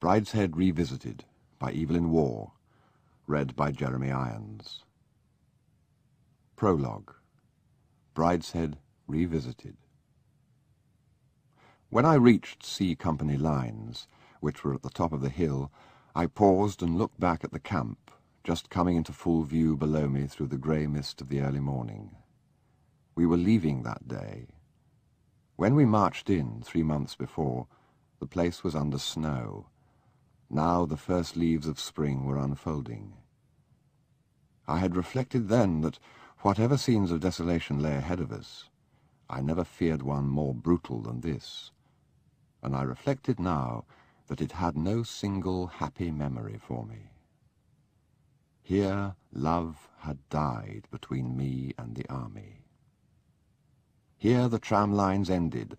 Brideshead Revisited by Evelyn Waugh, read by Jeremy Irons. Prologue. Brideshead Revisited. When I reached C Company lines, which were at the top of the hill, I paused and looked back at the camp, just coming into full view below me through the grey mist of the early morning. We were leaving that day. When we marched in 3 months before, the place was under snow. Now the first leaves of spring were unfolding. I had reflected then that whatever scenes of desolation lay ahead of us, I never feared one more brutal than this, and I reflected now that it had no single happy memory for me. Here love had died between me and the army. Here the tram lines ended,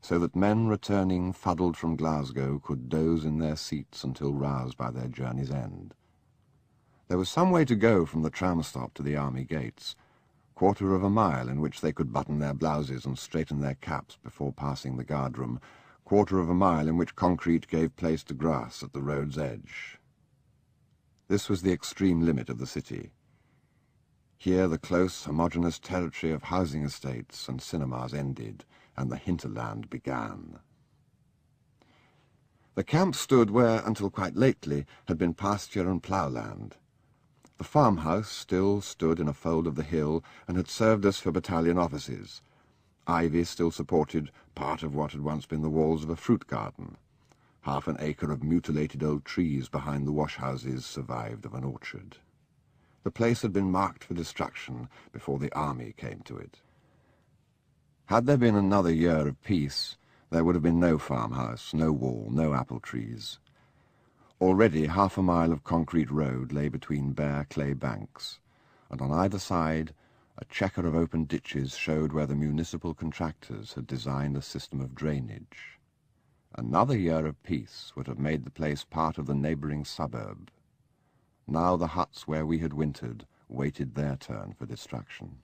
so that men returning fuddled from Glasgow could doze in their seats until roused by their journey's end. There was some way to go from the tram stop to the army gates, 1/4 of a mile in which they could button their blouses and straighten their caps before passing the guard-room, 1/4 of a mile in which concrete gave place to grass at the road's edge. This was the extreme limit of the city. Here the close, homogeneous territory of housing estates and cinemas ended, and the hinterland began. The camp stood where, until quite lately, had been pasture and ploughland. The farmhouse still stood in a fold of the hill and had served us for battalion offices. Ivy still supported part of what had once been the walls of a fruit garden. 1/2 an acre of mutilated old trees behind the wash-houses survived of an orchard. The place had been marked for destruction before the army came to it. Had there been another year of peace, there would have been no farmhouse, no wall, no apple trees. Already 1/2 a mile of concrete road lay between bare clay banks, and on either side a chequer of open ditches showed where the municipal contractors had designed a system of drainage. Another year of peace would have made the place part of the neighbouring suburb. Now the huts where we had wintered waited their turn for destruction.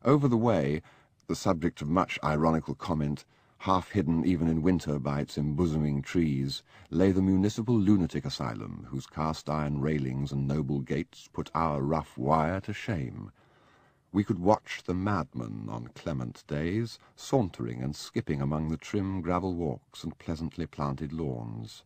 Over the way, the subject of much ironical comment, half hidden even in winter by its embosoming trees, lay the municipal lunatic asylum, whose cast-iron railings and noble gates put our rough wire to shame. We could watch the madmen on clement days, sauntering and skipping among the trim gravel walks and pleasantly planted lawns.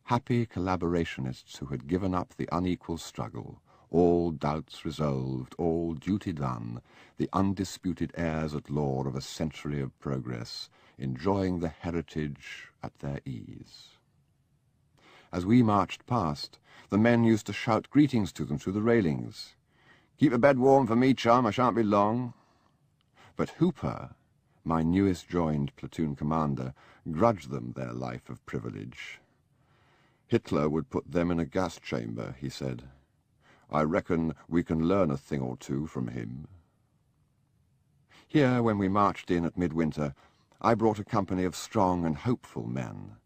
Happy collaborationists who had given up the unequal struggle, all doubts resolved, all duty done, the undisputed heirs at law of a century of progress, enjoying the heritage at their ease. As we marched past, the men used to shout greetings to them through the railings. "Keep a bed warm for me, chum, I shan't be long." But Hooper, my newest joined platoon commander, grudged them their life of privilege. "Hitler would put them in a gas chamber," he said. "I reckon we can learn a thing or two from him." Here, when we marched in at midwinter, I brought a company of strong and hopeful men.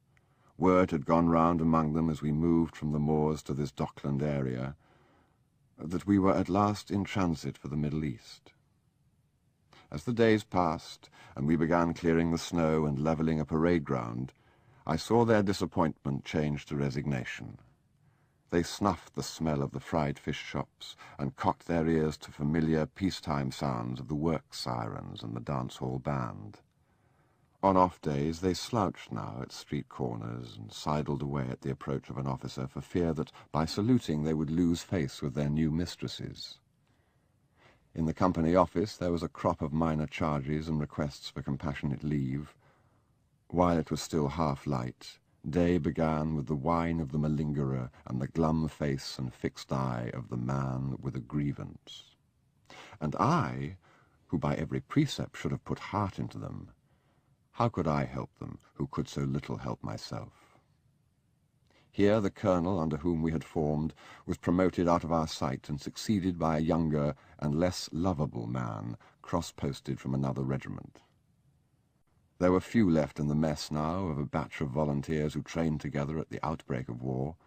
Word had gone round among them as we moved from the moors to this dockland area that we were at last in transit for the Middle East. As the days passed, and we began clearing the snow and levelling a parade ground, I saw their disappointment change to resignation. They snuffed the smell of the fried fish shops and cocked their ears to familiar peacetime sounds of the works sirens and the dance-hall band. On off days they slouched now at street corners and sidled away at the approach of an officer for fear that by saluting they would lose face with their new mistresses. In the company office there was a crop of minor charges and requests for compassionate leave. While it was still half light, day began with the whine of the malingerer and the glum face and fixed eye of the man with a grievance. And I, who by every precept should have put heart into them, how could I help them, who could so little help myself? Here the colonel under whom we had formed was promoted out of our sight and succeeded by a younger and less lovable man, cross-posted from another regiment. There were few left in the mess now of a batch of volunteers who trained together at the outbreak of war.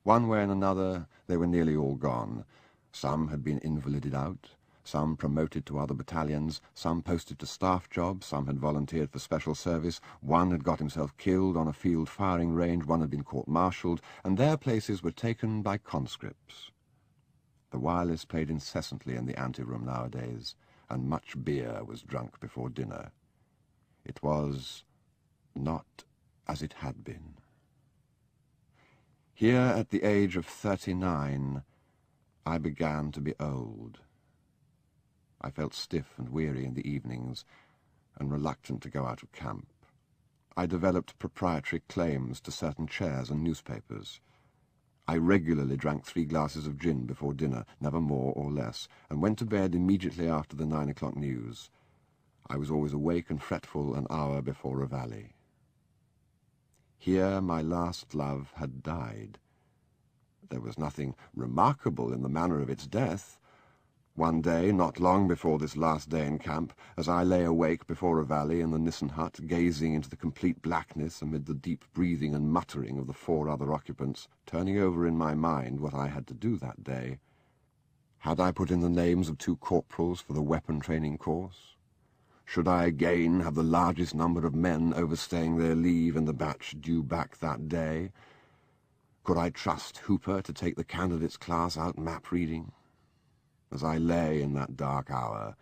One way and another they were nearly all gone. Some had been invalided out, Some promoted to other battalions, some posted to staff jobs, some had volunteered for special service, one had got himself killed on a field firing range, one had been court-martialed, and their places were taken by conscripts. The wireless played incessantly in the anteroom nowadays, and much beer was drunk before dinner. It was not as it had been. Here, at the age of 39, I began to be old. I felt stiff and weary in the evenings, and reluctant to go out of camp. I developed proprietary claims to certain chairs and newspapers. I regularly drank 3 glasses of gin before dinner, never more or less, and went to bed immediately after the 9 o'clock news. I was always awake and fretful an hour before Reveille. Here my last love had died. There was nothing remarkable in the manner of its death. One day, not long before this last day in camp, as I lay awake before Reveille in the Nissen hut, gazing into the complete blackness amid the deep breathing and muttering of the 4 other occupants, turning over in my mind what I had to do that day, had I put in the names of 2 corporals for the weapon training course? Should I again have the largest number of men overstaying their leave in the batch due back that day? Could I trust Hooper to take the candidates' class out map reading? As I lay in that dark hour,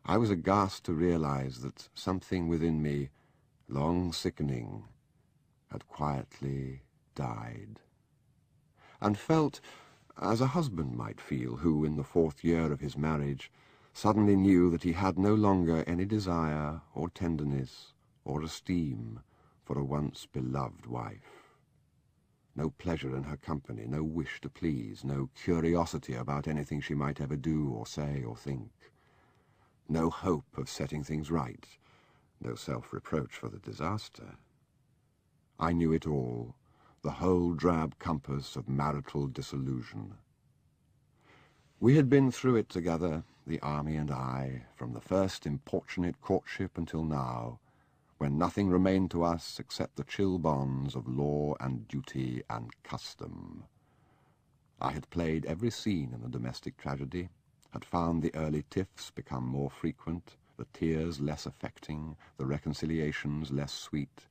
I was aghast to realize that something within me, long sickening, had quietly died, and felt as a husband might feel who, in the 4th year of his marriage, suddenly knew that he had no longer any desire or tenderness or esteem for a once beloved wife. No pleasure in her company, no wish to please, no curiosity about anything she might ever do or say or think. No hope of setting things right, no self-reproach for the disaster. I knew it all, the whole drab compass of marital disillusion. We had been through it together, the army and I, from the first importunate courtship until now, when nothing remained to us except the chill bonds of law and duty and custom. I had played every scene in the domestic tragedy, had found the early tiffs become more frequent, the tears less affecting, the reconciliations less sweet,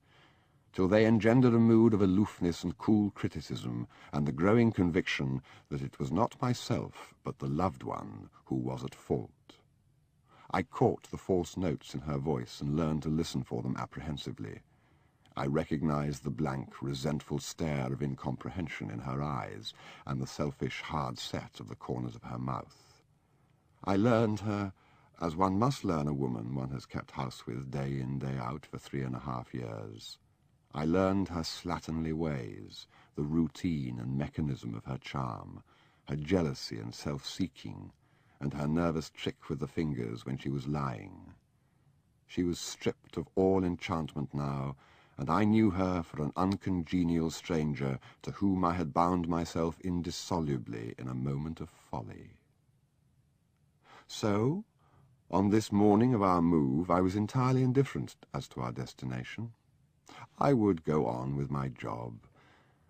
till they engendered a mood of aloofness and cool criticism, and the growing conviction that it was not myself, but the loved one, who was at fault. I caught the false notes in her voice and learned to listen for them apprehensively. I recognized the blank, resentful stare of incomprehension in her eyes and the selfish, hard set of the corners of her mouth. I learned her as one must learn a woman one has kept house with day in, day out for 3.5 years. I learned her slatternly ways, the routine and mechanism of her charm, her jealousy and self-seeking, and her nervous trick with the fingers when she was lying. She was stripped of all enchantment now, and I knew her for an uncongenial stranger to whom I had bound myself indissolubly in a moment of folly. So, on this morning of our move, I was entirely indifferent as to our destination. I would go on with my job,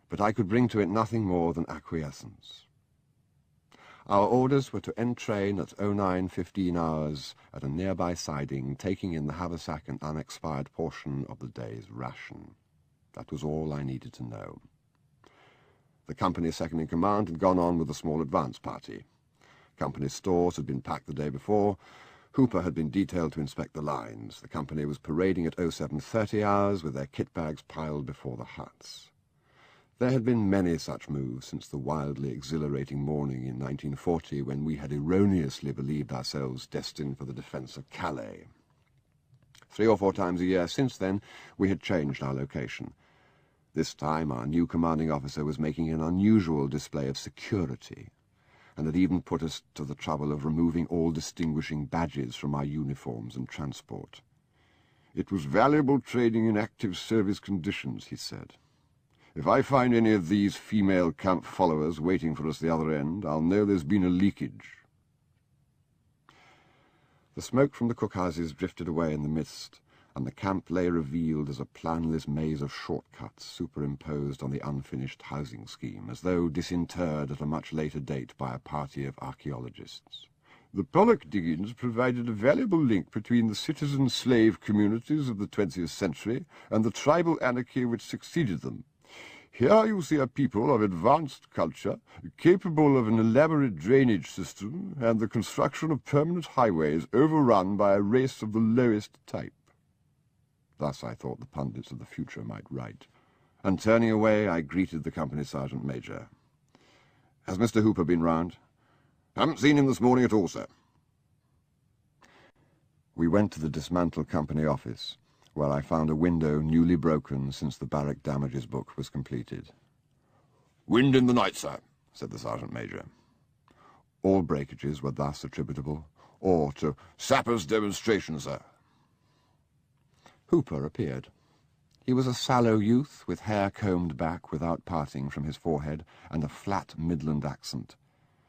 but I could bring to it nothing more than acquiescence. Our orders were to entrain at 09:15 hours at a nearby siding, taking in the haversack and unexpired portion of the day's ration. That was all I needed to know. The company's second-in-command had gone on with a small advance party. Company's stores had been packed the day before. Hooper had been detailed to inspect the lines. The company was parading at 07:30 hours with their kit bags piled before the huts. There had been many such moves since the wildly exhilarating morning in 1940 when we had erroneously believed ourselves destined for the defence of Calais. 3 or 4 times a year since then we had changed our location. This time our new commanding officer was making an unusual display of security, and had even put us to the trouble of removing all distinguishing badges from our uniforms and transport. "It was valuable training in active service conditions," he said. "If I find any of these female camp followers waiting for us the other end, I'll know there's been a leakage." The smoke from the cookhouses drifted away in the mist, and the camp lay revealed as a planless maze of shortcuts superimposed on the unfinished housing scheme, as though disinterred at a much later date by a party of archaeologists. The Pollock diggings provided a valuable link between the citizen-slave communities of the 20th century and the tribal anarchy which succeeded them. Here you see a people of advanced culture, capable of an elaborate drainage system and the construction of permanent highways overrun by a race of the lowest type. Thus I thought the pundits of the future might write, and turning away I greeted the company sergeant major. "Has Mr. Hooper been round?" "Haven't seen him this morning at all, sir." We went to the dismantled company office, where I found a window newly broken since the barrack damages book was completed. "Wind in the night, sir," said the sergeant major. All breakages were thus attributable, or to sapper's demonstration, sir. Hooper appeared. He was a sallow youth, with hair combed back without parting from his forehead, and a flat Midland accent.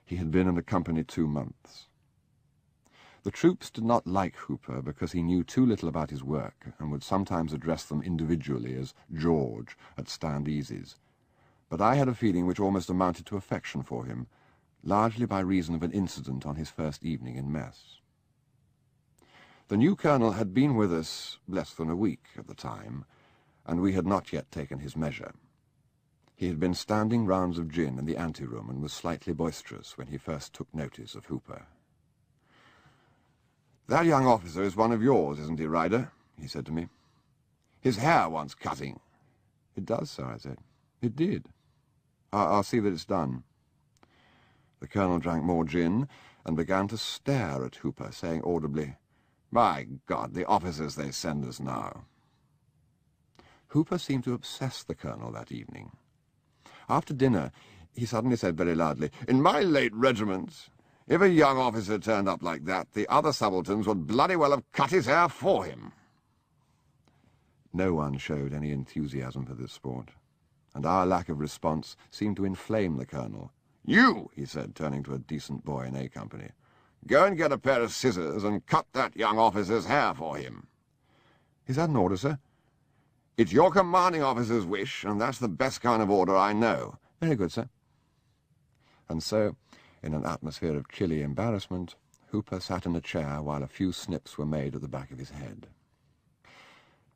He had been in the company 2 months. The troops did not like Hooper because he knew too little about his work and would sometimes address them individually as George at stand-easies. But I had a feeling which almost amounted to affection for him, largely by reason of an incident on his first evening in mess. The new colonel had been with us less than a week at the time, and we had not yet taken his measure. He had been standing rounds of gin in the ante-room and was slightly boisterous when he first took notice of Hooper. "That young officer is one of yours, isn't he, Ryder?" he said to me. "His hair wants cutting." "It does, sir," I said. "It did. I'll see that it's done." The colonel drank more gin and began to stare at Hooper, saying audibly, "My God, the officers they send us now." Hooper seemed to obsess the colonel that evening. After dinner, he suddenly said very loudly, "In my late regiment, if a young officer turned up like that, the other subalterns would bloody well have cut his hair for him." No one showed any enthusiasm for this sport, and our lack of response seemed to inflame the colonel. "You," he said, turning to a decent boy in A Company, "go and get a pair of scissors and cut that young officer's hair for him." "Is that an order, sir?" "It's your commanding officer's wish, and that's the best kind of order I know." "Very good, sir." And so, in an atmosphere of chilly embarrassment, Hooper sat in a chair while a few snips were made at the back of his head.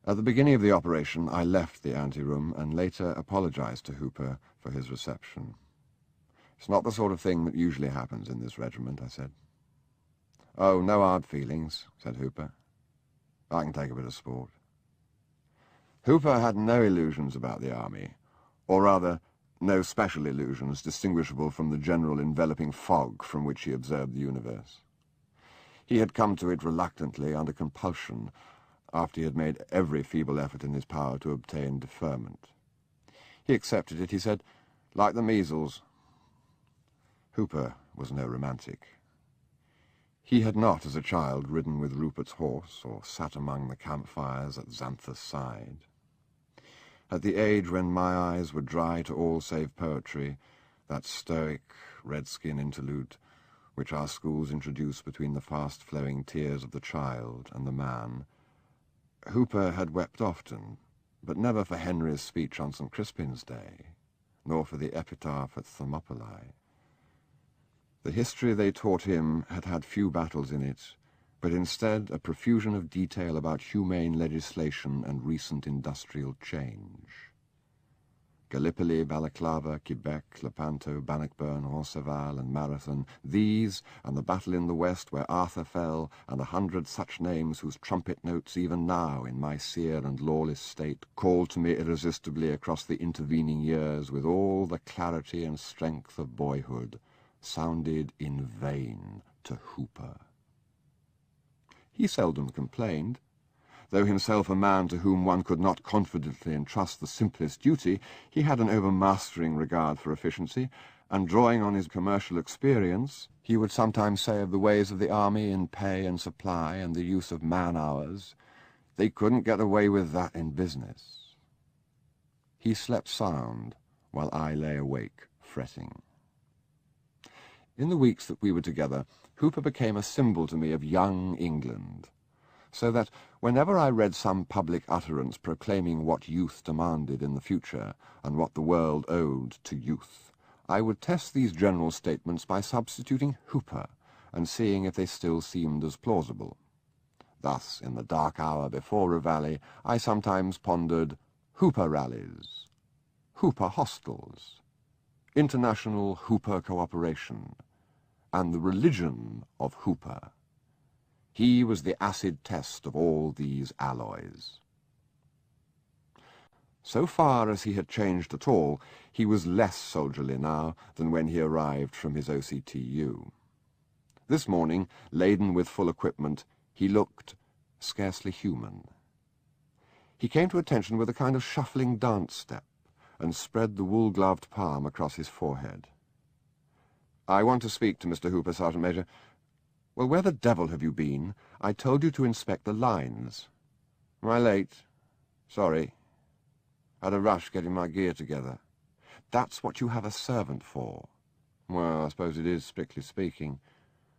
At the beginning of the operation, I left the ante-room and later apologized to Hooper for his reception. "It's not the sort of thing that usually happens in this regiment," I said. "Oh, no hard feelings," said Hooper. "I can take a bit of sport." Hooper had no illusions about the army, or rather, no special illusions distinguishable from the general enveloping fog from which he observed the universe. He had come to it reluctantly, under compulsion, after he had made every feeble effort in his power to obtain deferment. He accepted it, he said, like the measles. Hooper was no romantic. He had not, as a child, ridden with Rupert's horse, or sat among the campfires at Xanthus' side. At the age when my eyes were dry to all save poetry, that stoic redskin interlude which our schools introduce between the fast-flowing tears of the child and the man, Hooper had wept often, but never for Henry's speech on St. Crispin's Day, nor for the epitaph at Thermopylae. The history they taught him had had few battles in it, but instead a profusion of detail about humane legislation and recent industrial change. Gallipoli, Balaclava, Quebec, Lepanto, Bannockburn, Roncesvalles, and Marathon, these, and the battle in the west where Arthur fell, and 100 such names whose trumpet notes even now, in my sere and lawless state, called to me irresistibly across the intervening years with all the clarity and strength of boyhood, sounded in vain to Hooper. He seldom complained. Though himself a man to whom one could not confidently entrust the simplest duty, he had an overmastering regard for efficiency, and drawing on his commercial experience, he would sometimes say of the ways of the army in pay and supply and the use of man-hours, "They couldn't get away with that in business." He slept sound, while I lay awake, fretting. In the weeks that we were together, Hooper became a symbol to me of young England, so that whenever I read some public utterance proclaiming what youth demanded in the future and what the world owed to youth, I would test these general statements by substituting Hooper and seeing if they still seemed as plausible. Thus, in the dark hour before Reveille, I sometimes pondered Hooper rallies, Hooper hostels, international Hooper cooperation, and the religion of Hooper. He was the acid test of all these alloys. So far as he had changed at all, he was less soldierly now than when he arrived from his OCTU. This morning, laden with full equipment, he looked scarcely human. He came to attention with a kind of shuffling dance step, and spread the wool-gloved palm across his forehead. "I want to speak to Mr. Hooper, Sergeant Major." "Well, where the devil have you been? I told you to inspect the lines." "Am I late? Sorry. Had a rush getting my gear together." "That's what you have a servant for." "Well, I suppose it is, strictly speaking.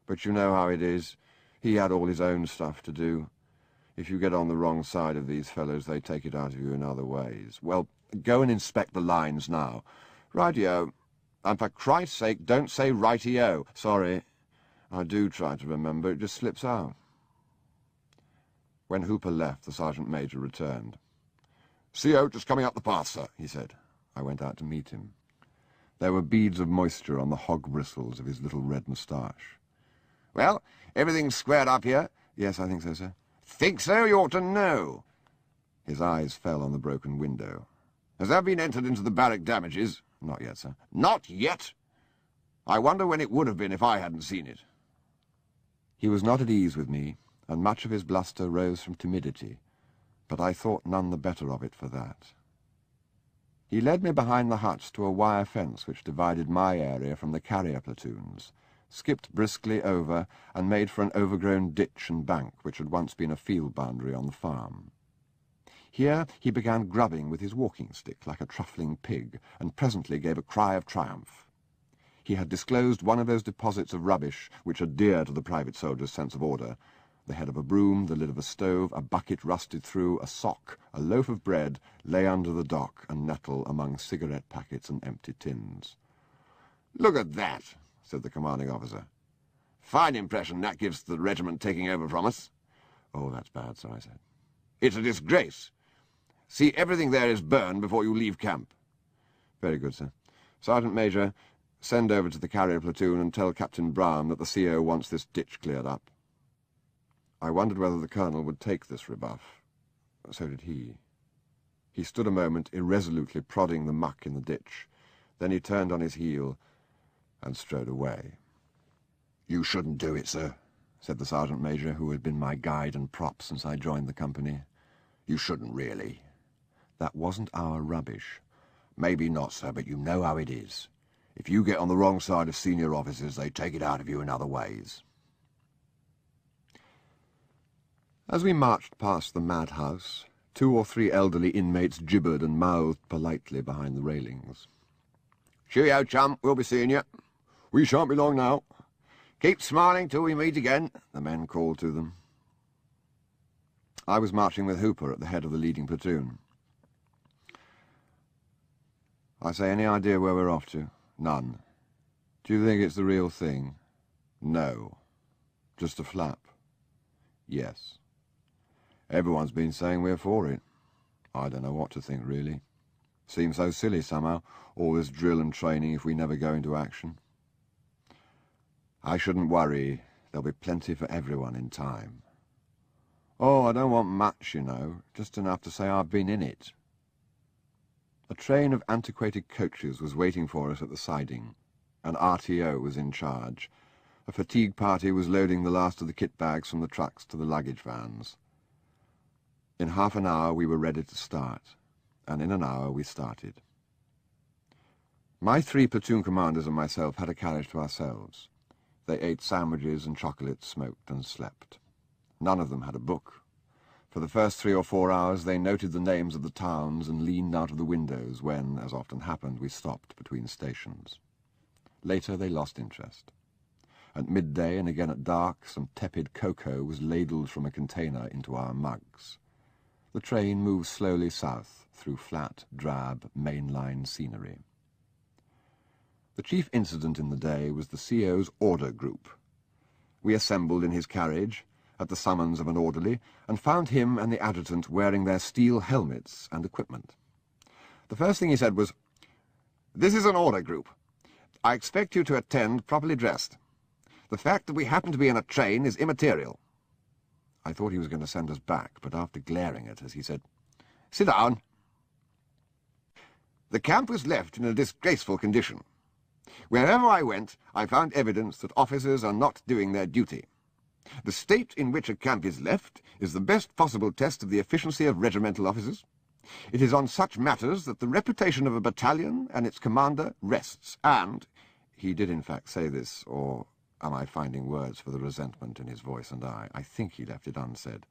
But you know how it is. He had all his own stuff to do. If you get on the wrong side of these fellows, they take it out of you in other ways. Well, go and inspect the lines now." "Rightio. And for Christ's sake, don't say rightio." "Sorry. I do try to remember. It just slips out." When Hooper left, the Sergeant Major returned. "CO just coming up the path, sir," he said. I went out to meet him. There were beads of moisture on the hog bristles of his little red moustache. "Well, everything's squared up here?" "Yes, I think so, sir." "Think so? You ought to know." His eyes fell on the broken window. "Has that been entered into the barrack damages?" "Not yet, sir." "Not yet? I wonder when it would have been if I hadn't seen it." He was not at ease with me, and much of his bluster rose from timidity, but I thought none the better of it for that. He led me behind the huts to a wire fence which divided my area from the carrier platoons, skipped briskly over, and made for an overgrown ditch and bank which had once been a field boundary on the farm. Here he began grubbing with his walking-stick like a truffling pig, and presently gave a cry of triumph. He had disclosed one of those deposits of rubbish which are dear to the private soldier's sense of order: the head of a broom, the lid of a stove, a bucket rusted through, a sock, a loaf of bread lay under the dock and nettle among cigarette packets and empty tins. "Look at that," said the commanding officer. "Fine impression that gives the regiment taking over from us." "Oh, that's bad, sir," I said. "It's a disgrace. See, everything there is burned before you leave camp." "Very good, sir. Sergeant Major, send over to the carrier platoon and tell Captain Brown that the CO wants this ditch cleared up." I wondered whether the colonel would take this rebuff. So did he. He stood a moment irresolutely prodding the muck in the ditch. Then he turned on his heel and strode away. "You shouldn't do it, sir," said the Sergeant Major, who had been my guide and prop since I joined the company. "You shouldn't really." "That wasn't our rubbish." "Maybe not, sir, but you know how it is. If you get on the wrong side of senior officers, they take it out of you in other ways." As we marched past the madhouse, 2 or 3 elderly inmates gibbered and mouthed politely behind the railings. "Cheerio, chum. We'll be seeing you." "We shan't be long now." "Keep smiling till we meet again," the men called to them. I was marching with Hooper at the head of the leading platoon. "I say, any idea where we're off to?" "None." "Do you think it's the real thing?" "No." "Just a flap?" "Yes." "Everyone's been saying we're for it." "I don't know what to think, really. Seems so silly somehow, all this drill and training if we never go into action." "I shouldn't worry. There'll be plenty for everyone in time." "Oh, I don't want much, you know. Just enough to say I've been in it." A train of antiquated coaches was waiting for us at the siding. An RTO was in charge. A fatigue party was loading the last of the kit bags from the trucks to the luggage vans. In half an hour we were ready to start, and in an hour we started. My 3 platoon commanders and myself had a carriage to ourselves. They ate sandwiches and chocolates, smoked and slept. None of them had a book. For the first 3 or 4 hours they noted the names of the towns and leaned out of the windows when, as often happened, we stopped between stations. Later they lost interest. At midday and again at dark, some tepid cocoa was ladled from a container into our mugs. The train moved slowly south through flat, drab, mainline scenery. The chief incident in the day was the CO's order group. We assembled in his carriage, at the summons of an orderly, and found him and the adjutant wearing their steel helmets and equipment. The first thing he said was, "This is an order group. I expect you to attend properly dressed. The fact that we happen to be in a train is immaterial." I thought he was going to send us back, but after glaring at us, he said, "Sit down. The camp was left in a disgraceful condition. Wherever I went, I found evidence that officers are not doing their duty. The state in which a camp is left is the best possible test of the efficiency of regimental officers. It is on such matters that the reputation of a battalion and its commander rests, and—" He did in fact say this, or am I finding words for the resentment in his voice and eye? I think he left it unsaid.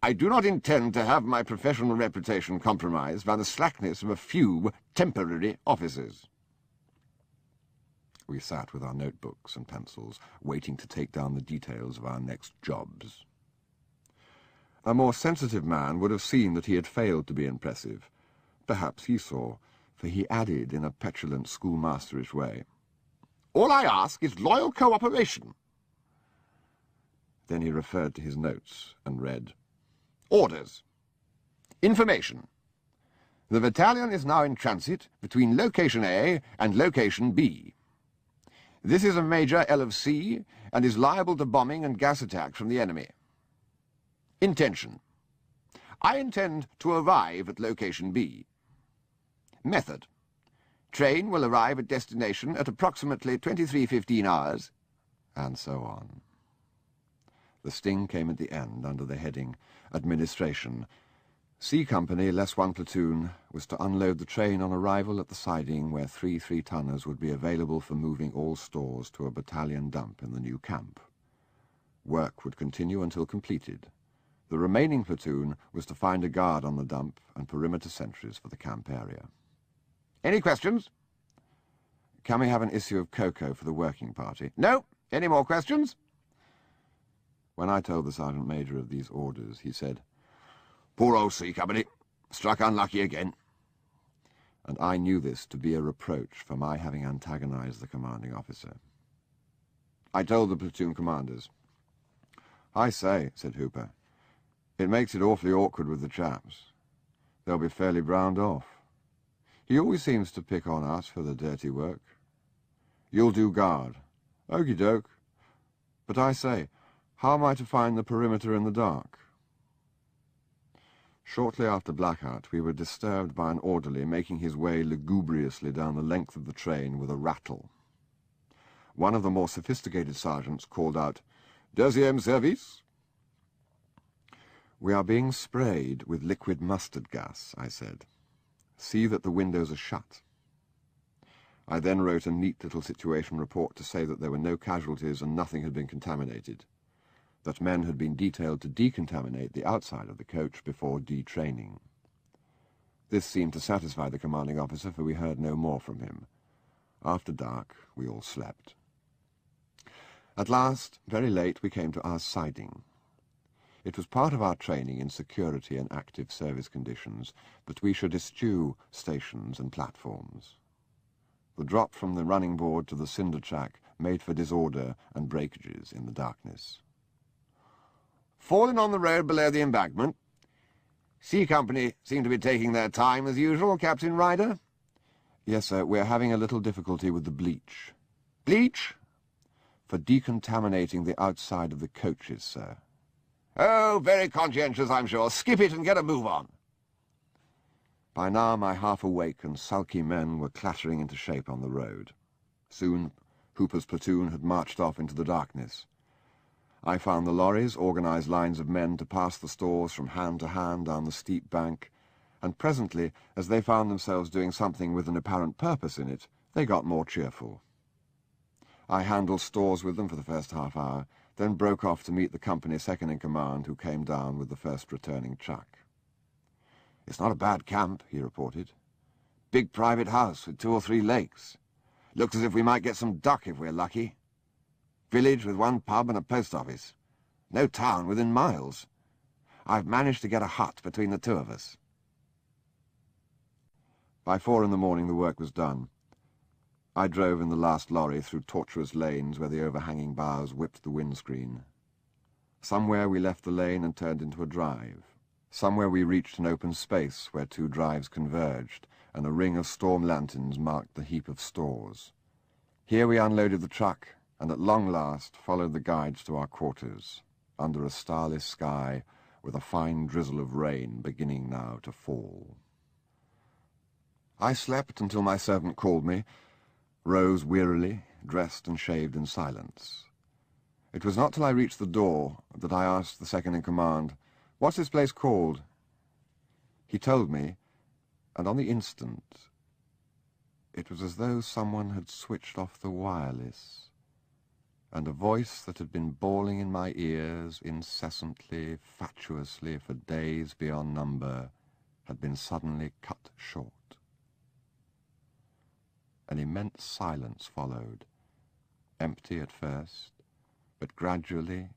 "I do not intend to have my professional reputation compromised by the slackness of a few temporary officers." We sat with our notebooks and pencils, waiting to take down the details of our next jobs. A more sensitive man would have seen that he had failed to be impressive. Perhaps he saw, for he added in a petulant schoolmasterish way, "All I ask is loyal cooperation." Then he referred to his notes and read, "Orders. Information. The battalion is now in transit between location A and location B. This is a major L of C and is liable to bombing and gas attack from the enemy. Intention. I intend to arrive at location B. Method. Train will arrive at destination at approximately 23:15 hours," and so on. The sting came at the end under the heading Administration. C Company, less 1 platoon, was to unload the train on arrival at the siding where 3 3-tonners would be available for moving all stores to a battalion dump in the new camp. Work would continue until completed. The remaining platoon was to find a guard on the dump and perimeter sentries for the camp area. "Any questions?" "Can we have an issue of cocoa for the working party?" "No. Any more questions?" When I told the Sergeant Major of these orders, he said, "Poor old C Company. Struck unlucky again." And I knew this to be a reproach for my having antagonized the commanding officer. I told the platoon commanders. "I say," said Hooper, "it makes it awfully awkward with the chaps. They'll be fairly browned off. He always seems to pick on us for the dirty work. You'll do guard. Okie doke. But I say, how am I to find the perimeter in the dark?" Shortly after blackout, we were disturbed by an orderly making his way lugubriously down the length of the train with a rattle. One of the more sophisticated sergeants called out, "Deuxième service?" "We are being sprayed with liquid mustard gas," I said. "See that the windows are shut." I then wrote a neat little situation report to say that there were no casualties and nothing had been contaminated, that men had been detailed to decontaminate the outside of the coach before detraining. This seemed to satisfy the commanding officer, for we heard no more from him. After dark, we all slept. At last, very late, we came to our siding. It was part of our training in security and active service conditions that we should eschew stations and platforms. The drop from the running board to the cinder track made for disorder and breakages in the darkness. "Fallen on the road below the embankment. C Company seem to be taking their time as usual, Captain Ryder." "Yes, sir, we're having a little difficulty with the bleach." "Bleach?" "For decontaminating the outside of the coaches, sir." "Oh, very conscientious, I'm sure. Skip it and get a move on." By now my half-awake and sulky men were clattering into shape on the road. Soon Hooper's platoon had marched off into the darkness. I found the lorries, organized lines of men to pass the stores from hand to hand down the steep bank, and presently, as they found themselves doing something with an apparent purpose in it, they got more cheerful. I handled stores with them for the first half-hour, then broke off to meet the company second-in-command, who came down with the first returning truck. "It's not a bad camp," he reported. "Big private house with 2 or 3 lakes. Looks as if we might get some duck if we're lucky. Village with 1 pub and a post office. No town within miles. I've managed to get a hut between the 2 of us." By 4 in the morning the work was done. I drove in the last lorry through tortuous lanes where the overhanging boughs whipped the windscreen. Somewhere we left the lane and turned into a drive. Somewhere we reached an open space where two drives converged, and a ring of storm lanterns marked the heap of stores. Here we unloaded the truck, and at long last followed the guides to our quarters, under a starless sky, with a fine drizzle of rain beginning now to fall. I slept until my servant called me, rose wearily, dressed and shaved in silence. It was not till I reached the door that I asked the second-in-command, "What's this place called?" He told me, and on the instant it was as though someone had switched off the wireless, and a voice that had been bawling in my ears incessantly, fatuously, for days beyond number, had been suddenly cut short. An immense silence followed, empty at first, but gradually,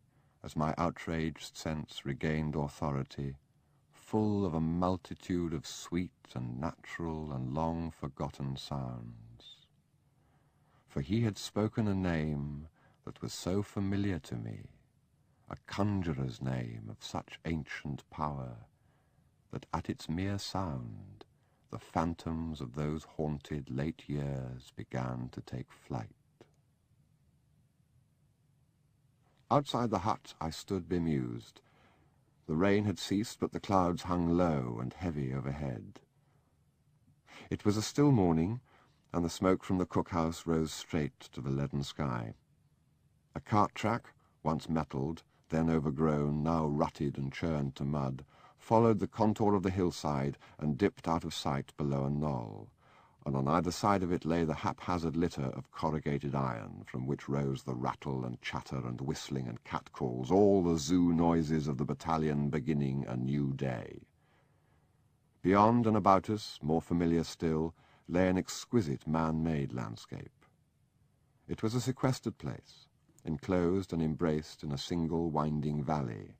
as my outraged sense regained authority, full of a multitude of sweet and natural and long-forgotten sounds. For he had spoken a name that was so familiar to me, a conjurer's name of such ancient power, that at its mere sound the phantoms of those haunted late years began to take flight. Outside the hut I stood bemused. The rain had ceased, but the clouds hung low and heavy overhead. It was a still morning, and the smoke from the cookhouse rose straight to the leaden sky. A cart track, once metalled, then overgrown, now rutted and churned to mud, followed the contour of the hillside and dipped out of sight below a knoll, and on either side of it lay the haphazard litter of corrugated iron, from which rose the rattle and chatter and whistling and catcalls, all the zoo noises of the battalion beginning a new day. Beyond and about us, more familiar still, lay an exquisite man-made landscape. It was a sequestered place, enclosed and embraced in a single winding valley.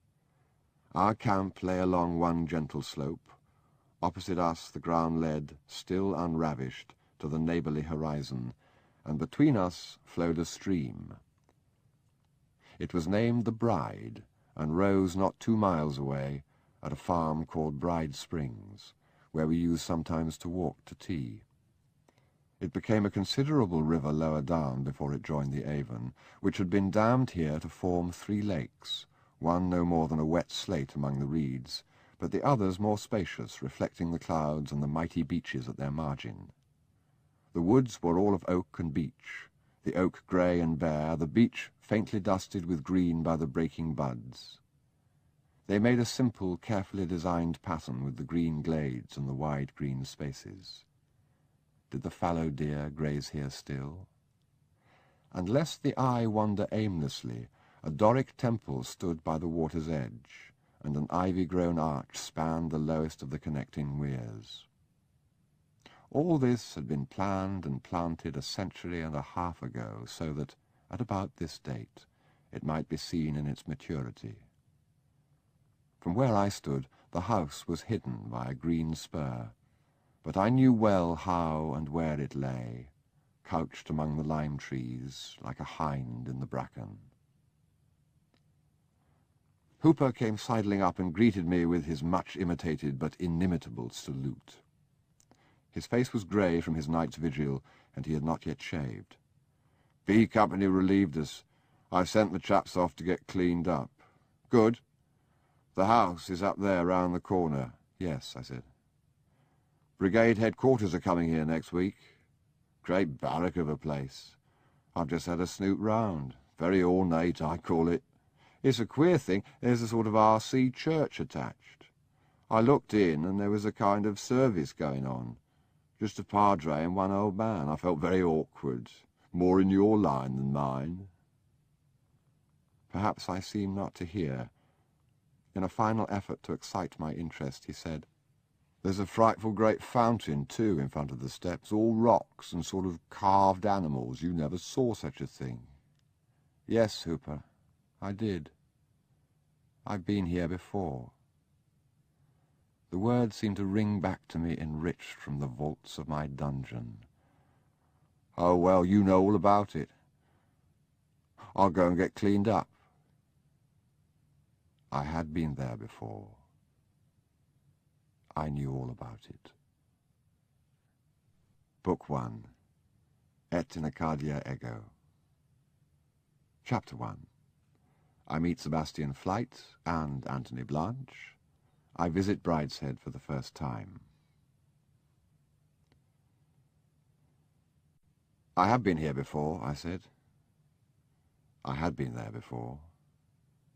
Our camp lay along one gentle slope. Opposite us the ground led, still unravished, to the neighbourly horizon, and between us flowed a stream. It was named the Bride, and rose not 2 miles away, at a farm called Bride Springs, where we used sometimes to walk to tea. It became a considerable river lower down before it joined the Avon, which had been dammed here to form 3 lakes, one no more than a wet slate among the reeds, but the others more spacious, reflecting the clouds and the mighty beeches at their margin. The woods were all of oak and beech, the oak grey and bare, the beech faintly dusted with green by the breaking buds. They made a simple, carefully designed pattern with the green glades and the wide green spaces. Did the fallow deer graze here still? And lest the eye wander aimlessly, a Doric temple stood by the water's edge, and an ivy-grown arch spanned the lowest of the connecting weirs. All this had been planned and planted a century and a half ago, so that, at about this date, it might be seen in its maturity. From where I stood, the house was hidden by a green spur, but I knew well how and where it lay, couched among the lime trees, like a hind in the bracken. Hooper came sidling up and greeted me with his much-imitated but inimitable salute. His face was grey from his night's vigil, and he had not yet shaved. "B Company relieved us. I've sent the chaps off to get cleaned up." "Good. The house is up there round the corner." "Yes," I said. "Brigade headquarters are coming here next week. Great barrack of a place. I've just had a snoop round. Very ornate, I call it. It's a queer thing, there's a sort of R.C. church attached. I looked in, and there was a kind of service going on. Just a padre and one old man. I felt very awkward. More in your line than mine." Perhaps I seemed not to hear. In a final effort to excite my interest, he said, "There's a frightful great fountain, too, in front of the steps, all rocks and sort of carved animals. You never saw such a thing." "Yes, Hooper, I did. I've been here before." The words seemed to ring back to me enriched from the vaults of my dungeon. Oh, well, you know all about it. I'll go and get cleaned up. I had been there before. I knew all about it. Book 1. In Arcadia Ego. Chapter 1. I meet Sebastian Flight and Anthony Blanche. I visit Brideshead for the first time. I have been here before, I said. I had been there before.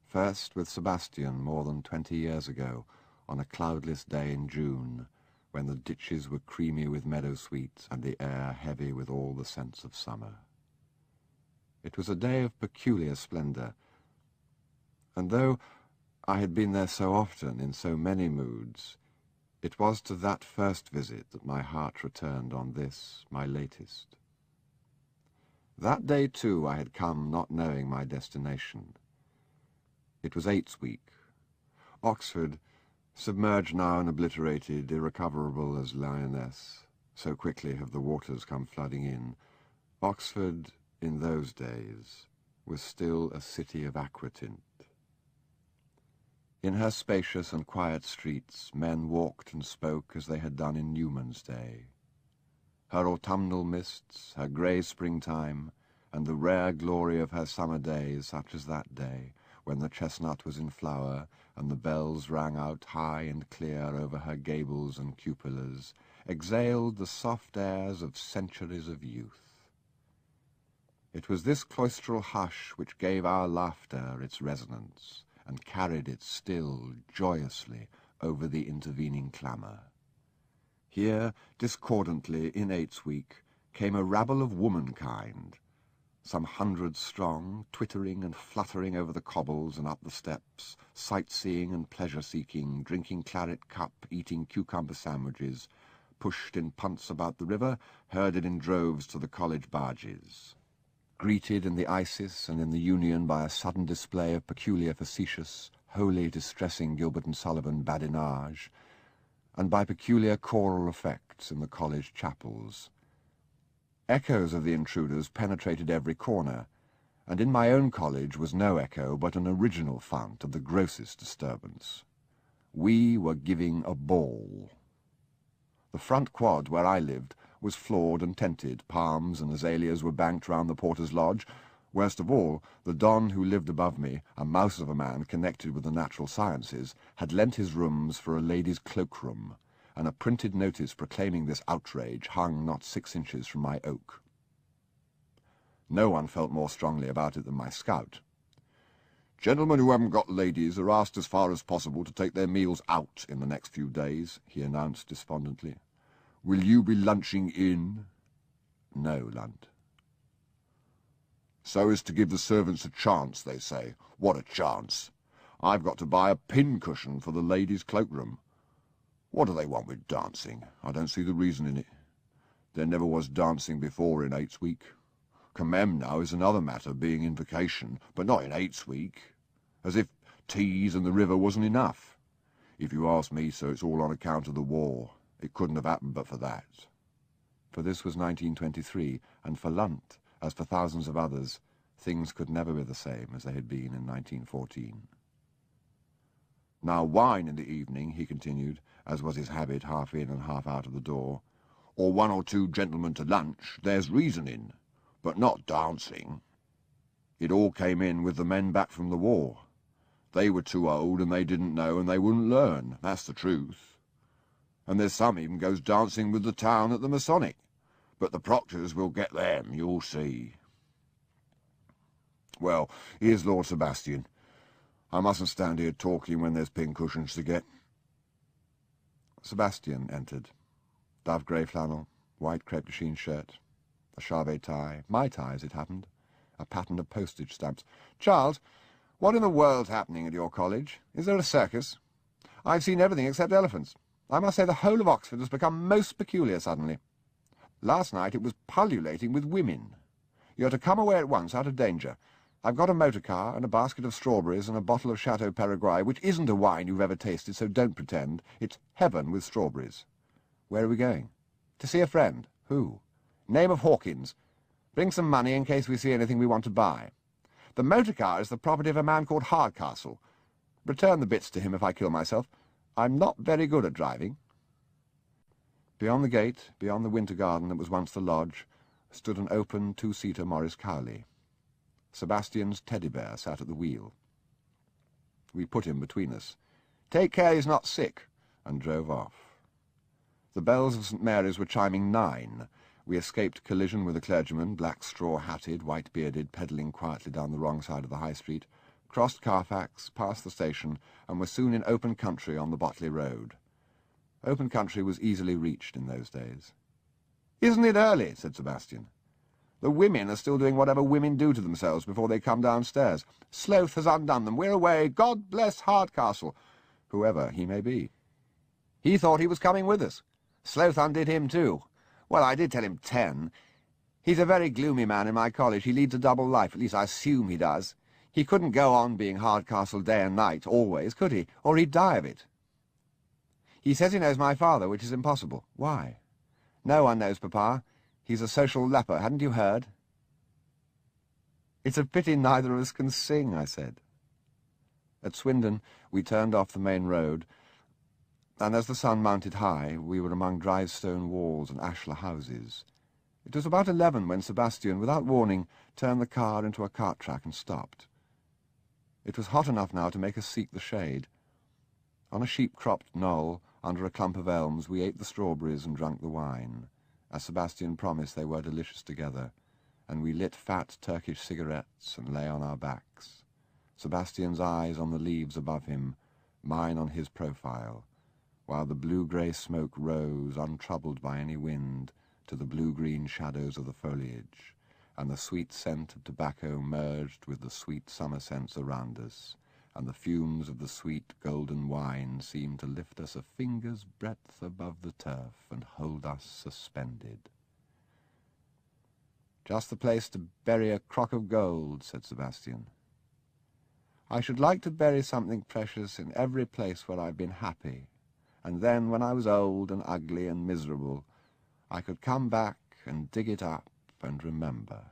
First with Sebastian more than 20 years ago, on a cloudless day in June, when the ditches were creamy with meadowsweet and the air heavy with all the scents of summer. It was a day of peculiar splendour, and though I had been there so often in so many moods, it was to that first visit that my heart returned on this, my latest. That day, too, I had come not knowing my destination. It was Eights Week. Oxford, submerged now and obliterated, irrecoverable as Lyonnesse, so quickly have the waters come flooding in. Oxford, in those days, was still a city of aquatint. In her spacious and quiet streets, men walked and spoke as they had done in Newman's day. Her autumnal mists, her grey springtime, and the rare glory of her summer days, such as that day, when the chestnut was in flower, and the bells rang out high and clear over her gables and cupolas, exhaled the soft airs of centuries of youth. It was this cloistral hush which gave our laughter its resonance, and carried it still, joyously, over the intervening clamour. Here, discordantly, in Eights Week, came a rabble of womankind, some 100 strong, twittering and fluttering over the cobbles and up the steps, sightseeing and pleasure-seeking, drinking claret cup, eating cucumber sandwiches, pushed in punts about the river, herded in droves to the college barges. Greeted in the Isis and in the Union by a sudden display of peculiar facetious, wholly distressing Gilbert and Sullivan badinage, and by peculiar choral effects in the college chapels. Echoes of the intruders penetrated every corner, and in my own college was no echo but an original fount of the grossest disturbance. We were giving a ball. The front quad, where I lived, was floored and tented, palms and azaleas were banked round the porter's lodge. Worst of all, the Don who lived above me, a mouse of a man connected with the natural sciences, had lent his rooms for a lady's cloak-room, and a printed notice proclaiming this outrage hung not 6 inches from my oak. No one felt more strongly about it than my scout. "Gentlemen who haven't got ladies are asked as far as possible to take their meals out in the next few days," he announced despondently. "Will you be lunching in?" "No, Lunt." "So as to give the servants a chance, they say. What a chance! I've got to buy a pin-cushion for the ladies' cloak-room. What do they want with dancing? I don't see the reason in it. There never was dancing before in Eights Week. Commem now is another matter, being in vacation, but not in Eights Week. As if teas and the river wasn't enough. If you ask me, so it's all on account of the war. It couldn't have happened but for that." For this was 1923, and for Lunt, as for thousands of others, things could never be the same as they had been in 1914. "Now wine in the evening," he continued, as was his habit half in and half out of the door, "or 1 or 2 gentlemen to lunch, there's reason in, but not dancing. It all came in with the men back from the war. They were too old and they didn't know and they wouldn't learn, that's the truth. And there's some even goes dancing with the town at the Masonic, but the proctors will get them, you'll see. Well, here's Lord Sebastian. I mustn't stand here talking when there's pin-cushions to get." Sebastian entered. Dove-grey flannel, white crepe-de-chine shirt, a Charvet tie, my tie as it happened, a pattern of postage stamps. "Charles, what in the world's happening at your college? Is there a circus? I've seen everything except elephants. I must say the whole of Oxford has become most peculiar suddenly. Last night it was pullulating with women. You're to come away at once, out of danger. I've got a motor car and a basket of strawberries and a bottle of Chateau Paraguay, which isn't a wine you've ever tasted, so don't pretend. It's heaven with strawberries. Where are we going? To see a friend. Who? Name of Hawkins. Bring some money in case we see anything we want to buy. The motor car is the property of a man called Hardcastle. Return the bits to him if I kill myself. I'm not very good at driving." Beyond the gate, beyond the winter garden that was once the lodge, stood an open two-seater Morris Cowley. Sebastian's teddy bear sat at the wheel. We put him between us. "Take care he's not sick," and drove off. The bells of St. Mary's were chiming 9. We escaped collision with a clergyman, black straw-hatted, white-bearded, pedalling quietly down the wrong side of the high street, crossed Carfax, passed the station, and were soon in open country on the Botley Road. Open country was easily reached in those days. "Isn't it early?" said Sebastian. "The women are still doing whatever women do to themselves before they come downstairs. Sloth has undone them. We're away. God bless Hardcastle, whoever he may be. He thought he was coming with us. Sloth undid him too. Well, I did tell him 10. He's a very gloomy man in my college. He leads a double life, at least I assume he does. He couldn't go on being Hardcastle day and night, always, could he? Or he'd die of it. He says he knows my father, which is impossible. Why? No one knows, Papa. He's a social leper, hadn't you heard?" "It's a pity neither of us can sing," I said. At Swindon we turned off the main road, and as the sun mounted high, we were among dry stone walls and ashlar houses. It was about 11 when Sebastian, without warning, turned the car into a cart track and stopped. It was hot enough now to make us seek the shade. On a sheep-cropped knoll, under a clump of elms, we ate the strawberries and drank the wine. As Sebastian promised, they were delicious together, and we lit fat Turkish cigarettes and lay on our backs. Sebastian's eyes on the leaves above him, mine on his profile, while the blue-grey smoke rose, untroubled by any wind, to the blue-green shadows of the foliage, and the sweet scent of tobacco merged with the sweet summer scents around us, and the fumes of the sweet golden wine seemed to lift us a finger's breadth above the turf and hold us suspended. "Just the place to bury a crock of gold," said Sebastian. "I should like to bury something precious in every place where I've been happy, and then, when I was old and ugly and miserable, I could come back and dig it up and remember."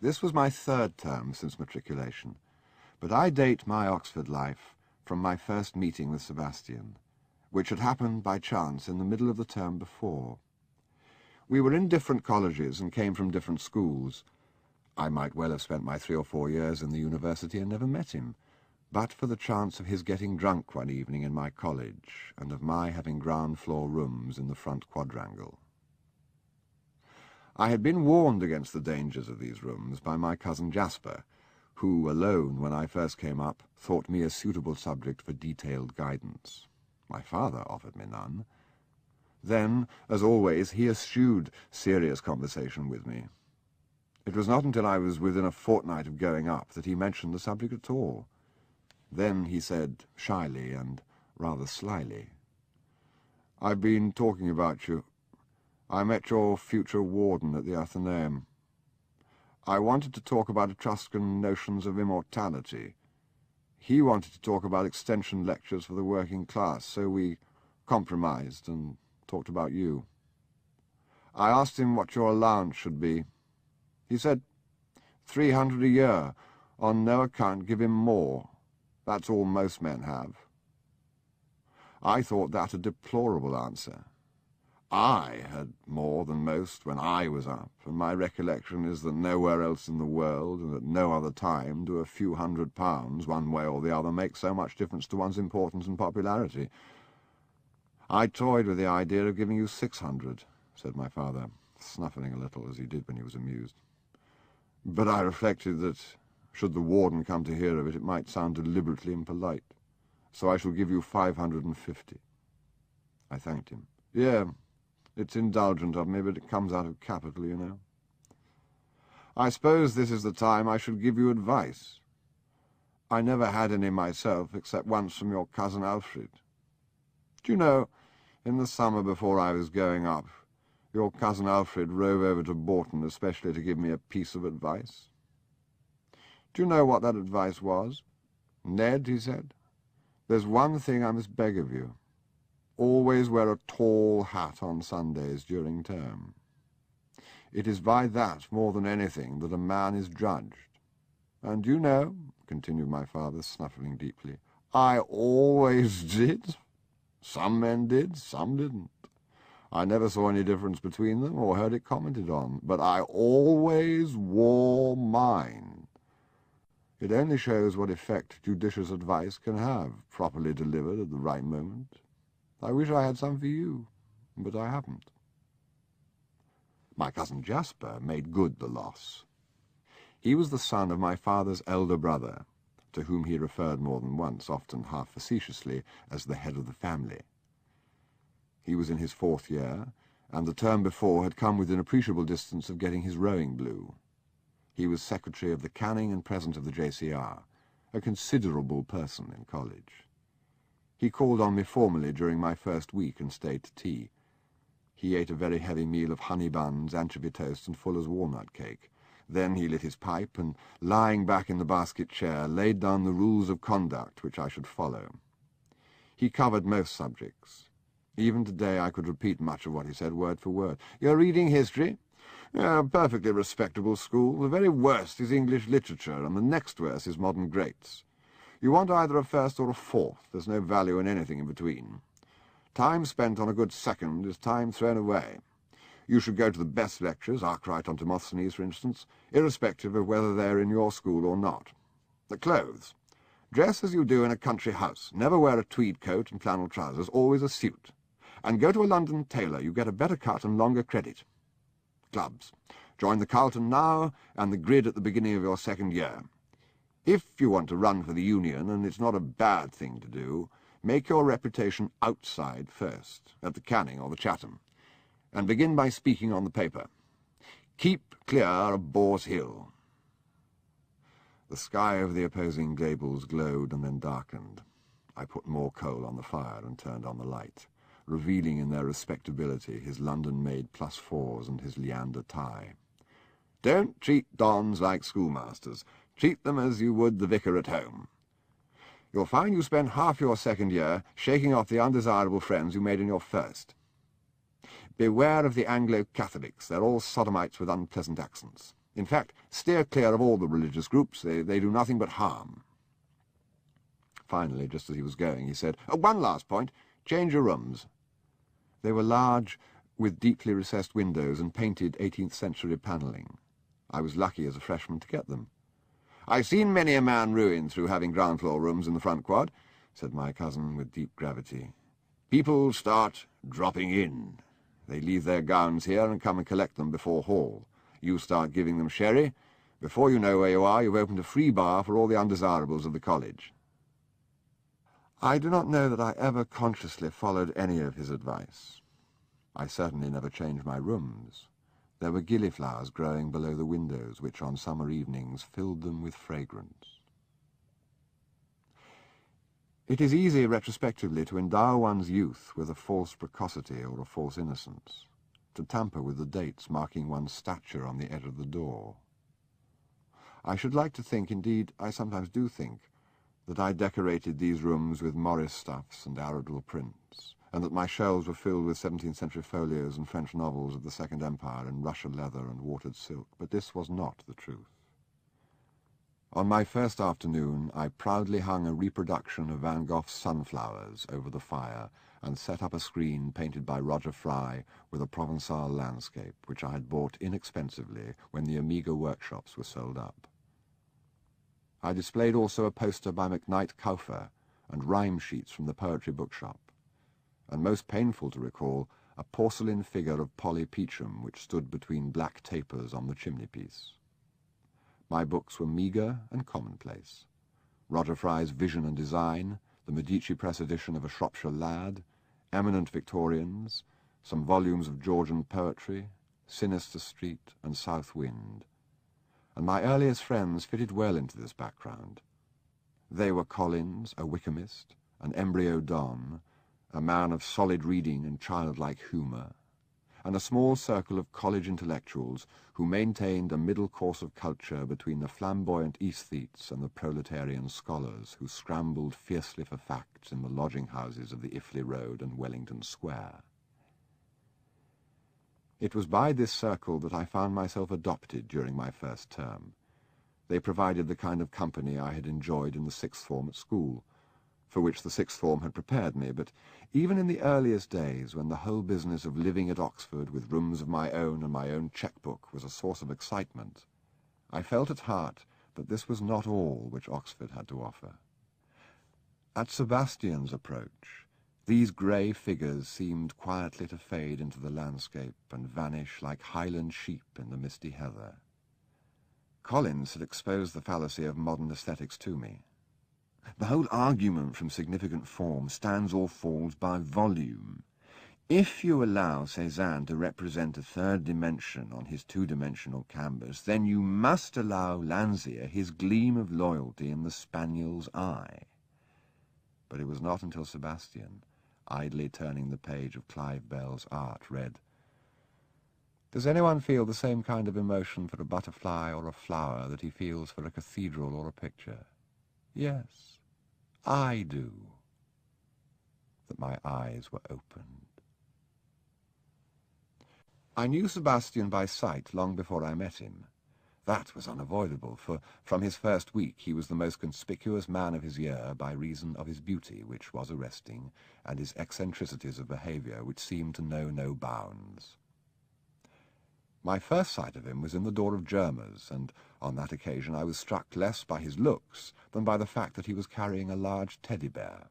This was my 3rd term since matriculation, but I date my Oxford life from my first meeting with Sebastian, which had happened by chance in the middle of the term before. We were in different colleges and came from different schools. I might well have spent my 3 or 4 years in the university and never met him, but for the chance of his getting drunk one evening in my college, and of my having ground-floor rooms in the front quadrangle. I had been warned against the dangers of these rooms by my cousin Jasper, who, alone when I first came up, thought me a suitable subject for detailed guidance. My father offered me none. Then, as always, he eschewed serious conversation with me. It was not until I was within a fortnight of going up that he mentioned the subject at all. Then he said, shyly and rather slyly, "I've been talking about you. I met your future warden at the Athenaeum. I wanted to talk about Etruscan notions of immortality. He wanted to talk about extension lectures for the working class, so we compromised and talked about you. I asked him what your allowance should be. He said, 300 a year. On no account give him more. That's all most men have." I thought that a deplorable answer. I had more than most when I was up, and my recollection is that nowhere else in the world, and at no other time, do a few £100, one way or the other, make so much difference to one's importance and popularity. "I toyed with the idea of giving you 600, said my father, snuffling a little as he did when he was amused. "But I reflected that, should the warden come to hear of it, it might sound deliberately impolite. So I shall give you 550. I thanked him. "Yeah, it's indulgent of me, but it comes out of capital, you know. I suppose this is the time I should give you advice. I never had any myself, except once from your cousin Alfred. Do you know, in the summer before I was going up, your cousin Alfred rode over to Bourton especially to give me a piece of advice? Do you know what that advice was? 'Ned,' he said, 'there's one thing I must beg of you. Always wear a tall hat on Sundays during term.' It is by that, more than anything, that a man is judged. And you know, continued my father, snuffling deeply, I always did. Some men did, some didn't. I never saw any difference between them or heard it commented on, but I always wore mine. It only shows what effect judicious advice can have, properly delivered at the right moment. I wish I had some for you, but I haven't. My cousin Jasper made good the loss. He was the son of my father's elder brother, to whom he referred more than once, often half facetiously, as the head of the family. He was in his 4th year, and the term before had come within appreciable distance of getting his rowing blue. He was secretary of the Canning and president of the JCR, a considerable person in college. He called on me formally during my first week and stayed to tea. He ate a very heavy meal of honey buns, anchovy toast, and Fuller's walnut cake. Then he lit his pipe and, lying back in the basket chair, laid down the rules of conduct which I should follow. He covered most subjects. Even today I could repeat much of what he said word for word. You're reading history? A perfectly respectable school. The very worst is English literature, and the next worst is modern greats. You want either a first or a fourth. There's no value in anything in between. Time spent on a good second is time thrown away. You should go to the best lectures, Arkwright on Demosthenes, for instance, irrespective of whether they're in your school or not. The clothes. Dress as you do in a country house. Never wear a tweed coat and flannel trousers, always a suit. And go to a London tailor. You get a better cut and longer credit. Clubs. Join the Carlton now and the Grid at the beginning of your 2nd year. If you want to run for the Union, and it's not a bad thing to do, make your reputation outside first, at the Canning or the Chatham, and begin by speaking on the paper. Keep clear of Boar's Hill. The sky over the opposing gables glowed and then darkened. I put more coal on the fire and turned on the light, revealing in their respectability his London-made +4s and his Leander tie. Don't treat dons like schoolmasters. Treat them as you would the vicar at home. You'll find you spend half your 2nd year shaking off the undesirable friends you made in your 1st. Beware of the Anglo-Catholics. They're all sodomites with unpleasant accents. In fact, steer clear of all the religious groups. They do nothing but harm. Finally, just as he was going, he said, one last point. Change your rooms. They were large, with deeply recessed windows and painted 18th century panelling. I was lucky as a freshman to get them. I've seen many a man ruined through having ground-floor rooms in the front quad, said my cousin with deep gravity. People start dropping in. They leave their gowns here and come and collect them before hall. You start giving them sherry. Before you know where you are, you've opened a free bar for all the undesirables of the college. I do not know that I ever consciously followed any of his advice. I certainly never changed my rooms. There were gillyflowers growing below the windows, which on summer evenings filled them with fragrance. It is easy, retrospectively, to endow one's youth with a false precocity or a false innocence, to tamper with the dates marking one's stature on the edge of the door. I should like to think, indeed, I sometimes do think, that I decorated these rooms with Morris stuffs and Arundel prints, and that my shelves were filled with 17th century folios and French novels of the Second Empire in Russia leather and watered silk, but this was not the truth. On my first afternoon, I proudly hung a reproduction of Van Gogh's Sunflowers over the fire and set up a screen painted by Roger Fry with a Provençal landscape, which I had bought inexpensively when the Amiga workshops were sold up. I displayed also a poster by McKnight Kauffer and rhyme sheets from the poetry bookshop, and most painful to recall, a porcelain figure of Polly Peachum which stood between black tapers on the chimney-piece. My books were meagre and commonplace. Roger Fry's Vision and Design, the Medici Press edition of A Shropshire Lad, Eminent Victorians, some volumes of Georgian poetry, Sinister Street and South Wind. And my earliest friends fitted well into this background. They were Collins, a Wykehamist, an embryo Don, a man of solid reading and childlike humour, and a small circle of college intellectuals who maintained a middle course of culture between the flamboyant aesthetes and the proletarian scholars who scrambled fiercely for facts in the lodging-houses of the Iffley Road and Wellington Square. It was by this circle that I found myself adopted during my first term. They provided the kind of company I had enjoyed in the sixth form at school, for which the sixth form had prepared me, but even in the earliest days, when the whole business of living at Oxford with rooms of my own and my own cheque-book was a source of excitement, I felt at heart that this was not all which Oxford had to offer. At Sebastian's approach, these grey figures seemed quietly to fade into the landscape and vanish like Highland sheep in the misty heather. Collins had exposed the fallacy of modern aesthetics to me. The whole argument from significant form stands or falls by volume. If you allow Cézanne to represent a third dimension on his two-dimensional canvas, then you must allow Landseer his gleam of loyalty in the spaniel's eye. But it was not until Sebastian, idly turning the page of Clive Bell's art, read, "Does anyone feel the same kind of emotion for a butterfly or a flower that he feels for a cathedral or a picture? Yes, I do," that my eyes were opened. I knew Sebastian by sight long before I met him. That was unavoidable, for from his first week he was the most conspicuous man of his year by reason of his beauty, which was arresting, and his eccentricities of behaviour, which seemed to know no bounds. My first sight of him was in the door of Germa's, and on that occasion I was struck less by his looks than by the fact that he was carrying a large teddy-bear.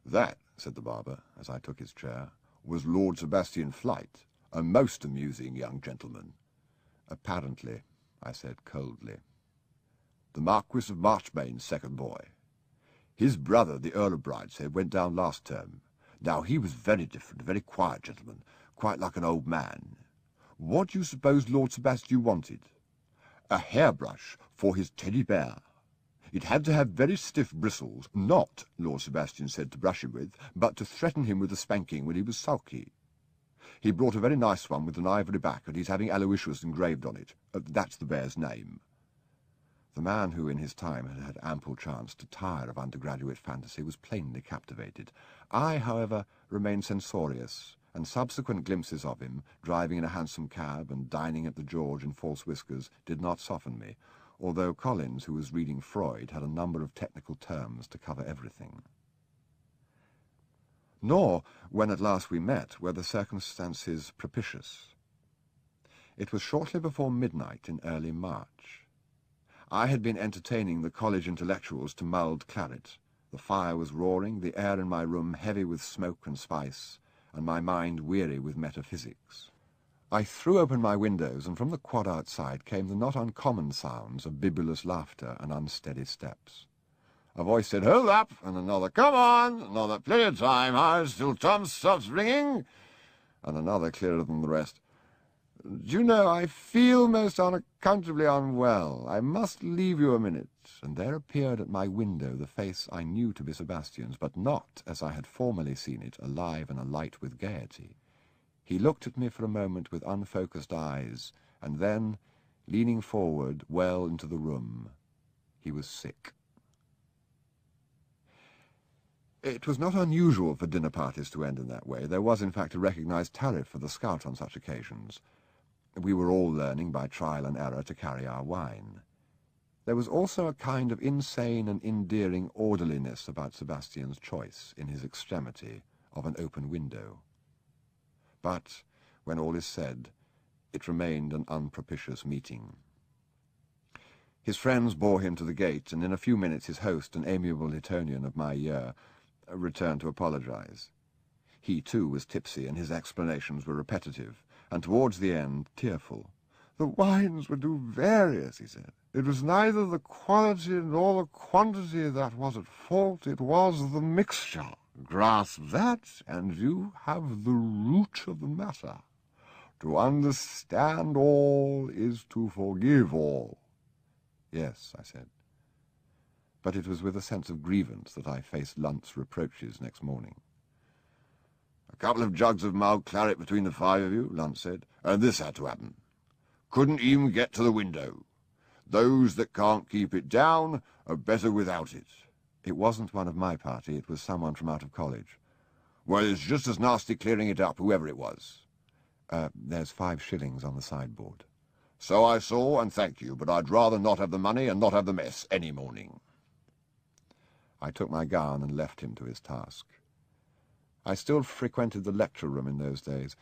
"That," said the barber, as I took his chair, "was Lord Sebastian Flight, a most amusing young gentleman." "Apparently," I said coldly. "The Marquis of Marchmain's second boy. His brother, the Earl of Brideshead, went down last term. Now, he was very different, a very quiet gentleman, quite like an old man. What do you suppose Lord Sebastian wanted? A hairbrush for his teddy-bear. It had to have very stiff bristles, not, Lord Sebastian said, to brush him with, but to threaten him with a spanking when he was sulky. He brought a very nice one with an ivory back, and he's having Aloysius engraved on it. That's the bear's name." The man who in his time had had ample chance to tire of undergraduate fantasy was plainly captivated. I, however, remained censorious, and subsequent glimpses of him, driving in a hansom cab and dining at the George in false whiskers, did not soften me, although Collins, who was reading Freud, had a number of technical terms to cover everything. Nor, when at last we met, were the circumstances propitious. It was shortly before midnight in early March. I had been entertaining the college intellectuals to mulled claret. The fire was roaring, the air in my room heavy with smoke and spice, and my mind weary with metaphysics. I threw open my windows, and from the quad outside came the not uncommon sounds of bibulous laughter and unsteady steps. A voice said, "Hold up," and another, "Come on," another, "Plenty of time, ours till Tom stops ringing," and another, clearer than the rest, "Do you know, I feel most unaccountably unwell. I must leave you a minute." And there appeared at my window the face I knew to be Sebastian's, but not, as I had formerly seen it, alive and alight with gaiety. He looked at me for a moment with unfocused eyes, and then, leaning forward well into the room, he was sick. It was not unusual for dinner parties to end in that way. There was, in fact, a recognized tariff for the Scout on such occasions. We were all learning by trial and error to carry our wine. There was also a kind of insane and endearing orderliness about Sebastian's choice, in his extremity, of an open window. But, when all is said, it remained an unpropitious meeting. His friends bore him to the gate, and in a few minutes his host, an amiable Etonian of my year, returned to apologize. He, too, was tipsy, and his explanations were repetitive, and towards the end, tearful. "The wines were too various," he said. "It was neither the quality nor the quantity that was at fault, it was the mixture. Grasp that, and you have the root of the matter. To understand all is to forgive all." "Yes," I said. But it was with a sense of grievance that I faced Lunt's reproaches next morning. "A couple of jugs of mild claret between the five of you," Lunt said, "and this had to happen. Couldn't even get to the window. Those that can't keep it down are better without it." "It wasn't one of my party, it was someone from out of college." "Well, it's just as nasty clearing it up, whoever it was." There's 5 shillings on the sideboard. So I saw, and thank you, but I'd rather not have the money and not have the mess any morning. I took my gown and left him to his task. I still frequented the lecture room in those days,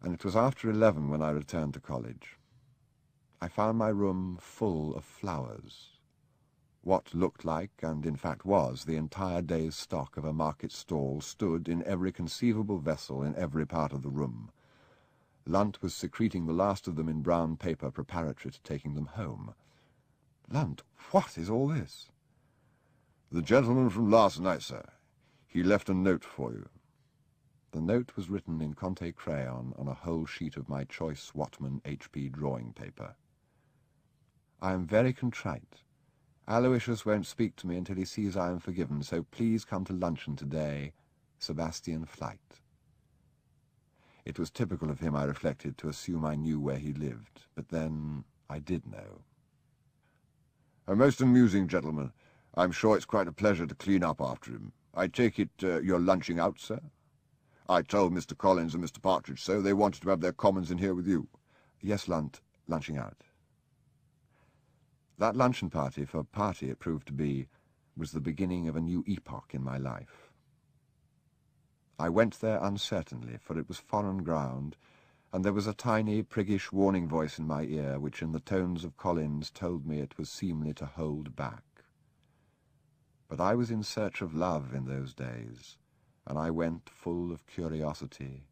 and it was after 11 when I returned to college. I found my room full of flowers. What looked like, and in fact was, the entire day's stock of a market stall stood in every conceivable vessel in every part of the room. Lunt was secreting the last of them in brown paper preparatory to taking them home. Lunt, what is all this? The gentleman from last night, sir. He left a note for you. The note was written in Conte crayon on a whole sheet of my choice Watman HP drawing paper. I am very contrite. Aloysius won't speak to me until he sees I am forgiven, so please come to luncheon today. Sebastian Flight. It was typical of him, I reflected, to assume I knew where he lived, but then I did know. A most amusing gentleman. I'm sure it's quite a pleasure to clean up after him. I take it you're lunching out, sir? I told Mr. Collins and Mr. Partridge so. They wanted to have their commons in here with you. Yes, Lunt, lunching out. That luncheon party, for party it proved to be, was the beginning of a new epoch in my life. I went there uncertainly, for it was foreign ground, and there was a tiny, priggish warning voice in my ear, which in the tones of Collins told me it was seemly to hold back. But I was in search of love in those days, and I went full of curiosity,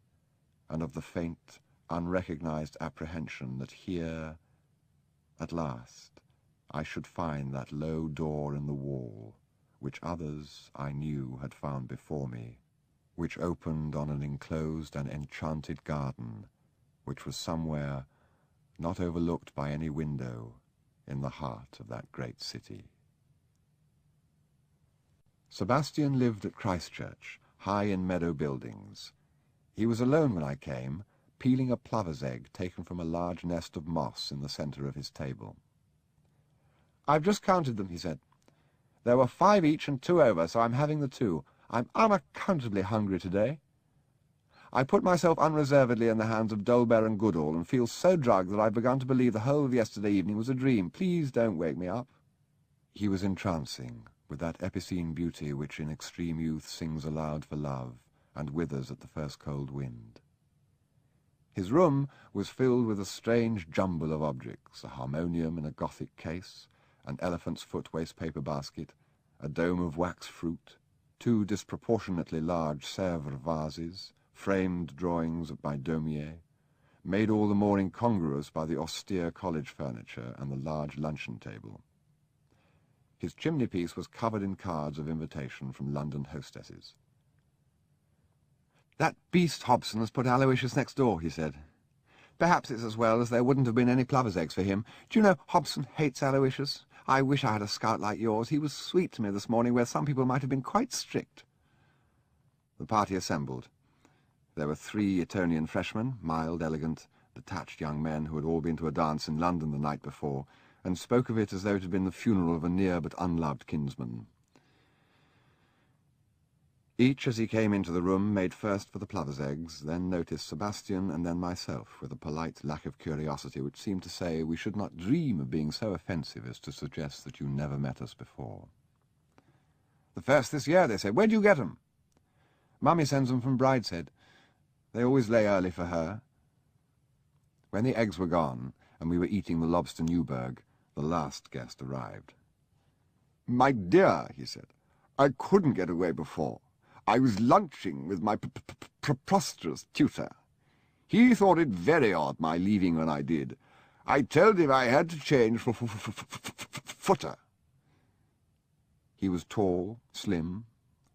and of the faint, unrecognized apprehension that here, at last, I should find that low door in the wall, which others, I knew, had found before me, which opened on an enclosed and enchanted garden, which was somewhere, not overlooked by any window, in the heart of that great city. Sebastian lived at Christchurch, high in meadow buildings. He was alone when I came, peeling a plover's egg taken from a large nest of moss in the centre of his table. "I've just counted them," he said. "There were 5 each and 2 over, so I'm having the 2. I'm unaccountably hungry today. I put myself unreservedly in the hands of Dolbear and Goodall, and feel so drugged that I've begun to believe the whole of yesterday evening was a dream. Please don't wake me up." He was entrancing, with that epicene beauty which in extreme youth sings aloud for love, and withers at the first cold wind. His room was filled with a strange jumble of objects, a harmonium in a Gothic case, an elephant's foot waste-paper basket, a dome of wax fruit, 2 disproportionately large Sèvres vases, framed drawings by Daumier, made all the more incongruous by the austere college furniture and the large luncheon table. His chimney-piece was covered in cards of invitation from London hostesses. "That beast Hobson has put Aloysius next door," he said. "Perhaps it's as well, as there wouldn't have been any plover's eggs for him. Do you know, Hobson hates Aloysius. I wish I had a scout like yours. He was sweet to me this morning, where some people might have been quite strict." The party assembled. There were 3 Etonian freshmen, mild, elegant, detached young men who had all been to a dance in London the night before, and spoke of it as though it had been the funeral of a near but unloved kinsman. Each, as he came into the room, made first for the plover's eggs, then noticed Sebastian, and then myself, with a polite lack of curiosity which seemed to say we should not dream of being so offensive as to suggest that you never met us before. "The first this year," they said. "Where do you get 'em?" "Mummy sends 'em from Brideshead. They always lay early for her." When the eggs were gone, and we were eating the lobster Newburg, the last guest arrived. "My dear," he said, "I couldn't get away before. I was lunching with my preposterous tutor. He thought it very odd my leaving when I did. I told him I had to change for footer." He was tall, slim,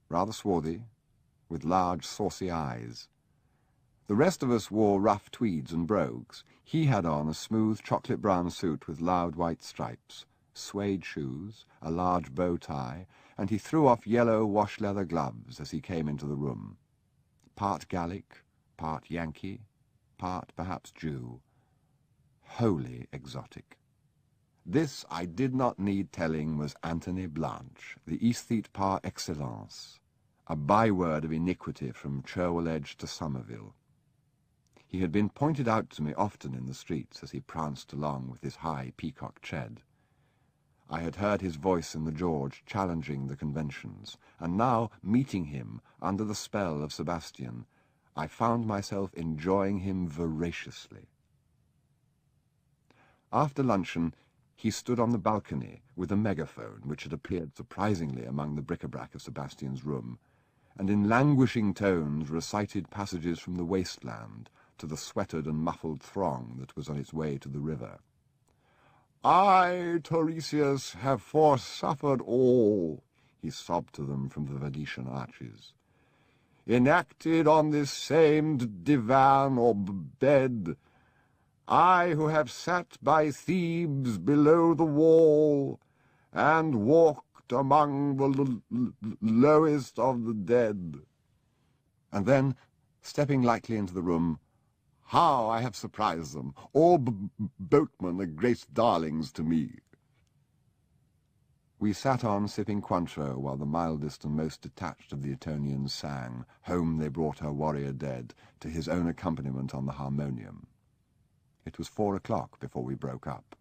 rather swarthy, with large, saucy eyes. The rest of us wore rough tweeds and brogues. He had on a smooth chocolate-brown suit with loud white stripes, suede shoes, a large bow tie, and he threw off yellow wash-leather gloves as he came into the room. Part Gallic, part Yankee, part perhaps Jew. Wholly exotic. This, I did not need telling, was Anthony Blanche, the aesthete par excellence, a byword of iniquity from Cherwell Edge to Somerville. He had been pointed out to me often in the streets as he pranced along with his high peacock tread. I had heard his voice in the George challenging the conventions, and now, meeting him under the spell of Sebastian, I found myself enjoying him voraciously. After luncheon, he stood on the balcony with a megaphone which had appeared surprisingly among the bric-a-brac of Sebastian's room, and in languishing tones recited passages from the wasteland to the sweated and muffled throng that was on its way to the river. "I, Tiresias, have forsuffered all," he sobbed to them from the Venetian arches. "Enacted on this same divan or bed, I who have sat by Thebes below the wall, and walked among the lowest of the dead." And then, stepping lightly into the room, "How I have surprised them! All boatmen are great darlings to me." we sat on sipping Cointreau while the mildest and most detached of the Etonians sang "Home They Brought Her Warrior Dead" to his own accompaniment on the harmonium. It was 4 o'clock before we broke up.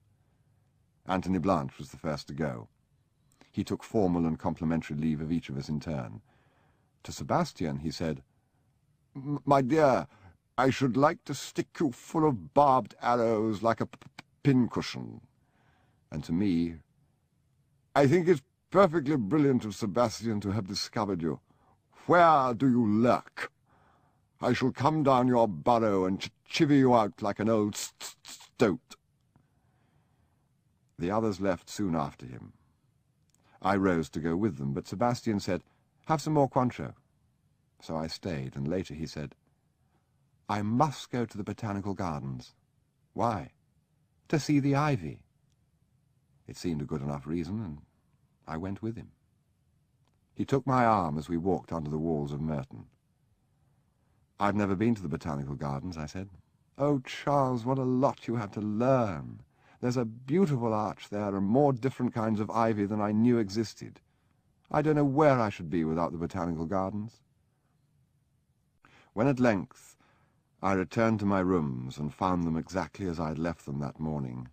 Anthony Blanche was the first to go. He took formal and complimentary leave of each of us in turn. To Sebastian he said, "My dear, I should like to stick you full of barbed arrows like a pincushion." And to me, "I think it's perfectly brilliant of Sebastian to have discovered you. Where do you lurk? I shall come down your burrow and chivvy you out like an old stoat." The others left soon after him. I rose to go with them, but Sebastian said, "Have some more Cointreau." So I stayed, and later he said, "I must go to the Botanical Gardens." "Why?" "To see the ivy." It seemed a good enough reason, and I went with him. He took my arm as we walked under the walls of Merton. "I've never been to the Botanical Gardens," I said. "Oh, Charles, what a lot you have to learn. There's a beautiful arch there, and more different kinds of ivy than I knew existed. I don't know where I should be without the Botanical Gardens." When at length I returned to my rooms and found them exactly as I had left them that morning,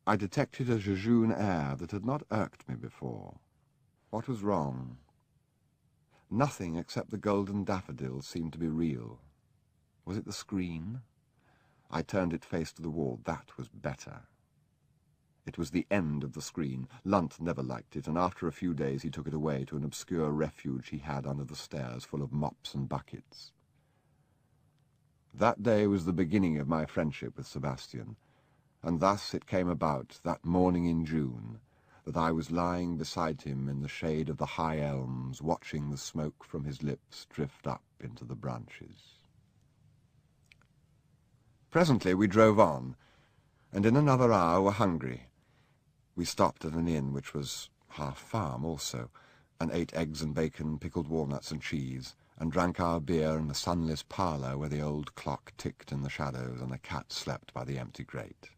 I detected a jejune air that had not irked me before. What was wrong? Nothing except the golden daffodils seemed to be real. Was it the screen? I turned it face to the wall. That was better. It was the end of the screen. Lunt never liked it, and after a few days he took it away to an obscure refuge he had under the stairs, full of mops and buckets. That day was the beginning of my friendship with Sebastian, and thus it came about, that morning in June, that I was lying beside him in the shade of the high elms, watching the smoke from his lips drift up into the branches. Presently we drove on, and in another hour were hungry. We stopped at an inn which was half farm also, and ate eggs and bacon, pickled walnuts and cheese, and drank our beer in the sunless parlour where the old clock ticked in the shadows and a cat slept by the empty grate.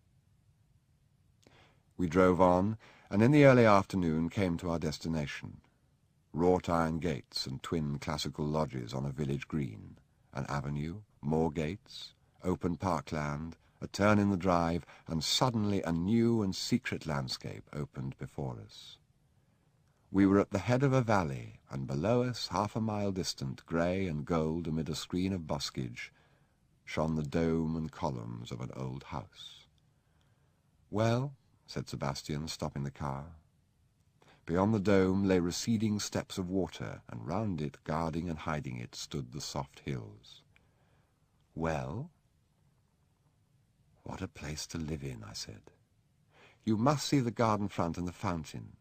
We drove on, and in the early afternoon came to our destination. Wrought iron gates and twin classical lodges on a village green, an avenue, more gates, open parkland, a turn in the drive, and suddenly a new and secret landscape opened before us. We were at the head of a valley, and below us, half a mile distant, grey and gold amid a screen of buskage, shone the dome and columns of an old house. "Well," said Sebastian, stopping the car. Beyond the dome lay receding steps of water, and round it, guarding and hiding it, stood the soft hills. "Well?" "What a place to live in," I said. "You must see the garden front and the fountain."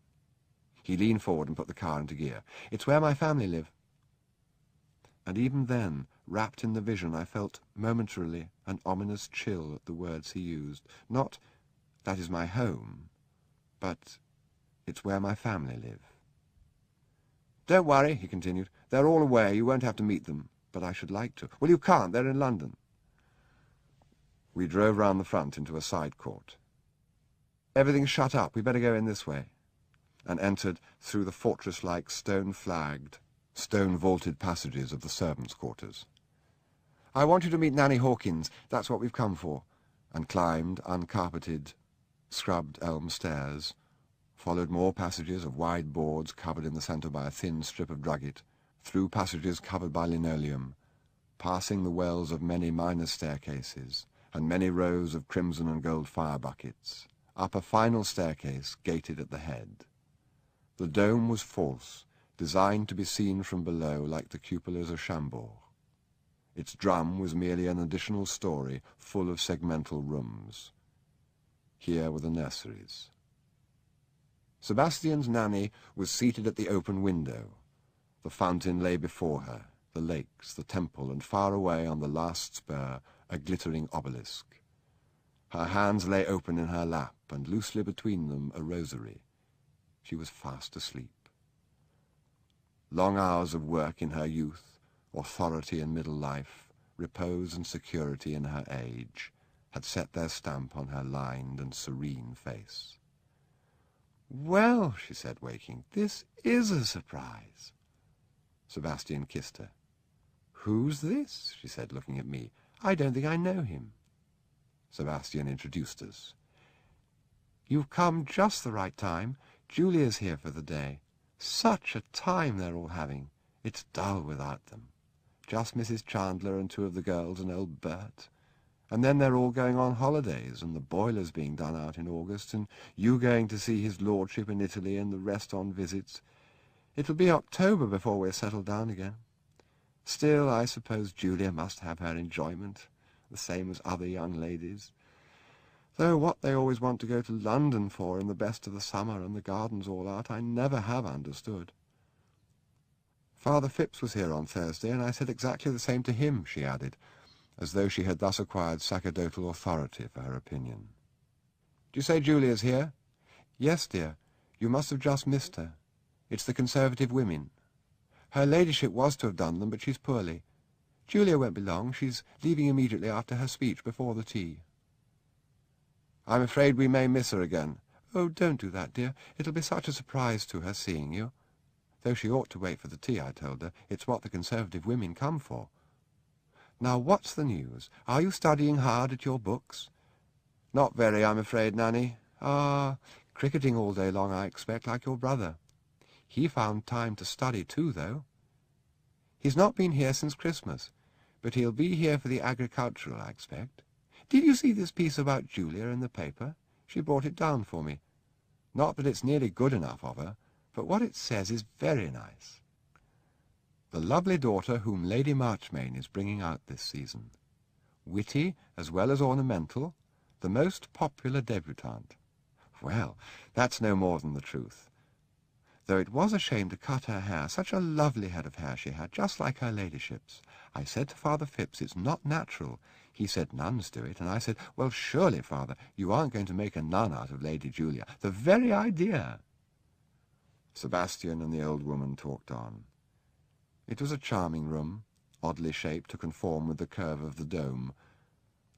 He leaned forward and put the car into gear. "It's where my family live." And even then, wrapped in the vision, I felt momentarily an ominous chill at the words he used. Not, "That is my home," but, "It's where my family live." "Don't worry," he continued. "They're all away. You won't have to meet them. But I should like to." "Well, you can't. They're in London." We drove round the front into a side court. "Everything's shut up. We'd better go in this way," and entered through the fortress-like stone-flagged, stone-vaulted passages of the servants' quarters. I want you to meet Nanny Hawkins. That's what we've come for. And climbed uncarpeted, scrubbed elm stairs, followed more passages of wide boards covered in the centre by a thin strip of drugget, through passages covered by linoleum, passing the wells of many minor staircases, and many rows of crimson and gold fire buckets, up a final staircase gated at the head. The dome was false, designed to be seen from below like the cupolas of Chambord. Its drum was merely an additional story full of segmental rooms. Here were the nurseries. Sebastian's nanny was seated at the open window. The fountain lay before her, the lakes, the temple, and far away on the last spur a glittering obelisk. Her hands lay open in her lap, and loosely between them a rosary. She was fast asleep. Long hours of work in her youth, authority in middle life, repose and security in her age, had set their stamp on her lined and serene face. "Well," she said, waking, "this is a surprise." Sebastian kissed her. "Who's this?" she said, looking at me. "I don't think I know him." Sebastian introduced us. "You've come just the right time. Julia's here for the day. Such a time they're all having. It's dull without them. Just Mrs. Chandler and two of the girls and old Bert. And then they're all going on holidays, and the boiler's being done out in August, and you going to see his lordship in Italy, and the rest on visits. It'll be October before we're settled down again. Still, I suppose Julia must have her enjoyment, the same as other young ladies. Though what they always want to go to London for in the best of the summer and the gardens all out, I never have understood. Father Phipps was here on Thursday, and I said exactly the same to him," she added, as though she had thus acquired sacerdotal authority for her opinion. "Do you say Julia's here?" "Yes, dear. You must have just missed her. It's the Conservative women. Her ladyship was to have done them, but she's poorly. Julia won't be long. She's leaving immediately after her speech before the tea." "I'm afraid we may miss her again." "Oh, don't do that, dear. It'll be such a surprise to her seeing you. Though she ought to wait for the tea, I told her. It's what the Conservative women come for. Now, what's the news? Are you studying hard at your books?" "Not very, I'm afraid, Nanny." "Ah, cricketing all day long, I expect, like your brother. He found time to study too, though. He's not been here since Christmas, but he'll be here for the agricultural, I expect. Did you see this piece about Julia in the paper? She brought it down for me. Not that it's nearly good enough of her, but what it says is very nice. The lovely daughter whom Lady Marchmain is bringing out this season. Witty as well as ornamental, the most popular debutante. Well, that's no more than the truth. Though it was a shame to cut her hair, such a lovely head of hair she had, just like her ladyship's. I said to Father Phipps, it's not natural. He said nuns do it, and I said, well, surely, Father, you aren't going to make a nun out of Lady Julia. The very idea. Sebastian and the old woman talked on. It was a charming room, oddly shaped to conform with the curve of the dome.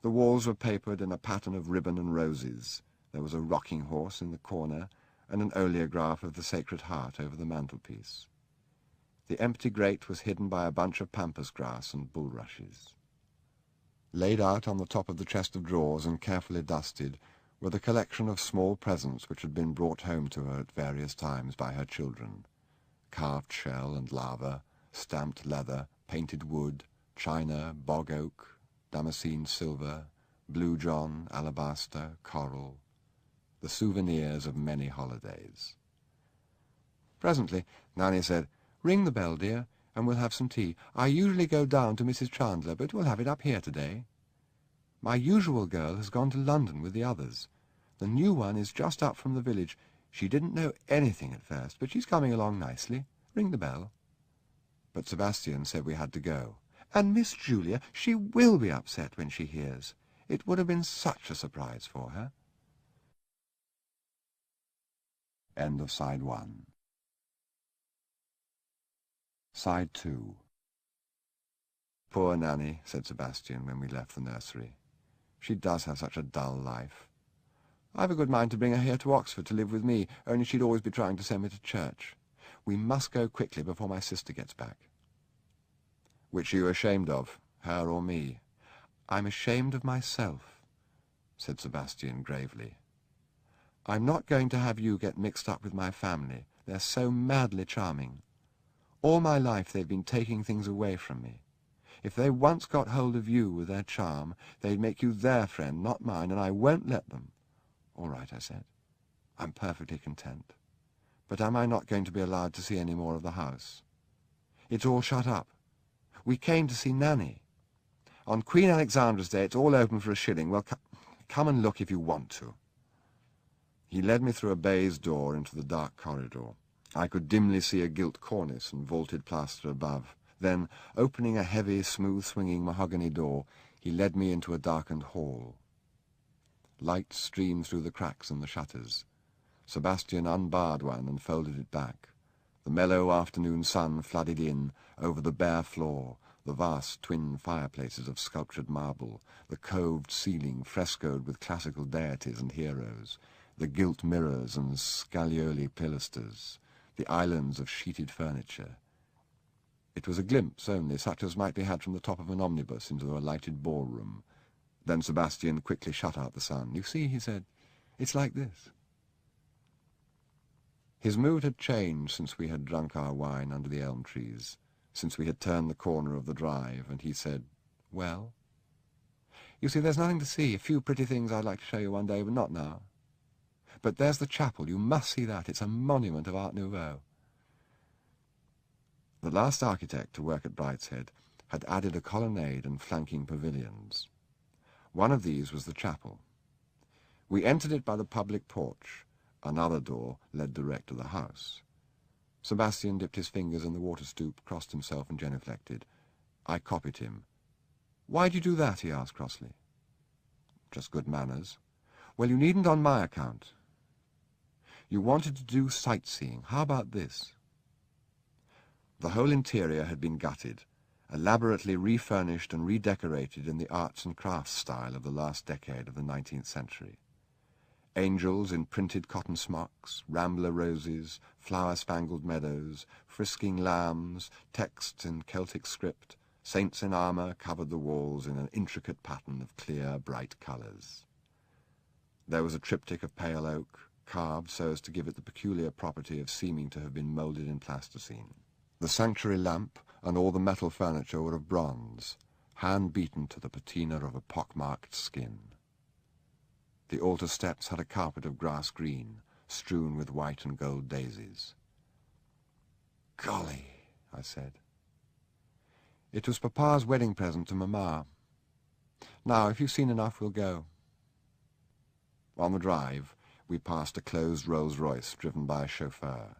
The walls were papered in a pattern of ribbon and roses. There was a rocking horse in the corner, and an oleograph of the Sacred Heart over the mantelpiece. The empty grate was hidden by a bunch of pampas grass and bulrushes. Laid out on the top of the chest of drawers and carefully dusted were the collection of small presents which had been brought home to her at various times by her children. Carved shell and lava, stamped leather, painted wood, china, bog oak, damascene silver, blue john, alabaster, coral, the souvenirs of many holidays. Presently, Nanny said, "Ring the bell, dear, and we'll have some tea. I usually go down to Mrs. Chandler, but we'll have it up here today. My usual girl has gone to London with the others. The new one is just up from the village. She didn't know anything at first, but she's coming along nicely. Ring the bell." But Sebastian said we had to go. "And Miss Julia, she will be upset when she hears. It would have been such a surprise for her." End of Side 1. Side 2. "Poor Nanny," said Sebastian when we left the nursery. "She does have such a dull life. I've a good mind to bring her here to Oxford to live with me, only she'd always be trying to send me to church. We must go quickly before my sister gets back." "Which are you ashamed of? her or me. I'm ashamed of myself, said Sebastian gravely. I'm not going to have you get mixed up with my family. They're so madly charming. All my life they've been taking things away from me. If they once got hold of you with their charm, they'd make you their friend, not mine, and I won't let them. All right, I said. I'm perfectly content. But am I not going to be allowed to see any more of the house? It's all shut up. We came to see Nanny. On Queen Alexandra's Day it's all open for a shilling. Well, come and look if you want to. He led me through a baize door into the dark corridor. I could dimly see a gilt cornice and vaulted plaster above. Then, opening a heavy, smooth-swinging mahogany door, he led me into a darkened hall. Light streamed through the cracks in the shutters. Sebastian unbarred one and folded it back. The mellow afternoon sun flooded in over the bare floor, the vast twin fireplaces of sculptured marble, the coved ceiling frescoed with classical deities and heroes, the gilt mirrors and scaglioli pilasters, the islands of sheeted furniture. It was a glimpse only, such as might be had from the top of an omnibus into a lighted ballroom. Then Sebastian quickly shut out the sun. You see, he said, it's like this. His mood had changed since we had drunk our wine under the elm trees, since we had turned the corner of the drive, and he said, well? You see, there's nothing to see. A few pretty things I'd like to show you one day, but not now. But there's the chapel. You must see that. It's a monument of Art Nouveau. The last architect to work at Brideshead had added a colonnade and flanking pavilions. One of these was the chapel. We entered it by the public porch. Another door led direct to the house. Sebastian dipped his fingers in the water stoop, crossed himself, and genuflected. I copied him. Why'd you do that? He asked crossly. Just good manners. Well, you needn't on my account. You wanted to do sightseeing. How about this? The whole interior had been gutted, elaborately refurnished and redecorated in the arts and crafts style of the last decade of the 19th century. Angels in printed cotton smocks, rambler roses, flower-spangled meadows, frisking lambs, texts in Celtic script, saints in armour covered the walls in an intricate pattern of clear, bright colours. There was a triptych of pale oak, carved so as to give it the peculiar property of seeming to have been moulded in plasticine. The sanctuary lamp and all the metal furniture were of bronze, hand-beaten to the patina of a pock-marked skin. The altar steps had a carpet of grass green, strewn with white and gold daisies. Golly, I said. It was Papa's wedding present to Mamma. Now, if you've seen enough, we'll go. On the drive, we passed a closed Rolls-Royce driven by a chauffeur.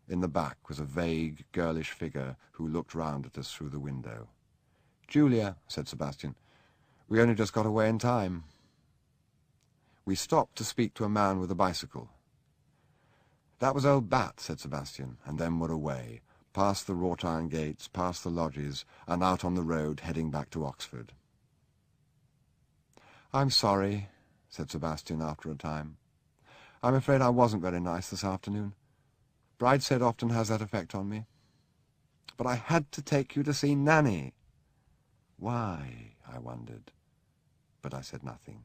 In the back was a vague, girlish figure who looked round at us through the window. Julia, said Sebastian, we only just got away in time. We stopped to speak to a man with a bicycle. That was old Bat, said Sebastian, and then were away, past the wrought iron gates, past the lodges, and out on the road heading back to Oxford. I'm sorry, said Sebastian after a time. I'm afraid I wasn't very nice this afternoon. Brideshead often has that effect on me. But I had to take you to see Nanny. Why, I wondered. But I said nothing.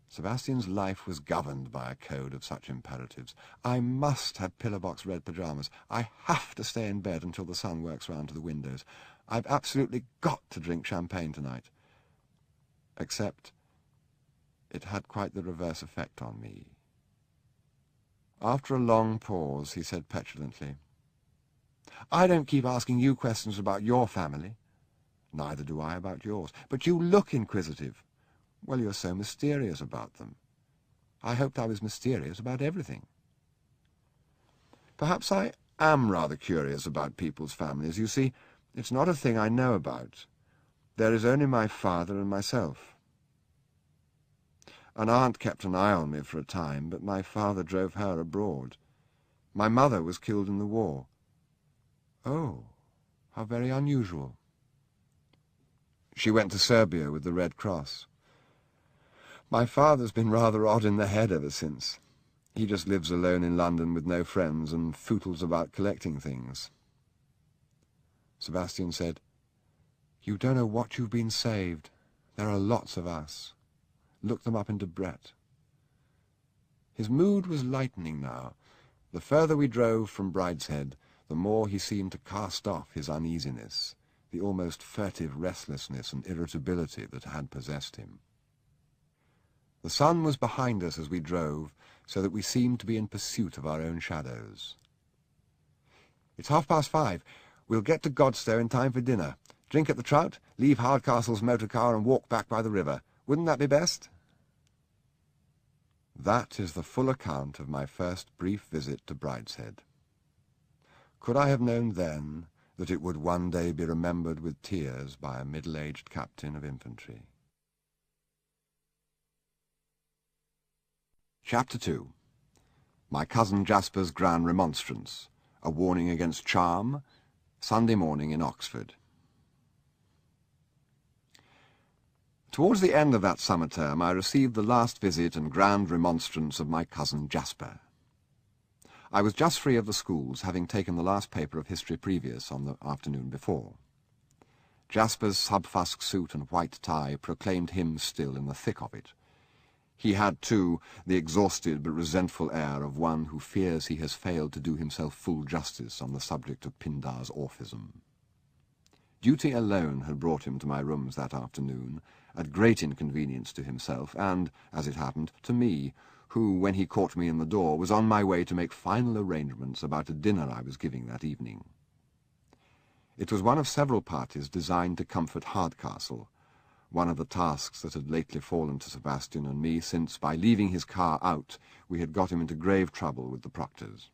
Sebastian's life was governed by a code of such imperatives. I must have pillar-box red pyjamas. I have to stay in bed until the sun works round to the windows. I've absolutely got to drink champagne tonight. Except it had quite the reverse effect on me. After a long pause, he said petulantly, I don't keep asking you questions about your family. Neither do I about yours. But you look inquisitive. Well, you're so mysterious about them. I hoped I was mysterious about everything. Perhaps I am rather curious about people's families. You see, it's not a thing I know about. There is only my father and myself. An aunt kept an eye on me for a time, but my father drove her abroad. My mother was killed in the war. Oh, how very unusual. She went to Serbia with the Red Cross. My father's been rather odd in the head ever since. He just lives alone in London with no friends and footles about collecting things. Sebastian said, You don't know what you've been saved. There are lots of us. Look them up in Brett. His mood was lightening now. The further we drove from Brideshead, the more he seemed to cast off his uneasiness, the almost furtive restlessness and irritability that had possessed him. The sun was behind us as we drove, so that we seemed to be in pursuit of our own shadows. "It's 5:30. We'll get to Godstow in time for dinner. Drink at the Trout, leave Hardcastle's motor car and walk back by the river. Wouldn't that be best?" That is the full account of my first brief visit to Brideshead. Could I have known then that it would one day be remembered with tears by a middle-aged captain of infantry? Chapter 2. My cousin Jasper's grand remonstrance, a warning against charm, Sunday morning in Oxford. Towards the end of that summer term I received the last visit and grand remonstrance of my cousin Jasper. I was just free of the schools, having taken the last paper of history previous on the afternoon before. Jasper's subfusk suit and white tie proclaimed him still in the thick of it. He had, too, the exhausted but resentful air of one who fears he has failed to do himself full justice on the subject of Pindar's orphism. Duty alone had brought him to my rooms that afternoon, at great inconvenience to himself and, as it happened, to me, who, when he caught me in the door, was on my way to make final arrangements about a dinner I was giving that evening. It was one of several parties designed to comfort Hardcastle, one of the tasks that had lately fallen to Sebastian and me, since, by leaving his car out, we had got him into grave trouble with the proctors.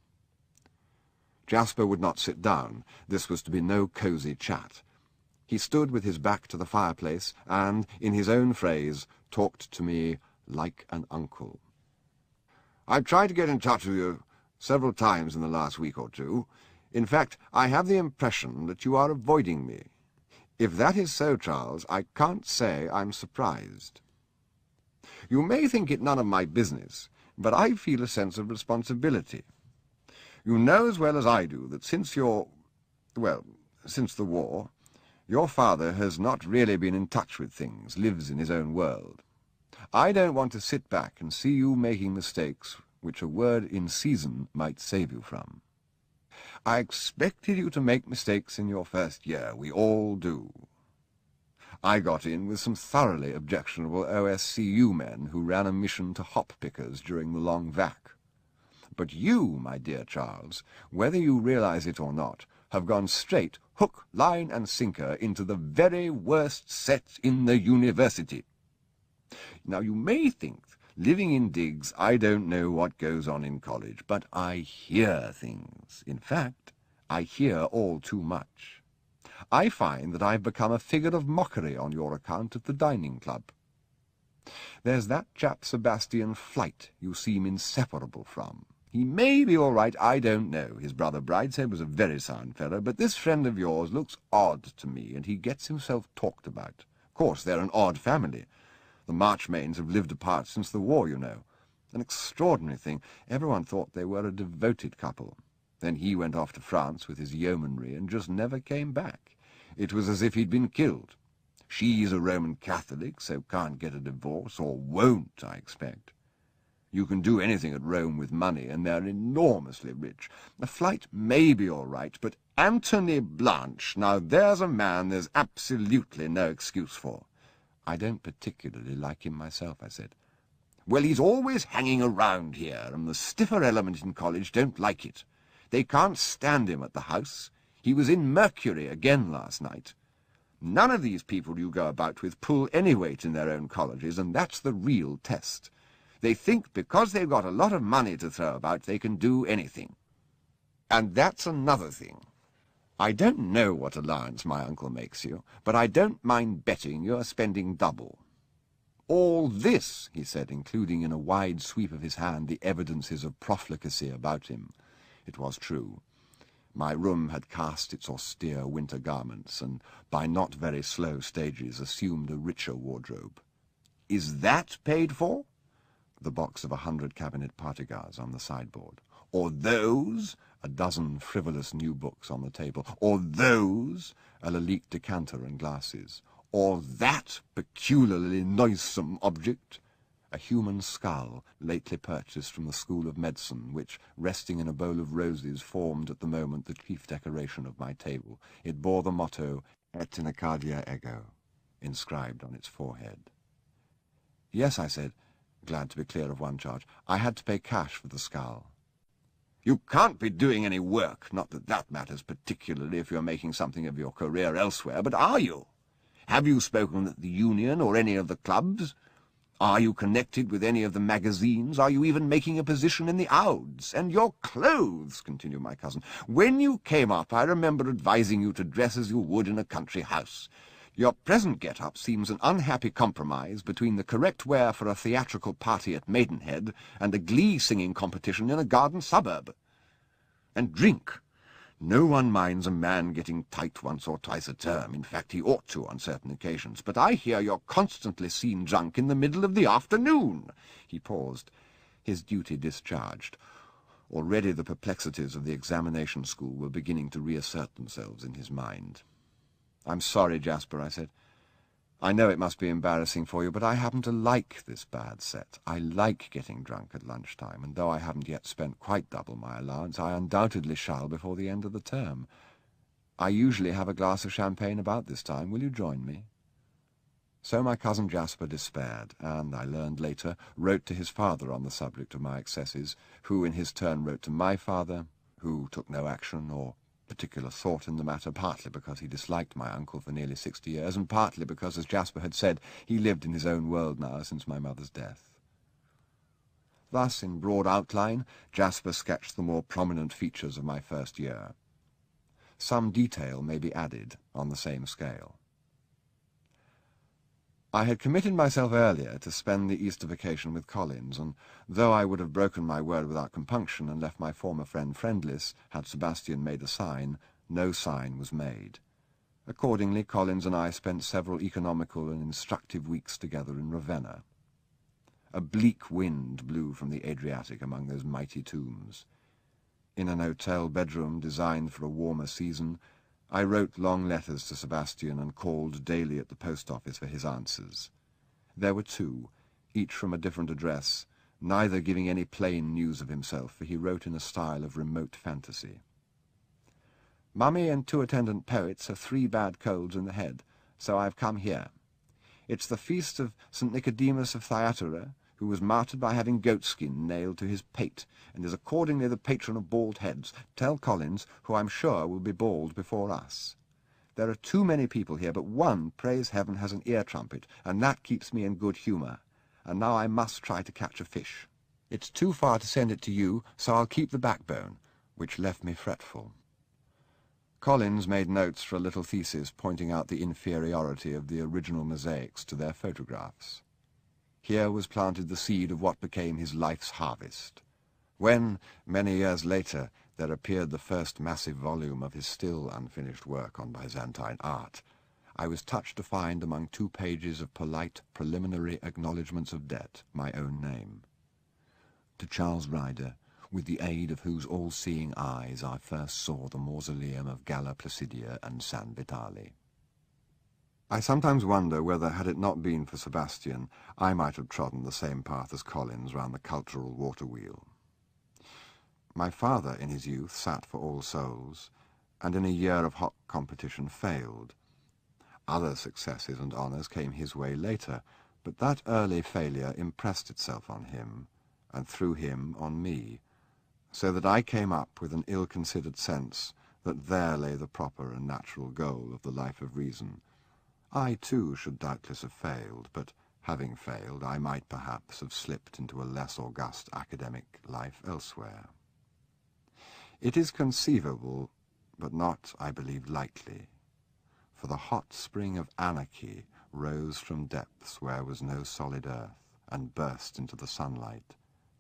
Jasper would not sit down. This was to be no cosy chat. He stood with his back to the fireplace and, in his own phrase, talked to me like an uncle. "I've tried to get in touch with you several times in the last week or two. In fact, I have the impression that you are avoiding me. If that is so, Charles, I can't say I'm surprised. You may think it none of my business, but I feel a sense of responsibility. You know as well as I do that since the war, your father has not really been in touch with things, lives in his own world. I don't want to sit back and see you making mistakes which a word in season might save you from. I expected you to make mistakes in your first year. We all do. I got in with some thoroughly objectionable OSCU men who ran a mission to hop-pickers during the long vac. But you, my dear Charles, whether you realize it or not, have gone straight, hook, line, and sinker, into the very worst set in the university. Now, you may think, living in digs, I don't know what goes on in college, but I hear things. In fact, I hear all too much. I find that I've become a figure of mockery on your account at the dining club. There's that chap Sebastian Flight you seem inseparable from. He may be all right, I don't know. His brother Brideshead was a very sound fellow, but this friend of yours looks odd to me, and he gets himself talked about. Of course, they're an odd family. The Marchmains have lived apart since the war, you know. An extraordinary thing. Everyone thought they were a devoted couple. Then he went off to France with his yeomanry and just never came back. It was as if he'd been killed. She's a Roman Catholic, so can't get a divorce, or won't, I expect. You can do anything at Rome with money, and they're enormously rich. A Flight may be all right, but Anthony Blanche, now there's a man there's absolutely no excuse for. I don't particularly like him myself, I said. Well, he's always hanging around here, and the stiffer element in college don't like it. They can't stand him at the house. He was in Mercury again last night. None of these people you go about with pull any weight in their own colleges, and that's the real test. They think because they've got a lot of money to throw about, they can do anything. And that's another thing. I don't know what allowance my uncle makes you, but I don't mind betting you're spending double. All this, he said, including in a wide sweep of his hand the evidences of profligacy about him. It was true. My room had cast its austere winter garments, and by not very slow stages assumed a richer wardrobe. Is that paid for? The box of 100 cabinet partigars on the sideboard. Or those, a dozen frivolous new books on the table, or those, a Lalique decanter and glasses, or that peculiarly noisome object, a human skull lately purchased from the School of Medicine, which, resting in a bowl of roses, formed at the moment the chief decoration of my table. It bore the motto, In Arcadia Ego, inscribed on its forehead. Yes, I said, glad to be clear of one charge. I had to pay cash for the skull. You can't be doing any work, not that that matters particularly if you're making something of your career elsewhere, but are you? Have you spoken at the Union or any of the clubs? Are you connected with any of the magazines? Are you even making a position in the Ouds? And your clothes, continued my cousin. When you came up, I remember advising you to dress as you would in a country house. Your present get-up seems an unhappy compromise between the correct wear for a theatrical party at Maidenhead and a glee-singing competition in a garden suburb. And drink. No one minds a man getting tight once or twice a term. In fact, he ought to on certain occasions. But I hear you're constantly seen drunk in the middle of the afternoon. He paused, his duty discharged. Already the perplexities of the examination school were beginning to reassert themselves in his mind. I'm sorry, Jasper, I said. I know it must be embarrassing for you, but I happen to like this bad set. I like getting drunk at lunchtime, and though I haven't yet spent quite double my allowance, I undoubtedly shall before the end of the term. I usually have a glass of champagne about this time. Will you join me? So my cousin Jasper despaired, and, I learned later, wrote to his father on the subject of my excesses, who in his turn wrote to my father, who took no action or particular thought in the matter, partly because he disliked my uncle for nearly 60 years, and partly because, as Jasper had said, he lived in his own world now since my mother's death. Thus, in broad outline, Jasper sketched the more prominent features of my first year. Some detail may be added on the same scale. I had committed myself earlier to spend the Easter vacation with Collins, and though I would have broken my word without compunction and left my former friend friendless, had Sebastian made a sign, no sign was made. Accordingly, Collins and I spent several economical and instructive weeks together in Ravenna. A bleak wind blew from the Adriatic among those mighty tombs. In an hotel bedroom designed for a warmer season, I wrote long letters to Sebastian and called daily at the post office for his answers. There were two, each from a different address, neither giving any plain news of himself, for he wrote in a style of remote fantasy. Mummy and 2 attendant poets have 3 bad colds in the head, so I've come here. It's the feast of St. Nicodemus of Thyatira, who was martyred by having goatskin nailed to his pate, and is accordingly the patron of bald heads. Tell Collins, who I'm sure will be bald before us. There are too many people here, but one, praise heaven, has an ear trumpet, and that keeps me in good humour. And now I must try to catch a fish. It's too far to send it to you, so I'll keep the backbone, which left me fretful. Collins made notes for a little thesis pointing out the inferiority of the original mosaics to their photographs. Here was planted the seed of what became his life's harvest. When, many years later, there appeared the first massive volume of his still unfinished work on Byzantine art, I was touched to find among 2 pages of polite preliminary acknowledgments of debt my own name. To Charles Ryder, with the aid of whose all-seeing eyes I first saw the mausoleum of Galla Placidia and San Vitale. I sometimes wonder whether, had it not been for Sebastian, I might have trodden the same path as Collins round the cultural water-wheel. My father, in his youth, sat for All Souls, and in a year of hot competition failed. Other successes and honours came his way later, but that early failure impressed itself on him, and through him on me, so that I came up with an ill-considered sense that there lay the proper and natural goal of the life of reason. I, too, should doubtless have failed, but having failed, I might perhaps have slipped into a less august academic life elsewhere. It is conceivable, but not, I believe, likely, for the hot spring of anarchy rose from depths where was no solid earth, and burst into the sunlight,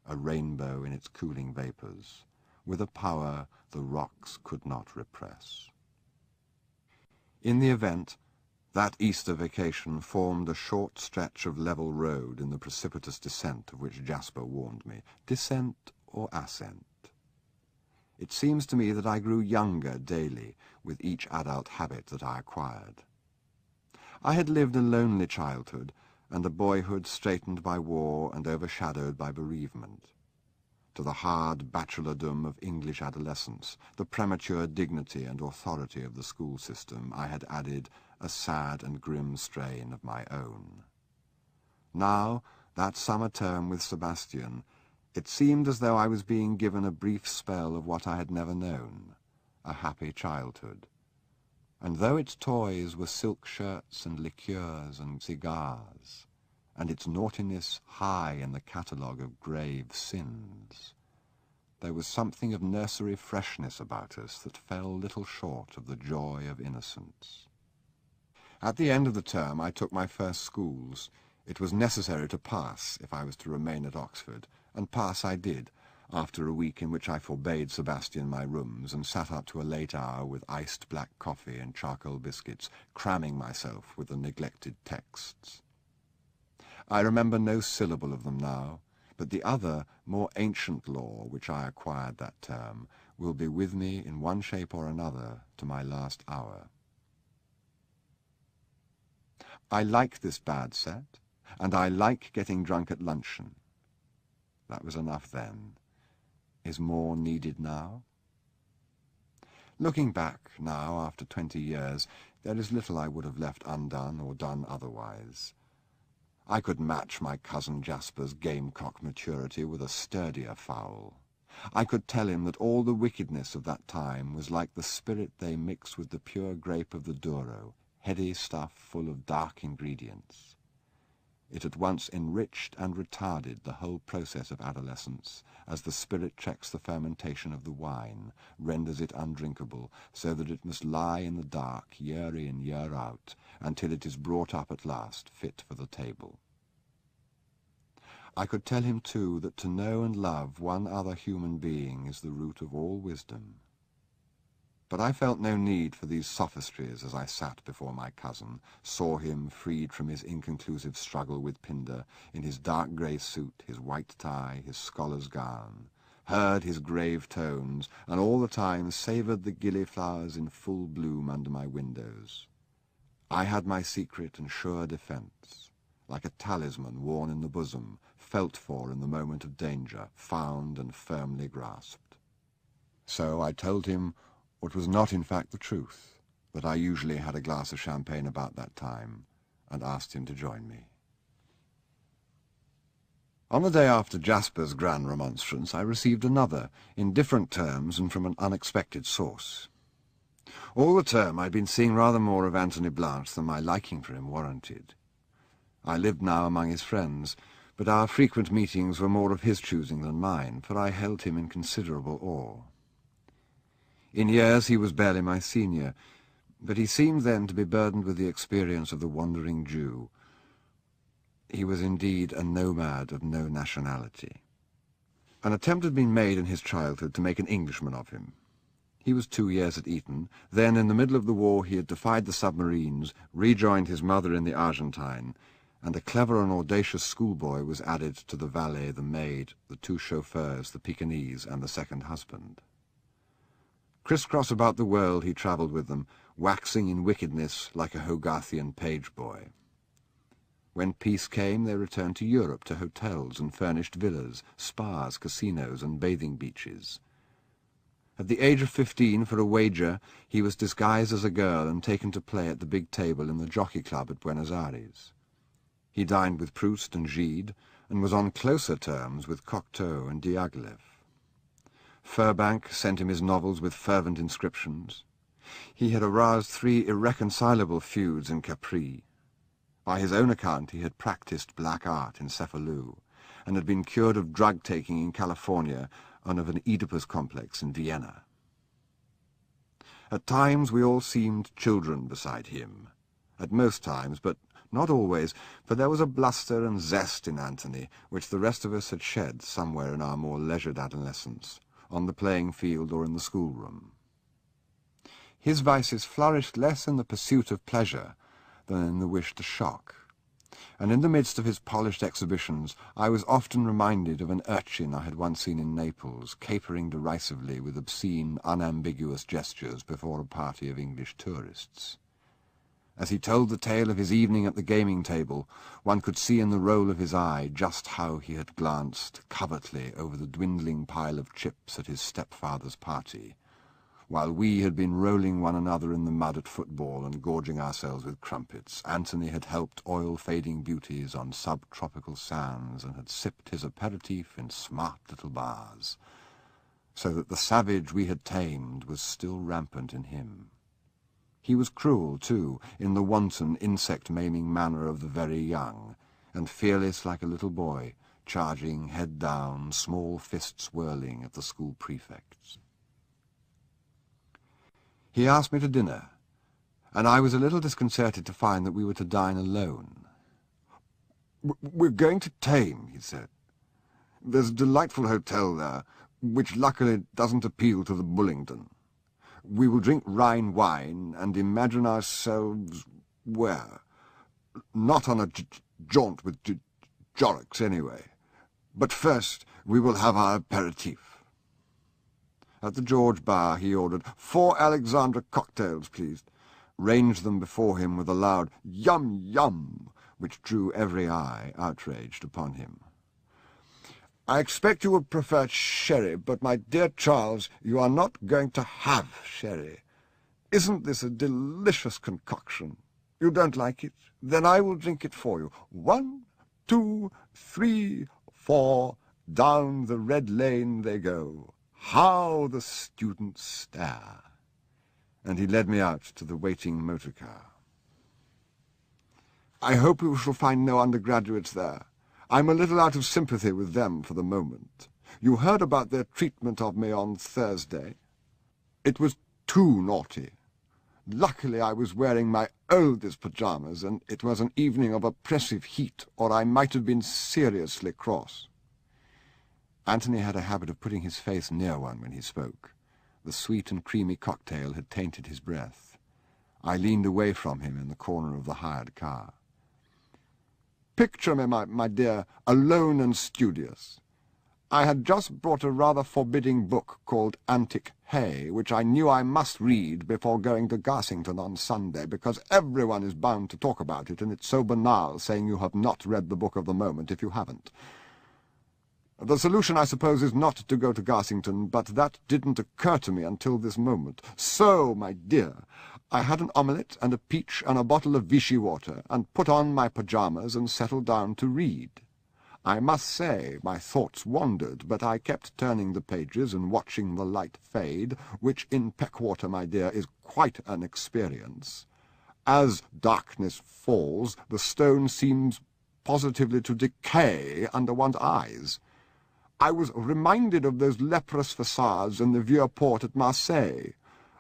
a rainbow in its cooling vapours, with a power the rocks could not repress. In the event, that Easter vacation formed a short stretch of level road in the precipitous descent of which Jasper warned me. Descent or ascent? It seems to me that I grew younger daily with each adult habit that I acquired. I had lived a lonely childhood and a boyhood straitened by war and overshadowed by bereavement. To the hard bachelordom of English adolescence, the premature dignity and authority of the school system, I had added a sad and grim strain of my own. Now, that summer term with Sebastian, it seemed as though I was being given a brief spell of what I had never known, a happy childhood. And though its toys were silk shirts and liqueurs and cigars, and its naughtiness high in the catalogue of grave sins, there was something of nursery freshness about us that fell little short of the joy of innocence. At the end of the term I took my first schools. It was necessary to pass if I was to remain at Oxford, and pass I did, after a week in which I forbade Sebastian my rooms and sat up to a late hour with iced black coffee and charcoal biscuits, cramming myself with the neglected texts. I remember no syllable of them now, but the other, more ancient lore which I acquired that term will be with me in one shape or another to my last hour. I like this bad set, and I like getting drunk at luncheon. That was enough then. Is more needed now? Looking back now, after 20 years, there is little I would have left undone or done otherwise. I could match my cousin Jasper's gamecock maturity with a sturdier fowl. I could tell him that all the wickedness of that time was like the spirit they mix with the pure grape of the Douro, heady stuff full of dark ingredients. It at once enriched and retarded the whole process of adolescence, as the spirit checks the fermentation of the wine, renders it undrinkable, so that it must lie in the dark year in, year out, until it is brought up at last fit for the table. I could tell him, too, that to know and love one other human being is the root of all wisdom. But I felt no need for these sophistries as I sat before my cousin, saw him freed from his inconclusive struggle with Pinder, in his dark grey suit, his white tie, his scholar's gown, heard his grave tones, and all the time savoured the gillyflowers in full bloom under my windows. I had my secret and sure defence, like a talisman worn in the bosom, felt for in the moment of danger, found and firmly grasped. So I told him what was not in fact the truth, that I usually had a glass of champagne about that time, and asked him to join me. On the day after Jasper's grand remonstrance, I received another, in different terms and from an unexpected source. All the term I'd been seeing rather more of Anthony Blanche than my liking for him warranted. I lived now among his friends, but our frequent meetings were more of his choosing than mine, for I held him in considerable awe. In years he was barely my senior, but he seemed then to be burdened with the experience of the wandering Jew. He was indeed a nomad of no nationality. An attempt had been made in his childhood to make an Englishman of him. He was 2 years at Eton. Then, in the middle of the war, he had defied the submarines, rejoined his mother in the Argentine, and a clever and audacious schoolboy was added to the valet, the maid, the 2 chauffeurs, the Pekingese, and the second husband. Criss-cross about the world he travelled with them, waxing in wickedness like a Hogarthian page-boy. When peace came, they returned to Europe, to hotels and furnished villas, spas, casinos, and bathing beaches. At the age of 15, for a wager, he was disguised as a girl and taken to play at the big table in the Jockey Club at Buenos Aires. He dined with Proust and Gide, and was on closer terms with Cocteau and Diaghilev. Furbank sent him his novels with fervent inscriptions. He had aroused 3 irreconcilable feuds in Capri. By his own account, he had practised black art in Cefalù, and had been cured of drug-taking in California and of an Oedipus complex in Vienna. At times we all seemed children beside him. At most times, but not always, for there was a bluster and zest in Anthony which the rest of us had shed somewhere in our more leisured adolescence, on the playing field or in the schoolroom. His vices flourished less in the pursuit of pleasure than in the wish to shock. and in the midst of his polished exhibitions I was often reminded of an urchin I had once seen in Naples, capering derisively with obscene, unambiguous gestures before a party of English tourists. As he told the tale of his evening at the gaming table, one could see in the roll of his eye just how he had glanced covertly over the dwindling pile of chips at his stepfather's party, while we had been rolling one another in the mud at football and gorging ourselves with crumpets. Anthony had helped oil-fading beauties on subtropical sands and had sipped his aperitif in smart little bars, so that the savage we had tamed was still rampant in him. He was cruel, too, in the wanton, insect-maiming manner of the very young, and fearless like a little boy, charging head down, small fists whirling at the school prefects. He asked me to dinner, and I was a little disconcerted to find that we were to dine alone. "We're going to Tame," he said. "There's a delightful hotel there, which luckily doesn't appeal to the Bullingdon. We will drink Rhine wine and imagine ourselves where? Not on a jaunt with Jorrocks, anyway. But first we will have our aperitif." At the George Bar he ordered 4 Alexandra cocktails, please, ranged them before him with a loud "Yum, yum," which drew every eye outraged upon him. "I expect you would prefer sherry, but, my dear Charles, you are not going to have sherry. Isn't this a delicious concoction? You don't like it? Then I will drink it for you. 1, 2, 3, 4, down the red lane they go. How the students stare!" And he led me out to the waiting motor car. "I hope we shall find no undergraduates there. I'm a little out of sympathy with them for the moment. You heard about their treatment of me on Thursday. It was too naughty. Luckily I was wearing my oldest pyjamas, and it was an evening of oppressive heat, or I might have been seriously cross." Anthony had a habit of putting his face near one when he spoke. The sweet and creamy cocktail had tainted his breath. I leaned away from him in the corner of the hired car. "Picture me, my dear, alone and studious. I had just brought a rather forbidding book called Antic Hay, which I knew I must read before going to Garsington on Sunday, because everyone is bound to talk about it, and it's so banal saying you have not read the book of the moment if you haven't. The solution, I suppose, is not to go to Garsington, but that didn't occur to me until this moment. So, my dear, I had an omelette and a peach and a bottle of Vichy water, and put on my pyjamas and settled down to read. I must say my thoughts wandered, but I kept turning the pages and watching the light fade, which in Peckwater, my dear, is quite an experience. As darkness falls, the stone seems positively to decay under one's eyes. I was reminded of those leprous facades in the Vieux Port at Marseille,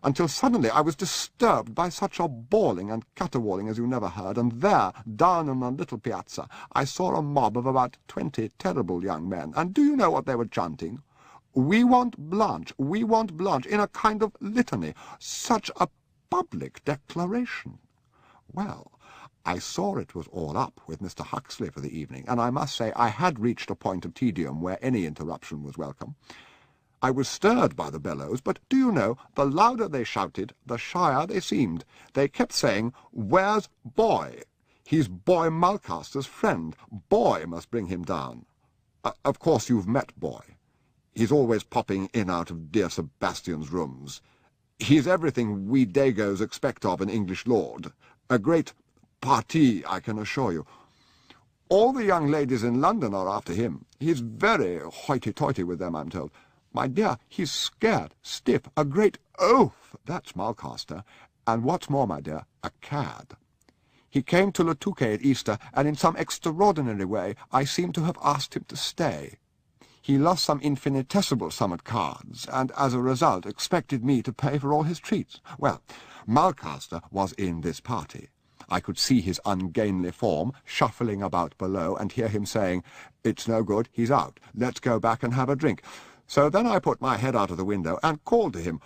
until suddenly I was disturbed by such a bawling and caterwauling as you never heard, and there, down on a little piazza, I saw a mob of about 20 terrible young men, and do you know what they were chanting? 'We want Blanche, we want Blanche,' in a kind of litany. Such a public declaration. Well, I saw it was all up with Mr. Huxley for the evening, and I must say I had reached a point of tedium where any interruption was welcome. I was stirred by the bellows, but do you know, the louder they shouted, the shyer they seemed. They kept saying, 'Where's Boy? He's Boy Mulcaster's friend. Boy must bring him down.' Of course you've met Boy. He's always popping in out of dear Sebastian's rooms. He's everything we Dagos expect of an English lord. A great parti, I can assure you. All the young ladies in London are after him. He's very hoity-toity with them, I'm told. My dear, he's scared, stiff, a great oaf, that's Mulcaster, and what's more, my dear, a cad. He came to Le Touquet at Easter, and in some extraordinary way I seem to have asked him to stay. He lost some infinitesimal sum at cards, and as a result expected me to pay for all his treats. Well, Mulcaster was in this party. I could see his ungainly form shuffling about below and hear him saying, 'It's no good, he's out. Let's go back and have a drink.' So then I put my head out of the window and called to him,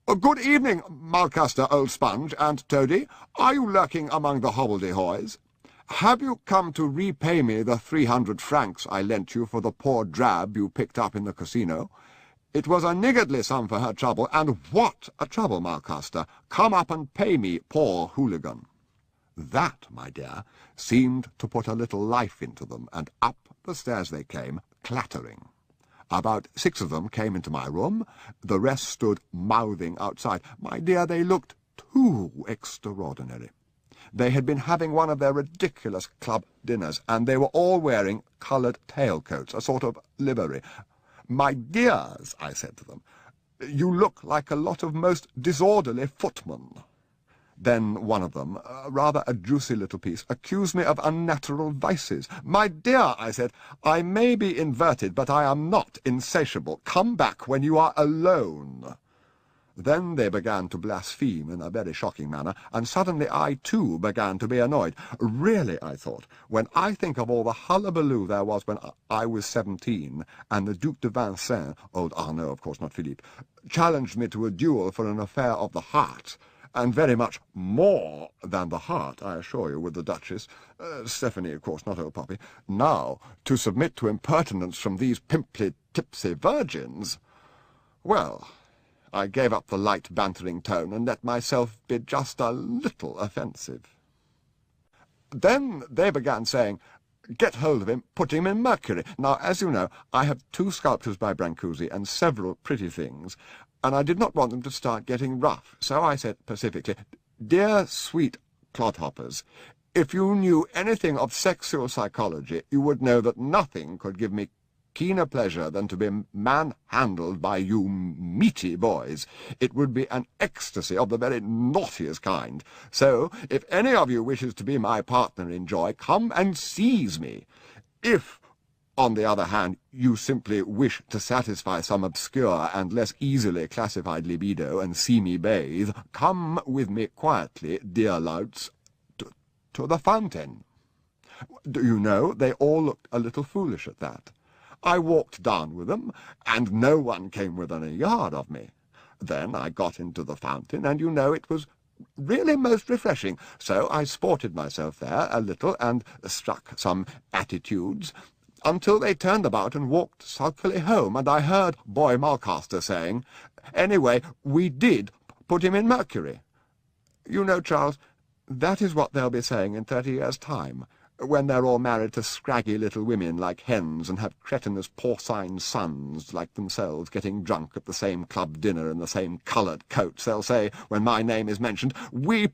'Good evening, Mulcaster, old sponge, and Toady. Are you lurking among the hobbledehoys?' "Have you come to repay me the 300 francs I lent you for the poor drab you picked up in the casino? It was a niggardly sum for her trouble, and what a trouble, Malcaster! Come up and pay me, poor hooligan." That, my dear, seemed to put a little life into them, and up the stairs they came, clattering. About 6 of them came into my room. The rest stood mouthing outside. My dear, they looked too extraordinary. They had been having one of their ridiculous club dinners, and they were all wearing coloured tailcoats, a sort of livery. "My dears," I said to them, "you look like a lot of most disorderly footmen." Then one of them, rather a juicy little piece, accused me of unnatural vices. "My dear," I said, "I may be inverted, but I am not insatiable. Come back when you are alone." Then they began to blaspheme in a very shocking manner, and suddenly I, too, began to be annoyed. Really, I thought, when I think of all the hullabaloo there was when I was 17, and the Duc de Vincennes, old Arnaud, of course, not Philippe, challenged me to a duel for an affair of the heart, and very much more than the heart, I assure you, with the Duchess. Stephanie, of course, not old Poppy. Now, to submit to impertinence from these pimply, tipsy virgins. Well, I gave up the light, bantering tone and let myself be just a little offensive. Then they began saying, "Get hold of him, put him in Mercury." Now, as you know, I have 2 sculptures by Brancusi and several pretty things, and I did not want them to start getting rough, so I said pacifically, "Dear sweet clodhoppers, if you knew anything of sexual psychology, you would know that nothing could give me keener pleasure than to be manhandled by you meaty boys. It would be an ecstasy of the very naughtiest kind. So, if any of you wishes to be my partner in joy, come and seize me. If, on the other hand, you simply wish to satisfy some obscure and less easily classified libido and see me bathe, come with me quietly, dear louts, to the fountain." Do you know, they all looked a little foolish at that. I walked down with them, and no one came within a yard of me. Then I got into the fountain, and you know it was really most refreshing. So I sported myself there a little and struck some attitudes, until they turned about and walked sulkily home, and I heard boy Malcaster saying, "Anyway, we did put him in Mercury." You know, Charles, that is what they'll be saying in 30 years' time, when they're all married to scraggy little women like hens and have cretinous porcine sons like themselves getting drunk at the same club dinner in the same coloured coats. They'll say, when my name is mentioned, "We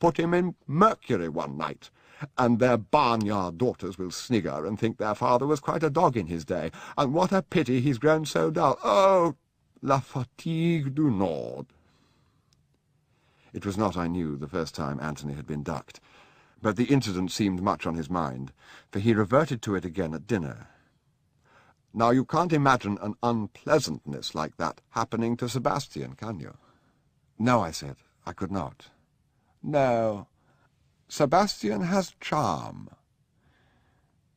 put him in Mercury one night," and their barnyard daughters will snigger and think their father was quite a dog in his day, and what a pity he's grown so dull. Oh, la fatigue du Nord. It was not, I knew, the first time Antony had been ducked, but the incident seemed much on his mind, for he reverted to it again at dinner. Now, you can't imagine an unpleasantness like that happening to Sebastian, can you? No, I said, I could not. No, Sebastian has charm.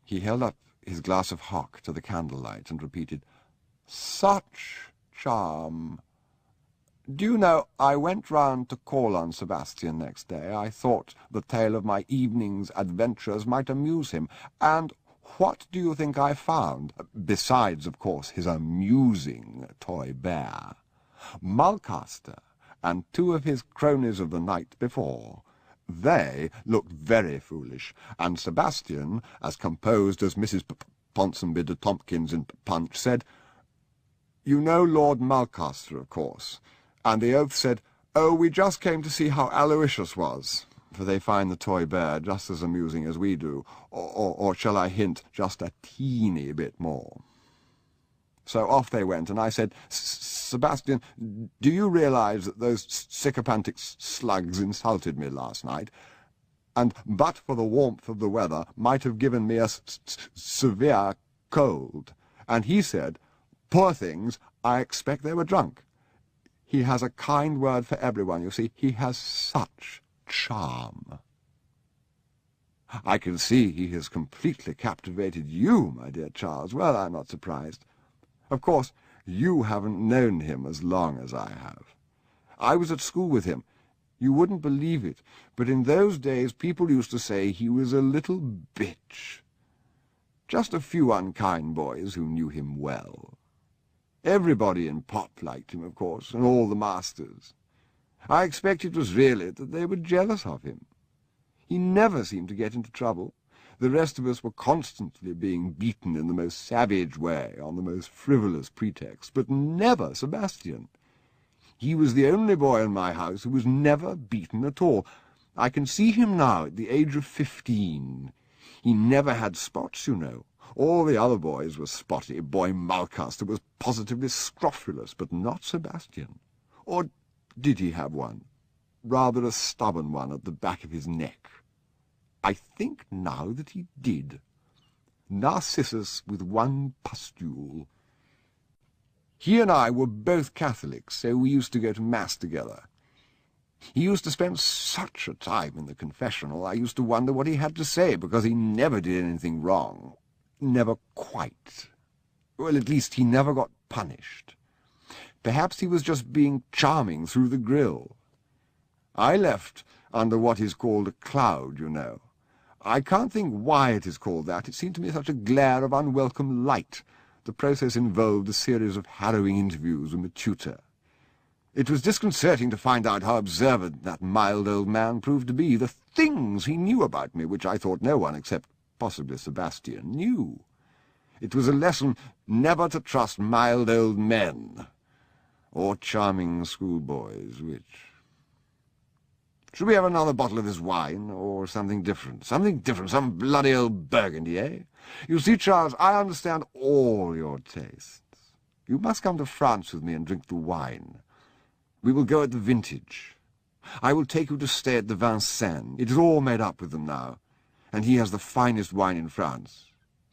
He held up his glass of hock to the candlelight and repeated, "Such charm. Do you know, I went round to call on Sebastian next day. I thought the tale of my evening's adventures might amuse him, and what do you think I found, besides, of course, his amusing toy bear? Mulcaster and 2 of his cronies of the night before. They looked very foolish, and Sebastian, as composed as Mrs. Ponsonby de Tompkins in Punch, said, 'You know Lord Mulcaster, of course.' And the oath said, 'Oh, we just came to see how Aloysius was,' for they find the toy bear just as amusing as we do, or shall I hint, just a teeny bit more. So off they went, and I said, 'Sebastian, do you realize that those sycophantic slugs insulted me last night, and but for the warmth of the weather might have given me a severe cold?' And he said, 'Poor things, I expect they were drunk.' He has a kind word for everyone, you see. He has such charm." "I can see he has completely captivated you, my dear Charles. Well, I'm not surprised. Of course, you haven't known him as long as I have. I was at school with him. You wouldn't believe it, but in those days people used to say he was a little bitch. Just a few unkind boys who knew him well. Everybody in Pop liked him, of course, and all the masters. I expect it was really that they were jealous of him. He never seemed to get into trouble. The rest of us were constantly being beaten in the most savage way, on the most frivolous pretext, but never Sebastian. He was the only boy in my house who was never beaten at all. I can see him now at the age of 15. He never had spots, you know. All the other boys were spotty. Boy Mulcaster was positively scrofulous, but not Sebastian. Or did he have one? Rather a stubborn one at the back of his neck. I think now that he did. Narcissus with one pustule. He and I were both Catholics, so we used to go to Mass together. He used to spend such a time in the confessional, I used to wonder what he had to say, because he never did anything wrong. Never quite. Well, at least he never got punished. Perhaps he was just being charming through the grill. I left under what is called a cloud, you know. I can't think why it is called that. It seemed to me such a glare of unwelcome light. The process involved a series of harrowing interviews with my tutor. It was disconcerting to find out how observant that mild old man proved to be. The things he knew about me, which I thought no one except possibly Sebastian knew. It was a lesson never to trust mild old men, or charming schoolboys, which... Should we have another bottle of this wine, or something different? Something different, some bloody old Burgundy, eh? You see, Charles, I understand all your tastes. You must come to France with me and drink the wine. We will go at the vintage. I will take you to stay at the Vincennes. It is all made up with them now, and he has the finest wine in France.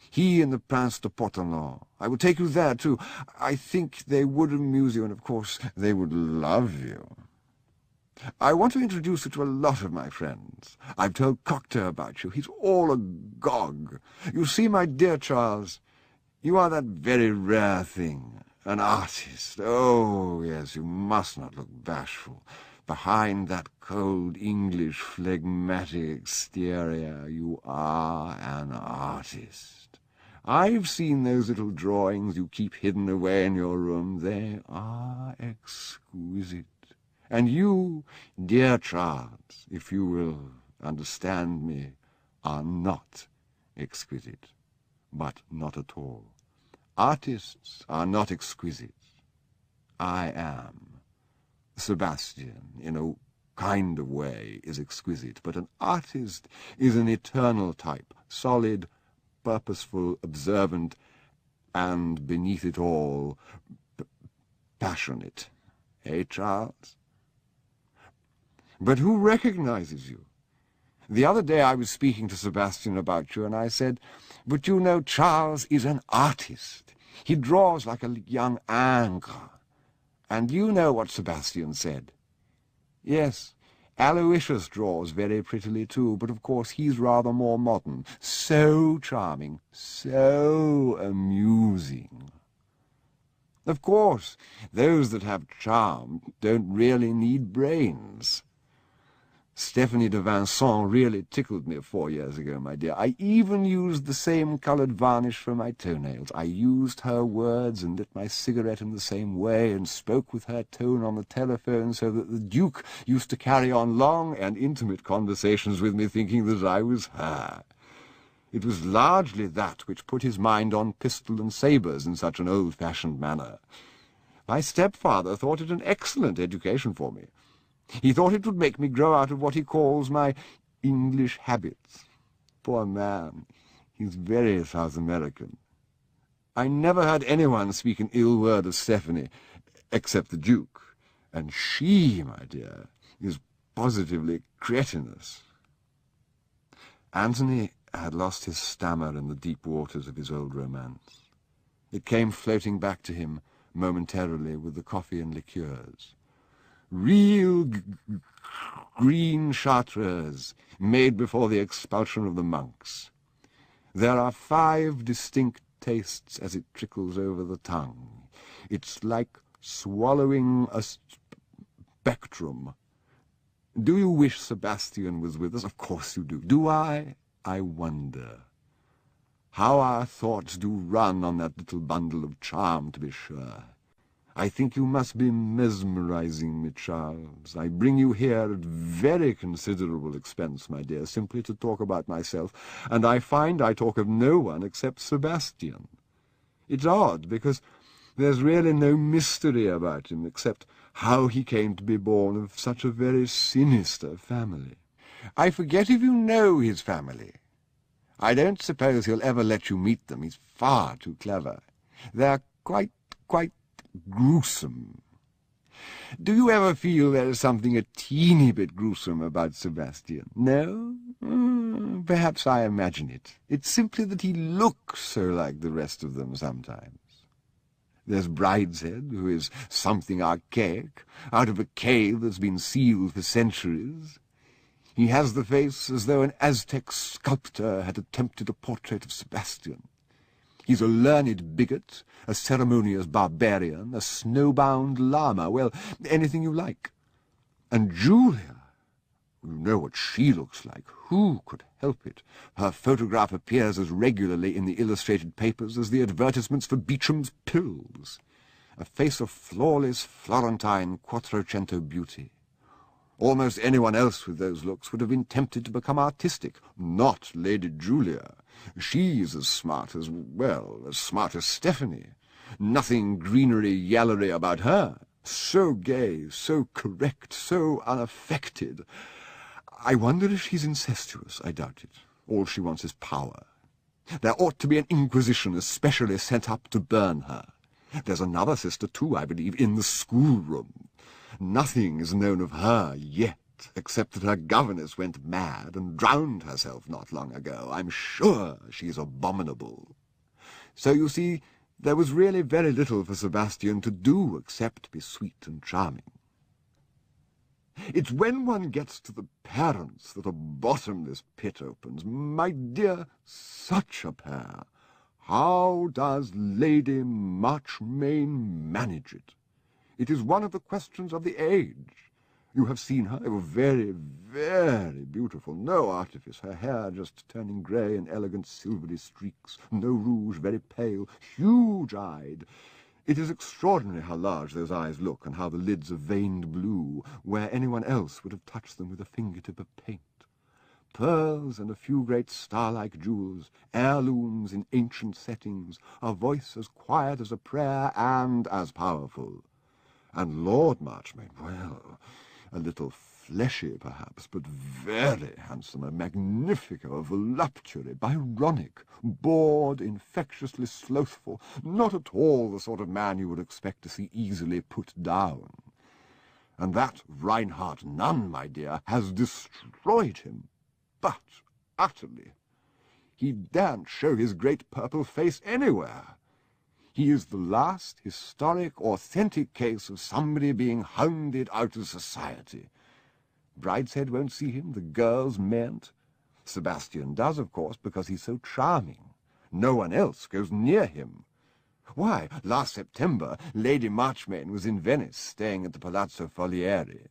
He and the Prince de Portelon. I will take you there, too. I think they would amuse you, and of course they would love you. I want to introduce you to a lot of my friends. I've told Cocteau about you. He's all agog. You see, my dear Charles, you are that very rare thing, an artist. Oh, yes, you must not look bashful. Behind that cold English phlegmatic exterior, you are an artist. I've seen those little drawings you keep hidden away in your room. They are exquisite. And you, dear Charles, if you will understand me, are not exquisite, but not at all. Artists are not exquisite. I am. Sebastian, in a kind of way, is exquisite, but an artist is an eternal type, solid, purposeful, observant, and, beneath it all, passionate. Eh, Charles? But who recognizes you? The other day I was speaking to Sebastian about you, and I said, but you know, Charles is an artist. He draws like a young Ingres. And you know what Sebastian said. Yes, Aloysius draws very prettily too, but of course he's rather more modern. So charming, so amusing. Of course, those that have charm don't really need brains. Stephanie de Vincent really tickled me 4 years ago, my dear. I even used the same coloured varnish for my toenails. I used her words and lit my cigarette in the same way and spoke with her tone on the telephone, so that the Duke used to carry on long and intimate conversations with me, thinking that I was her. It was largely that which put his mind on pistol and sabres in such an old-fashioned manner. My stepfather thought it an excellent education for me. He thought it would make me grow out of what he calls my English habits. Poor man, he's very South American. I never heard anyone speak an ill word of Stephanie, except the Duke, and she, my dear, is positively cretinous. Antony had lost his stammer in the deep waters of his old romance. It came floating back to him momentarily with the coffee and liqueurs. Real green chartreuse, made before the expulsion of the monks. There are 5 distinct tastes as it trickles over the tongue. It's like swallowing a spectrum. Do you wish Sebastian was with us? Of course you do. Do I? I wonder. How our thoughts do run on that little bundle of charm, to be sure. I think you must be mesmerizing me, Charles. I bring you here at very considerable expense, my dear, simply to talk about myself, and I find I talk of no one except Sebastian. It's odd, because there's really no mystery about him, except how he came to be born of such a very sinister family. I forget if you know his family. I don't suppose he'll ever let you meet them. He's far too clever. They're quite gruesome. Do you ever feel there is something a teeny bit gruesome about Sebastian? No? Perhaps I imagine it. It's simply that he looks so like the rest of them sometimes. There's Brideshead, who is something archaic, out of a cave that's been sealed for centuries. He has the face as though an Aztec sculptor had attempted a portrait of Sebastian. He's a learned bigot, a ceremonious barbarian, a snowbound llama, well, anything you like. And Julia, you know what she looks like. Who could help it? Her photograph appears as regularly in the illustrated papers as the advertisements for Beecham's pills. A face of flawless Florentine Quattrocento beauty. Almost anyone else with those looks would have been tempted to become artistic. Not Lady Julia. She's as smart as, well, as smart as Stephanie. Nothing greenery-yallery about her. So gay, so correct, so unaffected. I wonder if she's incestuous. I doubt it. All she wants is power. There ought to be an inquisition especially set up to burn her. There's another sister, too, I believe, in the schoolroom. Nothing is known of her yet, except that her governess went mad and drowned herself not long ago. I'm sure she's abominable. So, you see, there was really very little for Sebastian to do except be sweet and charming. It's when one gets to the parents that a bottomless pit opens. My dear, such a pair. How does Lady Marchmain manage it? It is one of the questions of the age. You have seen her. They were very, very beautiful. No artifice. Her hair just turning grey in elegant silvery streaks. No rouge, very pale, huge-eyed. It is extraordinary how large those eyes look, and how the lids are veined blue, where anyone else would have touched them with a fingertip of paint. Pearls and a few great star-like jewels, heirlooms in ancient settings, a voice as quiet as a prayer and as powerful. And Lord Marchmain, well, a little fleshy perhaps, but very handsome, a magnifico, a voluptuary, Byronic, bored, infectiously slothful, not at all the sort of man you would expect to see easily put down. And that Reinhardt nun, my dear, has destroyed him, but utterly. He daren't show his great purple face anywhere. He is the last historic, authentic case of somebody being hounded out of society. Brideshead won't see him, the girls mayn't. Sebastian does, of course, because he's so charming. No one else goes near him. Why, last September, Lady Marchmain was in Venice, staying at the Palazzo Folieri.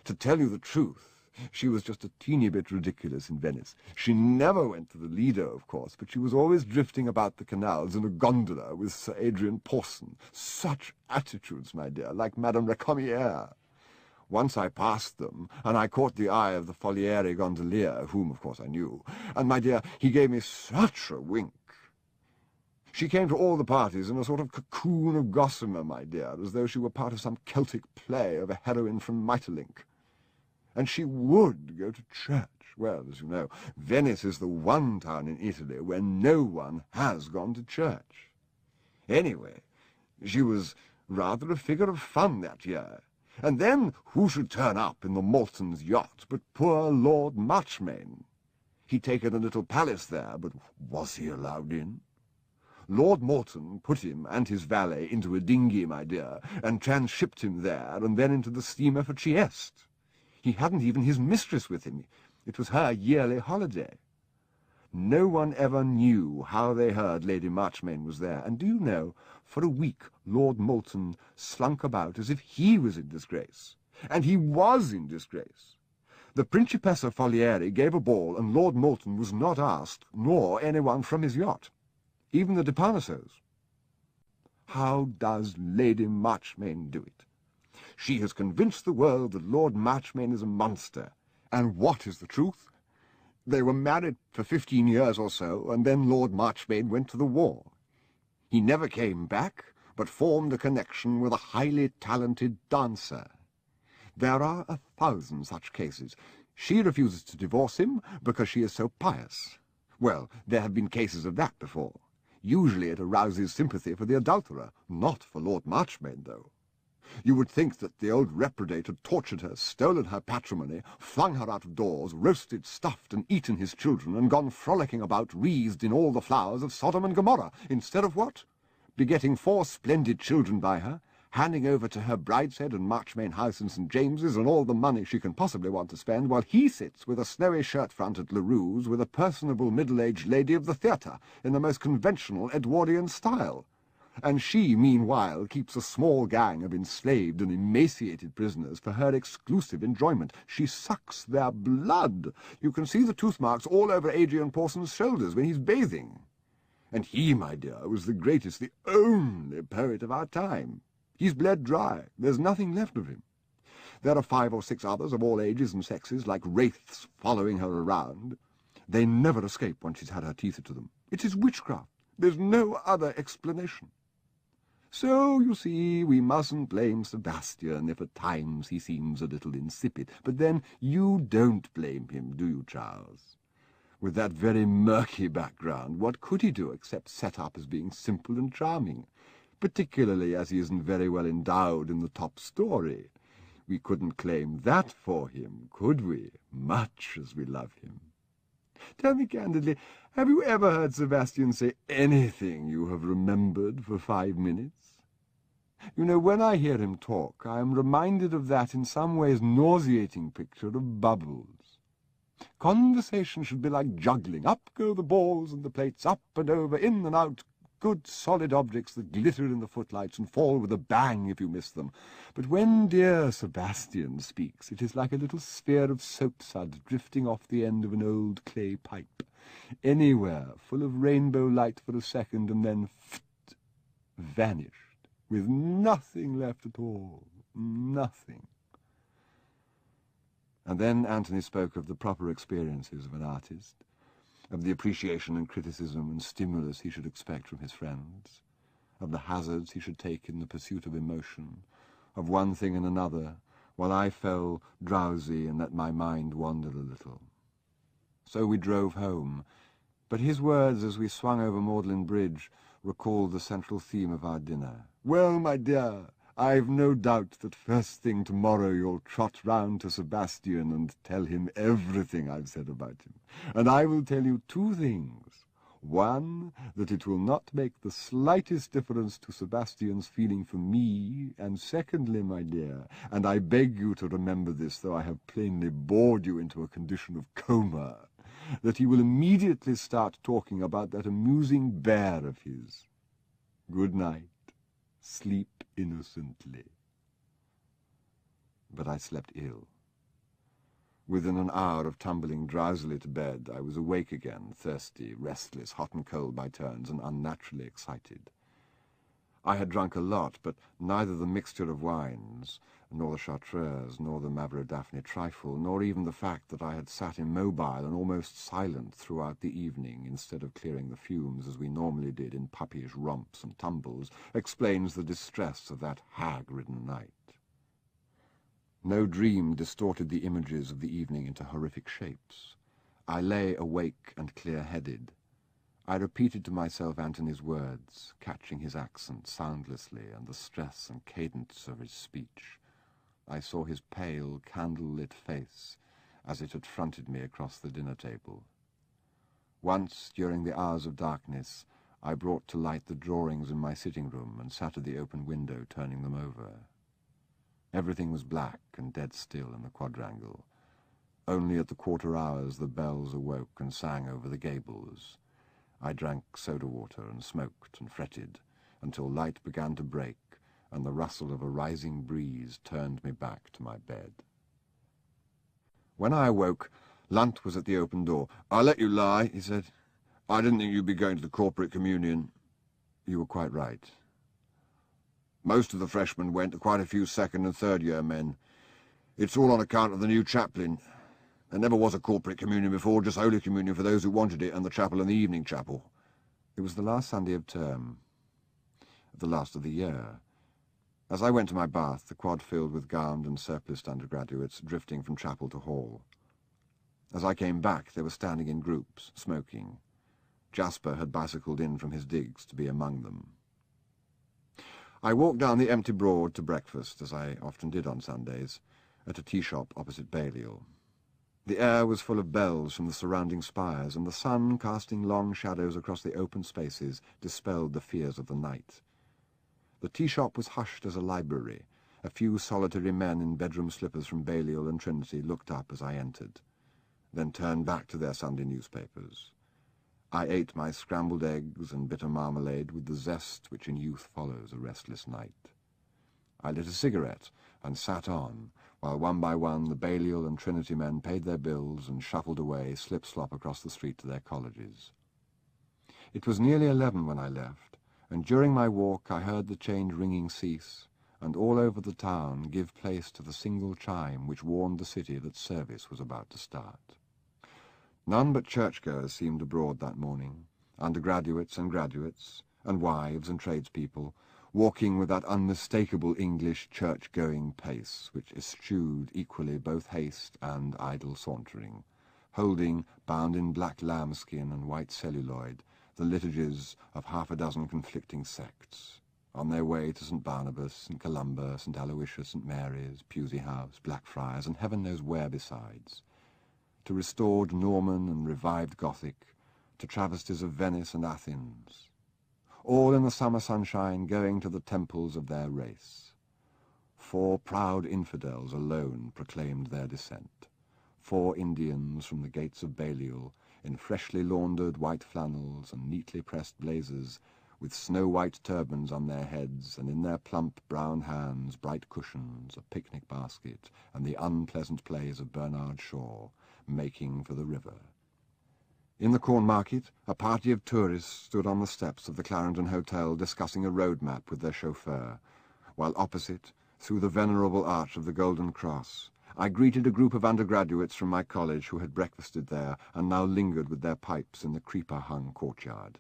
To tell you the truth, she was just a teeny bit ridiculous in Venice. She never went to the Lido, of course, but she was always drifting about the canals in a gondola with Sir Adrian Pawson. Such attitudes, my dear, like Madame Recamier. Once I passed them, and I caught the eye of the Folieri gondolier, whom, of course, I knew, and, my dear, he gave me such a wink. She came to all the parties in a sort of cocoon of gossamer, my dear, as though she were part of some Celtic play of a heroine from Maeterlinck. And she would go to church. Well, as you know, Venice is the one town in Italy where no one has gone to church. Anyway, she was rather a figure of fun that year. And then who should turn up in the Maltons' yacht but poor Lord Marchmain? He'd taken a little palace there, but was he allowed in? Lord Malton put him and his valet into a dinghy, my dear, and transshipped him there, and then into the steamer for Trieste. He hadn't even his mistress with him. It was her yearly holiday. No one ever knew how they heard Lady Marchmain was there, and do you know, for a week Lord Malton slunk about as if he was in disgrace. And he was in disgrace. The Principessa Folieri gave a ball, and Lord Moulton was not asked, nor anyone from his yacht, even the de Parnassos. How does Lady Marchmain do it? She has convinced the world that Lord Marchmain is a monster. And what is the truth? They were married for 15 years or so, and then Lord Marchmain went to the war. He never came back, but formed a connection with a highly talented dancer. There are 1,000 such cases. She refuses to divorce him because she is so pious. Well, there have been cases of that before. Usually it arouses sympathy for the adulterer, not for Lord Marchmain, though. You would think that the old reprobate had tortured her, stolen her patrimony, flung her out of doors, roasted, stuffed, and eaten his children, and gone frolicking about wreathed in all the flowers of Sodom and Gomorrah, instead of what? Begetting 4 splendid children by her, handing over to her Brideshead and Marchmain House in St. James's and all the money she can possibly want to spend, while he sits with a snowy shirt-front at LaRue's with a personable middle-aged lady of the theatre, in the most conventional Edwardian style. And she, meanwhile, keeps a small gang of enslaved and emaciated prisoners for her exclusive enjoyment. She sucks their blood. You can see the tooth marks all over Adrian Pawson's shoulders when he's bathing. And he, my dear, was the greatest, the only poet of our time. He's bled dry. There's nothing left of him. There are 5 or 6 others of all ages and sexes, like wraiths following her around. They never escape once she's had her teeth into them. It is witchcraft. There's no other explanation. So, you see, we mustn't blame Sebastian if at times he seems a little insipid. But then you don't blame him, do you, Charles? With that very murky background, what could he do except set up as being simple and charming? Particularly as he isn't very well endowed in the top story. We couldn't claim that for him, could we, much as we love him? Tell me candidly, have you ever heard Sebastian say anything you have remembered for 5 minutes? You know, when I hear him talk, I am reminded of that in some ways nauseating picture of Bubbles. Conversation should be like juggling. Up go the balls and the plates, up and over, in and out, good solid objects that glitter in the footlights and fall with a bang if you miss them. But when dear Sebastian speaks, it is like a little sphere of soapsuds drifting off the end of an old clay pipe. Anywhere, full of rainbow light for a second, and then vanished, with nothing left at all. Nothing. And then Anthony spoke of the proper experiences of an artist, of the appreciation and criticism and stimulus he should expect from his friends, of the hazards he should take in the pursuit of emotion, of one thing and another, while I fell drowsy and let my mind wander a little. So we drove home, but his words as we swung over Magdalen Bridge recalled the central theme of our dinner. "Well, my dear, I've no doubt that first thing tomorrow you'll trot round to Sebastian and tell him everything I've said about him. And I will tell you 2 things. One, that it will not make the slightest difference to Sebastian's feeling for me, and secondly, my dear, and I beg you to remember this, though I have plainly bored you into a condition of coma, that he will immediately start talking about that amusing bear of his. Good night. Sleep innocently." But I slept ill. Within an hour of tumbling drowsily to bed, I was awake again, thirsty, restless, hot and cold by turns, and unnaturally excited. I had drunk a lot, but neither the mixture of wines, nor the Chartreuse, nor the Mavrodaphne trifle, nor even the fact that I had sat immobile and almost silent throughout the evening, instead of clearing the fumes as we normally did in puppyish romps and tumbles, explains the distress of that hag-ridden night. No dream distorted the images of the evening into horrific shapes. I lay awake and clear-headed. I repeated to myself Antony's words, catching his accent soundlessly and the stress and cadence of his speech. I saw his pale, candle-lit face as it had fronted me across the dinner table. Once, during the hours of darkness, I brought to light the drawings in my sitting room and sat at the open window turning them over. Everything was black and dead still in the quadrangle. Only at the quarter hours the bells awoke and sang over the gables. I drank soda water and smoked and fretted until light began to break and the rustle of a rising breeze turned me back to my bed. When I awoke, Lunt was at the open door. "I'll let you lie," he said. "I didn't think you'd be going to the corporate communion." "You were quite right." "Most of the freshmen went, quite a few second and third year men. It's all on account of the new chaplain. There never was a corporate communion before, just Holy Communion for those who wanted it, and the chapel and the evening chapel." It was the last Sunday of term, the last of the year. As I went to my bath, the quad filled with gowned and surpliced undergraduates drifting from chapel to hall. As I came back, they were standing in groups, smoking. Jasper had bicycled in from his digs to be among them. I walked down the empty Broad to breakfast, as I often did on Sundays, at a tea-shop opposite Balliol. The air was full of bells from the surrounding spires, and the sun, casting long shadows across the open spaces, dispelled the fears of the night. The tea-shop was hushed as a library. A few solitary men in bedroom slippers from Balliol and Trinity looked up as I entered, then turned back to their Sunday newspapers. I ate my scrambled eggs and bitter marmalade with the zest which in youth follows a restless night. I lit a cigarette and sat on, while one by one the Balliol and Trinity men paid their bills and shuffled away slip-slop across the street to their colleges. It was nearly 11 when I left, and during my walk I heard the change ringing cease, and all over the town give place to the single chime which warned the city that service was about to start. None but churchgoers seemed abroad that morning, undergraduates and graduates, and wives and tradespeople, walking with that unmistakable English church-going pace which eschewed equally both haste and idle sauntering, holding, bound in black lambskin and white celluloid, the liturgies of half a dozen conflicting sects, on their way to St. Barnabas, St. Columba, St. Aloysius, St. Mary's, Pusey House, Blackfriars, and heaven knows where besides, to restored Norman and revived Gothic, to travesties of Venice and Athens, all in the summer sunshine going to the temples of their race. 4 proud infidels alone proclaimed their descent, 4 Indians from the gates of Balliol, in freshly laundered white flannels and neatly pressed blazers, with snow-white turbans on their heads, and in their plump brown hands bright cushions, a picnic basket, and the unpleasant plays of Bernard Shaw, making for the river. In the Corn Market, a party of tourists stood on the steps of the Clarendon Hotel discussing a road map with their chauffeur, while opposite, through the venerable arch of the Golden Cross, I greeted a group of undergraduates from my college who had breakfasted there and now lingered with their pipes in the creeper-hung courtyard.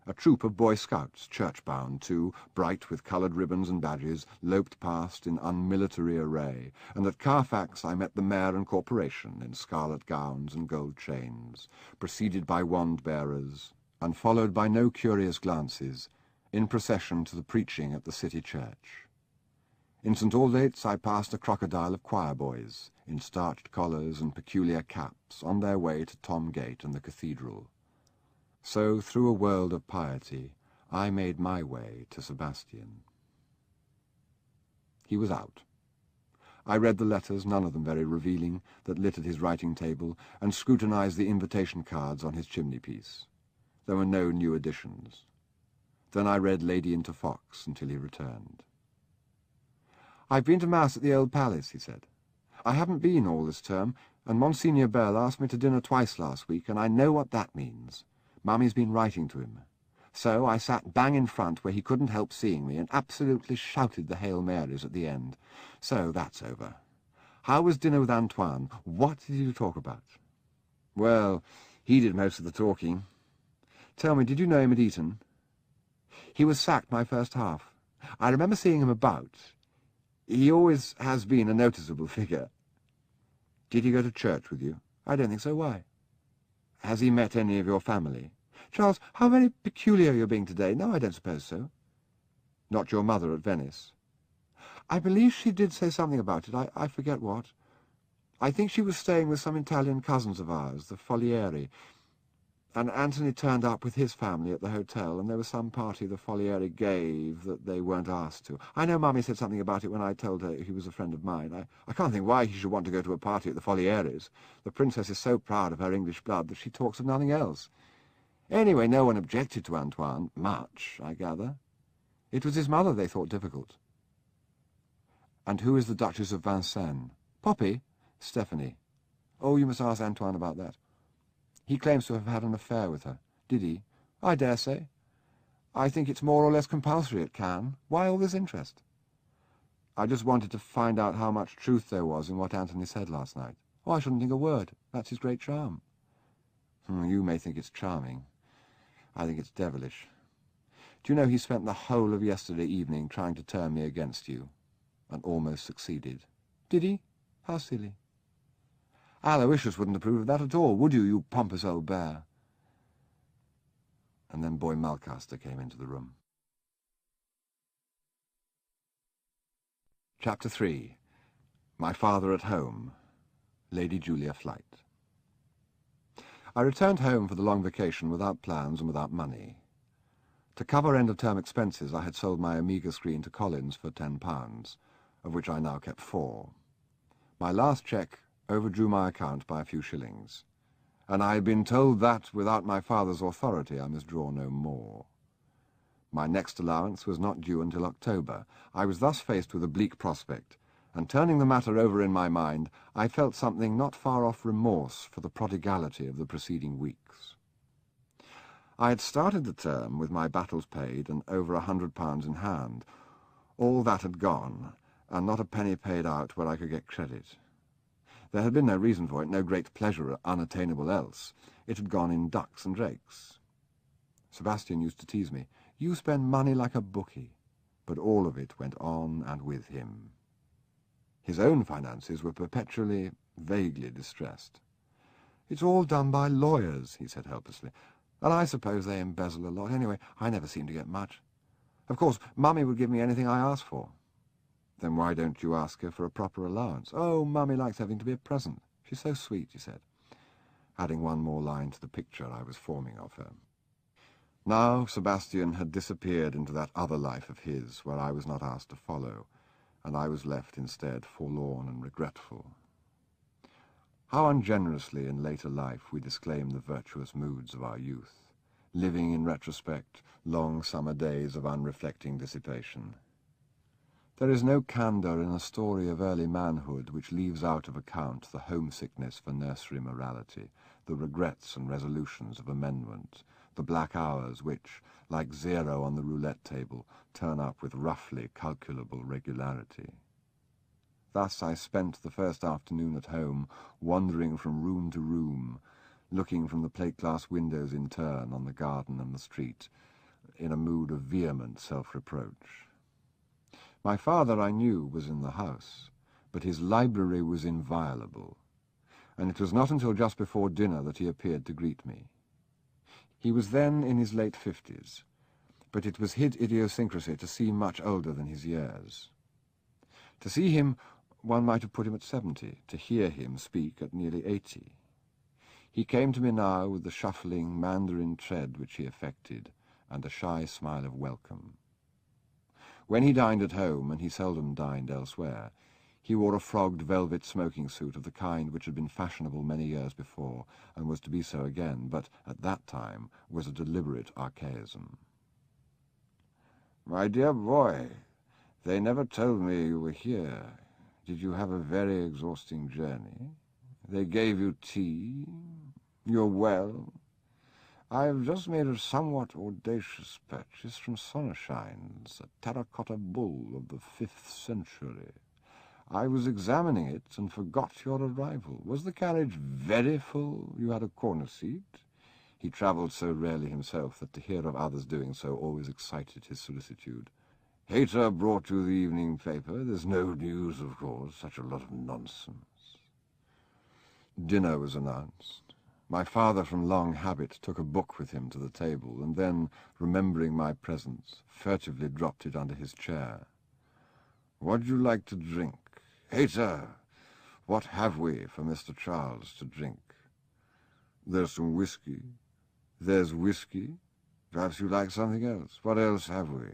A troop of Boy Scouts, church-bound too, bright with coloured ribbons and badges, loped past in unmilitary array, and at Carfax I met the mayor and corporation in scarlet gowns and gold chains, preceded by wand-bearers, and followed by no curious glances, in procession to the preaching at the city church. In St. Aldate's I passed a crocodile of choir-boys, in starched collars and peculiar caps, on their way to Tom Gate and the cathedral. So, through a world of piety, I made my way to Sebastian. He was out. I read the letters, none of them very revealing, that littered his writing table, and scrutinized the invitation cards on his chimney-piece. There were no new additions. Then I read Lady into Fox until he returned. "I've been to Mass at the Old Palace," he said. "I haven't been all this term, and Monsignor Bell asked me to dinner twice last week, and I know what that means. Mummy's been writing to him. So I sat bang in front where he couldn't help seeing me and absolutely shouted the Hail Marys at the end. So that's over. How was dinner with Antoine? What did you talk about?" "Well, he did most of the talking. Tell me, did you know him at Eton?" "He was sacked my first half. I remember seeing him about. He always has been a noticeable figure." "Did he go to church with you?" "I don't think so. Why?" "Has he met any of your family?" "Charles, how very peculiar you're being today. No, I don't suppose so." "Not your mother at Venice?" "I believe she did say something about it. I forget what. I think she was staying with some Italian cousins of ours, the Folieri, and Anthony turned up with his family at the hotel, and there was some party the Folieri gave that they weren't asked to. I know Mummy said something about it when I told her he was a friend of mine. I can't think why he should want to go to a party at the Folieris. The princess is so proud of her English blood that she talks of nothing else. Anyway, no one objected to Antoine, much, I gather. It was his mother they thought difficult." "And who is the Duchess of Vincennes?" "Poppy? Stephanie." Oh, you must ask Antoine about that. He claims to have had an affair with her. Did he? I dare say. I think it's more or less compulsory at Cannes. Why all this interest? I just wanted to find out how much truth there was in what Anthony said last night. Oh, I shouldn't think a word. That's his great charm. You may think it's charming. I think it's devilish. Do you know he spent the whole of yesterday evening trying to turn me against you, and almost succeeded? Did he? How silly. Aloysius wouldn't approve of that at all, would you, you pompous old bear? And then Boy Malcaster came into the room. Chapter 3. My Father at Home. Lady Julia Flight. I returned home for the long vacation without plans and without money. To cover end-of-term expenses, I had sold my Amiga screen to Collins for £10, of which I now kept 4. My last cheque overdrew my account by a few shillings, and I had been told that, without my father's authority, I must draw no more. My next allowance was not due until October. I was thus faced with a bleak prospect, and turning the matter over in my mind, I felt something not far off remorse for the prodigality of the preceding weeks. I had started the term with my battles paid and over £100 in hand. All that had gone, and not a penny paid out where I could get credit. There had been no reason for it, no great pleasure unattainable else. It had gone in ducks and drakes. Sebastian used to tease me, "You spend money like a bookie," but all of it went on and with him. His own finances were perpetually, vaguely distressed. "It's all done by lawyers," he said helplessly, "and I suppose they embezzle a lot. Anyway, I never seem to get much. Of course, Mummy would give me anything I asked for." "Then why don't you ask her for a proper allowance?" "Oh, Mummy likes having to be a present. She's so sweet," he said, adding one more line to the picture I was forming of her. Now Sebastian had disappeared into that other life of his, where I was not asked to follow, and I was left instead forlorn and regretful. How ungenerously in later life we disclaim the virtuous moods of our youth, living in retrospect long summer days of unreflecting dissipation. There is no candour in a story of early manhood which leaves out of account the homesickness for nursery morality, the regrets and resolutions of amendment, the black hours which, like zero on the roulette table, turn up with roughly calculable regularity. Thus I spent the first afternoon at home, wandering from room to room, looking from the plate-glass windows in turn on the garden and the street, in a mood of vehement self-reproach. My father, I knew, was in the house, but his library was inviolable, and it was not until just before dinner that he appeared to greet me. He was then in his late 50s, but it was his idiosyncrasy to seem much older than his years. To see him, one might have put him at 70, to hear him speak at nearly 80. He came to me now with the shuffling Mandarin tread which he affected, and a shy smile of welcome. When he dined at home, and he seldom dined elsewhere, he wore a frogged velvet smoking suit of the kind which had been fashionable many years before, and was to be so again, but at that time was a deliberate archaism. "My dear boy, they never told me you were here. Did you have a very exhausting journey? They gave you tea? You're well? I've just made a somewhat audacious purchase from Sonneschein's, a terracotta bull of the 5th century. I was examining it and forgot your arrival. Was the carriage very full? You had a corner seat?" He travelled so rarely himself that to hear of others doing so always excited his solicitude. "Hayter brought you the evening paper. There's no news, of course. Such a lot of nonsense." Dinner was announced. My father, from long habit, took a book with him to the table, and then, remembering my presence, furtively dropped it under his chair. "What'd you like to drink? Hayter, what have we for Mr. Charles to drink?" "There's some whiskey." "There's whiskey? Perhaps you like something else. What else have we?"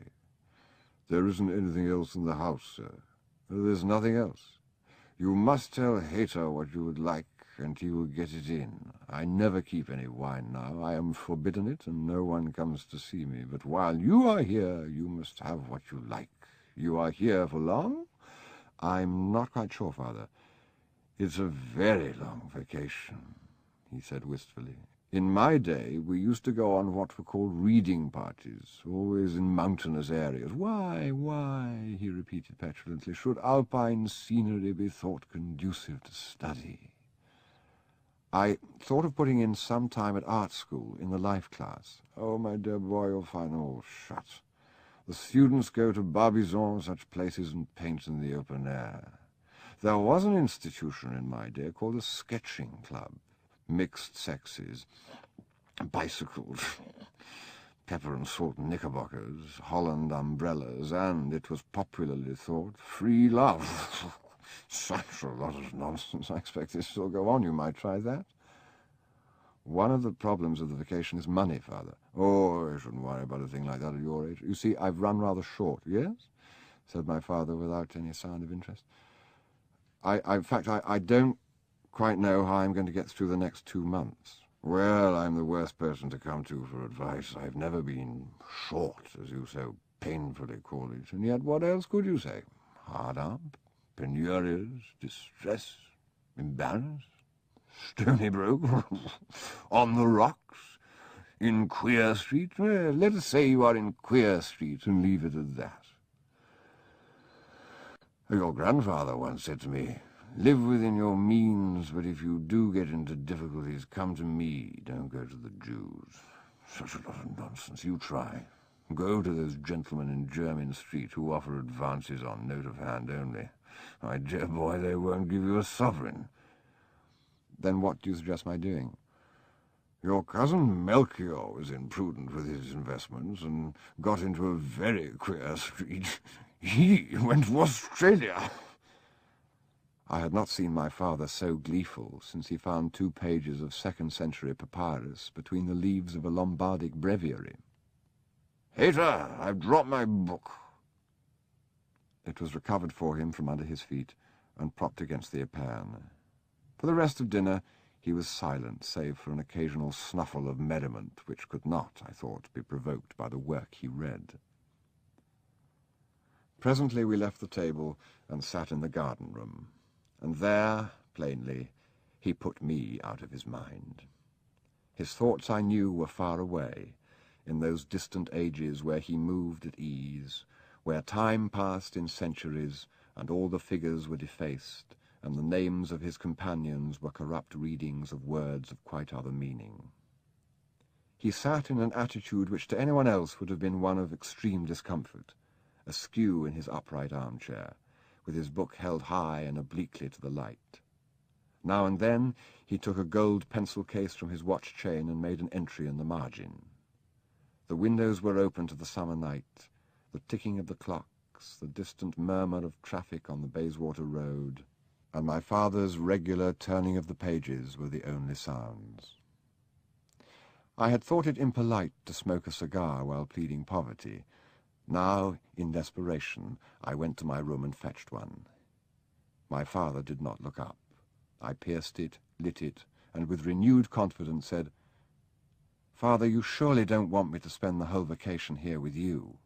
"There isn't anything else in the house, sir." "There's nothing else. You must tell Hayter what you would like, and he will get it in. I never keep any wine now. I am forbidden it, and no one comes to see me. But while you are here, you must have what you like. You are here for long?" "I'm not quite sure, Father. "It's a very long vacation," he said wistfully. "In my day, we used to go on what were called reading parties, always in mountainous areas." Why, he repeated petulantly, "should alpine scenery be thought conducive to study?" "I thought of putting in some time at art school, in the life class." "Oh, my dear boy, you'll find them all shut. The students go to Barbizon and such places and paint in the open air. There was an institution in my day called a sketching club. Mixed sexes, bicycles, pepper and salt knickerbockers, Holland umbrellas, and, it was popularly thought, free love." "Such a lot of nonsense. I expect this will go on. You might try that." "One of the problems of the vacation is money, Father." "Oh, I shouldn't worry about a thing like that at your age. You see, I've run rather short." "Yes?" said my father without any sign of interest. In fact, I don't quite know how I'm going to get through the next 2 months." "Well, I'm the worst person to come to for advice. I've never been short, as you so painfully call it. And yet what else could you say? Hard up, penurious, distress, embarrassed, Stony Brook, on the rocks, in Queer Street. Well, let us say you are in Queer Street and leave it at that. Your grandfather once said to me, 'Live within your means, but if you do get into difficulties, come to me, don't go to the Jews.' Such a lot of nonsense. You try. Go to those gentlemen in Jermyn Street who offer advances on note of hand only. My dear boy, they won't give you a sovereign." "Then what do you suggest my doing?" "Your cousin Melchior was imprudent with his investments and got into a very queer street. He went to Australia." I had not seen my father so gleeful since he found 2 pages of 2nd-century papyrus between the leaves of a Lombardic breviary. "Hater, I've dropped my book." It was recovered for him from under his feet and propped against the epergne. For the rest of dinner he was silent, save for an occasional snuffle of merriment which could not, I thought, be provoked by the work he read. Presently we left the table and sat in the garden-room, and there, plainly, he put me out of his mind. His thoughts, I knew, were far away, in those distant ages where he moved at ease, where time passed in centuries, and all the figures were defaced, and the names of his companions were corrupt readings of words of quite other meaning. He sat in an attitude which to anyone else would have been one of extreme discomfort, askew in his upright armchair, with his book held high and obliquely to the light. Now and then he took a gold pencil case from his watch chain and made an entry in the margin. The windows were open to the summer night, the ticking of the clocks, the distant murmur of traffic on the Bayswater Road, and my father's regular turning of the pages were the only sounds. I had thought it impolite to smoke a cigar while pleading poverty. Now, in desperation, I went to my room and fetched one. My father did not look up. I pierced it, lit it, and with renewed confidence said, "Father, you surely don't want me to spend the whole vacation here with you?"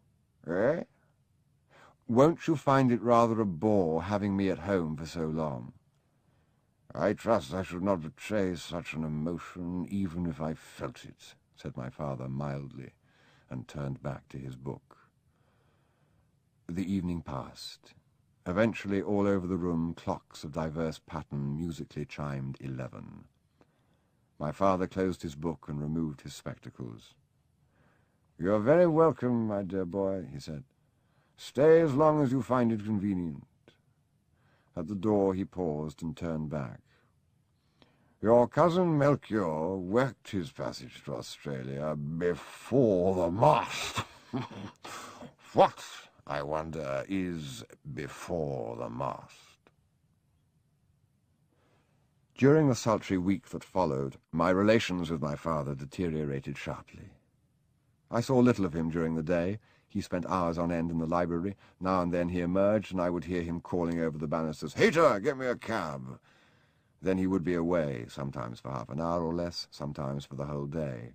"Eh? Won't you find it rather a bore having me at home for so long?" "I trust I should not betray such an emotion, even if I felt it," said my father mildly, and turned back to his book. The evening passed. Eventually, all over the room, clocks of diverse pattern musically chimed 11. My father closed his book and removed his spectacles. "You're very welcome, my dear boy," he said. "Stay as long as you find it convenient." At the door he paused and turned back. "Your cousin Melchior worked his passage to Australia before the mast." "What, I wonder, is before the mast?" During the sultry week that followed, my relations with my father deteriorated sharply. I saw little of him during the day. He spent hours on end in the library. Now and then he emerged, and I would hear him calling over the banisters, "Hater, get me a cab!" Then he would be away, sometimes for half an hour or less, sometimes for the whole day.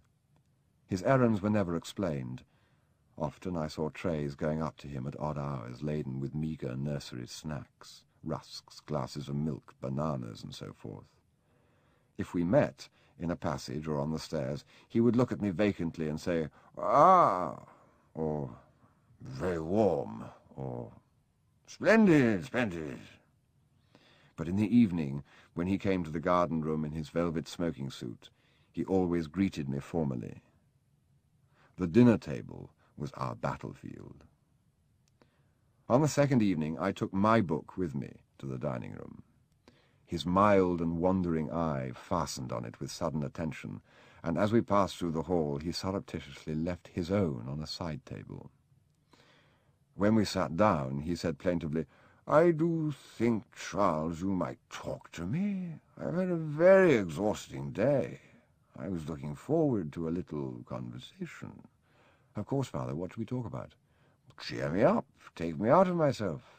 His errands were never explained. Often I saw trays going up to him at odd hours, laden with meagre nursery snacks, rusks, glasses of milk, bananas, and so forth. If we met in a passage or on the stairs, he would look at me vacantly and say, "Ah," or "very warm," or "splendid, splendid." But in the evening, when he came to the garden room in his velvet smoking suit, he always greeted me formally. The dinner table was our battlefield. On the second evening, I took my book with me to the dining room. His mild and wandering eye fastened on it with sudden attention, and as we passed through the hall, he surreptitiously left his own on a side table. When we sat down, he said plaintively, "I do think, Charles, you might talk to me. I've had a very exhausting day. I was looking forward to a little conversation." "Of course, Father. What do we talk about?" "Cheer me up. Take me out of myself."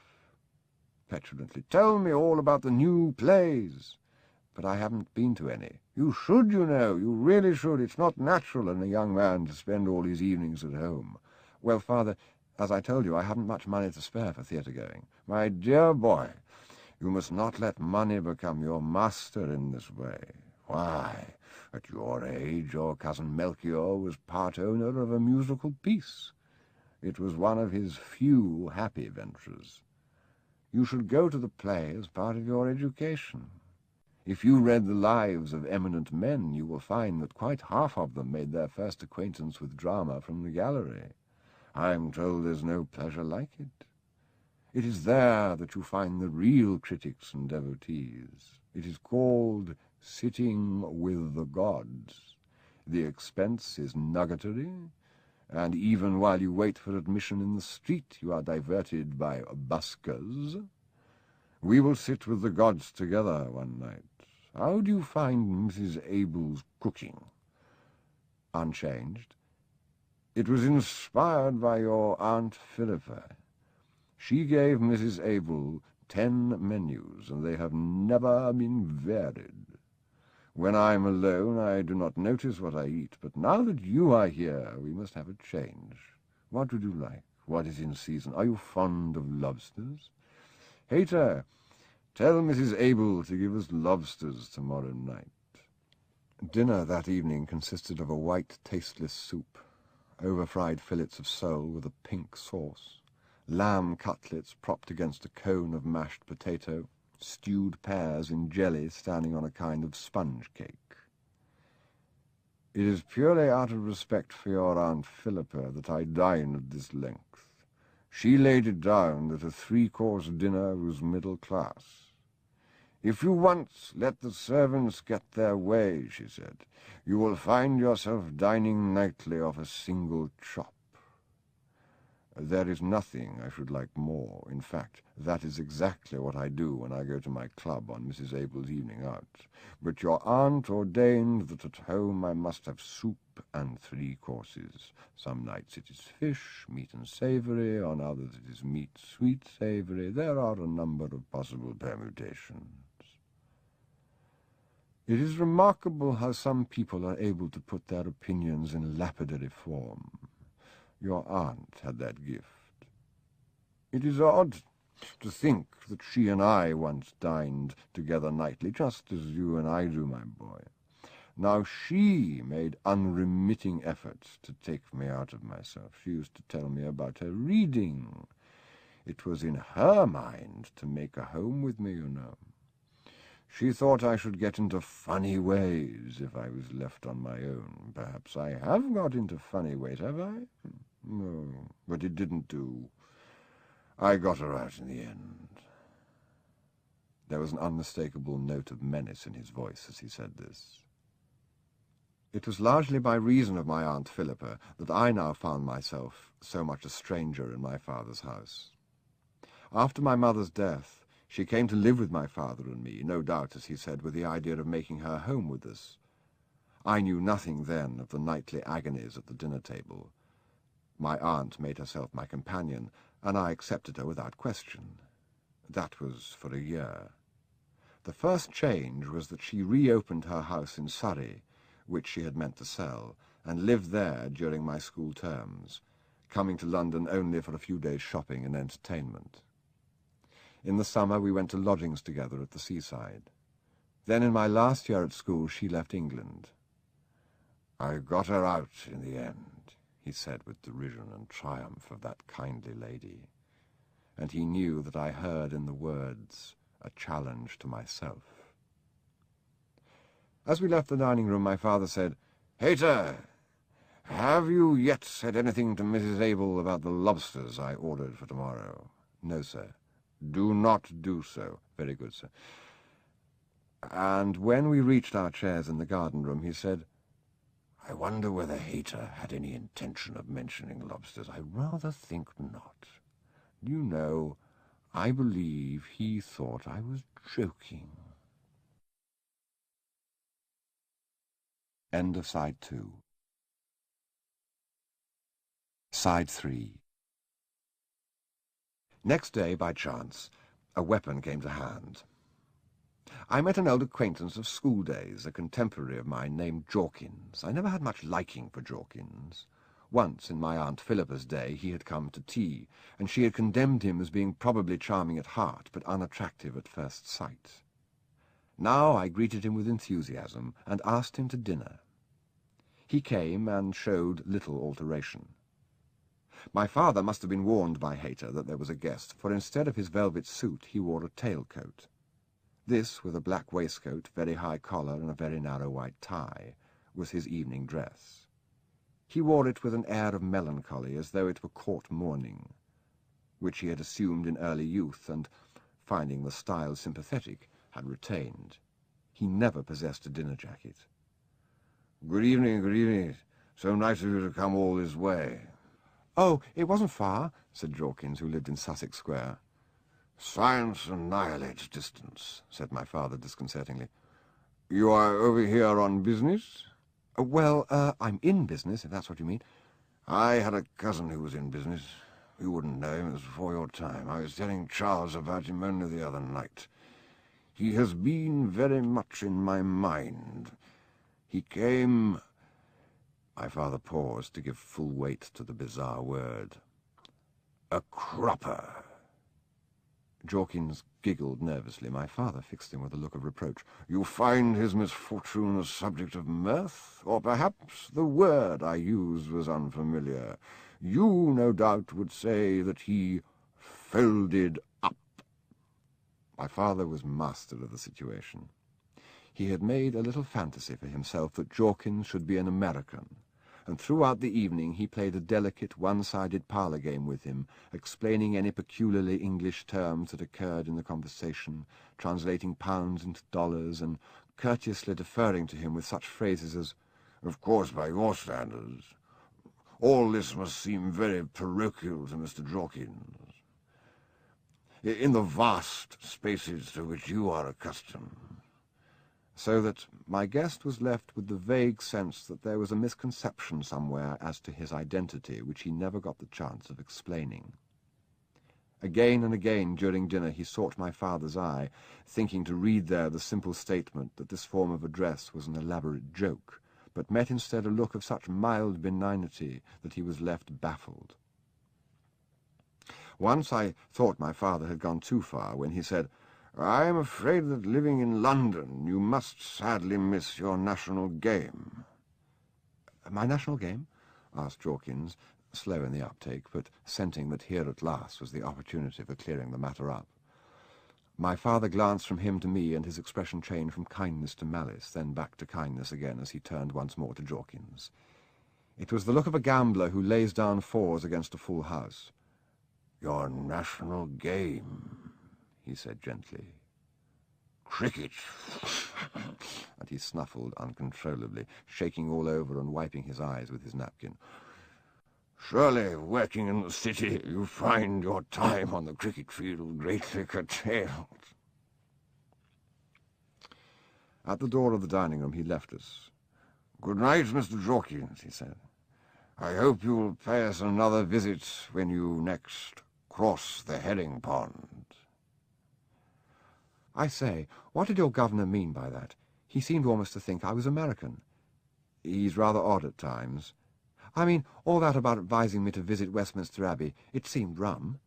Petulantly, "Tell me all about the new plays." "But I haven't been to any." "You should, you know. You really should. It's not natural in a young man to spend all his evenings at home." "Well, Father, as I told you, I haven't much money to spare for theatre-going." "My dear boy, you must not let money become your master in this way. Why, at your age, your cousin Melchior was part owner of a musical piece. It was one of his few happy ventures. You should go to the play as part of your education. If you read the lives of eminent men, you will find that quite half of them made their first acquaintance with drama from the gallery. I'm told there's no pleasure like it. It is there that you find the real critics and devotees. It is called sitting with the gods. The expense is nugatory, and even while you wait for admission in the street, you are diverted by buskers. We will sit with the gods together one night. How do you find Mrs. Abel's cooking?" "Unchanged." "It was inspired by your Aunt Philippa. She gave Mrs. Abel 10 menus, and they have never been varied. When I am alone, I do not notice what I eat, but now that you are here, we must have a change. What would you like? What is in season? Are you fond of lobsters? Hayter, tell Mrs. Abel to give us lobsters tomorrow night." Dinner that evening consisted of a white, tasteless soup, over-fried fillets of sole with a pink sauce, lamb cutlets propped against a cone of mashed potato, stewed pears in jelly standing on a kind of sponge cake. It is purely out of respect for your Aunt Philippa that I dine at this length. She laid it down that a 3-course dinner was middle class. "If you once let the servants get their way," she said, "you will find yourself dining nightly off a single chop." There is nothing I should like more. In fact, that is exactly what I do when I go to my club on Mrs. Abel's evening out. But your aunt ordained that at home I must have soup and 3 courses. Some nights it is fish, meat and savoury, on others it is meat, sweet, savoury. There are a number of possible permutations. It is remarkable how some people are able to put their opinions in lapidary form. Your aunt had that gift. It is odd to think that she and I once dined together nightly, just as you and I do, my boy. Now she made unremitting efforts to take me out of myself. She used to tell me about her reading. It was in her mind to make a home with me, you know. She thought I should get into funny ways if I was left on my own. Perhaps I have got into funny ways, have I? No, but it didn't do. I got her out in the end. There was an unmistakable note of menace in his voice as he said this. It was largely by reason of my Aunt Philippa that I now found myself so much a stranger in my father's house. After my mother's death, she came to live with my father and me, no doubt, as he said, with the idea of making her home with us. I knew nothing then of the nightly agonies at the dinner table. My aunt made herself my companion, and I accepted her without question. That was for a year. The first change was that she reopened her house in Surrey, which she had meant to sell, and lived there during my school terms, coming to London only for a few days' shopping and entertainment. In the summer we went to lodgings together at the seaside. Then in my last year at school she left England. "I got her out in the end," he said with derision and triumph of that kindly lady, and he knew that I heard in the words a challenge to myself. As we left the dining room, my father said, "Hayter, have you yet said anything to Mrs. Abel about the lobsters I ordered for tomorrow?" "No, sir." "Do not do so." "Very good, sir." And when we reached our chairs in the garden-room, he said, "I wonder whether Hayter had any intention of mentioning lobsters. I rather think not. Do you know, I believe he thought I was joking." End of Side 2. Side 3. Next day, by chance, a weapon came to hand. I met an old acquaintance of school days, a contemporary of mine named Jorkins. I never had much liking for Jorkins. Once, in my Aunt Philippa's day, he had come to tea, and she had condemned him as being probably charming at heart, but unattractive at first sight. Now I greeted him with enthusiasm, and asked him to dinner. He came, and showed little alteration. My father must have been warned by Hayter that there was a guest, for instead of his velvet suit he wore a tailcoat. This, with a black waistcoat, very high collar, and a very narrow white tie, was his evening dress. He wore it with an air of melancholy, as though it were court mourning, which he had assumed in early youth, and, finding the style sympathetic, had retained. He never possessed a dinner jacket. "Good evening, good evening. So nice of you to come all this way." "Oh, it wasn't far," said Jorkins, who lived in Sussex Square. "Science annihilates distance," said my father disconcertingly. "You are over here on business?" "Well, I'm in business, if that's what you mean." "I had a cousin who was in business. You wouldn't know him, it was before your time. I was telling Charles about him only the other night. He has been very much in my mind. He came—" My father paused to give full weight to the bizarre word. "A cropper." Jorkins giggled nervously. My father fixed him with a look of reproach. "You find his misfortune a subject of mirth? Or perhaps the word I used was unfamiliar. You, no doubt, would say that he folded up." My father was master of the situation. He had made a little fantasy for himself that Jorkins should be an American, and throughout the evening he played a delicate, one-sided parlour game with him, explaining any peculiarly English terms that occurred in the conversation, translating pounds into dollars, and courteously deferring to him with such phrases as, "Of course, by your standards. All this must seem very parochial to Mr. Jorkins. In the vast spaces to which you are accustomed." So that my guest was left with the vague sense that there was a misconception somewhere as to his identity, which he never got the chance of explaining. Again and again during dinner he sought my father's eye, thinking to read there the simple statement that this form of address was an elaborate joke, but met instead a look of such mild benignity that he was left baffled. Once I thought my father had gone too far when he said, "I am afraid that living in London you must sadly miss your national game." "My national game?" asked Jorkins, slow in the uptake, but scenting that here at last was the opportunity for clearing the matter up. My father glanced from him to me, and his expression changed from kindness to malice, then back to kindness again as he turned once more to Jorkins. It was the look of a gambler who lays down fours against a full house. "Your national game," he said gently. "Cricket." And he snuffled uncontrollably, shaking all over and wiping his eyes with his napkin. "Surely, working in the city, you find your time on the cricket field greatly curtailed." At the door of the dining-room he left us. "Good night, Mr. Jorkins," he said. "I hope you will pay us another visit when you next cross the herring pond." I say, what did your governor mean by that? He seemed almost to think I was American. He's rather odd at times. I mean, all that about advising me to visit Westminster Abbey, it seemed rum.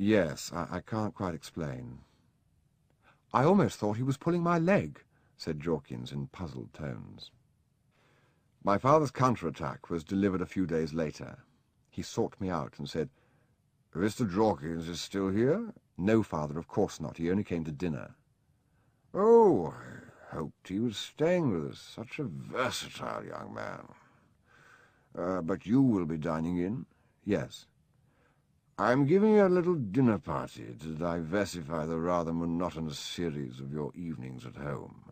Yes, I can't quite explain. I almost thought he was pulling my leg, said Jorkins in puzzled tones. My father's counterattack was delivered a few days later. He sought me out and said, "Mr. Jorkins is still here?" "No, father, of course not. He only came to dinner." "Oh, I hoped he was staying with us. Such a versatile young man. But you will be dining in?" "Yes." "I'm giving you a little dinner party to diversify the rather monotonous series of your evenings at home.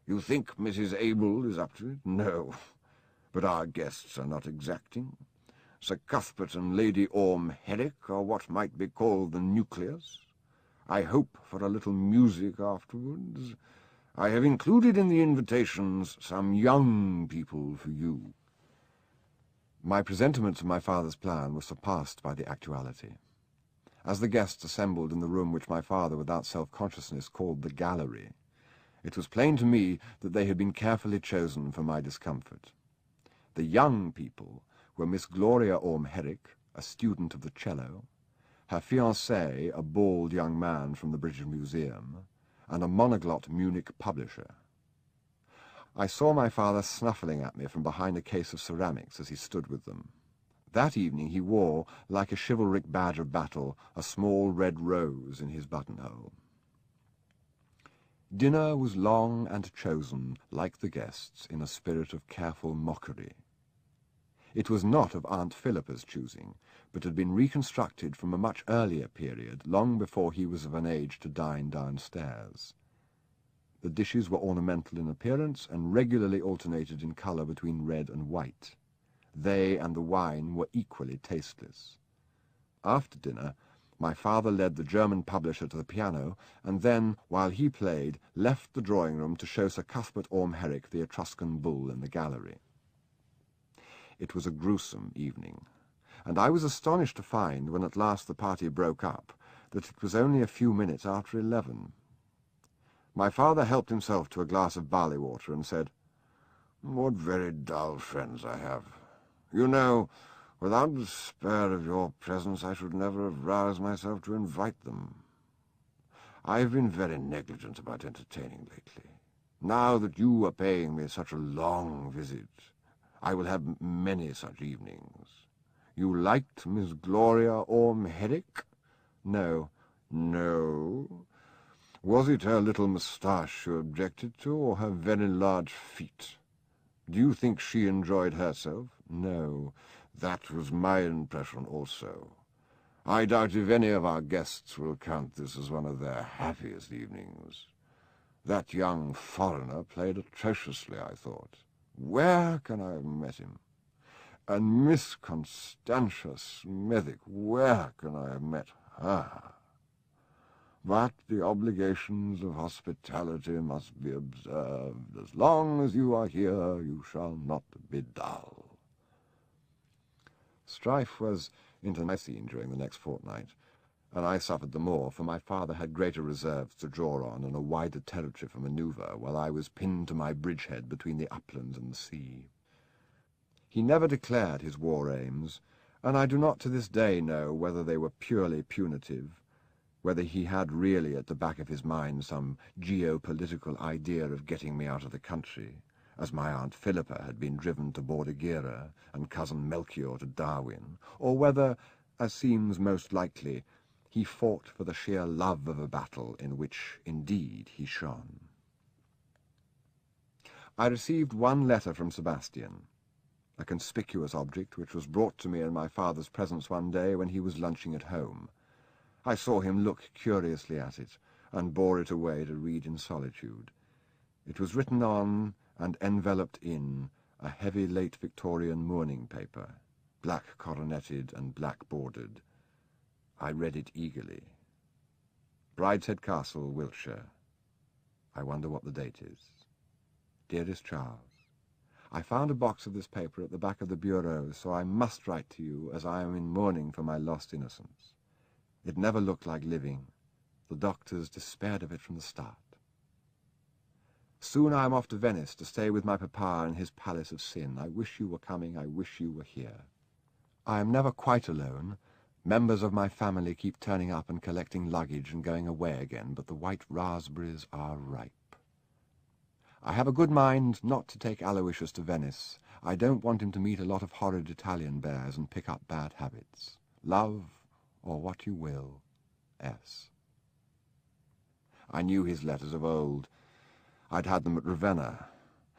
You think Mrs. Abel is up to it?" "No. But our guests are not exacting. Sir Cuthbert and Lady Orme Herrick are what might be called the nucleus. I hope for a little music afterwards. I have included in the invitations some young people for you." My presentiment of my father's plan was surpassed by the actuality. As the guests assembled in the room which my father, without self-consciousness, called the gallery, it was plain to me that they had been carefully chosen for my discomfort. The young people were Miss Gloria Orme Herrick, a student of the cello, her fiancé, a bald young man from the British Museum, and a monoglot Munich publisher. I saw my father snuffling at me from behind a case of ceramics as he stood with them. That evening he wore, like a chivalric badge of battle, a small red rose in his buttonhole. Dinner was long and chosen, like the guests, in a spirit of careful mockery. It was not of Aunt Philippa's choosing, but had been reconstructed from a much earlier period, long before he was of an age to dine downstairs. The dishes were ornamental in appearance and regularly alternated in colour between red and white. They and the wine were equally tasteless. After dinner, my father led the German publisher to the piano, and then, while he played, left the drawing-room to show Sir Cuthbert Orme Herrick the Etruscan bull in the gallery. It was a gruesome evening, and I was astonished to find, when at last the party broke up, that it was only a few minutes after 11. My father helped himself to a glass of barley water and said, "What very dull friends I have. You know, without despair of your presence, I should never have roused myself to invite them. I have been very negligent about entertaining lately. Now that you are paying me such a long visit, I will have many such evenings. You liked Miss Gloria Orme Herrick?" "No." "No? Was it her little moustache you objected to, or her very large feet? Do you think she enjoyed herself?" "No." "That was my impression also. I doubt if any of our guests will count this as one of their happiest evenings. That young foreigner played atrociously, I thought. Where can I have met him? And Miss Constantia Smethick, where can I have met her? But the obligations of hospitality must be observed. As long as you are here, you shall not be dull." Strife was internecine during the next fortnight, and I suffered the more, for my father had greater reserves to draw on and a wider territory for manoeuvre, while I was pinned to my bridgehead between the uplands and the sea. He never declared his war aims, and I do not to this day know whether they were purely punitive, whether he had really at the back of his mind some geopolitical idea of getting me out of the country, as my Aunt Philippa had been driven to Bordighera and cousin Melchior to Darwin, or whether, as seems most likely, he fought for the sheer love of a battle in which, indeed, he shone. I received one letter from Sebastian, a conspicuous object which was brought to me in my father's presence one day when he was lunching at home. I saw him look curiously at it, and bore it away to read in solitude. It was written on, and enveloped in, a heavy late Victorian mourning paper, black coroneted and black bordered. I read it eagerly. Brideshead Castle, Wiltshire. I wonder what the date is. Dearest Charles, I found a box of this paper at the back of the bureau, so I must write to you, as I am in mourning for my lost innocence. It never looked like living. The doctors despaired of it from the start. Soon I am off to Venice to stay with my papa in his palace of sin. I wish you were coming. I wish you were here. I am never quite alone. Members of my family keep turning up and collecting luggage and going away again, but the white raspberries are ripe. I have a good mind not to take Aloysius to Venice. I don't want him to meet a lot of horrid Italian bears and pick up bad habits. Love, or what you will, S. I knew his letters of old. I'd had them at Ravenna.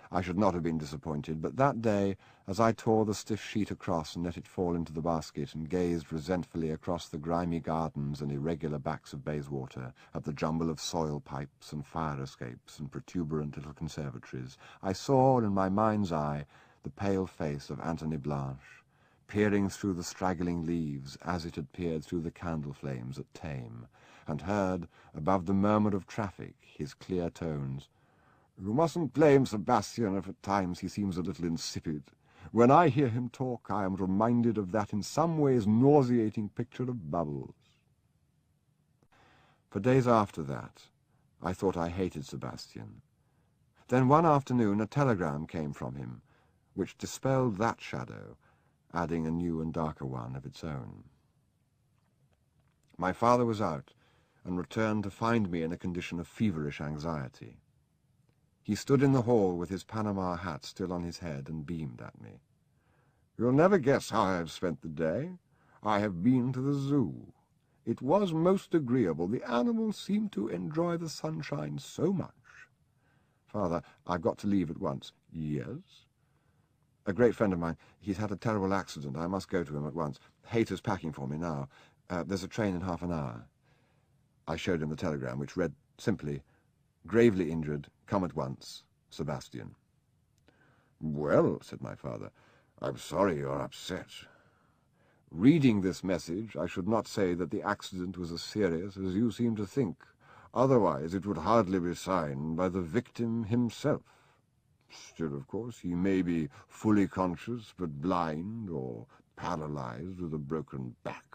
I should not have been disappointed, but that day, as I tore the stiff sheet across and let it fall into the basket and gazed resentfully across the grimy gardens and irregular backs of Bayswater at the jumble of soil pipes and fire escapes and protuberant little conservatories, I saw in my mind's eye the pale face of Anthony Blanche, peering through the straggling leaves as it had peered through the candle flames at Thame, and heard, above the murmur of traffic, his clear tones, "You mustn't blame Sebastian if at times he seems a little insipid. When I hear him talk, I am reminded of that in some ways nauseating picture of Bubbles." For days after that, I thought I hated Sebastian. Then one afternoon a telegram came from him, which dispelled that shadow, adding a new and darker one of its own. My father was out, and returned to find me in a condition of feverish anxiety. He stood in the hall with his Panama hat still on his head and beamed at me. "You'll never guess how I have spent the day. I have been to the zoo. It was most agreeable. The animals seemed to enjoy the sunshine so much." "Father, I've got to leave at once." "Yes?" "A great friend of mine. He's had a terrible accident. I must go to him at once. Hayter's packing for me now. There's a train in half an hour." I showed him the telegram, which read simply, "Gravely injured. Come at once. Sebastian." "Well," said my father, "I'm sorry you're upset. Reading this message, I should not say that the accident was as serious as you seem to think. Otherwise it would hardly be signed by the victim himself. Still, of course, he may be fully conscious but blind or paralyzed with a broken back.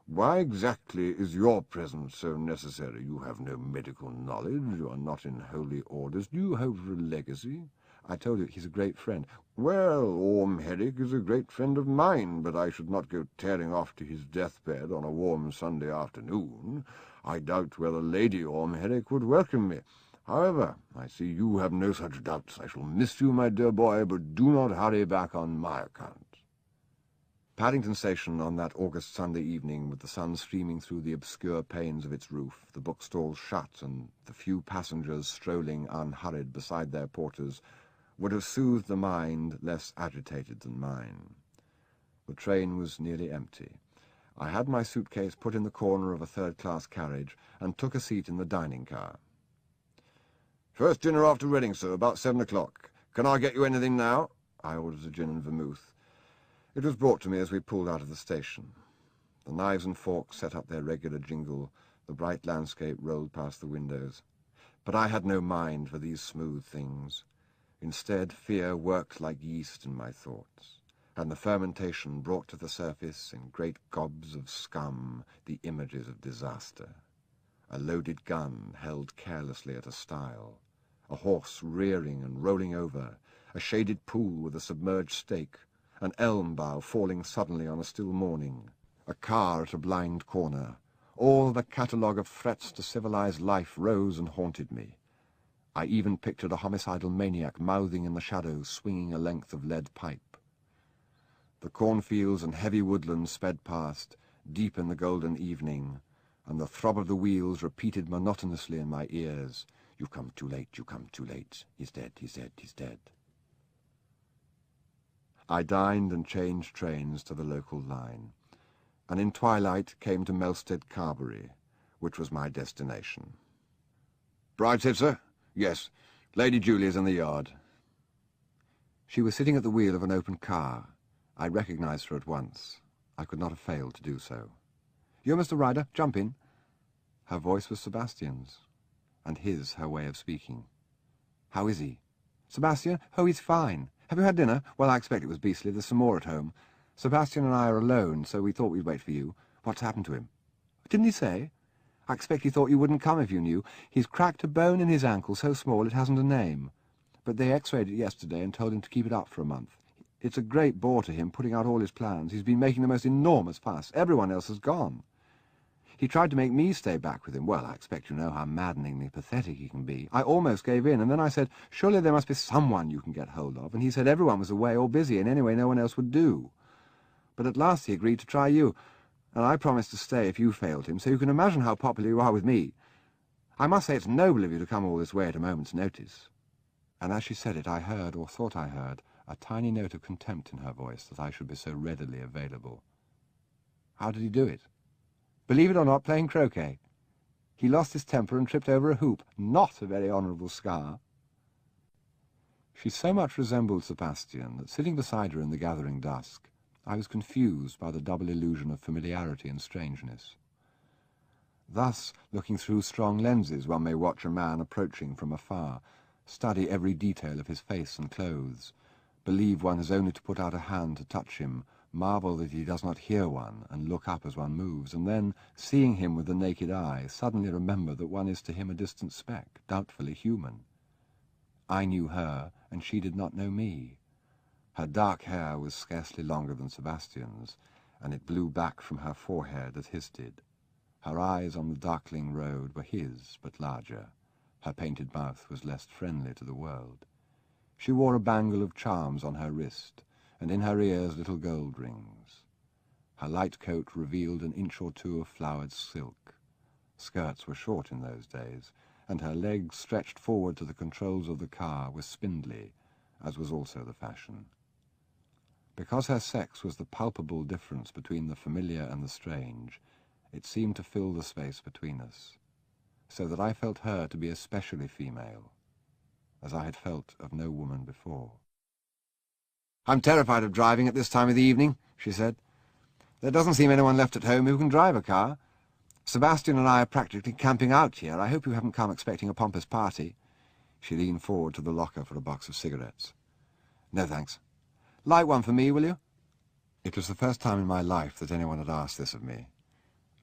Why exactly is your presence so necessary? You have no medical knowledge. You are not in holy orders. Do you have a legacy?" "I told you, he's a great friend." "Well, Orm Herrick is a great friend of mine, but I should not go tearing off to his deathbed on a warm Sunday afternoon. I doubt whether Lady Orm Herrick would welcome me. However, I see you have no such doubts. I shall miss you, my dear boy, but do not hurry back on my account." Paddington Station on that August Sunday evening, with the sun streaming through the obscure panes of its roof, the bookstalls shut, and the few passengers strolling unhurried beside their porters, would have soothed the mind less agitated than mine. The train was nearly empty. I had my suitcase put in the corner of a third-class carriage and took a seat in the dining car. "First dinner after Reading, sir, about 7 o'clock. Can I get you anything now?" I ordered a gin and vermouth. It was brought to me as we pulled out of the station. The knives and forks set up their regular jingle. The bright landscape rolled past the windows. But I had no mind for these smooth things. Instead, fear worked like yeast in my thoughts, and the fermentation brought to the surface in great gobs of scum the images of disaster. A loaded gun held carelessly at a stile, a horse rearing and rolling over, a shaded pool with a submerged stake, an elm bough falling suddenly on a still morning, a car at a blind corner. All the catalogue of threats to civilized life rose and haunted me. I even pictured a homicidal maniac mouthing in the shadows, swinging a length of lead pipe. The cornfields and heavy woodlands sped past, deep in the golden evening, and the throb of the wheels repeated monotonously in my ears, "You've come too late, you've come too late. He's dead, he's dead, he's dead." I dined and changed trains to the local line, and in twilight came to Melstead Carbery, which was my destination. "Brideshead, sir?" "Yes. Lady Julia's in the yard." She was sitting at the wheel of an open car. I recognized her at once. I could not have failed to do so. "You're Mr. Ryder? Jump in." Her voice was Sebastian's, and his her way of speaking. "How is he?" "Sebastian? Oh, he's fine. Have you had dinner? Well, I expect it was beastly. There's some more at home. Sebastian and I are alone, so we thought we'd wait for you. What's happened to him?" "Didn't he say? I expect he thought you wouldn't come if you knew. He's cracked a bone in his ankle so small it hasn't a name. But they x-rayed it yesterday and told him to keep it up for a month. It's a great bore to him, putting out all his plans. He's been making the most enormous fuss. Everyone else has gone. He tried to make me stay back with him. Well, I expect you know how maddeningly pathetic he can be. I almost gave in, and then I said, surely there must be someone you can get hold of, and he said everyone was away or busy, and anyway no one else would do. But at last he agreed to try you, and I promised to stay if you failed him, so you can imagine how popular you are with me. I must say it's noble of you to come all this way at a moment's notice. And as she said it, I heard, or thought I heard, a tiny note of contempt in her voice that I should be so readily available. How did he do it? Believe it or not, playing croquet. He lost his temper and tripped over a hoop. Not a very honourable scar. She so much resembled Sebastian that, sitting beside her in the gathering dusk, I was confused by the double illusion of familiarity and strangeness. Thus, looking through strong lenses, one may watch a man approaching from afar, study every detail of his face and clothes, believe one has only to put out a hand to touch him, marvel that he does not hear one, and look up as one moves, and then, seeing him with the naked eye, suddenly remember that one is to him a distant speck, doubtfully human. I knew her, and she did not know me. Her dark hair was scarcely longer than Sebastian's, and it blew back from her forehead as his did. Her eyes on the darkling road were his, but larger. Her painted mouth was less friendly to the world. She wore a bangle of charms on her wrist, and in her ears little gold rings. Her light coat revealed an inch or two of flowered silk. Skirts were short in those days, and her legs, stretched forward to the controls of the car, were spindly, as was also the fashion. Because her sex was the palpable difference between the familiar and the strange, it seemed to fill the space between us, so that I felt her to be especially female, as I had felt of no woman before. "I'm terrified of driving at this time of the evening," she said. "There doesn't seem anyone left at home who can drive a car. Sebastian and I are practically camping out here. I hope you haven't come expecting a pompous party." She leaned forward to the locker for a box of cigarettes. "No, thanks. Light one for me, will you?" It was the first time in my life that anyone had asked this of me,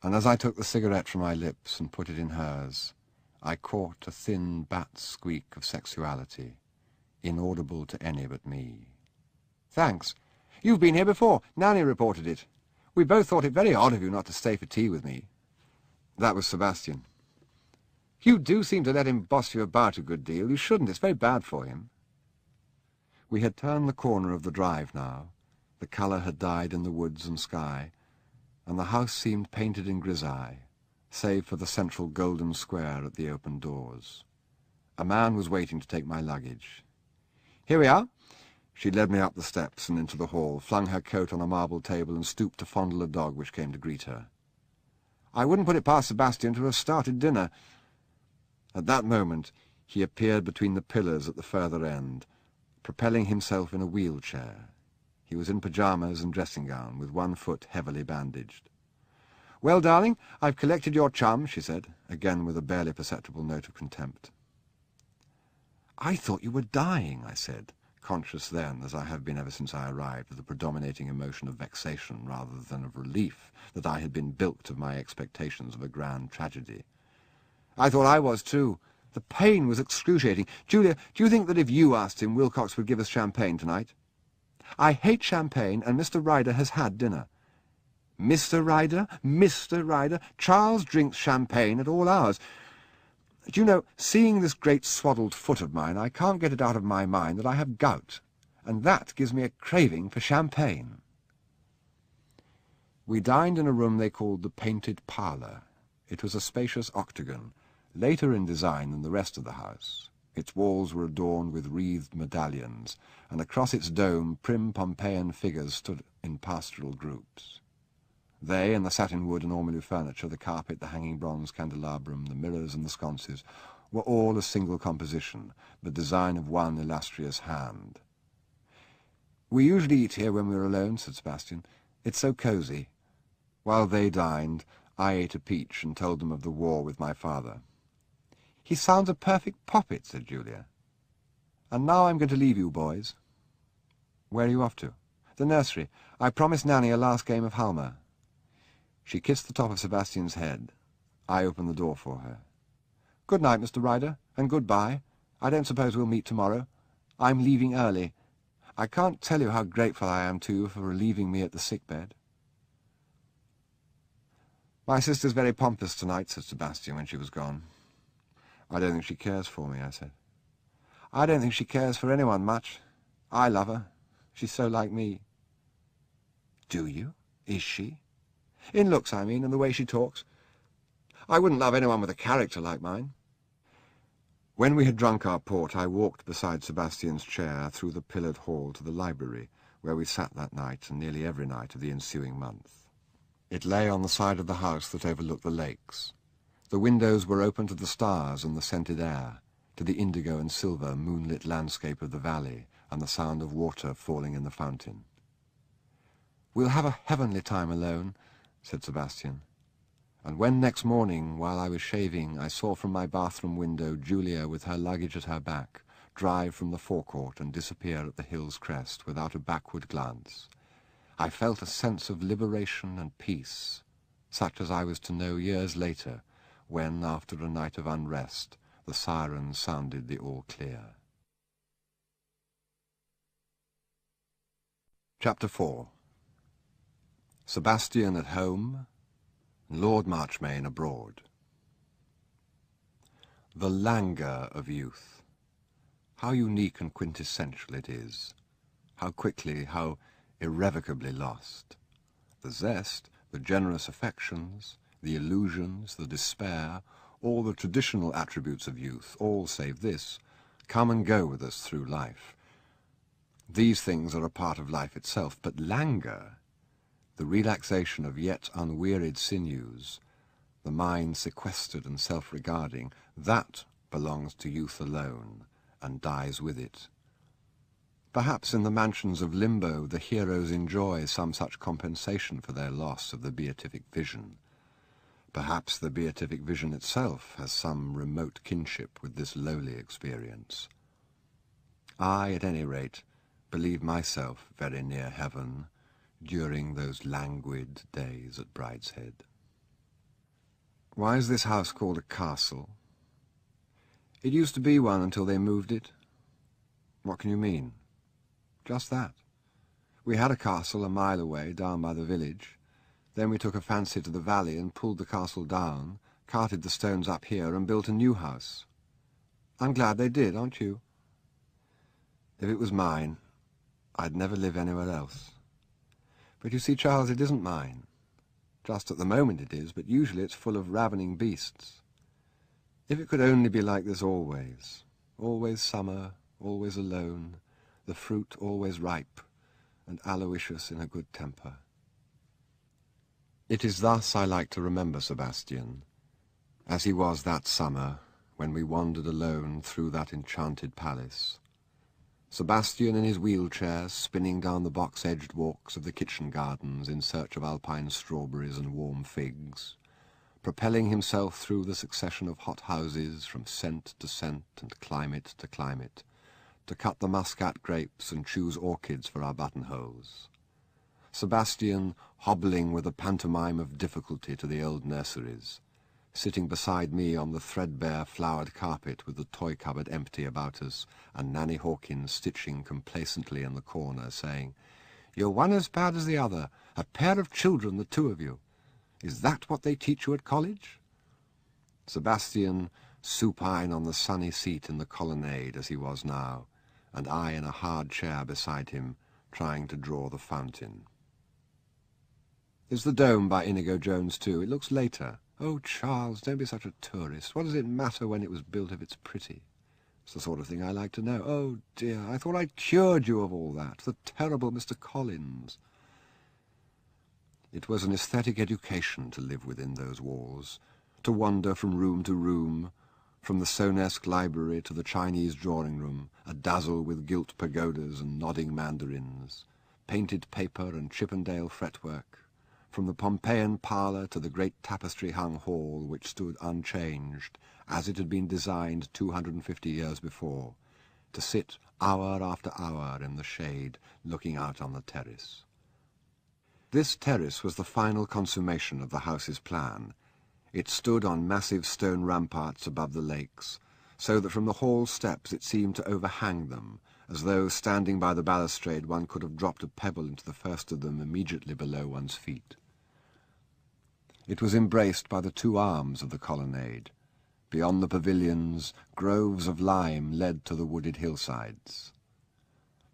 and as I took the cigarette from my lips and put it in hers, I caught a thin bat squeak of sexuality, inaudible to any but me. "Thanks. You've been here before. Nanny reported it. We both thought it very odd of you not to stay for tea with me." That was Sebastian. "You do seem to let him boss you about a good deal. You shouldn't. It's very bad for him." We had turned the corner of the drive now. The colour had died in the woods and sky, and the house seemed painted in grisaille, save for the central golden square at the open doors. A man was waiting to take my luggage. "Here we are." She led me up the steps and into the hall, flung her coat on a marble table, and stooped to fondle a dog which came to greet her. "I wouldn't put it past Sebastian to have started dinner." At that moment he appeared between the pillars at the further end, propelling himself in a wheelchair. He was in pyjamas and dressing gown, with one foot heavily bandaged. "Well, darling, I've collected your chum," she said, again with a barely perceptible note of contempt. "I thought you were dying," I said, conscious then, as I have been ever since I arrived, of the predominating emotion of vexation rather than of relief, that I had been bilked of my expectations of a grand tragedy. "I thought I was, too. The pain was excruciating. Julia, do you think that if you asked him, Wilcox would give us champagne tonight?" "I hate champagne, and Mr. Ryder has had dinner." "Mr. Ryder? Mr. Ryder? Charles drinks champagne at all hours. Do you know, seeing this great swaddled foot of mine, I can't get it out of my mind that I have gout, and that gives me a craving for champagne." We dined in a room they called the Painted Parlour. It was a spacious octagon, later in design than the rest of the house. Its walls were adorned with wreathed medallions, and across its dome prim Pompeian figures stood in pastoral groups. They, and the satin wood and ormolu furniture, the carpet, the hanging bronze candelabrum, the mirrors and the sconces, were all a single composition, the design of one illustrious hand. "We usually eat here when we're alone," said Sebastian. "It's so cosy." While they dined, I ate a peach and told them of the war with my father. "He sounds a perfect poppet," said Julia. "And now I'm going to leave you, boys." "Where are you off to?" "The nursery. I promised Nanny a last game of halma." She kissed the top of Sebastian's head. I opened the door for her. "Good night, Mr. Ryder, and good-bye. I don't suppose we'll meet tomorrow. I'm leaving early. I can't tell you how grateful I am to you for relieving me at the sickbed. My sister's very pompous tonight, said Sebastian when she was gone. I don't think she cares for me, I said. I don't think she cares for anyone much. I love her. She's so like me. Do you? Is she? In looks, I mean, and the way she talks. I wouldn't love anyone with a character like mine. When we had drunk our port, I walked beside Sebastian's chair through the pillared hall to the library, where we sat that night and nearly every night of the ensuing month. It lay on the side of the house that overlooked the lakes. The windows were open to the stars and the scented air, to the indigo and silver moonlit landscape of the valley and the sound of water falling in the fountain. "We'll have a heavenly time alone," said Sebastian. And when next morning, while I was shaving, I saw from my bathroom window Julia with her luggage at her back drive from the forecourt and disappear at the hill's crest without a backward glance, I felt a sense of liberation and peace, such as I was to know years later, when, after a night of unrest, the sirens sounded the all-clear. Chapter 4. Sebastian at home, Lord Marchmain abroad. The languor of youth. How unique and quintessential it is. How quickly, how irrevocably lost. The zest, the generous affections, the illusions, the despair, all the traditional attributes of youth, all save this, come and go with us through life. These things are a part of life itself, but languor, the relaxation of yet unwearied sinews, the mind sequestered and self-regarding, that belongs to youth alone, and dies with it. Perhaps in the mansions of limbo the heroes enjoy some such compensation for their loss of the beatific vision. Perhaps the beatific vision itself has some remote kinship with this lowly experience. I, at any rate, believe myself very near heaven during those languid days at Brideshead. Why is this house called a castle? It used to be one until they moved it. What can you mean? Just that. We had a castle a mile away, down by the village. Then we took a fancy to the valley and pulled the castle down, carted the stones up here and built a new house. I'm glad they did, aren't you? If it was mine, I'd never live anywhere else. But you see, Charles, it isn't mine. Just at the moment it is, but usually it's full of ravening beasts. If it could only be like this always, always summer, always alone, the fruit always ripe, and Aloysius in a good temper. It is thus I like to remember Sebastian, as he was that summer when we wandered alone through that enchanted palace. Sebastian in his wheelchair, spinning down the box-edged walks of the kitchen gardens in search of alpine strawberries and warm figs, propelling himself through the succession of hot houses from scent to scent and climate to climate, to cut the muscat grapes and choose orchids for our buttonholes. Sebastian hobbling with a pantomime of difficulty to the old nurseries, sitting beside me on the threadbare flowered carpet with the toy cupboard empty about us, and Nanny Hawkins stitching complacently in the corner, saying, "You're one as bad as the other, a pair of children, the two of you. Is that what they teach you at college?" Sebastian supine on the sunny seat in the colonnade as he was now, and I in a hard chair beside him, trying to draw the fountain. Is the dome by Inigo Jones too? It looks later. Oh, Charles, don't be such a tourist. What does it matter when it was built if it's pretty? It's the sort of thing I like to know. Oh, dear, I thought I'd cured you of all that. The terrible Mr. Collins. It was an aesthetic education to live within those walls, to wander from room to room, from the Sonesque library to the Chinese drawing-room, a-dazzle with gilt pagodas and nodding mandarins, painted paper and Chippendale fretwork, from the Pompeian parlour to the great tapestry-hung hall which stood unchanged, as it had been designed 250 years before, to sit hour after hour in the shade, looking out on the terrace. This terrace was the final consummation of the house's plan. It stood on massive stone ramparts above the lakes, so that from the hall steps it seemed to overhang them, as though, standing by the balustrade, one could have dropped a pebble into the first of them immediately below one's feet. It was embraced by the two arms of the colonnade. Beyond the pavilions, groves of lime led to the wooded hillsides.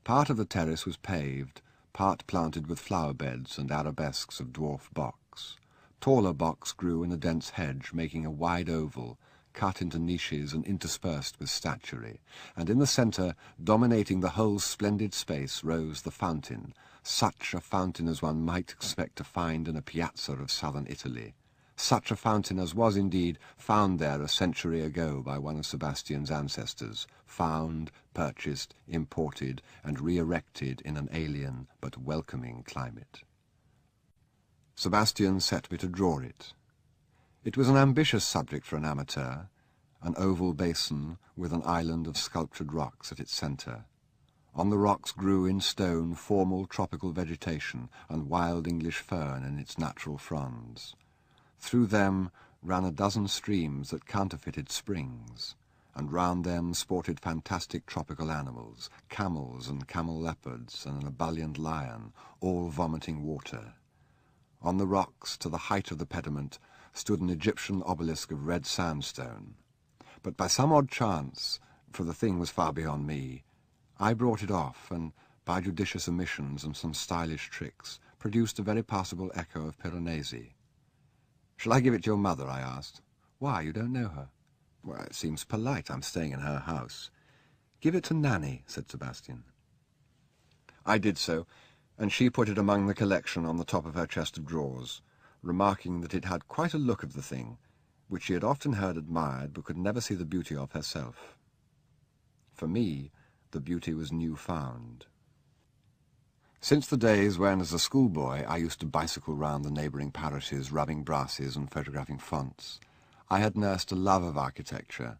Part of the terrace was paved, part planted with flower beds and arabesques of dwarf box. Taller box grew in a dense hedge, making a wide oval, cut into niches and interspersed with statuary, and in the centre, dominating the whole splendid space, rose the fountain, such a fountain as one might expect to find in a piazza of southern Italy, such a fountain as was indeed found there a century ago by one of Sebastian's ancestors, found, purchased, imported, and re-erected in an alien but welcoming climate. Sebastian set me to draw it. It was an ambitious subject for an amateur, an oval basin with an island of sculptured rocks at its centre. On the rocks grew in stone formal tropical vegetation and wild English fern in its natural fronds. Through them ran a dozen streams that counterfeited springs, and round them sported fantastic tropical animals, camels and camel leopards and an ebullient lion, all vomiting water. On the rocks, to the height of the pediment, stood an Egyptian obelisk of red sandstone. But by some odd chance, for the thing was far beyond me, I brought it off, and, by judicious omissions and some stylish tricks, produced a very passable echo of Piranesi. "Shall I give it to your mother?" I asked. "Why, you don't know her." "Well, it seems polite. I'm staying in her house." "Give it to Nanny," said Sebastian. I did so, and she put it among the collection on the top of her chest of drawers, remarking that it had quite a look of the thing, which she had often heard admired but could never see the beauty of herself. For me, the beauty was new found. Since the days when, as a schoolboy, I used to bicycle round the neighbouring parishes, rubbing brasses and photographing fonts, I had nursed a love of architecture,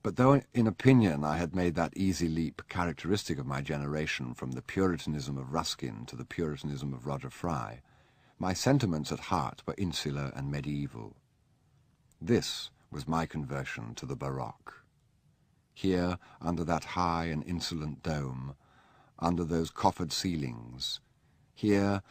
but though in opinion I had made that easy leap characteristic of my generation from the Puritanism of Ruskin to the Puritanism of Roger Fry, my sentiments at heart were insular and medieval. This was my conversion to the Baroque. Here, under that high and insolent dome, under those coffered ceilings, here,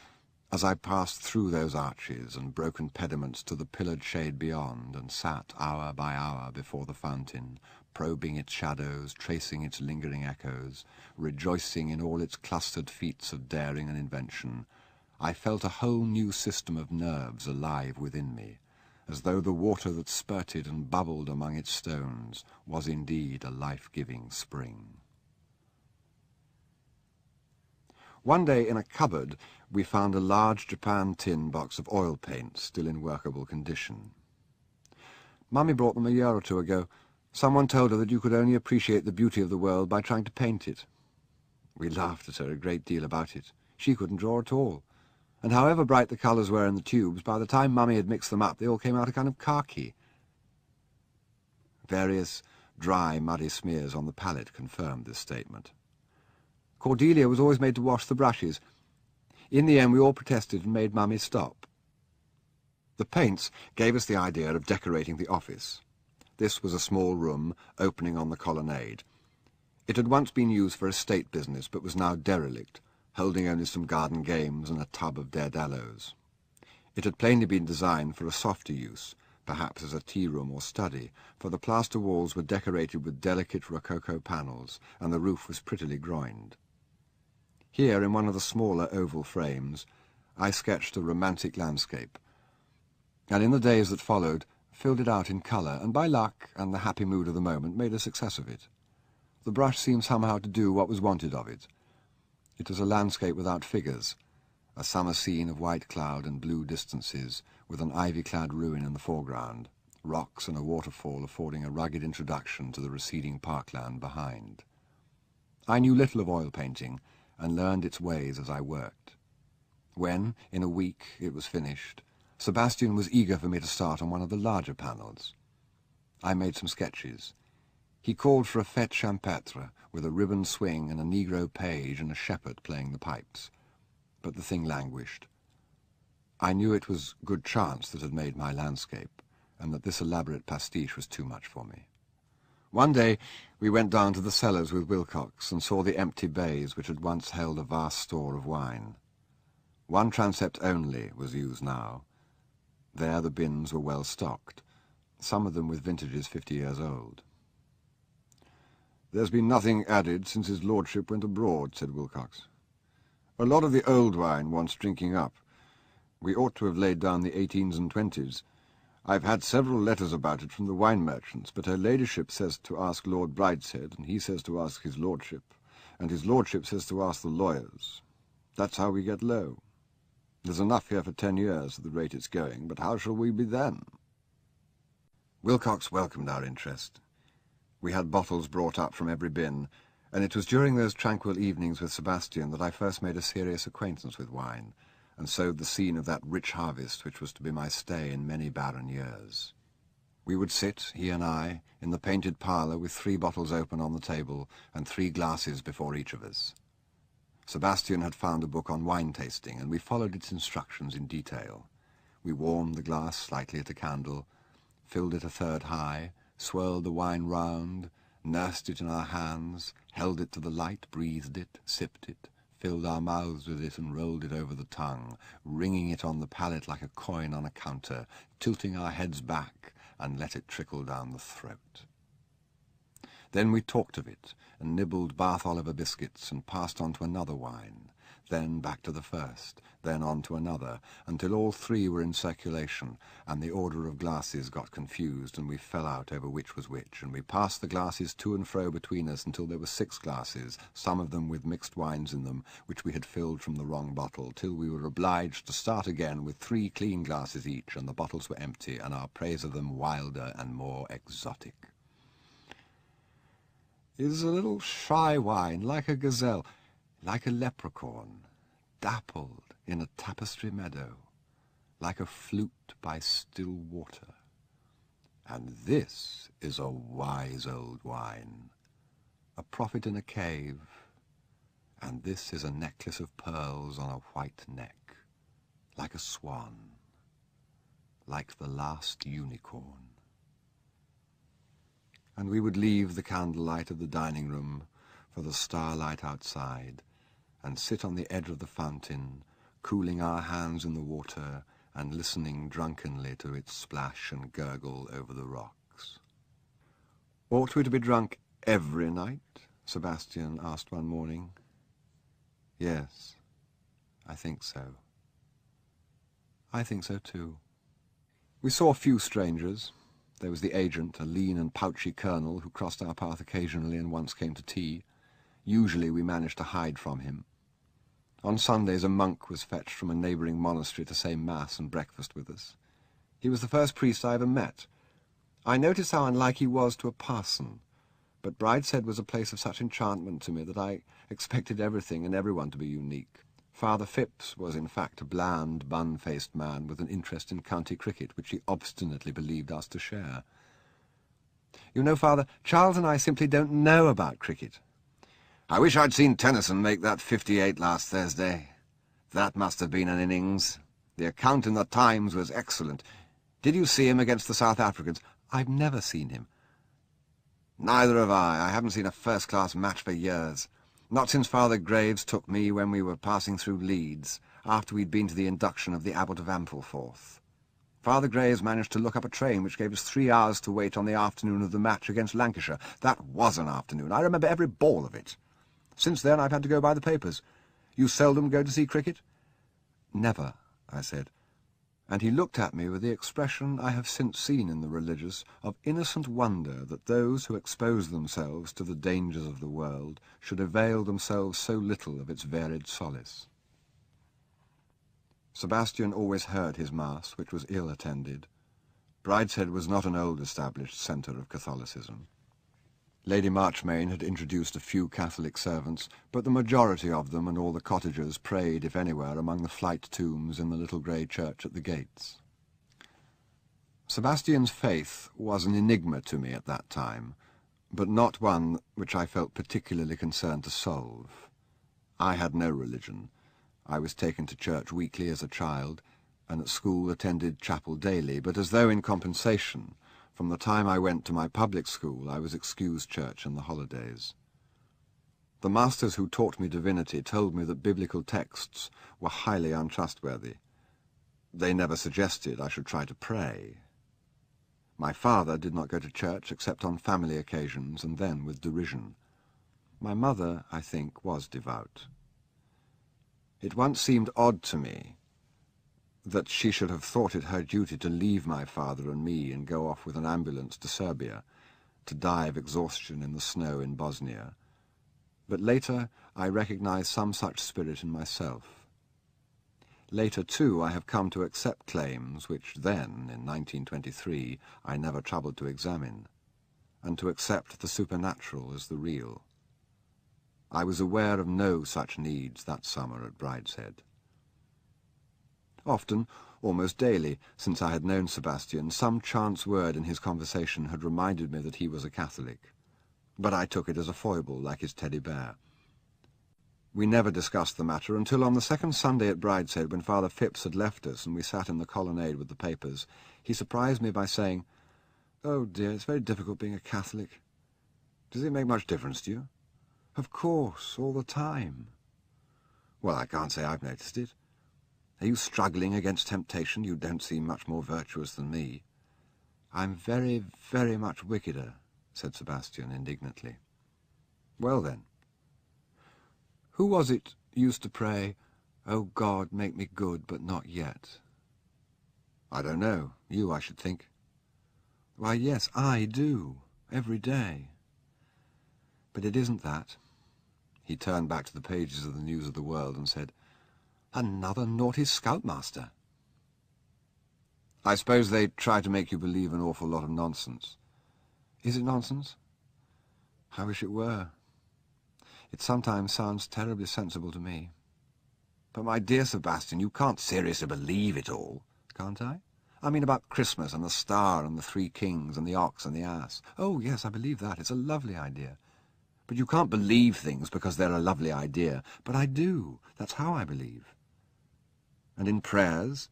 as I passed through those arches and broken pediments to the pillared shade beyond, and sat hour by hour before the fountain, probing its shadows, tracing its lingering echoes, rejoicing in all its clustered feats of daring and invention, I felt a whole new system of nerves alive within me, as though the water that spurted and bubbled among its stones was indeed a life-giving spring. One day in a cupboard we found a large Japan tin box of oil paints still in workable condition. Mummy brought them a year or two ago. Someone told her that you could only appreciate the beauty of the world by trying to paint it. We laughed at her a great deal about it. She couldn't draw at all. And however bright the colours were in the tubes, by the time Mummy had mixed them up, they all came out a kind of khaki. Various dry, muddy smears on the palette confirmed this statement. Cordelia was always made to wash the brushes. In the end, we all protested and made Mummy stop. The paints gave us the idea of decorating the office. This was a small room opening on the colonnade. It had once been used for estate business, but was now derelict, holding only some garden games and a tub of daedalus. It had plainly been designed for a softer use, perhaps as a tea-room or study, for the plaster walls were decorated with delicate rococo panels, and the roof was prettily groined. Here, in one of the smaller oval frames, I sketched a romantic landscape, and in the days that followed, filled it out in colour, and by luck and the happy mood of the moment made a success of it. The brush seemed somehow to do what was wanted of it. It was a landscape without figures, a summer scene of white cloud and blue distances, with an ivy-clad ruin in the foreground, rocks and a waterfall affording a rugged introduction to the receding parkland behind. I knew little of oil painting, and learned its ways as I worked. When, in a week, it was finished, Sebastian was eager for me to start on one of the larger panels. I made some sketches. He called for a fête champêtre, with a ribbon swing and a Negro page and a shepherd playing the pipes. But the thing languished. I knew it was good chance that had made my landscape, and that this elaborate pastiche was too much for me. One day we went down to the cellars with Wilcox and saw the empty bays which had once held a vast store of wine. One transept only was used now. There the bins were well stocked, some of them with vintages 50 years old. "There's been nothing added since his lordship went abroad," said Wilcox. "A lot of the old wine wants drinking up. We ought to have laid down the 18s and 20s. I've had several letters about it from the wine merchants, but her ladyship says to ask Lord Brideshead, and he says to ask his lordship, and his lordship says to ask the lawyers. That's how we get low. There's enough here for 10 years at the rate it's going, but how shall we be then?" Wilcox welcomed our interest. We had bottles brought up from every bin, and it was during those tranquil evenings with Sebastian that I first made a serious acquaintance with wine, and sowed the scene of that rich harvest which was to be my stay in many barren years. We would sit, he and I, in the painted parlour with 3 bottles open on the table and 3 glasses before each of us. Sebastian had found a book on wine tasting, and we followed its instructions in detail. We warmed the glass slightly at a candle, filled it a third high, swirled the wine round, nursed it in our hands, held it to the light, breathed it, sipped it, filled our mouths with it and rolled it over the tongue, ringing it on the palate like a coin on a counter, tilting our heads back and let it trickle down the throat. Then we talked of it, and nibbled Bath Oliver biscuits, and passed on to another wine, then back to the first, then on to another, until all 3 were in circulation, and the order of glasses got confused, and we fell out over which was which, and we passed the glasses to and fro between us until there were 6 glasses, some of them with mixed wines in them, which we had filled from the wrong bottle, till we were obliged to start again with 3 clean glasses each, and the bottles were empty, and our praise of them wilder and more exotic. "It is a little shy wine, like a gazelle, like a leprechaun, dappled in a tapestry meadow, like a flute by still water. And this is a wise old wine, a prophet in a cave, and this is a necklace of pearls on a white neck, like a swan, like the last unicorn." And we would leave the candlelight of the dining-room for the starlight outside, and sit on the edge of the fountain, cooling our hands in the water and listening drunkenly to its splash and gurgle over the rocks. "Ought we to be drunk every night?" Sebastian asked one morning. "Yes, I think so." "I think so too." We saw few strangers. There was the agent, a lean and pouchy colonel, who crossed our path occasionally and once came to tea. Usually we managed to hide from him. On Sundays a monk was fetched from a neighbouring monastery to say mass and breakfast with us. He was the first priest I ever met. I noticed how unlike he was to a parson, but Brideshead was a place of such enchantment to me that I expected everything and everyone to be unique. Father Phipps was in fact a bland, bun-faced man with an interest in county cricket which he obstinately believed us to share. "You know, Father, Charles and I simply don't know about cricket." "I wish I'd seen Tennyson make that 58 last Thursday. That must have been an innings. The account in the Times was excellent. Did you see him against the South Africans?" "I've never seen him." "Neither have I. I haven't seen a first-class match for years. Not since Father Graves took me when we were passing through Leeds, after we'd been to the induction of the Abbot of Ampleforth. Father Graves managed to look up a train which gave us 3 hours to wait on the afternoon of the match against Lancashire. That was an afternoon. I remember every ball of it. Since then I've had to go by the papers. You seldom go to see cricket?" "Never," I said. And he looked at me with the expression I have since seen in the religious of innocent wonder that those who expose themselves to the dangers of the world should avail themselves so little of its varied solace. Sebastian always heard his mass, which was ill-attended. Brideshead was not an old-established centre of Catholicism. Lady Marchmain had introduced a few Catholic servants, but the majority of them and all the cottagers prayed, if anywhere, among the flight tombs in the little grey church at the gates. Sebastian's faith was an enigma to me at that time, but not one which I felt particularly concerned to solve. I had no religion. I was taken to church weekly as a child, and at school attended chapel daily, but as though in compensation, From the time I went to my public school, I was excused church in the holidays. The masters who taught me divinity told me that biblical texts were highly untrustworthy. They never suggested I should try to pray. My father did not go to church except on family occasions, and then with derision. My mother, I think, was devout. It once seemed odd to me that she should have thought it her duty to leave my father and me and go off with an ambulance to Serbia, to die of exhaustion in the snow in Bosnia. But later I recognized some such spirit in myself. Later, too, I have come to accept claims which then, in 1923, I never troubled to examine, and to accept the supernatural as the real. I was aware of no such needs that summer at Brideshead. Often, almost daily, since I had known Sebastian, some chance word in his conversation had reminded me that he was a Catholic, but I took it as a foible, like his teddy bear. We never discussed the matter until on the second Sunday at Brideshead, when Father Phipps had left us and we sat in the colonnade with the papers, he surprised me by saying, "Oh dear, it's very difficult being a Catholic. Does it make much difference to you?" "Of course, all the time." "Well, I can't say I've noticed it. Are you struggling against temptation? You don't seem much more virtuous than me." "I'm very, very much wickeder," said Sebastian indignantly. "Well then, who was it used to pray, 'Oh God, make me good, but not yet'?" "I don't know. You, I should think." "Why, yes, I do, every day. But it isn't that." He turned back to the pages of the News of the World and said, "Another naughty scoutmaster." "I suppose they try to make you believe an awful lot of nonsense." "Is it nonsense? I wish it were. It sometimes sounds terribly sensible to me." "But my dear Sebastian, you can't seriously believe it all." "Can't I? I mean about Christmas and the star and the three kings and the ox and the ass." "Oh, yes, I believe that. It's a lovely idea." "But you can't believe things because they're a lovely idea." "But I do. That's how I believe." "And in prayers?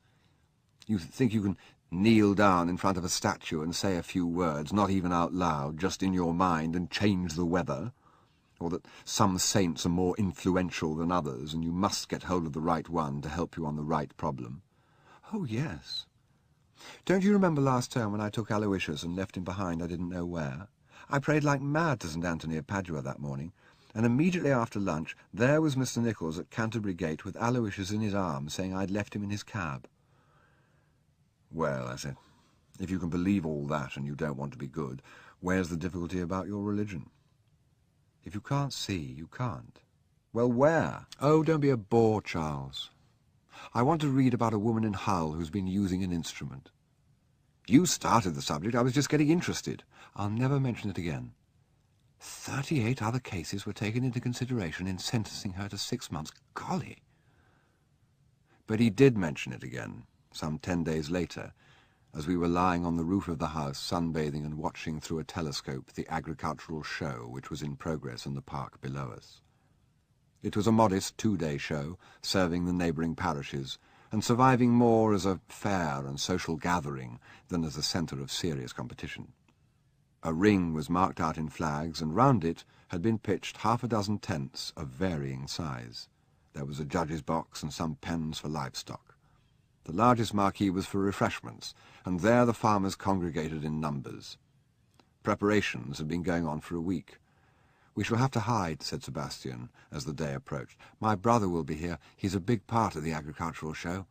You think you can kneel down in front of a statue and say a few words, not even out loud, just in your mind, and change the weather? Or that some saints are more influential than others, and you must get hold of the right one to help you on the right problem?" "Oh, yes. Don't you remember last term when I took Aloysius and left him behind I didn't know where? I prayed like mad to St. Anthony of Padua that morning, and immediately after lunch there was Mr. Nichols at Canterbury Gate with Aloysius in his arms, saying I'd left him in his cab." "Well," I said, "if you can believe all that and you don't want to be good, where's the difficulty about your religion?" "If you can't see, you can't." "Well, where?" "Oh, don't be a bore, Charles. I want to read about a woman in Hull who's been using an instrument." "You started the subject. I was just getting interested." "I'll never mention it again. 38 other cases were taken into consideration in sentencing her to 6 months. Golly!" But he did mention it again, some 10 days later, as we were lying on the roof of the house, sunbathing and watching through a telescope the agricultural show which was in progress in the park below us. It was a modest 2-day show, serving the neighbouring parishes, and surviving more as a fair and social gathering than as a centre of serious competition. A ring was marked out in flags, and round it had been pitched 6 tents of varying size. There was a judge's box and some pens for livestock. The largest marquee was for refreshments, and there the farmers congregated in numbers. Preparations had been going on for a week. "We shall have to hide," said Sebastian, as the day approached. "My brother will be here. He's a big part of the agricultural show."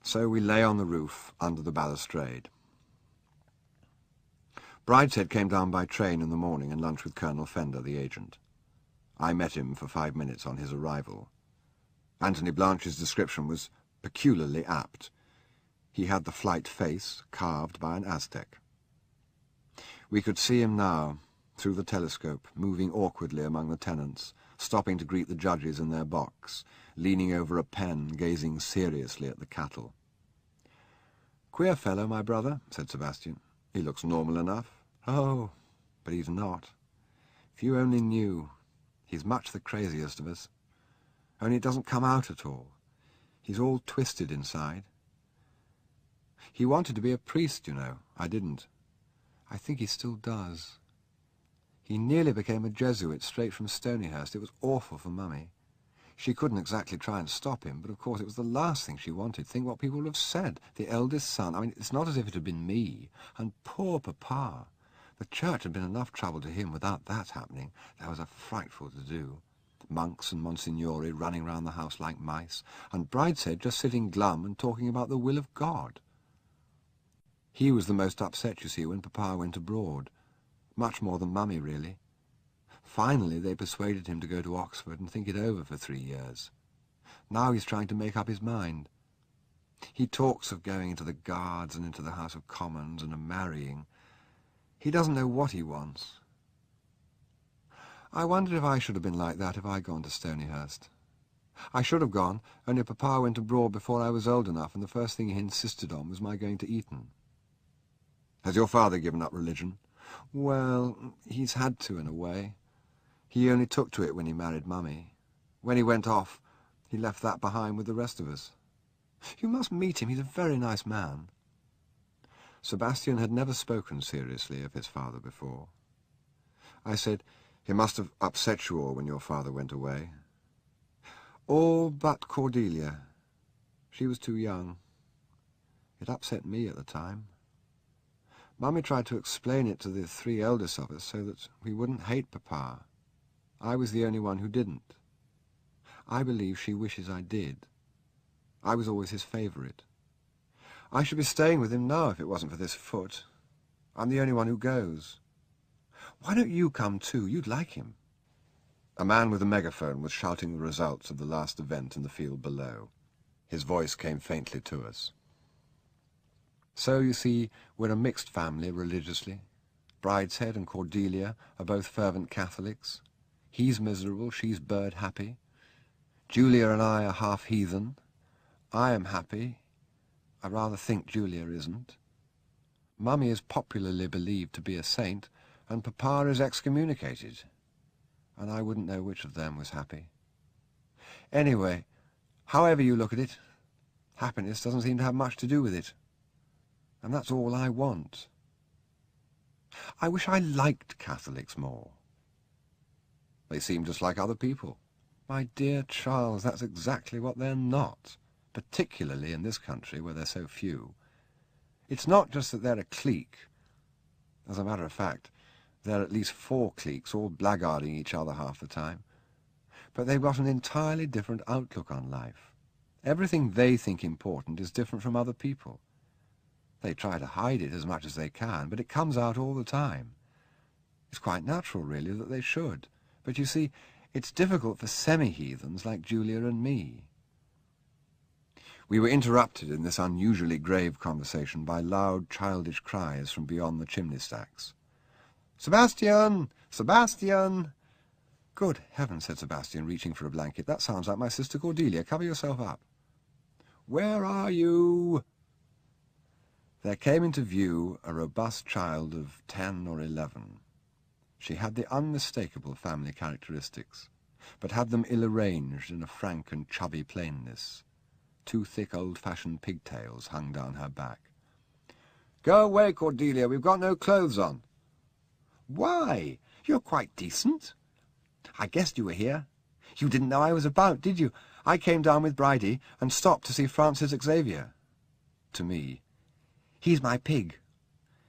So we lay on the roof under the balustrade. Brideshead came down by train in the morning and lunched with Colonel Fender, the agent. I met him for 5 minutes on his arrival. Anthony Blanche's description was peculiarly apt. He had the flight face carved by an Aztec. We could see him now, through the telescope, moving awkwardly among the tenants, stopping to greet the judges in their box, leaning over a pen, gazing seriously at the cattle. "Queer fellow, my brother," said Sebastian. "He looks normal enough." "Oh, but he's not. If you only knew. He's much the craziest of us. Only it doesn't come out at all. He's all twisted inside. He wanted to be a priest, you know. I didn't. I think he still does. He nearly became a Jesuit straight from Stonyhurst. It was awful for Mummy. She couldn't exactly try and stop him, but of course it was the last thing she wanted. Think what people would have said. The eldest son. I mean, it's not as if it had been me. And poor Papa. The church had been enough trouble to him without that happening. There was a frightful to-do. Monks and Monsignori running round the house like mice, and Brideshead just sitting glum and talking about the will of God. He was the most upset, you see, when Papa went abroad. Much more than Mummy, really. Finally, they persuaded him to go to Oxford and think it over for 3 years. Now he's trying to make up his mind. He talks of going into the Guards and into the House of Commons and of marrying. He doesn't know what he wants. I wondered if I should have been like that if I'd gone to Stonyhurst. I should have gone, only Papa went abroad before I was old enough, and the first thing he insisted on was my going to Eton. Has your father given up religion? Well, he's had to, in a way. He only took to it when he married Mummy. When he went off, he left that behind with the rest of us. You must meet him. He's a very nice man. Sebastian had never spoken seriously of his father before. I said, "He must have upset you all when your father went away." "All but Cordelia. She was too young. It upset me at the time. Mummy tried to explain it to the 3 eldest of us so that we wouldn't hate Papa. I was the only one who didn't. I believe she wishes I did. I was always his favourite. I should be staying with him now if it wasn't for this foot. I'm the only one who goes. Why don't you come too? You'd like him." A man with a megaphone was shouting the results of the last event in the field below. His voice came faintly to us. So, you see, we're a mixed family religiously. Brideshead and Cordelia are both fervent Catholics. He's miserable, she's bird-happy. Julia and I are half heathen. I am happy. I rather think Julia isn't. Mummy is popularly believed to be a saint, and Papa is excommunicated. And I wouldn't know which of them was happy. Anyway, however you look at it, happiness doesn't seem to have much to do with it. And that's all I want. I wish I liked Catholics more. They seem just like other people. My dear Charles, that's exactly what they're not, particularly in this country where they're so few. It's not just that they're a clique. As a matter of fact, there are at least 4 cliques, all blackguarding each other half the time. But they've got an entirely different outlook on life. Everything they think important is different from other people. They try to hide it as much as they can, but it comes out all the time. It's quite natural, really, that they should. But you see, it's difficult for semi-heathens like Julia and me. We were interrupted in this unusually grave conversation by loud, childish cries from beyond the chimney stacks. "Sebastian! Sebastian!" "Good heaven," said Sebastian, reaching for a blanket. "That sounds like my sister Cordelia. Cover yourself up." "Where are you?" There came into view a robust child of 10 or 11. She had the unmistakable family characteristics, but had them ill-arranged in a frank and chubby plainness. 2 thick old-fashioned pigtails hung down her back. "Go away, Cordelia, we've got no clothes on." "Why? You're quite decent. I guessed you were here. You didn't know I was about, did you? I came down with Bridie and stopped to see Francis Xavier." To me. "He's my pig.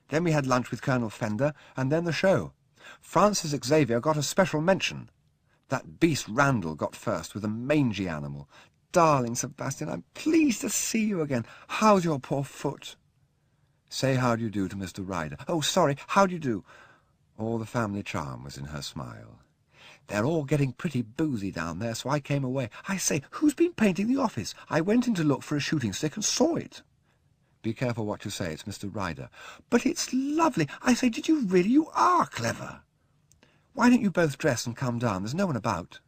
Then we had lunch with Colonel Fender, and then the show. Francis Xavier got a special mention. That beast Randall got first with a mangy animal. Darling Sebastian, I'm pleased to see you again. How's your poor foot?" "Say how do you do to Mr. Ryder." "Oh, sorry, how do you do?" All the family charm was in her smile. "They're all getting pretty boozy down there, so I came away. I say, who's been painting the office? I went in to look for a shooting stick and saw it." "Be careful what you say. It's Mr. Ryder." "But it's lovely. I say, did you really? You are clever. Why don't you both dress and come down? There's no one about."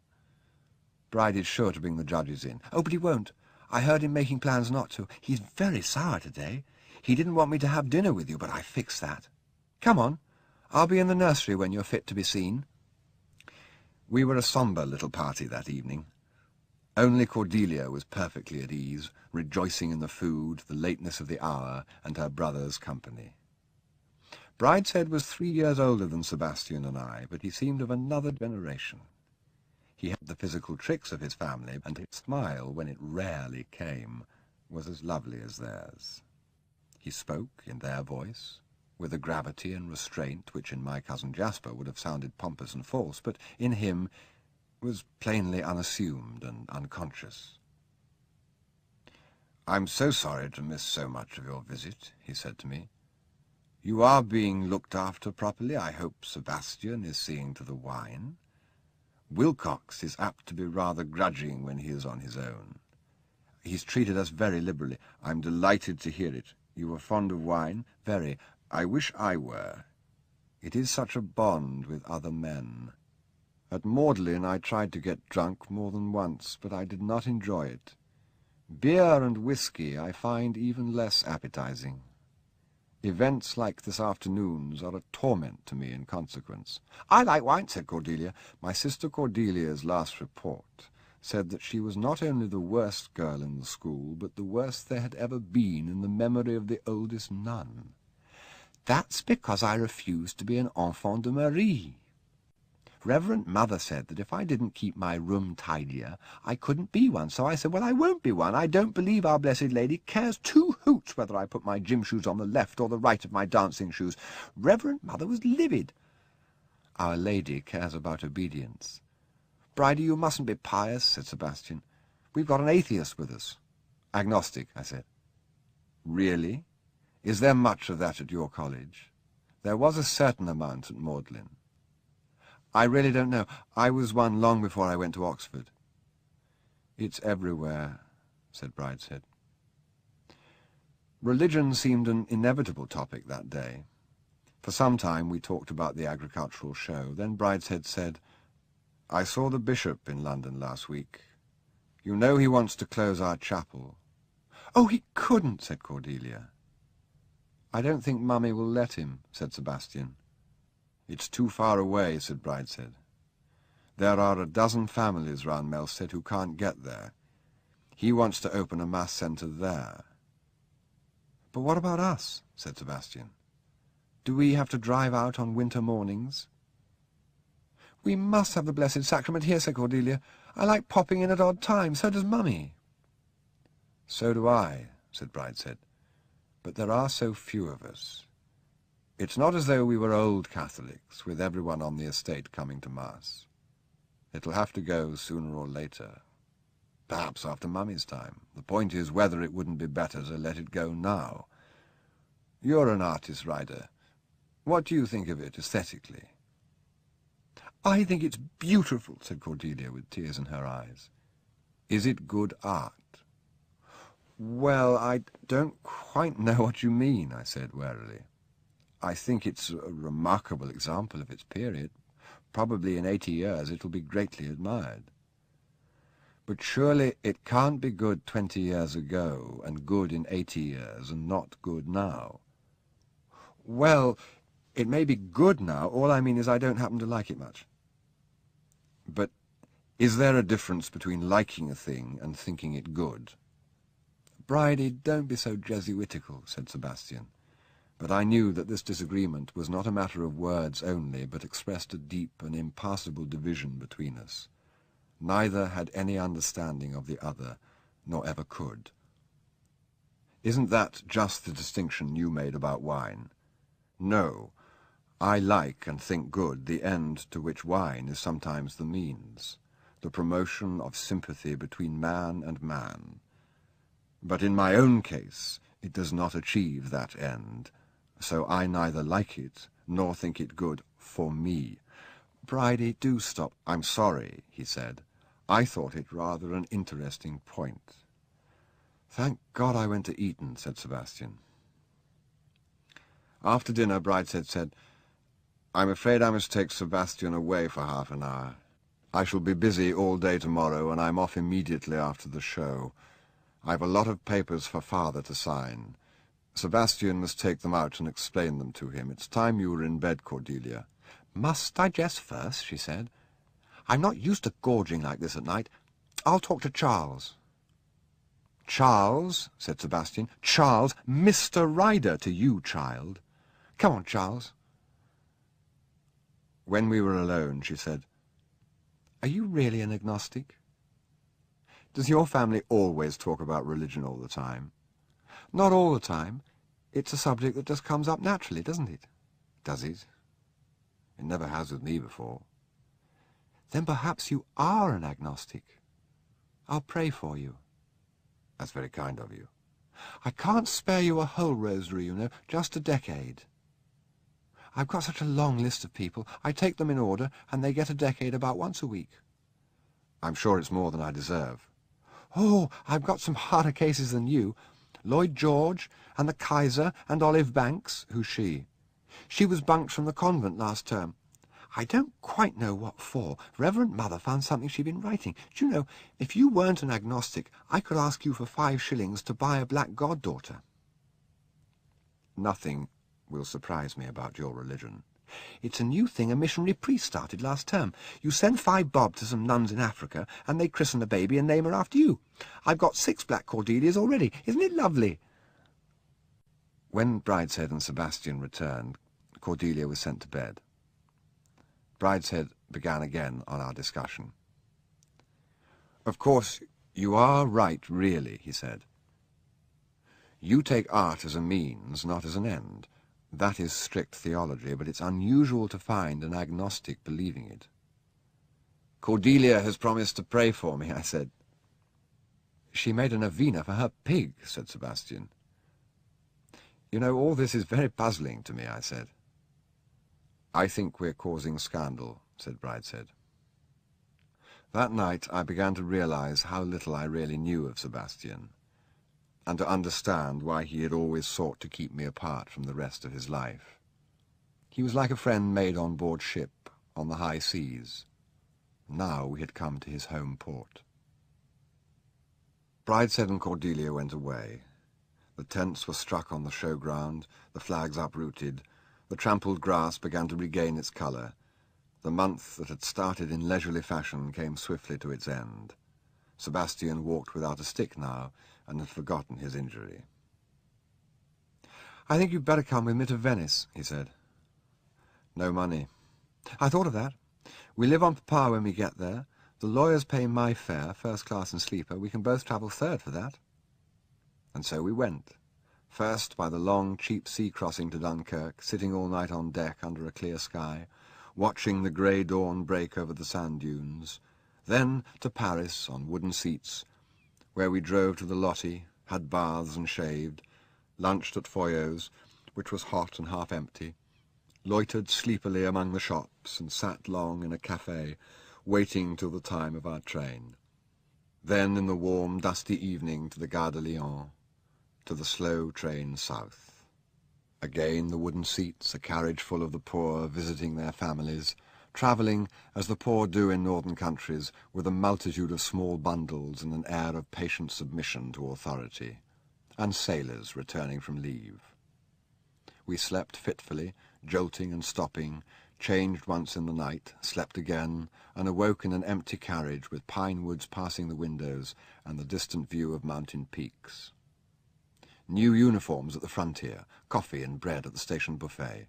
Bridie's sure to bring the judges in. "Oh, but he won't. I heard him making plans not to. He's very sour today. He didn't want me to have dinner with you, but I fixed that. Come on. I'll be in the nursery when you're fit to be seen." We were a sombre little party that evening. Only Cordelia was perfectly at ease, rejoicing in the food, the lateness of the hour, and her brother's company. Brideshead was 3 years older than Sebastian and I, but he seemed of another generation. He had the physical tricks of his family, and his smile, when it rarely came, was as lovely as theirs. He spoke in their voice, with a gravity and restraint which in my cousin Jasper would have sounded pompous and false, but in him was plainly unassumed and unconscious. "I'm so sorry to miss so much of your visit," he said to me. "You are being looked after properly. I hope Sebastian is seeing to the wine. Wilcox is apt to be rather grudging when he is on his own. He's treated us very liberally. I'm delighted to hear it. You are fond of wine?" "Very. I wish I were. It is such a bond with other men. At Magdalen I tried to get drunk more than once, but I did not enjoy it. Beer and whiskey I find even less appetizing. Events like this afternoon's are a torment to me in consequence." "I like wine," said Cordelia. My sister Cordelia's last report said that she was not only the worst girl in the school, but the worst there had ever been in the memory of the oldest nun. "That's because I refused to be an enfant de Marie. Reverend Mother said that if I didn't keep my room tidier, I couldn't be one, so I said, well, I won't be one. I don't believe Our Blessed Lady cares 2 hoots whether I put my gym shoes on the left or the right of my dancing shoes. Reverend Mother was livid. Our Lady cares about obedience." "Bridie, you mustn't be pious," said Sebastian. "We've got an atheist with us." "Agnostic," I said. "Really? Is there much of that at your college?" "There was a certain amount at Magdalen." "I really don't know. I was one long before I went to Oxford." "It's everywhere," said Brideshead. Religion seemed an inevitable topic that day. For some time we talked about the agricultural show. Then Brideshead said, "I saw the bishop in London last week. You know he wants to close our chapel." "Oh, he couldn't," said Cordelia. "I don't think Mummy will let him," said Sebastian. "It's too far away," said Brideshead. "There are a dozen families round Melstead who can't get there. He wants to open a mass centre there." "But what about us?" said Sebastian. "Do we have to drive out on winter mornings?" "We must have the Blessed Sacrament here," said Cordelia. "I like popping in at odd times. So does Mummy." "So do I," said Brideshead. "But there are so few of us. It's not as though we were old Catholics, with everyone on the estate coming to Mass. It'll have to go sooner or later. Perhaps after Mummy's time. The point is whether it wouldn't be better to let it go now. You're an artist, Ryder. What do you think of it aesthetically?" "I think it's beautiful," said Cordelia with tears in her eyes. "Is it good art?" "Well, I don't quite know what you mean," I said warily. "I think it's a remarkable example of its period. Probably in 80 years it'll be greatly admired." "But surely it can't be good 20 years ago, and good in 80 years, and not good now." "Well, it may be good now. All I mean is I don't happen to like it much." "But is there a difference between liking a thing and thinking it good?" "Bridie, don't be so Jesuitical," said Sebastian. But I knew that this disagreement was not a matter of words only, but expressed a deep and impassable division between us. Neither had any understanding of the other, nor ever could. "Isn't that just the distinction you made about wine?" "No. I like and think good the end to which wine is sometimes the means, the promotion of sympathy between man and man. But in my own case it does not achieve that end, so I neither like it nor think it good for me." "Bridie, do stop." "I'm sorry," he said. "I thought it rather an interesting point." "Thank God I went to Eton," said Sebastian. After dinner, Brideshead said, "I'm afraid I must take Sebastian away for half an hour. I shall be busy all day tomorrow, and I'm off immediately after the show. I've a lot of papers for Father to sign. Sebastian must take them out and explain them to him. It's time you were in bed, Cordelia." "Must digest first," she said. "I'm not used to gorging like this at night. I'll talk to Charles." "Charles," said Sebastian. "Charles, Mr. Ryder to you, child. Come on, Charles. When we were alone, she said, Are you really an agnostic? "Does your family always talk about religion all the time?" Not all the time. It's a subject that just comes up naturally, doesn't it? "Does it? It never has with me before." Then perhaps you are an agnostic. I'll pray for you. "That's very kind of you." I can't spare you a whole rosary, you know, just a decade. I've got such a long list of people. I take them in order, and they get a decade about once a week. "I'm sure it's more than I deserve." Oh, I've got some harder cases than you. Lloyd George, and the Kaiser, and Olive Banks. "Who's she?" She was bunked from the convent last term. I don't quite know what for. Reverend Mother found something she'd been writing. Do you know, if you weren't an agnostic, I could ask you for 5 shillings to buy a black goddaughter. "Nothing will surprise me about your religion." It's a new thing a missionary priest started last term. You send 5 bob to some nuns in Africa, and they christen a baby and name her after you. I've got 6 black Cordelias already. Isn't it lovely? When Brideshead and Sebastian returned, Cordelia was sent to bed. Brideshead began again on our discussion. "Of course, you are right, really," he said. "You take art as a means, not as an end. That is strict theology, but it's unusual to find an agnostic believing it." "Cordelia has promised to pray for me," I said. "She made a novena for her pig," said Sebastian. "You know, all this is very puzzling to me," I said. "I think we're causing scandal," said Brideshead. That night I began to realize how little I really knew of Sebastian, and to understand why he had always sought to keep me apart from the rest of his life. He was like a friend made on board ship, on the high seas. Now we had come to his home port. Brideshead and Cordelia went away. The tents were struck on the showground, the flags uprooted, the trampled grass began to regain its colour. The month that had started in leisurely fashion came swiftly to its end. Sebastian walked without a stick now, and had forgotten his injury. "I think you'd better come with me to Venice," he said. "No money." "I thought of that. We live on Papa when we get there. The lawyers pay my fare, first class and sleeper. We can both travel third for that." And so we went, first by the long, cheap sea crossing to Dunkirk, sitting all night on deck under a clear sky, watching the grey dawn break over the sand dunes, then to Paris on wooden seats, where we drove to the Loti, had baths and shaved, lunched at Foyot's, which was hot and half empty, loitered sleepily among the shops, and sat long in a café, waiting till the time of our train. Then in the warm, dusty evening to the Gare de Lyon, to the slow train south. Again the wooden seats, a carriage full of the poor visiting their families, travelling, as the poor do in northern countries, with a multitude of small bundles and an air of patient submission to authority, and sailors returning from leave. We slept fitfully, jolting and stopping, changed once in the night, slept again, and awoke in an empty carriage with pine woods passing the windows and the distant view of mountain peaks. New uniforms at the frontier, coffee and bread at the station buffet.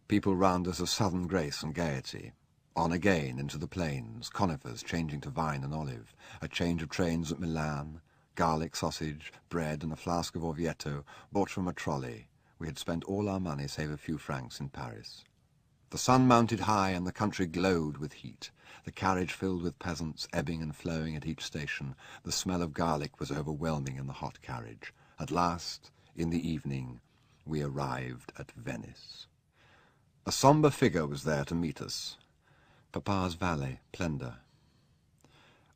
People round us of southern grace and gaiety. On again into the plains, conifers changing to vine and olive, a change of trains at Milan, garlic sausage, bread and a flask of Orvieto, bought from a trolley. We had spent all our money save a few francs in Paris. The sun mounted high and the country glowed with heat. The carriage filled with peasants, ebbing and flowing at each station. The smell of garlic was overwhelming in the hot carriage. At last, in the evening, we arrived at Venice. A sombre figure was there to meet us. Papa's valet, Plender.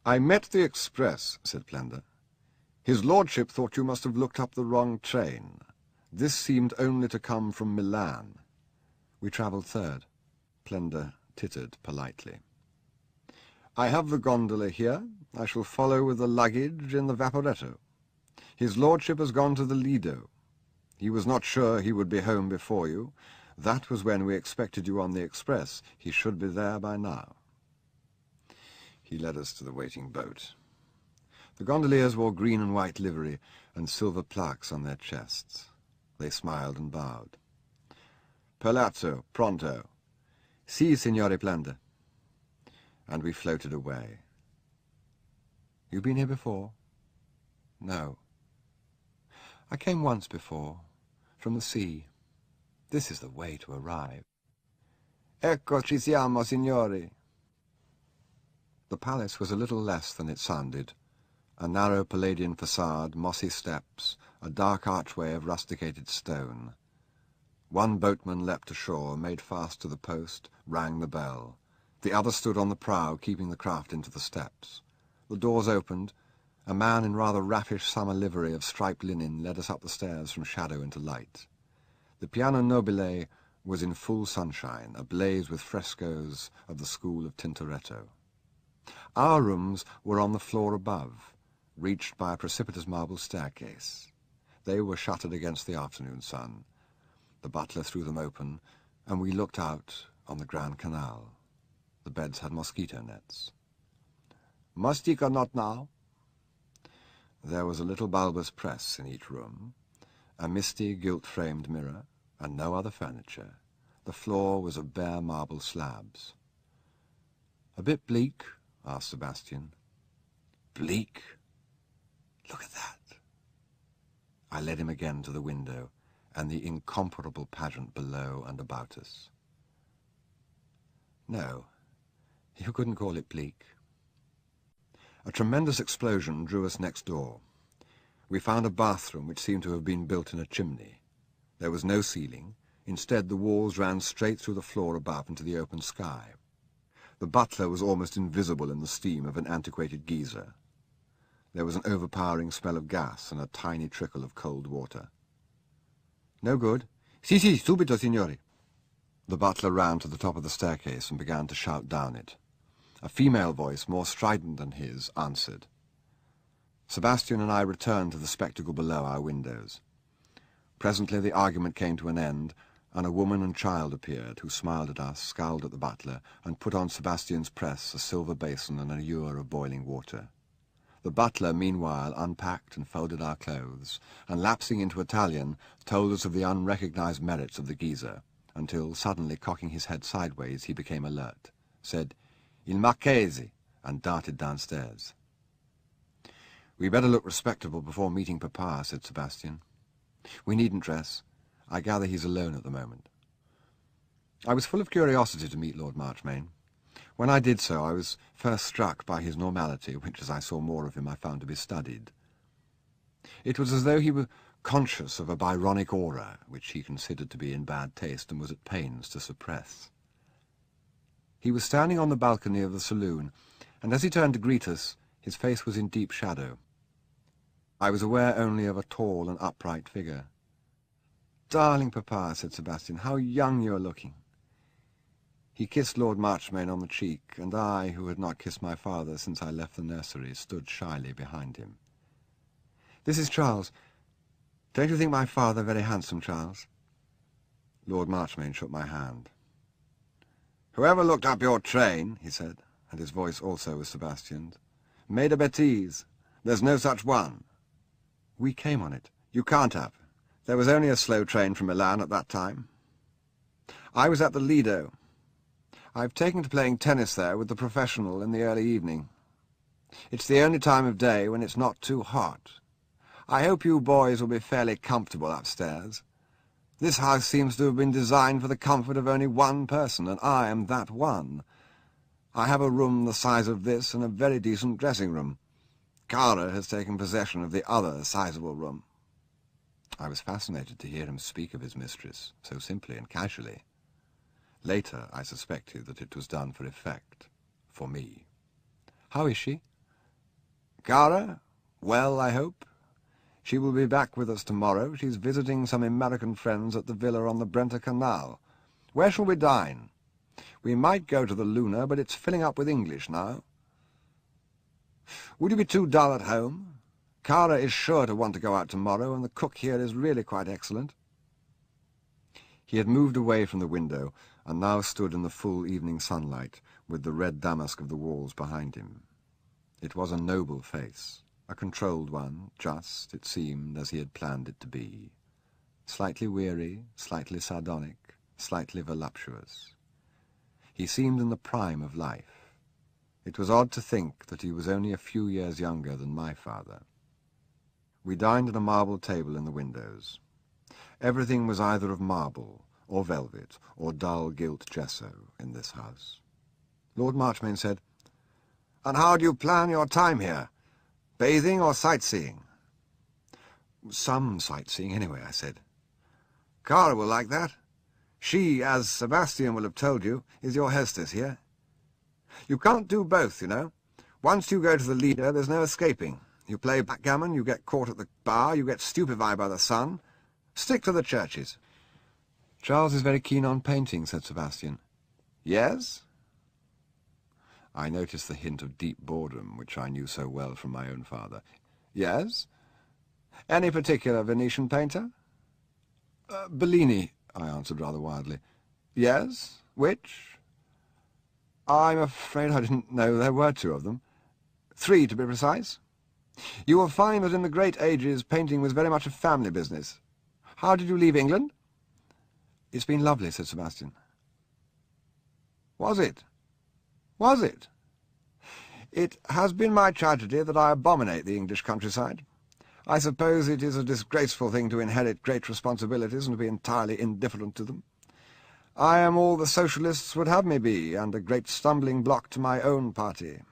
"I met the express," said Plender. "His lordship thought you must have looked up the wrong train. This seemed only to come from Milan." We travelled third. Plender tittered politely. "I have the gondola here. I shall follow with the luggage in the vaporetto. His lordship has gone to the Lido. He was not sure he would be home before you. That was when we expected you on the express. He should be there by now." He led us to the waiting boat. The gondoliers wore green and white livery and silver plaques on their chests. They smiled and bowed. Palazzo, pronto. Si, signore Planda. And we floated away. You been here before? No. I came once before, from the sea. This is the way to arrive. Ecco ci siamo, signori. The palace was a little less than it sounded. A narrow Palladian facade, mossy steps, a dark archway of rusticated stone. One boatman leapt ashore, made fast to the post, rang the bell. The other stood on the prow, keeping the craft into the steps. The doors opened. A man in rather raffish summer livery of striped linen led us up the stairs from shadow into light. The piano nobile was in full sunshine, ablaze with frescoes of the school of Tintoretto. Our rooms were on the floor above, reached by a precipitous marble staircase. They were shuttered against the afternoon sun. The butler threw them open, and we looked out on the Grand Canal. The beds had mosquito nets. Mastica not now? There was a little bulbous press in each room, a misty gilt-framed mirror, and no other furniture. The floor was of bare marble slabs. "A bit bleak?" asked Sebastian. Bleak? "Look at that." I led him again to the window and the incomparable pageant below and about us. No, you couldn't call it bleak. A tremendous explosion drew us next door. We found a bathroom which seemed to have been built in a chimney. There was no ceiling. Instead, the walls ran straight through the floor above into the open sky. The butler was almost invisible in the steam of an antiquated geyser. There was an overpowering smell of gas and a tiny trickle of cold water. "No good?" "Si, si, subito, signori." The butler ran to the top of the staircase and began to shout down it. A female voice, more strident than his, answered. Sebastian and I returned to the spectacle below our windows. Presently the argument came to an end, and a woman and child appeared, who smiled at us, scowled at the butler, and put on Sebastian's press a silver basin and a ewer of boiling water. The butler, meanwhile, unpacked and folded our clothes, and lapsing into Italian, told us of the unrecognized merits of the geyser, until, suddenly cocking his head sideways, he became alert, said, "Il Marchese," and darted downstairs. "We better look respectable before meeting Papa," said Sebastian. "We needn't dress. I gather he's alone at the moment." I was full of curiosity to meet Lord Marchmain. When I did so, I was first struck by his normality, which, as I saw more of him, I found to be studied. It was as though he were conscious of a Byronic aura, which he considered to be in bad taste and was at pains to suppress. He was standing on the balcony of the saloon, and as he turned to greet us, his face was in deep shadow. I was aware only of a tall and upright figure. "Darling Papa," said Sebastian, "how young you are looking." He kissed Lord Marchmain on the cheek, and I, who had not kissed my father since I left the nursery, stood shyly behind him. "This is Charles. Don't you think my father very handsome, Charles?" Lord Marchmain shook my hand. "Whoever looked up your train," he said, and his voice also was Sebastian's, "made a bêtise. There's no such one." "We came on it." "You can't have. There was only a slow train from Milan at that time. I was at the Lido. I've taken to playing tennis there with the professional in the early evening. It's the only time of day when it's not too hot. I hope you boys will be fairly comfortable upstairs. This house seems to have been designed for the comfort of only one person, and I am that one. I have a room the size of this and a very decent dressing-room. Cara has taken possession of the other sizable room." I was fascinated to hear him speak of his mistress, so simply and casually. Later, I suspected that it was done for effect, for me. "How is she?" "Cara? Well, I hope. She will be back with us tomorrow. She's visiting some American friends at the villa on the Brenta Canal. Where shall we dine? We might go to the Luna, but it's filling up with English now. Would you be too dull at home? Cara is sure to want to go out tomorrow, and the cook here is really quite excellent." He had moved away from the window, and now stood in the full evening sunlight, with the red damask of the walls behind him. It was a noble face, a controlled one, just, it seemed, as he had planned it to be. Slightly weary, slightly sardonic, slightly voluptuous. He seemed in the prime of life. It was odd to think that he was only a few years younger than my father. We dined at a marble table in the windows. Everything was either of marble, or velvet, or dull gilt gesso in this house. Lord Marchmain said, "And how do you plan your time here? Bathing or sightseeing?" "Some sightseeing, anyway," I said. "Cara will like that. She, as Sebastian will have told you, is your hostess here. You can't do both, you know. Once you go to the Lido, there's no escaping. You play backgammon, you get caught at the bar, you get stupefied by the sun. Stick to the churches." "Charles is very keen on painting," said Sebastian. "Yes?" I noticed the hint of deep boredom, which I knew so well from my own father. "Yes? Any particular Venetian painter?" "Bellini," I answered rather wildly. "Yes? Which?" "I'm afraid I didn't know there were two of them. 3, to be precise. You will find that in the great ages painting was very much a family business. How did you leave England?" "It's been lovely," said Sebastian. "Was it? Was it? It has been my tragedy that I abominate the English countryside. I suppose it is a disgraceful thing to inherit great responsibilities and to be entirely indifferent to them. I am all the socialists would have me be, and a great stumbling block to my own party.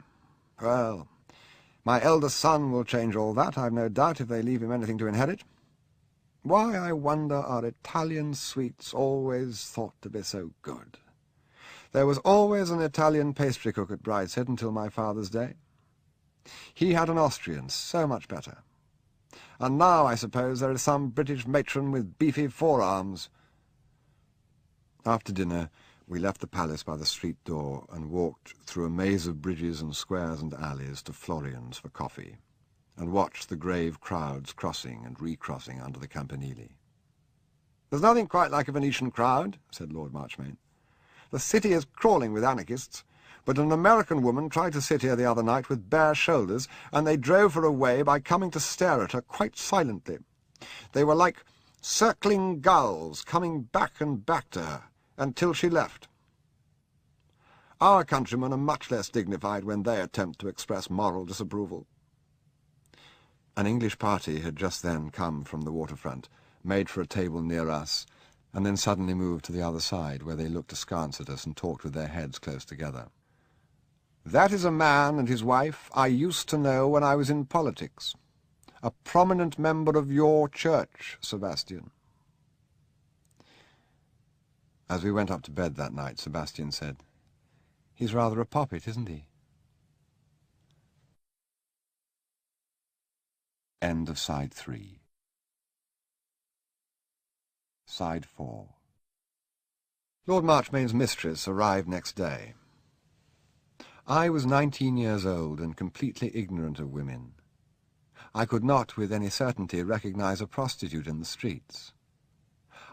Well, my eldest son will change all that, I've no doubt, if they leave him anything to inherit. Why, I wonder, are Italian sweets always thought to be so good? There was always an Italian pastry cook at Brideshead until my father's day. He had an Austrian, so much better. And now, I suppose, there is some British matron with beefy forearms." After dinner, we left the palace by the street door and walked through a maze of bridges and squares and alleys to Florian's for coffee, and watched the grave crowds crossing and recrossing under the campanili. "There's nothing quite like a Venetian crowd," said Lord Marchmain. "The city is crawling with anarchists, but an American woman tried to sit here the other night with bare shoulders, and they drove her away by coming to stare at her quite silently. They were like circling gulls coming back and back to her, until she left. Our countrymen are much less dignified when they attempt to express moral disapproval." An English party had just then come from the waterfront, made for a table near us, and then suddenly moved to the other side, where they looked askance at us and talked with their heads close together. "That is a man and his wife I used to know when I was in politics. A prominent member of your church, Sebastian." As we went up to bed that night, Sebastian said, "He's rather a poppet, isn't he?" End of Side 3. Side 4. Lord Marchmain's mistress arrived next day. I was 19 years old and completely ignorant of women. I could not with any certainty recognize a prostitute in the streets.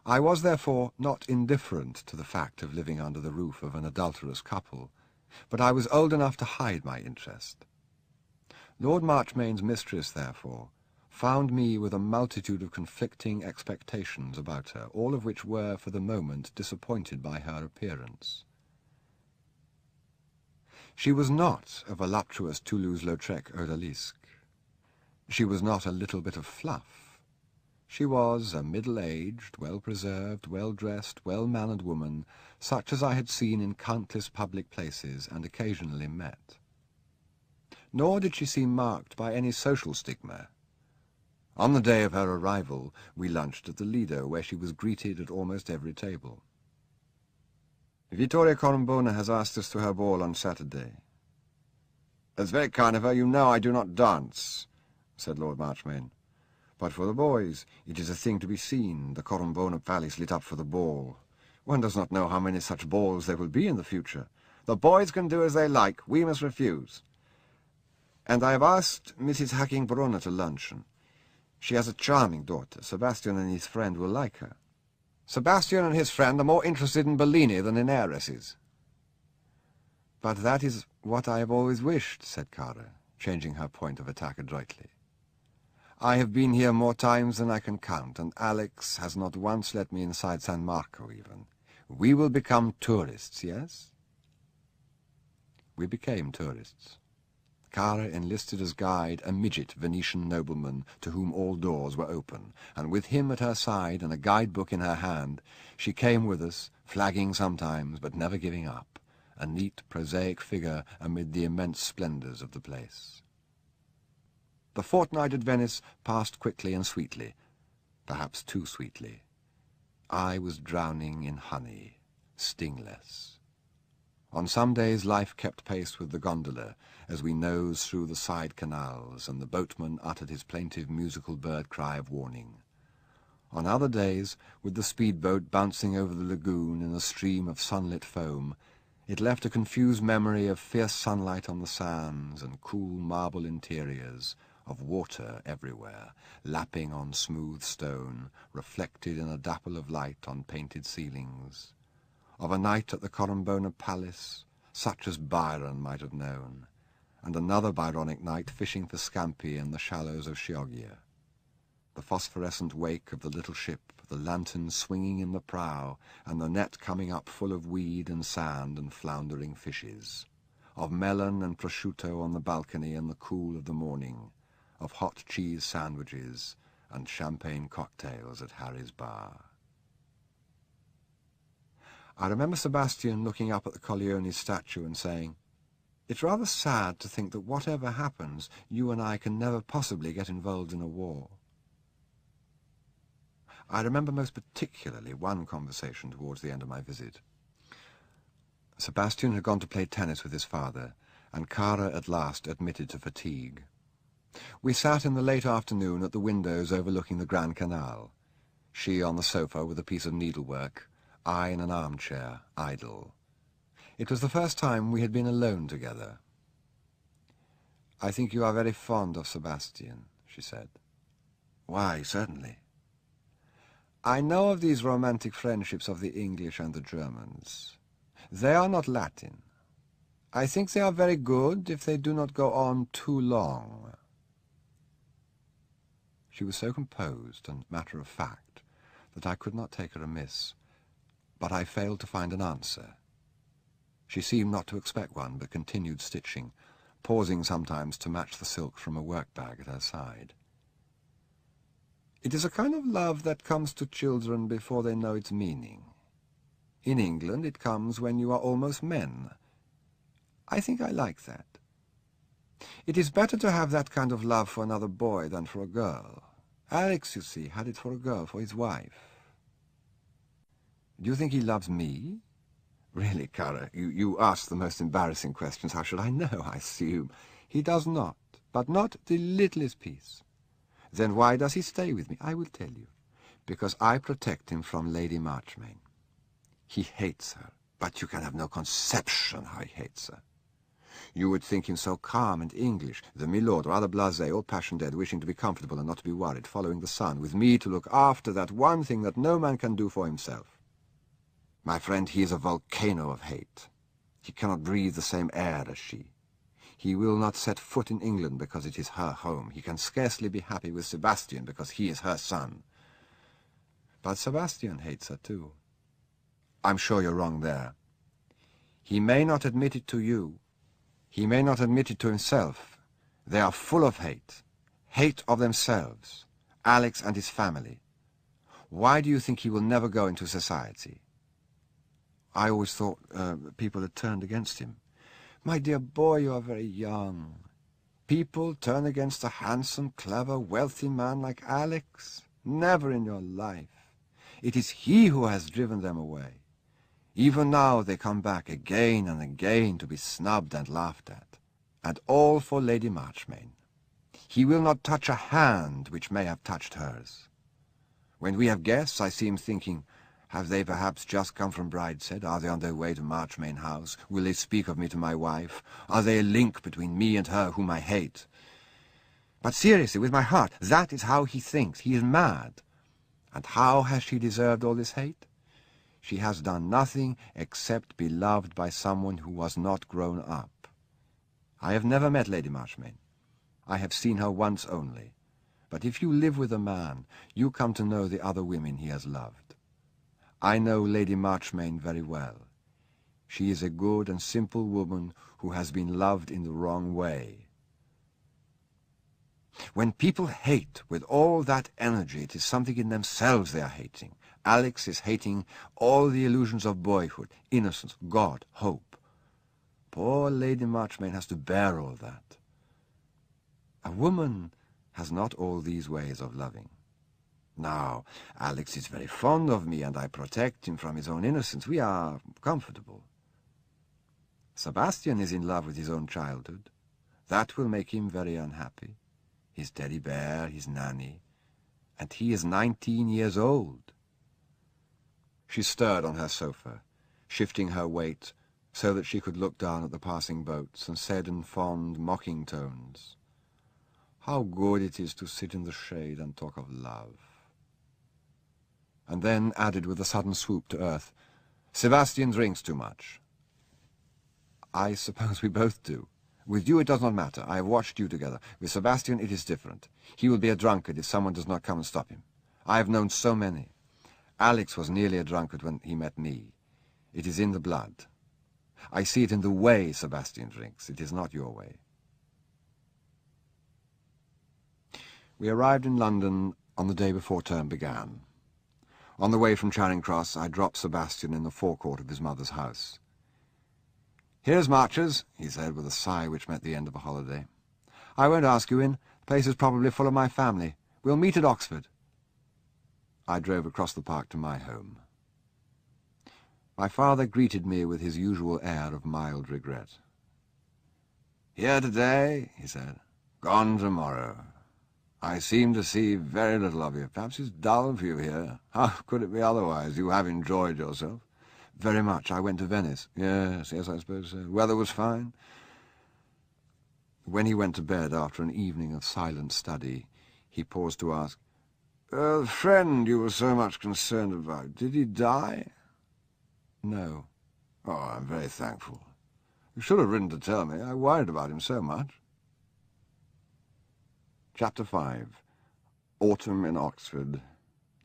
I was therefore not indifferent to the fact of living under the roof of an adulterous couple, but I was old enough to hide my interest. Lord Marchmain's mistress, therefore, found me with a multitude of conflicting expectations about her, all of which were, for the moment, disappointed by her appearance. She was not a voluptuous Toulouse-Lautrec odalisque. She was not a little bit of fluff. She was a middle-aged, well-preserved, well-dressed, well-mannered woman, such as I had seen in countless public places and occasionally met. Nor did she seem marked by any social stigma. On the day of her arrival, we lunched at the Lido, where she was greeted at almost every table. "Vittoria Corombona has asked us to her ball on Saturday." "It's very kind of her. You know I do not dance," said Lord Marchmain. "But for the boys, it is a thing to be seen, the Corombona Palace lit up for the ball. One does not know how many such balls there will be in the future. The boys can do as they like. We must refuse. And I have asked Mrs. Hacking-Brunner to luncheon. She has a charming daughter. Sebastian and his friend will like her." "Sebastian and his friend are more interested in Bellini than in heiresses." "But that is what I have always wished," said Cara, changing her point of attack adroitly. "I have been here more times than I can count, and Alex has not once let me inside San Marco even. We will become tourists, yes? We became tourists. Cara enlisted as guide a midget Venetian nobleman to whom all doors were open, and with him at her side and a guidebook in her hand, she came with us, flagging sometimes, but never giving up, a neat, prosaic figure amid the immense splendours of the place. The fortnight at Venice passed quickly and sweetly, perhaps too sweetly. I was drowning in honey, stingless. On some days life kept pace with the gondola as we nosed through the side canals and the boatman uttered his plaintive musical bird cry of warning. On other days, with the speedboat bouncing over the lagoon in a stream of sunlit foam, it left a confused memory of fierce sunlight on the sands and cool marble interiors, of water everywhere, lapping on smooth stone, reflected in a dapple of light on painted ceilings, of a night at the Corombona Palace, such as Byron might have known, and another Byronic night fishing for scampi in the shallows of Chioggia. The phosphorescent wake of the little ship, the lantern swinging in the prow, and the net coming up full of weed and sand and floundering fishes, of melon and prosciutto on the balcony in the cool of the morning, of hot cheese sandwiches and champagne cocktails at Harry's bar. I remember Sebastian looking up at the Colleone statue and saying, "It's rather sad to think that whatever happens, you and I can never possibly get involved in a war." I remember most particularly one conversation towards the end of my visit. Sebastian had gone to play tennis with his father, and Cara at last admitted to fatigue. We sat in the late afternoon at the windows overlooking the Grand Canal, she on the sofa with a piece of needlework, I in an armchair, idle. It was the first time we had been alone together. "I think you are very fond of Sebastian," she said. "Why, certainly." "I know of these romantic friendships of the English and the Germans. They are not Latin. I think they are very good if they do not go on too long." She was so composed and matter-of-fact that I could not take her amiss, but I failed to find an answer. She seemed not to expect one, but continued stitching, pausing sometimes to match the silk from a work-bag at her side. "It is a kind of love that comes to children before they know its meaning. In England it comes when you are almost men. I think I like that. It is better to have that kind of love for another boy than for a girl. Alex, you see, had it for a girl, for his wife." "Do you think he loves me?" "Really, Cara, you ask the most embarrassing questions. How should I know, I assume?" "He does not, but not the littlest piece." "Then why does he stay with me?" "I will tell you. Because I protect him from Lady Marchmain. He hates her, but you can have no conception how he hates her. You would think him so calm and English, the milord, rather blasé, all passion-dead, wishing to be comfortable and not to be worried, following the sun, with me to look after that one thing that no man can do for himself. My friend, he is a volcano of hate. He cannot breathe the same air as she. He will not set foot in England because it is her home. He can scarcely be happy with Sebastian because he is her son. But Sebastian hates her too. I'm sure you're wrong there. He may not admit it to you. He may not admit it to himself. They are full of hate. Hate of themselves. Alex and his family. Why do you think he will never go into society?" "I always thought people had turned against him." "My dear boy, you are very young. People turn against a handsome, clever, wealthy man like Alex? Never in your life. It is he who has driven them away. Even now they come back again and again to be snubbed and laughed at. And all for Lady Marchmain. He will not touch a hand which may have touched hers. When we have guests, I see him thinking, have they perhaps just come from Brideshead? Are they on their way to Marchmain House? Will they speak of me to my wife? Are they a link between me and her whom I hate? But seriously, with my heart, that is how he thinks. He is mad. And how has she deserved all this hate? She has done nothing except be loved by someone who was not grown up. I have never met Lady Marchmain. I have seen her once only. But if you live with a man, you come to know the other women he has loved. I know Lady Marchmain very well. She is a good and simple woman who has been loved in the wrong way. When people hate with all that energy, it is something in themselves they are hating. Alex is hating all the illusions of boyhood, innocence, God, hope. Poor Lady Marchmain has to bear all that. A woman has not all these ways of loving. Now, Alex is very fond of me, and I protect him from his own innocence. We are comfortable. Sebastian is in love with his own childhood. That will make him very unhappy. His teddy bear, his nanny. And he is 19 years old. She stirred on her sofa, shifting her weight so that she could look down at the passing boats, and said in fond, mocking tones, "How good it is to sit in the shade and talk of love." And then added with a sudden swoop to earth, "Sebastian drinks too much." "I suppose we both do. With you it does not matter. I have watched you together. With Sebastian it is different. He will be a drunkard if someone does not come and stop him. I have known so many. Alex was nearly a drunkard when he met me. It is in the blood. I see it in the way Sebastian drinks. It is not your way." We arrived in London on the day before term began. On the way from Charing Cross, I dropped Sebastian in the forecourt of his mother's house. "Here's March's," he said, with a sigh which meant the end of a holiday. "I won't ask you in. The place is probably full of my family. We'll meet at Oxford." I drove across the park to my home. My father greeted me with his usual air of mild regret. "Here today," he said, "gone tomorrow. I seem to see very little of you. Perhaps it's dull for you here. How could it be otherwise? You have enjoyed yourself." "Very much. I went to Venice." Yes, I suppose so. Weather was fine." When he went to bed after an evening of silent study, he paused to ask, "The friend you were so much concerned about, did he die?" "No." "Oh, I'm very thankful. You should have written to tell me. I worried about him so much." Chapter 5. Autumn in Oxford.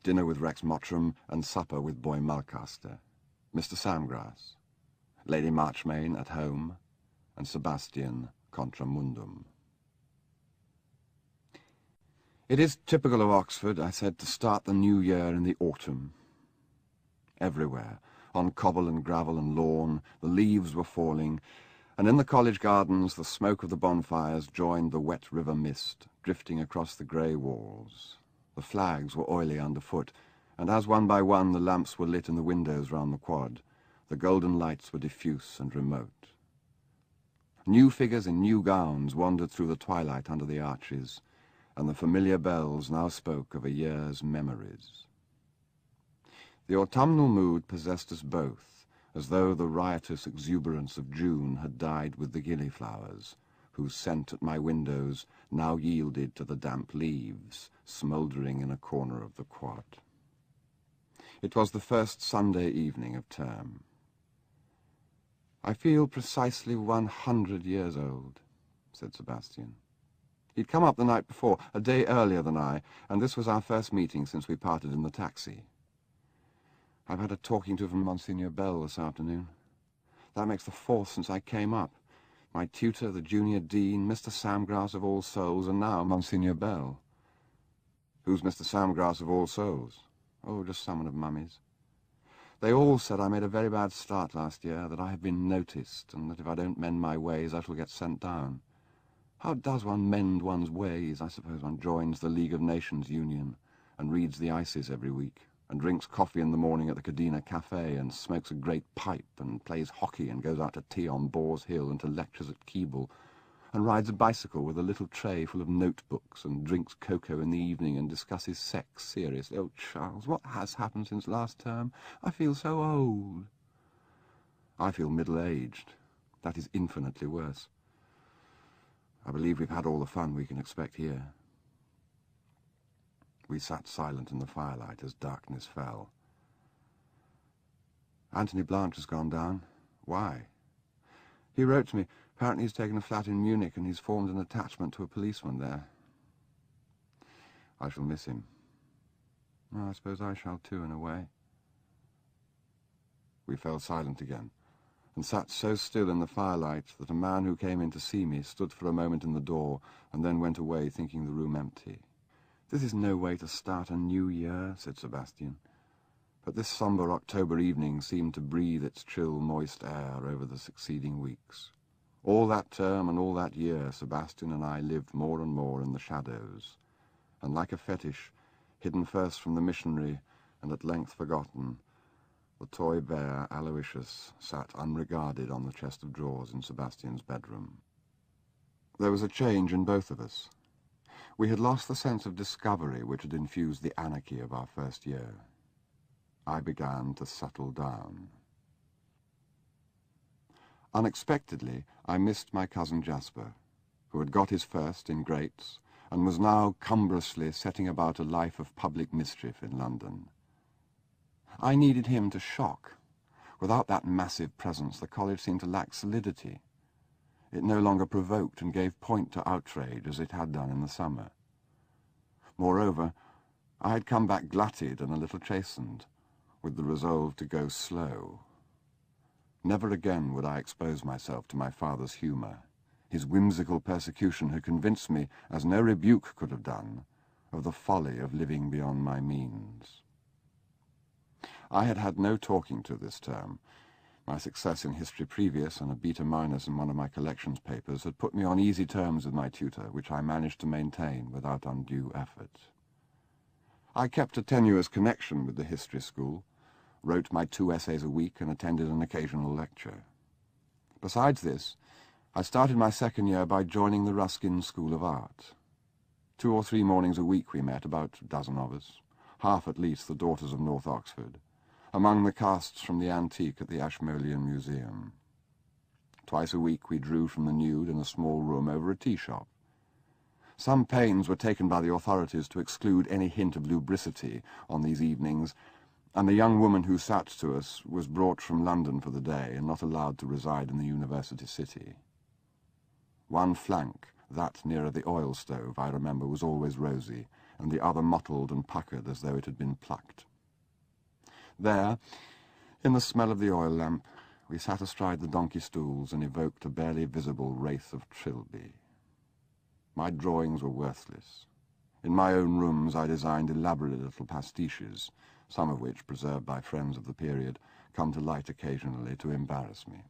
Dinner with Rex Mottram and supper with Boy Mulcaster. Mr. Samgrass. Lady Marchmain at home, and Sebastian contra mundum. "It is typical of Oxford," I said, "to start the new year in the autumn." Everywhere, on cobble and gravel and lawn, the leaves were falling, and in the college gardens the smoke of the bonfires joined the wet river mist, drifting across the grey walls. The flags were oily underfoot, and as one by one the lamps were lit in the windows round the quad, the golden lights were diffuse and remote. New figures in new gowns wandered through the twilight under the arches, and the familiar bells now spoke of a year's memories. The autumnal mood possessed us both, as though the riotous exuberance of June had died with the gillyflowers, whose scent at my windows now yielded to the damp leaves, smouldering in a corner of the quad. It was the first Sunday evening of term. "I feel precisely 100 years old," said Sebastian. He'd come up the night before, a day earlier than I, and this was our first meeting since we parted in the taxi. "I've had a talking to from Monsignor Bell this afternoon. That makes the 4th since I came up. My tutor, the junior dean, Mr. Samgrass of All Souls, and now Monsignor Bell." "Who's Mr. Samgrass of All Souls?" "Oh, just someone of Mummy's. They all said I made a very bad start last year, that I have been noticed, and that if I don't mend my ways I shall get sent down. How does one mend one's ways? I suppose one joins the League of Nations Union, and reads the ISIS every week, and drinks coffee in the morning at the Cadena Cafe, and smokes a great pipe, and plays hockey, and goes out to tea on Boar's Hill, and to lectures at Keble, and rides a bicycle with a little tray full of notebooks, and drinks cocoa in the evening, and discusses sex seriously. Oh, Charles, what has happened since last term? I feel so old." "I feel middle-aged. That is infinitely worse. I believe we've had all the fun we can expect here." We sat silent in the firelight as darkness fell. "Anthony Blanche has gone down." "Why?" "He wrote to me. Apparently he's taken a flat in Munich, and he's formed an attachment to a policeman there." "I shall miss him." "I suppose I shall too, in a way." We fell silent again, and sat so still in the firelight that a man who came in to see me stood for a moment in the door and then went away, thinking the room empty. "This is no way to start a new year," said Sebastian. But this sombre October evening seemed to breathe its chill, moist air over the succeeding weeks. All that term and all that year, Sebastian and I lived more and more in the shadows, and like a fetish, hidden first from the missionary and at length forgotten, the toy bear Aloysius sat unregarded on the chest of drawers in Sebastian's bedroom. There was a change in both of us. We had lost the sense of discovery which had infused the anarchy of our first year. I began to settle down. Unexpectedly, I missed my cousin Jasper, who had got his first in Greats and was now cumbrously setting about a life of public mischief in London. I needed him to shock. Without that massive presence, the college seemed to lack solidity. It no longer provoked and gave point to outrage as it had done in the summer. Moreover, I had come back glutted and a little chastened, with the resolve to go slow. Never again would I expose myself to my father's humour. His whimsical persecution had convinced me, as no rebuke could have done, of the folly of living beyond my means. I had had no talking to this term. My success in history previous and a beta minus in one of my collections papers had put me on easy terms with my tutor, which I managed to maintain without undue effort. I kept a tenuous connection with the history school, wrote my 2 essays a week and attended an occasional lecture. Besides this, I started my second year by joining the Ruskin School of Art. 2 or 3 mornings a week we met, about a dozen of us, half at least the daughters of North Oxford, among the casts from the antique at the Ashmolean Museum. Twice a week we drew from the nude in a small room over a tea shop. Some pains were taken by the authorities to exclude any hint of lubricity on these evenings, and the young woman who sat to us was brought from London for the day and not allowed to reside in the university city. One flank, that nearer the oil stove, I remember, was always rosy, and the other mottled and puckered as though it had been plucked. There, in the smell of the oil lamp, we sat astride the donkey stools and evoked a barely visible wraith of Trilby. My drawings were worthless. In my own rooms I designed elaborate little pastiches, some of which, preserved by friends of the period, come to light occasionally to embarrass me.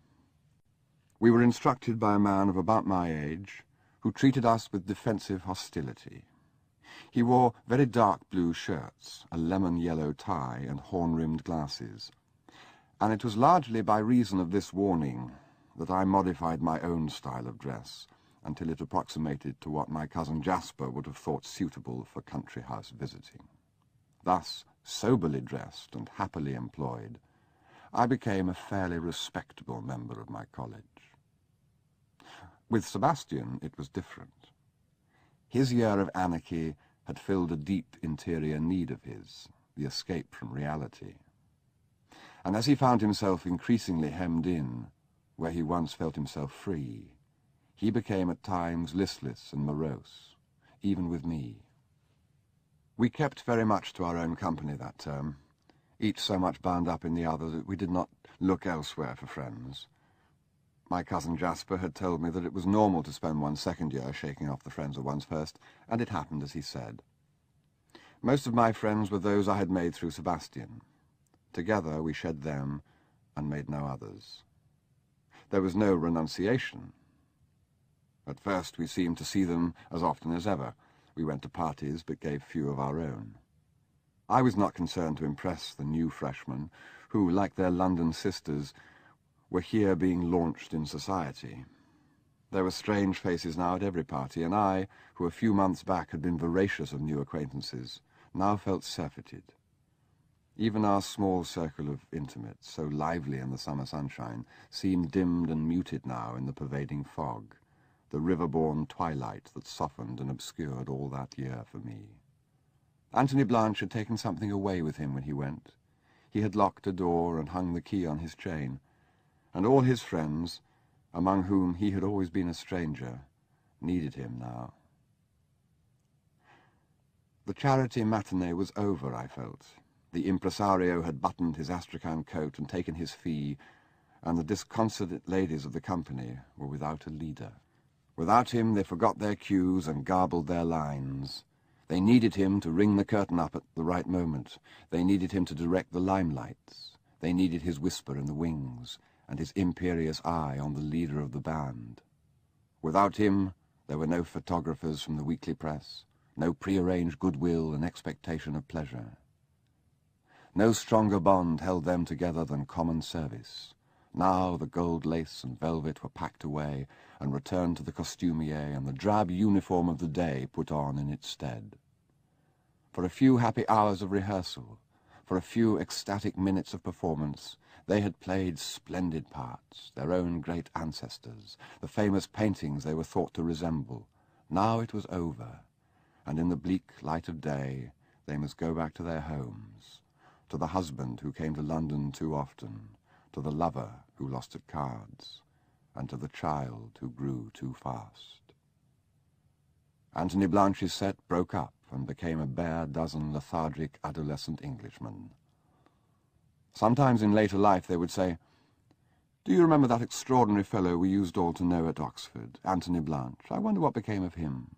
We were instructed by a man of about my age, who treated us with defensive hostility. He wore very dark blue shirts, a lemon-yellow tie, and horn-rimmed glasses, and it was largely by reason of this warning that I modified my own style of dress until it approximated to what my cousin Jasper would have thought suitable for country house visiting. Thus, soberly dressed and happily employed, I became a fairly respectable member of my college. With Sebastian it was different. His year of anarchy had filled a deep interior need of his, the escape from reality. And as he found himself increasingly hemmed in, where he once felt himself free, he became at times listless and morose, even with me. We kept very much to our own company that term, each so much bound up in the other that we did not look elsewhere for friends. My cousin Jasper had told me that it was normal to spend one's second year shaking off the friends of one's first, and it happened as he said. Most of my friends were those I had made through Sebastian. Together we shed them and made no others. There was no renunciation. At first we seemed to see them as often as ever. We went to parties, but gave few of our own. I was not concerned to impress the new freshmen, who, like their London sisters, were here being launched in society. There were strange faces now at every party, and I, who a few months back had been voracious of new acquaintances, now felt surfeited. Even our small circle of intimates, so lively in the summer sunshine, seemed dimmed and muted now in the pervading fog, the river-borne twilight that softened and obscured all that year for me. Anthony Blanche had taken something away with him when he went. He had locked a door and hung the key on his chain, and all his friends, among whom he had always been a stranger, needed him now. The charity matinee was over, I felt. The impresario had buttoned his astrakhan coat and taken his fee, and the disconsolate ladies of the company were without a leader. Without him they forgot their cues and garbled their lines. They needed him to ring the curtain up at the right moment. They needed him to direct the limelights. They needed his whisper in the wings, and his imperious eye on the leader of the band. Without him there were no photographers from the weekly press, no prearranged goodwill and expectation of pleasure. No stronger bond held them together than common service. Now the gold lace and velvet were packed away and returned to the costumier, and the drab uniform of the day put on in its stead. For a few happy hours of rehearsal, for a few ecstatic minutes of performance, they had played splendid parts, their own great ancestors, the famous paintings they were thought to resemble. Now it was over, and in the bleak light of day they must go back to their homes, to the husband who came to London too often, to the lover who lost at cards, and to the child who grew too fast. Anthony Blanche's set broke up and became a bare dozen lethargic adolescent Englishmen. Sometimes in later life they would say, "Do you remember that extraordinary fellow we used all to know at Oxford, Anthony Blanche? I wonder what became of him."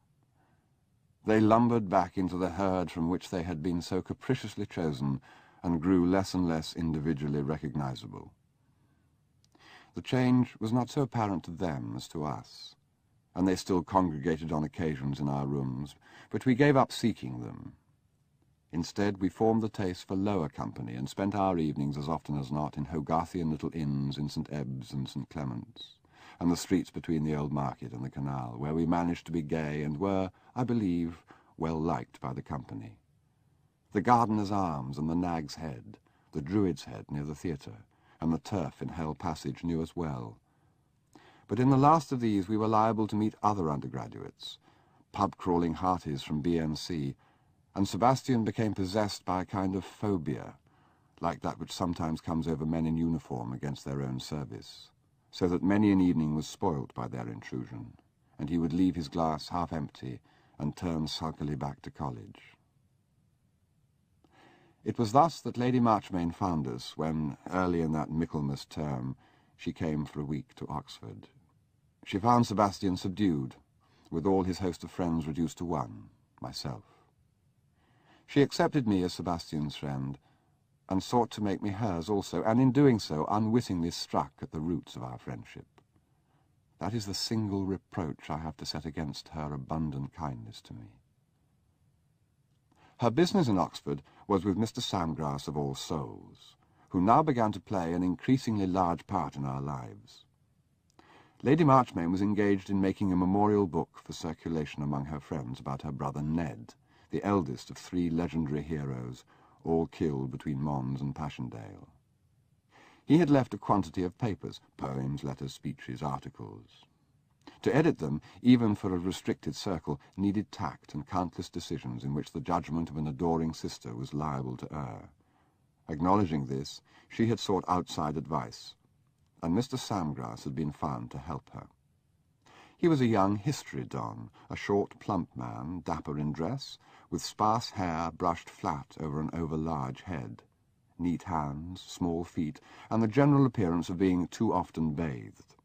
They lumbered back into the herd from which they had been so capriciously chosen, and grew less and less individually recognizable. The change was not so apparent to them as to us, and they still congregated on occasions in our rooms, but we gave up seeking them. Instead, we formed the taste for lower company and spent our evenings as often as not in Hogarthian little inns in St. Ebbs and St. Clement's, and the streets between the Old Market and the canal, where we managed to be gay and were, I believe, well liked by the company. The Gardener's Arms and the Nag's Head, the Druid's Head near the theatre, and the Turf in Hell Passage knew us well. But in the last of these we were liable to meet other undergraduates, pub-crawling hearties from BNC, and Sebastian became possessed by a kind of phobia, like that which sometimes comes over men in uniform against their own service, so that many an evening was spoilt by their intrusion, and he would leave his glass half empty and turn sulkily back to college. It was thus that Lady Marchmain found us when, early in that Michaelmas term, she came for a week to Oxford. She found Sebastian subdued, with all his host of friends reduced to one, myself. She accepted me as Sebastian's friend, and sought to make me hers also, and in doing so unwittingly struck at the roots of our friendship. That is the single reproach I have to set against her abundant kindness to me. Her business in Oxford was with Mr. Samgrass of All Souls, who now began to play an increasingly large part in our lives. Lady Marchmain was engaged in making a memorial book for circulation among her friends about her brother Ned, the eldest of 3 legendary heroes, all killed between Mons and Passchendaele. He had left a quantity of papers, poems, letters, speeches, articles. To edit them, even for a restricted circle, needed tact and countless decisions in which the judgment of an adoring sister was liable to err. Acknowledging this, she had sought outside advice, and Mr. Samgrass had been found to help her. He was a young history don, a short, plump man, dapper in dress, with sparse hair brushed flat over an over-large head, neat hands, small feet, and the general appearance of being too often bathed.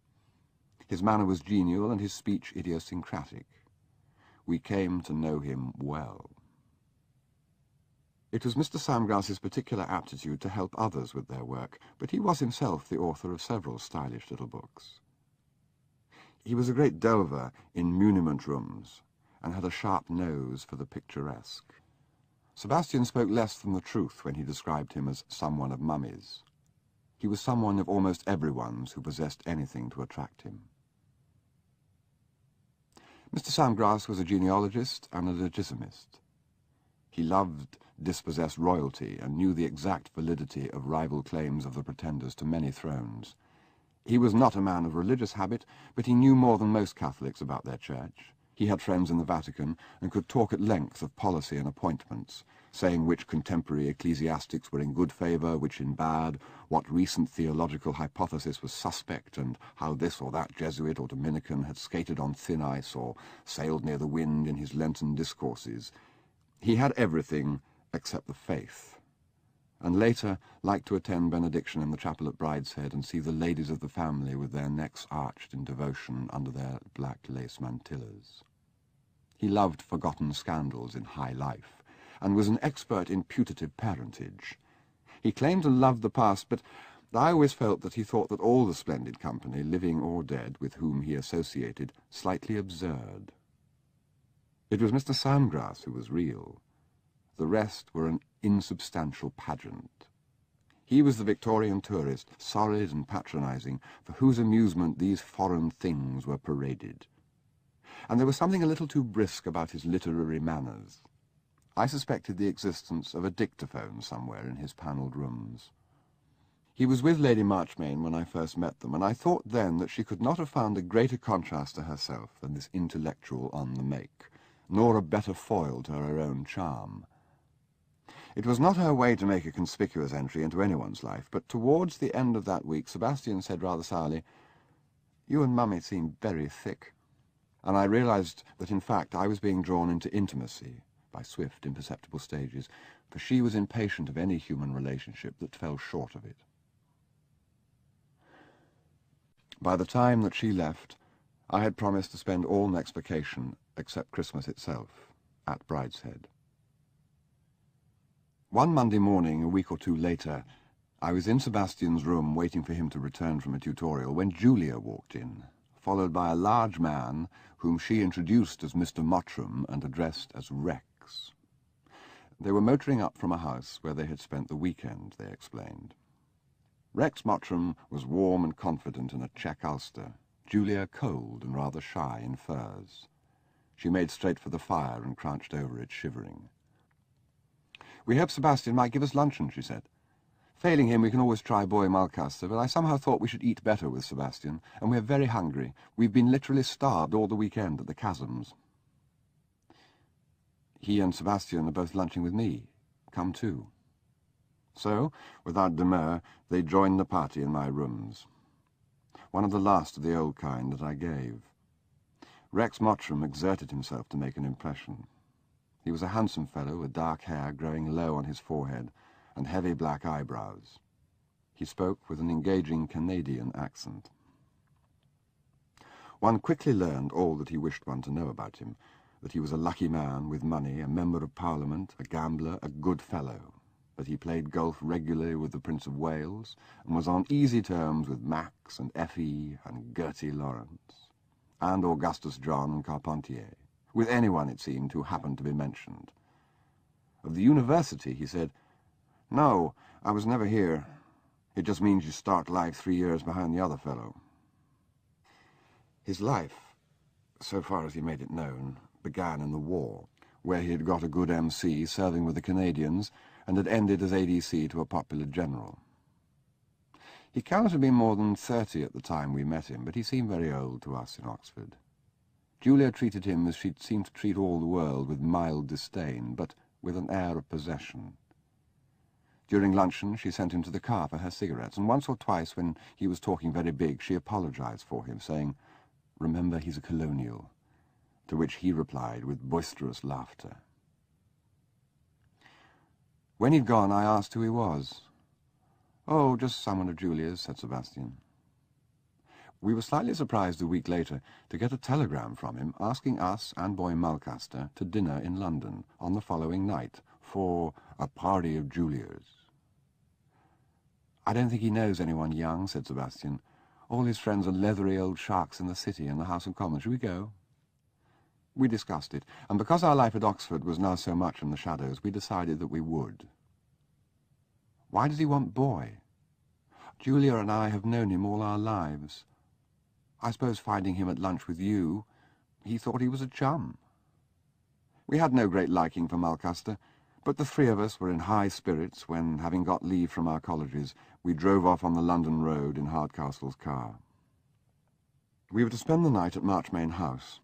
His manner was genial and his speech idiosyncratic. We came to know him well. It was Mr. Samgrass's particular aptitude to help others with their work, but he was himself the author of several stylish little books. He was a great delver in muniment rooms, and had a sharp nose for the picturesque. Sebastian spoke less than the truth when he described him as someone of Mummy's. He was someone of almost everyone's who possessed anything to attract him. Mr. Samgrass was a genealogist and a legitimist. He loved dispossessed royalty and knew the exact validity of rival claims of the pretenders to many thrones. He was not a man of religious habit, but he knew more than most Catholics about their church. He had friends in the Vatican, and could talk at length of policy and appointments, saying which contemporary ecclesiastics were in good favour, which in bad, what recent theological hypothesis was suspect, and how this or that Jesuit or Dominican had skated on thin ice or sailed near the wind in his Lenten discourses. He had everything except the faith, and later liked to attend benediction in the chapel at Brideshead and see the ladies of the family with their necks arched in devotion under their black lace mantillas. He loved forgotten scandals in high life, and was an expert in putative parentage. He claimed to love the past, but I always felt that he thought that all the splendid company, living or dead, with whom he associated, slightly absurd. It was Mr. Sandgrass who was real. The rest were an insubstantial pageant. He was the Victorian tourist, solid and patronizing, for whose amusement these foreign things were paraded. And there was something a little too brisk about his literary manners. I suspected the existence of a dictaphone somewhere in his panelled rooms. He was with Lady Marchmain when I first met them, and I thought then that she could not have found a greater contrast to herself than this intellectual on the make, nor a better foil to her own charm. It was not her way to make a conspicuous entry into anyone's life, but towards the end of that week Sebastian said rather sourly, "You and Mummy seem very thick," and I realized that in fact I was being drawn into intimacy by swift, imperceptible stages, for she was impatient of any human relationship that fell short of it. By the time that she left, I had promised to spend all next vacation, except Christmas itself, at Brideshead. One Monday morning, a week or two later, I was in Sebastian's room waiting for him to return from a tutorial when Julia walked in, followed by a large man whom she introduced as Mr. Mottram and addressed as Rex. They were motoring up from a house where they had spent the weekend, they explained. Rex Mottram was warm and confident in a check ulster, Julia cold and rather shy in furs. She made straight for the fire and crouched over it, shivering. "We hope Sebastian might give us luncheon," she said. "Failing him, we can always try Boy Mulcaster, but I somehow thought we should eat better with Sebastian, and we're very hungry. We've been literally starved all the weekend at the Chasms." "He and Sebastian are both lunching with me. Come too." So, without demur, they joined the party in my rooms. One of the last of the old kind that I gave. Rex Mottram exerted himself to make an impression. He was a handsome fellow with dark hair growing low on his forehead and heavy black eyebrows. He spoke with an engaging Canadian accent. One quickly learned all that he wished one to know about him, that he was a lucky man with money, a member of Parliament, a gambler, a good fellow, that he played golf regularly with the Prince of Wales and was on easy terms with Max and Effie and Gertie Lawrence, and Augustus John and Carpentier, with anyone, it seemed, who happened to be mentioned. Of the university, he said, "No, I was never here. It just means you start life 3 years behind the other fellow." His life, so far as he made it known, began in the war, where he had got a good MC serving with the Canadians and had ended as ADC to a popular general. He cannot have been more than 30 at the time we met him, but he seemed very old to us in Oxford. Julia treated him as she'd seemed to treat all the world, with mild disdain, but with an air of possession. During luncheon she sent him to the car for her cigarettes, and once or twice when he was talking very big she apologized for him, saying, "Remember, he's a colonial," to which he replied with boisterous laughter. When he'd gone, I asked who he was. "Oh, just someone of Julia's," said Sebastian. We were slightly surprised a week later to get a telegram from him asking us and Boy Mulcaster to dinner in London on the following night for a party of Julia's. "I don't think he knows anyone young," said Sebastian. "All his friends are leathery old sharks in the City and the House of Commons. Shall we go?" We discussed it, and because our life at Oxford was now so much in the shadows, we decided that we would. "Why does he want Boy?" "Julia and I have known him all our lives. I suppose finding him at lunch with you, he thought he was a chum." We had no great liking for Mulcaster, but the three of us were in high spirits when, having got leave from our colleges, we drove off on the London road in Hardcastle's car. We were to spend the night at Marchmain House.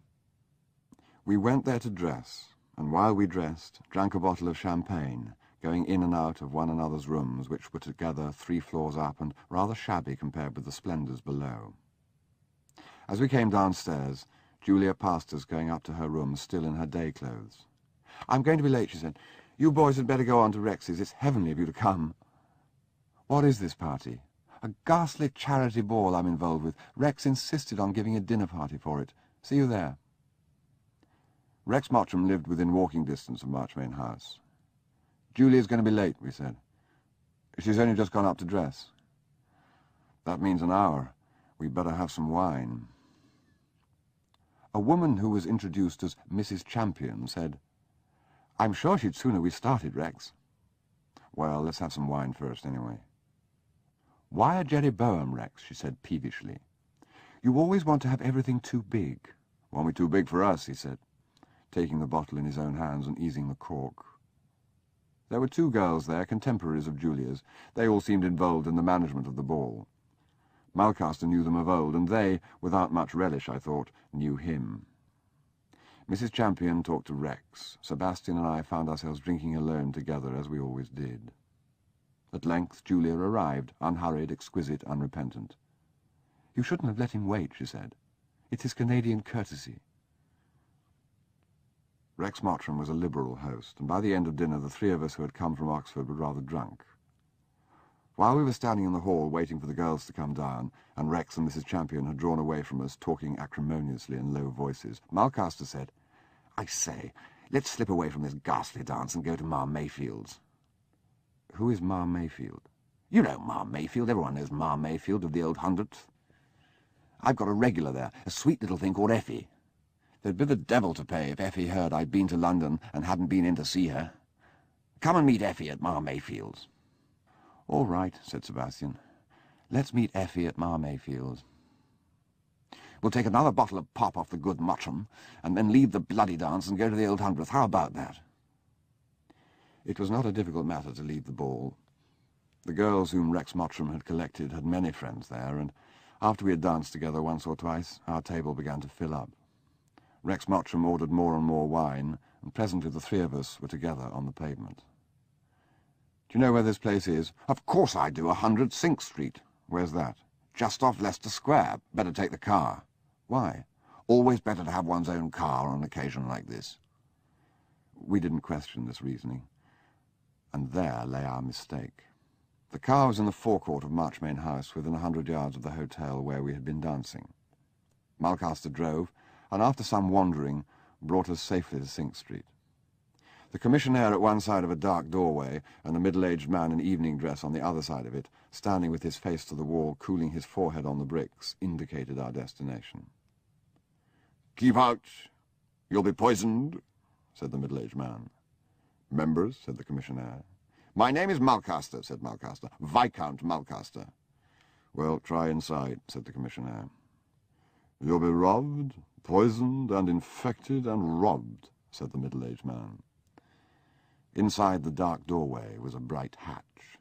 We went there to dress, and while we dressed, drank a bottle of champagne, going in and out of one another's rooms, which were together 3 floors up and rather shabby compared with the splendours below. As we came downstairs, Julia passed us going up to her room, still in her day clothes. "I'm going to be late," she said. "You boys had better go on to Rex's. It's heavenly of you to come." What is this party? A ghastly charity ball I'm involved with. Rex insisted on giving a dinner party for it. See you there. Rex Mottram lived within walking distance of Marchmain House. Julia's going to be late, we said. She's only just gone up to dress. That means an hour. We'd better have some wine. A woman who was introduced as Mrs. Champion said, I'm sure she'd sooner we started, Rex. Well, let's have some wine first, anyway. Why a Jerry Boehm, Rex? She said peevishly. You always want to have everything too big. Won't be too big for us, he said, taking the bottle in his own hands and easing the cork. There were 2 girls there, contemporaries of Julia's. They all seemed involved in the management of the ball. Malcaster knew them of old, and they, without much relish, I thought, knew him. Mrs. Champion talked to Rex. Sebastian and I found ourselves drinking alone together, as we always did. At length Julia arrived, unhurried, exquisite, unrepentant. You shouldn't have let him wait, she said. It's his Canadian courtesy. Rex Mottram was a liberal host, and by the end of dinner the 3 of us who had come from Oxford were rather drunk. While we were standing in the hall waiting for the girls to come down, and Rex and Mrs. Champion had drawn away from us, talking acrimoniously in low voices, Malcaster said, I say, let's slip away from this ghastly dance and go to Ma Mayfield's. Who is Ma Mayfield? You know Ma Mayfield. Everyone knows Ma Mayfield of the Old 100th. I've got a regular there, a sweet little thing called Effie. There'd be the devil to pay if Effie heard I'd been to London and hadn't been in to see her. Come and meet Effie at Ma Mayfield's. All right, said Sebastian. Let's meet Effie at Ma Mayfield's. We'll take another bottle of pop off the good Mottram, and then leave the bloody dance and go to the Old 100th. How about that? It was not a difficult matter to leave the ball. The girls whom Rex Mottram had collected had many friends there, and after we had danced together once or twice, our table began to fill up. Rex Mottram ordered more and more wine, and presently the 3 of us were together on the pavement. Do you know where this place is? Of course I do, 100 Sink Street. Where's that? Just off Leicester Square. Better take the car. Why? Always better to have one's own car on an occasion like this. We didn't question this reasoning, and there lay our mistake. The car was in the forecourt of Marchmain House, within 100 yards of the hotel where we had been dancing. Malcaster drove, and after some wandering, brought us safely to Sink Street. The commissionaire at one side of a dark doorway, and a middle-aged man in evening dress on the other side of it, standing with his face to the wall, cooling his forehead on the bricks, indicated our destination. "Keep out! You'll be poisoned," said the middle-aged man. "Members," said the commissionaire. "My name is Malcaster," said Malcaster. "Viscount Malcaster." "Well, try inside," said the commissionaire. "You'll be robbed, poisoned, and infected, and robbed," said the middle-aged man. Inside the dark doorway was a bright hatch.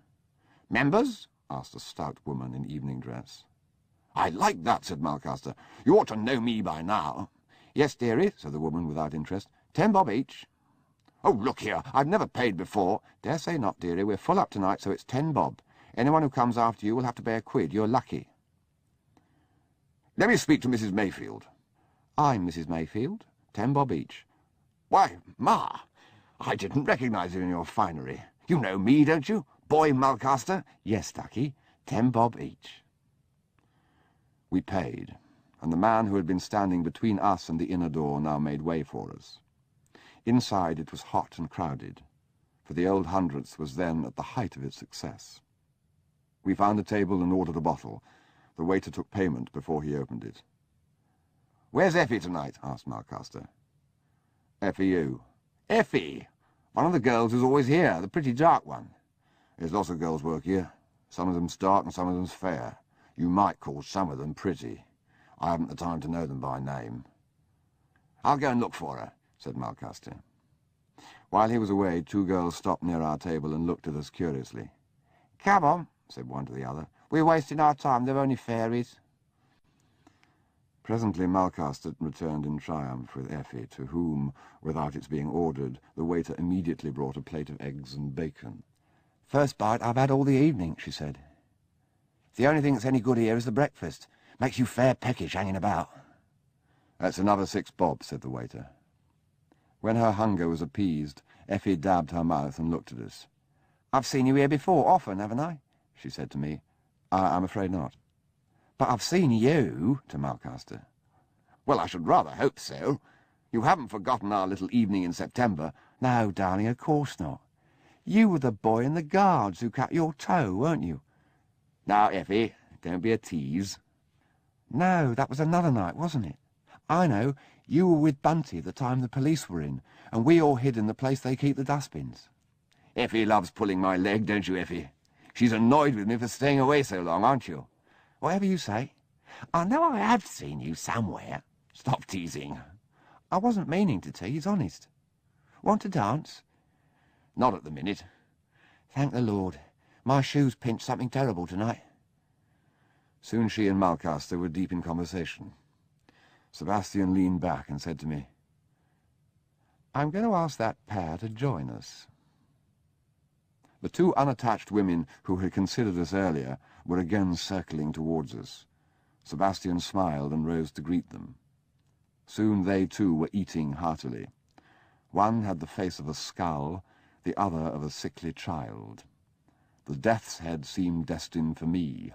"Members?" asked a stout woman in evening dress. "I like that," said Malcaster. "You ought to know me by now." "Yes, dearie," said the woman without interest. 10 bob each." "Oh, look here, I've never paid before." "Dare say not, dearie. We're full up tonight, so it's 10 bob. Anyone who comes after you will have to pay a quid. You're lucky." "Let me speak to Mrs. Mayfield." "I'm Mrs. Mayfield. 10 bob each." "Why, Ma, I didn't recognize you in your finery. You know me, don't you? Boy Malcaster?" "Yes, ducky. 10 bob each." We paid, and the man who had been standing between us and the inner door now made way for us. Inside it was hot and crowded, for the Old 100th was then at the height of its success. We found a table and ordered a bottle. The waiter took payment before he opened it. "Where's Effie tonight?" asked Malcaster. "Effie who?" "Effie! One of the girls who's always here, the pretty dark one." "There's lots of girls work here. Some of them's dark and some of them's fair. You might call some of them pretty. I haven't the time to know them by name." "I'll go and look for her," said Malcaster. While he was away, 2 girls stopped near our table and looked at us curiously. "Come on," said one to the other. "We're wasting our time. They're only fairies." Presently Malcaster returned in triumph with Effie, to whom, without its being ordered, the waiter immediately brought a plate of eggs and bacon. "First bite I've had all the evening," she said. "The only thing that's any good here is the breakfast. Makes you fair peckish hanging about." "That's another 6 bob," said the waiter. When her hunger was appeased, Effie dabbed her mouth and looked at us. "I've seen you here before, often, haven't I?" she said to me. I'm afraid not. But I've seen you, to Malcaster. Well, I should rather hope so. You haven't forgotten our little evening in September. No, darling, of course not. You were the boy in the Guards who cut your toe, weren't you? Now, Effie, don't be a tease. No, that was another night, wasn't it? I know. You were with Bunty the time the police were in, and we all hid in the place they keep the dustbins. Effie loves pulling my leg, don't you, Effie? She's annoyed with me for staying away so long, aren't you? Whatever you say. I know I have seen you somewhere. Stop teasing. I wasn't meaning to tease, honest. Want to dance? Not at the minute. Thank the Lord. My shoes pinched something terrible tonight. Soon she and Malcaster were deep in conversation. Sebastian leaned back and said to me, I'm going to ask that pair to join us. The two unattached women who had considered us earlier were again circling towards us. Sebastian smiled and rose to greet them. Soon they too were eating heartily. One had the face of a skull, the other of a sickly child. The death's head seemed destined for me.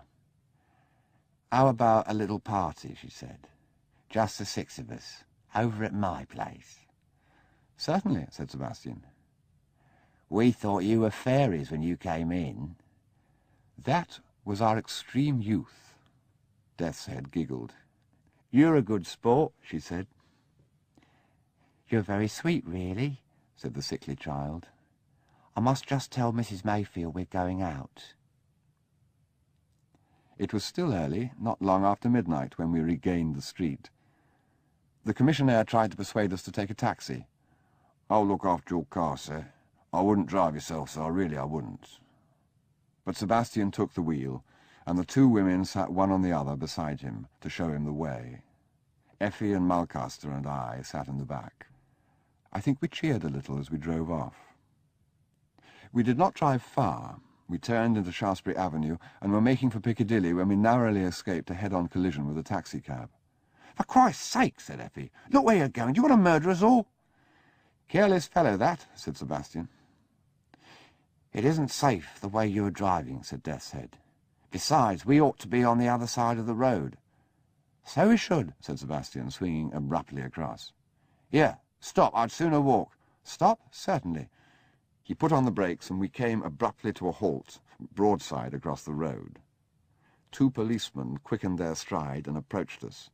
How about a little party, she said. Just the six of us, over at my place. Certainly, said Sebastian. We thought you were fairies when you came in. That was our extreme youth. Death's head giggled. You're a good sport, she said. You're very sweet, really, said the sickly child. I must just tell Mrs. Mayfield we're going out. It was still early, not long after midnight, when we regained the street. The commissionaire tried to persuade us to take a taxi. I'll look after your car, sir. I wouldn't drive yourself, sir. Really, I wouldn't. But Sebastian took the wheel, and the two women sat one on the other beside him to show him the way. Effie and Malcaster and I sat in the back. I think we cheered a little as we drove off. We did not drive far. We turned into Shaftesbury Avenue and were making for Piccadilly when we narrowly escaped a head-on collision with a taxicab. For Christ's sake, said Effie, look where you're going. Do you want to murder us all? Careless fellow, that, said Sebastian. It isn't safe the way you're driving, said Death's Head. Besides, we ought to be on the other side of the road. So we should, said Sebastian, swinging abruptly across. Here, stop. I'd sooner walk. Stop? Certainly. He put on the brakes, and we came abruptly to a halt, broadside across the road. Two policemen quickened their stride and approached us.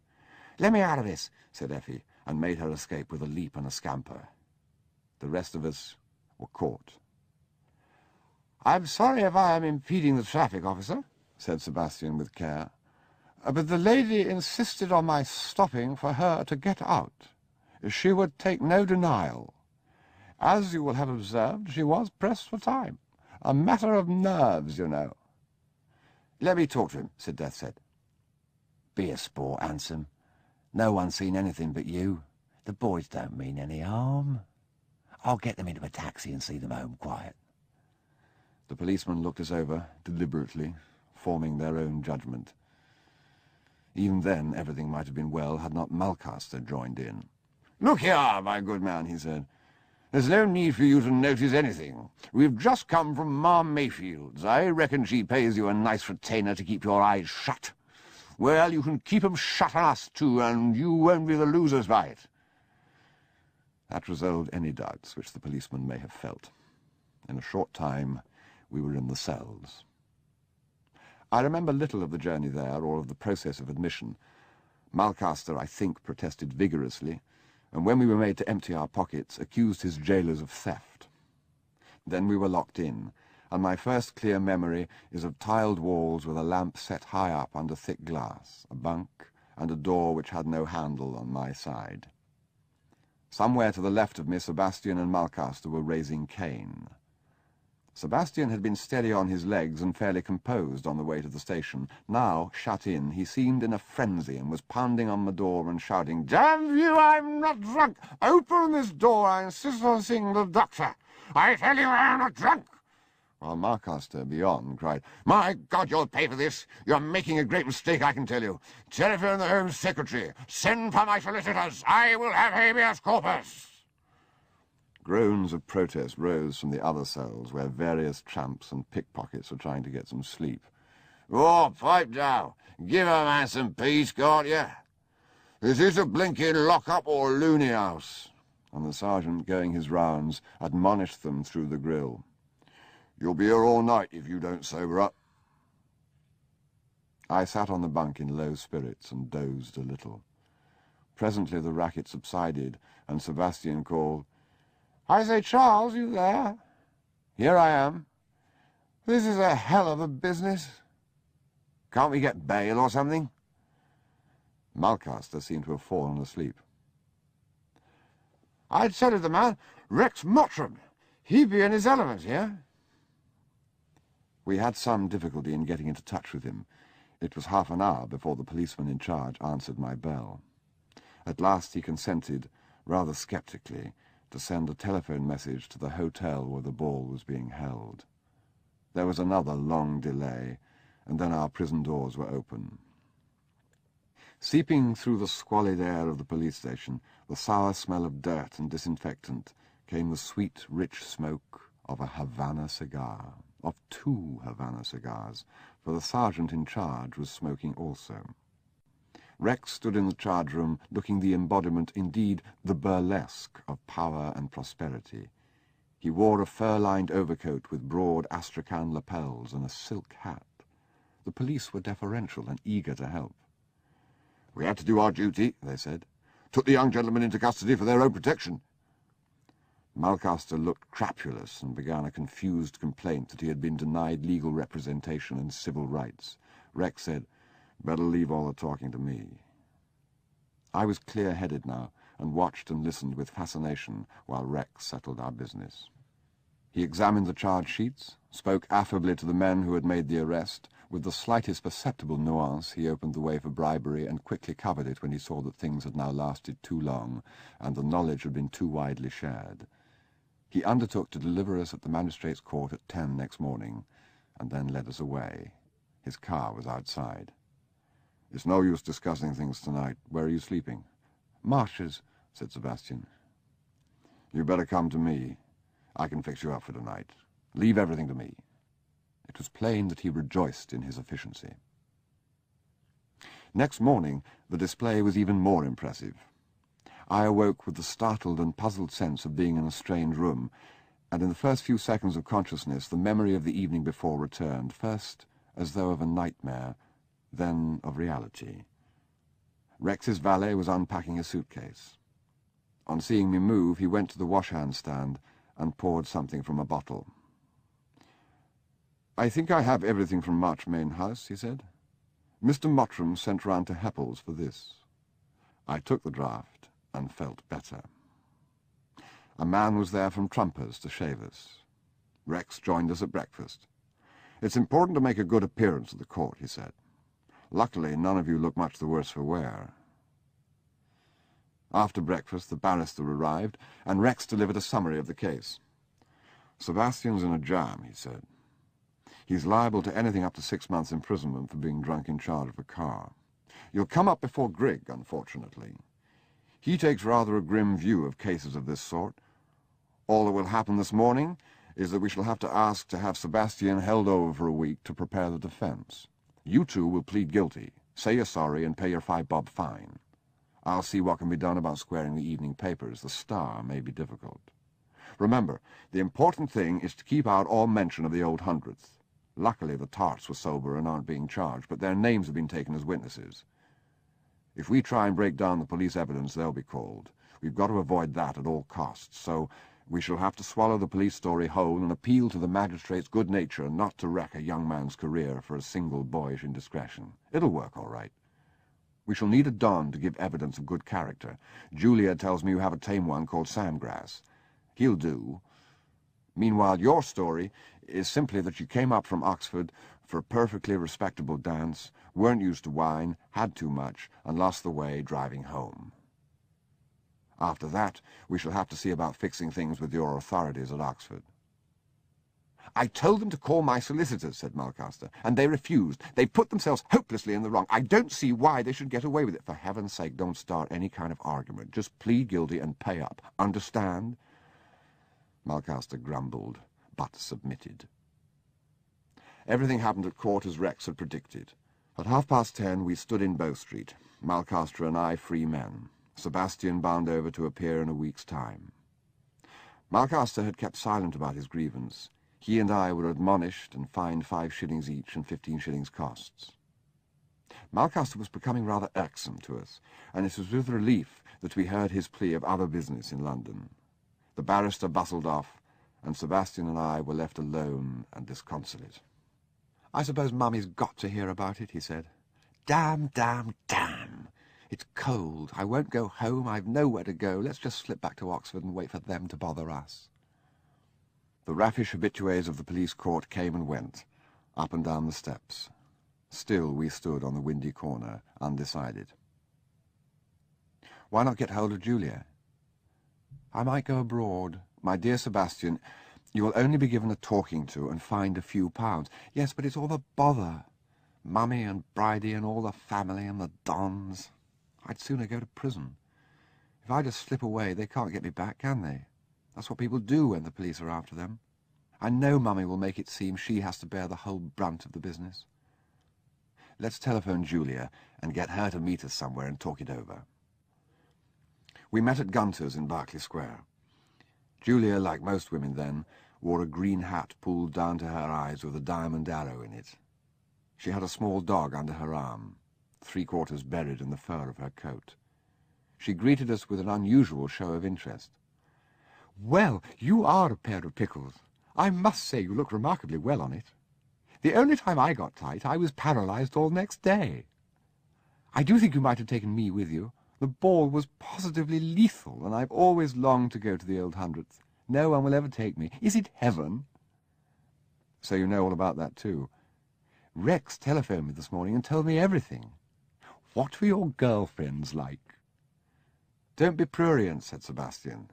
Let me out of this, said Effie, and made her escape with a leap and a scamper. The rest of us were caught. I'm sorry if I am impeding the traffic, officer, said Sebastian with care. But the lady insisted on my stopping for her to get out. She would take no denial. As you will have observed, she was pressed for time. A matter of nerves, you know. Let me talk to him, said Death's Head. Be a sport, handsome. No one's seen anything but you. The boys don't mean any harm. I'll get them into a taxi and see them home quiet. The policemen looked us over, deliberately, forming their own judgment. Even then, everything might have been well had not Malcaster joined in. Look here, my good man, he said. There's no need for you to notice anything. We've just come from Ma Mayfield's. I reckon she pays you a nice retainer to keep your eyes shut. Well, you can keep 'em shut on us, too, and you won't be the losers by it. That resolved any doubts which the policeman may have felt. In a short time, we were in the cells. I remember little of the journey there or of the process of admission. Malcaster, I think, protested vigorously, and when we were made to empty our pockets, accused his jailers of theft. Then we were locked in, and my first clear memory is of tiled walls with a lamp set high up under thick glass, a bunk, and a door which had no handle on my side. Somewhere to the left of me, Sebastian and Malcaster were raising Cain. Sebastian had been steady on his legs and fairly composed on the way to the station. Now, shut in, he seemed in a frenzy and was pounding on the door and shouting, "Damn you, I'm not drunk! Open this door! I insist on seeing the doctor! I tell you I'm not drunk!" While Malcaster, beyond, cried, "My God, you'll pay for this! You're making a great mistake, I can tell you. Telephone the Home Secretary. Send for my solicitors. I will have habeas corpus." Groans of protest rose from the other cells, where various tramps and pickpockets were trying to get some sleep. "Oh, pipe down. Give a man some peace, can't you? Is this a blinking lock-up or loony house?" And the sergeant, going his rounds, admonished them through the grill. "You'll be here all night if you don't sober up." I sat on the bunk in low spirits and dozed a little. Presently the racket subsided, and Sebastian called, "I say, Charles, you there?" "Here I am." "This is a hell of a business." "Can't we get bail or something?" Mulcaster seemed to have fallen asleep. "I tell you the man, Rex Mottram. He be in his element here." We had some difficulty in getting into touch with him. It was half an hour before the policeman in charge answered my bell. At last he consented, rather sceptically, to send a telephone message to the hotel where the ball was being held. There was another long delay, and then our prison doors were open. Seeping through the squalid air of the police station, the sour smell of dirt and disinfectant, came the sweet, rich smoke of a Havana cigar, of 2 Havana cigars, for the sergeant in charge was smoking also. Rex stood in the charge room, looking the embodiment, indeed the burlesque, of power and prosperity. He wore a fur-lined overcoat with broad astrakhan lapels and a silk hat. The police were deferential and eager to help. "We had to do our duty," they said. "Took the young gentlemen into custody for their own protection." Mulcaster looked crapulous and began a confused complaint that he had been denied legal representation and civil rights. Rex said, "Better leave all the talking to me." I was clear-headed now, and watched and listened with fascination while Rex settled our business. He examined the charge sheets, spoke affably to the men who had made the arrest. With the slightest perceptible nuance he opened the way for bribery and quickly covered it when he saw that things had now lasted too long and the knowledge had been too widely shared. He undertook to deliver us at the magistrate's court at 10 next morning, and then led us away. His car was outside. "It's no use discussing things tonight. Where are you sleeping?" "Marsh's," said Sebastian. "You better come to me. I can fix you up for tonight. Leave everything to me." It was plain that he rejoiced in his efficiency. Next morning the display was even more impressive. I awoke with the startled and puzzled sense of being in a strange room, and in the first few seconds of consciousness the memory of the evening before returned, first as though of a nightmare, then of reality. Rex's valet was unpacking a suitcase. On seeing me move, he went to the wash-hand stand and poured something from a bottle. "I think I have everything from Marchmain House," he said. "Mr. Mottram sent round to Heppel's for this." I took the draught and felt better. A man was there from Trumper's to shave us. Rex joined us at breakfast. "It's important to make a good appearance at the court," he said. "Luckily, none of you look much the worse for wear." After breakfast, the barrister arrived, and Rex delivered a summary of the case. "Sebastian's in a jam," he said. "He's liable to anything up to 6 months' imprisonment for being drunk in charge of a car. You'll come up before Grigg, unfortunately. He takes rather a grim view of cases of this sort. All that will happen this morning is that we shall have to ask to have Sebastian held over for a week to prepare the defense. You two will plead guilty, say you're sorry, and pay your 5 bob fine. I'll see what can be done about squaring the evening papers. The Star may be difficult. Remember, the important thing is to keep out all mention of the old 100th. Luckily, the tarts were sober and aren't being charged, but their names have been taken as witnesses. If we try and break down the police evidence, they'll be called. We've got to avoid that at all costs, so we shall have to swallow the police story whole and appeal to the magistrate's good nature not to wreck a young man's career for a single boyish indiscretion. It'll work all right. We shall need a Don to give evidence of good character. Julia tells me you have a tame one called Sandgrass. He'll do. Meanwhile, your story is simply that you came up from Oxford for a perfectly respectable dance, weren't used to wine, had too much, and lost the way driving home. After that, we shall have to see about fixing things with your authorities at Oxford." "I told them to call my solicitors," said Mulcaster, "and they refused. They put themselves hopelessly in the wrong. I don't see why they should get away with it. For heaven's sake, don't start any kind of argument. Just plead guilty and pay up. Understand?" Malcaster grumbled, but submitted. Everything happened at court as Rex had predicted. At 10:30 we stood in Bow Street, Malcaster and I free men, Sebastian bound over to appear in a week's time. Malcaster had kept silent about his grievance. He and I were admonished and fined 5 shillings each and 15 shillings costs. Malcaster was becoming rather irksome to us, and it was with relief that we heard his plea of other business in London. The barrister bustled off, and Sebastian and I were left alone and disconsolate. "I suppose Mummy's got to hear about it," he said. "Damn, damn, damn! It's cold. I won't go home. I've nowhere to go. Let's just slip back to Oxford and wait for them to bother us." The raffish habitués of the police court came and went, up and down the steps. Still we stood on the windy corner, undecided. "Why not get hold of Julia?" "I might go abroad. My dear Sebastian, you will only be given a talking to and fined a few pounds. Yes, but it's all the bother. Mummy and Bridie and all the family and the dons. I'd sooner go to prison. If I just slip away, they can't get me back, can they? That's what people do when the police are after them. I know Mummy will make it seem she has to bear the whole brunt of the business. Let's telephone Julia and get her to meet us somewhere and talk it over." We met at Gunter's in Berkeley Square. Julia, like most women then, wore a green hat pulled down to her eyes with a diamond arrow in it. She had a small dog under her arm, 3/4 buried in the fur of her coat. She greeted us with an unusual show of interest. "Well, you are a pair of pickles. I must say you look remarkably well on it. The only time I got tight, I was paralyzed all next day. I do think you might have taken me with you. The ball was positively lethal, and I've always longed to go to the old 100th. No one will ever take me. Is it heaven?" "So you know all about that, too?" "Rex telephoned me this morning and told me everything." "What were your girlfriends like?" "Don't be prurient," said Sebastian.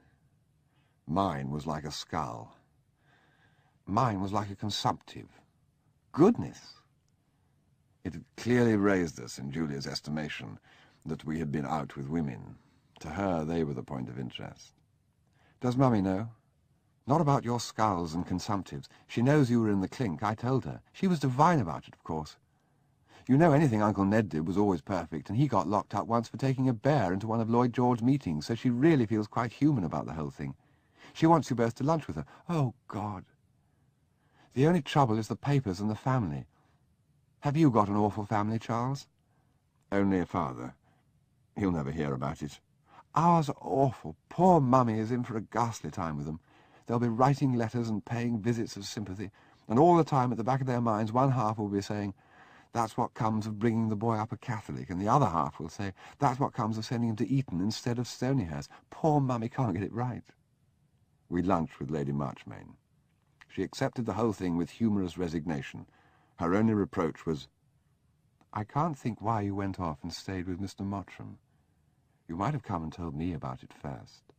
Mine was like a skull. Mine was like a consumptive. Goodness! It had clearly raised us in Julia's estimation that we had been out with women. To her, they were the point of interest. "Does Mummy know?" "Not about your skulls and consumptives. She knows you were in the clink. I told her. She was divine about it, of course. You know, anything Uncle Ned did was always perfect, and he got locked up once for taking a bear into one of Lloyd George's meetings, so she really feels quite human about the whole thing. She wants you both to lunch with her. Oh, God! The only trouble is the papers and the family. Have you got an awful family, Charles?" "Only a father. He'll never hear about it." "Ours are awful. Poor Mummy is in for a ghastly time with them. They'll be writing letters and paying visits of sympathy, and all the time at the back of their minds one half will be saying, 'That's what comes of bringing the boy up a Catholic,' and the other half will say, 'That's what comes of sending him to Eton instead of Stonyhurst.' Poor Mummy can't get it right." We lunched with Lady Marchmain. She accepted the whole thing with humorous resignation. Her only reproach was, "I can't think why you went off and stayed with Mr. Mottram. You might have come and told me about it first."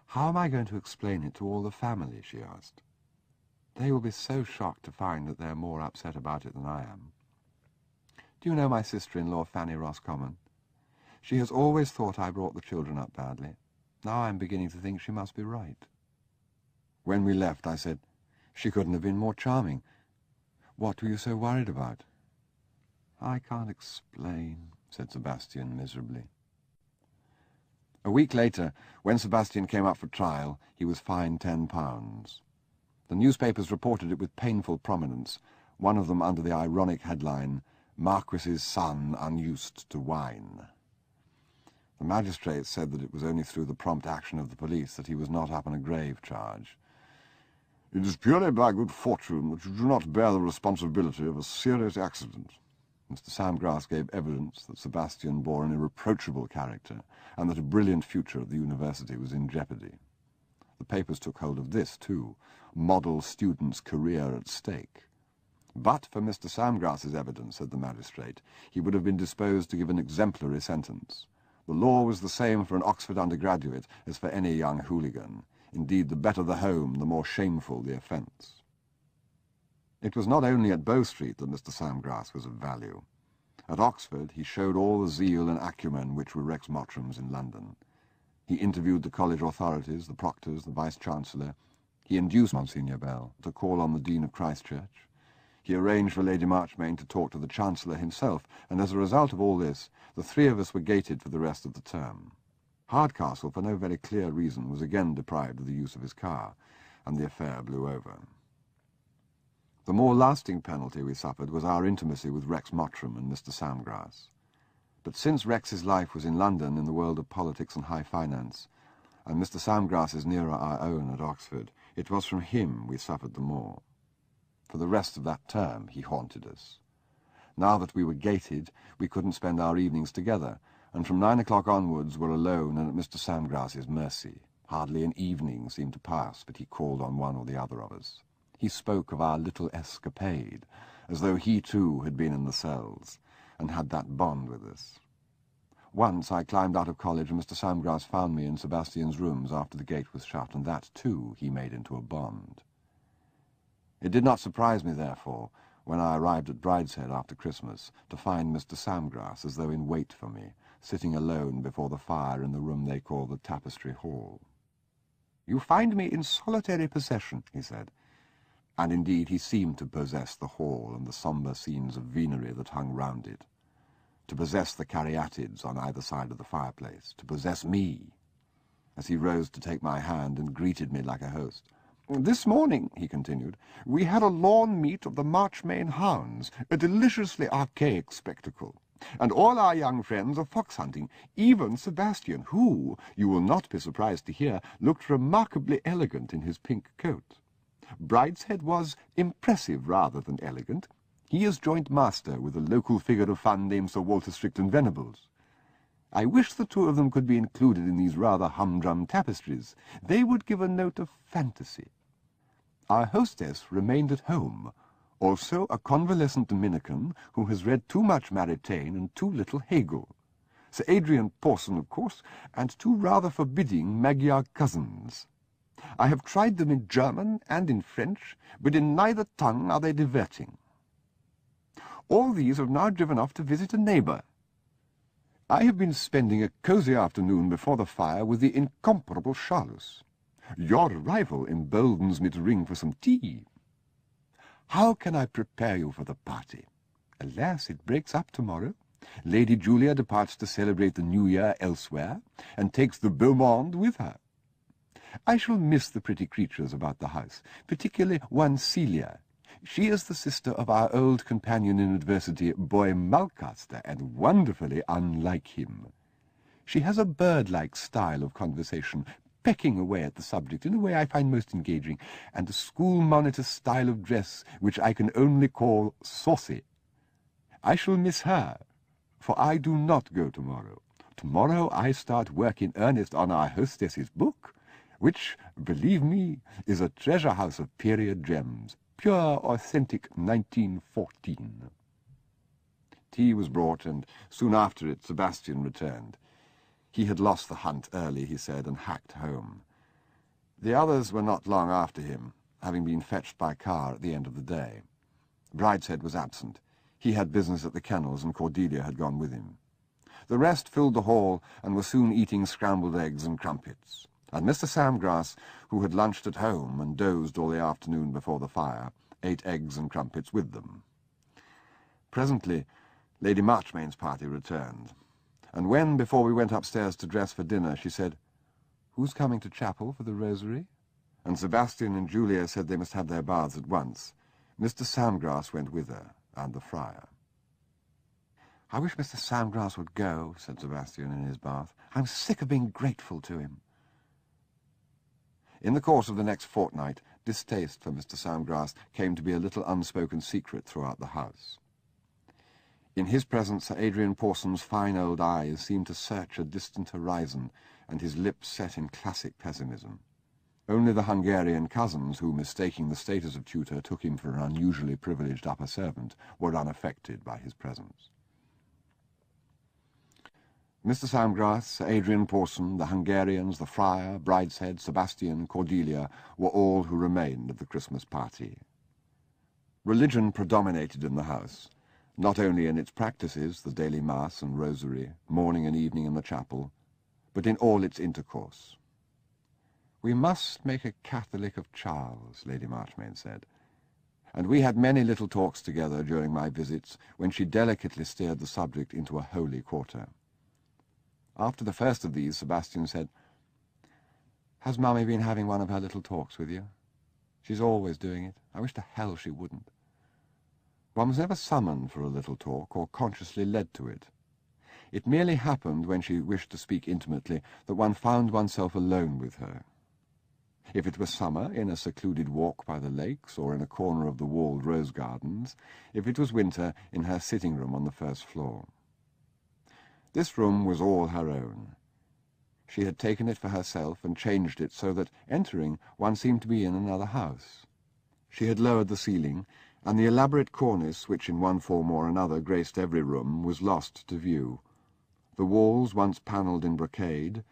"How am I going to explain it to all the family?" she asked. "They will be so shocked to find that they're more upset about it than I am. Do you know my sister-in-law, Fanny Roscommon? She has always thought I brought the children up badly. Now I'm beginning to think she must be right." When we left, I said, "She couldn't have been more charming. What were you so worried about?" "I can't explain," said Sebastian miserably. A week later, when Sebastian came up for trial, he was fined £10. The newspapers reported it with painful prominence, one of them under the ironic headline, "Marquis's son unused to wine." The magistrate said that it was only through the prompt action of the police that he was not up on a grave charge. "It is purely by good fortune that you do not bear the responsibility of a serious accident." Mr. Samgrass gave evidence that Sebastian bore an irreproachable character and that a brilliant future at the university was in jeopardy. The papers took hold of this, too, model student's career at stake. But for Mr. Samgrass's evidence, said the magistrate, he would have been disposed to give an exemplary sentence. The law was the same for an Oxford undergraduate as for any young hooligan. Indeed, the better the home, the more shameful the offence. It was not only at Bow Street that Mr. Samgrass was of value. At Oxford he showed all the zeal and acumen which were Rex Mottram's in London. He interviewed the college authorities, the proctors, the vice-chancellor. He induced Monsignor Bell to call on the Dean of Christ Church. He arranged for Lady Marchmain to talk to the Chancellor himself, and as a result of all this, the three of us were gated for the rest of the term. Hardcastle, for no very clear reason, was again deprived of the use of his car, and the affair blew over. The more lasting penalty we suffered was our intimacy with Rex Mottram and Mr. Samgrass. But since Rex's life was in London in the world of politics and high finance, and Mr. Samgrass's nearer our own at Oxford, it was from him we suffered the more. For the rest of that term he haunted us. Now that we were gated, we couldn't spend our evenings together, and from 9 o'clock onwards were alone and at Mr. Samgrass's mercy. Hardly an evening seemed to pass but he called on one or the other of us. He spoke of our little escapade, as though he too had been in the cells, and had that bond with us. Once I climbed out of college and Mr. Samgrass found me in Sebastian's rooms after the gate was shut, and that too he made into a bond. It did not surprise me, therefore, when I arrived at Brideshead after Christmas, to find Mr. Samgrass as though in wait for me, sitting alone before the fire in the room they call the Tapestry Hall. "You find me in solitary possession," he said. And indeed he seemed to possess the hall and the sombre scenes of venery that hung round it, to possess the caryatids on either side of the fireplace, to possess me, as he rose to take my hand and greeted me like a host. "This morning," he continued, "we had a lawn meet of the Marchmain hounds, a deliciously archaic spectacle, and all our young friends are fox-hunting, even Sebastian, who, you will not be surprised to hear, looked remarkably elegant in his pink coat. Brideshead was impressive rather than elegant. He is joint master with a local figure of fun named Sir Walter Strickland Venables. I wish the two of them could be included in these rather humdrum tapestries. They would give a note of fantasy. Our hostess remained at home, also a convalescent Dominican who has read too much Maritain and too little Hegel. Sir Adrian Pawson, of course, and two rather forbidding Magyar cousins. I have tried them in German and in French, but in neither tongue are they diverting. All these have now driven off to visit a neighbour. I have been spending a cosy afternoon before the fire with the incomparable Charlus. Your arrival emboldens me to ring for some tea. How can I prepare you for the party? Alas, it breaks up tomorrow. Lady Julia departs to celebrate the New Year elsewhere, and takes the beau monde with her. I shall miss the pretty creatures about the house, particularly one Celia. She is the sister of our old companion in adversity, Boy Mulcaster, and wonderfully unlike him. She has a bird-like style of conversation, pecking away at the subject in a way I find most engaging, and a school monitor style of dress which I can only call saucy. I shall miss her, for I do not go tomorrow. Tomorrow I start work in earnest on our hostess's book, which, believe me, is a treasure house of period gems. Pure, authentic 1914. Tea was brought, and soon after it Sebastian returned. He had lost the hunt early, he said, and hacked home. The others were not long after him, having been fetched by car at the end of the day. Brideshead was absent. He had business at the kennels, and Cordelia had gone with him. The rest filled the hall, and were soon eating scrambled eggs and crumpets. And Mr. Samgrass, who had lunched at home and dozed all the afternoon before the fire, ate eggs and crumpets with them. Presently, Lady Marchmain's party returned, and when, before we went upstairs to dress for dinner, she said, "Who's coming to chapel for the rosary?" and Sebastian and Julia said they must have their baths at once, Mr. Samgrass went with her, and the friar. "I wish Mr. Samgrass would go," said Sebastian in his bath. "I'm sick of being grateful to him." In the course of the next fortnight, distaste for Mr. Samgrass came to be a little unspoken secret throughout the house. In his presence, Sir Adrian Pawson's fine old eyes seemed to search a distant horizon, and his lips set in classic pessimism. Only the Hungarian cousins, who, mistaking the status of tutor, took him for an unusually privileged upper servant, were unaffected by his presence. Mr. Samgrass, Sir Adrian Pawson, the Hungarians, the friar, Brideshead, Sebastian, Cordelia, were all who remained of the Christmas party. Religion predominated in the house, not only in its practices, the daily mass and rosary, morning and evening in the chapel, but in all its intercourse. "We must make a Catholic of Charles," Lady Marchmain said, and we had many little talks together during my visits when she delicately steered the subject into a holy quarter. After the first of these, Sebastian said, "Has Mummy been having one of her little talks with you? She's always doing it. I wish to hell she wouldn't." One was never summoned for a little talk or consciously led to it. It merely happened when she wished to speak intimately that one found oneself alone with her. If it was summer, in a secluded walk by the lakes or in a corner of the walled rose gardens; if it was winter, in her sitting-room on the first floor. This room was all her own. She had taken it for herself and changed it so that, entering, one seemed to be in another house. She had lowered the ceiling, and the elaborate cornice which in one form or another graced every room was lost to view. The walls, once panelled in brocade,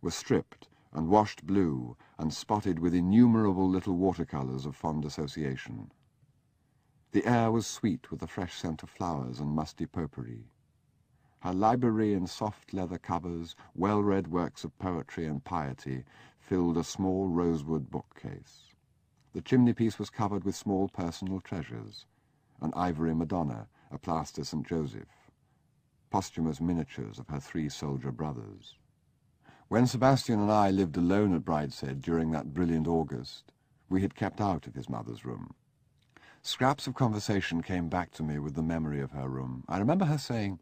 were stripped and washed blue and spotted with innumerable little watercolours of fond association. The air was sweet with the fresh scent of flowers and musty potpourri. Her library in soft leather covers, well-read works of poetry and piety, filled a small rosewood bookcase. The chimney-piece was covered with small personal treasures, an ivory Madonna, a plaster St. Joseph, posthumous miniatures of her 3 soldier brothers. When Sebastian and I lived alone at Brideshead during that brilliant August, we had kept out of his mother's room. Scraps of conversation came back to me with the memory of her room. I remember her saying,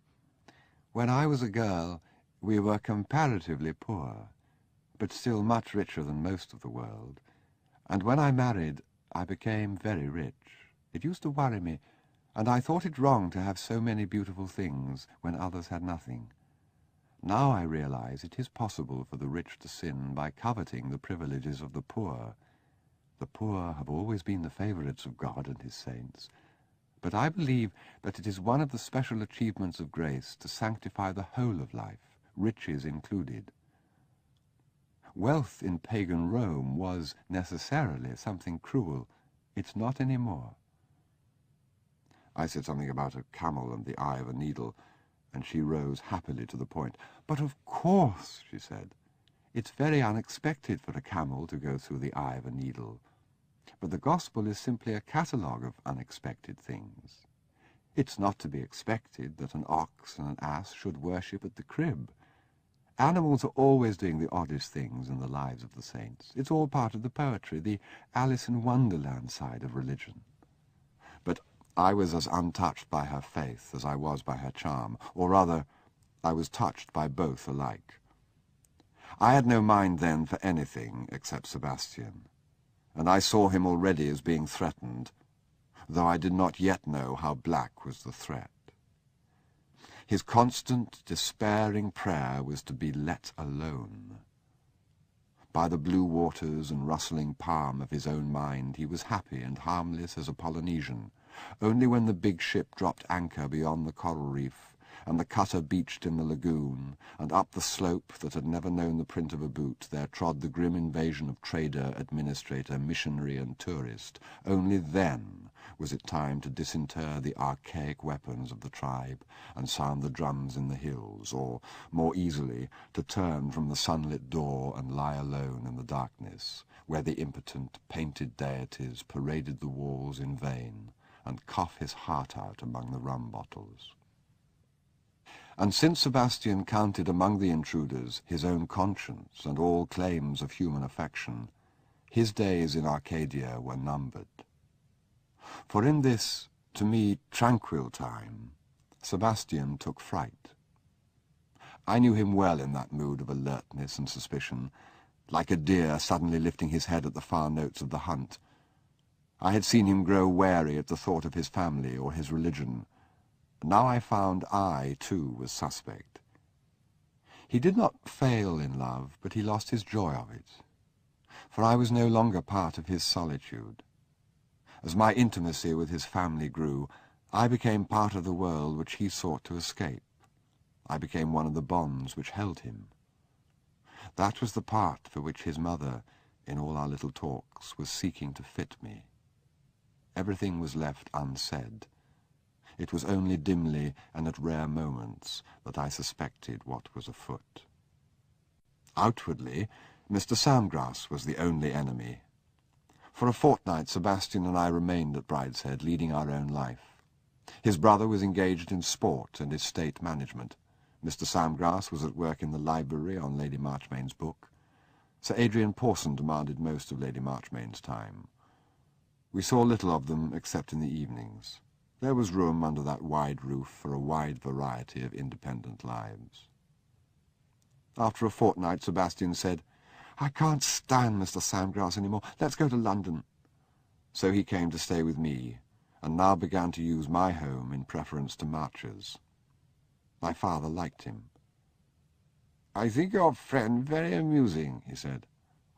"When I was a girl, we were comparatively poor, but still much richer than most of the world. And when I married, I became very rich. It used to worry me, and I thought it wrong to have so many beautiful things when others had nothing. Now I realize it is possible for the rich to sin by coveting the privileges of the poor. The poor have always been the favorites of God and his saints, but I believe that it is one of the special achievements of grace to sanctify the whole of life, riches included. Wealth in pagan Rome was necessarily something cruel. It's not any more." I said something about a camel and the eye of a needle, and she rose happily to the point. "But of course," she said, "it's very unexpected for a camel to go through the eye of a needle. But the gospel is simply a catalogue of unexpected things. It's not to be expected that an ox and an ass should worship at the crib. Animals are always doing the oddest things in the lives of the saints. It's all part of the poetry, the Alice in Wonderland side of religion." But I was as untouched by her faith as I was by her charm, or rather, I was touched by both alike. I had no mind then for anything except Sebastian, and I saw him already as being threatened, though I did not yet know how black was the threat. His constant, despairing prayer was to be let alone. By the blue waters and rustling palm of his own mind he was happy and harmless as a Polynesian. Only when the big ship dropped anchor beyond the coral reef, and the cutter beached in the lagoon, and up the slope that had never known the print of a boot there trod the grim invasion of trader, administrator, missionary, and tourist, only then was it time to disinter the archaic weapons of the tribe and sound the drums in the hills, or, more easily, to turn from the sunlit door and lie alone in the darkness, where the impotent, painted deities paraded the walls in vain, and cough his heart out among the rum bottles. And since Sebastian counted among the intruders his own conscience and all claims of human affection, his days in Arcadia were numbered. For in this, to me, tranquil time, Sebastian took fright. I knew him well in that mood of alertness and suspicion, like a deer suddenly lifting his head at the far notes of the hunt. I had seen him grow wary at the thought of his family or his religion. Now I found I, too, was suspect. He did not fail in love, but he lost his joy of it, for I was no longer part of his solitude. As my intimacy with his family grew, I became part of the world which he sought to escape. I became one of the bonds which held him. That was the part for which his mother, in all our little talks, was seeking to fit me. Everything was left unsaid. It was only dimly and at rare moments that I suspected what was afoot. Outwardly, Mr. Samgrass was the only enemy. For a fortnight, Sebastian and I remained at Brideshead, leading our own life. His brother was engaged in sport and estate management. Mr. Samgrass was at work in the library on Lady Marchmain's book. Sir Adrian Pawson demanded most of Lady Marchmain's time. We saw little of them except in the evenings. There was room under that wide roof for a wide variety of independent lives. After a fortnight, Sebastian said, "I can't stand Mr. Samgrass any more. Let's go to London." So he came to stay with me, and now began to use my home in preference to March's. My father liked him. "I think your friend very amusing," he said.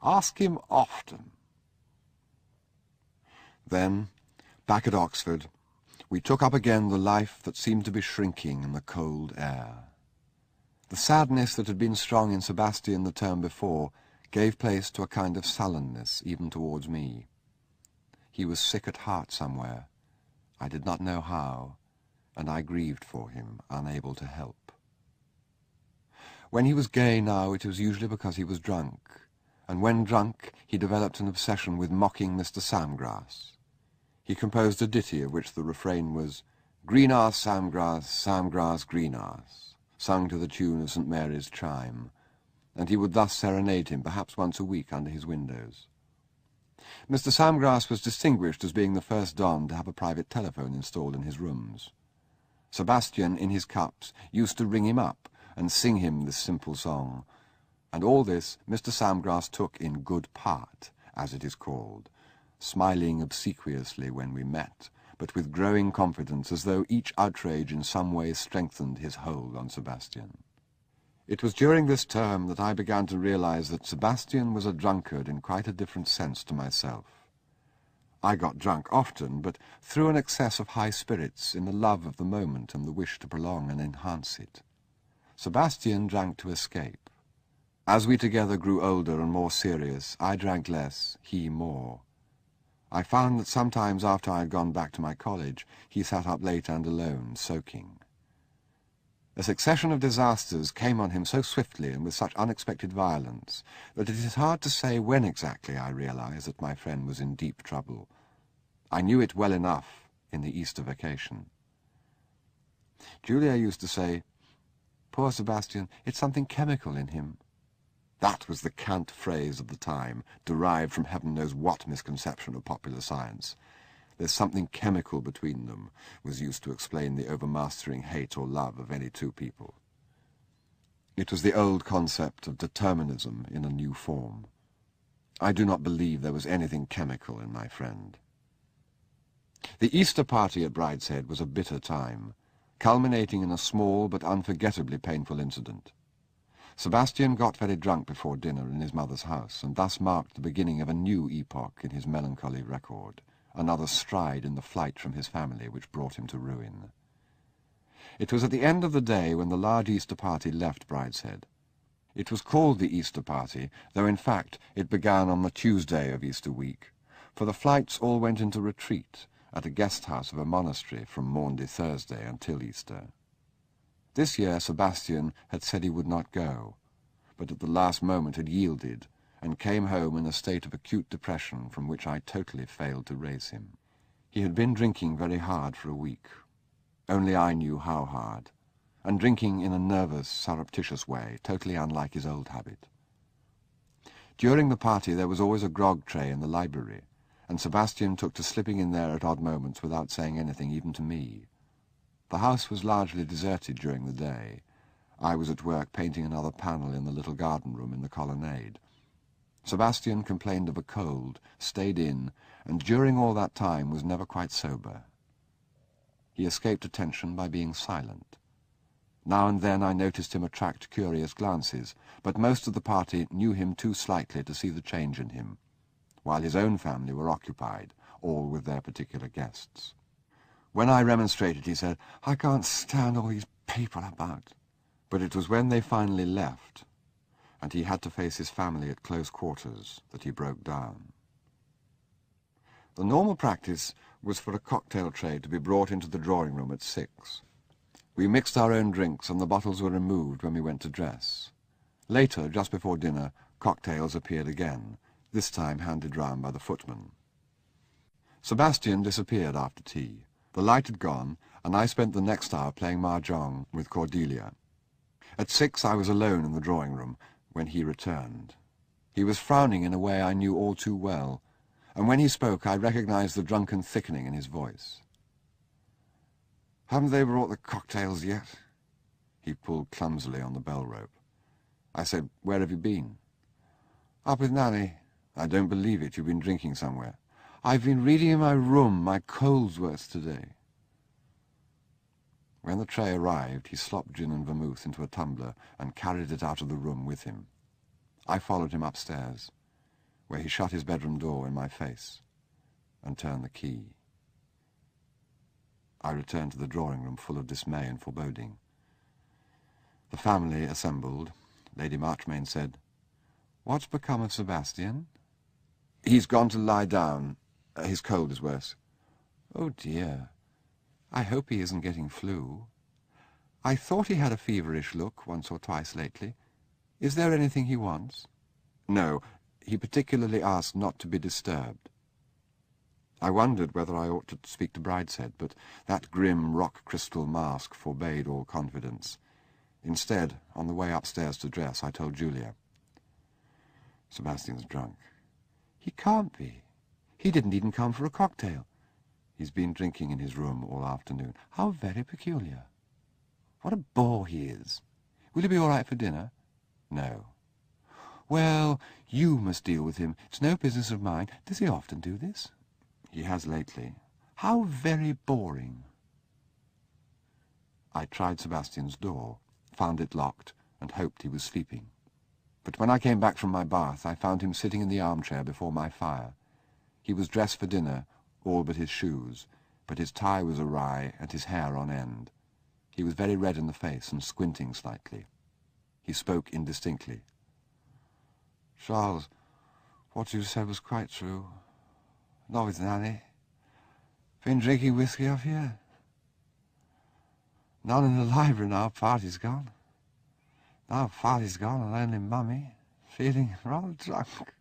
"Ask him often." Then, back at Oxford, we took up again the life that seemed to be shrinking in the cold air. The sadness that had been strong in Sebastian the term before gave place to a kind of sullenness even towards me. He was sick at heart somewhere. I did not know how, and I grieved for him, unable to help. When he was gay now, it was usually because he was drunk, and when drunk he developed an obsession with mocking Mr. Samgrass. He composed a ditty of which the refrain was "Green arse, Samgrass, Samgrass, green arse," sung to the tune of St. Mary's chime, and he would thus serenade him perhaps once a week under his windows. Mr. Samgrass was distinguished as being the first Don to have a private telephone installed in his rooms. Sebastian, in his cups, used to ring him up and sing him this simple song, and all this Mr. Samgrass took in good part, as it is called, smiling obsequiously when we met, but with growing confidence, as though each outrage in some way strengthened his hold on Sebastian. It was during this term that I began to realize that Sebastian was a drunkard in quite a different sense to myself. I got drunk often, but through an excess of high spirits, in the love of the moment and the wish to prolong and enhance it. Sebastian drank to escape. As we together grew older and more serious, I drank less, he more. I found that sometimes after I had gone back to my college, he sat up late and alone, soaking. A succession of disasters came on him so swiftly and with such unexpected violence that it is hard to say when exactly I realized that my friend was in deep trouble. I knew it well enough in the Easter vacation. Julia used to say, "Poor Sebastian, it's something chemical in him." That was the cant phrase of the time, derived from heaven knows what misconception of popular science. "There's something chemical between them," was used to explain the overmastering hate or love of any two people. It was the old concept of determinism in a new form. I do not believe there was anything chemical in my friend. The Easter party at Brideshead was a bitter time, culminating in a small but unforgettably painful incident. Sebastian got very drunk before dinner in his mother's house, and thus marked the beginning of a new epoch in his melancholy record, another stride in the flight from his family which brought him to ruin. It was at the end of the day when the large Easter party left Brideshead. It was called the Easter party, though in fact it began on the Tuesday of Easter week, for the flights all went into retreat at a guest house of a monastery from Maundy Thursday until Easter. This year Sebastian had said he would not go, but at the last moment had yielded, and came home in a state of acute depression from which I totally failed to raise him. He had been drinking very hard for a week. Only I knew how hard, and drinking in a nervous, surreptitious way, totally unlike his old habit. During the party there was always a grog tray in the library, and Sebastian took to slipping in there at odd moments without saying anything even to me. The house was largely deserted during the day. I was at work painting another panel in the little garden room in the colonnade. Sebastian complained of a cold, stayed in, and during all that time was never quite sober. He escaped attention by being silent. Now and then I noticed him attract curious glances, but most of the party knew him too slightly to see the change in him, while his own family were occupied, all with their particular guests. When I remonstrated, he said, "I can't stand all these people about." But it was when they finally left, and he had to face his family at close quarters, that he broke down. The normal practice was for a cocktail tray to be brought into the drawing-room at 6. We mixed our own drinks, and the bottles were removed when we went to dress. Later, just before dinner, cocktails appeared again, this time handed round by the footman. Sebastian disappeared after tea. The light had gone, and I spent the next hour playing mahjong with Cordelia. At 6 I was alone in the drawing-room when he returned. He was frowning in a way I knew all too well, and when he spoke I recognized the drunken thickening in his voice. "Haven't they brought the cocktails yet?" He pulled clumsily on the bell rope. I said, "Where have you been?" "Up with Nanny." "I don't believe it. You've been drinking somewhere." "I've been reading in my room, my Colesworth today." When the tray arrived, he slopped gin and vermouth into a tumbler and carried it out of the room with him. I followed him upstairs, where he shut his bedroom door in my face and turned the key. I returned to the drawing-room full of dismay and foreboding. The family assembled. Lady Marchmain said, "What's become of Sebastian?" "He's gone to lie down. His cold is worse." "Oh, dear. I hope he isn't getting flu. I thought he had a feverish look once or twice lately. Is there anything he wants?" "No. He particularly asked not to be disturbed." I wondered whether I ought to speak to Brideshead, but that grim rock-crystal mask forbade all confidence. Instead, on the way upstairs to dress, I told Julia. "Sebastian's drunk." "He can't be. He didn't even come for a cocktail." "He's been drinking in his room all afternoon." "How very peculiar. What a bore he is. Will he be all right for dinner?" "No." "Well, you must deal with him. It's no business of mine. Does he often do this?" "He has lately." "How very boring." I tried Sebastian's door, found it locked, and hoped he was sleeping. But when I came back from my bath, I found him sitting in the armchair before my fire. He was dressed for dinner, all but his shoes, but his tie was awry and his hair on end. He was very red in the face and squinting slightly. He spoke indistinctly. "Charles, what you said was quite true. Not with Nanny. Been drinking whiskey up here. None in the library now, party's gone. Now party's gone and only Mummy, feeling rather drunk.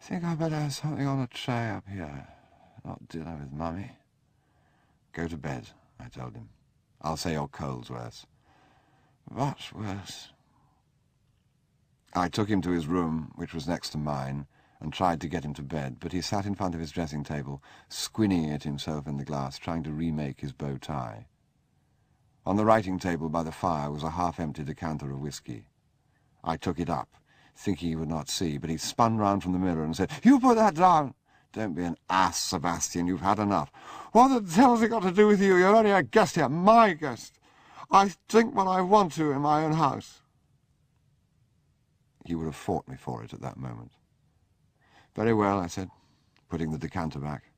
Think I'd better have something on a tray up here, not dinner with Mummy." "Go to bed," I told him. "I'll say your cold's worse." "Much worse." I took him to his room, which was next to mine, and tried to get him to bed, but he sat in front of his dressing-table, squinning at himself in the glass, trying to remake his bow tie. On the writing-table by the fire was a half-empty decanter of whiskey. I took it up, thinking he would not see, but he spun round from the mirror and said, "You put that down!" "Don't be an ass, Sebastian. You've had enough." "What the devil's it got to do with you? You're only a guest here, my guest. I drink when I want to in my own house." He would have fought me for it at that moment. "Very well," I said, putting the decanter back.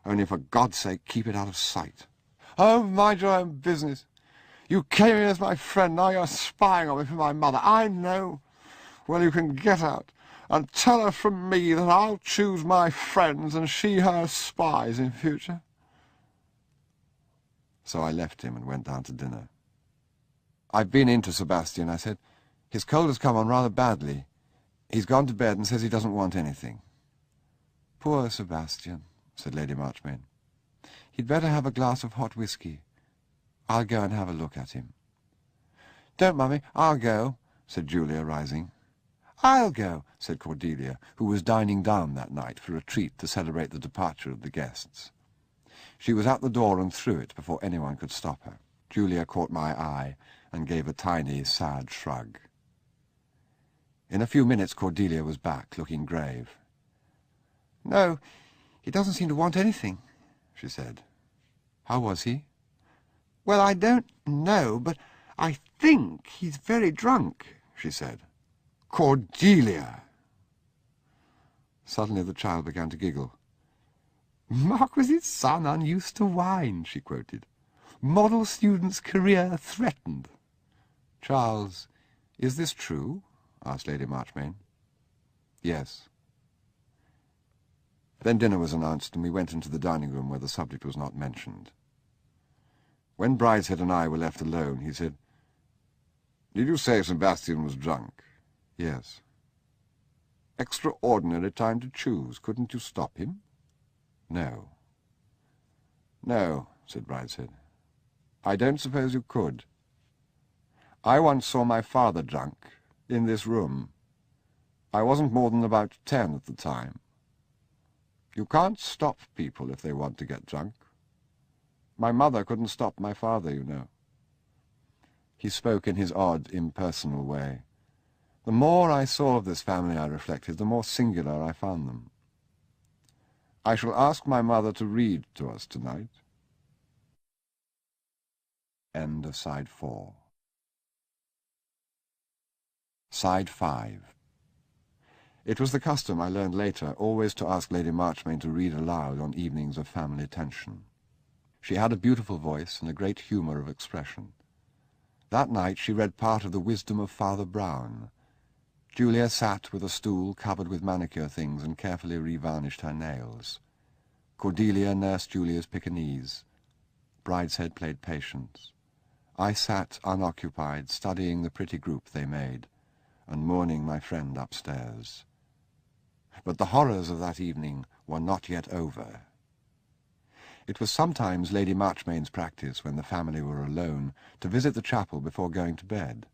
"Only for God's sake keep it out of sight." "Oh, mind your own business. You came in as my friend, now you're spying on me for my mother. I know. Well, you can get out, and tell her from me that I'll choose my friends and she her spies in future." So I left him and went down to dinner. "I've been in to Sebastian," I said. "His cold has come on rather badly. He's gone to bed and says he doesn't want anything." "Poor Sebastian," said Lady Marchmain. "He'd better have a glass of hot whiskey. I'll go and have a look at him." "Don't, Mummy, I'll go," said Julia, rising. "I'll go," said Cordelia, who was dining down that night for a treat to celebrate the departure of the guests. She was at the door and through it before anyone could stop her. Julia caught my eye and gave a tiny, sad shrug. In a few minutes Cordelia was back, looking grave. "No, he doesn't seem to want anything," she said. "How was he?" "Well, I don't know, but I think he's very drunk," she said. "Cordelia!" Suddenly the child began to giggle. "Marquis's son unused to wine," she quoted. "Model student's career threatened." "Charles, is this true?" asked Lady Marchmain. "Yes." Then dinner was announced, and we went into the dining-room where the subject was not mentioned. When Brideshead and I were left alone, he said, Did you say Sebastian was drunk? Yes. Extraordinary time to choose. Couldn't you stop him? No. No, said Brideshead. I don't suppose you could. I once saw my father drunk, in this room. I wasn't more than about 10 at the time. You can't stop people if they want to get drunk. My mother couldn't stop my father, you know. He spoke in his odd, impersonal way. The more I saw of this family, I reflected, the more singular I found them. I shall ask my mother to read to us tonight. End of Side 4. Side 5. It was the custom, I learned later, always to ask Lady Marchmain to read aloud on evenings of family tension. She had a beautiful voice and a great humour of expression. That night she read part of The Wisdom of Father Brown. Julia sat with a stool covered with manicure things and carefully revarnished her nails. Cordelia nursed Julia's Pekingese. Brideshead played Patience. I sat unoccupied, studying the pretty group they made, and mourning my friend upstairs. But the horrors of that evening were not yet over. It was sometimes Lady Marchmain's practice, when the family were alone, to visit the chapel before going to bed.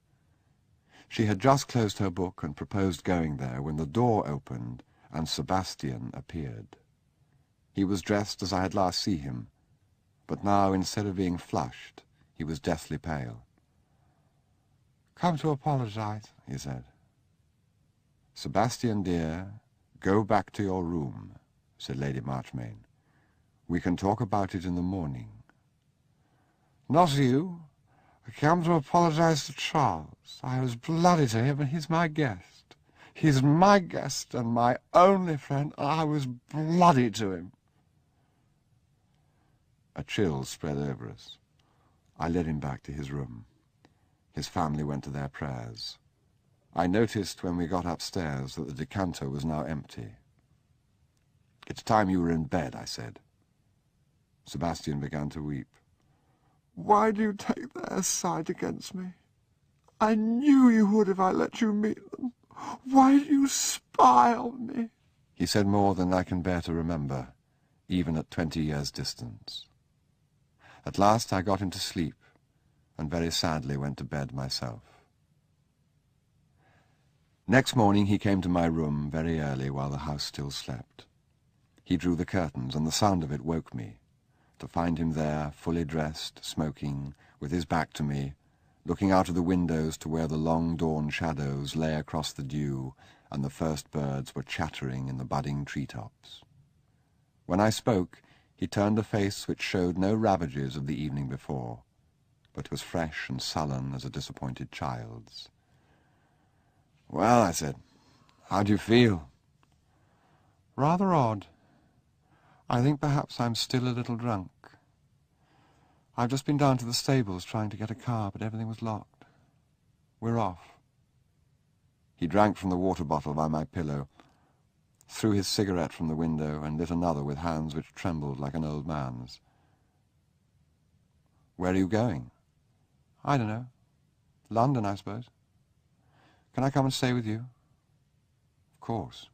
She had just closed her book and proposed going there when the door opened and Sebastian appeared. He was dressed as I had last seen him, but now, instead of being flushed, he was deathly pale. "Come to apologize," he said. "Sebastian, dear, go back to your room," said Lady Marchmain. "We can talk about it in the morning." "Not you. I come to apologize to Charles. I was bloody to him, and he's my guest. He's my guest and my only friend. I was bloody to him." A chill spread over us. I led him back to his room. His family went to their prayers. I noticed when we got upstairs that the decanter was now empty. "It's time you were in bed," I said. Sebastian began to weep. "Why do you take their side against me? I knew you would if I let you meet them. Why do you spy on me?" He said more than I can bear to remember, even at 20 years' distance. At last I got him to sleep, and very sadly went to bed myself. Next morning he came to my room very early while the house still slept. He drew the curtains, and the sound of it woke me, to find him there, fully dressed, smoking, with his back to me, looking out of the windows to where the long dawn shadows lay across the dew and the first birds were chattering in the budding treetops. When I spoke, he turned a face which showed no ravages of the evening before, but was fresh and sullen as a disappointed child's. "Well," I said, "how do you feel?" "Rather odd. I think perhaps I'm still a little drunk. I've just been down to the stables trying to get a car, but everything was locked. We're off." He drank from the water bottle by my pillow, threw his cigarette from the window, and lit another with hands which trembled like an old man's. "Where are you going?" "I don't know. London, I suppose. Can I come and stay with you?" "Of course."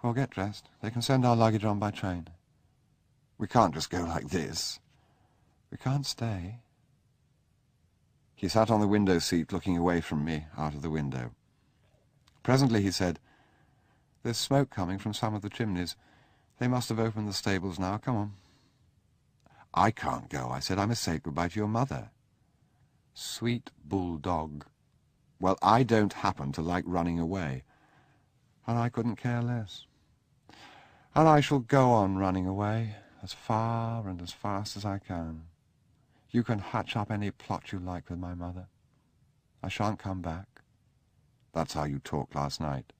"Well, get dressed. They can send our luggage on by train." "We can't just go like this." "We can't stay." He sat on the window seat looking away from me out of the window. Presently he said, "There's smoke coming from some of the chimneys. They must have opened the stables now. Come on." "I can't go," I said. "I must say goodbye to your mother." "Sweet bulldog." "Well, I don't happen to like running away." "And I couldn't care less. And I shall go on running away, as far and as fast as I can. You can hatch up any plot you like with my mother. I shan't come back." "That's how you talked last night."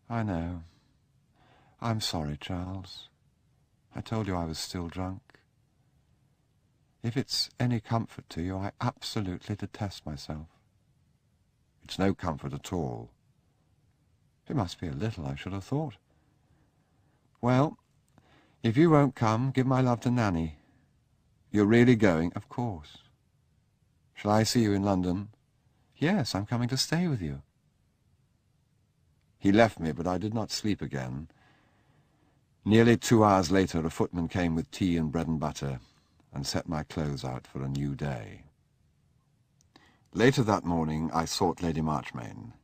"I know. I'm sorry, Charles. I told you I was still drunk. If it's any comfort to you, I absolutely detest myself." "It's no comfort at all." "It must be a little, I should have thought. Well, if you won't come, give my love to Nanny." "You're really going?" "Of course." "Shall I see you in London?" Yes, I'm coming to stay with you. He left me, but I did not sleep again. Nearly 2 hours later, a footman came with tea and bread and butter and set my clothes out for a new day. Later that morning, I sought Lady Marchmain.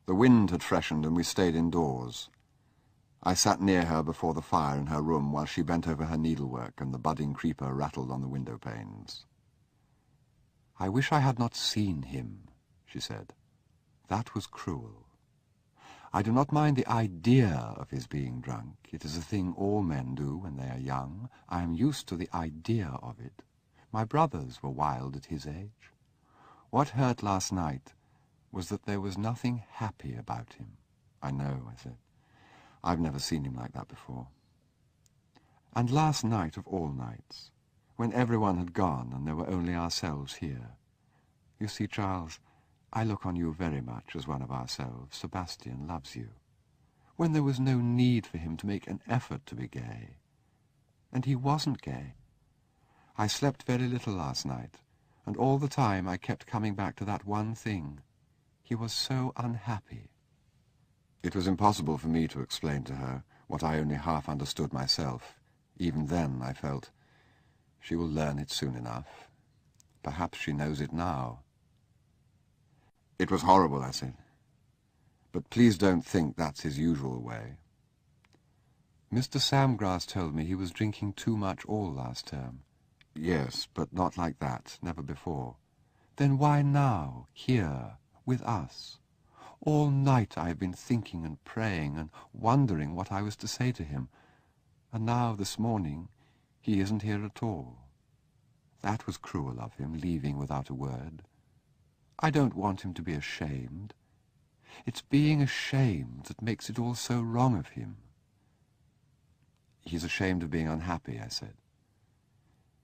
The wind had freshened and we stayed indoors. I sat near her before the fire in her room while she bent over her needlework and the budding creeper rattled on the window panes. "I wish I had not seen him," she said. "That was cruel. I do not mind the idea of his being drunk. It is a thing all men do when they are young. I am used to the idea of it. My brothers were wild at his age. What hurt last night was that there was nothing happy about him." "I know," I said. "I've never seen him like that before." "And last night of all nights, when everyone had gone and there were only ourselves here. You see, Charles, I look on you very much as one of ourselves. Sebastian loves you. When there was no need for him to make an effort to be gay. And he wasn't gay. I slept very little last night, and all the time I kept coming back to that one thing. He was so unhappy." It was impossible for me to explain to her what I only half understood myself. Even then, I felt, she will learn it soon enough. Perhaps she knows it now. "It was horrible," I said. "But please don't think that's his usual way." "Mr. Samgrass told me he was drinking too much all last term." "Yes, but not like that, never before." "Then why now, here, with us? All night I have been thinking and praying and wondering what I was to say to him. And now, this morning, he isn't here at all. That was cruel of him, leaving without a word. I don't want him to be ashamed. It's being ashamed that makes it all so wrong of him." "He's ashamed of being unhappy," I said.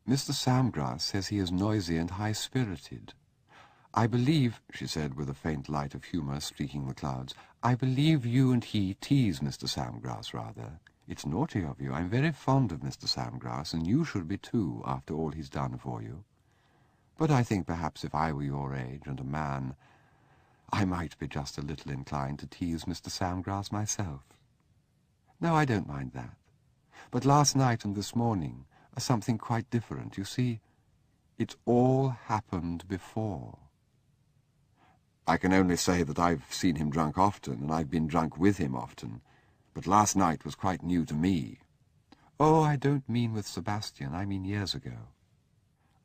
"Mr. Samgrass says he is noisy and high-spirited. I believe," she said, with a faint light of humour streaking the clouds, "I believe you and he tease Mr. Samgrass rather. It's naughty of you. I'm very fond of Mr. Samgrass, and you should be too, after all he's done for you. But I think perhaps if I were your age and a man, I might be just a little inclined to tease Mr. Samgrass myself. No, I don't mind that. But last night and this morning are something quite different. You see, it's all happened before." "I can only say that I've seen him drunk often, and I've been drunk with him often. But last night was quite new to me." "Oh, I don't mean with Sebastian. I mean years ago.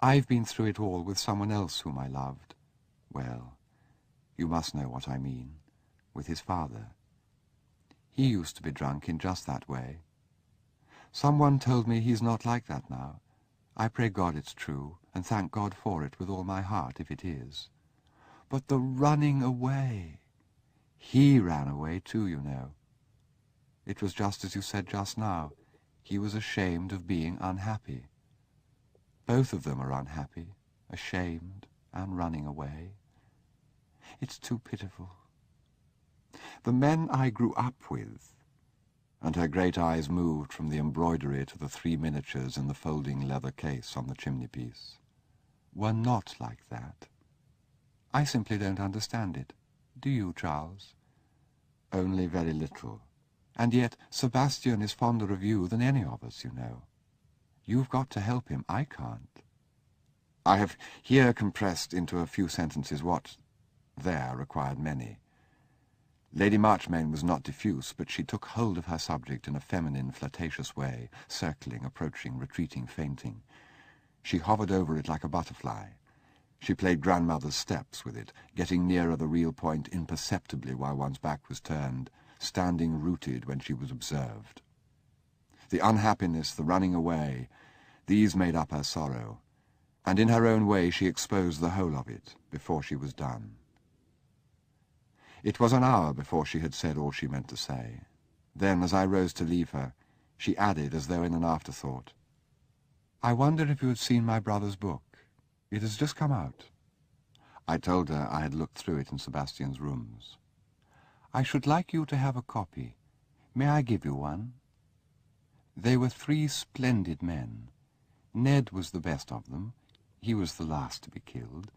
I've been through it all with someone else whom I loved. Well, you must know what I mean. With his father. He used to be drunk in just that way. Someone told me he's not like that now. I pray God it's true, and thank God for it with all my heart if it is. But the running away. He ran away too, you know. It was just as you said just now. He was ashamed of being unhappy. Both of them are unhappy, ashamed, and running away. It's too pitiful. The men I grew up with," and her great eyes moved from the embroidery to the 3 miniatures in the folding leather case on the chimney-piece, "were not like that. I simply don't understand it. Do you, Charles?" "Only very little. And yet Sebastian is fonder of you than any of us, you know. You've got to help him. I can't." I have here compressed into a few sentences what there required many. Lady Marchmain was not diffuse, but she took hold of her subject in a feminine, flirtatious way, circling, approaching, retreating, feinting. She hovered over it like a butterfly. She played grandmother's steps with it, getting nearer the real point imperceptibly while one's back was turned, standing rooted when she was observed. The unhappiness, the running away, these made up her sorrow, and in her own way she exposed the whole of it before she was done. It was an hour before she had said all she meant to say. Then, as I rose to leave her, she added, as though in an afterthought, "I wonder if you had seen my brother's book. It has just come out." I told her I had looked through it in Sebastian's rooms. "I should like you to have a copy. May I give you one?" They were 3 splendid men. Ned was the best of them. He was the last to be killed.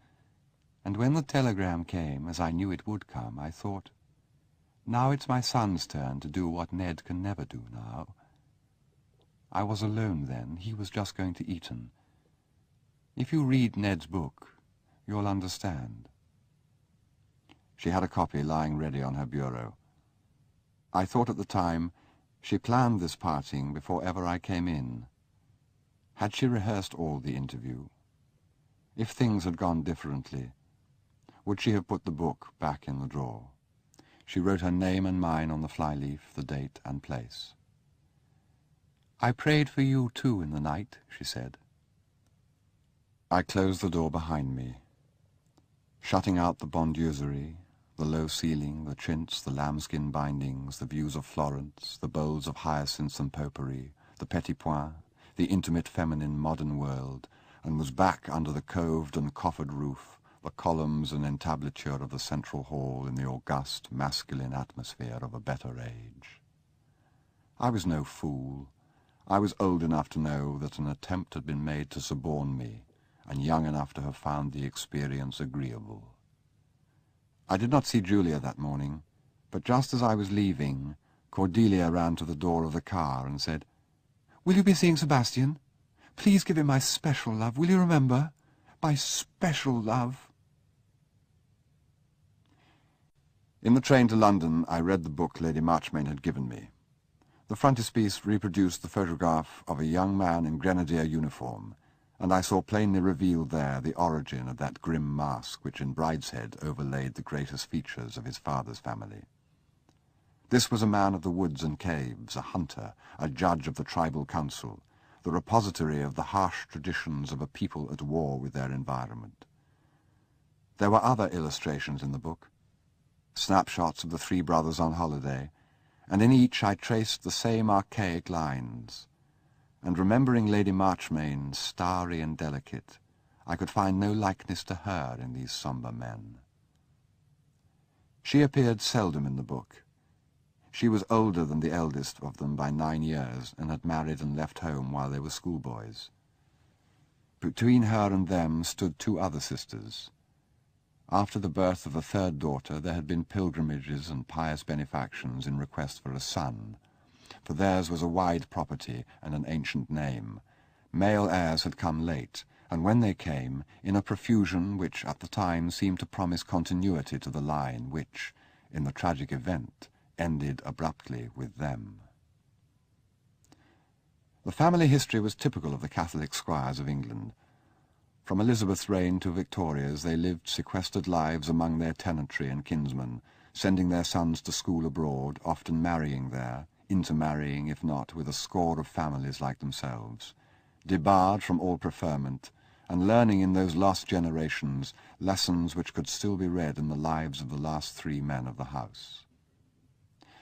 And when the telegram came, as I knew it would come, I thought, now it's my son's turn to do what Ned can never do now. I was alone then. He was just going to Eton. If you read Ned's book, you'll understand. She had a copy lying ready on her bureau. I thought at the time she planned this parting before ever I came in. Had she rehearsed all the interview? If things had gone differently, would she have put the book back in the drawer? She wrote her name and mine on the flyleaf, the date and place. I prayed for you too in the night, she said. I closed the door behind me, shutting out the bondieuserie, the low ceiling, the chintz, the lambskin bindings, the views of Florence, the bowls of hyacinths and potpourri, the petit point, the intimate feminine modern world, and was back under the coved and coffered roof, the columns and entablature of the central hall in the august, masculine atmosphere of a better age. I was no fool. I was old enough to know that an attempt had been made to suborn me, and young enough to have found the experience agreeable. I did not see Julia that morning, but just as I was leaving, Cordelia ran to the door of the car and said, "Will you be seeing Sebastian? Please give him my special love, will you remember? My special love." In the train to London, I read the book Lady Marchmain had given me. The frontispiece reproduced the photograph of a young man in grenadier uniform, and I saw plainly revealed there the origin of that grim mask which in Brideshead overlaid the greatest features of his father's family. This was a man of the woods and caves, a hunter, a judge of the tribal council, the repository of the harsh traditions of a people at war with their environment. There were other illustrations in the book, snapshots of the three brothers on holiday, and in each I traced the same archaic lines, and remembering Lady Marchmain, starry and delicate, I could find no likeness to her in these sombre men. She appeared seldom in the book. She was older than the eldest of them by 9 years, and had married and left home while they were schoolboys. Between her and them stood 2 other sisters. After the birth of a 3rd daughter, there had been pilgrimages and pious benefactions in request for a son, for theirs was a wide property and an ancient name. Male heirs had come late, and when they came, in a profusion which at the time seemed to promise continuity to the line which, in the tragic event, ended abruptly with them. The family history was typical of the Catholic squires of England. From Elizabeth's reign to Victoria's, they lived sequestered lives among their tenantry and kinsmen, sending their sons to school abroad, often marrying there, intermarrying, if not, with a score of families like themselves, debarred from all preferment, and learning in those lost generations lessons which could still be read in the lives of the last 3 men of the house.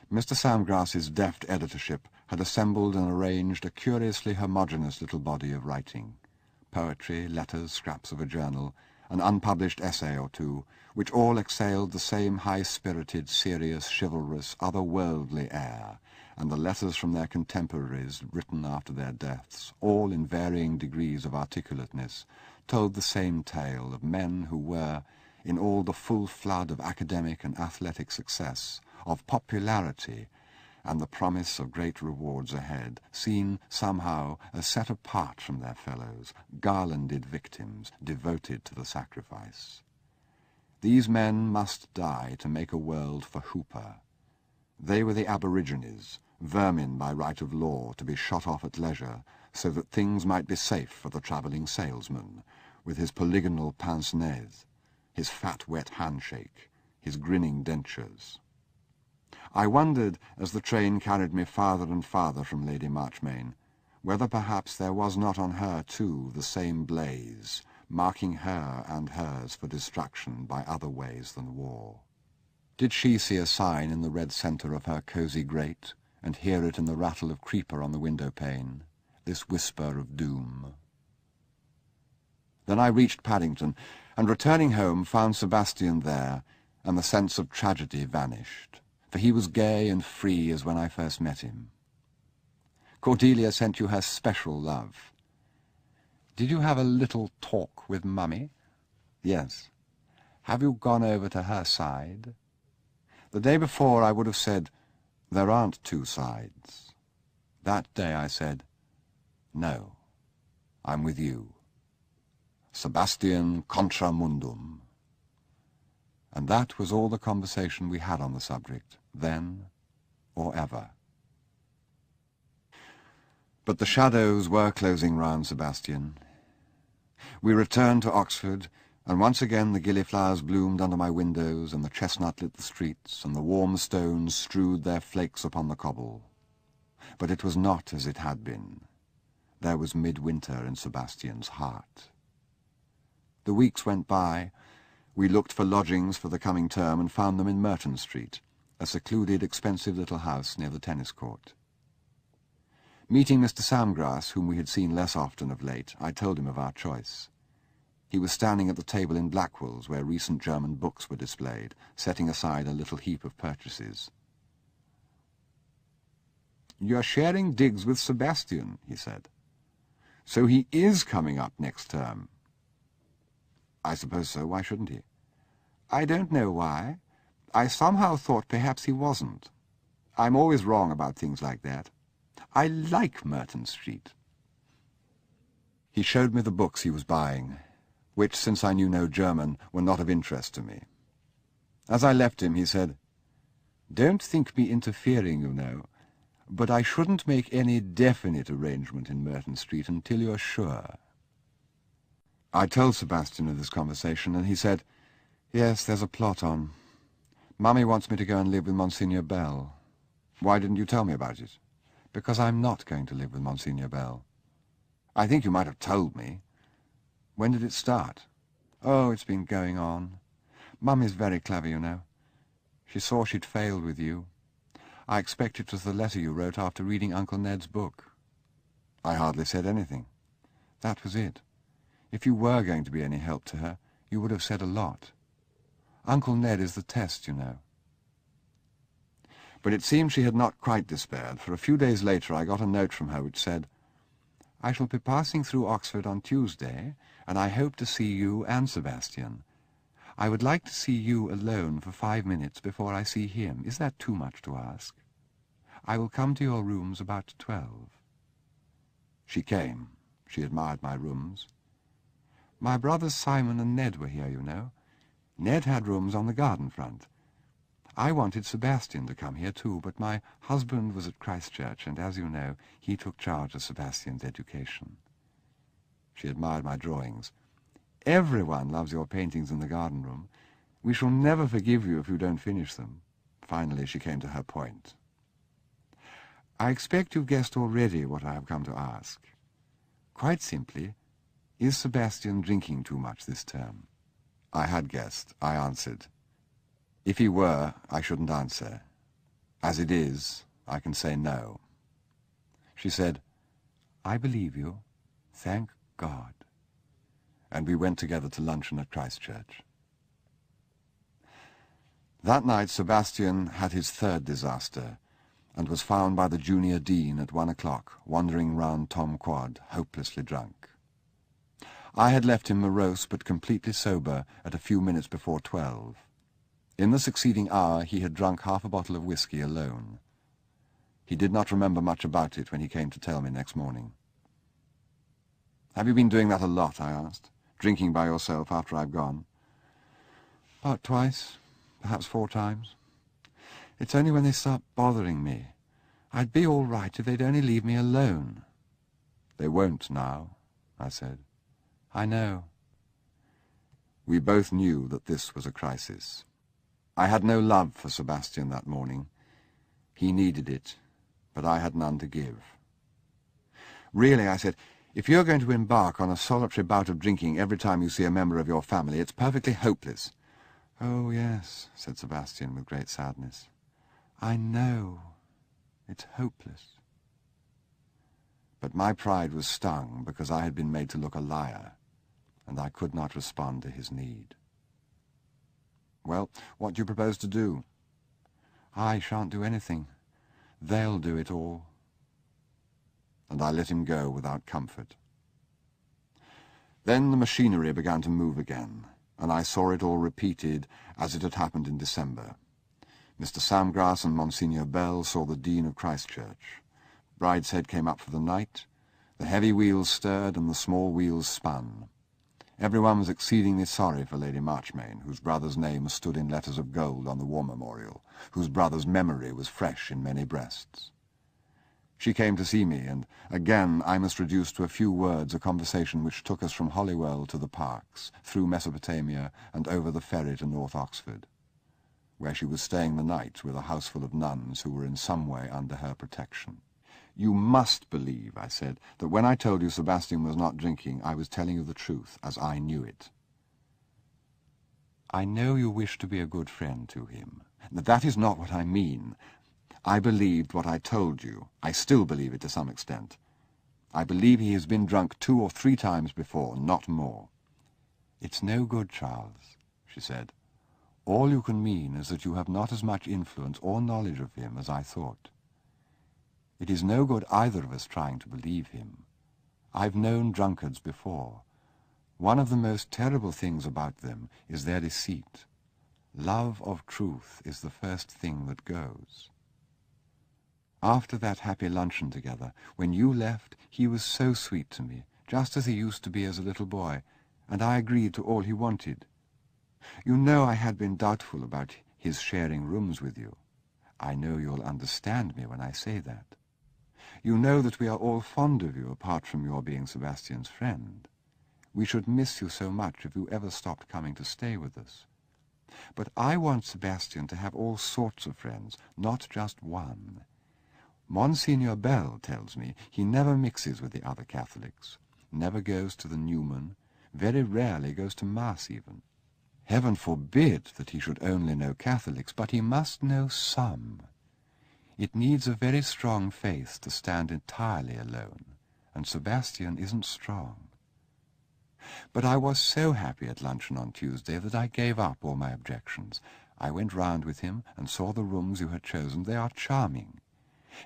Mr. Samgrass's deft editorship had assembled and arranged a curiously homogeneous little body of writing, poetry, letters, scraps of a journal, an unpublished essay or 2, which all exhaled the same high-spirited, serious, chivalrous, otherworldly air, and the letters from their contemporaries, written after their deaths, all in varying degrees of articulateness, told the same tale of men who were, in all the full flood of academic and athletic success, of popularity, and the promise of great rewards ahead, seen somehow as set apart from their fellows, garlanded victims, devoted to the sacrifice. These men must die to make a world for Hooper. They were the aborigines, vermin by right of law, to be shot off at leisure, so that things might be safe for the travelling salesman, with his polygonal pince-nez, his fat wet handshake, his grinning dentures. I wondered, as the train carried me farther and farther from Lady Marchmain, whether perhaps there was not on her, too, the same blaze, marking her and hers for destruction by other ways than war. Did she see a sign in the red centre of her cosy grate, and hear it in the rattle of creeper on the window-pane, this whisper of doom? Then I reached Paddington, and returning home found Sebastian there, and the sense of tragedy vanished, for he was gay and free as when I first met him. Cordelia sent you her special love. Did you have a little talk with Mummy? Yes. Have you gone over to her side? The day before I would have said, there aren't two sides. That day I said, no, I'm with you. Sebastian contra mundum. And that was all the conversation we had on the subject, then or ever. But the shadows were closing round Sebastian. We returned to Oxford, and once again the gilliflowers bloomed under my windows, and the chestnut lit the streets, and the warm stones strewed their flakes upon the cobble. But it was not as it had been. There was midwinter in Sebastian's heart. The weeks went by. We looked for lodgings for the coming term and found them in Merton Street, a secluded, expensive little house near the tennis court. Meeting Mr. Samgrass, whom we had seen less often of late, I told him of our choice. He was standing at the table in Blackwell's, where recent German books were displayed, setting aside a little heap of purchases. "You're sharing digs with Sebastian," he said. "So he is coming up next term." "I suppose so. Why shouldn't he?" "I don't know why. I somehow thought perhaps he wasn't. I'm always wrong about things like that. I like Merton Street." He showed me the books he was buying, which, since I knew no German, were not of interest to me. As I left him, he said, "Don't think me interfering, you know, but I shouldn't make any definite arrangement in Merton Street until you're sure." I told Sebastian of this conversation, and he said, "Yes, there's a plot on. Mummy wants me to go and live with Monsignor Bell." "Why didn't you tell me about it?" "Because I'm not going to live with Monsignor Bell." "I think you might have told me." "When did it start?" "Oh, it's been going on. Mummy's very clever, you know. She saw she'd failed with you. I expect it was the letter you wrote after reading Uncle Ned's book." "I hardly said anything." "That was it. If you were going to be any help to her, you would have said a lot. Uncle Ned is the test, you know." But it seemed she had not quite despaired, for a few days later I got a note from her which said, "I shall be passing through Oxford on Tuesday, and I hope to see you and Sebastian. I would like to see you alone for 5 minutes before I see him. Is that too much to ask? I will come to your rooms about 12. She came. She admired my rooms. "My brothers Simon and Ned were here, you know. Ned had rooms on the garden front. I wanted Sebastian to come here too, but my husband was at Christchurch, and as you know, he took charge of Sebastian's education." She admired my drawings. "Everyone loves your paintings in the garden room. We shall never forgive you if you don't finish them." Finally she came to her point. "I expect you've guessed already what I have come to ask. Quite simply, is Sebastian drinking too much this term?" I had guessed. I answered. If he were, I shouldn't answer. As it is, I can say no. She said, "I believe you. Thank God." And we went together to luncheon at Christchurch. That night Sebastian had his third disaster, and was found by the junior dean at 1 o'clock, wandering round Tom Quad, hopelessly drunk. I had left him morose but completely sober at a few minutes before 12. In the succeeding hour he had drunk half a bottle of whisky alone. He did not remember much about it when he came to tell me next morning. "Have you been doing that a lot?" I asked. "Drinking by yourself after I've gone?" "About twice, perhaps 4 times. It's only when they start bothering me. I'd be all right if they'd only leave me alone." "They won't now," I said. "I know." We both knew that this was a crisis. I had no love for Sebastian that morning. He needed it, but I had none to give. "Really," I said, "if you're going to embark on a solitary bout of drinking every time you see a member of your family, it's perfectly hopeless." "Oh, yes," said Sebastian with great sadness. "I know. It's hopeless." But my pride was stung because I had been made to look a liar, and I could not respond to his need. "Well, what do you propose to do?" "I shan't do anything. They'll do it all." And I let him go without comfort. Then the machinery began to move again, and I saw it all repeated as it had happened in December. Mr. Samgrass and Monsignor Bell saw the Dean of Christchurch. Brideshead came up for the night. The heavy wheels stirred and the small wheels spun. Everyone was exceedingly sorry for Lady Marchmain, whose brother's name stood in letters of gold on the war memorial, whose brother's memory was fresh in many breasts. She came to see me, and again I must reduce to a few words a conversation which took us from Holywell to the Parks, through Mesopotamia and over the ferry to North Oxford, where she was staying the night with a houseful of nuns who were in some way under her protection. "You must believe," I said, "that when I told you Sebastian was not drinking, I was telling you the truth, as I knew it." "I know you wish to be a good friend to him. That is not what I mean. I believed what I told you. I still believe it to some extent. I believe he has been drunk 2 or 3 times before, not more." "It's no good, Charles," she said. "All you can mean is that you have not as much influence or knowledge of him as I thought. It is no good either of us trying to believe him. I've known drunkards before. One of the most terrible things about them is their deceit. Love of truth is the first thing that goes. After that happy luncheon together, when you left, he was so sweet to me, just as he used to be as a little boy, and I agreed to all he wanted. You know I had been doubtful about his sharing rooms with you. I know you'll understand me when I say that. You know that we are all fond of you, apart from your being Sebastian's friend. We should miss you so much if you ever stopped coming to stay with us. But I want Sebastian to have all sorts of friends, not just one. Monsignor Bell tells me he never mixes with the other Catholics, never goes to the Newman, very rarely goes to Mass even. Heaven forbid that he should only know Catholics, but he must know some. It needs a very strong faith to stand entirely alone, and Sebastian isn't strong. But I was so happy at luncheon on Tuesday that I gave up all my objections. I went round with him and saw the rooms you had chosen. They are charming.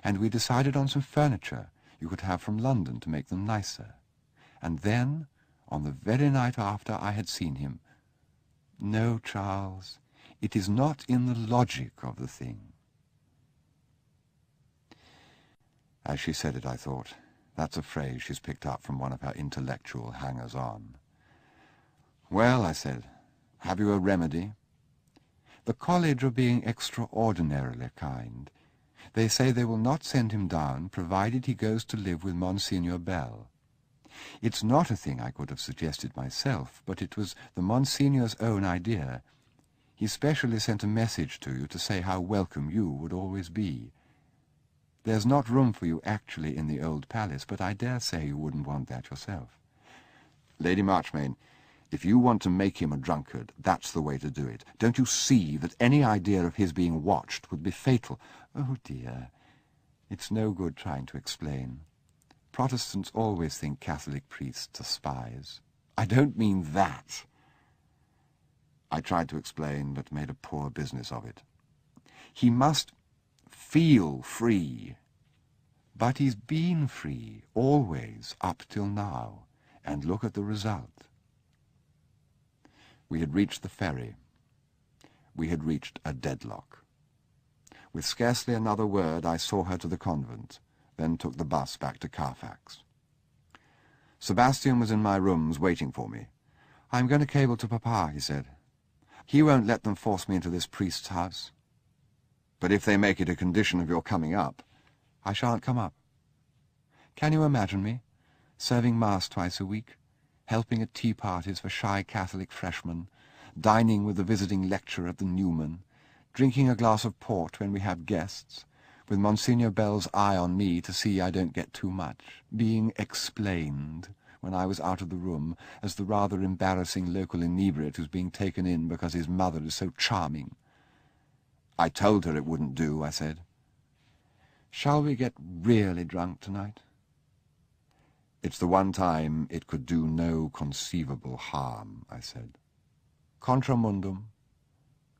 And we decided on some furniture you could have from London to make them nicer. And then, on the very night after I had seen him, no, Charles, it is not in the logic of the thing. As she said it, I thought, that's a phrase she's picked up from one of her intellectual hangers-on. "Well," I said, "have you a remedy?" "The college are being extraordinarily kind. They say they will not send him down, provided he goes to live with Monsignor Bell. It's not a thing I could have suggested myself, but it was the Monsignor's own idea. He specially sent a message to you to say how welcome you would always be. There's not room for you actually in the old palace, but I dare say you wouldn't want that yourself." "Lady Marchmain, if you want to make him a drunkard, that's the way to do it. Don't you see that any idea of his being watched would be fatal?" "Oh, dear, it's no good trying to explain. Protestants always think Catholic priests are spies." "I don't mean that." I tried to explain, but made a poor business of it. "He must feel free." "But he's been free, always, up till now, and look at the result." We had reached the ferry. We had reached a deadlock. With scarcely another word I saw her to the convent, then took the bus back to Carfax. Sebastian was in my rooms waiting for me. "I'm going to cable to Papa," he said. "He won't let them force me into this priest's house." "But if they make it a condition of your coming up—" "I shan't come up. Can you imagine me, serving Mass twice a week, helping at tea parties for shy Catholic freshmen, dining with the visiting lecturer at the Newman, drinking a glass of port when we have guests, with Monsignor Bell's eye on me to see I don't get too much, being explained when I was out of the room as the rather embarrassing local inebriate who's being taken in because his mother is so charming?" "I told her it wouldn't do," I said. "Shall we get really drunk tonight?" "It's the one time it could do no conceivable harm," I said. "Contra mundum."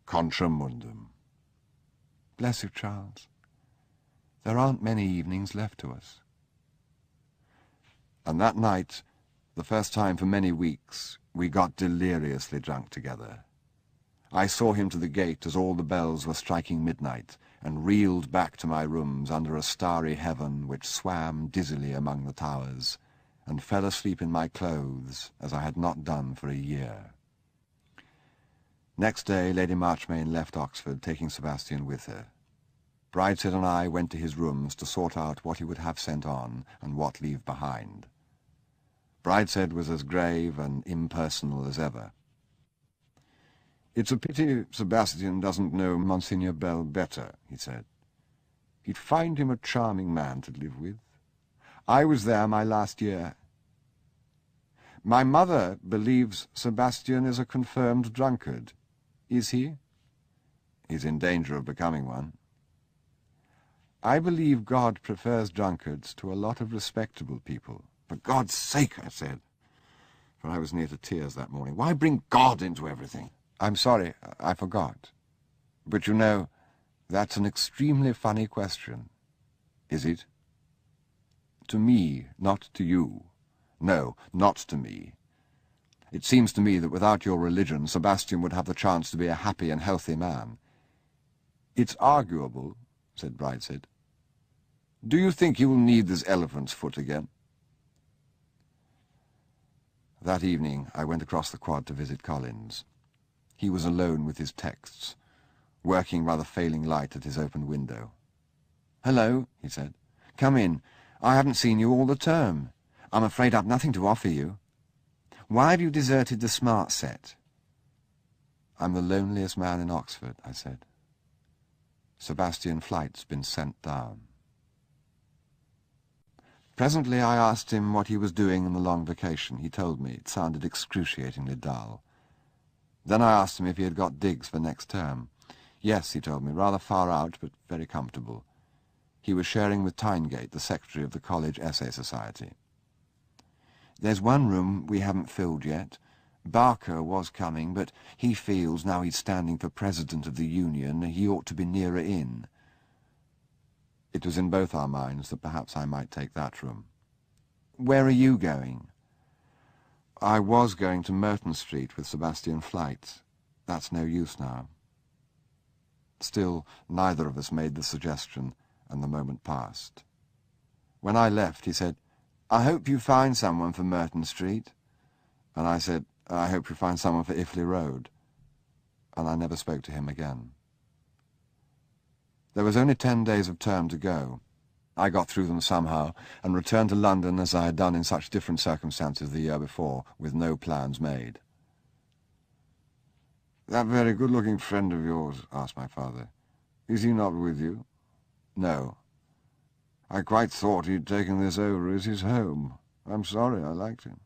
"Contra mundum." "Bless you, Charles. There aren't many evenings left to us." And that night, the first time for many weeks, We got deliriously drunk together. I saw him to the gate as all the bells were striking midnight, and reeled back to my rooms under a starry heaven which swam dizzily among the towers, and fell asleep in my clothes as I had not done for a year. Next day Lady Marchmain left Oxford, taking Sebastian with her. Brideshead and I went to his rooms to sort out what he would have sent on and what leave behind. Brideshead was as grave and impersonal as ever. "It's a pity Sebastian doesn't know Monsignor Bell better," he said. "He'd find him a charming man to live with. I was there my last year. My mother believes Sebastian is a confirmed drunkard. Is he?" "He's in danger of becoming one." "I believe God prefers drunkards to a lot of respectable people." "For God's sake," I said, for I was near to tears that morning, "why bring God into everything?" "I'm sorry, I forgot. But you know, that's an extremely funny question." "Is it?" "To me, not to you. No, not to me. It seems to me that without your religion, Sebastian would have the chance to be a happy and healthy man." "It's arguable," said Brideshead. "Do you think he will need this elephant's foot again?" That evening I went across the quad to visit Collins. He was alone with his texts, working by the failing light at his open window. "Hello," he said. "Come in. I haven't seen you all the term. I'm afraid I've nothing to offer you. Why have you deserted the smart set?" "I'm the loneliest man in Oxford," I said. "Sebastian Flight's been sent down." Presently I asked him what he was doing in the long vacation. He told me. It sounded excruciatingly dull. Then I asked him if he had got digs for next term. Yes, he told me, rather far out, but very comfortable. He was sharing with Tyngate, the secretary of the College Essay Society. "There's one room we haven't filled yet. Barker was coming, but he feels, now he's standing for president of the union, he ought to be nearer in." It was in both our minds that perhaps I might take that room. "Where are you going?" "I was going to Merton Street with Sebastian Flight. That's no use now." Still, neither of us made the suggestion, and the moment passed. When I left, he said, "I hope you find someone for Merton Street." And I said, "I hope you find someone for Iffley Road." And I never spoke to him again. There was only 10 days of term to go. I got through them somehow, and returned to London as I had done in such different circumstances the year before, with no plans made. "That very good-looking friend of yours," asked my father, "is he not with you?" "No." "I quite thought he'd taken this over as his home. I'm sorry, I liked him."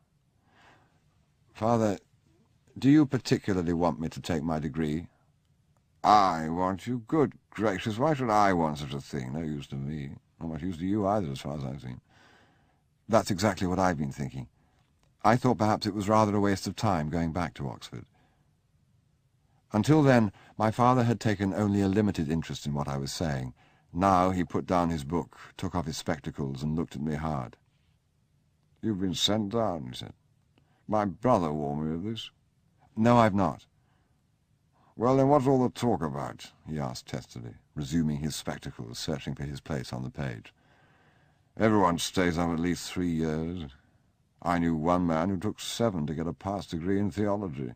"Father, do you particularly want me to take my degree?" "I want you? Good gracious, why should I want such a thing? No use to me. Not much use to you either, as far as I've seen." "That's exactly what I've been thinking. I thought perhaps it was rather a waste of time going back to Oxford." Until then, my father had taken only a limited interest in what I was saying. Now he put down his book, took off his spectacles, and looked at me hard. "You've been sent down," he said. "My brother warned me of this." "No, I've not." "Well, then what's all the talk about?" he asked testily, resuming his spectacles, searching for his place on the page. "Everyone stays up at least 3 years. I knew one man who took 7 to get a pass degree in theology."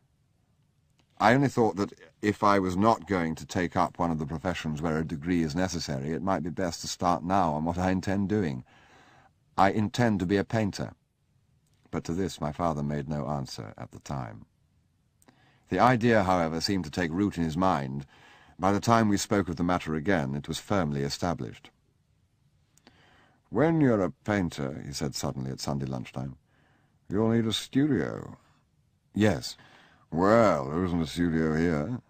"I only thought that if I was not going to take up one of the professions where a degree is necessary, it might be best to start now on what I intend doing. I intend to be a painter." But to this my father made no answer at the time. The idea, however, seemed to take root in his mind. By the time we spoke of the matter again, it was firmly established. "When you're a painter," he said suddenly at Sunday lunchtime, "you'll need a studio." "Yes." "Well, there isn't a studio here.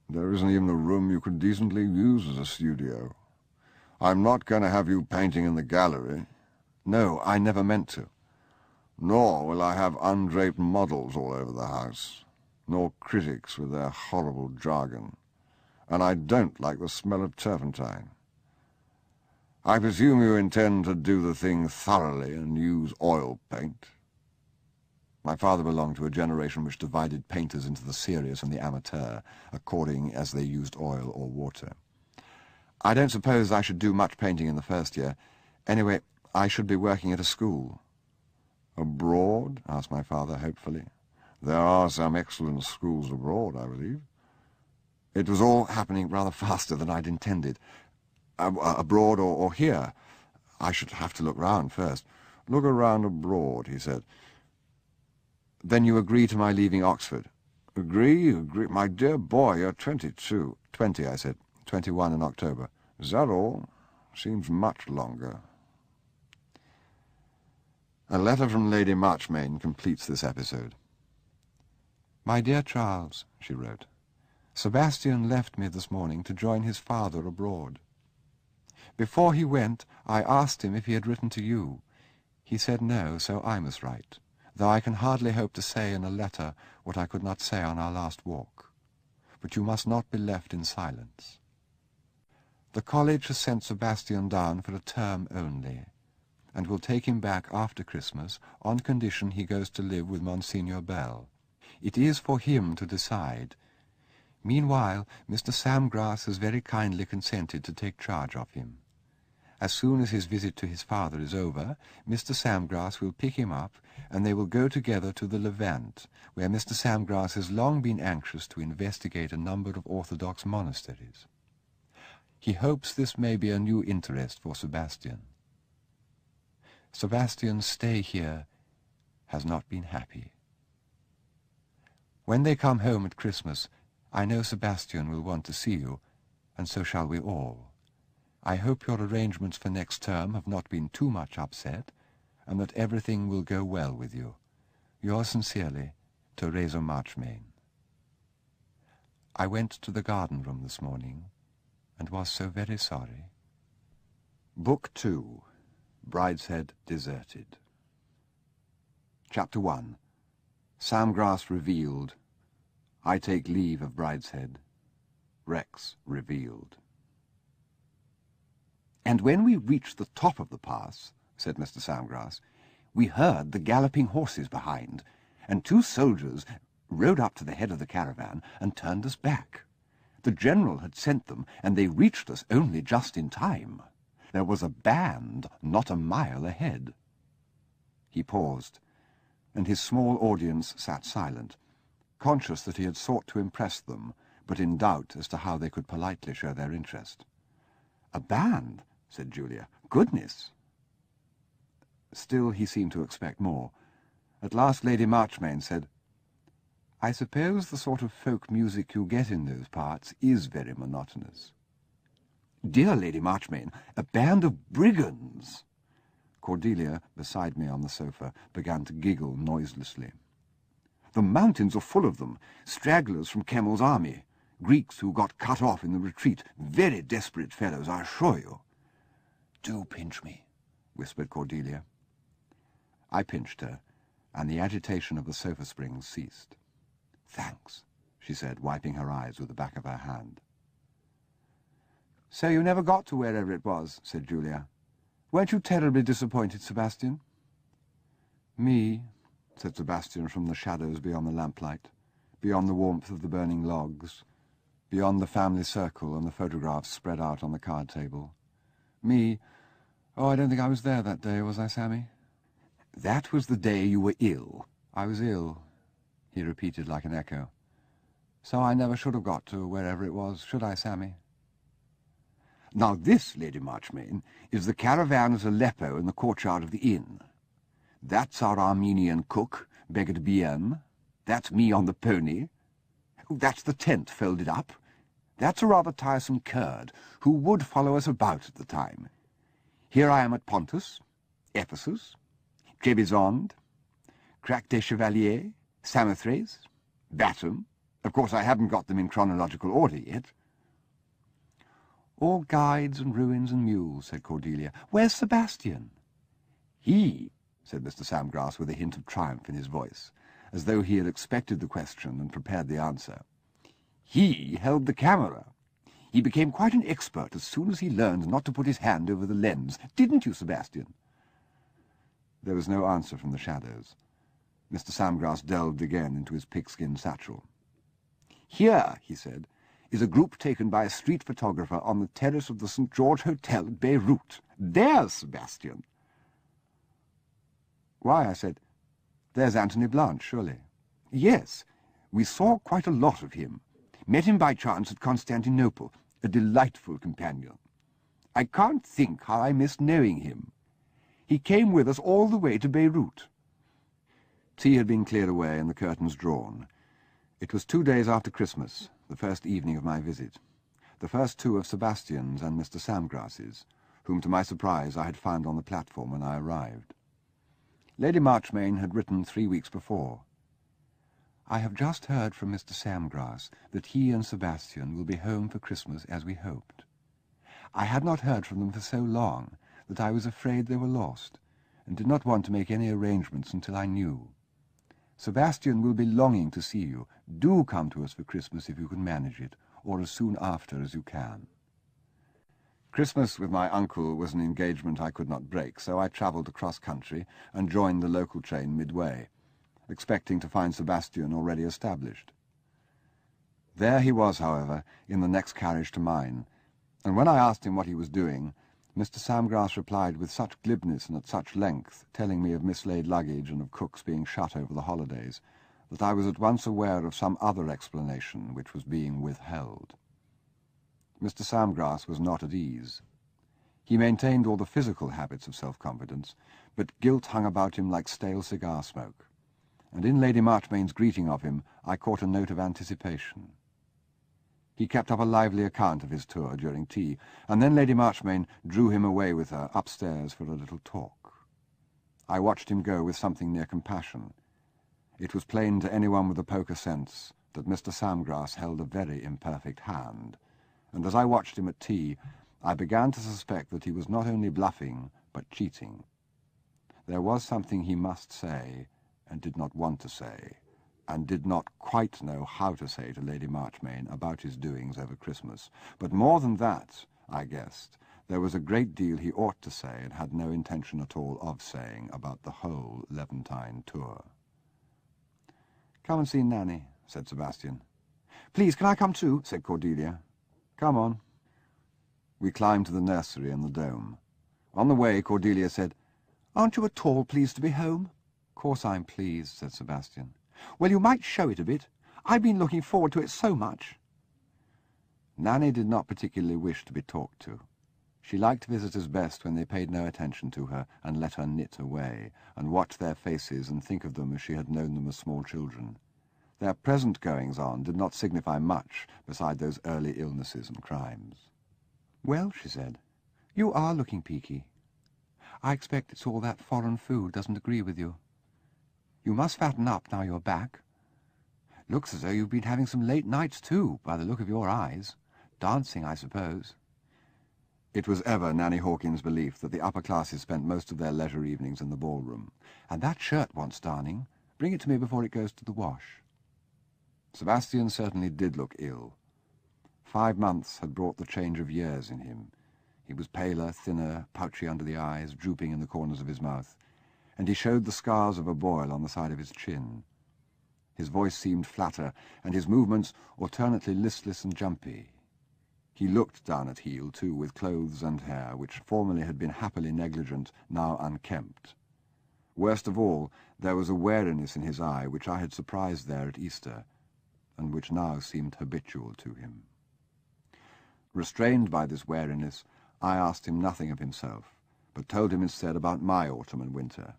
There isn't even a room you could decently use as a studio. I'm not going to have you painting in the gallery." "No, I never meant to." "Nor will I have undraped models all over the house, nor critics with their horrible jargon. And I don't like the smell of turpentine. I presume you intend to do the thing thoroughly and use oil paint?" My father belonged to a generation which divided painters into the serious and the amateur, according as they used oil or water. I don't suppose I should do much painting in the first year. Anyway, I should be working at a school. Abroad? Asked my father hopefully. There are some excellent schools abroad, I believe. It was all happening rather faster than I'd intended. Abroad or here. I should have to look round first. Look around abroad, he said. Then you agree to my leaving Oxford? Agree? My dear boy, you're 22. 20, I said. 21 in October. Is that all? Seems much longer. A letter from Lady Marchmain completes this episode. My dear Charles, she wrote, Sebastian left me this morning to join his father abroad. Before he went, I asked him if he had written to you. He said no, so I must write, though I can hardly hope to say in a letter what I could not say on our last walk. But you must not be left in silence. The college has sent Sebastian down for a term only, and will take him back after Christmas on condition he goes to live with Monsignor Bell. It is for him to decide. Meanwhile, Mr. Samgrass has very kindly consented to take charge of him. As soon as his visit to his father is over, Mr. Samgrass will pick him up, and they will go together to the Levant, where Mr. Samgrass has long been anxious to investigate a number of orthodox monasteries. He hopes this may be a new interest for Sebastian. Sebastian's stay here has not been happy. When they come home at Christmas, I know Sebastian will want to see you, and so shall we all. I hope your arrangements for next term have not been too much upset, and that everything will go well with you. Yours sincerely, Teresa Marchmain. I went to the garden room this morning, and was so very sorry. Book 2, Brideshead Deserted. Chapter 1. Samgrass revealed. I take leave of Brideshead. Rex revealed. "And when we reached the top of the pass," said Mr. Samgrass, "we heard the galloping horses behind, and 2 soldiers rode up to the head of the caravan and turned us back. The general had sent them, and they reached us only just in time. There was a band not a mile ahead." He paused, and his small audience sat silent, conscious that he had sought to impress them, but in doubt as to how they could politely show their interest. "A band?" said Julia. "Goodness!" Still he seemed to expect more. At last Lady Marchmain said, "I suppose the sort of folk music you get in those parts is very monotonous." "Dear Lady Marchmain, a band of brigands!" Cordelia, beside me on the sofa, began to giggle noiselessly. "The mountains are full of them, stragglers from Kemel's army, Greeks who got cut off in the retreat, very desperate fellows, I assure you." "Do pinch me," whispered Cordelia. I pinched her, and the agitation of the sofa springs ceased. "Thanks," she said, wiping her eyes with the back of her hand. "So you never got to wherever it was," said Julia. "Weren't you terribly disappointed, Sebastian?" "Me," said Sebastian from the shadows beyond the lamplight, beyond the warmth of the burning logs, beyond the family circle and the photographs spread out on the card table. "Me? Oh, I don't think I was there that day, was I, Sammy?" "That was the day you were ill." "I was ill," he repeated like an echo. "So I never should have got to wherever it was, should I, Sammy?" "Now this, Lady Marchmain, is the caravan at Aleppo in the courtyard of the inn. That's our Armenian cook, Begad Bien. That's me on the pony. That's the tent folded up. That's a rather tiresome Kurd, who would follow us about at the time. Here I am at Pontus, Ephesus, Trebizond, Crac des Chevaliers, Samothrace, Batum. Of course, I haven't got them in chronological order yet." "All guides and ruins and mules," said Cordelia. "Where's Sebastian?" "He," said Mr. Samgrass with a hint of triumph in his voice, as though he had expected the question and prepared the answer. "He held the camera. He became quite an expert as soon as he learned not to put his hand over the lens. Didn't you, Sebastian?" There was no answer from the shadows. Mr. Samgrass delved again into his pigskin satchel. "Here," he said, "is a group taken by a street photographer on the terrace of the St. George Hotel at Beirut. There's Sebastian." "Why," I said, "there's Anthony Blanche, surely." "Yes, we saw quite a lot of him. Met him by chance at Constantinople. A delightful companion. I can't think how I missed knowing him. He came with us all the way to Beirut." Tea had been cleared away and the curtains drawn. It was 2 days after Christmas, the first evening of my visit, the first two of Sebastian's and Mr. Samgrass's, whom to my surprise I had found on the platform when I arrived. Lady Marchmain had written 3 weeks before. "I have just heard from Mr. Samgrass that he and Sebastian will be home for Christmas as we hoped. I had not heard from them for so long that I was afraid they were lost, and did not want to make any arrangements until I knew. Sebastian will be longing to see you. Do come to us for Christmas if you can manage it, or as soon after as you can." Christmas with my uncle was an engagement I could not break, so I travelled across country and joined the local train midway, expecting to find Sebastian already established. There he was, however, in the next carriage to mine, and when I asked him what he was doing, Mr. Samgrass replied with such glibness and at such length, telling me of mislaid luggage and of cooks being shut over the holidays, that I was at once aware of some other explanation which was being withheld. Mr. Samgrass was not at ease. He maintained all the physical habits of self-confidence, but guilt hung about him like stale cigar smoke, and in Lady Marchmain's greeting of him I caught a note of anticipation. He kept up a lively account of his tour during tea, and then Lady Marchmain drew him away with her upstairs for a little talk. I watched him go with something near compassion. It was plain to anyone with a poker sense that Mr. Samgrass held a very imperfect hand, and as I watched him at tea, I began to suspect that he was not only bluffing, but cheating. There was something he must say, and did not want to say, and did not quite know how to say to Lady Marchmain about his doings over Christmas. But more than that, I guessed, there was a great deal he ought to say and had no intention at all of saying about the whole Levantine tour. "Come and see Nanny," said Sebastian. "Please, can I come too?" said Cordelia. "Come on." We climbed to the nursery and the dome. On the way, Cordelia said, "Aren't you at all pleased to be home?" "Course I'm pleased," said Sebastian. "Well, you might show it a bit. I've been looking forward to it so much." Nanny did not particularly wish to be talked to. She liked visitors best when they paid no attention to her and let her knit away, and watch their faces and think of them as she had known them as small children. Their present goings-on did not signify much beside those early illnesses and crimes. "Well," she said, "you are looking peaky. I expect it's all that foreign food doesn't agree with you. You must fatten up now you're back. Looks as though you've been having some late nights too, by the look of your eyes. Dancing, I suppose." It was ever Nanny Hawkins' belief that the upper classes spent most of their leisure evenings in the ballroom. "And that shirt wants darning. Bring it to me before it goes to the wash." Sebastian certainly did look ill. 5 months had brought the change of years in him. He was paler, thinner, pouchy under the eyes, drooping in the corners of his mouth, and he showed the scars of a boil on the side of his chin. His voice seemed flatter, and his movements alternately listless and jumpy. He looked down at heel, too, with clothes and hair, which formerly had been happily negligent, now unkempt. Worst of all, there was a wariness in his eye which I had surprised there at Easter, and which now seemed habitual to him. Restrained by this wariness, I asked him nothing of himself, but told him instead about my autumn and winter.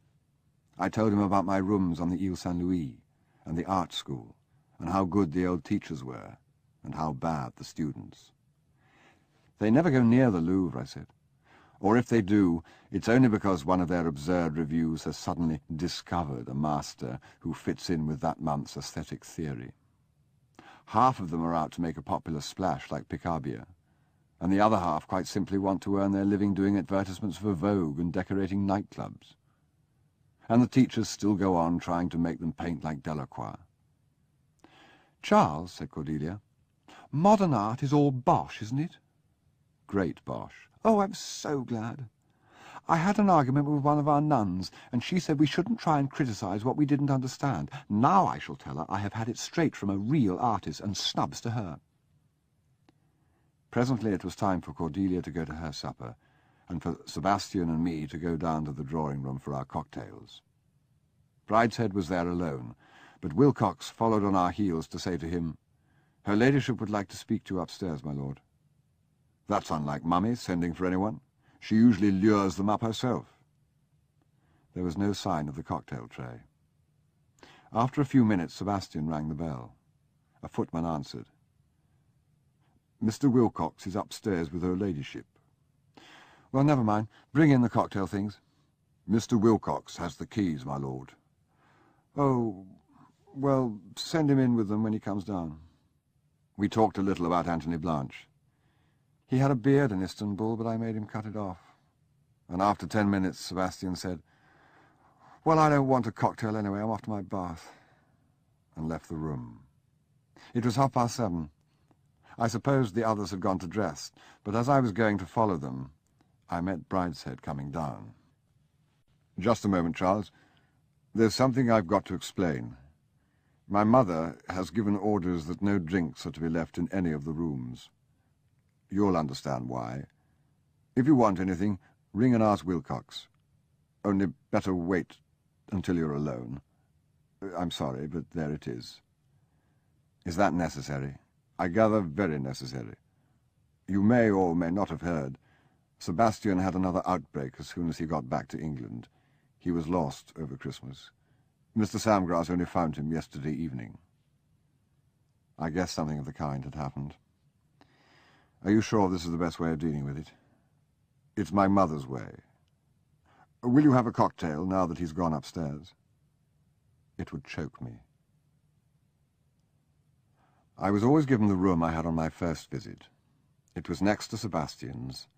I told him about my rooms on the Ile Saint-Louis, and the art school, and how good the old teachers were, and how bad the students. "They never go near the Louvre," I said. "Or if they do, it's only because one of their absurd reviews has suddenly discovered a master who fits in with that month's aesthetic theory. Half of them are out to make a popular splash like Picabia, and the other half quite simply want to earn their living doing advertisements for Vogue and decorating nightclubs. And the teachers still go on trying to make them paint like Delacroix." "Charles," said Cordelia, "modern art is all bosh, isn't it?" "Great bosh." "Oh, I'm so glad. I had an argument with one of our nuns, and she said we shouldn't try and criticize what we didn't understand. Now I shall tell her I have had it straight from a real artist, and snubs to her. Presently it was time for Cordelia to go to her supper, and for Sebastian and me to go down to the drawing-room for our cocktails. Brideshead was there alone, but Wilcox followed on our heels to say to him, "Her ladyship would like to speak to you upstairs, my lord." That's unlike Mummy sending for anyone. She usually lures them up herself. There was no sign of the cocktail tray. After a few minutes, Sebastian rang the bell. A footman answered. "Mr. Wilcox is upstairs with her ladyship." "Well, never mind. Bring in the cocktail things." "Mr. Wilcox has the keys, my lord." "Oh, well, send him in with them when he comes down." We talked a little about Anthony Blanche. He had a beard in Istanbul, but I made him cut it off. And after 10 minutes, Sebastian said, "Well, I don't want a cocktail anyway. I'm off to my bath," and left the room. It was 7:30. I supposed the others had gone to dress, but as I was going to follow them, I met Brideshead coming down. "Just a moment, Charles. There's something I've got to explain. My mother has given orders that no drinks are to be left in any of the rooms. You'll understand why. If you want anything, ring and ask Wilcox. Only better wait until you're alone. I'm sorry, but there it is." "Is that necessary?" "I gather very necessary. You may or may not have heard, Sebastian had another outbreak as soon as he got back to England. He was lost over Christmas. Mr. Samgrass only found him yesterday evening." I guessed something of the kind had happened. "Are you sure this is the best way of dealing with it?" "It's my mother's way. Will you have a cocktail now that he's gone upstairs?" It would choke me. I was always given the room I had on my first visit. It was next to Sebastian's,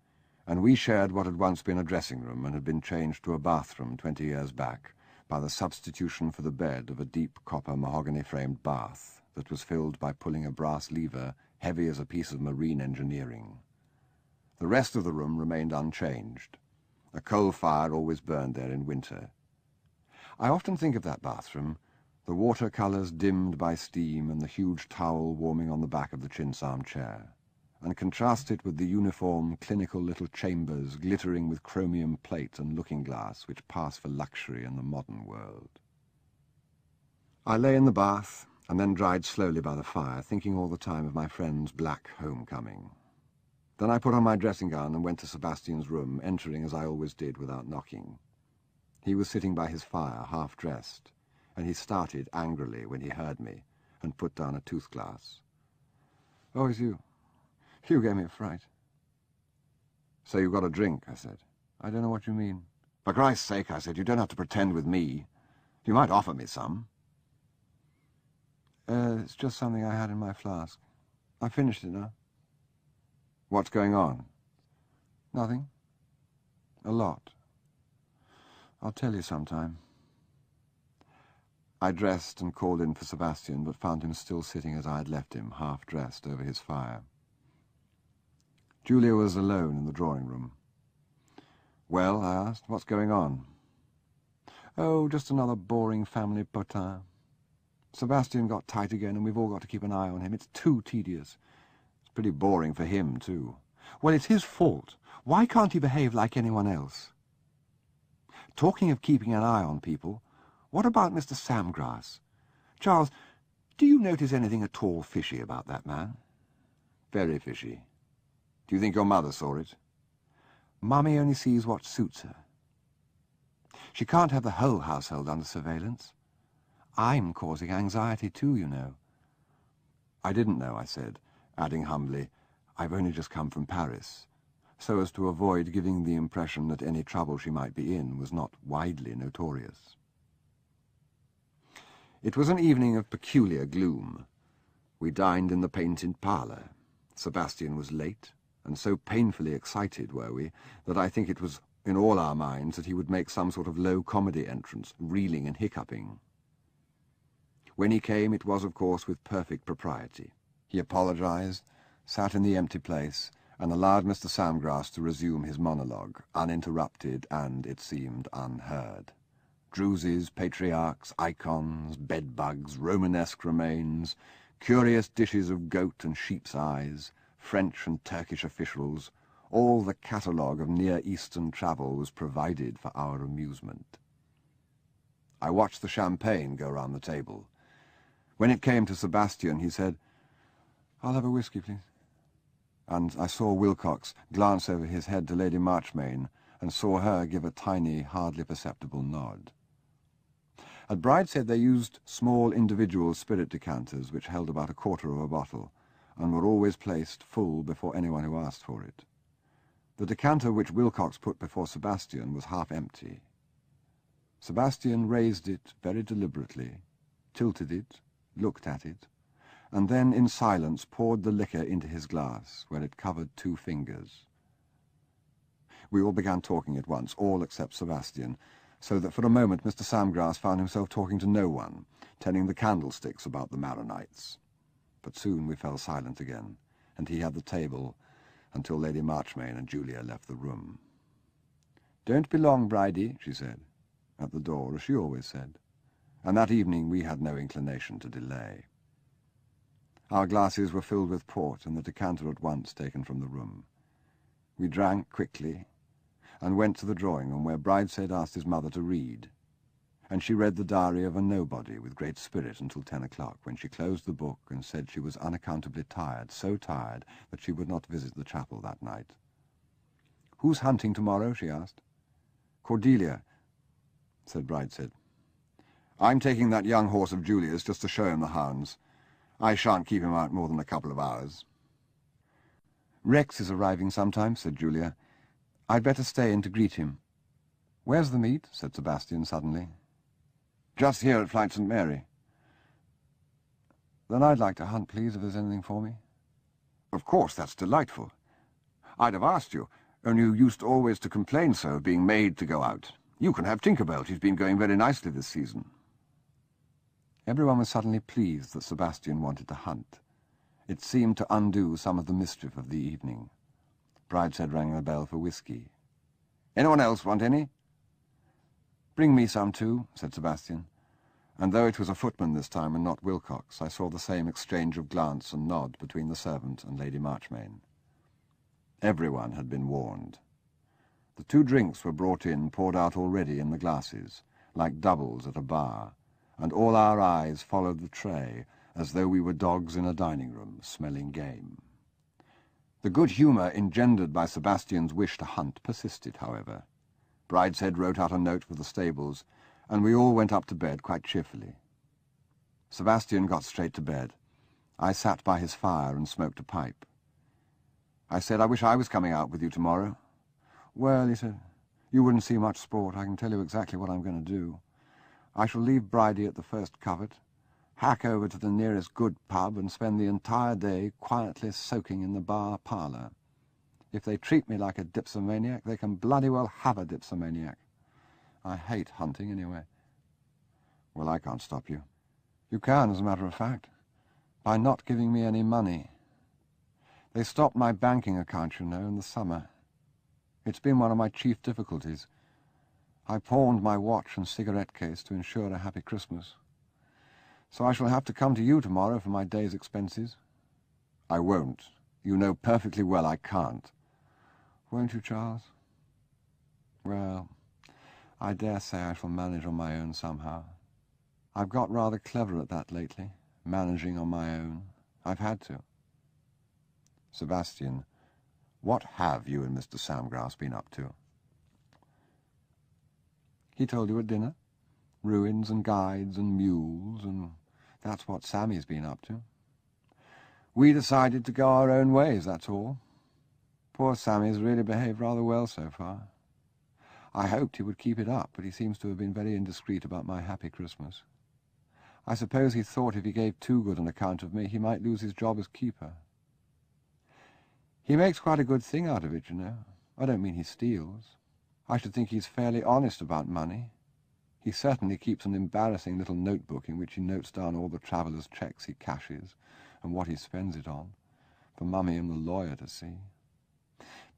and we shared what had once been a dressing-room and had been changed to a bathroom 20 years back by the substitution for the bed of a deep copper mahogany-framed bath that was filled by pulling a brass lever heavy as a piece of marine engineering. The rest of the room remained unchanged. A coal fire always burned there in winter. I often think of that bathroom, the watercolours dimmed by steam and the huge towel warming on the back of the chintz armchair, and contrast it with the uniform, clinical little chambers glittering with chromium plate and looking-glass which pass for luxury in the modern world. I lay in the bath, and then dried slowly by the fire, thinking all the time of my friend's black homecoming. Then I put on my dressing gown and went to Sebastian's room, entering as I always did without knocking. He was sitting by his fire, half-dressed, and he started angrily when he heard me and put down a tooth-glass. "Oh, it's you. You gave me a fright." "So you got a drink?" I said. "I don't know what you mean." "For Christ's sake," I said, "you don't have to pretend with me. You might offer me some." It's just something I had in my flask. I finished it now." "What's going on?" "Nothing. A lot. I'll tell you sometime." I dressed and called in for Sebastian, but found him still sitting as I had left him, half-dressed, over his fire. Julia was alone in the drawing-room. "Well," I asked, "what's going on?" "Oh, just another boring family potin. Sebastian got tight again, and we've all got to keep an eye on him. It's too tedious. It's pretty boring for him, too." "Well, it's his fault. Why can't he behave like anyone else?" "Talking of keeping an eye on people, what about Mr. Samgrass? Charles, do you notice anything at all fishy about that man?" "Very fishy. Do you think your mother saw it?" "Mummy only sees what suits her. She can't have the whole household under surveillance. I'm causing anxiety too, you know." "I didn't know," I said, adding humbly, "I've only just come from Paris," so as to avoid giving the impression that any trouble she might be in was not widely notorious. It was an evening of peculiar gloom. We dined in the painted parlour. Sebastian was late, and so painfully excited were we that I think it was in all our minds that he would make some sort of low comedy entrance, reeling and hiccuping. When he came, it was, of course, with perfect propriety. He apologized, sat in the empty place, and allowed Mr. Samgrass to resume his monologue, uninterrupted and, it seemed, unheard. Druses, patriarchs, icons, bedbugs, Romanesque remains, curious dishes of goat and sheep's eyes, French and Turkish officials, all the catalogue of Near Eastern travel was provided for our amusement. I watched the champagne go round the table. When it came to Sebastian, he said, "I'll have a whisky, please." And I saw Wilcox glance over his head to Lady Marchmain, and saw her give a tiny, hardly perceptible nod. At Brideshead they used small individual spirit decanters which held about a quarter of a bottle, and were always placed full before anyone who asked for it. The decanter which Wilcox put before Sebastian was half empty. Sebastian raised it very deliberately, tilted it, looked at it, and then in silence poured the liquor into his glass, where it covered 2 fingers. We all began talking at once, all except Sebastian, so that for a moment Mr. Samgrass found himself talking to no one, telling the candlesticks about the Maronites. But soon we fell silent again, and he had the table until Lady Marchmain and Julia left the room. "Don't be long, Bridie," she said, at the door, as she always said, and that evening we had no inclination to delay. Our glasses were filled with port, and the decanter at once taken from the room. We drank quickly, and went to the drawing-room where Brideshead asked his mother to read, and she read the diary of a nobody with great spirit until 10 o'clock, when she closed the book and said she was unaccountably tired, so tired that she would not visit the chapel that night. "Who's hunting tomorrow?" she asked. "Cordelia," said Brideshead. "I'm taking that young horse of Julia's just to show him the hounds. I shan't keep him out more than a couple of hours." "Rex is arriving sometime," said Julia. "I'd better stay in to greet him." "Where's the meet?" said Sebastian suddenly. "Just here at Flight St. Mary." "Then I'd like to hunt, please, if there's anything for me." "Of course, that's delightful. I'd have asked you, only you used always to complain so of being made to go out. You can have Tinkerbell. He's been going very nicely this season." Everyone was suddenly pleased that Sebastian wanted to hunt. It seemed to undo some of the mischief of the evening. Brideshead rang the bell for whisky. "Anyone else want any?" "Bring me some too," said Sebastian, and though it was a footman this time and not Wilcox, I saw the same exchange of glance and nod between the servant and Lady Marchmain. Everyone had been warned. The 2 drinks were brought in, poured out already in the glasses, like doubles at a bar, and all our eyes followed the tray, as though we were dogs in a dining-room, smelling game. The good humour engendered by Sebastian's wish to hunt persisted, however. Brideshead wrote out a note for the stables, and we all went up to bed quite cheerfully. Sebastian got straight to bed. I sat by his fire and smoked a pipe. I said, "I wish I was coming out with you tomorrow." "Well," he said, "you wouldn't see much sport. I can tell you exactly what I'm going to do. I shall leave Bridie at the first covert, hack over to the nearest good pub and spend the entire day quietly soaking in the bar parlour. If they treat me like a dipsomaniac, they can bloody well have a dipsomaniac. I hate hunting anyway." "Well, I can't stop you." "You can, as a matter of fact, by not giving me any money. They stopped my banking account, you know, in the summer. It's been one of my chief difficulties. I pawned my watch and cigarette case to ensure a happy Christmas. So I shall have to come to you tomorrow for my day's expenses." "I won't. You know perfectly well I can't." "Won't you, Charles?" "Well, I dare say I shall manage on my own somehow. I've got rather clever at that lately, managing on my own. I've had to." "Sebastian, what have you and Mr. Samgrass been up to?" "He told you at dinner. Ruins and guides and mules, and that's what Sammy's been up to. We decided to go our own ways, that's all. Poor Sammy's really behaved rather well so far. I hoped he would keep it up, but he seems to have been very indiscreet about my happy Christmas. I suppose he thought if he gave too good an account of me, he might lose his job as keeper. He makes quite a good thing out of it, you know. I don't mean he steals. I should think he's fairly honest about money. He certainly keeps an embarrassing little notebook in which he notes down all the travellers' cheques he cashes and what he spends it on, for Mummy and the lawyer to see.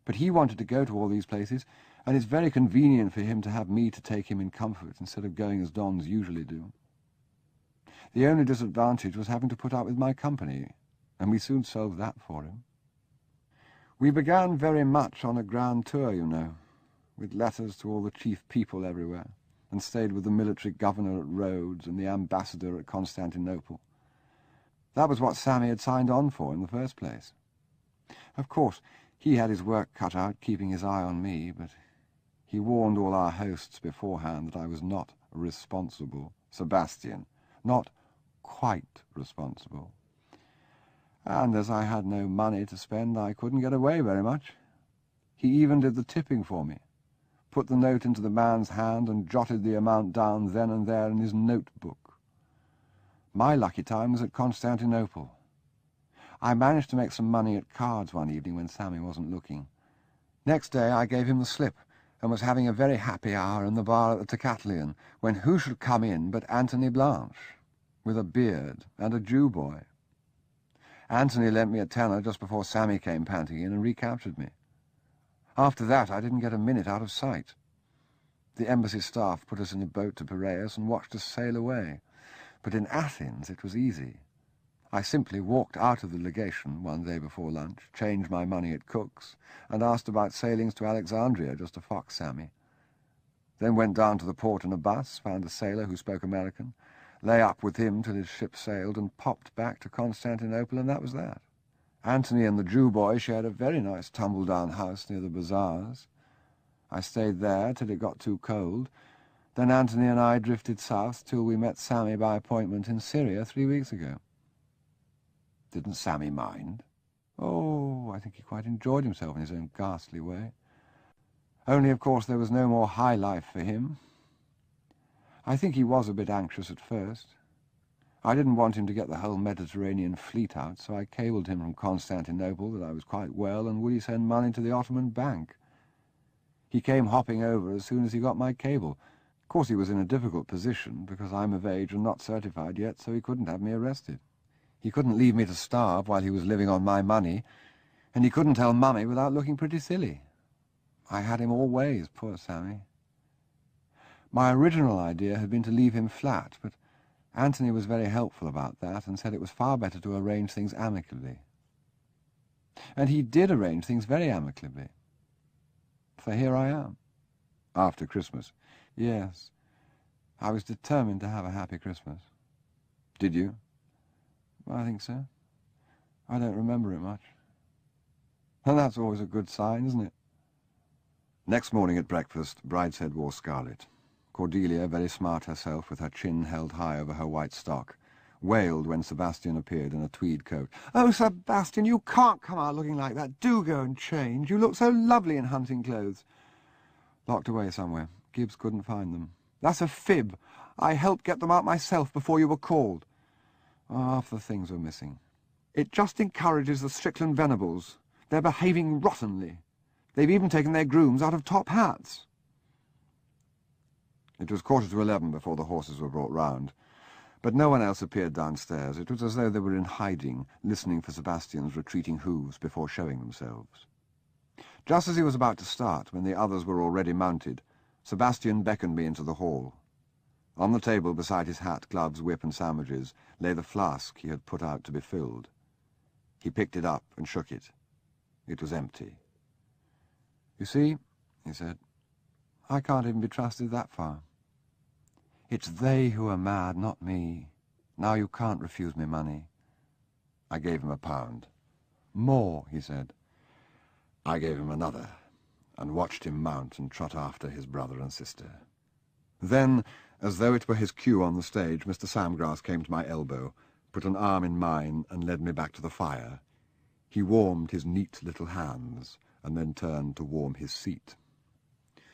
But he wanted to go to all these places, and it's very convenient for him to have me to take him in comfort instead of going as dons usually do. The only disadvantage was having to put up with my company, and we soon solved that for him. We began very much on a grand tour, you know, with letters to all the chief people everywhere, and stayed with the military governor at Rhodes and the ambassador at Constantinople. That was what Sammy had signed on for in the first place. Of course, he had his work cut out keeping his eye on me, but he warned all our hosts beforehand that I was not responsible. Sebastian, not quite responsible. And as I had no money to spend, I couldn't get away very much. He even did the tipping for me, put the note into the man's hand and jotted the amount down then and there in his notebook. My lucky time was at Constantinople. I managed to make some money at cards one evening when Sammy wasn't looking. Next day I gave him the slip and was having a very happy hour in the bar at the Tocatlian, when who should come in but Anthony Blanche, with a beard and a Jew boy. Anthony lent me a tenner just before Sammy came panting in and recaptured me. After that I didn't get a minute out of sight. The embassy staff put us in a boat to Piraeus and watched us sail away. But in Athens it was easy. I simply walked out of the legation one day before lunch, changed my money at Cook's, and asked about sailings to Alexandria just to fox Sammy. Then went down to the port in a bus, found a sailor who spoke American, lay up with him till his ship sailed, and popped back to Constantinople, and that was that. Anthony and the Jew boy shared a very nice tumble-down house near the bazaars. I stayed there till it got too cold. Then Anthony and I drifted south till we met Sammy by appointment in Syria 3 weeks ago. Didn't Sammy mind? Oh, I think he quite enjoyed himself in his own ghastly way. Only, of course, there was no more high life for him. I think he was a bit anxious at first. I didn't want him to get the whole Mediterranean fleet out, so I cabled him from Constantinople that I was quite well and would he send money to the Ottoman Bank. He came hopping over as soon as he got my cable. Of course, he was in a difficult position, because I'm of age and not certified yet, so he couldn't have me arrested. He couldn't leave me to starve while he was living on my money, and he couldn't tell Mummy without looking pretty silly. I had him all ways, poor Sammy. My original idea had been to leave him flat, but Anthony was very helpful about that and said it was far better to arrange things amicably. And he did arrange things very amicably. For here I am. After Christmas. Yes, I was determined to have a happy Christmas. Did you? I think so. I don't remember it much. And that's always a good sign, isn't it? Next morning at breakfast, Brideshead wore scarlet. Cordelia, very smart herself, with her chin held high over her white stock, wailed when Sebastian appeared in a tweed coat. "Oh, Sebastian, you can't come out looking like that. Do go and change. You look so lovely in hunting clothes." "Locked away somewhere. Gibbs couldn't find them." "That's a fib. I helped get them out myself before you were called." Half the things were missing. "It just encourages the Strickland Venables. They're behaving rottenly. They've even taken their grooms out of top hats." It was 11:15 before the horses were brought round, but no one else appeared downstairs. It was as though they were in hiding, listening for Sebastian's retreating hooves before showing themselves. Just as he was about to start, when the others were already mounted, Sebastian beckoned me into the hall. On the table, beside his hat, gloves, whip, and sandwiches, lay the flask he had put out to be filled. He picked it up and shook it. It was empty. "You see," he said, "I can't even be trusted that far. It's they who are mad, not me. Now you can't refuse me money." I gave him £1. "More," he said. I gave him another, and watched him mount and trot after his brother and sister. Then, as though it were his cue on the stage, Mr. Samgrass came to my elbow, put an arm in mine, and led me back to the fire. He warmed his neat little hands, and then turned to warm his seat.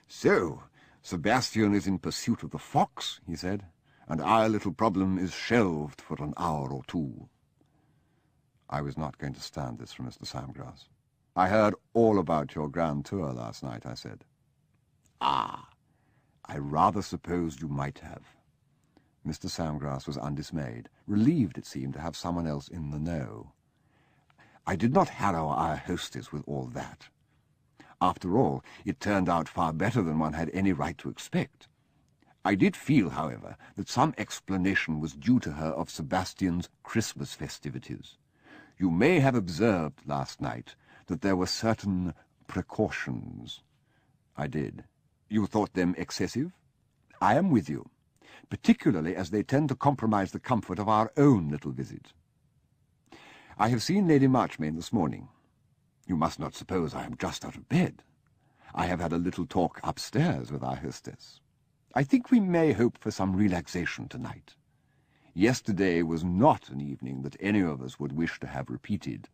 "So, Sebastian is in pursuit of the fox," he said, "and our little problem is shelved for an hour or two." I was not going to stand this from Mr. Samgrass. "I heard all about your grand tour last night," I said. "Ah, I rather supposed you might have." Mr. Samgrass was undismayed, relieved, it seemed, to have someone else in the know. "I did not harrow our hostess with all that. After all, it turned out far better than one had any right to expect. I did feel, however, that some explanation was due to her of Sebastian's Christmas festivities. You may have observed last night that there were certain precautions. I did. You thought them excessive? I am with you, particularly as they tend to compromise the comfort of our own little visit. I have seen Lady Marchmain this morning. You must not suppose I am just out of bed. I have had a little talk upstairs with our hostess. I think we may hope for some relaxation tonight. Yesterday was not an evening that any of us would wish to have repeated.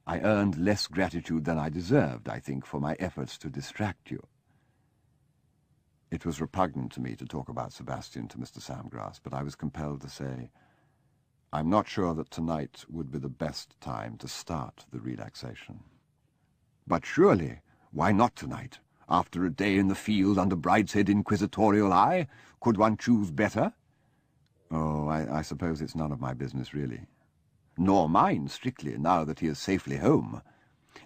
I earned less gratitude than I deserved, I think, for my efforts to distract you. It was repugnant to me to talk about Sebastian to Mr. Samgrass, but I was compelled to say, I'm not sure that tonight would be the best time to start the relaxation. But surely, why not tonight? After a day in the field under Brideshead inquisitorial eye, could one choose better? Oh, I suppose it's none of my business, really. Nor mine, strictly, now that he is safely home.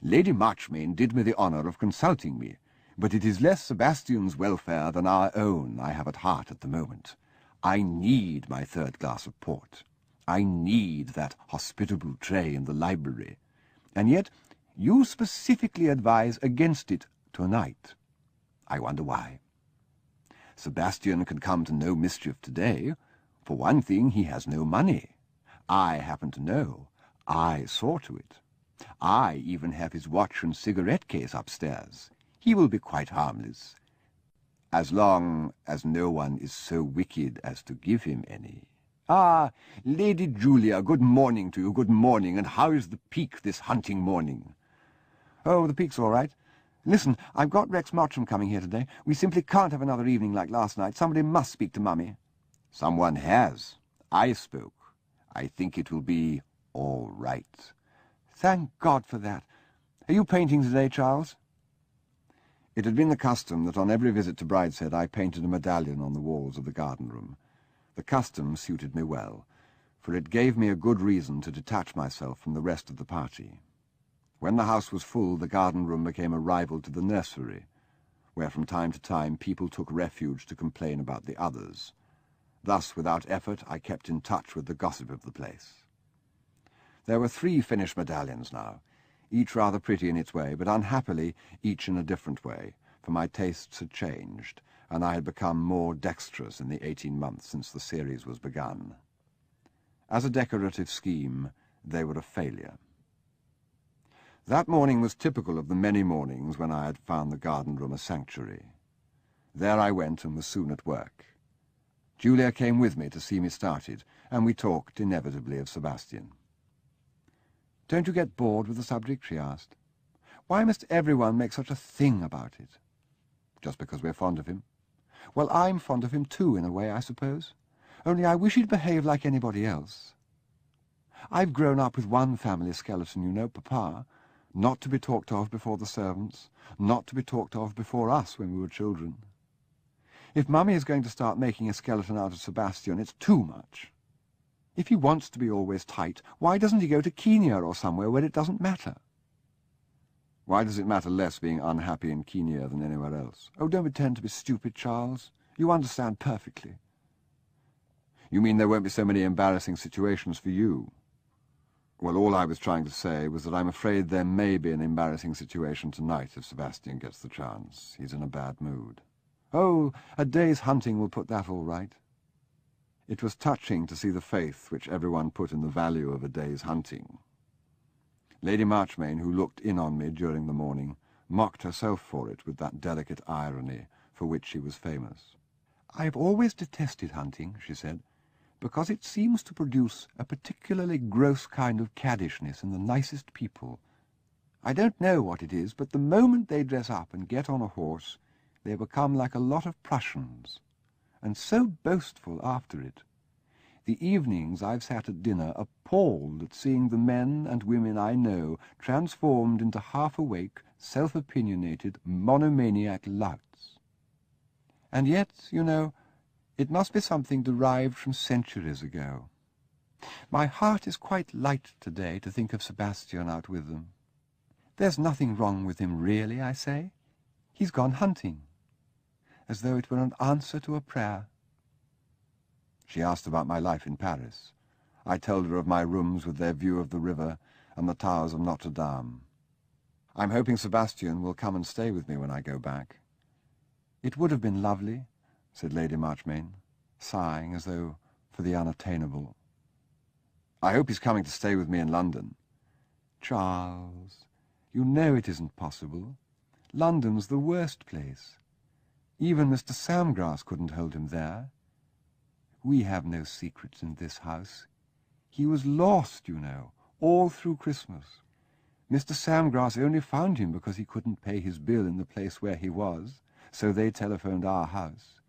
Lady Marchmain did me the honour of consulting me, but it is less Sebastian's welfare than our own I have at heart at the moment. I need my third glass of port. I need that hospitable tray in the library. And yet you specifically advise against it tonight. I wonder why. Sebastian can come to no mischief today. For one thing, he has no money. I happen to know. I saw to it. I even have his watch and cigarette case upstairs. He will be quite harmless, as long as no one is so wicked as to give him any. Ah, Lady Julia, good morning to you, good morning, and how is the Peak this hunting morning? Oh, the Peak's all right. Listen, I've got Rex Mottram coming here today. We simply can't have another evening like last night. Somebody must speak to Mummy. Someone has. I spoke. I think it will be all right. Thank God for that. Are you painting today, Charles? It had been the custom that on every visit to Brideshead I painted a medallion on the walls of the garden room. The custom suited me well, for it gave me a good reason to detach myself from the rest of the party. When the house was full, the garden room became a rival to the nursery, where from time to time people took refuge to complain about the others. Thus, without effort, I kept in touch with the gossip of the place. There were 3 finished medallions now, each rather pretty in its way, but unhappily each in a different way, for my tastes had changed, and I had become more dexterous in the 18 months since the series was begun. As a decorative scheme, they were a failure. That morning was typical of the many mornings when I had found the garden room a sanctuary. There I went and was soon at work. Julia came with me to see me started, and we talked inevitably of Sebastian. "Don't you get bored with the subject?" she asked. "Why must everyone make such a thing about it?" "Just because we're fond of him." "Well, I'm fond of him too, in a way, I suppose. Only I wish he'd behave like anybody else. I've grown up with one family skeleton, you know, Papa. Not to be talked of before the servants, not to be talked of before us when we were children. If Mummy is going to start making a skeleton out of Sebastian, it's too much. If he wants to be always tight, why doesn't he go to Kenya or somewhere where it doesn't matter?" "Why does it matter less being unhappy in Kenya than anywhere else?" "Oh, don't pretend to be stupid, Charles. You understand perfectly." "You mean there won't be so many embarrassing situations for you?" "Well, all I was trying to say was that I'm afraid there may be an embarrassing situation tonight if Sebastian gets the chance. He's in a bad mood." "Oh, a day's hunting will put that all right." It was touching to see the faith which everyone put in the value of a day's hunting. Lady Marchmain, who looked in on me during the morning, mocked herself for it with that delicate irony for which she was famous. "I've always detested hunting," she said, "because it seems to produce a particularly gross kind of caddishness in the nicest people. I don't know what it is, but the moment they dress up and get on a horse, they become like a lot of Prussians, and so boastful after it. The evenings I've sat at dinner appalled at seeing the men and women I know transformed into half-awake, self-opinionated, monomaniac louts. And yet, you know, it must be something derived from centuries ago. My heart is quite light today to think of Sebastian out with them. There's nothing wrong with him, really, I say. He's gone hunting, as though it were an answer to a prayer. She asked about my life in Paris. I told her of my rooms with their view of the river and the towers of Notre Dame. I'm hoping Sebastian will come and stay with me when I go back. It would have been lovely, said Lady Marchmain, sighing as though for the unattainable. I hope he's coming to stay with me in London. Charles, you know it isn't possible. London's the worst place. Even Mr. Samgrass couldn't hold him there. We have no secrets in this house. He was lost, you know, all through Christmas. Mr. Samgrass only found him because he couldn't pay his bill in the place where he was, so they telephoned our house.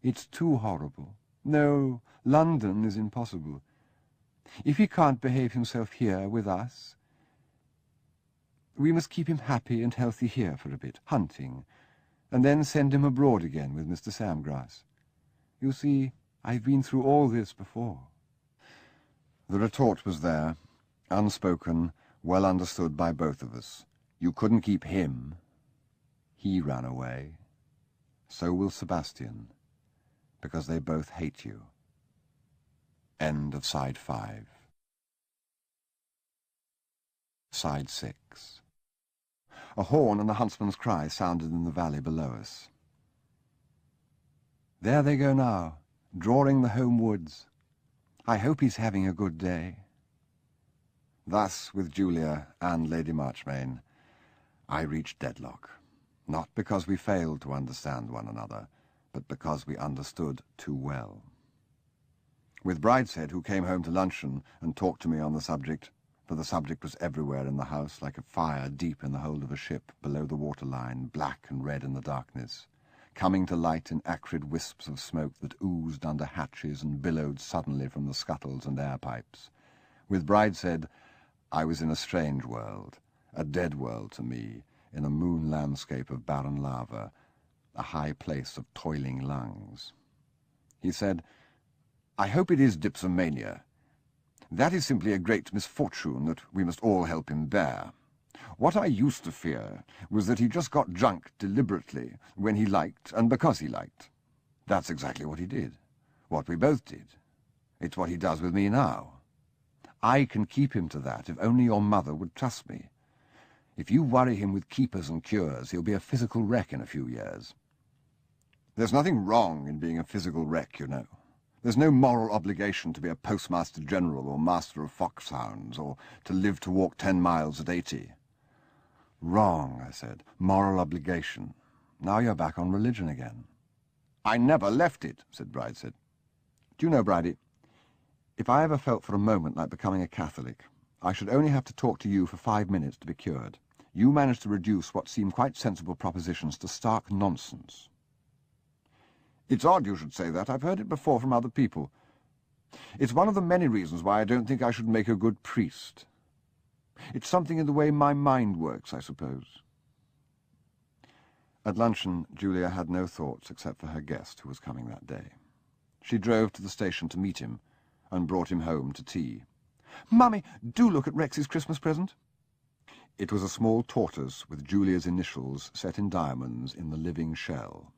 It's too horrible. No, London is impossible. If he can't behave himself here with us, we must keep him happy and healthy here for a bit, hunting, and then send him abroad again with Mr. Samgrass. You see, I've been through all this before. The retort was there, unspoken, well understood by both of us. You couldn't keep him. He ran away. So will Sebastian, because they both hate you. End of Side 5. Side 6. A horn and a huntsman's cry sounded in the valley below us. There they go now, drawing the home woods. I hope he's having a good day. Thus, with Julia and Lady Marchmain, I reached deadlock, not because we failed to understand one another, but because we understood too well. With Brideshead, who came home to luncheon and talked to me on the subject, for the subject was everywhere in the house, like a fire deep in the hold of a ship, below the waterline, black and red in the darkness, coming to light in acrid wisps of smoke that oozed under hatches and billowed suddenly from the scuttles and air pipes. With Brideshead, I was in a strange world, a dead world to me, in a moon landscape of barren lava, a high place of toiling lungs. He said, "I hope it is dipsomania. That is simply a great misfortune that we must all help him bear. What I used to fear was that he just got drunk deliberately when he liked and because he liked. That's exactly what he did, what we both did. It's what he does with me now. I can keep him to that if only your mother would trust me. If you worry him with keepers and cures, he'll be a physical wreck in a few years. There's nothing wrong in being a physical wreck, you know. There's no moral obligation to be a postmaster general or master of foxhounds, or to live to walk 10 miles at 80. Wrong, I said. Moral obligation. Now you're back on religion again. I never left it, said Brideshead. Do you know, Bridie, if I ever felt for a moment like becoming a Catholic, I should only have to talk to you for 5 minutes to be cured. You managed to reduce what seemed quite sensible propositions to stark nonsense. It's odd you should say that. I've heard it before from other people. It's one of the many reasons why I don't think I should make a good priest. It's something in the way my mind works, I suppose. At luncheon, Julia had no thoughts except for her guest, who was coming that day. She drove to the station to meet him and brought him home to tea. "Mummy, do look at Rex's Christmas present." It was a small tortoise with Julia's initials set in diamonds in the living shell.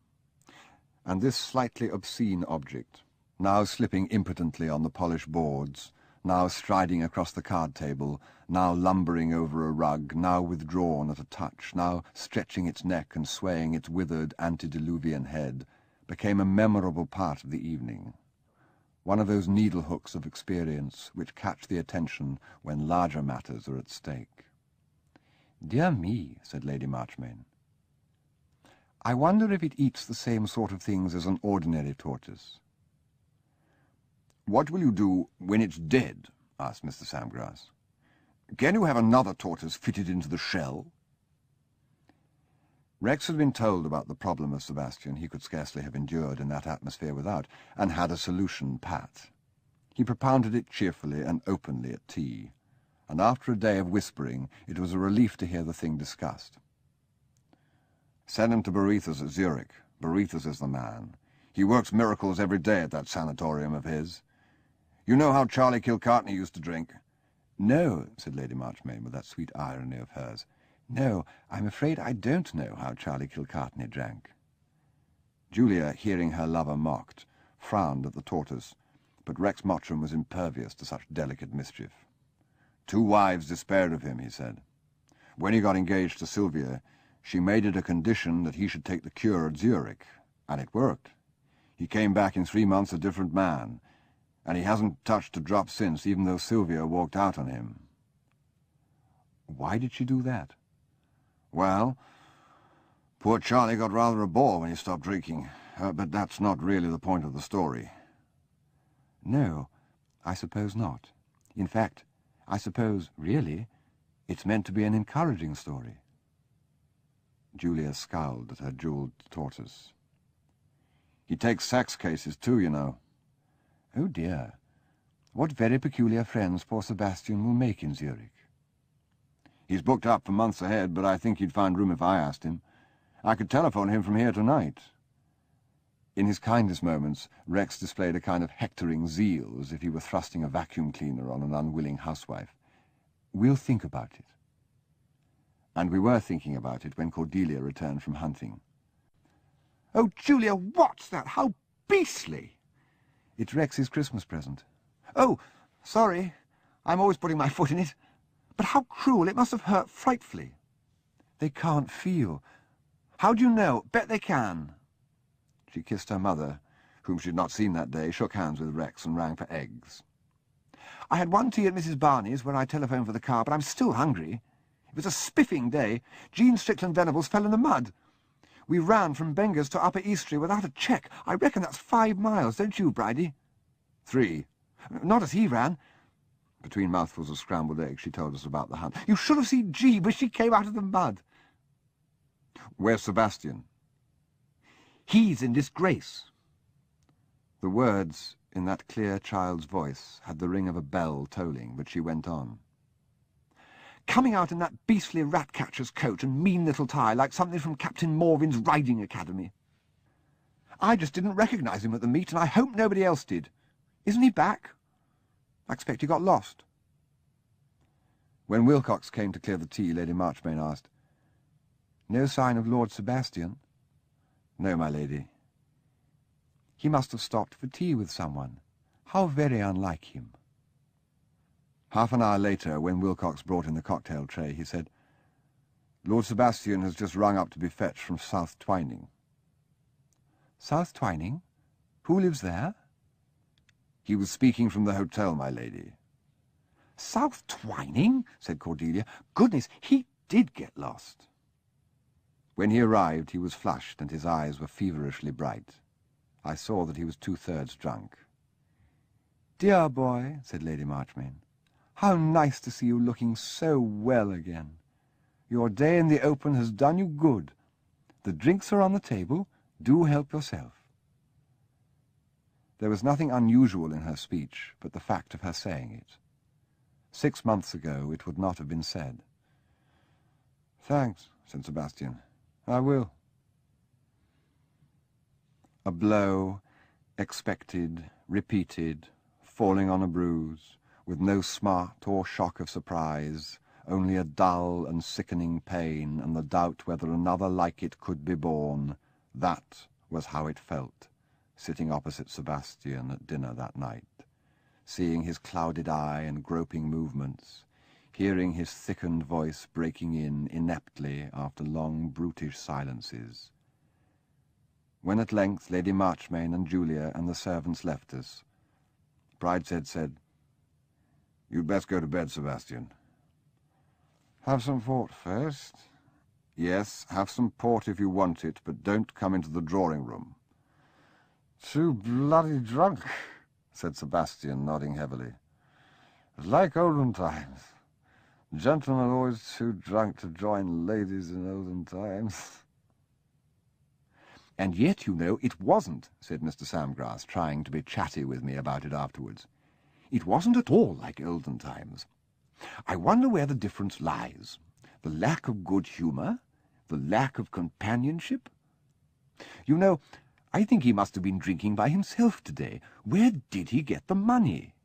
And this slightly obscene object, now slipping impotently on the polished boards, now striding across the card table, now lumbering over a rug, now withdrawn at a touch, now stretching its neck and swaying its withered antediluvian head, became a memorable part of the evening. One of those needle-hooks of experience which catch the attention when larger matters are at stake. "Dear me," said Lady Marchmain. "I wonder if it eats the same sort of things as an ordinary tortoise." "What will you do when it's dead?" asked Mr. Samgrass. "Can you have another tortoise fitted into the shell?" Rex had been told about the problem of Sebastian he could scarcely have endured in that atmosphere without, and had a solution pat. He propounded it cheerfully and openly at tea, and after a day of whispering it was a relief to hear the thing discussed. "Send him to Boretha's at Zurich. Boretha's is the man. He works miracles every day at that sanatorium of his. You know how Charlie Kilcartney used to drink?" "No," said Lady Marchmain with that sweet irony of hers. No, I'm afraid I don't know how Charlie Kilcartney drank. Julia, hearing her lover mocked, frowned at the tortoise, but Rex Mottram was impervious to such delicate mischief. 2 wives despaired of him, he said. When he got engaged to Sylvia, she made it a condition that he should take the cure at Zurich, and it worked. He came back in 3 months a different man, and he hasn't touched a drop since, even though Sylvia walked out on him. Why did she do that? Well, poor Charlie got rather a bore when he stopped drinking, but that's not really the point of the story. No, I suppose not. In fact, I suppose, really, it's meant to be an encouraging story. Julia scowled at her jewelled tortoise. He takes sex cases too, you know. Oh dear. What very peculiar friends poor Sebastian will make in Zurich. He's booked up for months ahead, but I think he'd find room if I asked him. I could telephone him from here tonight. In his kindest moments, Rex displayed a kind of hectoring zeal, as if he were thrusting a vacuum cleaner on an unwilling housewife. We'll think about it. And we were thinking about it when Cordelia returned from hunting. Oh, Julia, what's that? How beastly! It's Rex's Christmas present. Oh, sorry. I'm always putting my foot in it. But how cruel. It must have hurt frightfully. They can't feel. How do you know? Bet they can. She kissed her mother, whom she had not seen that day, shook hands with Rex and rang for eggs. I had 1 tea at Mrs. Barney's, where I telephoned for the car, but I'm still hungry. It was a spiffing day. Jean Strickland Venables fell in the mud. We ran from Bengers to Upper Eastry without a check. I reckon that's 5 miles, don't you, Bridie? 3. Not as he ran. Between mouthfuls of scrambled eggs, she told us about the hunt. You should have seen Jean when she came out of the mud. Where's Sebastian? He's in disgrace. The words, in that clear child's voice, had the ring of a bell tolling, but she went on. Coming out in that beastly rat-catcher's coat and mean little tie, like something from Captain Morven's riding academy. I just didn't recognise him at the meet, and I hope nobody else did. Isn't he back? I expect he got lost. When Wilcox came to clear the tea, Lady Marchmain asked, "No sign of Lord Sebastian?" "No, my lady." "He must have stopped for tea with someone. How very unlike him." Half an hour later, when Wilcox brought in the cocktail tray, he said, "Lord Sebastian has just rung up to be fetched from South Twining." "South Twining? Who lives there?" "He was speaking from the hotel, my lady." "South Twining?" said Cordelia. "Goodness, he did get lost." When he arrived, he was flushed, and his eyes were feverishly bright. I saw that he was 2/3 drunk. "Dear boy," said Lady Marchmain, "how nice to see you looking so well again. Your day in the open has done you good. The drinks are on the table. Do help yourself." There was nothing unusual in her speech, but the fact of her saying it. 6 months ago it would not have been said. "Thanks," said Sebastian. "I will." A blow, expected, repeated, falling on a bruise, with no smart or shock of surprise, only a dull and sickening pain and the doubt whether another like it could be borne. That was how it felt, sitting opposite Sebastian at dinner that night, seeing his clouded eye and groping movements, hearing his thickened voice breaking in ineptly after long brutish silences. When at length Lady Marchmain and Julia and the servants left us, Brideshead said, "You'd best go to bed, Sebastian." "Have some port first?" "Yes, have some port if you want it, but don't come into the drawing-room." "Too bloody drunk," said Sebastian, nodding heavily. "It's like olden times. Gentlemen always too drunk to join ladies in olden times." "And yet, you know, it wasn't," said Mr. Samgrass, trying to be chatty with me about it afterwards. "It wasn't at all like olden times. I wonder where the difference lies. The lack of good humour? The lack of companionship? You know, I think he must have been drinking by himself today. Where did he get the money?"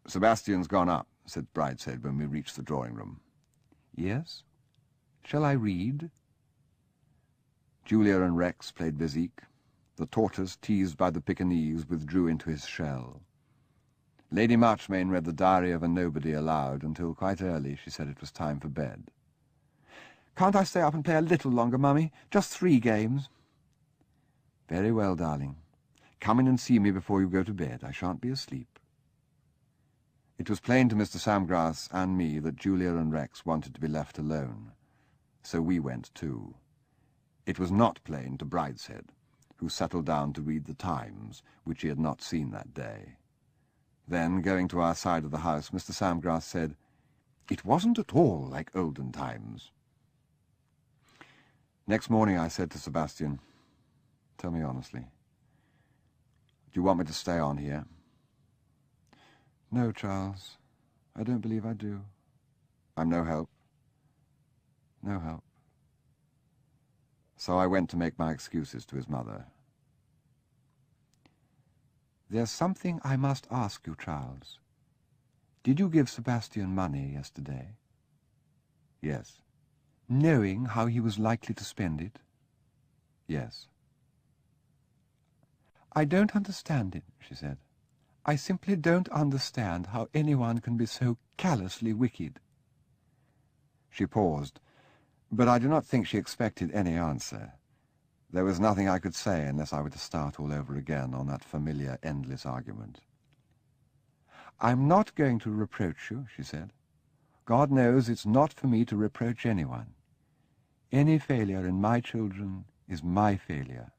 "Sebastian's gone up," said Brideshead when we reached the drawing-room. Yes? Shall I read? Julia and Rex played bezique. The tortoise, teased by the Pekingese, withdrew into his shell. Lady Marchmain read the Diary of a Nobody aloud until quite early she said it was time for bed. Can't I stay up and play a little longer, Mummy? Just 3 games. Very well, darling. Come in and see me before you go to bed. I shan't be asleep. It was plain to Mr. Samgrass and me that Julia and Rex wanted to be left alone. So we went too. It was not plain to Brideshead, who settled down to read the Times, which he had not seen that day. Then, going to our side of the house, Mr. Samgrass said, "It wasn't at all like olden times." Next morning I said to Sebastian, "Tell me honestly, do you want me to stay on here?" "No, Charles, I don't believe I do." "I'm no help?" "No help." So I went to make my excuses to his mother. "There's something I must ask you, Charles. Did you give Sebastian money yesterday?" "Yes." "Knowing how he was likely to spend it?" "Yes." "I don't understand it," she said. "I simply don't understand how anyone can be so callously wicked." She paused, but I do not think she expected any answer. There was nothing I could say unless I were to start all over again on that familiar, endless argument. "I'm not going to reproach you," she said. "God knows it's not for me to reproach anyone. Any failure in my children is my failure.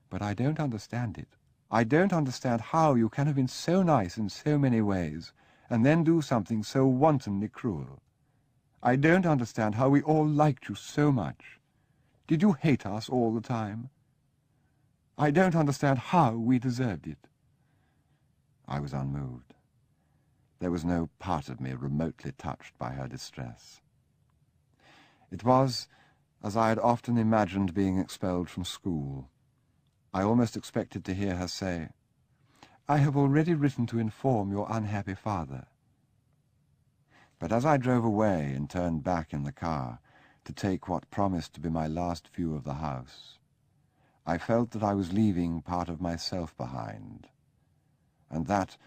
But I don't understand it. I don't understand how you can have been so nice in so many ways, and then do something so wantonly cruel. I don't understand how we all liked you so much. Did you hate us all the time? I don't understand how we deserved it." I was unmoved. There was no part of me remotely touched by her distress. It was as I had often imagined being expelled from school. I almost expected to hear her say, "I have already written to inform your unhappy father." But as I drove away and turned back in the car to take what promised to be my last view of the house, I felt that I was leaving part of myself behind, and that,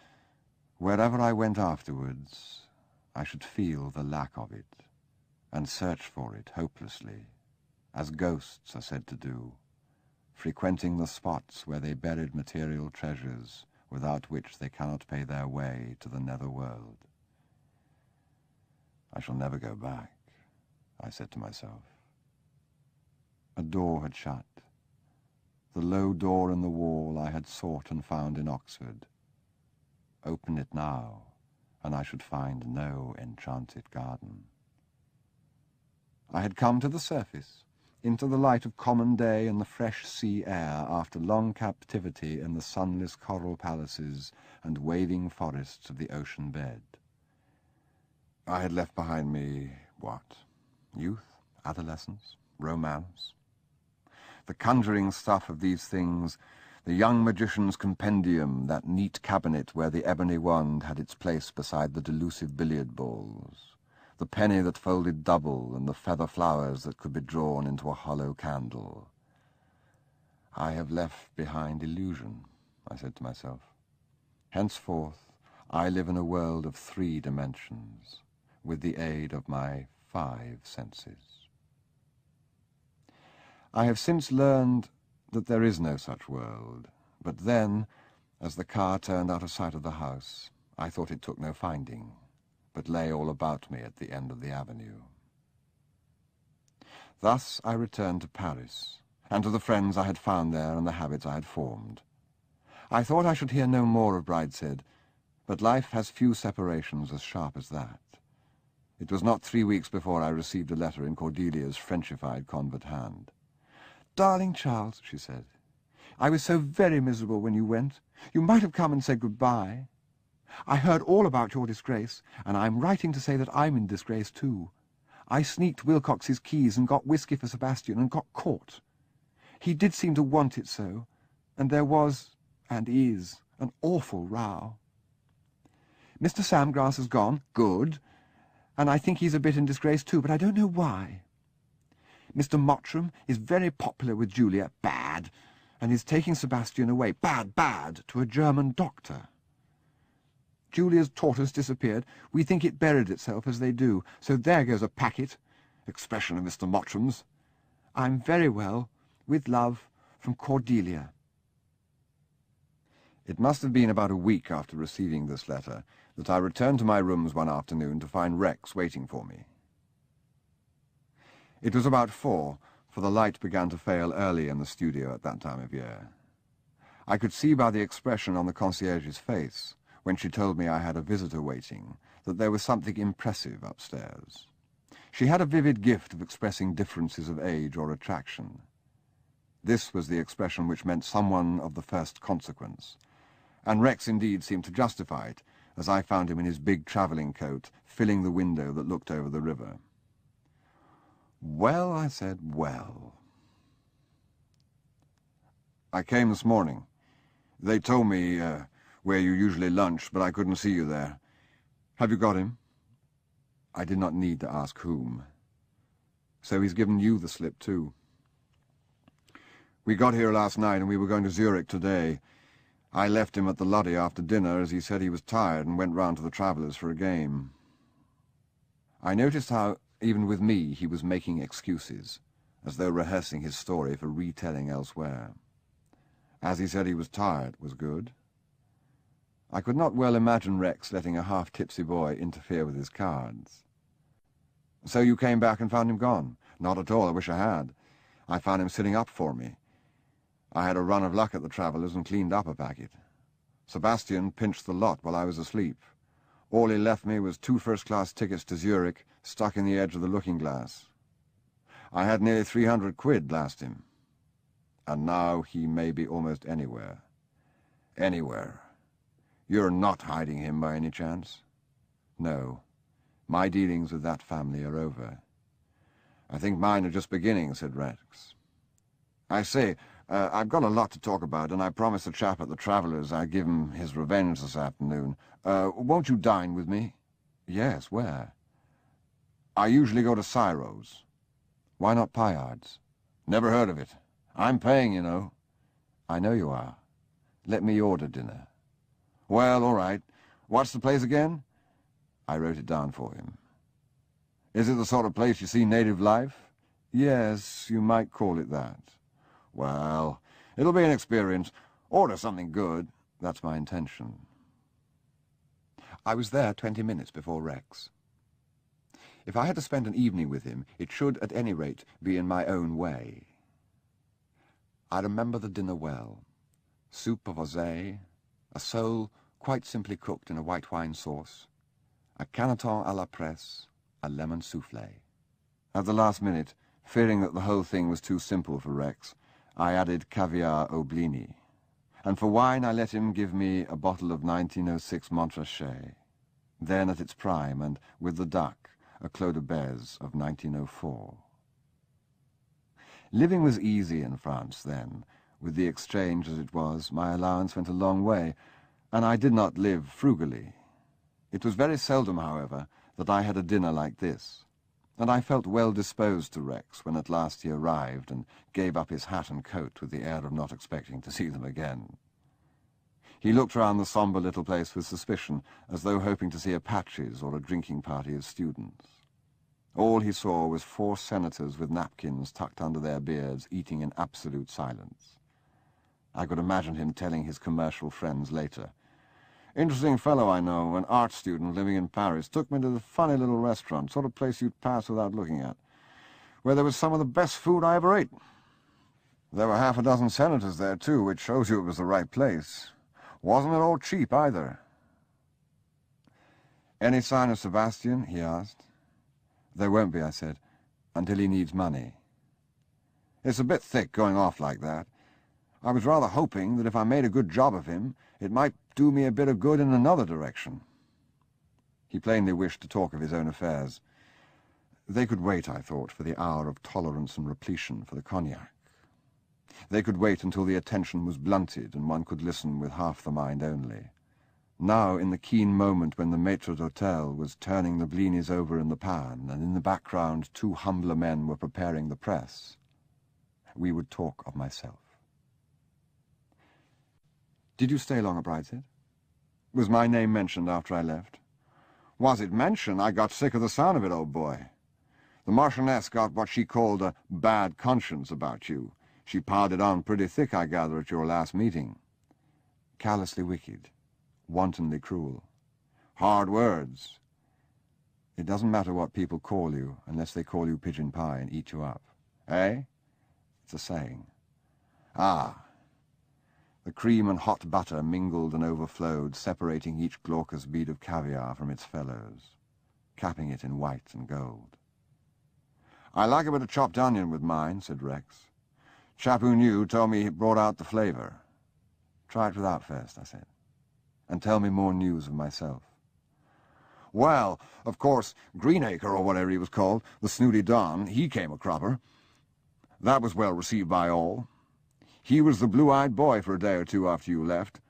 wherever I went afterwards, I should feel the lack of it, and search for it hopelessly, as ghosts are said to do, frequenting the spots where they buried material treasures without which they cannot pay their way to the nether world. I shall never go back, I said to myself. A door had shut. The low door in the wall I had sought and found in Oxford. Open it now, and I should find no enchanted garden. I had come to the surface, into the light of common day and the fresh sea air after long captivity in the sunless coral palaces and waving forests of the ocean bed. I had left behind me, what? Youth, adolescence, romance. The conjuring stuff of these things, the young magician's compendium, that neat cabinet where the ebony wand had its place beside the delusive billiard balls, the penny that folded double and the feather flowers that could be drawn into a hollow candle. I have left behind illusion, I said to myself. Henceforth, I live in a world of 3 dimensions, with the aid of my 5 senses. I have since learned that there is no such world, but then, as the car turned out of sight of the house, I thought it took no finding, but lay all about me at the end of the avenue. Thus I returned to Paris, and to the friends I had found there and the habits I had formed. I thought I should hear no more of Brideshead, but life has few separations as sharp as that. It was not 3 weeks before I received a letter in Cordelia's Frenchified convent hand. "Darling Charles," she said, "I was so very miserable when you went. You might have come and said good-bye. I heard all about your disgrace, and I'm writing to say that I'm in disgrace too. I sneaked Wilcox's keys and got whiskey for Sebastian and got caught. He did seem to want it so, and there was, and is, an awful row. Mr. Samgrass has gone. Good. And I think he's a bit in disgrace too, but I don't know why. Mr. Mottram is very popular with Julia, bad, and is taking Sebastian away, bad, bad, to a German doctor. Julia's tortoise disappeared. We think it buried itself, as they do. So there goes a packet. Expression of Mr. Mottram's. I'm very well, with love, from Cordelia. It must have been about a week after receiving this letter that I returned to my rooms one afternoon to find Rex waiting for me. It was about 4, for the light began to fail early in the studio at that time of year. I could see by the expression on the concierge's face, when she told me I had a visitor waiting, that there was something impressive upstairs. She had a vivid gift of expressing differences of age or attraction. This was the expression which meant someone of the first consequence, and Rex indeed seemed to justify it, as I found him in his big travelling coat, filling the window that looked over the river. "Well," I said, "well." "I came this morning. They told me where you usually lunch, but I couldn't see you there. Have you got him?" I did not need to ask whom. "So he's given you the slip, too." "We got here last night, and we were going to Zurich today. I left him at the Luddy after dinner, as he said he was tired, and went round to the Travellers for a game." I noticed how, even with me, he was making excuses, as though rehearsing his story for retelling elsewhere. As he said he was tired was good. I could not well imagine Rex letting a half-tipsy boy interfere with his cards. "So you came back and found him gone?" "Not at all, I wish I had. I found him sitting up for me. I had a run of luck at the Travellers and cleaned up a packet. Sebastian pinched the lot while I was asleep. All he left me was 2 first-class tickets to Zurich, stuck in the edge of the looking-glass. I had nearly 300 quid last him. And now he may be almost anywhere. Anywhere. You're not hiding him by any chance?" "No. My dealings with that family are over." "I think mine are just beginning," said Rex. "I say, I've got a lot to talk about, and I promised the chap at the Travellers I'd give him his revenge this afternoon. Won't you dine with me?" "Yes, where?" "I usually go to Cyro's." "Why not Pyard's?" "Never heard of it. I'm paying, you know." "I know you are. Let me order dinner." "Well, all right. What's the place again?" I wrote it down for him. "Is it the sort of place you see native life?" "Yes, you might call it that." "Well, it'll be an experience. Order something good." "That's my intention." I was there 20 minutes before Rex. If I had to spend an evening with him, it should, at any rate, be in my own way. I remember the dinner well. Soup of osée, a sole quite simply cooked in a white wine sauce, a caneton à la presse, a lemon soufflé. At the last minute, fearing that the whole thing was too simple for Rex, I added caviar au blini, and for wine I let him give me a bottle of 1906 Montrachet, then at its prime, and, with the duck, a Clos de Bez of 1904. Living was easy in France then. With the exchange as it was, my allowance went a long way, and I did not live frugally. It was very seldom, however, that I had a dinner like this, and I felt well disposed to Rex when at last he arrived and gave up his hat and coat with the air of not expecting to see them again. He looked round the sombre little place with suspicion, as though hoping to see Apaches or a drinking party of students. All he saw was 4 senators with napkins tucked under their beards, eating in absolute silence. I could imagine him telling his commercial friends later, "Interesting fellow I know, an art student living in Paris, took me to the funny little restaurant, sort of place you'd pass without looking at, where there was some of the best food I ever ate. There were half a dozen senators there, too, which shows you it was the right place. Wasn't at all cheap, either." "Any sign of Sebastian?" he asked. "There won't be," I said, "until he needs money." "It's a bit thick going off like that. I was rather hoping that if I made a good job of him, it might do me a bit of good in another direction." He plainly wished to talk of his own affairs. They could wait, I thought, for the hour of tolerance and repletion for the cognac. They could wait until the attention was blunted and one could listen with half the mind only. Now, in the keen moment when the maître d'hôtel was turning the blinis over in the pan, and in the background 2 humbler men were preparing the press, we would talk of myself. Did you stay long at Brideshead? Was my name mentioned after I left? Was it mentioned? I got sick of the sound of it, old boy. The Marchioness got what she called a bad conscience about you. She piled it on pretty thick, I gather, at your last meeting. Callously wicked, wantonly cruel. Hard words. It doesn't matter what people call you, unless they call you pigeon pie and eat you up. Eh? It's a saying. Ah. The cream and hot butter mingled and overflowed, separating each glaucous bead of caviar from its fellows, capping it in white and gold. I like a bit of chopped onion with mine, said Rex. Chap who knew told me it brought out the flavour. Try it without first, I said, and tell me more news of myself. Well, of course, Greenacre, or whatever he was called, the snooty Don, he came a cropper. That was well received by all. He was the blue-eyed boy for a day or two after you left.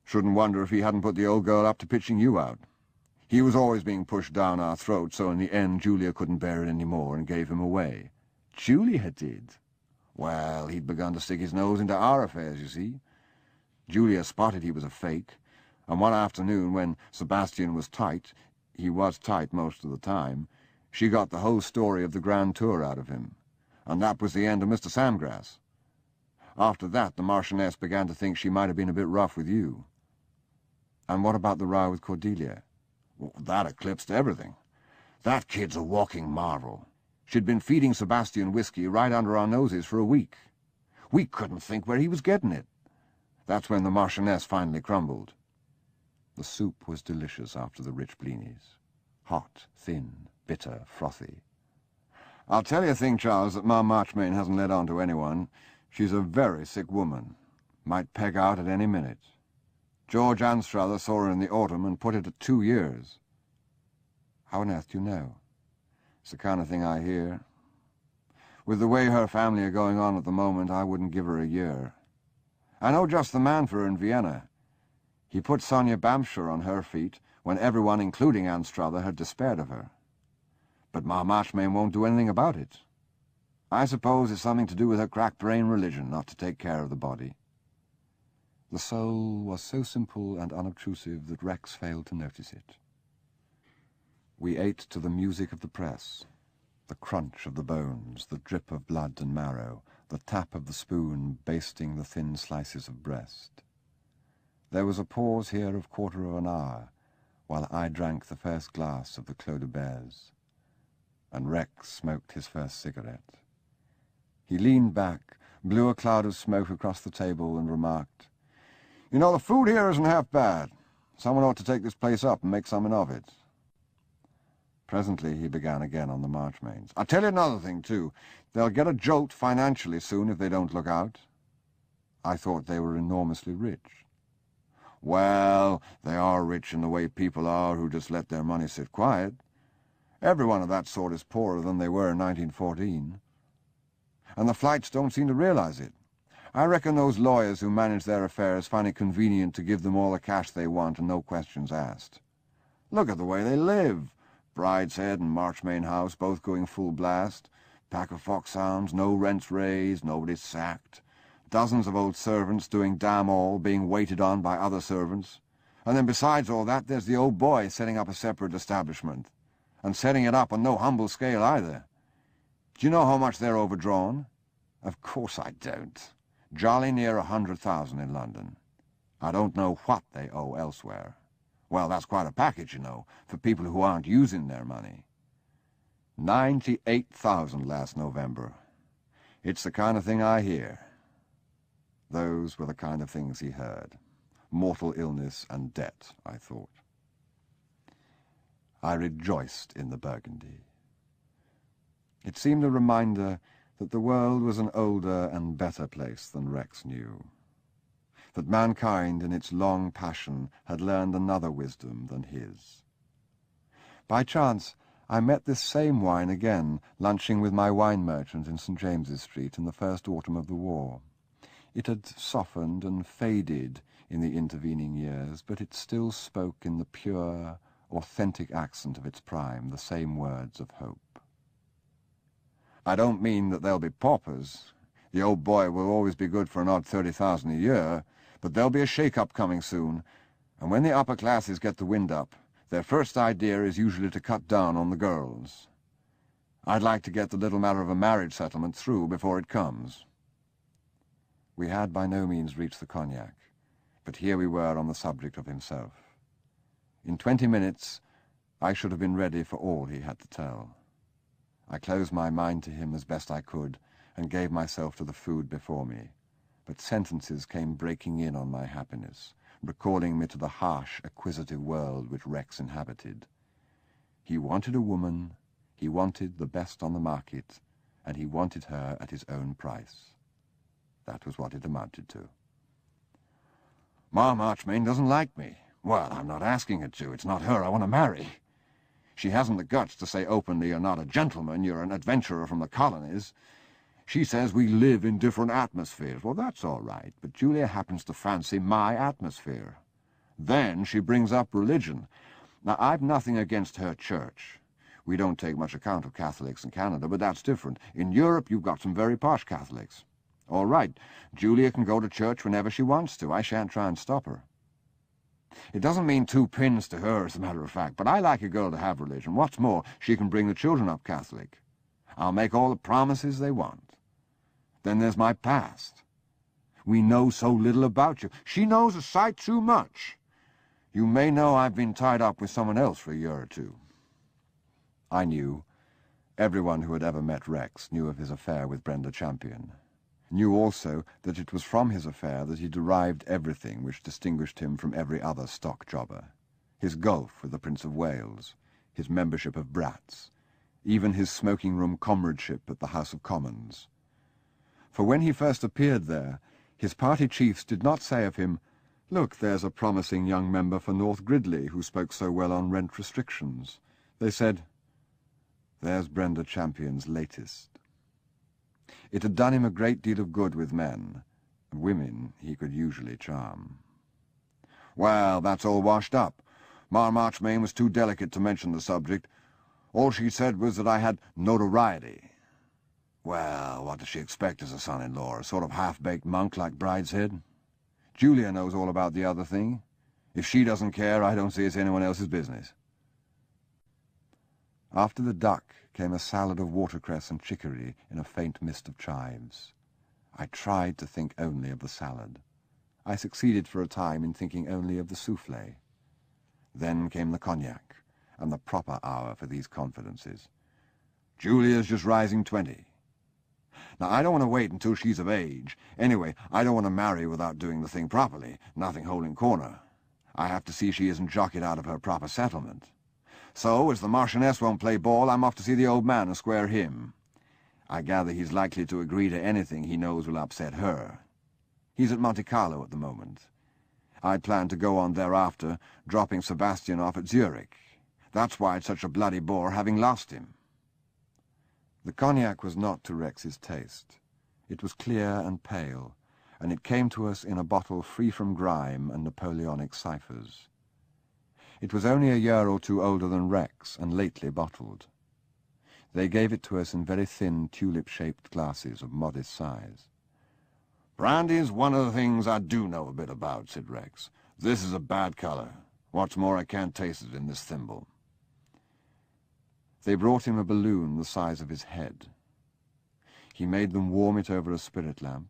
Shouldn't wonder if he hadn't put the old girl up to pitching you out. He was always being pushed down our throats, so in the end Julia couldn't bear it any more and gave him away. Julia did? Well, he'd begun to stick his nose into our affairs, you see. Julia spotted he was a fake, and one afternoon when Sebastian was tight, he was tight most of the time, she got the whole story of the Grand Tour out of him, and that was the end of Mr. Samgrass. After that, the Marchioness began to think she might have been a bit rough with you. And what about the row with Cordelia? Well, that eclipsed everything. That kid's a walking marvel. She'd been feeding Sebastian whiskey right under our noses for a week. We couldn't think where he was getting it. That's when the Marchioness finally crumbled. The soup was delicious after the rich blinis. Hot, thin, bitter, frothy. I'll tell you a thing, Charles, that Ma Marchmain hasn't let on to anyone. She's a very sick woman. Might peg out at any minute. George Anstruther saw her in the autumn and put it at 2 years. How on earth do you know? It's the kind of thing I hear. With the way her family are going on at the moment, I wouldn't give her a year. I know just the man for her in Vienna. He put Sonia Bamscher on her feet when everyone, including Anstruther, had despaired of her. But Ma Marchmain won't do anything about it. I suppose it's something to do with her crack-brain religion, not to take care of the body. The soul was so simple and unobtrusive that Rex failed to notice it. We ate to the music of the press, the crunch of the bones, the drip of blood and marrow, the tap of the spoon basting the thin slices of breast. There was a pause here of 1/4 of an hour, while I drank the first glass of the Clos de Bez, and Rex smoked his first cigarette. He leaned back, blew a cloud of smoke across the table, and remarked, "You know, the food here isn't half bad. Someone ought to take this place up and make something of it." Presently he began again on the Marchmains. "I'll tell you another thing, too. They'll get a jolt financially soon if they don't look out." I thought they were enormously rich. Well, they are rich in the way people are who just let their money sit quiet. Everyone of that sort is poorer than they were in 1914. And the Flights don't seem to realize it. I reckon those lawyers who manage their affairs find it convenient to give them all the cash they want and no questions asked. Look at the way they live. Brideshead and Marchmain House both going full blast. Pack of foxhounds, no rents raised, nobody sacked. Dozens of old servants doing damn all, being waited on by other servants. And then besides all that, there's the old boy setting up a separate establishment. And setting it up on no humble scale either. Do you know how much they're overdrawn? Of course I don't. Jolly near 100,000 in London. I don't know what they owe elsewhere. Well, that's quite a package, you know, for people who aren't using their money. 98,000 last November. It's the kind of thing I hear. Those were the kind of things he heard. Mortal illness and debt, I thought. I rejoiced in the Burgundy. It seemed a reminder that the world was an older and better place than Rex knew, that mankind in its long passion had learned another wisdom than his. By chance, I met this same wine again, lunching with my wine merchant in St. James's Street in the first autumn of the war. It had softened and faded in the intervening years, but it still spoke in the pure, authentic accent of its prime the same words of hope. I don't mean that they'll be paupers. The old boy will always be good for an odd 30,000 a year, but there'll be a shake-up coming soon, and when the upper classes get the wind up, their first idea is usually to cut down on the girls. I'd like to get the little matter of a marriage settlement through before it comes. We had by no means reached the cognac, but here we were on the subject of himself. In 20 minutes, I should have been ready for all he had to tell. I closed my mind to him as best I could, and gave myself to the food before me, but sentences came breaking in on my happiness, recalling me to the harsh, acquisitive world which Rex inhabited. He wanted a woman, he wanted the best on the market, and he wanted her at his own price. That was what it amounted to. Ma Marchmain doesn't like me. Well, I'm not asking her to. It's not her I want to marry. She hasn't the guts to say openly, you're not a gentleman, you're an adventurer from the colonies. She says we live in different atmospheres. Well, that's all right, but Julia happens to fancy my atmosphere. Then she brings up religion. Now, I've nothing against her church. We don't take much account of Catholics in Canada, but that's different. In Europe, you've got some very posh Catholics. All right, Julia can go to church whenever she wants to. I shan't try and stop her. It doesn't mean 2 pins to her, as a matter of fact, but I like a girl to have religion. What's more, she can bring the children up Catholic. I'll make all the promises they want. Then there's my past. We know so little about you. She knows a sight too much. You may know I've been tied up with someone else for a year or 2. I knew. Everyone who had ever met Rex knew of his affair with Brenda Champion. Knew also that it was from his affair that he derived everything which distinguished him from every other stock jobber. His golf with the Prince of Wales, his membership of Brats, even his smoking-room comradeship at the House of Commons. For when he first appeared there, his party chiefs did not say of him, "Look, there's a promising young member for North Gridley who spoke so well on rent restrictions." They said, "There's Brenda Champion's latest." It had done him a great deal of good with men. Women he could usually charm. Well, that's all washed up. Ma Marchmain was too delicate to mention the subject. All she said was that I had notoriety. Well, what does she expect as a son-in-law? A sort of half-baked monk like Brideshead? Julia knows all about the other thing. If she doesn't care, I don't see it's anyone else's business. After the duck came a salad of watercress and chicory in a faint mist of chives. I tried to think only of the salad. I succeeded for a time in thinking only of the souffle. Then came the cognac, and the proper hour for these confidences. Julia's just rising 20. Now, I don't want to wait until she's of age. Anyway, I don't want to marry without doing the thing properly, nothing holding corner. I have to see she isn't jockeyed out of her proper settlement. So, as the Marchioness won't play ball, I'm off to see the old man and square him. I gather he's likely to agree to anything he knows will upset her. He's at Monte Carlo at the moment. I plan to go on thereafter, dropping Sebastian off at Zurich. That's why it's such a bloody bore having lost him. The cognac was not to Rex's taste. It was clear and pale, and it came to us in a bottle free from grime and Napoleonic ciphers. It was only a year or 2 older than Rex, and lately bottled. They gave it to us in very thin, tulip-shaped glasses of modest size. "Brandy's one of the things I do know a bit about," said Rex. "This is a bad color. What's more, I can't taste it in this thimble." They brought him a balloon the size of his head. He made them warm it over a spirit lamp.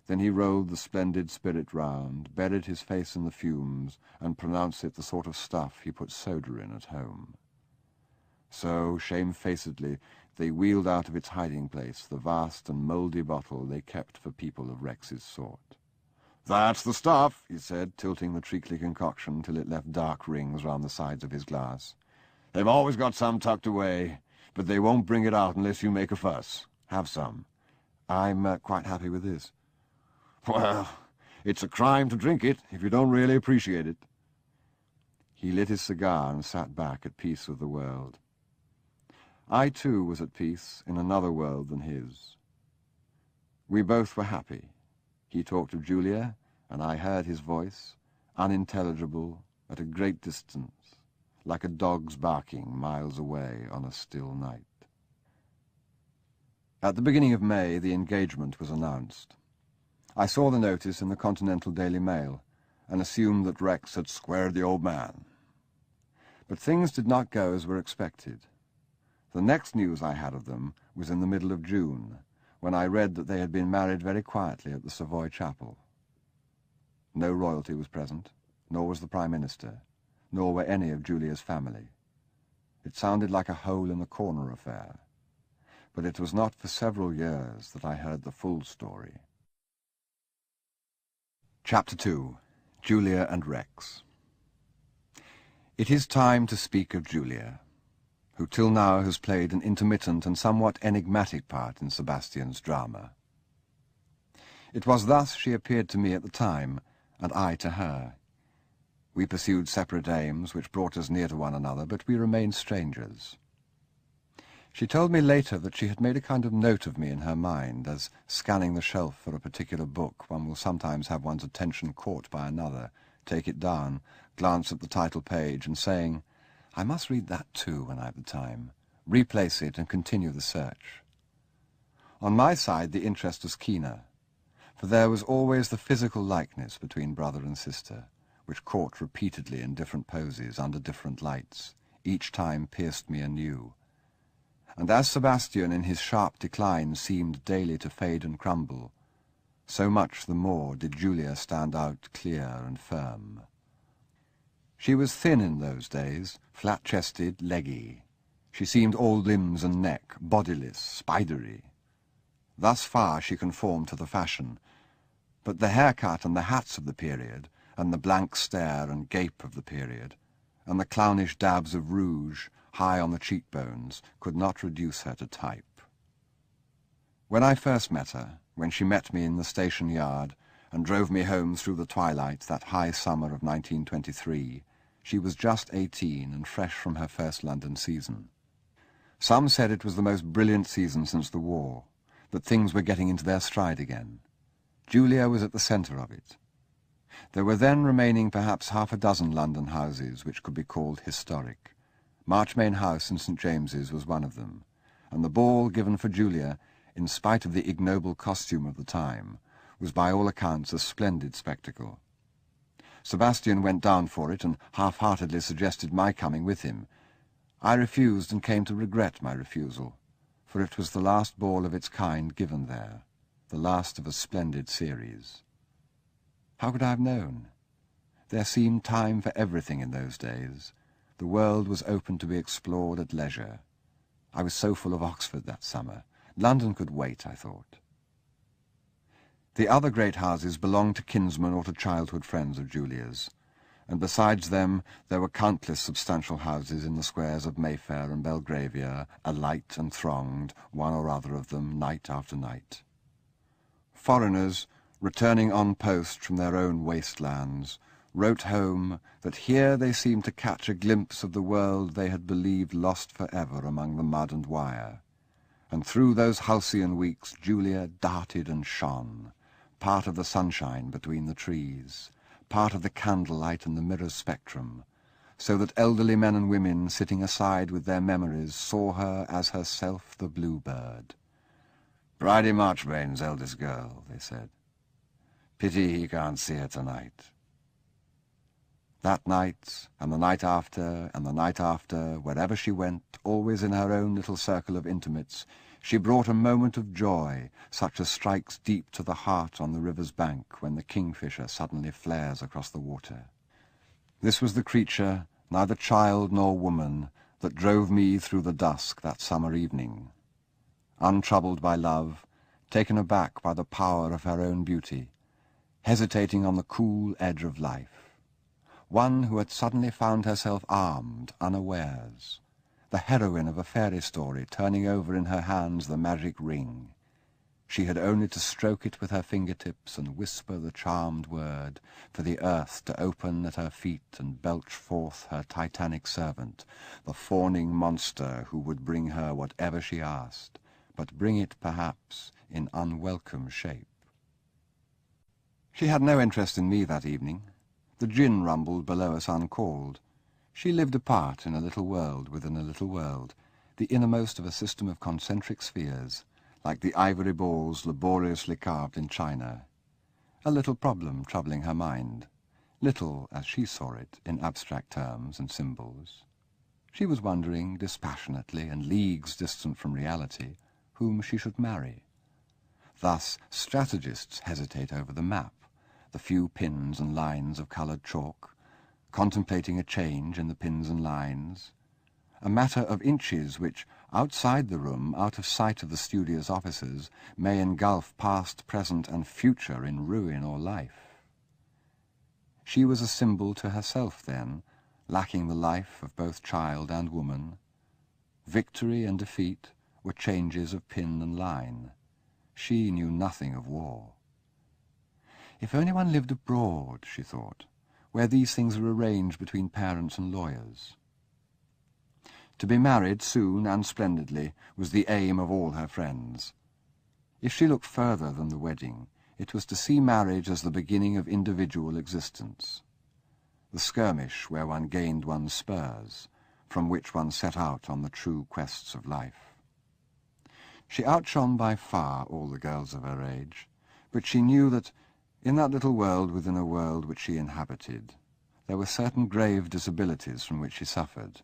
Then he rolled the splendid spirit round, buried his face in the fumes, and pronounced it the sort of stuff he put soda in at home. So, shamefacedly, they wheeled out of its hiding-place the vast and mouldy bottle they kept for people of Rex's sort. "That's the stuff," he said, tilting the treacly concoction till it left dark rings round the sides of his glass. "They've always got some tucked away, but they won't bring it out unless you make a fuss. Have some." "I'm quite happy with this." "Well, it's a crime to drink it if you don't really appreciate it." He lit his cigar and sat back at peace with the world. I, too, was at peace in another world than his. We both were happy. He talked of Julia, and I heard his voice, unintelligible, at a great distance, like a dog's barking miles away on a still night. At the beginning of May, the engagement was announced. I saw the notice in the Continental Daily Mail, and assumed that Rex had squared the old man. But things did not go as were expected. The next news I had of them was in the middle of June, when I read that they had been married very quietly at the Savoy Chapel. No royalty was present, nor was the Prime Minister, nor were any of Julia's family. It sounded like a hole-in-the-corner affair, but it was not for several years that I heard the full story. Chapter 2. Julia and Rex. It is time to speak of Julia, who till now has played an intermittent and somewhat enigmatic part in Sebastian's drama. It was thus she appeared to me at the time, and I to her. We pursued separate aims which brought us near to one another, but we remained strangers. She told me later that she had made a kind of note of me in her mind, as scanning the shelf for a particular book one will sometimes have one's attention caught by another, take it down, glance at the title page, and saying, "I must read that too when I have the time," replace it and continue the search. On my side the interest was keener, for there was always the physical likeness between brother and sister, which caught repeatedly in different poses under different lights, each time pierced me anew. And as Sebastian in his sharp decline seemed daily to fade and crumble, so much the more did Julia stand out clear and firm. She was thin in those days, flat-chested, leggy. She seemed all limbs and neck, bodiless, spidery. Thus far she conformed to the fashion, but the haircut and the hats of the period, and the blank stare and gape of the period, and the clownish dabs of rouge high on the cheekbones, could not reduce her to type. When I first met her, when she met me in the station yard, and drove me home through the twilight that high summer of 1923, she was just 18 and fresh from her first London season. Some said it was the most brilliant season since the war, that things were getting into their stride again. Julia was at the centre of it. There were then remaining perhaps half a dozen London houses which could be called historic. Marchmain House in St. James's was one of them, and the ball given for Julia, in spite of the ignoble costume of the time, was by all accounts a splendid spectacle. Sebastian went down for it and half-heartedly suggested my coming with him. I refused and came to regret my refusal, for it was the last ball of its kind given there, the last of a splendid series. How could I have known? There seemed time for everything in those days. The world was open to be explored at leisure. I was so full of Oxford that summer. London could wait, I thought. The other great houses belonged to kinsmen or to childhood friends of Julia's, and besides them there were countless substantial houses in the squares of Mayfair and Belgravia, alight and thronged, one or other of them, night after night. Foreigners, returning on post from their own wastelands, wrote home that here they seemed to catch a glimpse of the world they had believed lost forever among the mud and wire. And through those halcyon weeks Julia darted and shone, part of the sunshine between the trees, part of the candlelight and the mirror's spectrum, so that elderly men and women sitting aside with their memories saw her as herself the bluebird. "Bridie Marchmain's eldest girl," they said. "Pity he can't see her tonight." That night, and the night after, and the night after, wherever she went, always in her own little circle of intimates, she brought a moment of joy, such as strikes deep to the heart on the river's bank when the kingfisher suddenly flares across the water. This was the creature, neither child nor woman, that drove me through the dusk that summer evening. Untroubled by love, taken aback by the power of her own beauty, hesitating on the cool edge of life. One who had suddenly found herself armed, unawares, the heroine of a fairy story turning over in her hands the magic ring. She had only to stroke it with her fingertips and whisper the charmed word, for the earth to open at her feet and belch forth her titanic servant, the fawning monster who would bring her whatever she asked, but bring it, perhaps, in unwelcome shape. She had no interest in me that evening. The gin rumbled below us uncalled. She lived apart in a little world within a little world, the innermost of a system of concentric spheres, like the ivory balls laboriously carved in China. A little problem troubling her mind, little, as she saw it, in abstract terms and symbols. She was wondering, dispassionately and leagues distant from reality, whom she should marry. Thus strategists hesitate over the map, the few pins and lines of coloured chalk, contemplating a change in the pins and lines, a matter of inches which, outside the room, out of sight of the studious officers, may engulf past, present, and future in ruin or life. She was a symbol to herself, then, lacking the life of both child and woman. Victory and defeat were changes of pin and line. She knew nothing of war. If only one lived abroad, she thought, where these things were arranged between parents and lawyers. To be married soon and splendidly was the aim of all her friends. If she looked further than the wedding, it was to see marriage as the beginning of individual existence, the skirmish where one gained one's spurs, from which one set out on the true quests of life. She outshone by far all the girls of her age, but she knew that, in that little world within a world which she inhabited, there were certain grave disabilities from which she suffered.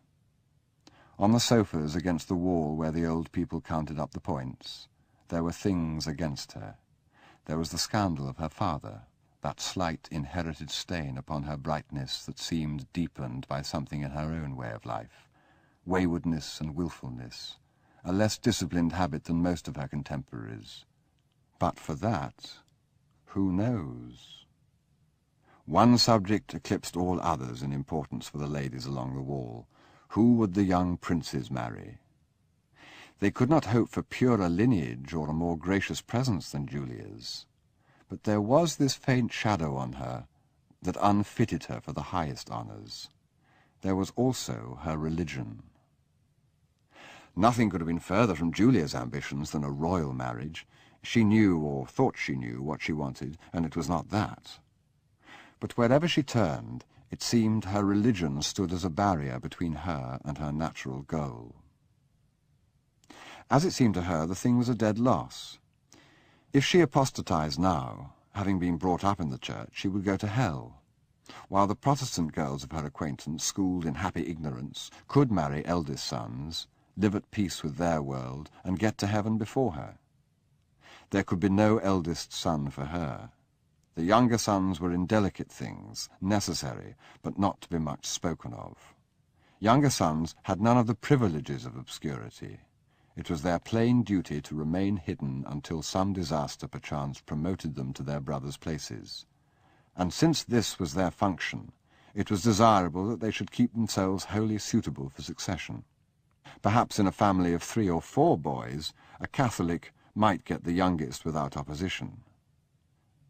On the sofas against the wall where the old people counted up the points, there were things against her. There was the scandal of her father, that slight inherited stain upon her brightness that seemed deepened by something in her own way of life, waywardness and wilfulness, a less disciplined habit than most of her contemporaries. But for that, who knows? One subject eclipsed all others in importance for the ladies along the wall. Who would the young princes marry? They could not hope for purer lineage or a more gracious presence than Julia's, but there was this faint shadow on her that unfitted her for the highest honours. There was also her religion. Nothing could have been further from Julia's ambitions than a royal marriage. She knew, or thought she knew, what she wanted, and it was not that. But wherever she turned, it seemed her religion stood as a barrier between her and her natural goal. As it seemed to her, the thing was a dead loss. If she apostatized now, having been brought up in the church, she would go to hell, while the Protestant girls of her acquaintance, schooled in happy ignorance, could marry eldest sons, live at peace with their world, and get to heaven before her. There could be no eldest son for her. The younger sons were indelicate things, necessary, but not to be much spoken of. Younger sons had none of the privileges of obscurity. It was their plain duty to remain hidden until some disaster perchance promoted them to their brothers' places. And since this was their function, it was desirable that they should keep themselves wholly suitable for succession. Perhaps in a family of 3 or 4 boys, a Catholic might get the youngest without opposition.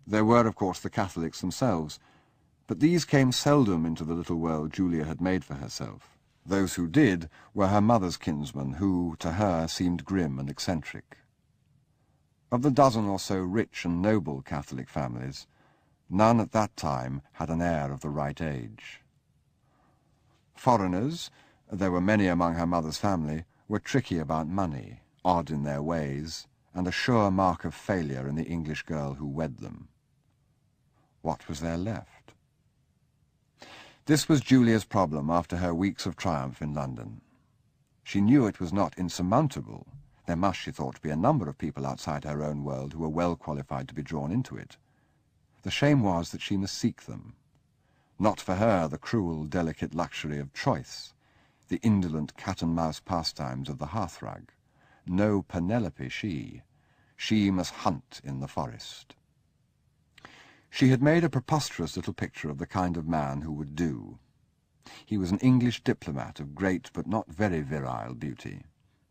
There were, of course, the Catholics themselves, but these came seldom into the little world Julia had made for herself. Those who did were her mother's kinsmen, who, to her, seemed grim and eccentric. Of the dozen or so rich and noble Catholic families, none at that time had an heir of the right age. Foreigners, there were many among her mother's family, were tricky about money, odd in their ways, and a sure mark of failure in the English girl who wed them. What was there left? This was Julia's problem after her weeks of triumph in London. She knew it was not insurmountable. There must, she thought, be a number of people outside her own world who were well qualified to be drawn into it. The shame was that she must seek them. Not for her the cruel, delicate luxury of choice, the indolent cat-and-mouse pastimes of the hearthrug. No Penelope she. She must hunt in the forest. She had made a preposterous little picture of the kind of man who would do. He was an English diplomat of great but not very virile beauty,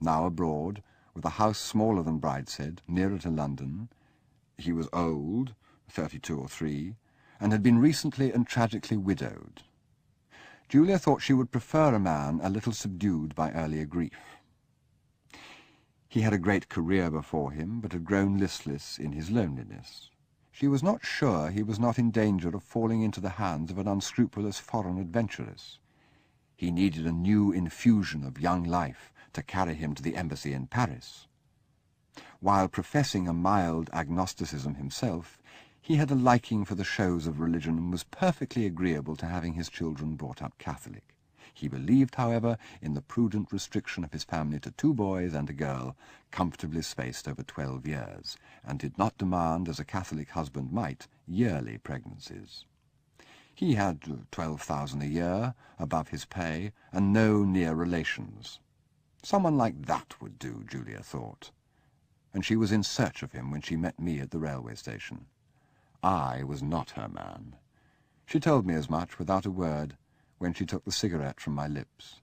now abroad, with a house smaller than Brideshead, nearer to London. He was old, 32 or 3, and had been recently and tragically widowed. Julia thought she would prefer a man a little subdued by earlier grief. He had a great career before him, but had grown listless in his loneliness. She was not sure he was not in danger of falling into the hands of an unscrupulous foreign adventuress. He needed a new infusion of young life to carry him to the embassy in Paris. While professing a mild agnosticism himself, he had a liking for the shows of religion and was perfectly agreeable to having his children brought up Catholic. He believed, however, in the prudent restriction of his family to 2 boys and a girl, comfortably spaced over 12 years, and did not demand, as a Catholic husband might, yearly pregnancies. He had 12,000 a year, above his pay, and no near relations. Someone like that would do, Julia thought. And she was in search of him when she met me at the railway station. I was not her man. She told me as much without a word when she took the cigarette from my lips.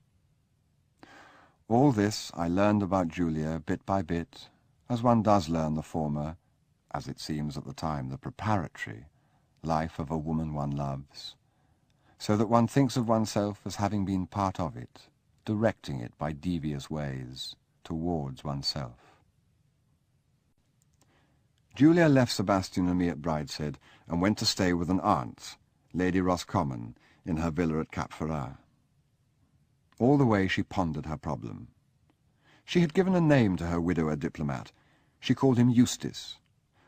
All this I learned about Julia bit by bit, as one does learn the former, as it seems at the time, the preparatory life of a woman one loves, so that one thinks of oneself as having been part of it, directing it by devious ways towards oneself. Julia left Sebastian and me at Brideshead and went to stay with an aunt, Lady Roscommon, in her villa at Cap Ferrat. All the way she pondered her problem. She had given a name to her widower diplomat. She called him Eustace,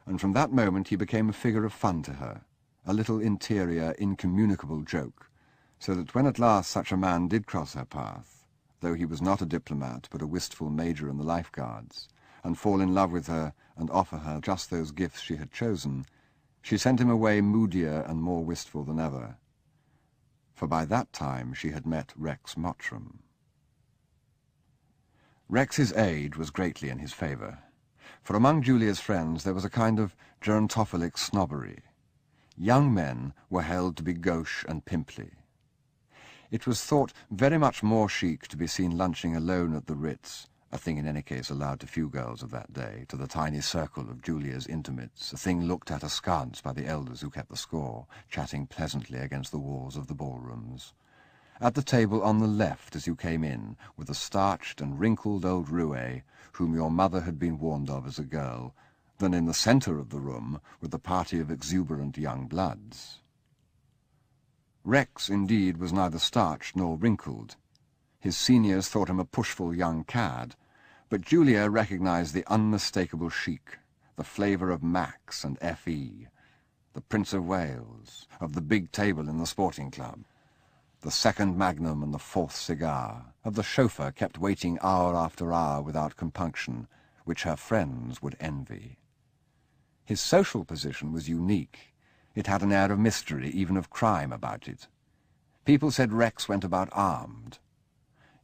and from that moment he became a figure of fun to her, a little interior, incommunicable joke, so that when at last such a man did cross her path, though he was not a diplomat but a wistful major in the Life Guards, and fall in love with her and offer her just those gifts she had chosen, she sent him away moodier and more wistful than ever. For by that time she had met Rex Mottram. Rex's age was greatly in his favour, for among Julia's friends there was a kind of gerontophilic snobbery. Young men were held to be gauche and pimply. It was thought very much more chic to be seen lunching alone at the Ritz, a thing in any case allowed to few girls of that day, to the tiny circle of Julia's intimates, a thing looked at askance by the elders who kept the score, chatting pleasantly against the walls of the ballrooms. At the table on the left as you came in, with a starched and wrinkled old roue, whom your mother had been warned of as a girl, than in the centre of the room with the party of exuberant young bloods. Rex, indeed, was neither starched nor wrinkled. His seniors thought him a pushful young cad, but Julia recognized the unmistakable chic, the flavour of Max and F.E., the Prince of Wales, of the big table in the sporting club, the second magnum and the 4th cigar, of the chauffeur kept waiting hour after hour without compunction, which her friends would envy. His social position was unique. It had an air of mystery, even of crime, about it. People said Rex went about armed.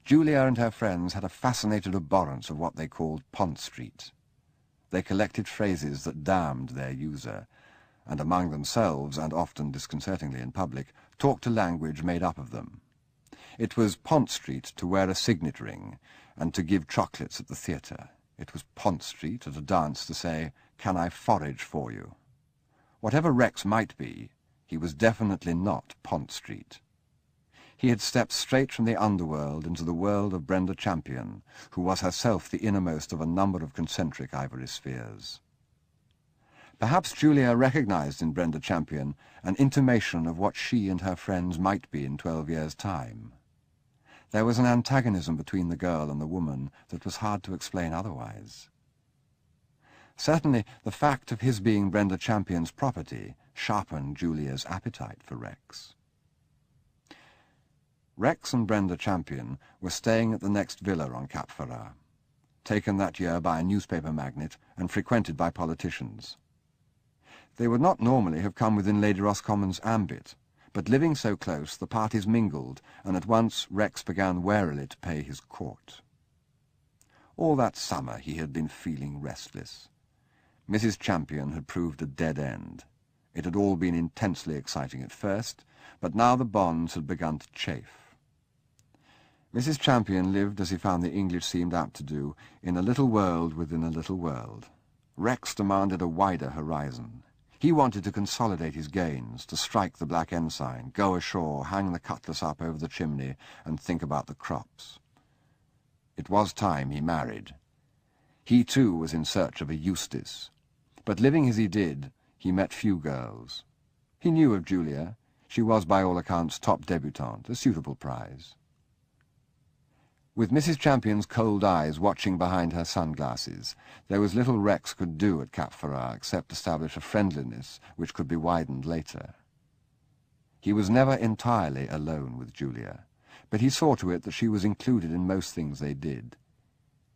Julia and her friends had a fascinated abhorrence of what they called Pont Street. They collected phrases that damned their user, and among themselves, and often disconcertingly in public, talked a language made up of them. It was Pont Street to wear a signet ring, and to give chocolates at the theatre. It was Pont Street at a dance to say, "Can I forage for you?" Whatever Rex might be, he was definitely not Pont Street. He had stepped straight from the underworld into the world of Brenda Champion, who was herself the innermost of a number of concentric ivory spheres. Perhaps Julia recognized in Brenda Champion an intimation of what she and her friends might be in 12 years' time. There was an antagonism between the girl and the woman that was hard to explain otherwise. Certainly, the fact of his being Brenda Champion's property sharpened Julia's appetite for Rex. Rex and Brenda Champion were staying at the next villa on Cap Ferrat, taken that year by a newspaper magnate and frequented by politicians. They would not normally have come within Lady Roscommon's ambit, but living so close, the parties mingled, and at once Rex began warily to pay his court. All that summer he had been feeling restless. Mrs. Champion had proved a dead end. It had all been intensely exciting at first, but now the bonds had begun to chafe. Mrs. Champion lived, as he found the English seemed apt to do, in a little world within a little world. Rex demanded a wider horizon. He wanted to consolidate his gains, to strike the black ensign, go ashore, hang the cutlass up over the chimney, and think about the crops. It was time he married. He, too, was in search of a Eustace. But living as he did, he met few girls. He knew of Julia. She was by all accounts top debutante, a suitable prize. With Mrs. Champion's cold eyes watching behind her sunglasses, there was little Rex could do at Cap Ferrat except establish a friendliness which could be widened later. He was never entirely alone with Julia, but he saw to it that she was included in most things they did.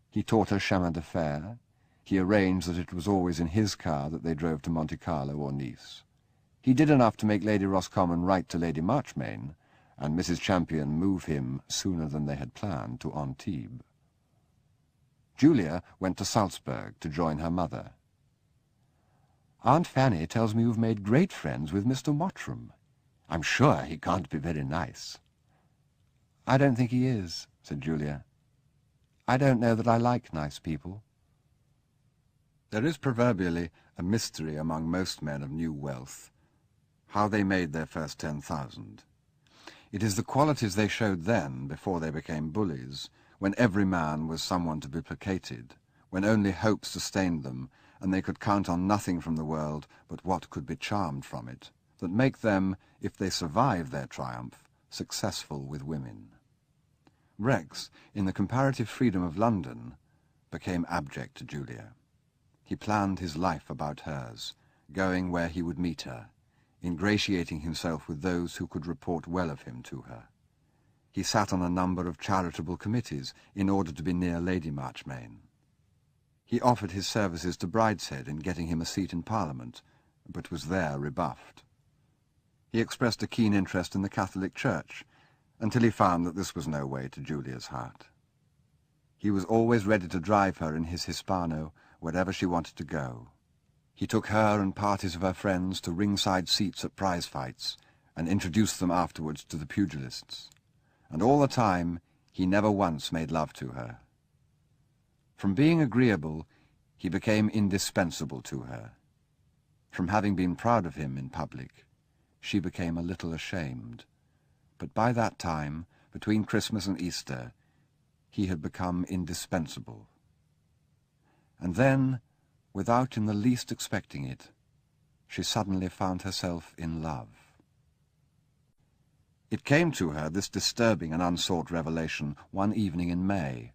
He taught her chemin de fer. He arranged that it was always in his car that they drove to Monte Carlo or Nice. He did enough to make Lady Roscommon write to Lady Marchmain, and Mrs. Champion move him sooner than they had planned to Antibes. Julia went to Salzburg to join her mother. "Aunt Fanny tells me you've made great friends with Mr. Mottram. I'm sure he can't be very nice." "I don't think he is," said Julia. "I don't know that I like nice people." There is proverbially a mystery among most men of new wealth, how they made their first 10,000. It is the qualities they showed then, before they became bullies, when every man was someone to be placated, when only hope sustained them, and they could count on nothing from the world but what could be charmed from it, that make them, if they survive their triumph, successful with women. Rex, in the comparative freedom of London, became abject to Julia. He planned his life about hers, going where he would meet her, ingratiating himself with those who could report well of him to her. He sat on a number of charitable committees in order to be near Lady Marchmain. He offered his services to Brideshead in getting him a seat in Parliament, but was there rebuffed. He expressed a keen interest in the Catholic Church, until he found that this was no way to Julia's heart. He was always ready to drive her in his Hispano wherever she wanted to go. He took her and parties of her friends to ringside seats at prize fights, and introduced them afterwards to the pugilists. And all the time he never once made love to her. From being agreeable, he became indispensable to her. From having been proud of him in public, she became a little ashamed. But by that time, between Christmas and Easter, he had become indispensable. And then, without in the least expecting it, she suddenly found herself in love. It came to her, this disturbing and unsought revelation, one evening in May,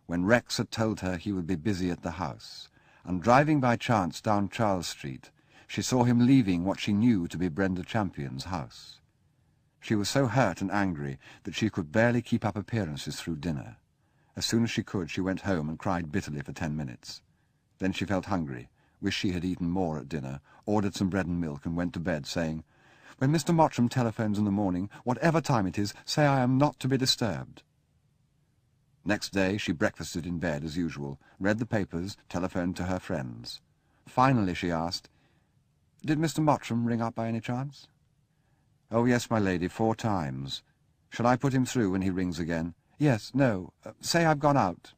when Rex had told her he would be busy at the house, and driving by chance down Charles Street, she saw him leaving what she knew to be Brenda Champion's house. She was so hurt and angry that she could barely keep up appearances through dinner. As soon as she could, she went home and cried bitterly for 10 minutes. Then she felt hungry, wished she had eaten more at dinner, ordered some bread and milk, and went to bed, saying, "When Mr. Mottram telephones in the morning, whatever time it is, say I am not to be disturbed." Next day she breakfasted in bed as usual, read the papers, telephoned to her friends. Finally she asked, "Did Mr. Mottram ring up by any chance?" "Oh, yes, my lady, 4 times. Shall I put him through when he rings again?" "Yes, no. Say I've gone out."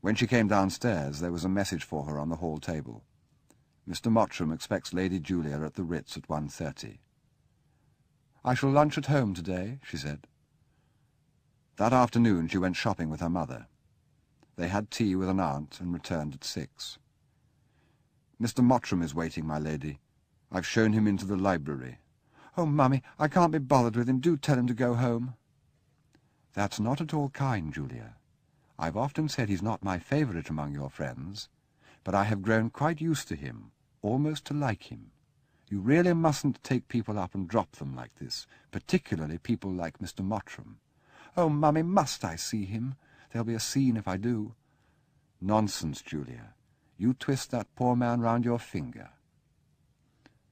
When she came downstairs, there was a message for her on the hall table. "Mr. Mottram expects Lady Julia at the Ritz at 1:30. "I shall lunch at home today," she said. That afternoon she went shopping with her mother. They had tea with an aunt and returned at 6. "Mr. Mottram is waiting, my lady. I've shown him into the library." "Oh, Mummy, I can't be bothered with him. Do tell him to go home." "That's not at all kind, Julia. I've often said he's not my favourite among your friends, but I have grown quite used to him, almost to like him. You really mustn't take people up and drop them like this, particularly people like Mr. Mottram." "Oh, Mummy, must I see him? There'll be a scene if I do." "Nonsense, Julia. You twist that poor man round your finger."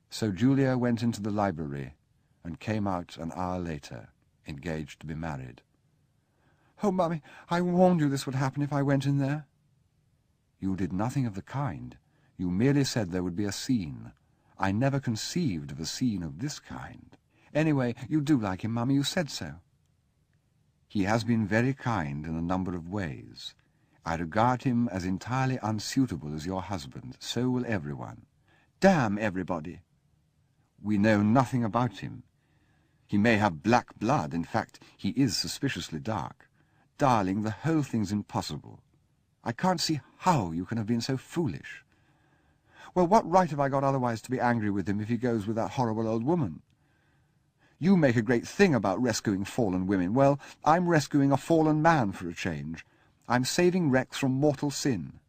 So Julia went into the library and came out an hour later, engaged to be married. "Oh, Mummy, I warned you this would happen if I went in there." "You did nothing of the kind. You merely said there would be a scene. I never conceived of a scene of this kind." "Anyway, you do like him, Mummy. You said so." "He has been very kind in a number of ways. I regard him as entirely unsuitable as your husband. So will everyone." "Damn everybody." "We know nothing about him. He may have black blood. In fact, he is suspiciously dark. Darling, the whole thing's impossible. I can't see how you can have been so foolish." Well, what right have I got otherwise to be angry with him if he goes with that horrible old woman? You make a great thing about rescuing fallen women. Well, I'm rescuing a fallen man for a change. I'm saving Rex from mortal sin.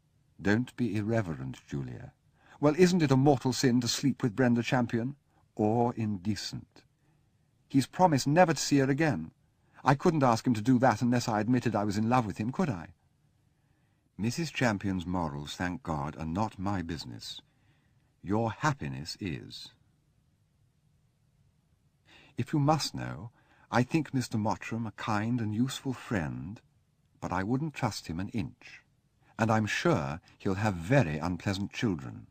Don't be irreverent, Julia. Well, isn't it a mortal sin to sleep with Brenda Champion? Or indecent? He's promised never to see her again. I couldn't ask him to do that unless I admitted I was in love with him, could I? Mrs. Champion's morals, thank God, are not my business. Your happiness is. If you must know, I think Mr. Mottram a kind and useful friend, but I wouldn't trust him an inch. And I'm sure he'll have very unpleasant children.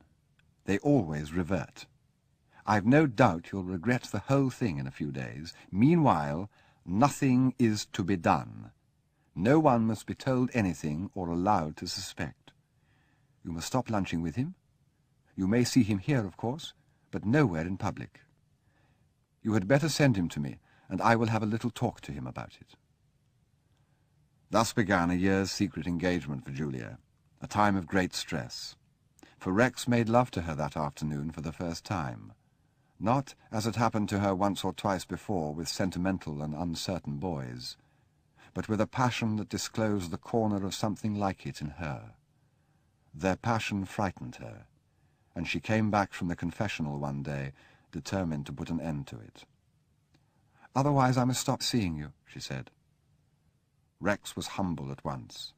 They always revert. I've no doubt you'll regret the whole thing in a few days. Meanwhile, nothing is to be done. No one must be told anything or allowed to suspect. You must stop lunching with him. You may see him here, of course, but nowhere in public. You had better send him to me, and I will have a little talk to him about it. Thus began a year's secret engagement for Julia, a time of great stress. For Rex made love to her that afternoon for the first time, not, as had happened to her once or twice before, with sentimental and uncertain boys, but with a passion that disclosed the corner of something like it in her. Their passion frightened her, and she came back from the confessional one day, determined to put an end to it. "Otherwise I must stop seeing you," she said. Rex was humble at once,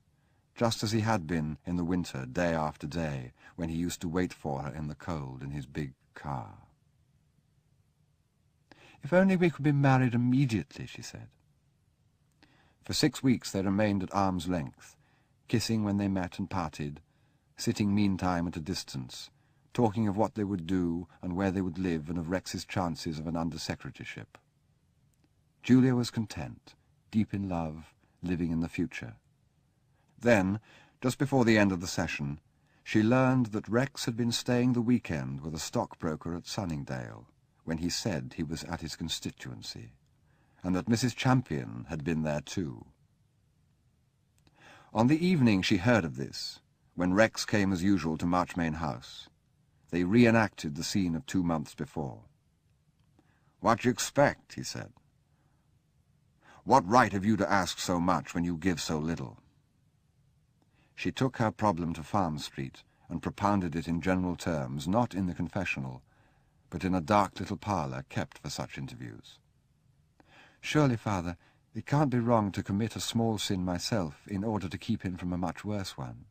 just as he had been in the winter, day after day, when he used to wait for her in the cold in his big car. "If only we could be married immediately," she said. For 6 weeks they remained at arm's length, kissing when they met and parted, sitting meantime at a distance, talking of what they would do and where they would live and of Rex's chances of an under-secretaryship. Julia was content, deep in love, living in the future. Then, just before the end of the session, she learned that Rex had been staying the weekend with a stockbroker at Sunningdale, when he said he was at his constituency, and that Mrs. Champion had been there too. On the evening she heard of this, when Rex came as usual to Marchmain House, they reenacted the scene of 2 months before. "What do you expect?" he said. "What right have you to ask so much when you give so little?" She took her problem to Farm Street and propounded it in general terms, not in the confessional, but in a dark little parlour kept for such interviews. "Surely, Father, it can't be wrong to commit a small sin myself in order to keep him from a much worse one."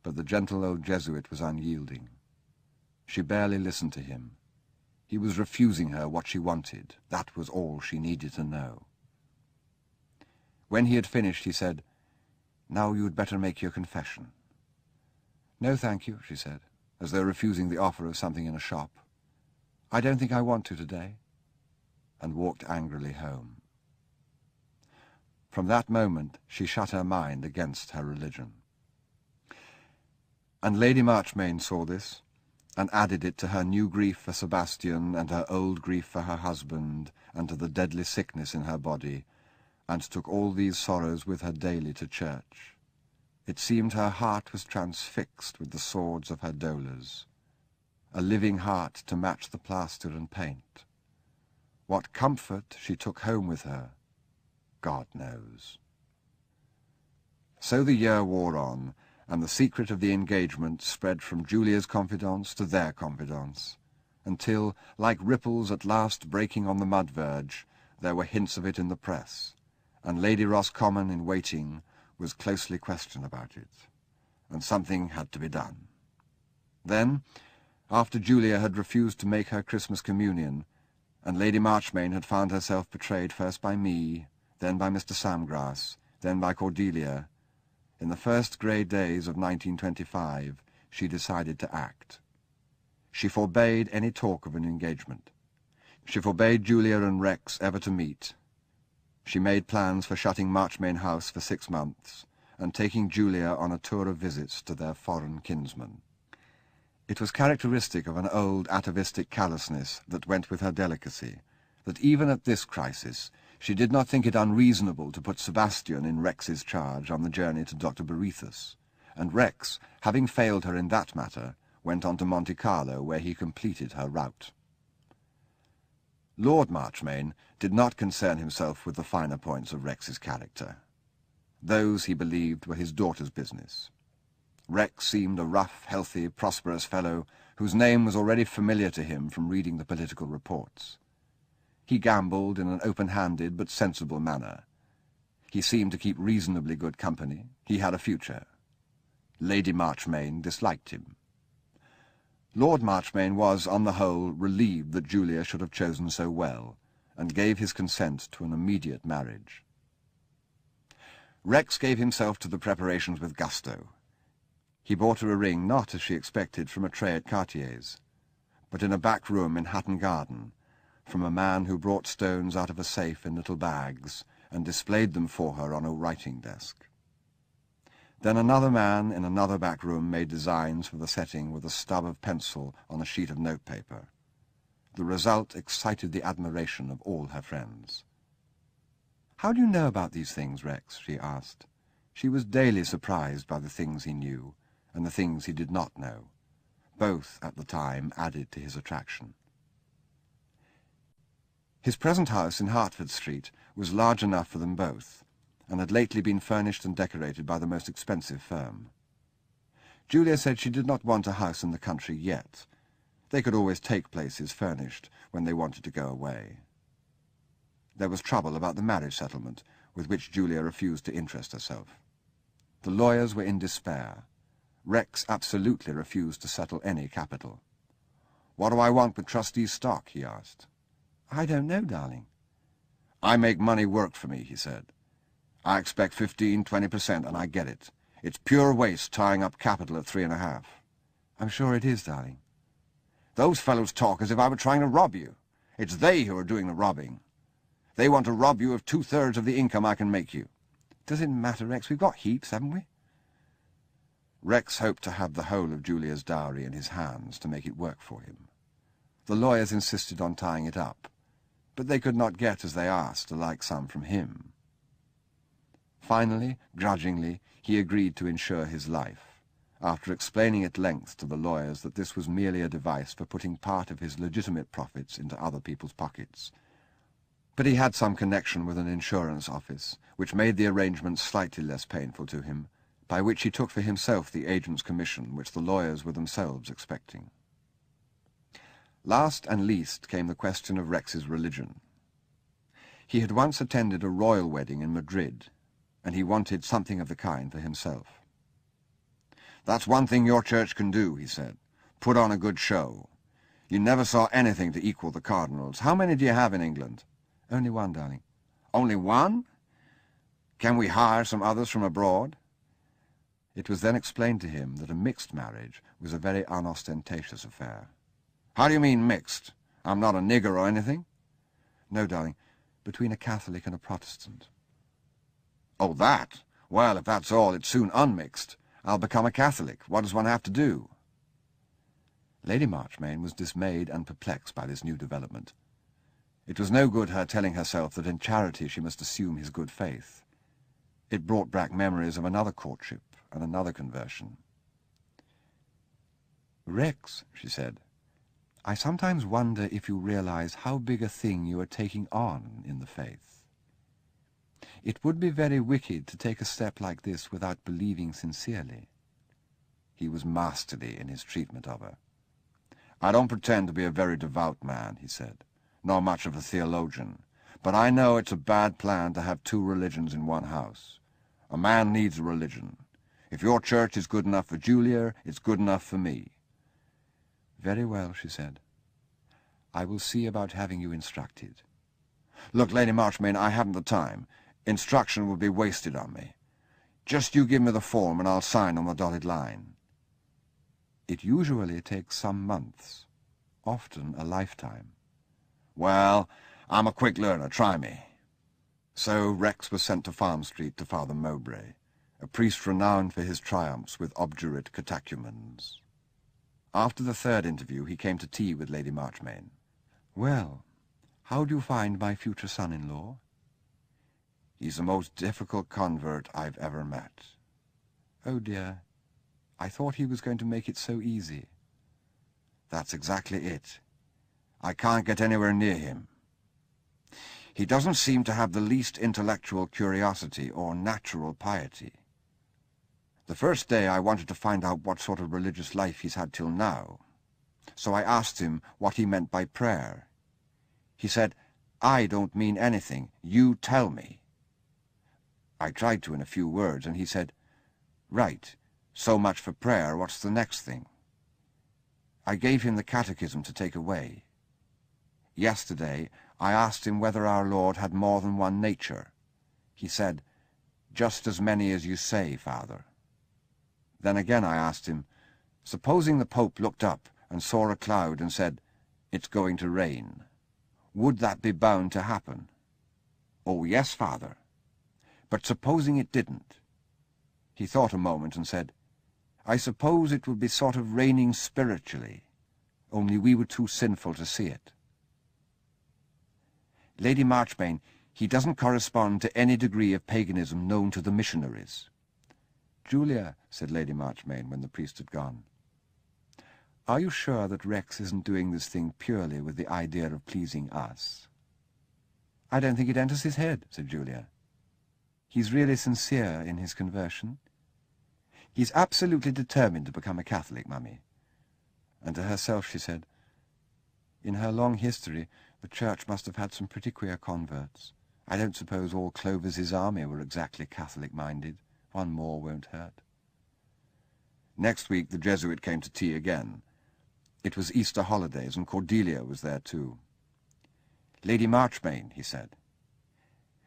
But the gentle old Jesuit was unyielding. She barely listened to him. He was refusing her what she wanted. That was all she needed to know. When he had finished, he said, "Now you'd better make your confession." "No, thank you," she said, as though refusing the offer of something in a shop. "I don't think I want to today," and walked angrily home. From that moment she shut her mind against her religion. And Lady Marchmain saw this, and added it to her new grief for Sebastian and her old grief for her husband and to the deadly sickness in her body, and took all these sorrows with her daily to church. It seemed her heart was transfixed with the swords of her dolors, a living heart to match the plaster and paint. What comfort she took home with her, God knows. So the year wore on, and the secret of the engagement spread from Julia's confidants to their confidants, until, like ripples at last breaking on the mud verge, there were hints of it in the press, and Lady Roscommon, in waiting, was closely questioned about it, and something had to be done. Then, after Julia had refused to make her Christmas communion, and Lady Marchmain had found herself betrayed first by me, then by Mr. Samgrass, then by Cordelia, in the first grey days of 1925, she decided to act. She forbade any talk of an engagement. She forbade Julia and Rex ever to meet. She made plans for shutting Marchmain House for 6 months, and taking Julia on a tour of visits to their foreign kinsmen. It was characteristic of an old atavistic callousness that went with her delicacy, that even at this crisis she did not think it unreasonable to put Sebastian in Rex's charge on the journey to Dr. Beretha's, and Rex, having failed her in that matter, went on to Monte Carlo, where he completed her route. Lord Marchmain did not concern himself with the finer points of Rex's character. Those, he believed, were his daughter's business. Rex seemed a rough, healthy, prosperous fellow whose name was already familiar to him from reading the political reports. He gambled in an open-handed but sensible manner. He seemed to keep reasonably good company. He had a future. Lady Marchmain disliked him. Lord Marchmain was, on the whole, relieved that Julia should have chosen so well, and gave his consent to an immediate marriage. Rex gave himself to the preparations with gusto. He bought her a ring not, as she expected, from a tray at Cartier's, but in a back room in Hatton Garden, from a man who brought stones out of a safe in little bags and displayed them for her on a writing desk. Then another man in another back room made designs for the setting with a stub of pencil on a sheet of notepaper. The result excited the admiration of all her friends. "How do you know about these things, Rex?" she asked. She was daily surprised by the things he knew and the things he did not know. Both, at the time, added to his attraction. His present house in Hertford Street was large enough for them both, and had lately been furnished and decorated by the most expensive firm. Julia said she did not want a house in the country yet. They could always take places furnished when they wanted to go away. There was trouble about the marriage settlement, with which Julia refused to interest herself. The lawyers were in despair. Rex absolutely refused to settle any capital. "What do I want with trustees' stock?" he asked. "I don't know, darling." "I make money work for me," he said. "I expect 15–20%, and I get it. It's pure waste tying up capital at 3.5. "I'm sure it is, darling." "Those fellows talk as if I were trying to rob you. It's they who are doing the robbing. They want to rob you of 2/3 of the income I can make you." "Does it matter, Rex? We've got heaps, haven't we?" Rex hoped to have the whole of Julia's dowry in his hands to make it work for him. The lawyers insisted on tying it up, but they could not get, as they asked, a like sum from him. Finally, grudgingly, he agreed to insure his life, after explaining at length to the lawyers that this was merely a device for putting part of his legitimate profits into other people's pockets. But he had some connection with an insurance office, which made the arrangement slightly less painful to him, by which he took for himself the agent's commission which the lawyers were themselves expecting. Last and least came the question of Rex's religion. He had once attended a royal wedding in Madrid, and he wanted something of the kind for himself. "That's one thing your church can do," he said. "Put on a good show. You never saw anything to equal the cardinals. How many do you have in England?" "Only one, darling." "Only one? Can we hire some others from abroad?" It was then explained to him that a mixed marriage was a very unostentatious affair. "How do you mean mixed? I'm not a nigger or anything?" "No, darling, between a Catholic and a Protestant." "Oh, that? Well, if that's all, it's soon unmixed. I'll become a Catholic. What does one have to do?" Lady Marchmain was dismayed and perplexed by this new development. It was no good her telling herself that in charity she must assume his good faith. It brought back memories of another courtship and another conversion. "Rex," she said, "I sometimes wonder if you realize how big a thing you are taking on in the faith. It would be very wicked to take a step like this without believing sincerely." He was masterly in his treatment of her. "I don't pretend to be a very devout man," he said, "nor much of a theologian, but I know it's a bad plan to have two religions in one house. A man needs a religion. If your church is good enough for Julia, it's good enough for me." "Very well," she said. "I will see about having you instructed." "Look, Lady Marchmain, I haven't the time. Instruction would be wasted on me. Just you give me the form and I'll sign on the dotted line." "It usually takes some months, often a lifetime." "Well, I'm a quick learner. Try me." So Rex was sent to Farm Street to Father Mowbray, a priest renowned for his triumphs with obdurate catechumens. After the third interview he came to tea with Lady Marchmain. "Well, how do you find my future son-in-law?" "He's the most difficult convert I've ever met." "Oh dear, I thought he was going to make it so easy." That's exactly it. I can't get anywhere near him. He doesn't seem to have the least intellectual curiosity or natural piety. The first day I wanted to find out what sort of religious life he's had till now, so I asked him what he meant by prayer. He said, "I don't mean anything, you tell me." I tried to in a few words, and he said, "Right, so much for prayer, what's the next thing?" I gave him the catechism to take away. Yesterday I asked him whether our Lord had more than one nature. He said, "Just as many as you say, Father." Then again I asked him, supposing the Pope looked up and saw a cloud and said, "It's going to rain," would that be bound to happen? "Oh, yes, Father. But supposing it didn't?" He thought a moment and said, "I suppose it would be sort of raining spiritually, only we were too sinful to see it." Lady Marchmain, he doesn't correspond to any degree of paganism known to the missionaries. "Julia," said Lady Marchmain when the priest had gone, "are you sure that Rex isn't doing this thing purely with the idea of pleasing us?" "I don't think it enters his head," said Julia. "He's really sincere in his conversion. He's absolutely determined to become a Catholic, Mummy." And to herself she said, "In her long history, the Church must have had some pretty queer converts. I don't suppose all Clovis's army were exactly Catholic-minded. One more won't hurt." Next week the Jesuit came to tea again. It was Easter holidays, and Cordelia was there too. "Lady Marchmain," he said,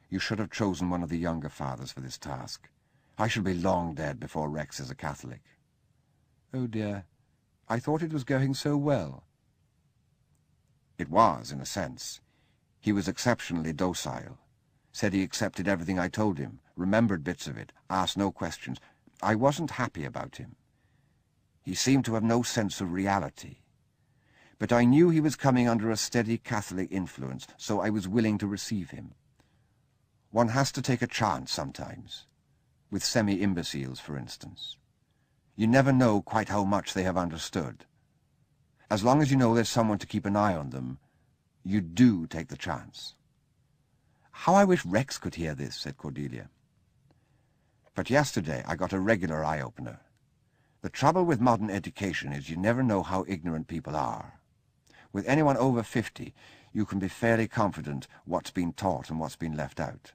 "you should have chosen one of the younger fathers for this task. I shall be long dead before Rex is a Catholic." "Oh dear, I thought it was going so well." "It was, in a sense. He was exceptionally docile. Said he accepted everything I told him, remembered bits of it, asked no questions. I wasn't happy about him. He seemed to have no sense of reality. But I knew he was coming under a steady Catholic influence, so I was willing to receive him. One has to take a chance sometimes, with semi-imbeciles, for instance. You never know quite how much they have understood. As long as you know there's someone to keep an eye on them, you do take the chance." "How I wish Rex could hear this," said Cordelia. "But yesterday I got a regular eye-opener. The trouble with modern education is you never know how ignorant people are. With anyone over 50, you can be fairly confident what's been taught and what's been left out.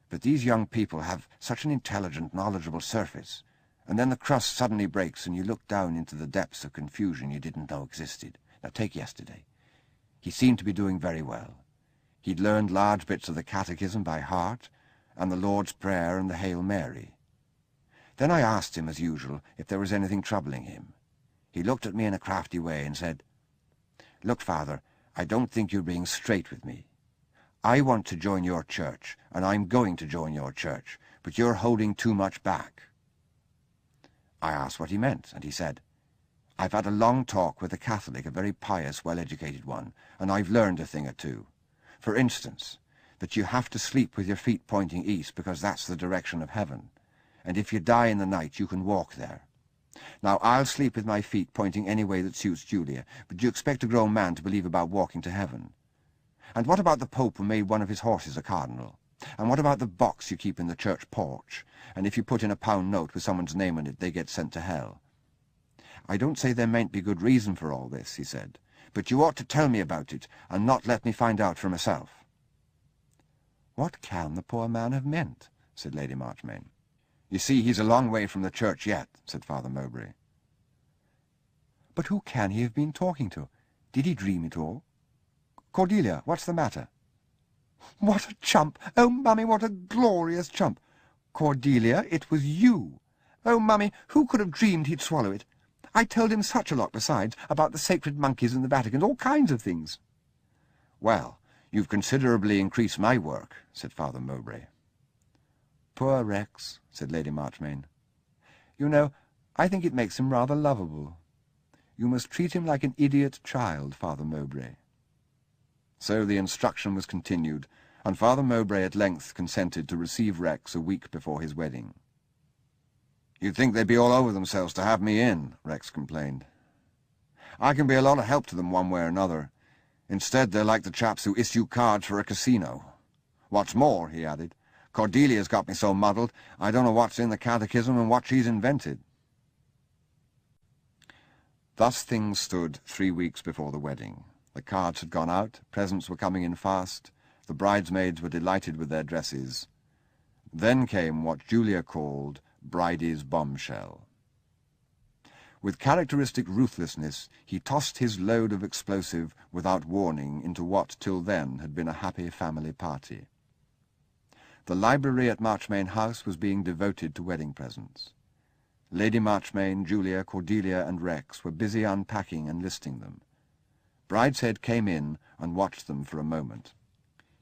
But these young people have such an intelligent, knowledgeable surface, and then the crust suddenly breaks and you look down into the depths of confusion you didn't know existed. Now take yesterday. He seemed to be doing very well. He'd learned large bits of the Catechism by heart, and the Lord's Prayer and the Hail Mary. Then I asked him, as usual, if there was anything troubling him. He looked at me in a crafty way and said, "Look, Father, I don't think you're being straight with me. I want to join your church, and I'm going to join your church, but you're holding too much back." I asked what he meant, and he said, "I've had a long talk with a Catholic, a very pious, well-educated one, and I've learned a thing or two. For instance, that you have to sleep with your feet pointing east because that's the direction of heaven, and if you die in the night you can walk there. Now, I'll sleep with my feet pointing any way that suits Julia, but do you expect a grown man to believe about walking to heaven? And what about the Pope who made one of his horses a cardinal? And what about the box you keep in the church porch, and if you put in a £1 note with someone's name on it, they get sent to hell? I don't say there mayn't be good reason for all this," he said, "but you ought to tell me about it, and not let me find out for myself." "What can the poor man have meant?" said Lady Marchmain. "You see, he's a long way from the church yet," said Father Mowbray. "But who can he have been talking to? Did he dream it all? Cordelia, what's the matter?" "What a chump! Oh, Mummy, what a glorious chump! Cordelia, it was you! Oh, Mummy, who could have dreamed he'd swallow it? I told him such a lot besides, about the sacred monkeys in the Vatican, all kinds of things." "Well, you've considerably increased my work," said Father Mowbray. "Poor Rex," said Lady Marchmain. "You know, I think it makes him rather lovable. You must treat him like an idiot child, Father Mowbray." So the instruction was continued, and Father Mowbray at length consented to receive Rex a week before his wedding. "You'd think they'd be all over themselves to have me in," Rex complained. I can be a lot of help to them one way or another. Instead, they're like the chaps who issue cards for a casino. What's more," he added, "Cordelia's got me so muddled, I don't know what's in the catechism and what she's invented." Thus things stood 3 weeks before the wedding. The cards had gone out, presents were coming in fast, the bridesmaids were delighted with their dresses. Then came what Julia called Bridie's bombshell. With characteristic ruthlessness, he tossed his load of explosive without warning into what till then had been a happy family party. The library at Marchmain House was being devoted to wedding presents. Lady Marchmain, Julia, Cordelia, and Rex were busy unpacking and listing them. Brideshead came in and watched them for a moment.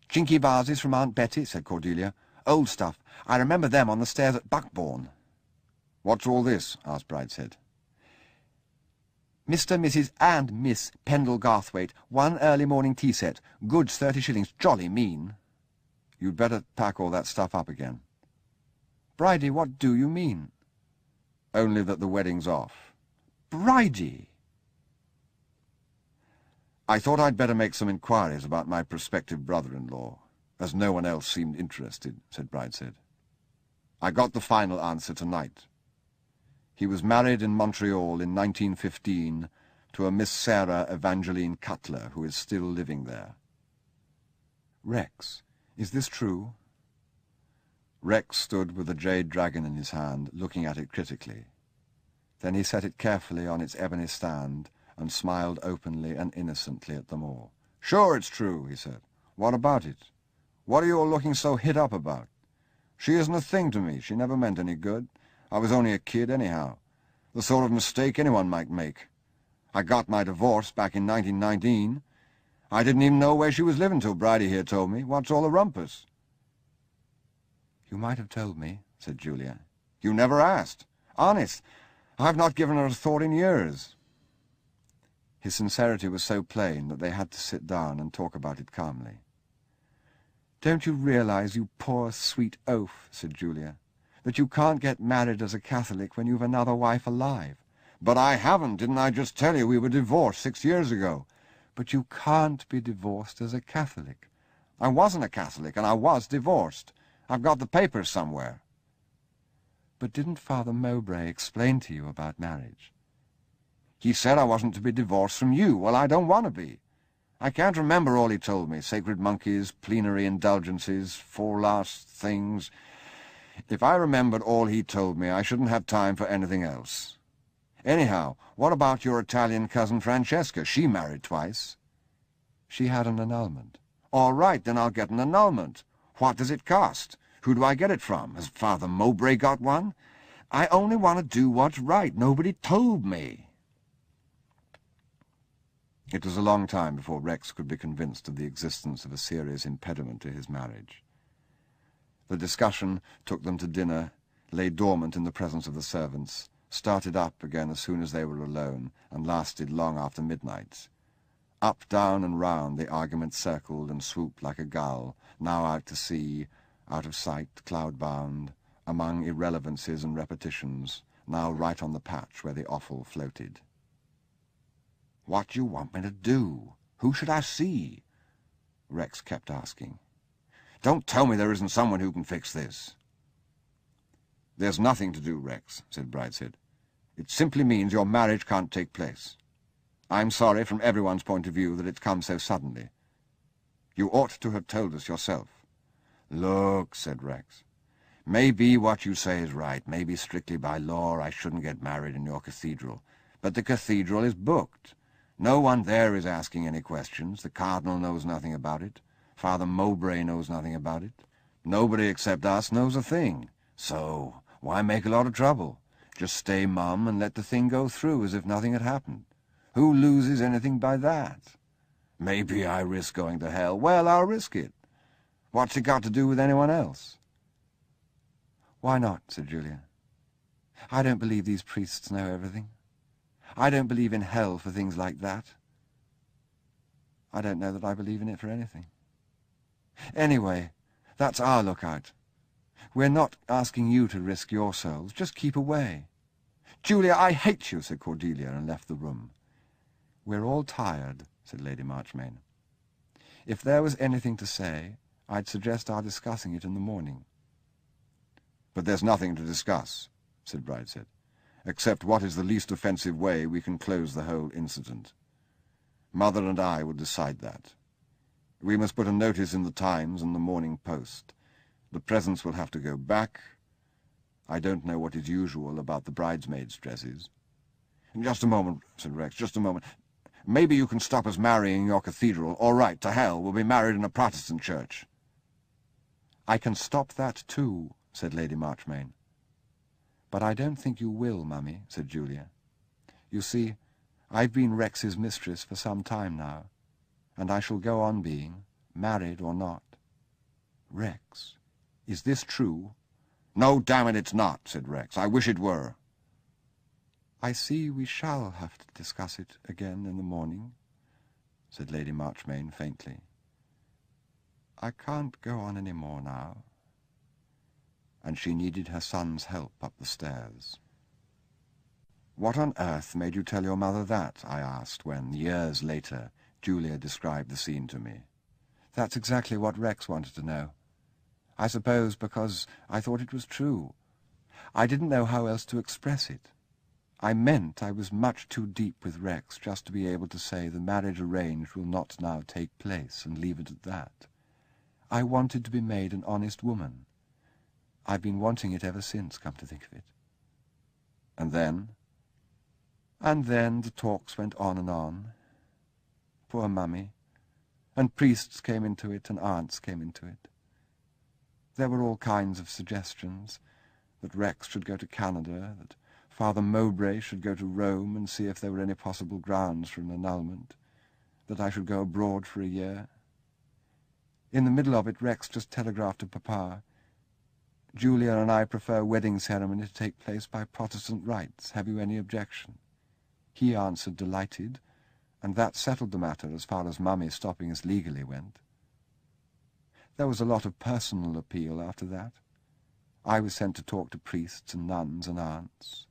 "Chinky vases from Aunt Betty," said Cordelia. "Old stuff. I remember them on the stairs at Buckbourne." "What's all this?" asked Brideshead. "Mr., Mrs. and Miss Pendle Garthwaite. One early morning tea set. Goods 30 shillings. Jolly mean." "You'd better pack all that stuff up again." "Bridie, what do you mean?" "Only that the wedding's off." "Bridie!" "I thought I'd better make some inquiries about my prospective brother-in-law, as no one else seemed interested," said Brideshead. "I got the final answer tonight. He was married in Montreal in 1915 to a Miss Sarah Evangeline Cutler, who is still living there." "Rex, is this true?" Rex stood with the jade dragon in his hand, looking at it critically. Then he set it carefully on its ebony stand and smiled openly and innocently at them all. "Sure it's true," he said. "What about it? What are you all looking so hit up about? She isn't a thing to me. She never meant any good. I was only a kid anyhow. The sort of mistake anyone might make. I got my divorce back in 1919. I didn't even know where she was living till Bridie here told me. What's all the rumpus?" "You might have told me," said Julia. "You never asked. Honest, I've not given her a thought in years." His sincerity was so plain that they had to sit down and talk about it calmly. "Don't you realize, you poor, sweet oaf," said Julia, "that you can't get married as a Catholic when you've another wife alive?" "But I haven't. Didn't I just tell you we were divorced 6 years ago?" "But you can't be divorced as a Catholic." "I wasn't a Catholic, and I was divorced. I've got the papers somewhere." "But didn't Father Mowbray explain to you about marriage?" "He said I wasn't to be divorced from you. Well, I don't want to be. I can't remember all he told me. Sacred monkeys, plenary indulgences, 4 last things. If I remembered all he told me, I shouldn't have time for anything else. Anyhow, what about your Italian cousin Francesca? She married twice." "She had an annulment." "All right, then I'll get an annulment. What does it cost? Who do I get it from? Has Father Mowbray got one? I only want to do what's right. Nobody told me." It was a long time before Rex could be convinced of the existence of a serious impediment to his marriage. The discussion took them to dinner, lay dormant in the presence of the servants, started up again as soon as they were alone, and lasted long after midnight. Up, down, and round the argument circled and swooped like a gull, now out to sea, out of sight, cloud-bound, among irrelevancies and repetitions, now right on the patch where the offal floated. "What do you want me to do? Who should I see?" Rex kept asking. "Don't tell me there isn't someone who can fix this." "There's nothing to do, Rex," said Brideshead. "It simply means your marriage can't take place. I'm sorry from everyone's point of view that it's come so suddenly. You ought to have told us yourself." "Look," said Rex, "maybe what you say is right. Maybe strictly by law I shouldn't get married in your cathedral. But the cathedral is booked. No one there is asking any questions. The Cardinal knows nothing about it. Father Mowbray knows nothing about it. Nobody except us knows a thing. So why make a lot of trouble? Just stay mum and let the thing go through as if nothing had happened. Who loses anything by that? Maybe I risk going to hell. Well, I'll risk it. What's it got to do with anyone else?" "Why not?" said Julia. "I don't believe these priests know everything. I don't believe in hell for things like that. I don't know that I believe in it for anything. Anyway, that's our lookout. We're not asking you to risk your souls. Just keep away." "Julia, I hate you," said Cordelia, and left the room. "We're all tired," said Lady Marchmain. "If there was anything to say, I'd suggest our discussing it in the morning." "But there's nothing to discuss," said Brideshead, "except what is the least offensive way we can close the whole incident. Mother and I will decide that. We must put a notice in the Times and the Morning Post. The presents will have to go back. I don't know what is usual about the bridesmaids' dresses." "Just a moment," said Rex, "just a moment. Maybe you can stop us marrying in your cathedral. All right, to hell, we'll be married in a Protestant church." "I can stop that too," said Lady Marchmain. "But I don't think you will, Mummy," said Julia. "You see, I've been Rex's mistress for some time now, and I shall go on being, married or not. Rex, is this true?" "No, damn it, it's not," said Rex. "I wish it were." "I see we shall have to discuss it again in the morning," said Lady Marchmain faintly. "I can't go on any more now." And she needed her son's help up the stairs. "What on earth made you tell your mother that?" I asked when, years later, Julia described the scene to me. "That's exactly what Rex wanted to know. I suppose because I thought it was true. I didn't know how else to express it. I meant I was much too deep with Rex just to be able to say the marriage arranged will not now take place and leave it at that. I wanted to be made an honest woman. I've been wanting it ever since, come to think of it." "And then?" "And then the talks went on and on. Poor Mummy. And priests came into it, and aunts came into it. There were all kinds of suggestions, that Rex should go to Canada, that Father Mowbray should go to Rome and see if there were any possible grounds for an annulment, that I should go abroad for a year. In the middle of it, Rex just telegraphed to Papa, 'Julia and I prefer wedding ceremony to take place by Protestant rites. Have you any objection?' He answered, delighted, and that settled the matter as far as Mummy stopping us legally went. There was a lot of personal appeal after that. I was sent to talk to priests and nuns and aunts.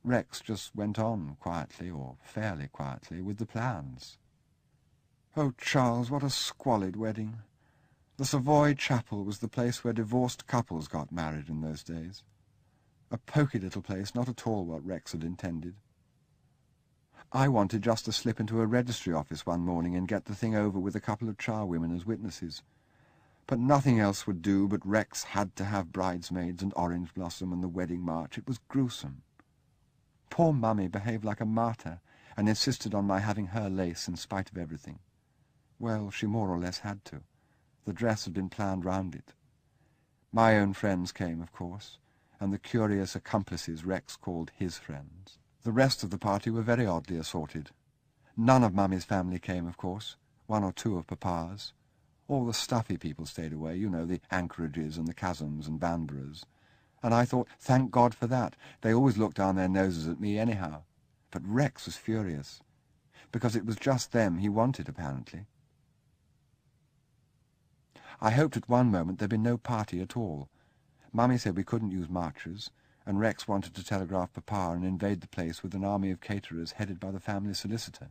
Rex just went on quietly, or fairly quietly, with the plans. Oh, Charles, what a squalid wedding! The Savoy Chapel was the place where divorced couples got married in those days. A poky little place, not at all what Rex had intended. I wanted just to slip into a registry office one morning and get the thing over with a couple of charwomen as witnesses. But nothing else would do, but Rex had to have bridesmaids and orange blossom and the wedding march. It was gruesome. Poor Mummy behaved like a martyr and insisted on my having her lace in spite of everything. Well, she more or less had to. The dress had been planned round it. My own friends came, of course, and the curious accomplices Rex called his friends. The rest of the party were very oddly assorted. None of Mummy's family came, of course, one or two of Papa's. All the stuffy people stayed away, you know, the Anchorages and the Chasms and Banburas. And I thought, thank God for that. They always looked down their noses at me anyhow. But Rex was furious, because it was just them he wanted, apparently. I hoped at one moment there'd be no party at all. Mummy said we couldn't use marchers, and Rex wanted to telegraph Papa and invade the place with an army of caterers headed by the family solicitor.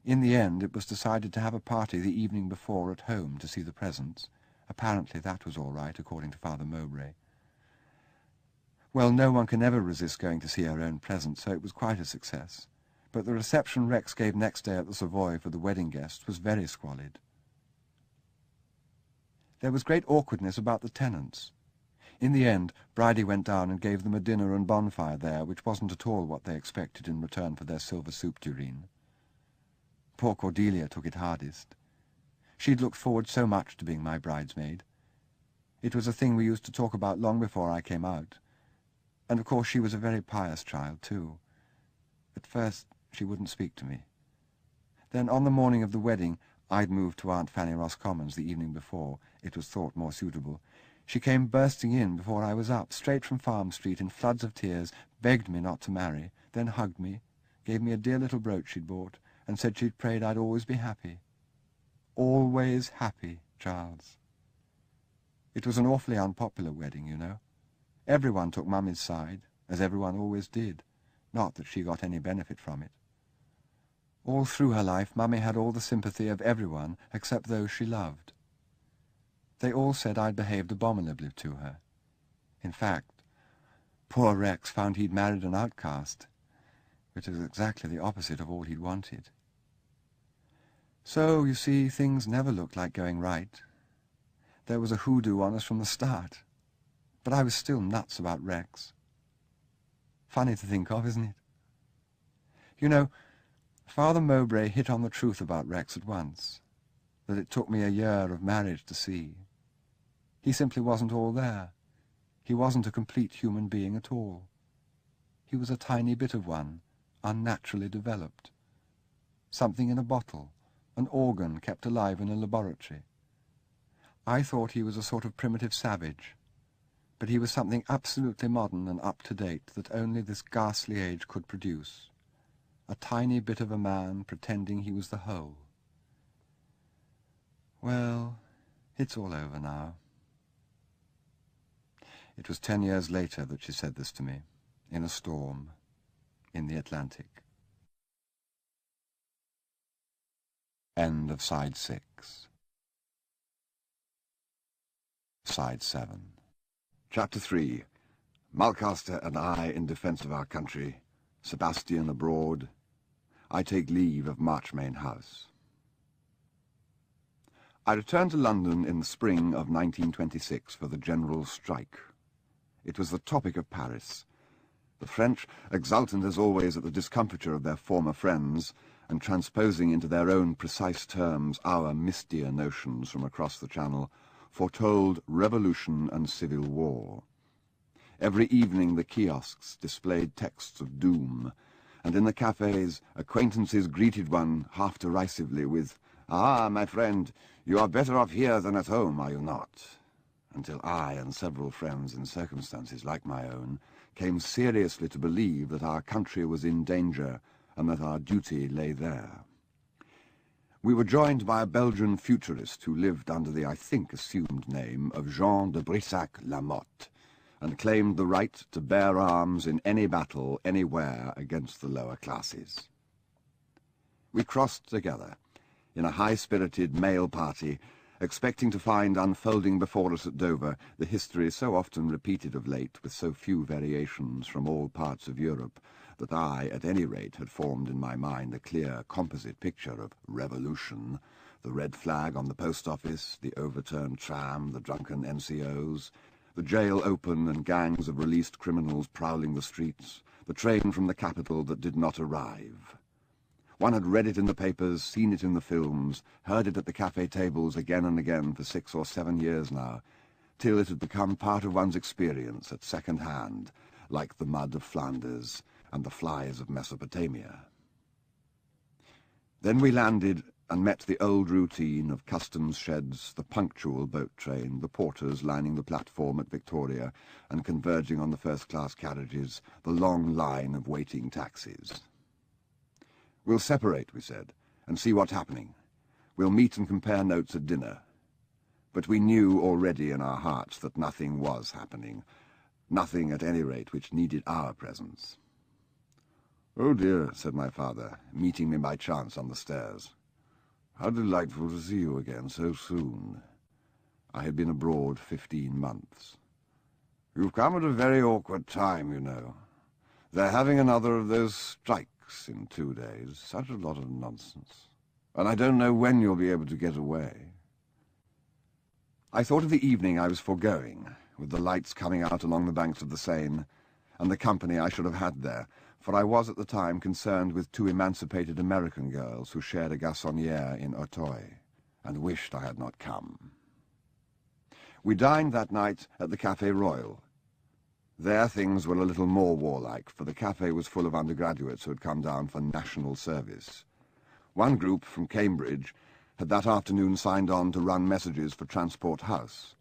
In the end, it was decided to have a party the evening before at home to see the presents. Apparently that was all right, according to Father Mowbray. Well, no one can ever resist going to see her own presents, so it was quite a success. But the reception Rex gave next day at the Savoy for the wedding guests was very squalid. There was great awkwardness about the tenants. In the end, Bridie went down and gave them a dinner and bonfire there, which wasn't at all what they expected in return for their silver soup tureen. Poor Cordelia took it hardest. She'd looked forward so much to being my bridesmaid. It was a thing we used to talk about long before I came out. And of course she was a very pious child, too. At first she wouldn't speak to me. Then on the morning of the wedding, I'd moved to Aunt Fanny Roscommon's the evening before. It was thought more suitable. She came bursting in before I was up, straight from Farm Street, in floods of tears, begged me not to marry, then hugged me, gave me a dear little brooch she'd bought, and said she'd prayed I'd always be happy. Always happy, Charles. It was an awfully unpopular wedding, you know. Everyone took Mummy's side, as everyone always did. Not that she got any benefit from it. All through her life, Mummy had all the sympathy of everyone except those she loved. They all said I'd behaved abominably to her. In fact, poor Rex found he'd married an outcast, which is exactly the opposite of all he'd wanted. So, you see, things never looked like going right. There was a hoodoo on us from the start, but I was still nuts about Rex. Funny to think of, isn't it? You know, Father Mowbray hit on the truth about Rex at once, that it took me a year of marriage to see. He simply wasn't all there. He wasn't a complete human being at all. He was a tiny bit of one, unnaturally developed. Something in a bottle, an organ kept alive in a laboratory. I thought he was a sort of primitive savage, but he was something absolutely modern and up-to-date that only this ghastly age could produce. A tiny bit of a man pretending he was the whole. Well, it's all over now. It was 10 years later that she said this to me, in a storm, in the Atlantic. End of Side 6. Side 7. Chapter 3. Mulcaster and I in defence of our country. Sebastian abroad. I take leave of Marchmain House. I returned to London in the spring of 1926 for the general strike. It was the topic of Paris. The French, exultant as always at the discomfiture of their former friends, and transposing into their own precise terms our mistier notions from across the Channel, foretold revolution and civil war. Every evening the kiosks displayed texts of doom, and in the cafes acquaintances greeted one half derisively with, "Ah, my friend, you are better off here than at home, are you not?" Until I and several friends in circumstances like my own came seriously to believe that our country was in danger and that our duty lay there. We were joined by a Belgian futurist who lived under the, I think, assumed name of Jean de Brissac-Lamotte, and claimed the right to bear arms in any battle, anywhere, against the lower classes. We crossed together, in a high-spirited male party, expecting to find unfolding before us at Dover the history so often repeated of late with so few variations from all parts of Europe, that I, at any rate, had formed in my mind a clear composite picture of revolution, the red flag on the post office, the overturned tram, the drunken NCOs, the jail open and gangs of released criminals prowling the streets, the train from the capital that did not arrive. One had read it in the papers, seen it in the films, heard it at the cafe tables again and again for 6 or 7 years now, till it had become part of one's experience at second hand, like the mud of Flanders and the flies of Mesopotamia. Then we landed and met the old routine of customs sheds, the punctual boat train, the porters lining the platform at Victoria and converging on the first-class carriages, the long line of waiting taxis. "We'll separate," we said, "and see what's happening. We'll meet and compare notes at dinner." But we knew already in our hearts that nothing was happening, nothing at any rate which needed our presence. "Oh dear," said my father, meeting me by chance on the stairs. "How delightful to see you again so soon." I had been abroad 15 months. "You've come at a very awkward time, you know. They're having another of those strikes in 2 days. Such a lot of nonsense. And I don't know when you'll be able to get away." I thought of the evening I was foregoing, with the lights coming out along the banks of the Seine, and the company I should have had there, for I was at the time concerned with 2 emancipated American girls who shared a garçonnière in Auteuil, and wished I had not come. We dined that night at the Café Royal. There things were a little more warlike, for the café was full of undergraduates who had come down for national service. One group from Cambridge had that afternoon signed on to run messages for Transport House,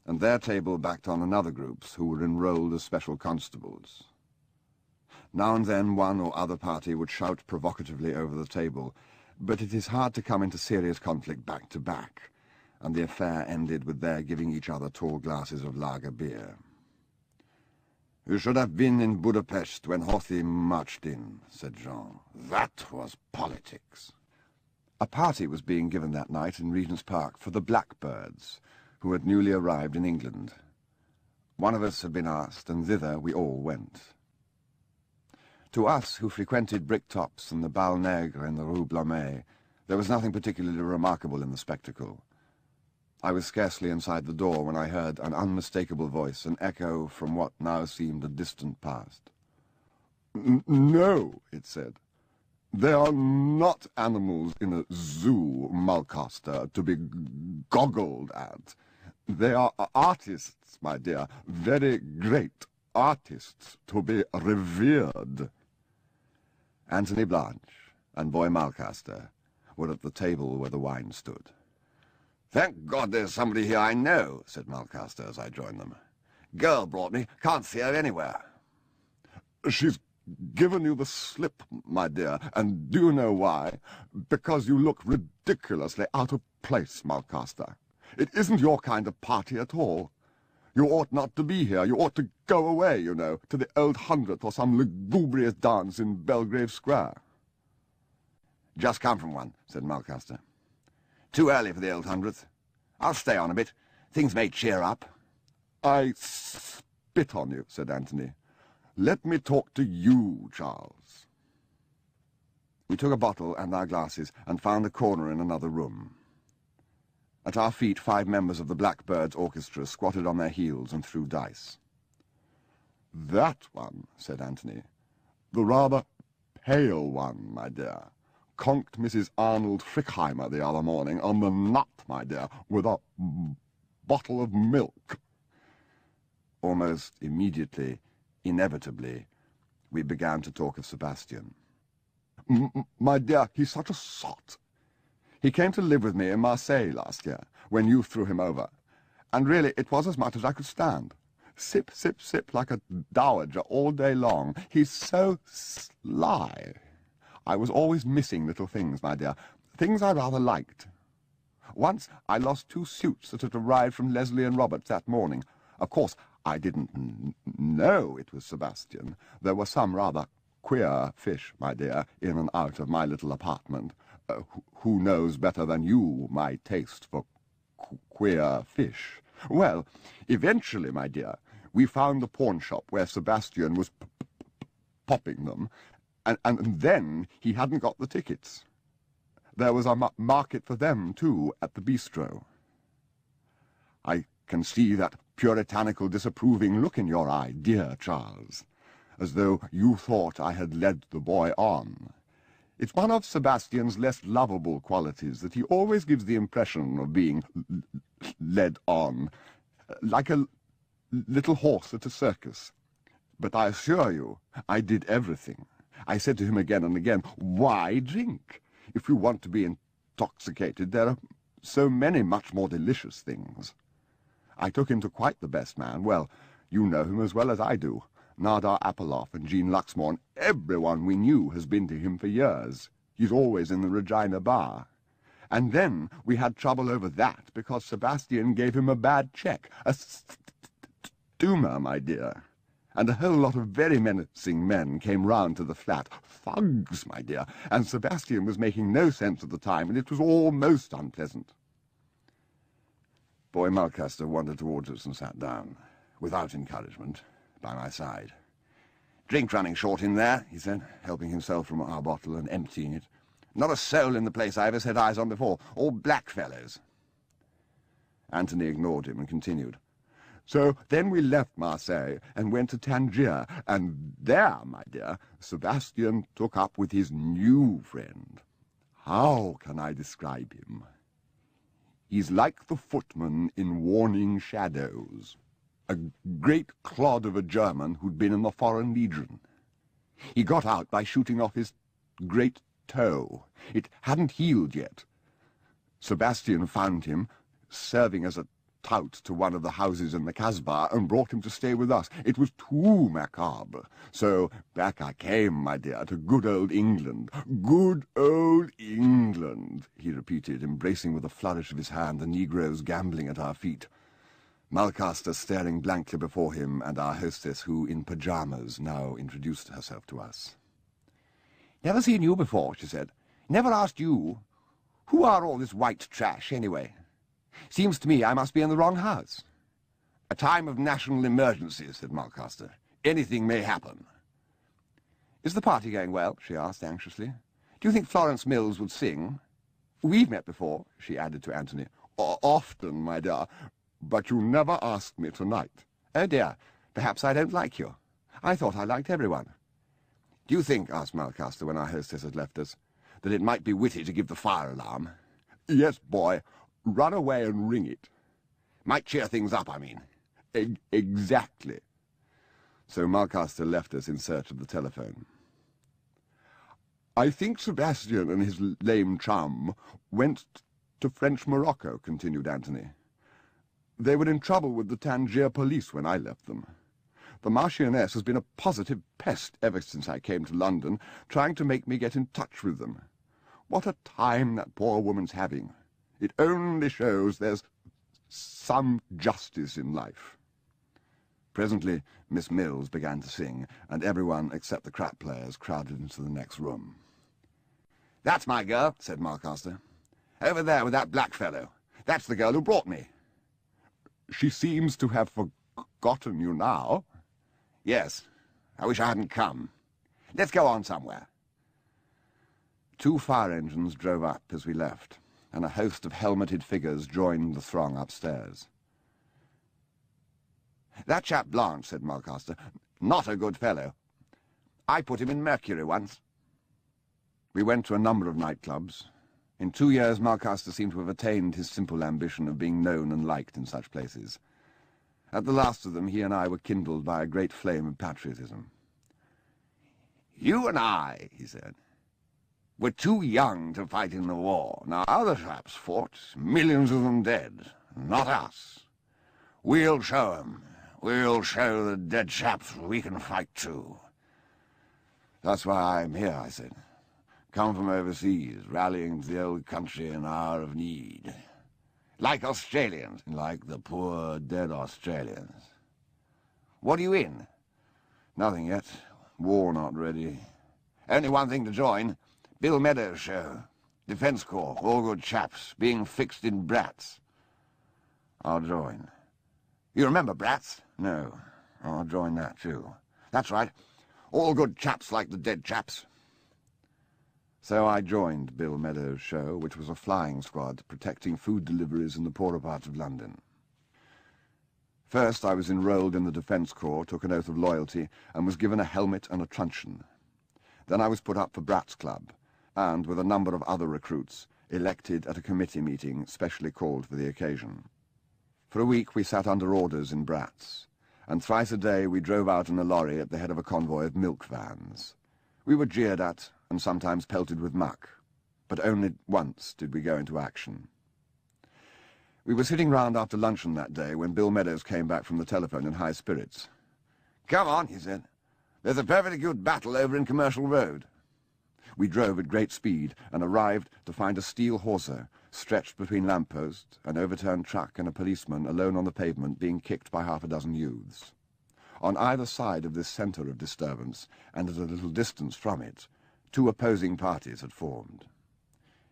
and their table backed on another group's who were enrolled as special constables. Now and then one or other party would shout provocatively over the table, but it is hard to come into serious conflict back to back, and the affair ended with their giving each other tall glasses of lager beer. You should have been in Budapest when Horthy marched in, said Jean. That was politics. A party was being given that night in Regent's Park for the Blackbirds, who had newly arrived in England. One of us had been asked, and thither we all went. To us, who frequented Bricktops and the Bal Negre in the Rue Blomet, there was nothing particularly remarkable in the spectacle. I was scarcely inside the door when I heard an unmistakable voice, an echo from what now seemed a distant past. No, it said. They are not animals in a zoo, Mulcaster, to be goggled at. They are artists, my dear, very great artists to be revered. Anthony Blanche and Boy Mulcaster were at the table where the wine stood. Thank God there's somebody here I know, said Mulcaster as I joined them. Girl brought me, can't see her anywhere. She's given you the slip, my dear, and do you know why? Because you look ridiculously out of place, Mulcaster. It isn't your kind of party at all. You ought not to be here. You ought to go away, you know, to the Old Hundredth or some lugubrious dance in Belgrave Square. Just come from one, said Mulcaster. Too early for the Old Hundredth. I'll stay on a bit. Things may cheer up. I spit on you, said Anthony. Let me talk to you, Charles. We took a bottle and our glasses and found a corner in another room. At our feet, 5 members of the Blackbirds Orchestra squatted on their heels and threw dice. That one, said Anthony. The rather pale one, my dear. Conked Mrs. Arnold Frickheimer the other morning on the nut, my dear, with a bottle of milk. Almost immediately, inevitably, we began to talk of Sebastian. My dear, he's such a sot. He came to live with me in Marseille last year, when you threw him over, and really it was as much as I could stand. Sip, sip, sip like a dowager all day long. He's so sly. I was always missing little things, my dear, things I rather liked. Once I lost 2 suits that had arrived from Leslie and Roberts that morning. Of course, I didn't know it was Sebastian. There were some rather queer fish, my dear, in and out of my little apartment. Who knows better than you my taste for queer fish? Well, eventually, my dear, we found the pawn shop where Sebastian was popping them, and then he hadn't got the tickets. There was a market for them, too, at the bistro. I can see that puritanical, disapproving look in your eye, dear Charles, as though you thought I had led the boy on. It's one of Sebastian's less lovable qualities that he always gives the impression of being led on, like a little horse at a circus. But I assure you, I did everything. I said to him again and again, why drink? If you want to be intoxicated, there are so many much more delicious things. I took him to quite the best man. Well, you know him as well as I do. Nadar Apoloff and Jean Luxmore, and everyone we knew has been to him for years. He's always in the Regina Bar. And then we had trouble over that because Sebastian gave him a bad check, a stuma, my dear. And a whole lot of very menacing men came round to the flat. Thugs, my dear. And Sebastian was making no sense at the time, and it was all most unpleasant. Boy Mulcaster wandered towards us and sat down, without encouragement, by my side. Drink running short in there, he said, helping himself from our bottle and emptying it. Not a soul in the place I ever set eyes on before, all black fellows. Anthony ignored him and continued. So then we left Marseille and went to Tangier, and there, my dear, Sebastian took up with his new friend. How can I describe him? He's like the footman in Warning Shadows. A great clod of a German who'd been in the Foreign Legion. He got out by shooting off his great toe. It hadn't healed yet. Sebastian found him, serving as a tout to one of the houses in the Kasbah, and brought him to stay with us. It was too macabre. So back I came, my dear, to good old England. Good old England, he repeated, embracing with a flourish of his hand the negroes gambling at our feet. Mulcaster staring blankly before him, and our hostess, who, in pyjamas, now introduced herself to us. "Never seen you before," she said. "Never asked you. Who are all this white trash, anyway? Seems to me I must be in the wrong house." "A time of national emergency," said Mulcaster. "Anything may happen." "Is the party going well?" she asked anxiously. "Do you think Florence Mills would sing? We've met before," she added to Anthony. Often, my dear, but you never asked me tonight." "Oh, dear. Perhaps I don't like you. I thought I liked everyone." "Do you think," asked Mulcaster when our hostess had left us, "that it might be witty to give the fire alarm?" "Yes, boy. Run away and ring it." "Might cheer things up, I mean." Exactly. So Mulcaster left us in search of the telephone. "I think Sebastian and his lame chum went to French Morocco," continued Anthony. "They were in trouble with the Tangier police when I left them. The Marchioness has been a positive pest ever since I came to London, trying to make me get in touch with them. What a time that poor woman's having. It only shows there's some justice in life." Presently Miss Mills began to sing, and everyone except the crap players crowded into the next room. "That's my girl," said Mulcaster. "Over there with that black fellow. That's the girl who brought me." "She seems to have forgotten you now." "Yes. I wish I hadn't come. Let's go on somewhere." 2 fire engines drove up as we left, and a host of helmeted figures joined the throng upstairs. "That chap Blanche," said Mulcaster, "not a good fellow. I put him in Mercury once." We went to a number of nightclubs. In 2 years Mulcaster seemed to have attained his simple ambition of being known and liked in such places. At the last of them he and I were kindled by a great flame of patriotism. "You and I," he said, "were too young to fight in the war. Now other chaps fought, millions of them dead. Not us. We'll show 'em. We'll show the dead chaps we can fight too." "That's why I'm here," I said. "Come from overseas, rallying to the old country in hour of need." "Like Australians." "Like the poor dead Australians." "What are you in?" "Nothing yet. War not ready." "Only one thing to join. Bill Meadows' show. Defence Corps, all good chaps, being fixed in brats." "I'll join." "You remember brats?" "No. I'll join that too." "That's right. All good chaps like the dead chaps." So I joined Bill Meadows' show, which was a flying squad protecting food deliveries in the poorer parts of London. First I was enrolled in the Defence Corps, took an oath of loyalty, and was given a helmet and a truncheon. Then I was put up for Brat's Club, and, with a number of other recruits, elected at a committee meeting specially called for the occasion. For a week we sat under orders in Brat's, and thrice a day we drove out in a lorry at the head of a convoy of milk vans. We were jeered at, and sometimes pelted with muck, but only once did we go into action. We were sitting round after luncheon that day when Bill Meadows came back from the telephone in high spirits. "Come on," he said. "There's a perfectly good battle over in Commercial Road." We drove at great speed and arrived to find a steel hawser stretched between lamppost, an overturned truck, and a policeman alone on the pavement being kicked by half a dozen youths. On either side of this centre of disturbance, and at a little distance from it, 2 opposing parties had formed.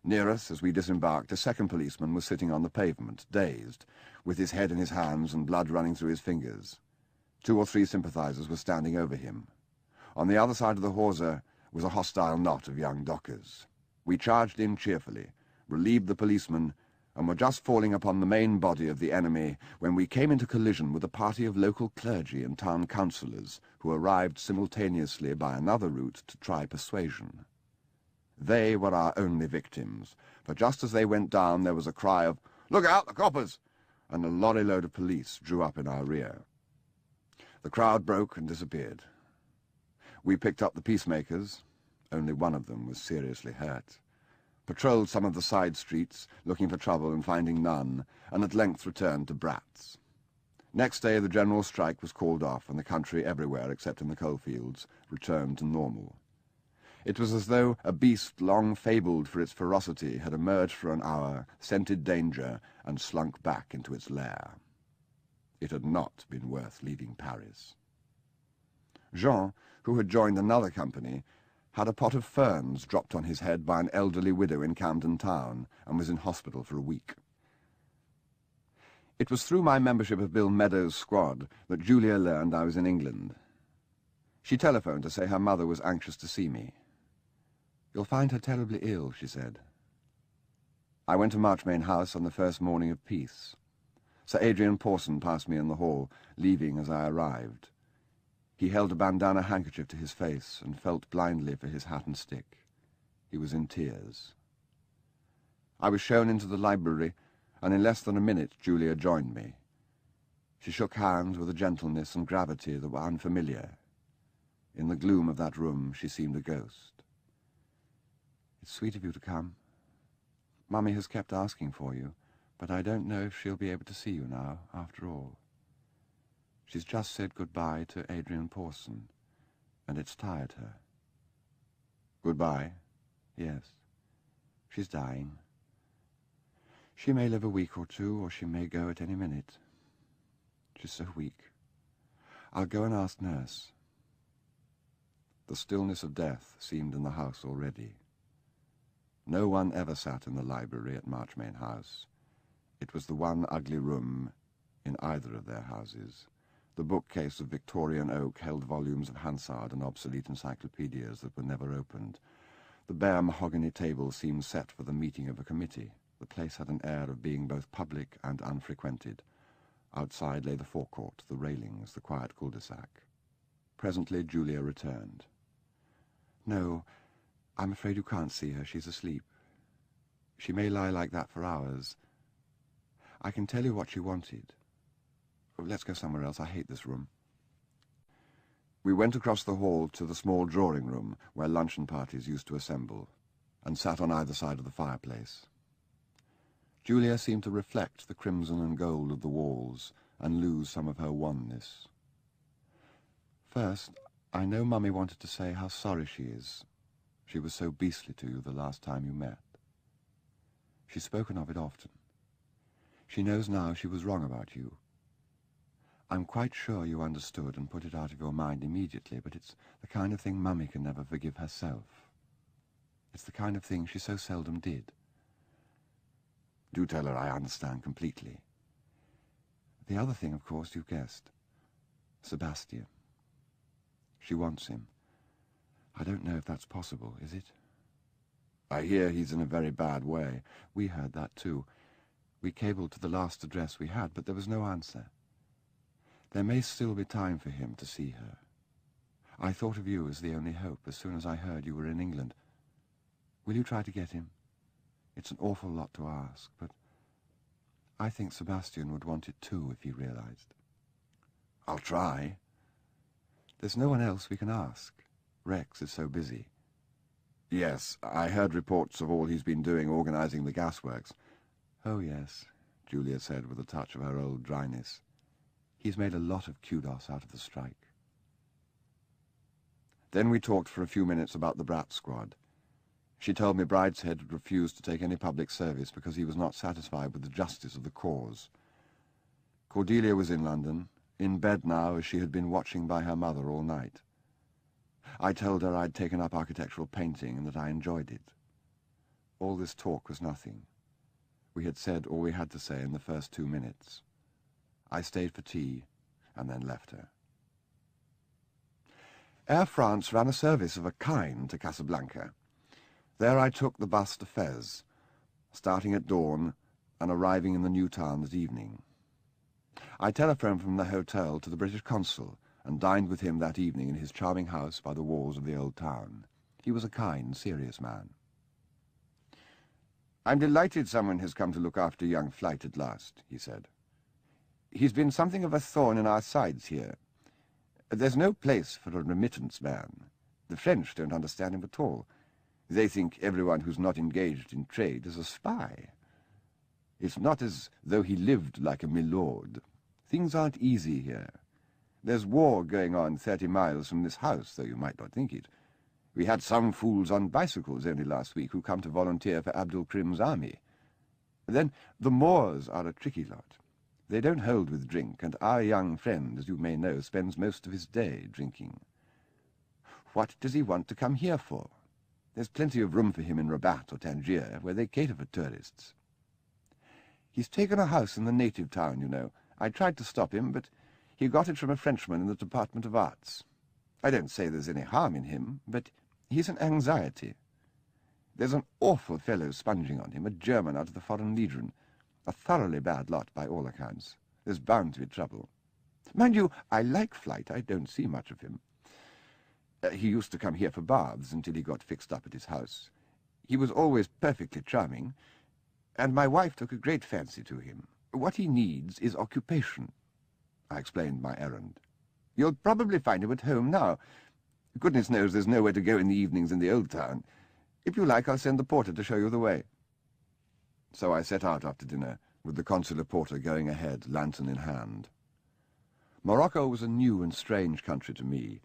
Near us, as we disembarked, a second policeman was sitting on the pavement, dazed, with his head in his hands and blood running through his fingers. 2 or 3 sympathisers were standing over him. On the other side of the hawser was a hostile knot of young dockers. We charged in cheerfully, relieved the policeman, and were just falling upon the main body of the enemy when we came into collision with a party of local clergy and town councillors who arrived simultaneously by another route to try persuasion. They were our only victims, for just as they went down there was a cry of, "Look out, the coppers!" and a lorry-load of police drew up in our rear. The crowd broke and disappeared. We picked up the peacemakers. Only one of them was seriously hurt. Patrolled some of the side streets, looking for trouble and finding none, and at length returned to Brat's. Next day the general strike was called off, and the country everywhere, except in the coalfields, returned to normal. It was as though a beast long fabled for its ferocity had emerged for an hour, scented danger, and slunk back into its lair. It had not been worth leaving Paris. Jean, who had joined another company, had a pot of ferns dropped on his head by an elderly widow in Camden Town and was in hospital for a week. It was through my membership of Bill Meadows' squad that Julia learned I was in England. She telephoned to say her mother was anxious to see me. "You'll find her terribly ill," she said. I went to Marchmain House on the first morning of peace. Sir Adrian Pawson passed me in the hall, leaving as I arrived. He held a bandana handkerchief to his face and felt blindly for his hat and stick. He was in tears. I was shown into the library, and in less than a minute Julia joined me. She shook hands with a gentleness and gravity that were unfamiliar. In the gloom of that room she seemed a ghost. "It's sweet of you to come. Mummy has kept asking for you, but I don't know if she'll be able to see you now, after all. She's just said goodbye to Adrian Pawson, and it's tired her." "Goodbye?" "Yes. She's dying. She may live a week or two, or she may go at any minute. She's so weak. I'll go and ask Nurse." The stillness of death seemed in the house already. No one ever sat in the library at Marchmain House. It was the one ugly room in either of their houses. The bookcase of Victorian oak held volumes of Hansard and obsolete encyclopedias that were never opened. The bare mahogany table seemed set for the meeting of a committee. The place had an air of being both public and unfrequented. Outside lay the forecourt, the railings, the quiet cul-de-sac. Presently Julia returned. "No, I'm afraid you can't see her. She's asleep. She may lie like that for hours. I can tell you what she wanted. Let's go somewhere else. I hate this room." We went across the hall to the small drawing-room where luncheon parties used to assemble, and sat on either side of the fireplace. Julia seemed to reflect the crimson and gold of the walls and lose some of her wanness. "First, I know Mummy wanted to say how sorry she is. She was so beastly to you the last time you met. She's spoken of it often. She knows now she was wrong about you. I'm quite sure you understood and put it out of your mind immediately, but it's the kind of thing Mummy can never forgive herself. It's the kind of thing she so seldom did. Do tell her I understand completely. The other thing, of course, you've guessed. Sebastian. She wants him. I don't know if that's possible, is it? I hear he's in a very bad way. We heard that too. We cabled to the last address we had, but there was no answer. There may still be time for him to see her. I thought of you as the only hope as soon as I heard you were in England. Will you try to get him? It's an awful lot to ask, but I think Sebastian would want it too if he realized. I'll try. There's no one else we can ask. Rex is so busy. Yes, I heard reports of all he's been doing organizing the gasworks. Oh, yes, Julia said with a touch of her old dryness. He's made a lot of kudos out of the strike. Then we talked for a few minutes about the Brat Squad. She told me Brideshead had refused to take any public service because he was not satisfied with the justice of the cause. Cordelia was in London, in bed now as she had been watching by her mother all night. I told her I'd taken up architectural painting and that I enjoyed it. All this talk was nothing. We had said all we had to say in the first 2 minutes. I stayed for tea and then left her. Air France ran a service of a kind to Casablanca. There I took the bus to Fez, starting at dawn and arriving in the new town that evening. I telephoned from the hotel to the British consul and dined with him that evening in his charming house by the walls of the old town. He was a kind, serious man. "I'm delighted someone has come to look after young Flight at last," he said. "He's been something of a thorn in our sides here. There's no place for a remittance man. The French don't understand him at all. They think everyone who's not engaged in trade is a spy. It's not as though he lived like a milord. Things aren't easy here. There's war going on 30 miles from this house, though you might not think it. We had some fools on bicycles only last week who come to volunteer for Abdul Krim's army. Then the Moors are a tricky lot. They don't hold with drink, and our young friend, as you may know, spends most of his day drinking. What does he want to come here for? There's plenty of room for him in Rabat or Tangier, where they cater for tourists. He's taken a house in the native town, you know. I tried to stop him, but he got it from a Frenchman in the Department of Arts. I don't say there's any harm in him, but he's an anxiety. There's an awful fellow sponging on him, a German out of the Foreign Legion. A thoroughly bad lot, by all accounts. There's bound to be trouble. Mind you, I like Flight. I don't see much of him. He used to come here for baths until he got fixed up at his house. He was always perfectly charming, and my wife took a great fancy to him. What he needs is occupation. I explained my errand. You'll probably find him at home now. Goodness knows there's nowhere to go in the evenings in the old town. If you like, I'll send the porter to show you the way. So I set out after dinner, with the consular porter going ahead, lantern in hand. Morocco was a new and strange country to me.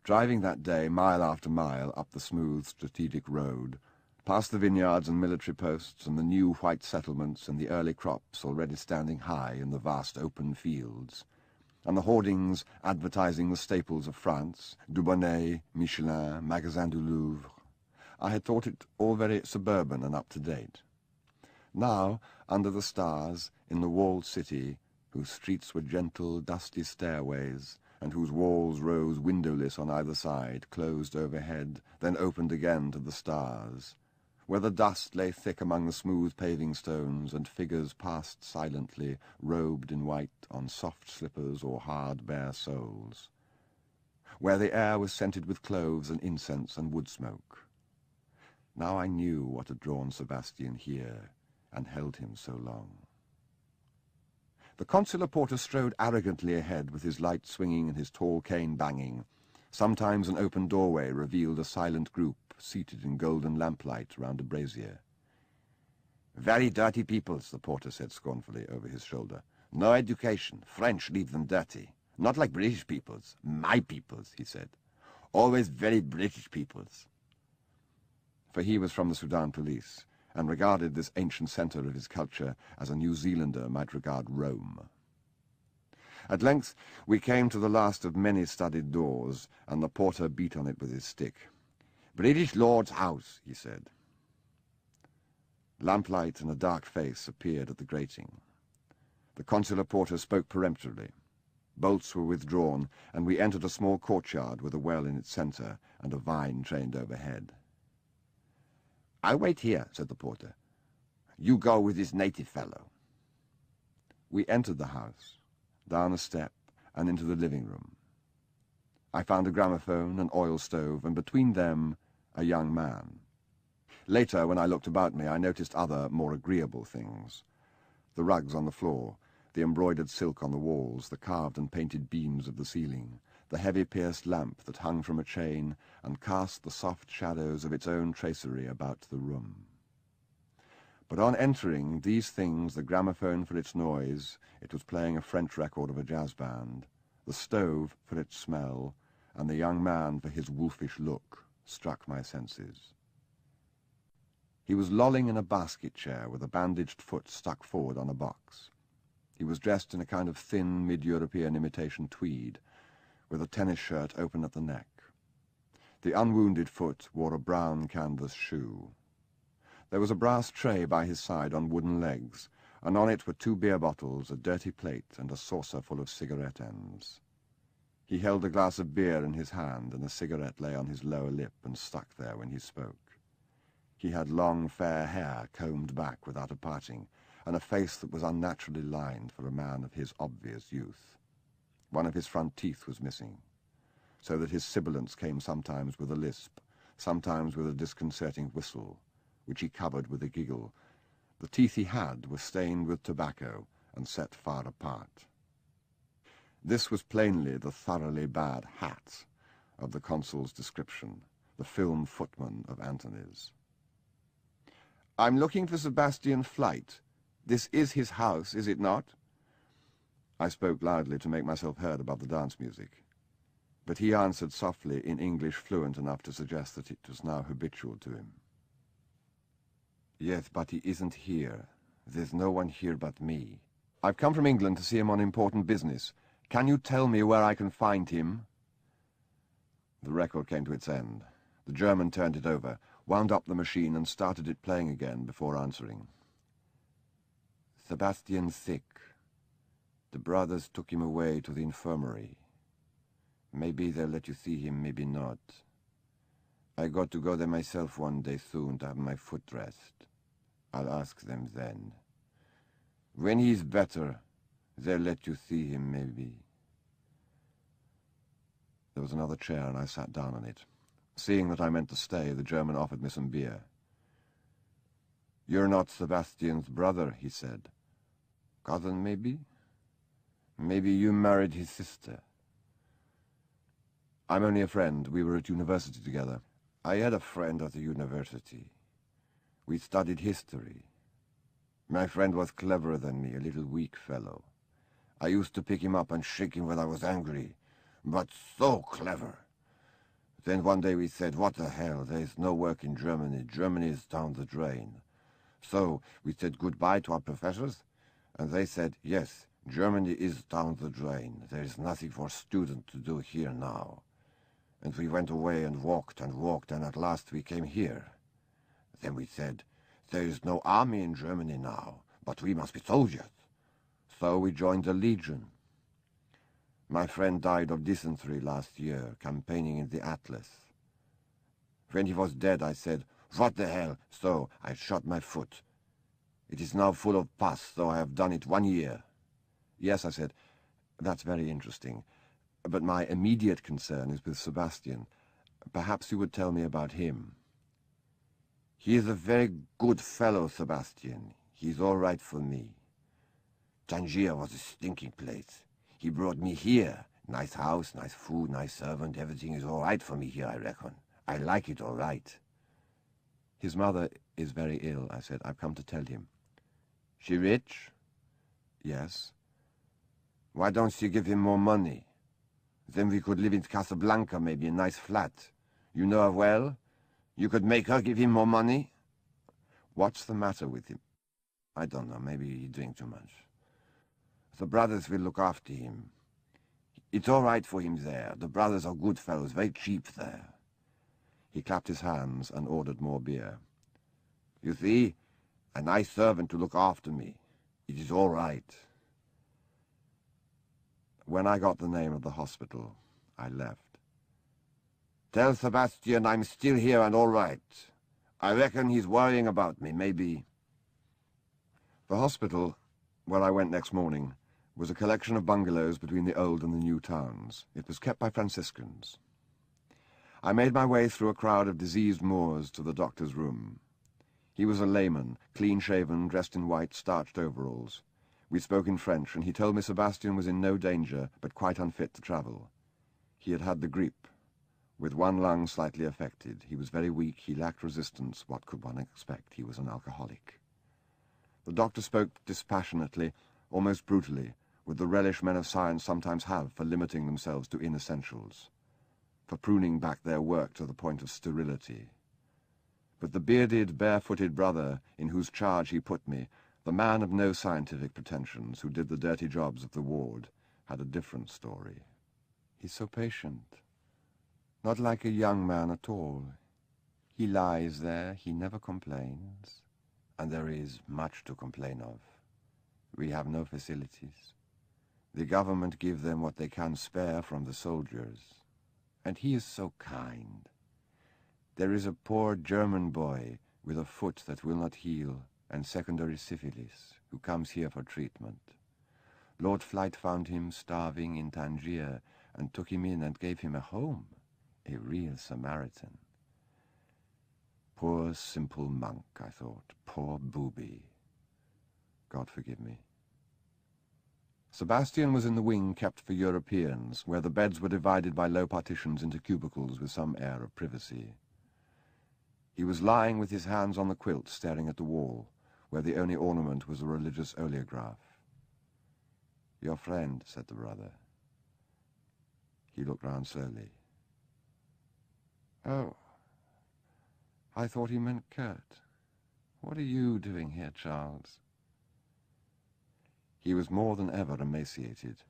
Driving that day mile after mile up the smooth strategic road, past the vineyards and military posts and the new white settlements and the early crops already standing high in the vast open fields, and the hoardings advertising the staples of France, Dubonnet, Michelin, Magasin du Louvre, I had thought it all very suburban and up-to-date. Now, under the stars, in the walled city, whose streets were gentle, dusty stairways, and whose walls rose windowless on either side, closed overhead, then opened again to the stars, where the dust lay thick among the smooth paving stones, and figures passed silently, robed in white, on soft slippers or hard bare soles, where the air was scented with cloves and incense and wood smoke. Now I knew what had drawn Sebastian here, and held him so long. The consular porter strode arrogantly ahead with his light swinging and his tall cane banging. Sometimes an open doorway revealed a silent group seated in golden lamplight round a brazier. "Very dirty peoples," the porter said scornfully over his shoulder. "No education. French leave them dirty. Not like British peoples. My peoples," he said. "Always very British peoples." For he was from the Sudan police, and regarded this ancient centre of his culture as a New Zealander might regard Rome. At length we came to the last of many studded doors, and the porter beat on it with his stick. "British Lord's house," he said. Lamplight and a dark face appeared at the grating. The consular porter spoke peremptorily. Bolts were withdrawn, and we entered a small courtyard with a well in its centre and a vine trained overhead. "I'll wait here," said the porter. "You go with this native fellow." We entered the house, down a step, and into the living room. I found a gramophone, an oil stove, and between them a young man. Later, when I looked about me, I noticed other, more agreeable things. The rugs on the floor, the embroidered silk on the walls, the carved and painted beams of the ceiling, the heavy pierced lamp that hung from a chain and cast the soft shadows of its own tracery about the room. But on entering these things, the gramophone for its noise, it was playing a French record of a jazz band, the stove for its smell, and the young man for his wolfish look, struck my senses. He was lolling in a basket chair with a bandaged foot stuck forward on a box. He was dressed in a kind of thin mid-European imitation tweed, with a tennis shirt open at the neck. The unwounded foot wore a brown canvas shoe. There was a brass tray by his side on wooden legs, and on it were 2 beer bottles, a dirty plate, and a saucer full of cigarette ends. He held a glass of beer in his hand, and a cigarette lay on his lower lip and stuck there when he spoke. He had long, fair hair combed back without a parting, and a face that was unnaturally lined for a man of his obvious youth. One of his front teeth was missing, so that his sibilance came sometimes with a lisp, sometimes with a disconcerting whistle, which he covered with a giggle. The teeth he had were stained with tobacco and set far apart. This was plainly the thoroughly bad hat of the consul's description, the film footman of Antony's. "I'm looking for Sebastian Flight. This is his house, is it not?" I spoke loudly to make myself heard above the dance music, but he answered softly in English fluent enough to suggest that it was now habitual to him. "Yes, but he isn't here. There's no one here but me. I've come from England to see him on important business. Can you tell me where I can find him? The record came to its end. The German turned it over, wound up the machine and started it playing again before answering. Sebastian's sick. The brothers took him away to the infirmary. Maybe they'll let you see him, maybe not. I got to go there myself one day soon to have my foot dressed. I'll ask them then. When he's better, they'll let you see him, maybe. There was another chair, and I sat down on it. Seeing that I meant to stay, the German offered me some beer. You're not Sebastian's brother, he said. Cousin, maybe? Maybe you married his sister. I'm only a friend. We were at university together. I had a friend at the university. We studied history. My friend was cleverer than me, a little weak fellow. I used to pick him up and shake him when I was angry, but so clever. Then one day we said, what the hell, there is no work in Germany. Germany is down the drain. So we said goodbye to our professors, and they said, yes, Germany is down the drain. There is nothing for students to do here now. And we went away and walked, and at last we came here. Then we said, there is no army in Germany now, but we must be soldiers. So we joined the Legion. My friend died of dysentery last year, campaigning in the Atlas. When he was dead, I said, what the hell? So I shot my foot. It is now full of pus, so I have done it 1 year. Yes, I said, that's very interesting. But my immediate concern is with Sebastian. Perhaps you would tell me about him. He is a very good fellow, Sebastian. He is all right for me. Tangier was a stinking place. He brought me here. Nice house, nice food, nice servant. Everything is all right for me here, I reckon. I like it all right. His mother is very ill, I said. I've come to tell him. She rich? Yes. Why don't you give him more money? Then we could live in Casablanca, maybe, a nice flat. You know her well? You could make her give him more money? What's the matter with him? I don't know, maybe he drinks too much. The brothers will look after him. It's all right for him there. The brothers are good fellows, very cheap there. He clapped his hands and ordered more beer. You see, a nice servant to look after me. It is all right. When I got the name of the hospital, I left. Tell Sebastian I'm still here and all right. I reckon he's worrying about me, maybe. The hospital, where I went next morning, was a collection of bungalows between the old and the new towns. It was kept by Franciscans. I made my way through a crowd of diseased Moors to the doctor's room. He was a layman, clean-shaven, dressed in white, starched overalls. We spoke in French, and he told me Sebastian was in no danger, but quite unfit to travel. He had had the grippe, with one lung slightly affected. He was very weak, he lacked resistance. What could one expect? He was an alcoholic. The doctor spoke dispassionately, almost brutally, with the relish men of science sometimes have for limiting themselves to inessentials, for pruning back their work to the point of sterility. But the bearded, barefooted brother in whose charge he put me, the man of no scientific pretensions who did the dirty jobs of the ward, had a different story. He's so patient. Not like a young man at all. He lies there, he never complains, and there is much to complain of. We have no facilities. The government give them what they can spare from the soldiers. And he is so kind. There is a poor German boy with a foot that will not heal and secondary syphilis who comes here for treatment. Lord Flight found him starving in Tangier and took him in and gave him a home, a real Samaritan. Poor simple monk, I thought. Poor booby. God forgive me. Sebastian was in the wing kept for Europeans, where the beds were divided by low partitions into cubicles with some air of privacy. He was lying with his hands on the quilt, staring at the wall, where the only ornament was a religious oleograph. Your friend, said the brother. He looked round slowly. Oh, I thought he meant Kurt. What are you doing here, Charles? He was more than ever emaciated.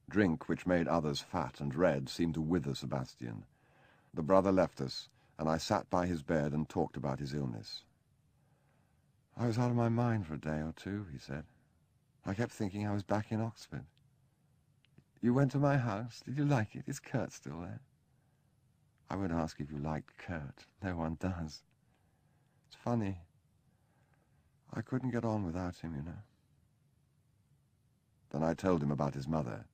Drink, which made others fat and red, seemed to wither Sebastian. The brother left us, and I sat by his bed and talked about his illness. "I was out of my mind for a day or two," he said. "I kept thinking I was back in Oxford. You went to my house. Did you like it? Is Kurt still there?" "I would ask if you liked Kurt. No one does. It's funny. I couldn't get on without him, you know." Then I told him about his mother.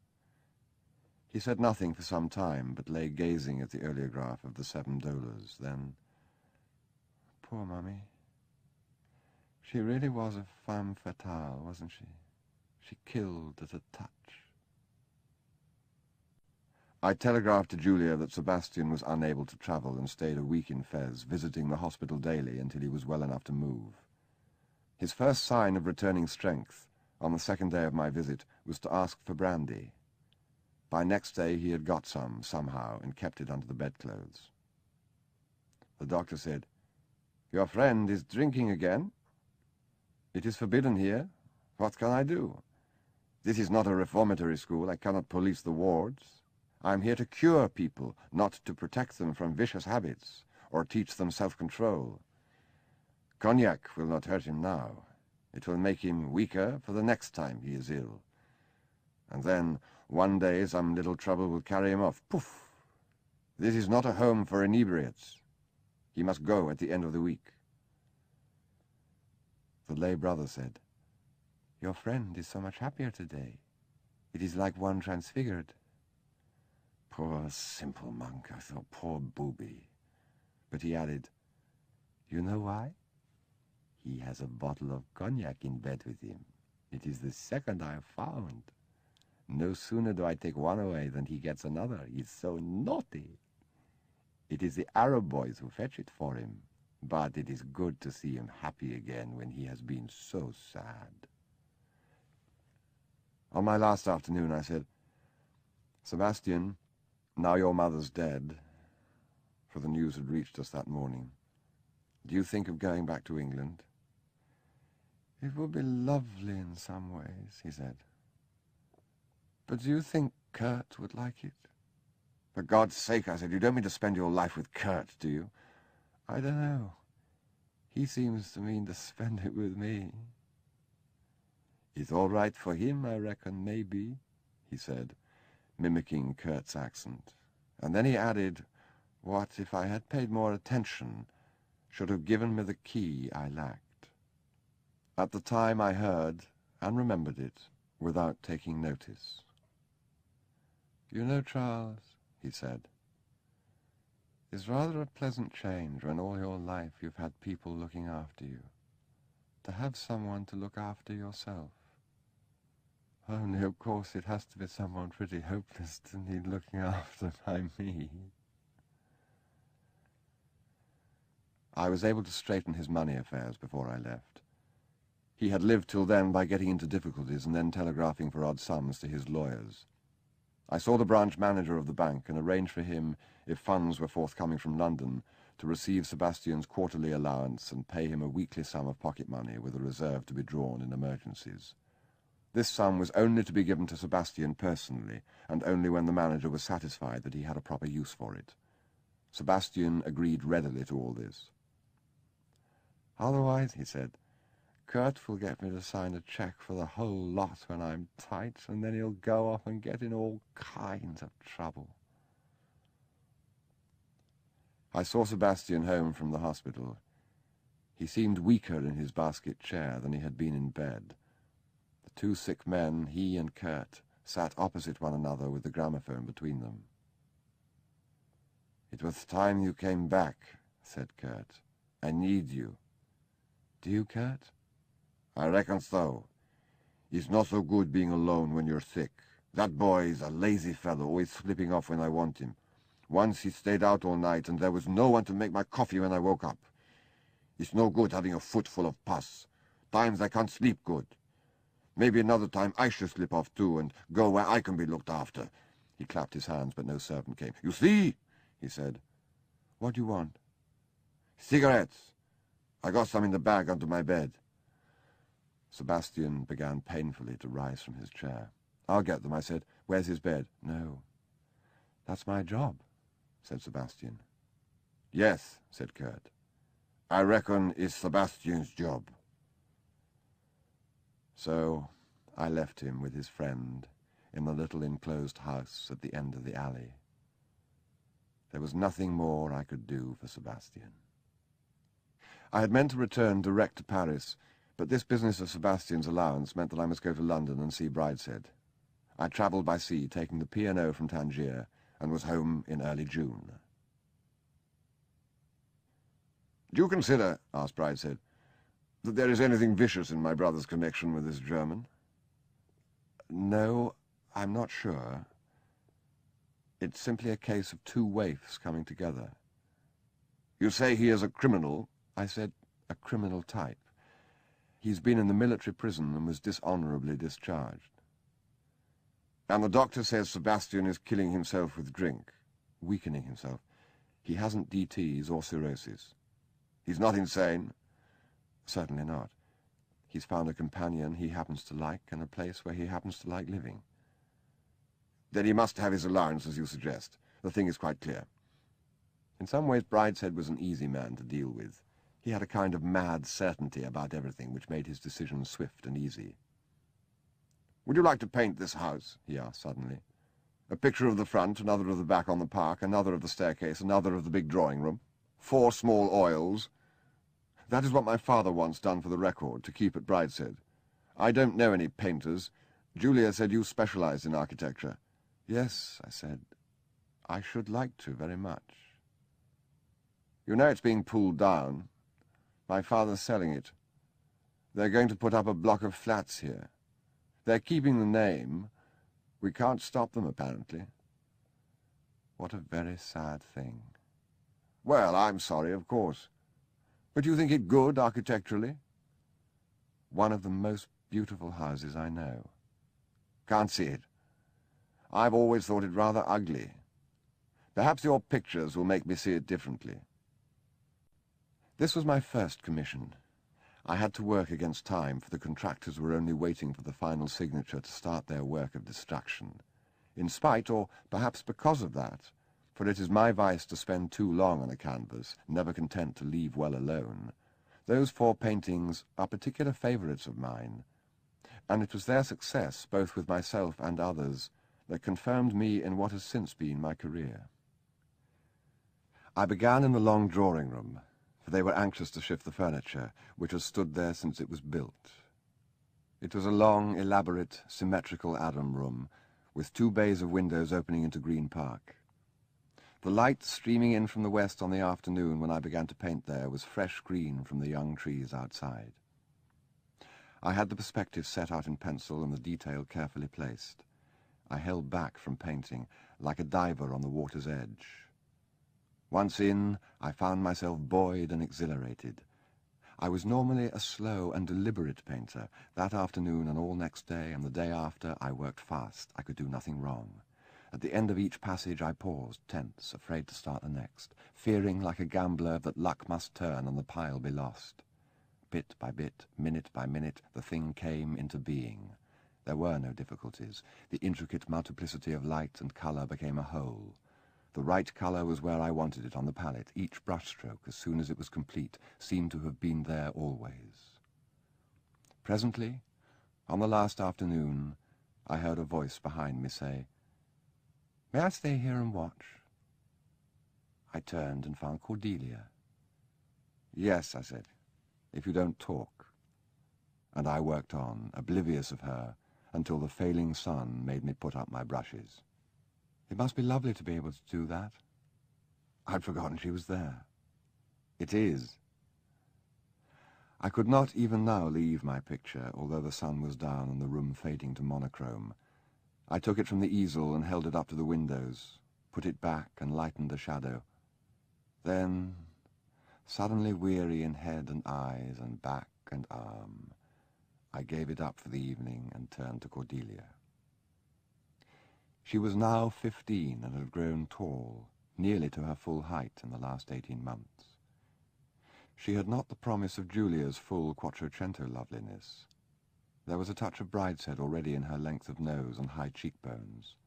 He said nothing for some time, but lay gazing at the oleograph of the 7 dolours. Then, "Poor Mummy. She really was a femme fatale, wasn't she? She killed at a touch." I telegraphed to Julia that Sebastian was unable to travel and stayed a week in Fez, visiting the hospital daily until he was well enough to move. His first sign of returning strength, on the second day of my visit, was to ask for brandy. By next day he had got some, somehow, and kept it under the bedclothes. The doctor said, "Your friend is drinking again. It is forbidden here. What can I do? This is not a reformatory school. I cannot police the wards. I am here to cure people, not to protect them from vicious habits or teach them self-control. Cognac will not hurt him now. It will make him weaker for the next time he is ill. And then, one day, some little trouble will carry him off. Poof! This is not a home for inebriates. He must go at the end of the week." The lay brother said, "Your friend is so much happier today. It is like one transfigured." Poor simple monk, I thought, poor booby. But he added, "You know why? He has a bottle of cognac in bed with him. It is the second I have found. No sooner do I take one away than he gets another. He is so naughty. It is the Arab boys who fetch it for him. But it is good to see him happy again when he has been so sad." On my last afternoon I said, "Sebastian, now your mother's dead," for the news had reached us that morning, "do you think of going back to England?" "It would be lovely in some ways," he said. "But do you think Kurt would like it?" "For God's sake," I said, "you don't mean to spend your life with Kurt, do you?" "I don't know. He seems to mean to spend it with me." "It's all right for him, I reckon, maybe," he said, mimicking Kurt's accent. And then he added, what, if I had paid more attention, should have given me the key I lacked. At the time I heard, and remembered it, without taking notice. "You know, Charles," he said, "it's rather a pleasant change when all your life you've had people looking after you, to have someone to look after yourself. Only, of course, it has to be someone pretty hopeless to need looking after by me." I was able to straighten his money affairs before I left. He had lived till then by getting into difficulties and then telegraphing for odd sums to his lawyers. I saw the branch manager of the bank and arranged for him, if funds were forthcoming from London, to receive Sebastian's quarterly allowance and pay him a weekly sum of pocket money with a reserve to be drawn in emergencies. This sum was only to be given to Sebastian personally, and only when the manager was satisfied that he had a proper use for it. Sebastian agreed readily to all this. "Otherwise," he said, "Kurt will get me to sign a cheque for the whole lot when I'm tight, and then he'll go off and get in all kinds of trouble." I saw Sebastian home from the hospital. He seemed weaker in his basket chair than he had been in bed. The two sick men, he and Kurt, sat opposite one another with the gramophone between them. "It was time you came back," said Kurt. "I need you." "Do you, Kurt?" "I reckon so. It's not so good being alone when you're sick. That boy is a lazy fellow, always slipping off when I want him. Once he stayed out all night, and there was no one to make my coffee when I woke up. It's no good having a foot full of pus. Times I can't sleep good. Maybe another time I should slip off too and go where I can be looked after." He clapped his hands, but no servant came. "You see," he said. "What do you want?" "Cigarettes. I got some in the bag under my bed." Sebastian began painfully to rise from his chair. "I'll get them," I said. "Where's his bed?" "No, that's my job," said Sebastian. "Yes," said Kurt. "I reckon it's Sebastian's job." So I left him with his friend in the little enclosed house at the end of the alley. There was nothing more I could do for Sebastian. I had meant to return direct to Paris, but this business of Sebastian's allowance meant that I must go to London and see Brideshead. I travelled by sea, taking the P&O from Tangier, and was home in early June. "Do you consider," asked Brideshead, "that there is anything vicious in my brother's connection with this German?" "No, I'm not sure. It's simply a case of two waifs coming together." "You say he is a criminal?" I said, "a criminal type. He's been in the military prison and was dishonourably discharged." "And the doctor says Sebastian is killing himself with drink?" "Weakening himself. He hasn't DTs or cirrhosis." "He's not insane?" "Certainly not. He's found a companion he happens to like and a place where he happens to like living." "Then he must have his allowance, as you suggest. The thing is quite clear." In some ways Brideshead was an easy man to deal with. He had a kind of mad certainty about everything which made his decisions swift and easy. "Would you like to paint this house?" he asked suddenly. "A picture of the front, another of the back on the park, another of the staircase, another of the big drawing-room. 4 small oils. That is what my father wants done for the record, to keep at Brideshead. I don't know any painters. Julia said you specialized in architecture." "Yes," I said. "I should like to very much." "You know it's being pulled down. My father's selling it. They're going to put up a block of flats here. They're keeping the name. We can't stop them, apparently." What a very sad thing. "Well, I'm sorry, of course. But you think it good architecturally?" "One of the most beautiful houses I know." "Can't see it. I've always thought it rather ugly. Perhaps your pictures will make me see it differently." This was my first commission. I had to work against time, for the contractors were only waiting for the final signature to start their work of destruction. In spite, or perhaps because of that, for it is my vice to spend too long on a canvas, never content to leave well alone, those 4 paintings are particular favourites of mine, and it was their success, both with myself and others, that confirmed me in what has since been my career. I began in the long drawing-room, for they were anxious to shift the furniture, which has stood there since it was built. It was a long, elaborate, symmetrical Adam room, with 2 bays of windows opening into Green Park. The light streaming in from the west on the afternoon when I began to paint there was fresh green from the young trees outside. I had the perspective set out in pencil and the detail carefully placed. I held back from painting, like a diver on the water's edge. Once in, I found myself buoyed and exhilarated. I was normally a slow and deliberate painter. That afternoon and all next day and the day after, I worked fast. I could do nothing wrong. At the end of each passage I paused, tense, afraid to start the next, fearing like a gambler that luck must turn and the pile be lost. Bit by bit, minute by minute, the thing came into being. There were no difficulties. The intricate multiplicity of light and colour became a whole. The right colour was where I wanted it on the palette. Each brushstroke, as soon as it was complete, seemed to have been there always. Presently, on the last afternoon, I heard a voice behind me say, "May I stay here and watch?" I turned and found Cordelia. "Yes," I said, "if you don't talk." And I worked on, oblivious of her, until the failing sun made me put up my brushes. It must be lovely to be able to do that. I'd forgotten she was there. It is. I could not even now leave my picture, although the sun was down and the room fading to monochrome. I took it from the easel and held it up to the windows, put it back and lightened the shadow. Then, suddenly weary in head and eyes and back and arm, I gave it up for the evening and turned to Cordelia. She was now 15 and had grown tall, nearly to her full height in the last 18 months. She had not the promise of Julia's full Quattrocento loveliness, There was a touch of Brideshead already in her length of nose and high cheekbones.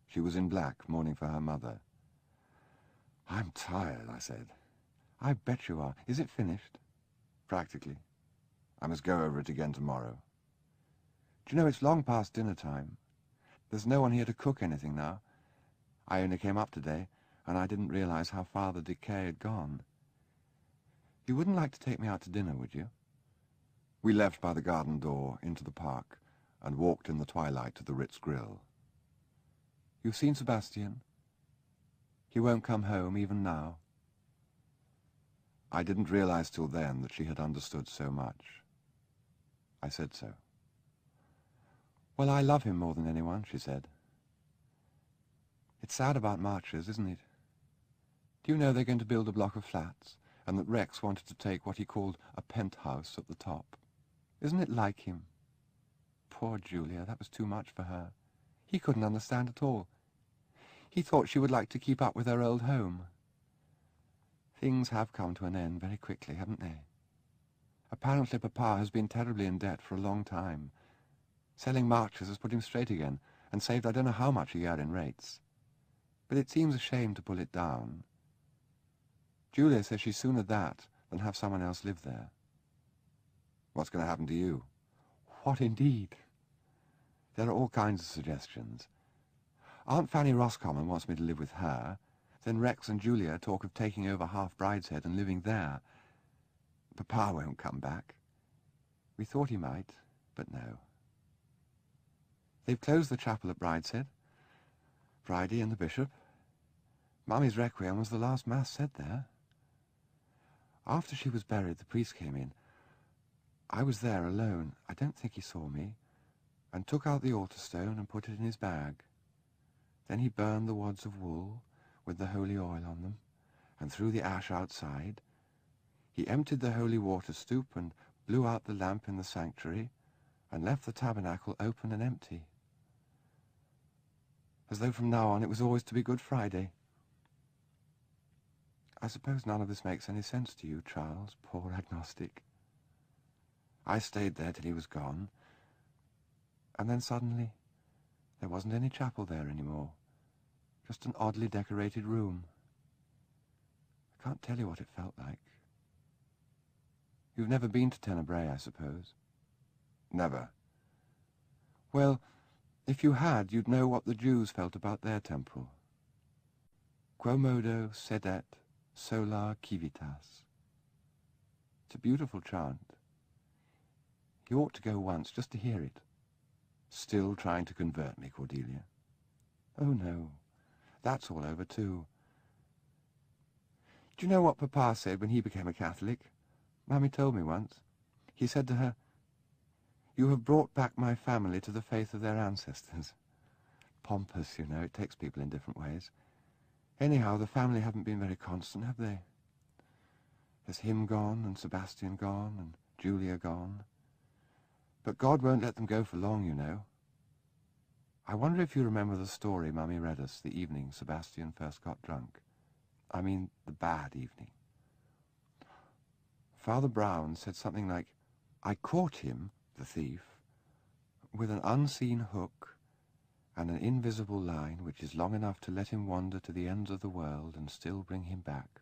She was in black, mourning for her mother. "I'm tired," I said. "I bet you are. Is it finished?" "Practically. I must go over it again tomorrow." "Do you know, it's long past dinner time. There's no one here to cook anything now. I only came up today, and I didn't realize how far the decay had gone. You wouldn't like to take me out to dinner, would you?" We left by the garden door into the park and walked in the twilight to the Ritz Grill. "You've seen Sebastian? He won't come home even now?" I didn't realize till then that she had understood so much. I said so. "Well, I love him more than anyone," she said. "It's sad about March's, isn't it? Do you know they're going to build a block of flats, and that Rex wanted to take what he called a penthouse at the top? Isn't it like him? Poor Julia, that was too much for her. He couldn't understand at all. He thought she would like to keep up with her old home. Things have come to an end very quickly, haven't they? Apparently Papa has been terribly in debt for a long time. Selling March's has put him straight again, and saved I don't know how much a year in rates. But it seems a shame to pull it down. Julia says she's sooner that than have someone else live there." "What's going to happen to you?" "What indeed? There are all kinds of suggestions. Aunt Fanny Roscommon wants me to live with her. Then Rex and Julia talk of taking over half Brideshead and living there. Papa won't come back. We thought he might, but no. They've closed the chapel at Brideshead. Friday and the bishop. Mummy's requiem was the last mass said there. After she was buried, the priest came in. I was there alone. I don't think he saw me, and took out the altar stone and put it in his bag. Then he burned the wads of wool with the holy oil on them, and threw the ash outside. He emptied the holy water stoup and blew out the lamp in the sanctuary, and left the tabernacle open and empty. As though from now on it was always to be Good Friday. I suppose none of this makes any sense to you, Charles, poor agnostic. I stayed there till he was gone, and then suddenly there wasn't any chapel there anymore, just an oddly decorated room. I can't tell you what it felt like. You've never been to Tenebrae, I suppose? "Never." Well, if you had, you'd know what the Jews felt about their temple. Quomodo sedet solar civitas. It's a beautiful chant. You ought to go once, just to hear it. "Still trying to convert me, Cordelia?" Oh, no. That's all over, too. Do you know what Papa said when he became a Catholic? Mummy told me once. He said to her, "You have brought back my family to the faith of their ancestors." Pompous, you know, it takes people in different ways. Anyhow, the family haven't been very constant, have they? There's him gone, and Sebastian gone, and Julia gone. But God won't let them go for long, you know. I wonder if you remember the story Mummy read us the evening Sebastian first got drunk. I mean, the bad evening. Father Brown said something like, "I caught him, the thief, with an unseen hook and an invisible line which is long enough to let him wander to the ends of the world and still bring him back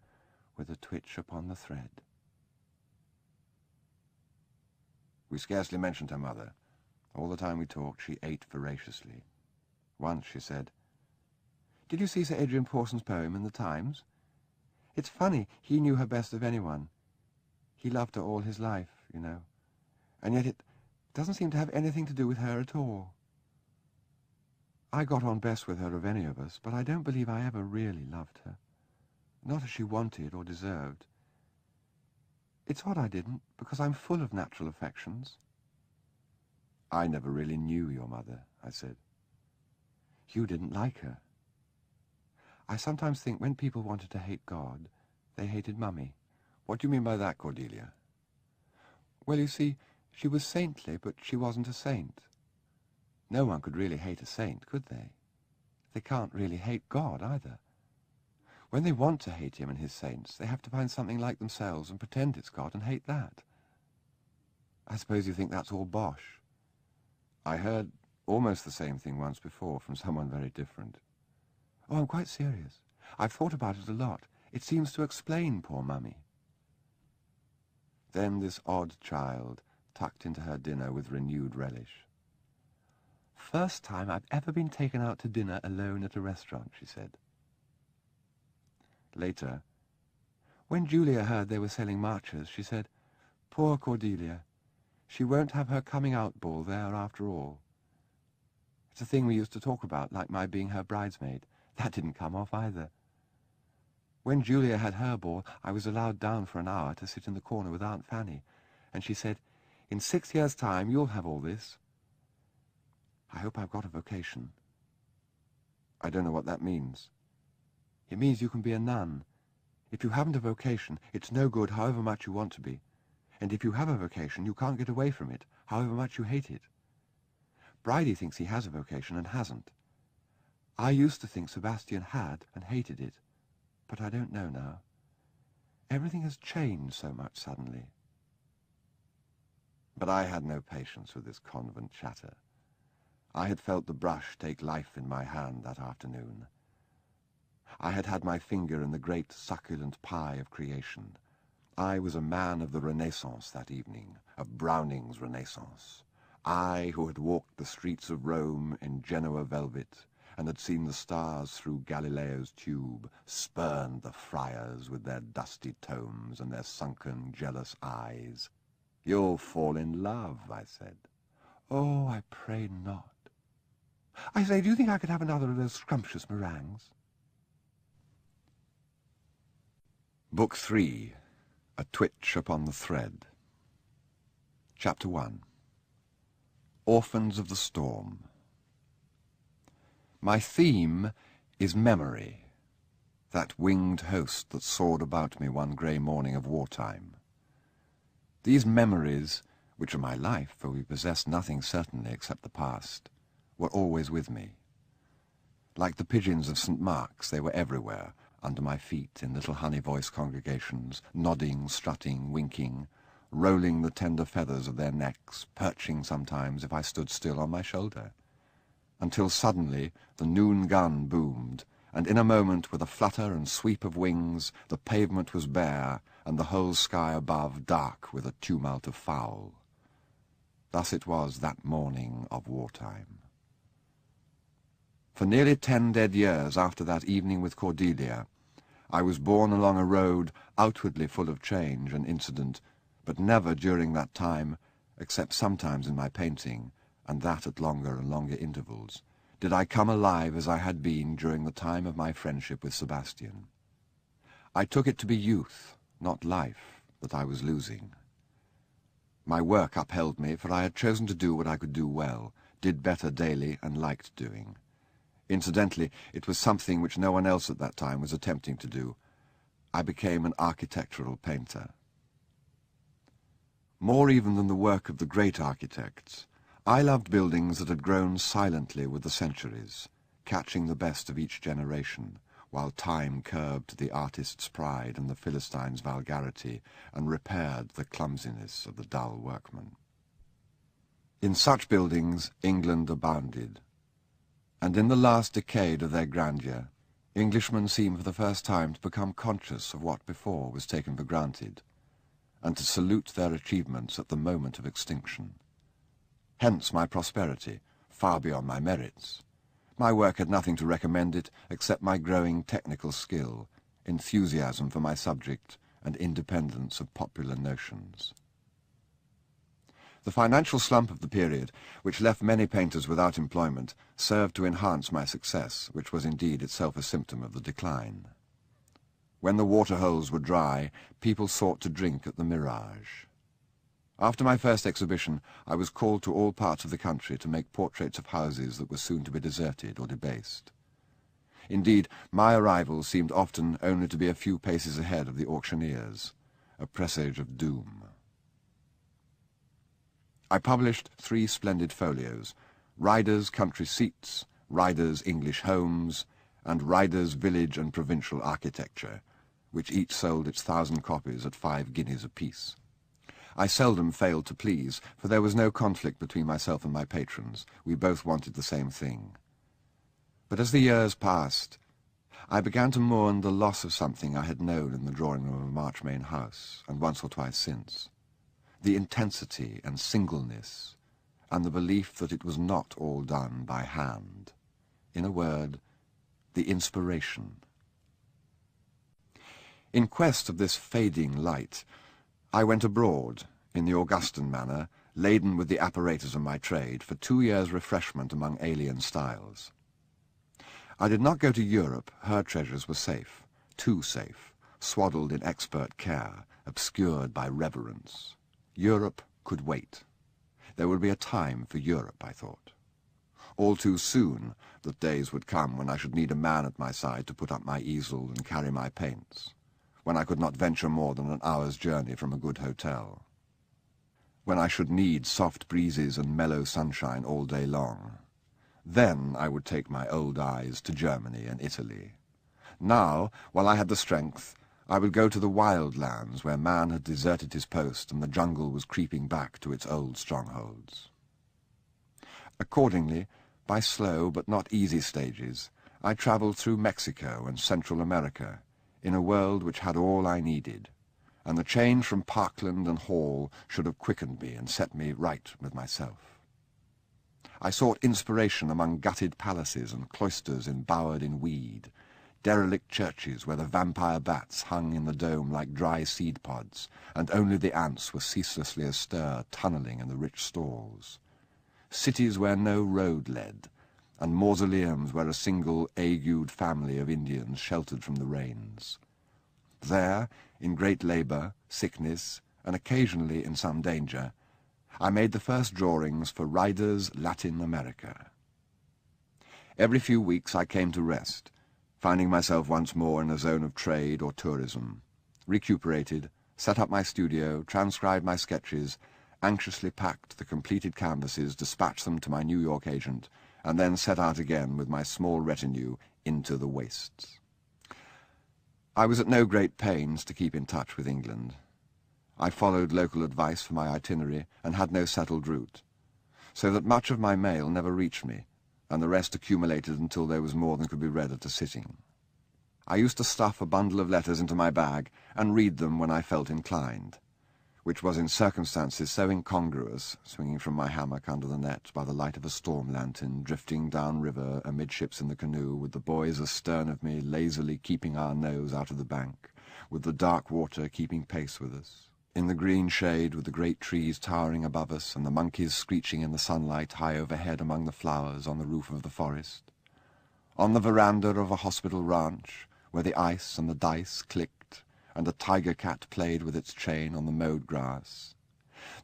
with a twitch upon the thread." We scarcely mentioned her mother. All the time we talked, she ate voraciously. Once she said, "Did you see Sir Adrian Pawson's poem in the Times? It's funny, he knew her best of anyone. He loved her all his life, you know, and yet it doesn't seem to have anything to do with her at all. I got on best with her of any of us, but I don't believe I ever really loved her. Not as she wanted or deserved. It's odd I didn't, because I'm full of natural affections." "I never really knew your mother," I said. You didn't like her. I sometimes think when people wanted to hate God, they hated Mummy. "What do you mean by that, Cordelia?" Well, you see, she was saintly, but she wasn't a saint. No one could really hate a saint, could they? They can't really hate God, either. When they want to hate him and his saints, they have to find something like themselves and pretend it's God and hate that. I suppose you think that's all bosh. I heard almost the same thing once before from someone very different. Oh, I'm quite serious. I've thought about it a lot. It seems to explain poor Mummy. Then this odd child tucked into her dinner with renewed relish. First time I've ever been taken out to dinner alone at a restaurant, she said. Later, when Julia heard they were selling marchers, she said, poor Cordelia, she won't have her coming-out ball there after all. It's a thing we used to talk about, like my being her bridesmaid. That didn't come off either. When Julia had her ball, I was allowed down for an hour to sit in the corner with Aunt Fanny, and she said, in 6 years' time you'll have all this. I hope I've got a vocation. I don't know what that means. It means you can be a nun. If you haven't a vocation, it's no good however much you want to be. And if you have a vocation, you can't get away from it, however much you hate it. Bridie thinks he has a vocation and hasn't. I used to think Sebastian had and hated it, but I don't know now. Everything has changed so much suddenly. But I had no patience with this convent chatter. I had felt the brush take life in my hand that afternoon. I had had my finger in the great succulent pie of creation. I was a man of the Renaissance that evening, of Browning's Renaissance. I, who had walked the streets of Rome in Genoa velvet, and had seen the stars through Galileo's tube, spurned the friars with their dusty tomes and their sunken, jealous eyes. You'll fall in love, I said. Oh, I pray not. I say, do you think I could have another of those scrumptious meringues? Book 3. A Twitch Upon the Thread. Chapter 1. Orphans of the Storm. My theme is memory, that winged host that soared about me one grey morning of wartime. These memories, which are my life, for we possess nothing certainly except the past, were always with me. Like the pigeons of St. Mark's, they were everywhere, under my feet in little honey-voiced congregations, nodding, strutting, winking, rolling the tender feathers of their necks, perching sometimes if I stood still on my shoulder, until suddenly the noon gun boomed, and in a moment, with a flutter and sweep of wings, the pavement was bare, and the whole sky above dark with a tumult of fowl. Thus it was that morning of wartime. For nearly 10 dead years after that evening with Cordelia, I was borne along a road outwardly full of change and incident, but never during that time, except sometimes in my painting, and that at longer and longer intervals, did I come alive as I had been during the time of my friendship with Sebastian. I took it to be youth, not life, that I was losing. My work upheld me, for I had chosen to do what I could do well, did better daily, and liked doing. Incidentally, it was something which no one else at that time was attempting to do. I became an architectural painter. More even than the work of the great architects, I loved buildings that had grown silently with the centuries, catching the best of each generation, while time curbed the artist's pride and the Philistine's vulgarity, and repaired the clumsiness of the dull workman. In such buildings England abounded, and in the last decade of their grandeur, Englishmen seemed for the first time to become conscious of what before was taken for granted, and to salute their achievements at the moment of extinction. Hence my prosperity, far beyond my merits. My work had nothing to recommend it except my growing technical skill, enthusiasm for my subject, and independence of popular notions. The financial slump of the period, which left many painters without employment, served to enhance my success, which was indeed itself a symptom of the decline. When the water-holes were dry, people sought to drink at the Mirage. After my first exhibition, I was called to all parts of the country to make portraits of houses that were soon to be deserted or debased. Indeed, my arrival seemed often only to be a few paces ahead of the auctioneers, a presage of doom. I published 3 splendid folios, Ryder's Country Seats, Ryder's English Homes, and Ryder's Village and Provincial Architecture, which each sold its 1,000 copies at 5 guineas apiece. I seldom failed to please, for there was no conflict between myself and my patrons. We both wanted the same thing. But as the years passed, I began to mourn the loss of something I had known in the drawing room of Marchmain House, and once or twice since. The intensity and singleness, and the belief that it was not all done by hand. In a word, the inspiration. In quest of this fading light, I went abroad, in the Augustan manner, laden with the apparatus of my trade, for 2 years' refreshment among alien styles. I did not go to Europe. Her treasures were safe, too safe, swaddled in expert care, obscured by reverence. Europe could wait. There would be a time for Europe, I thought. All too soon, the days would come when I should need a man at my side to put up my easel and carry my paints, when I could not venture more than an hour's journey from a good hotel, when I should need soft breezes and mellow sunshine all day long. Then I would take my old eyes to Germany and Italy. Now, while I had the strength, I would go to the wild lands where man had deserted his post and the jungle was creeping back to its old strongholds. Accordingly, by slow but not easy stages, I travelled through Mexico and Central America, in a world which had all I needed, and the change from Parkland and Hall should have quickened me and set me right with myself. I sought inspiration among gutted palaces and cloisters embowered in weed, derelict churches where the vampire bats hung in the dome like dry seed pods, and only the ants were ceaselessly astir, tunnelling in the rich stalls. Cities where no road led, and mausoleums where a single agued family of Indians sheltered from the rains. There, in great labour, sickness, and occasionally in some danger, I made the first drawings for Ryder's Latin America. Every few weeks I came to rest, finding myself once more in a zone of trade or tourism, recuperated, set up my studio, transcribed my sketches, anxiously packed the completed canvases, dispatched them to my New York agent, and then set out again with my small retinue into the wastes. I was at no great pains to keep in touch with England. I followed local advice for my itinerary and had no settled route, so that much of my mail never reached me, and the rest accumulated until there was more than could be read at a sitting. I used to stuff a bundle of letters into my bag and read them when I felt inclined, which was in circumstances so incongruous, swinging from my hammock under the net by the light of a storm lantern, drifting down river amidships in the canoe, with the boys astern of me lazily keeping our nose out of the bank, with the dark water keeping pace with us, in the green shade with the great trees towering above us and the monkeys screeching in the sunlight high overhead among the flowers on the roof of the forest, on the veranda of a hospital ranch where the ice and the dice clicked and a tiger cat played with its chain on the mowed grass,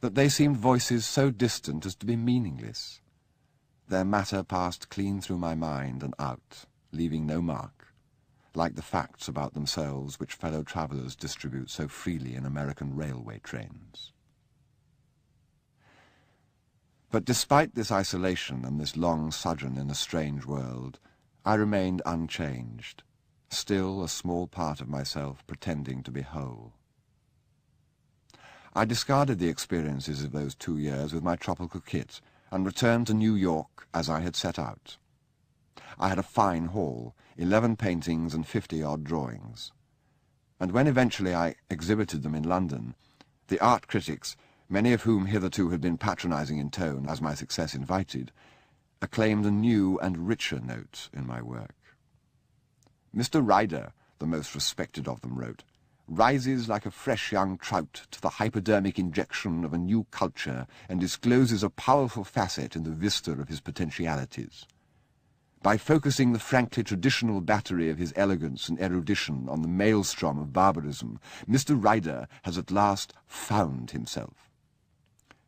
that they seemed voices so distant as to be meaningless. Their matter passed clean through my mind and out, leaving no mark, like the facts about themselves which fellow travellers distribute so freely in American railway trains. But despite this isolation and this long sojourn in a strange world, I remained unchanged, still a small part of myself pretending to be whole. I discarded the experiences of those 2 years with my tropical kit and returned to New York as I had set out. I had a fine haul, 11 paintings and 50-odd drawings, and when eventually I exhibited them in London, the art critics, many of whom hitherto had been patronizing in tone as my success invited, acclaimed a new and richer note in my work. Mr. Ryder, the most respected of them, wrote, rises like a fresh young trout to the hypodermic injection of a new culture and discloses a powerful facet in the vista of his potentialities. By focusing the frankly traditional battery of his elegance and erudition on the maelstrom of barbarism, Mr. Ryder has at last found himself.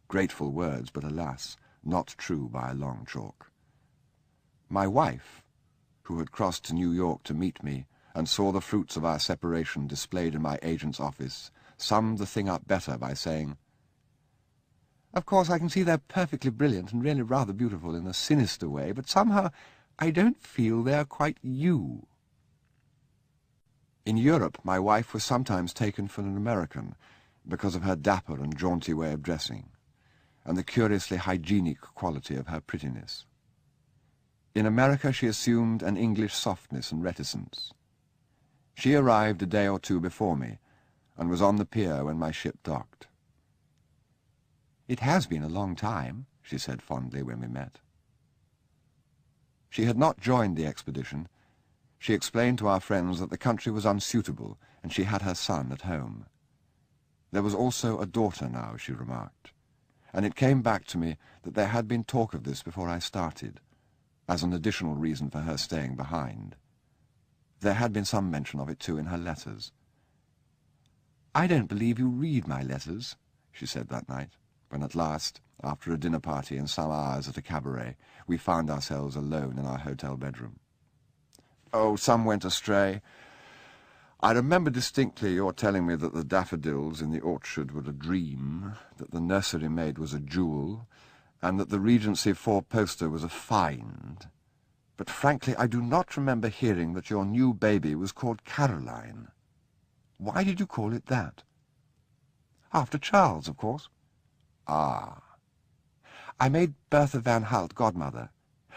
Grateful words, but alas, not true by a long chalk. My wife, who had crossed to New York to meet me, and saw the fruits of our separation displayed in my agent's office, summed the thing up better by saying, "Of course, I can see they're perfectly brilliant and really rather beautiful in a sinister way, but somehow I don't feel they're quite you." In Europe, my wife was sometimes taken for an American, because of her dapper and jaunty way of dressing, and the curiously hygienic quality of her prettiness. In America she assumed an English softness and reticence. She arrived a day or two before me, and was on the pier when my ship docked. "It has been a long time," she said fondly when we met. She had not joined the expedition. She explained to our friends that the country was unsuitable, and she had her son at home. There was also a daughter now, she remarked, and it came back to me that there had been talk of this before I started, as an additional reason for her staying behind. There had been some mention of it, too, in her letters. "I don't believe you read my letters," she said that night, when at last, after a dinner party and some hours at a cabaret, we found ourselves alone in our hotel bedroom. "Oh, some went astray. I remember distinctly your telling me that the daffodils in the orchard were a dream, that the nursery maid was a jewel, and that the Regency four-poster was a find. But frankly, I do not remember hearing that your new baby was called Caroline. Why did you call it that?" "After Charles, of course." "Ah." "I made Bertha Van Hout godmother.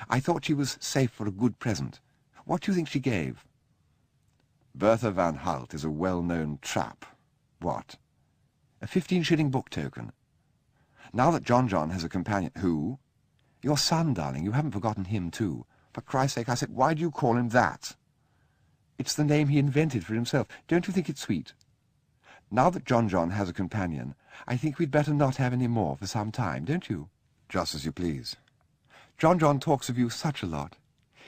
I thought she was safe for a good present. What do you think she gave?" "Bertha Van Hout is a well-known trap. What?" "A 15-shilling book token. Now that John has a companion—" "Who?" "Your son, darling. You haven't forgotten him, too." "For Christ's sake," I said, "why do you call him that?" "It's the name he invented for himself. Don't you think it sweet? Now that John has a companion, I think we'd better not have any more for some time, don't you?" "Just as you please." John talks of you such a lot.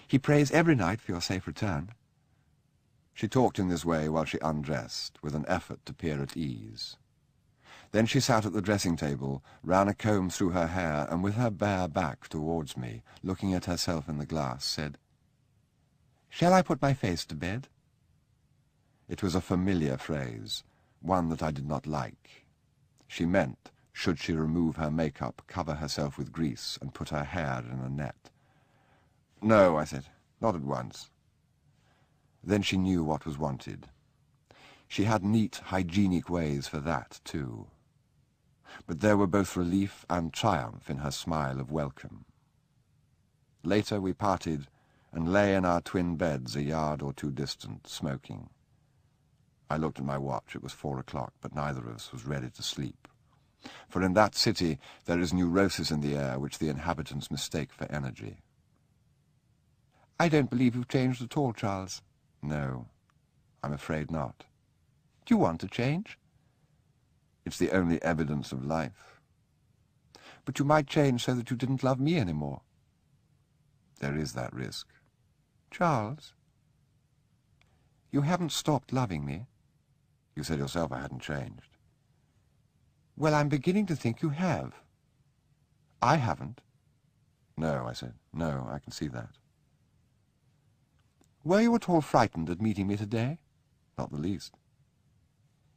He prays every night for your safe return." She talked in this way while she undressed, with an effort to appear at ease. Then she sat at the dressing-table, ran a comb through her hair, and with her bare back towards me, looking at herself in the glass, said, "Shall I put my face to bed?" It was a familiar phrase, one that I did not like. She meant, should she remove her makeup, cover herself with grease, and put her hair in a net. "No," I said, "not at once." Then she knew what was wanted. She had neat, hygienic ways for that, too. But there were both relief and triumph in her smile of welcome. Later we parted and lay in our twin beds a yard or two distant, smoking. I looked at my watch. It was 4 o'clock, but neither of us was ready to sleep. For in that city there is neurosis in the air which the inhabitants mistake for energy. "I don't believe you've changed at all, Charles." "No, I'm afraid not." "Do you want to change?" "It's the only evidence of life." "But you might change so that you didn't love me any more." "There is that risk." "Charles, you haven't stopped loving me." "You said yourself I hadn't changed." "Well, I'm beginning to think you have." "I haven't." "No," I said. "No, I can see that." "Were you at all frightened at meeting me today?" "Not the least."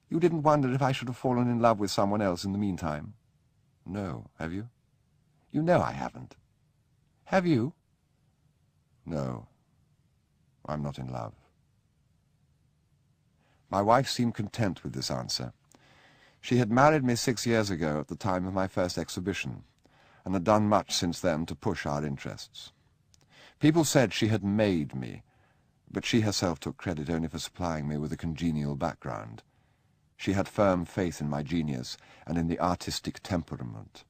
"You didn't wonder if I should have fallen in love with someone else in the meantime?" "No. Have you?" "You know I haven't." "Have you?" "No. I'm not in love." My wife seemed content with this answer. She had married me 6 years ago at the time of my first exhibition, and had done much since then to push our interests. People said she had made me, but she herself took credit only for supplying me with a congenial background. She had firm faith in my genius and in the artistic temperament,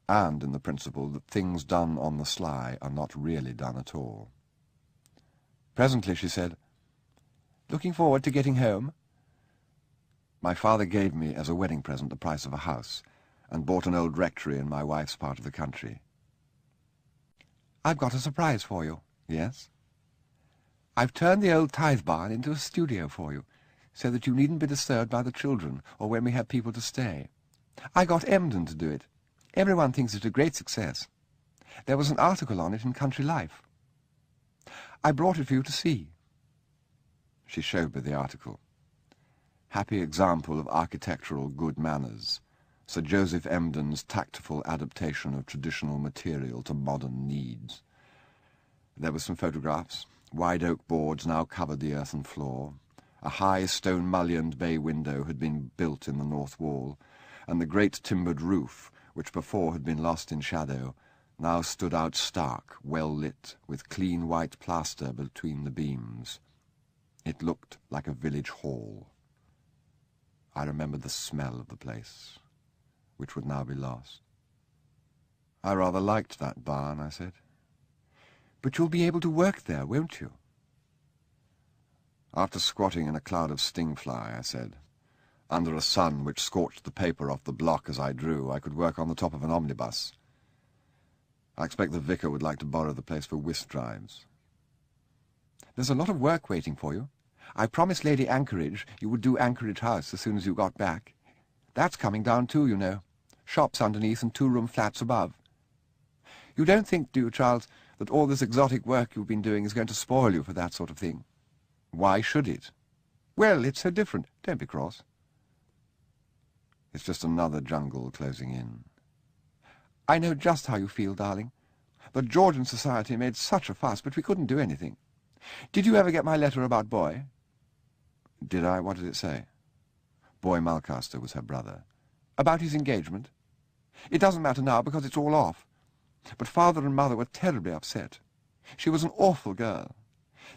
and in the principle that things done on the sly are not really done at all. Presently she said, "Looking forward to getting home?" My father gave me as a wedding present the price of a house, and bought an old rectory in my wife's part of the country. "I've got a surprise for you." "Yes?" "I've turned the old tithe barn into a studio for you, so that you needn't be disturbed by the children or when we have people to stay. I got Emden to do it. Everyone thinks it a great success. There was an article on it in Country Life. I brought it for you to see." She showed me the article. Happy example of architectural good manners, Sir Joseph Emden's tactful adaptation of traditional material to modern needs. There were some photographs. Wide oak boards now covered the earthen floor. A high stone-mullioned bay window had been built in the north wall, and the great timbered roof, which before had been lost in shadow, now stood out stark, well lit, with clean white plaster between the beams. It looked like a village hall. I remembered the smell of the place, which would now be lost. I rather liked that barn, I said. But you'll be able to work there, won't you? After squatting in a cloud of stingfly, I said, under a sun which scorched the paper off the block as I drew, I could work on the top of an omnibus. I expect the vicar would like to borrow the place for whist drives. There's a lot of work waiting for you. I promised Lady Anchorage you would do Anchorage House as soon as you got back. That's coming down too, you know. Shops underneath and two-room flats above. You don't think, do you, Charles, that all this exotic work you've been doing is going to spoil you for that sort of thing? Why should it? Well, it's so different. Don't be cross. It's just another jungle closing in. I know just how you feel, darling. The Georgian Society made such a fuss, but we couldn't do anything. Did you ever get my letter about Boy? Did I? What did it say? Boy Mulcaster was her brother. About his engagement? It doesn't matter now, because it's all off. But Father and Mother were terribly upset. She was an awful girl.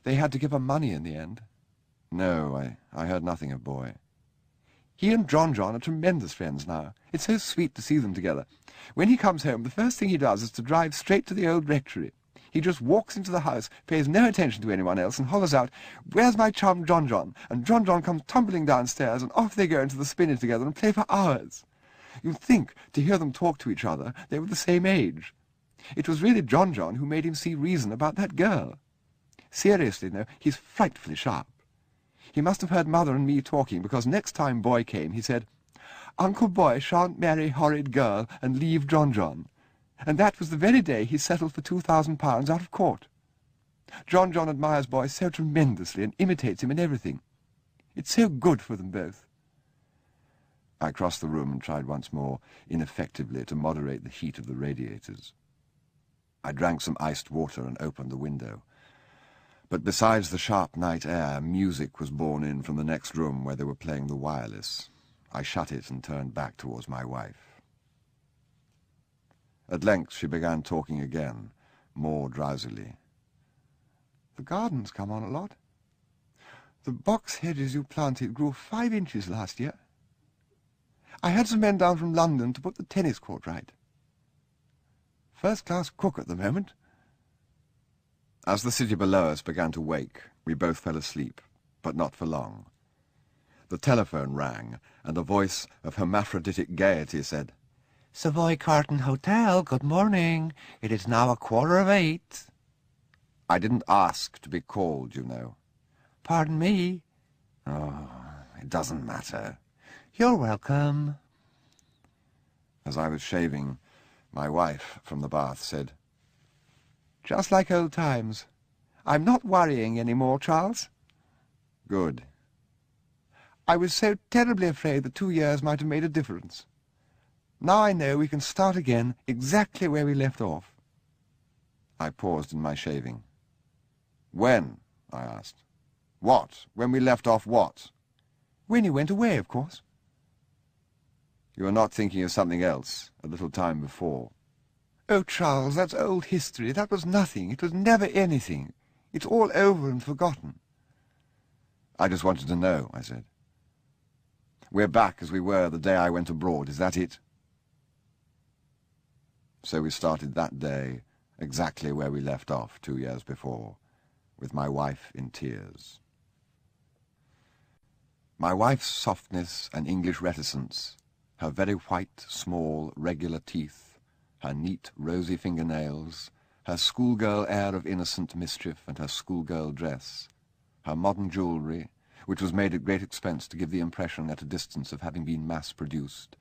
They had to give her money in the end. No, I heard nothing of Boy. He and John are tremendous friends now. It's so sweet to see them together. When he comes home, the first thing he does is to drive straight to the old rectory. He just walks into the house, pays no attention to anyone else, and hollers out, "Where's my chum John?" And John comes tumbling downstairs, and off they go into the spinney together and play for hours. You'd think, to hear them talk to each other, they were the same age. It was really John who made him see reason about that girl. Seriously, though, he's frightfully sharp. He must have heard Mother and me talking, because next time Boy came, he said, "Uncle Boy shan't marry horrid girl and leave John." And that was the very day he settled for £2,000 out of court. John admires Boy so tremendously and imitates him in everything. It's so good for them both. I crossed the room and tried once more, ineffectively, to moderate the heat of the radiators. I drank some iced water and opened the window. But besides the sharp night air, music was borne in from the next room where they were playing the wireless. I shut it and turned back towards my wife. At length she began talking again, more drowsily. "The garden's come on a lot. The box hedges you planted grew 5 inches last year. I had some men down from London to put the tennis court right. First-class cook at the moment." As the city below us began to wake, we both fell asleep, but not for long. The telephone rang, and a voice of hermaphroditic gaiety said, "Savoy Carlton Hotel, good morning. It is now 7:15. I didn't ask to be called, you know. "Pardon me." "Oh, it doesn't matter." "You're welcome." As I was shaving, my wife from the bath said, "Just like old times. I'm not worrying any more, Charles." "Good." "I was so terribly afraid that 2 years might have made a difference. Now I know we can start again exactly where we left off." I paused in my shaving. "When?" I asked. "What? When we left off what?" "When you went away, of course." "You are not thinking of something else, a little time before?" "Oh, Charles, that's old history. That was nothing. It was never anything. It's all over and forgotten." "I just wanted to know," I said. "We're back as we were the day I went abroad. Is that it?" So we started that day exactly where we left off 2 years before, with my wife in tears. My wife's softness and English reticence, her very white, small, regular teeth, her neat, rosy fingernails, her schoolgirl air of innocent mischief and her schoolgirl dress, her modern jewellery, which was made at great expense to give the impression at a distance of having been mass-produced,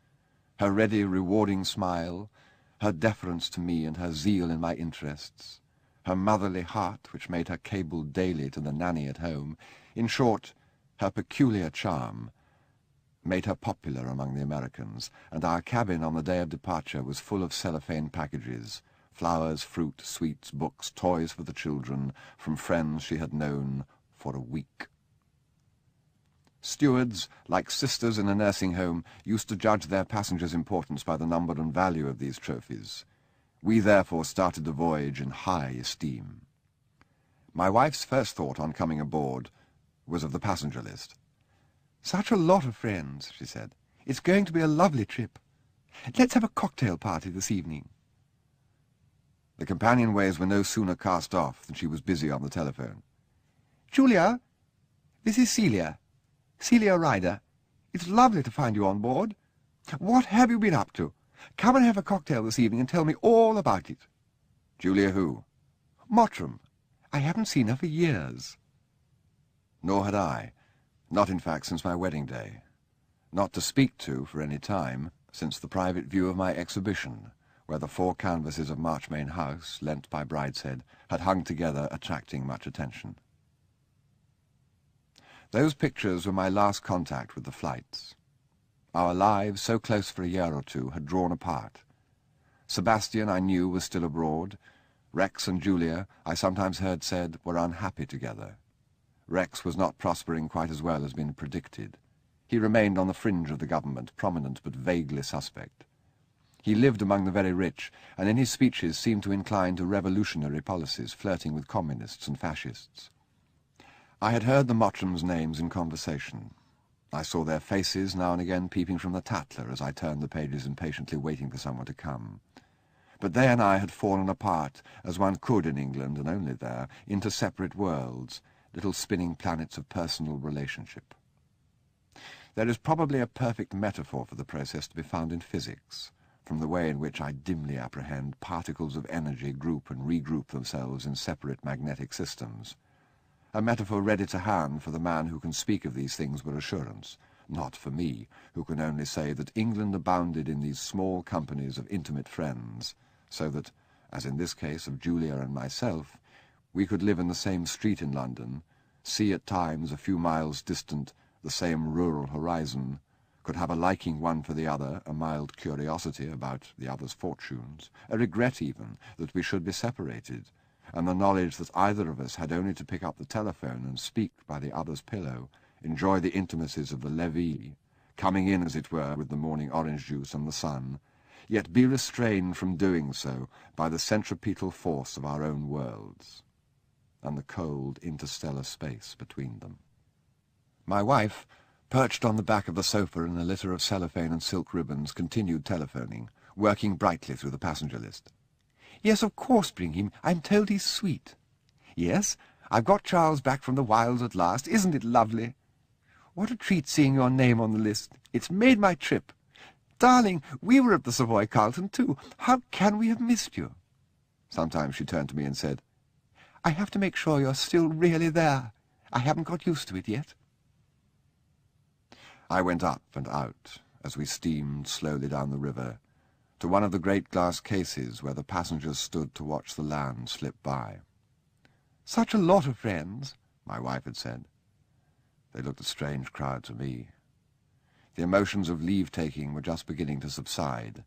her ready, rewarding smile, her deference to me and her zeal in my interests, her motherly heart, which made her cable daily to the nanny at home, in short, her peculiar charm, made her popular among the Americans, and our cabin on the day of departure was full of cellophane packages, flowers, fruit, sweets, books, toys for the children, from friends she had known for a week. Stewards, like sisters in a nursing home, used to judge their passengers' importance by the number and value of these trophies. We therefore started the voyage in high esteem. My wife's first thought on coming aboard was of the passenger list. "Such a lot of friends," she said. "It's going to be a lovely trip. Let's have a cocktail party this evening." The companionways were no sooner cast off than she was busy on the telephone. "Julia, this is Celia Ryder. It's lovely to find you on board. What have you been up to? Come and have a cocktail this evening and tell me all about it." Julia who? Mottram. I haven't seen her for years. Nor had I. Not, in fact, since my wedding day. Not to speak to for any time since the private view of my exhibition, where the 4 canvases of Marchmain House, lent by Brideshead, had hung together, attracting much attention. Those pictures were my last contact with the flights. Our lives, so close for a year or two, had drawn apart. Sebastian, I knew, was still abroad. Rex and Julia, I sometimes heard said, were unhappy together. Rex was not prospering quite as well as been predicted. He remained on the fringe of the government, prominent but vaguely suspect. He lived among the very rich, and in his speeches seemed to incline to revolutionary policies, flirting with communists and fascists. I had heard the Mottrams' names in conversation. I saw their faces now and again peeping from the Tatler as I turned the pages impatiently waiting for someone to come. But they and I had fallen apart, as one could in England, and only there, into separate worlds, little spinning planets of personal relationship. There is probably a perfect metaphor for the process to be found in physics, from the way in which I dimly apprehend particles of energy group and regroup themselves in separate magnetic systems. A metaphor ready to hand for the man who can speak of these things with assurance, not for me, who can only say that England abounded in these small companies of intimate friends, so that, as in this case of Julia and myself, we could live in the same street in London, see at times a few miles distant the same rural horizon, could have a liking one for the other, a mild curiosity about the other's fortunes, a regret even that we should be separated, and the knowledge that either of us had only to pick up the telephone and speak by the other's pillow, enjoy the intimacies of the levee, coming in, as it were, with the morning orange juice and the sun, yet be restrained from doing so by the centripetal force of our own worlds, and the cold interstellar space between them. My wife, perched on the back of the sofa in a litter of cellophane and silk ribbons, continued telephoning, working brightly through the passenger list. "Yes, of course bring him. I'm told he's sweet. Yes, I've got Charles back from the wilds at last. Isn't it lovely? What a treat seeing your name on the list. It's made my trip. Darling, we were at the Savoy Carlton too. How can we have missed you?" Sometimes she turned to me and said, "I have to make sure you're still really there. I haven't got used to it yet." I went up and out, as we steamed slowly down the river, to one of the great glass cases where the passengers stood to watch the land slip by. "Such a lot of friends," my wife had said. They looked a strange crowd to me. The emotions of leave-taking were just beginning to subside.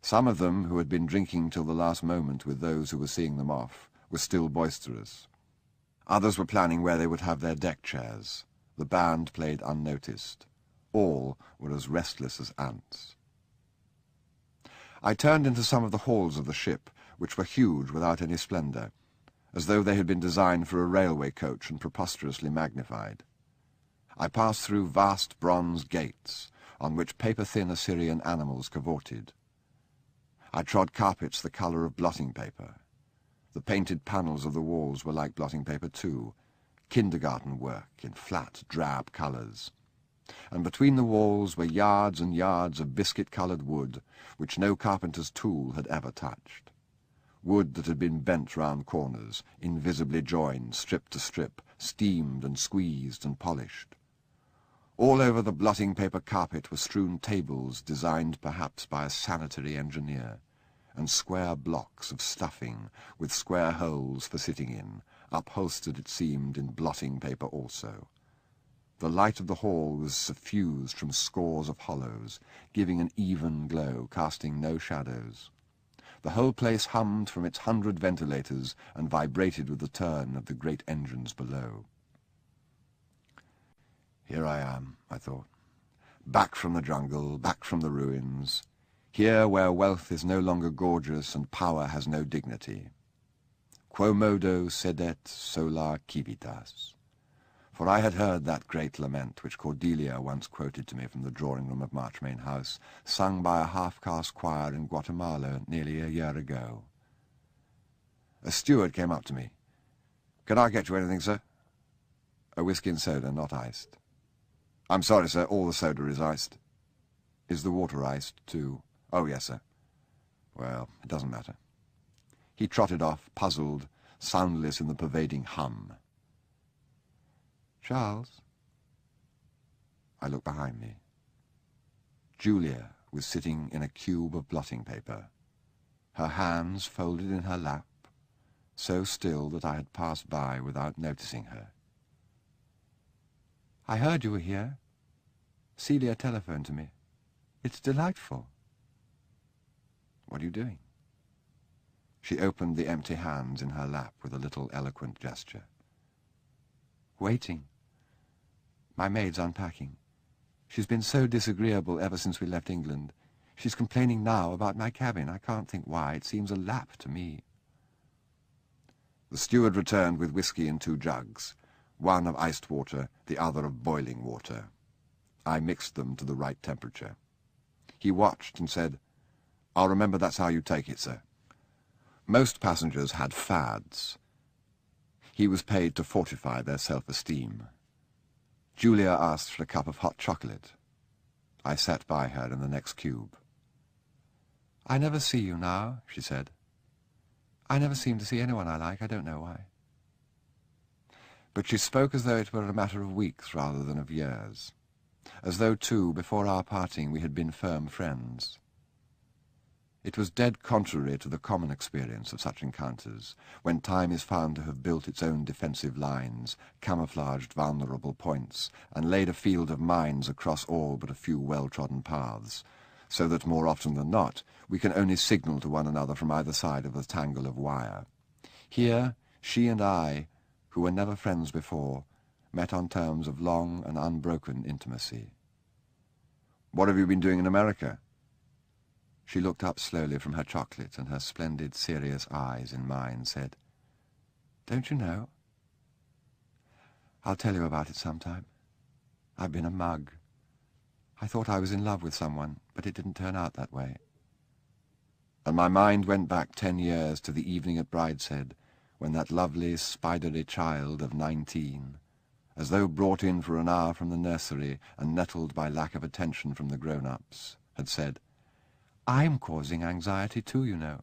Some of them, who had been drinking till the last moment with those who were seeing them off, were still boisterous. Others were planning where they would have their deck chairs. The band played unnoticed. All were as restless as ants. I turned into some of the halls of the ship, which were huge without any splendour, as though they had been designed for a railway coach and preposterously magnified. I passed through vast bronze gates, on which paper-thin Assyrian animals cavorted. I trod carpets the colour of blotting paper. The painted panels of the walls were like blotting paper too, kindergarten work in flat, drab colours. And between the walls were yards and yards of biscuit-coloured wood, which no carpenter's tool had ever touched. Wood that had been bent round corners, invisibly joined, strip to strip, steamed and squeezed and polished. All over the blotting paper carpet were strewn tables designed perhaps by a sanitary engineer, and square blocks of stuffing, with square holes for sitting in, upholstered, it seemed, in blotting paper also. The light of the hall was suffused from scores of hollows, giving an even glow, casting no shadows. The whole place hummed from its 100 ventilators and vibrated with the turn of the great engines below. Here I am, I thought. Back from the jungle, back from the ruins. Here where wealth is no longer gorgeous and power has no dignity. Quo modo sedet sola civitas. For I had heard that great lament which Cordelia once quoted to me from the drawing-room of Marchmain House, sung by a half-caste choir in Guatemala nearly a year ago. A steward came up to me. "Can I get you anything, sir?" "A whiskey and soda, not iced." "I'm sorry, sir, all the soda is iced." "Is the water iced, too?" "Oh, yes, sir." "Well, it doesn't matter." He trotted off, puzzled, soundless in the pervading hum. "Charles?" I looked behind me. Julia was sitting in a cube of blotting paper, her hands folded in her lap, so still that I had passed by without noticing her. "I heard you were here. Celia telephoned to me. It's delightful." "What are you doing?" She opened the empty hands in her lap with a little eloquent gesture. "Waiting. My maid's unpacking. She's been so disagreeable ever since we left England. She's complaining now about my cabin. I can't think why. It seems a lap to me." The steward returned with whiskey in 2 jugs, one of iced water, the other of boiling water. I mixed them to the right temperature. He watched and said, "I'll remember that's how you take it, sir." Most passengers had fads. He was paid to fortify their self-esteem. Julia asked for a cup of hot chocolate. I sat by her in the next cube. "I never see you now," she said. "I never seem to see anyone I like. I don't know why." But she spoke as though it were a matter of weeks rather than of years, as though, too, before our parting we had been firm friends. It was dead contrary to the common experience of such encounters, when time is found to have built its own defensive lines, camouflaged vulnerable points, and laid a field of mines across all but a few well-trodden paths, so that more often than not we can only signal to one another from either side of the tangle of wire. Here she and I, who were never friends before, met on terms of long and unbroken intimacy. "What have you been doing in America?" She looked up slowly from her chocolate, and her splendid, serious eyes in mine said, "Don't you know? I'll tell you about it sometime. I've been a mug. I thought I was in love with someone, but it didn't turn out that way." And my mind went back 10 years to the evening at Brideshead, when that lovely, spidery child of 19, as though brought in for an hour from the nursery and nettled by lack of attention from the grown-ups, had said, "I'm causing anxiety too, you know."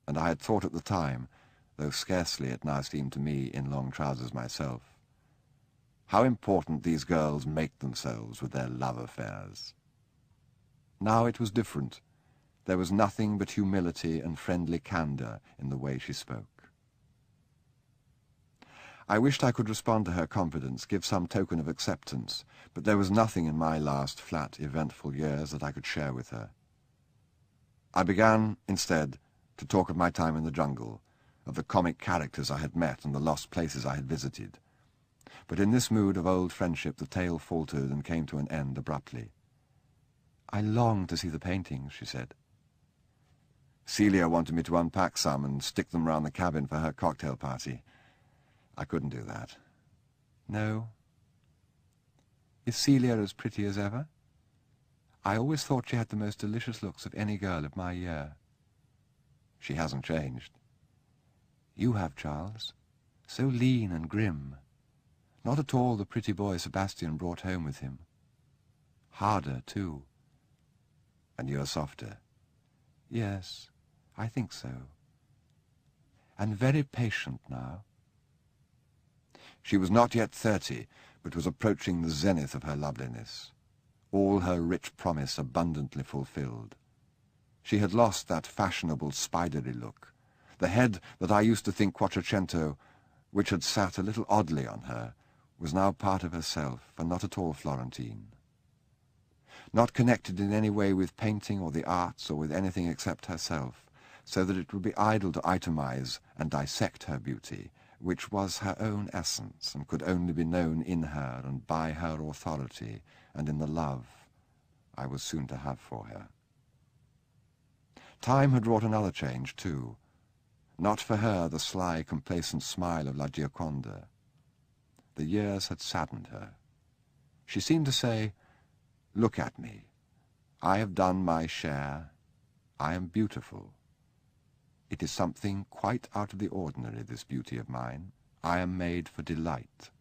And I had thought at the time, though scarcely it now seemed to me in long trousers myself, how important these girls make themselves with their love affairs. Now it was different. There was nothing but humility and friendly candour in the way she spoke. I wished I could respond to her confidence, give some token of acceptance, but there was nothing in my last flat, eventful years that I could share with her. I began, instead, to talk of my time in the jungle, of the comic characters I had met and the lost places I had visited. But in this mood of old friendship the tale faltered and came to an end abruptly. "I long to see the paintings," she said. Celia wanted me to unpack some and stick them round the cabin for her cocktail party. I couldn't do that. "No? Is Celia as pretty as ever? I always thought she had the most delicious looks of any girl of my year." "She hasn't changed." "You have, Charles. So lean and grim. Not at all the pretty boy Sebastian brought home with him. Harder, too." "And you're softer." "Yes, I think so. And very patient now." She was not yet 30, but was approaching the zenith of her loveliness, all her rich promise abundantly fulfilled. She had lost that fashionable spidery look. The head that I used to think Quattrocento, which had sat a little oddly on her, was now part of herself, and not at all Florentine. Not connected in any way with painting or the arts or with anything except herself, so that it would be idle to itemize and dissect her beauty, which was her own essence and could only be known in her and by her authority and in the love I was soon to have for her. Time had wrought another change, too. Not for her the sly, complacent smile of La Gioconda. The years had saddened her. She seemed to say, "Look at me. I have done my share. I am beautiful. It is something quite out of the ordinary, this beauty of mine. I am made for delight.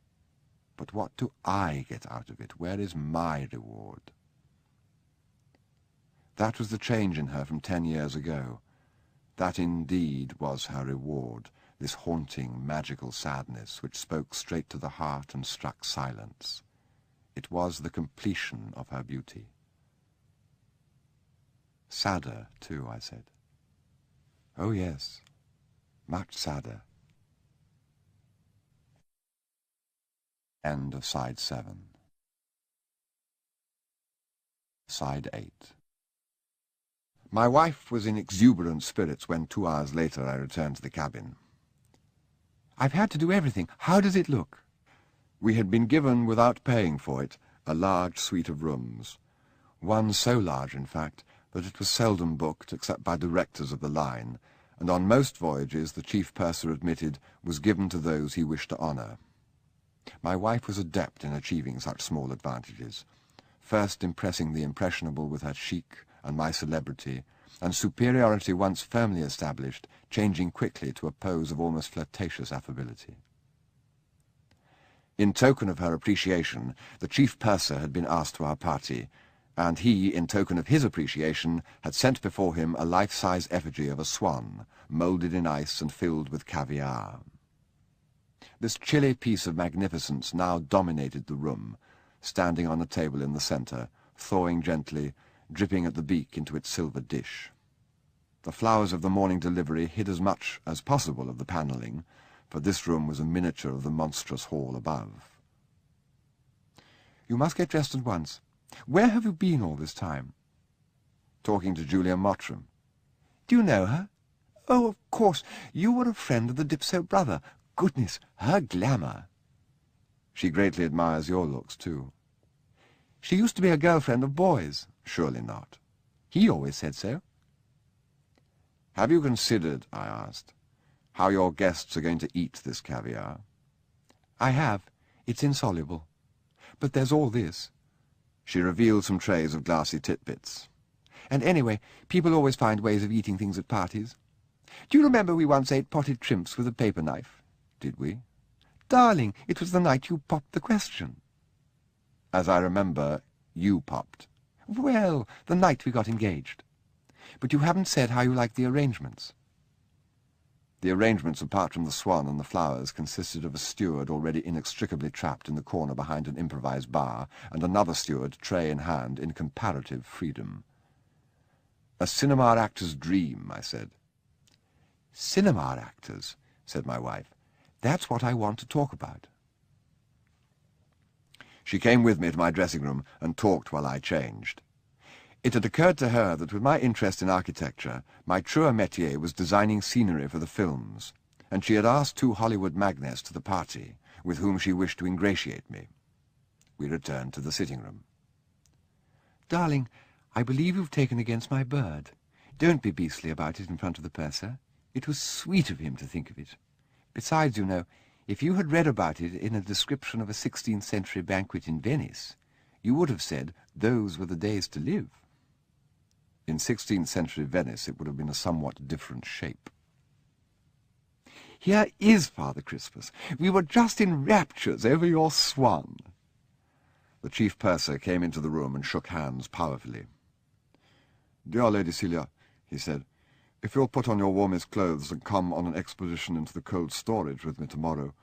But what do I get out of it? Where is my reward?" That was the change in her from 10 years ago. That indeed was her reward, this haunting, magical sadness which spoke straight to the heart and struck silence. It was the completion of her beauty. Sadder, too, I said. Oh, yes, much sadder. End of Side 7. Side 8. My wife was in exuberant spirits when 2 hours later I returned to the cabin. "I've had to do everything. How does it look?" We had been given, without paying for it, a large suite of rooms. One so large, in fact, that it was seldom booked except by directors of the line, and on most voyages the chief purser admitted was given to those he wished to honour. My wife was adept in achieving such small advantages, first impressing the impressionable with her chic and my celebrity, and superiority once firmly established, changing quickly to a pose of almost flirtatious affability. In token of her appreciation, the chief purser had been asked to our party, and he, in token of his appreciation, had sent before him a life-size effigy of a swan, moulded in ice and filled with caviar. This chilly piece of magnificence now dominated the room, standing on a table in the centre, thawing gently, dripping at the beak into its silver dish. The flowers of the morning delivery hid as much as possible of the panelling, for this room was a miniature of the monstrous hall above. "You must get dressed at once. Where have you been all this time?" "Talking to Julia Mottram." "Do you know her?" "Oh, of course. You were a friend of the Dipso brother. Goodness, her glamour!" "She greatly admires your looks, too." "She used to be a girlfriend of Boy's." "Surely not." "He always said so." "Have you considered," I asked, "how your guests are going to eat this caviar?" "I have. It's insoluble. But there's all this." She revealed some trays of glassy titbits. "And anyway, people always find ways of eating things at parties. Do you remember we once ate potted shrimps with a paper knife?" "Did we?" "Darling, it was the night you popped the question." "As I remember, you popped." "Well, the night we got engaged. But you haven't said how you like the arrangements." The arrangements, apart from the swan and the flowers, consisted of a steward already inextricably trapped in the corner behind an improvised bar, and another steward, tray in hand, in comparative freedom. "A cinema actor's dream," I said. "Cinema actors," said my wife. "That's what I want to talk about." She came with me to my dressing-room and talked while I changed. It had occurred to her that with my interest in architecture, my truer métier was designing scenery for the films, and she had asked 2 Hollywood magnates to the party, with whom she wished to ingratiate me. We returned to the sitting-room. "Darling, I believe you've taken against my bird. Don't be beastly about it in front of the purser. It was sweet of him to think of it. Besides, you know, if you had read about it in a description of a 16th century banquet in Venice, you would have said those were the days to live." In 16th century Venice it would have been a somewhat different shape. "Here is Father Crispus. We were just in raptures over your swan." The chief purser came into the room and shook hands powerfully. "Dear Lady Celia," he said, "if you'll put on your warmest clothes and come on an expedition into the cold storage with me tomorrow,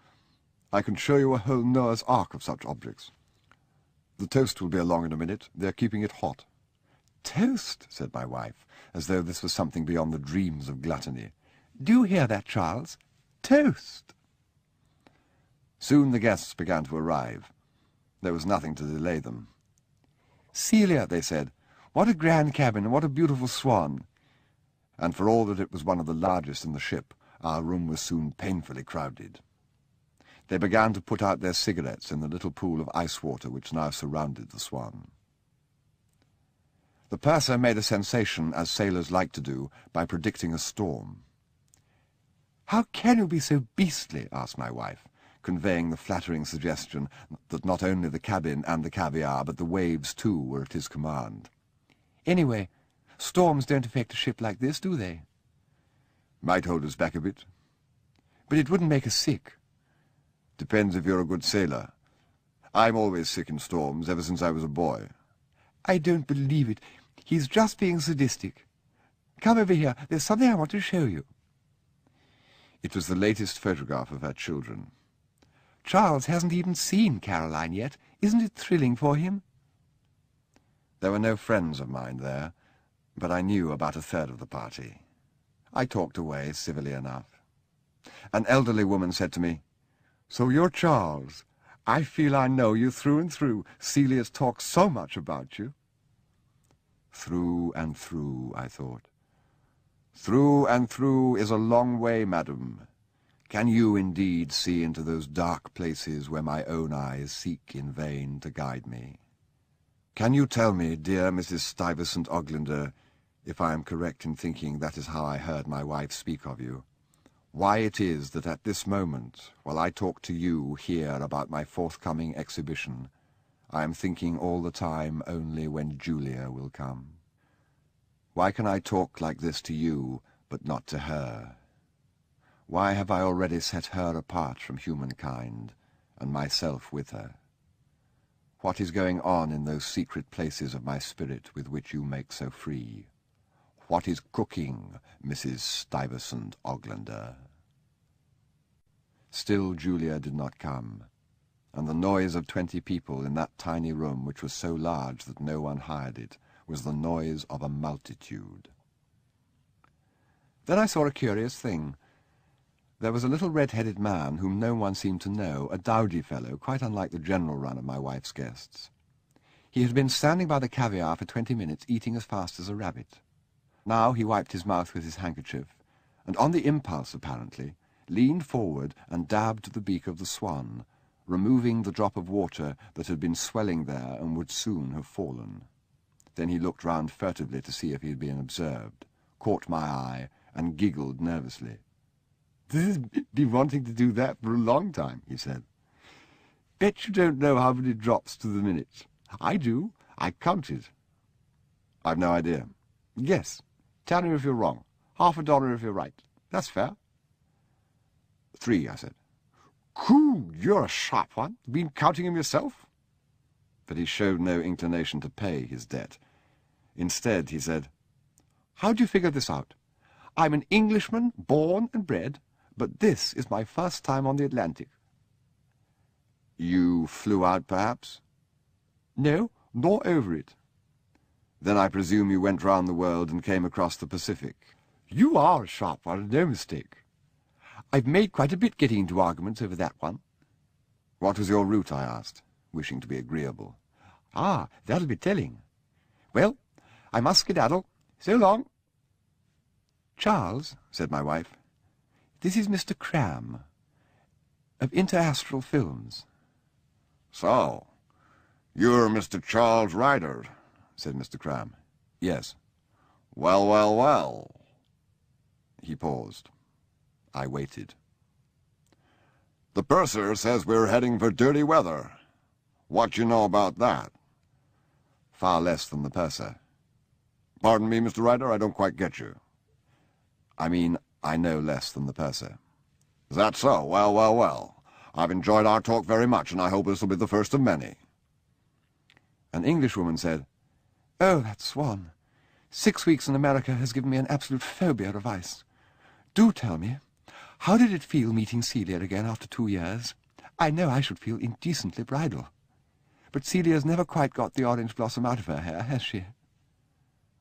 I can show you a whole Noah's Ark of such objects. The toast will be along in a minute. They're keeping it hot." "Toast," said my wife, as though this was something beyond the dreams of gluttony. "Do you hear that, Charles? Toast!" Soon the guests began to arrive. There was nothing to delay them. "Celia," they said, "what a grand cabin, and what a beautiful swan!" And for all that it was one of the largest in the ship, our room was soon painfully crowded. They began to put out their cigarettes in the little pool of ice water which now surrounded the Swan. The purser made a sensation, as sailors like to do, by predicting a storm. "How can you be so beastly?" asked my wife, conveying the flattering suggestion that not only the cabin and the caviar, but the waves too, were at his command. "Anyway, storms don't affect a ship like this, do they?" "Might hold us back a bit." "But it wouldn't make us sick." "Depends if you're a good sailor. I'm always sick in storms, ever since I was a boy." "I don't believe it. He's just being sadistic. Come over here. There's something I want to show you." It was the latest photograph of her children. "Charles hasn't even seen Caroline yet. Isn't it thrilling for him?" There were no friends of mine there, but I knew about a third of the party. I talked away civilly enough. An elderly woman said to me, "So you're Charles. I feel I know you through and through. Celia's talked so much about you." Through and through, I thought. Through and through is a long way, madam. Can you indeed see into those dark places where my own eyes seek in vain to guide me? Can you tell me, dear Mrs. Stuyvesant Oglander, if I am correct in thinking that is how I heard my wife speak of you, why it is that at this moment, while I talk to you here about my forthcoming exhibition, I am thinking all the time only when Julia will come? Why can I talk like this to you, but not to her? Why have I already set her apart from humankind, and myself with her? What is going on in those secret places of my spirit with which you make so free? What is cooking, Mrs. Stuyvesant Oglander? Still Julia did not come, and the noise of 20 people in that tiny room, which was so large that no one hired it, was the noise of a multitude. Then I saw a curious thing. There was a little red-headed man whom no one seemed to know, a dowdy fellow, quite unlike the general run of my wife's guests. He had been standing by the caviar for 20 minutes, eating as fast as a rabbit. Now he wiped his mouth with his handkerchief, and on the impulse, apparently, leaned forward and dabbed the beak of the Swan, removing the drop of water that had been swelling there and would soon have fallen. Then he looked round furtively to see if he had been observed, caught my eye, and giggled nervously. "This has been wanting to do that for a long time," he said. "Bet you don't know how many drops to the minute. I do. I counted." "I've no idea." "Yes. Tell me if you're wrong. $half if you're right. That's fair." "3, I said. "Cool, you're a sharp one. Been counting him yourself?" But he showed no inclination to pay his debt. Instead, he said, "How do you figure this out? I'm an Englishman, born and bred, but this is my first time on the Atlantic." "You flew out, perhaps?" "No, nor over it." "Then I presume you went round the world and came across the Pacific." "You are a sharp one, no mistake. I've made quite a bit getting into arguments over that one." "What was your route?" I asked, wishing to be agreeable. "Ah, that'll be telling. Well, I must skedaddle. So long." "Charles," said my wife, "this is Mr. Cram, of Interastral Films." "So, you're Mr. Charles Ryder," said Mr. Cram. "Yes." "Well, well, well." He paused. I waited. "The purser says we're heading for dirty weather. What you know about that?" "Far less than the purser." "Pardon me, Mr. Ryder, I don't quite get you." "I mean, I know less than the purser." "Is that so? Well, well, well. I've enjoyed our talk very much, and I hope this will be the first of many." An Englishwoman said, "Oh, that Swan. 6 weeks in America has given me an absolute phobia of ice. Do tell me, how did it feel meeting Celia again after 2 years? I know I should feel indecently bridal. But Celia's never quite got the orange blossom out of her hair, has she?"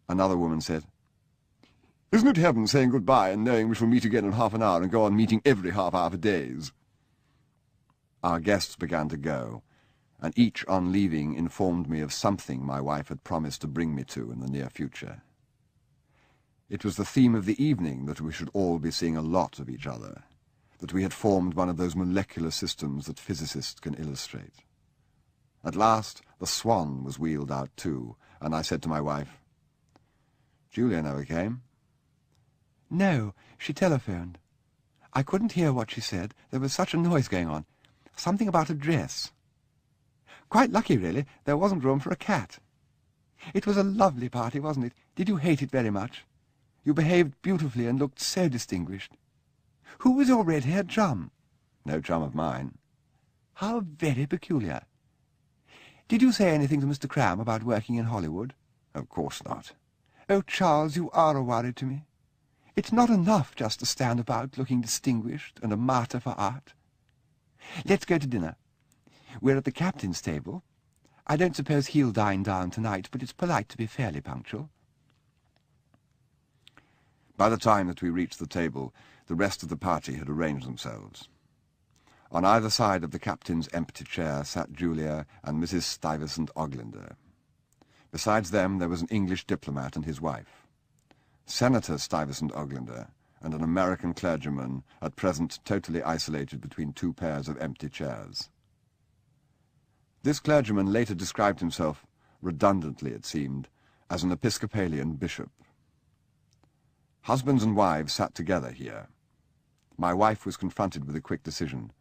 Another woman said, "Isn't it heaven saying goodbye and knowing we shall meet again in half an hour and go on meeting every half hour for days?" Our guests began to go, and each on leaving informed me of something my wife had promised to bring me to in the near future. It was the theme of the evening that we should all be seeing a lot of each other, that we had formed one of those molecular systems that physicists can illustrate. At last the Swan was wheeled out too, and I said to my wife, "Julia never came." "No, she telephoned. I couldn't hear what she said. There was such a noise going on. Something about a dress. Quite lucky, really. There wasn't room for a cat. It was a lovely party, wasn't it? Did you hate it very much? You behaved beautifully and looked so distinguished. Who was your red-haired chum?" "No chum of mine." "How very peculiar. Did you say anything to Mr. Cram about working in Hollywood?" "Of course not." "Oh, Charles, you are a worry to me. It's not enough just to stand about looking distinguished and a martyr for art. Let's go to dinner. We're at the captain's table. I don't suppose he'll dine down tonight, but it's polite to be fairly punctual." By the time that we reached the table, the rest of the party had arranged themselves. On either side of the captain's empty chair sat Julia and Mrs. Stuyvesant Oglander. Besides them there was an English diplomat and his wife, Senator Stuyvesant Oglander, and an American clergyman, at present totally isolated between two pairs of empty chairs. This clergyman later described himself, redundantly it seemed, as an Episcopalian bishop. Husbands and wives sat together here. My wife was confronted with a quick decision,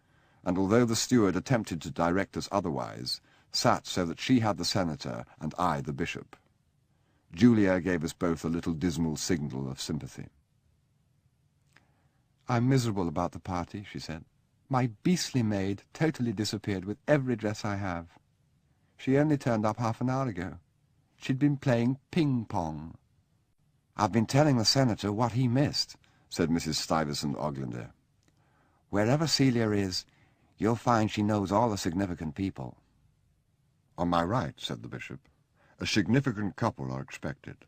and although the steward attempted to direct us otherwise, sat so that she had the senator and I the bishop. Julia gave us both a little dismal signal of sympathy. "I'm miserable about the party," she said. "My beastly maid totally disappeared with every dress I have. She only turned up half an hour ago. She'd been playing ping-pong." "I've been telling the senator what he missed," said Mrs. Stuyvesant Oglander. "Wherever Celia is, you'll find she knows all the significant people." "On my right," said the bishop. "A significant couple are expected.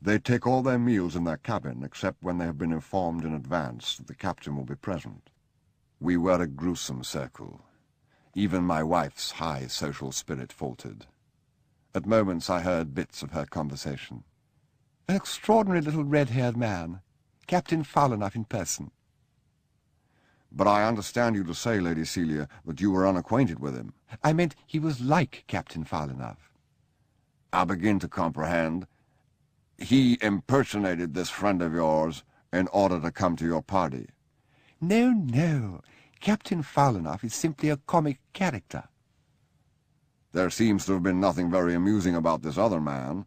They take all their meals in their cabin, except when they have been informed in advance that the captain will be present." We were a gruesome circle. Even my wife's high social spirit faltered. At moments I heard bits of her conversation. "An extraordinary little red-haired man. Captain Fowlernuff in person." "But I understand you to say, Lady Celia, that you were unacquainted with him." "I meant he was like Captain Fowlernuff." "I begin to comprehend. He impersonated this friend of yours in order to come to your party." "No, no. Captain Fowlernuff is simply a comic character." "There seems to have been nothing very amusing about this other man.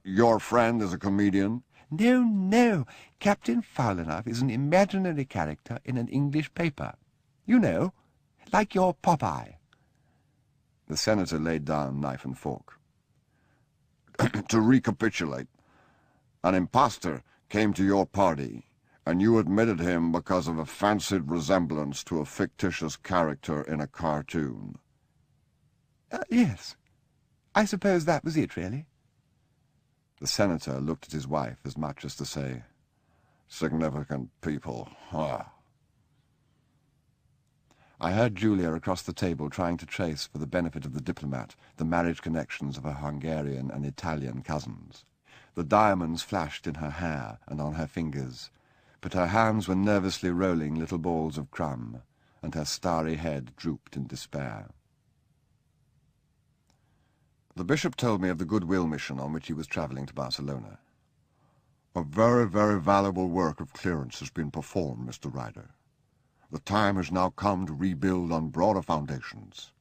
Your friend is a comedian?" "No, no. Captain Fowlernuff is an imaginary character in an English paper. You know, like your Popeye." The senator laid down knife and fork. "To recapitulate, an impostor came to your party, and you admitted him because of a fancied resemblance to a fictitious character in a cartoon." "Yes. I suppose that was it, really." The senator looked at his wife as much as to say, "Significant people, huh?" I heard Julia across the table trying to trace, for the benefit of the diplomat, the marriage connections of her Hungarian and Italian cousins. The diamonds flashed in her hair and on her fingers, but her hands were nervously rolling little balls of crumb, and her starry head drooped in despair. The bishop told me of the goodwill mission on which he was travelling to Barcelona. "A very, very valuable work of clearance has been performed, Mr. Ryder. The time has now come to rebuild on broader foundations.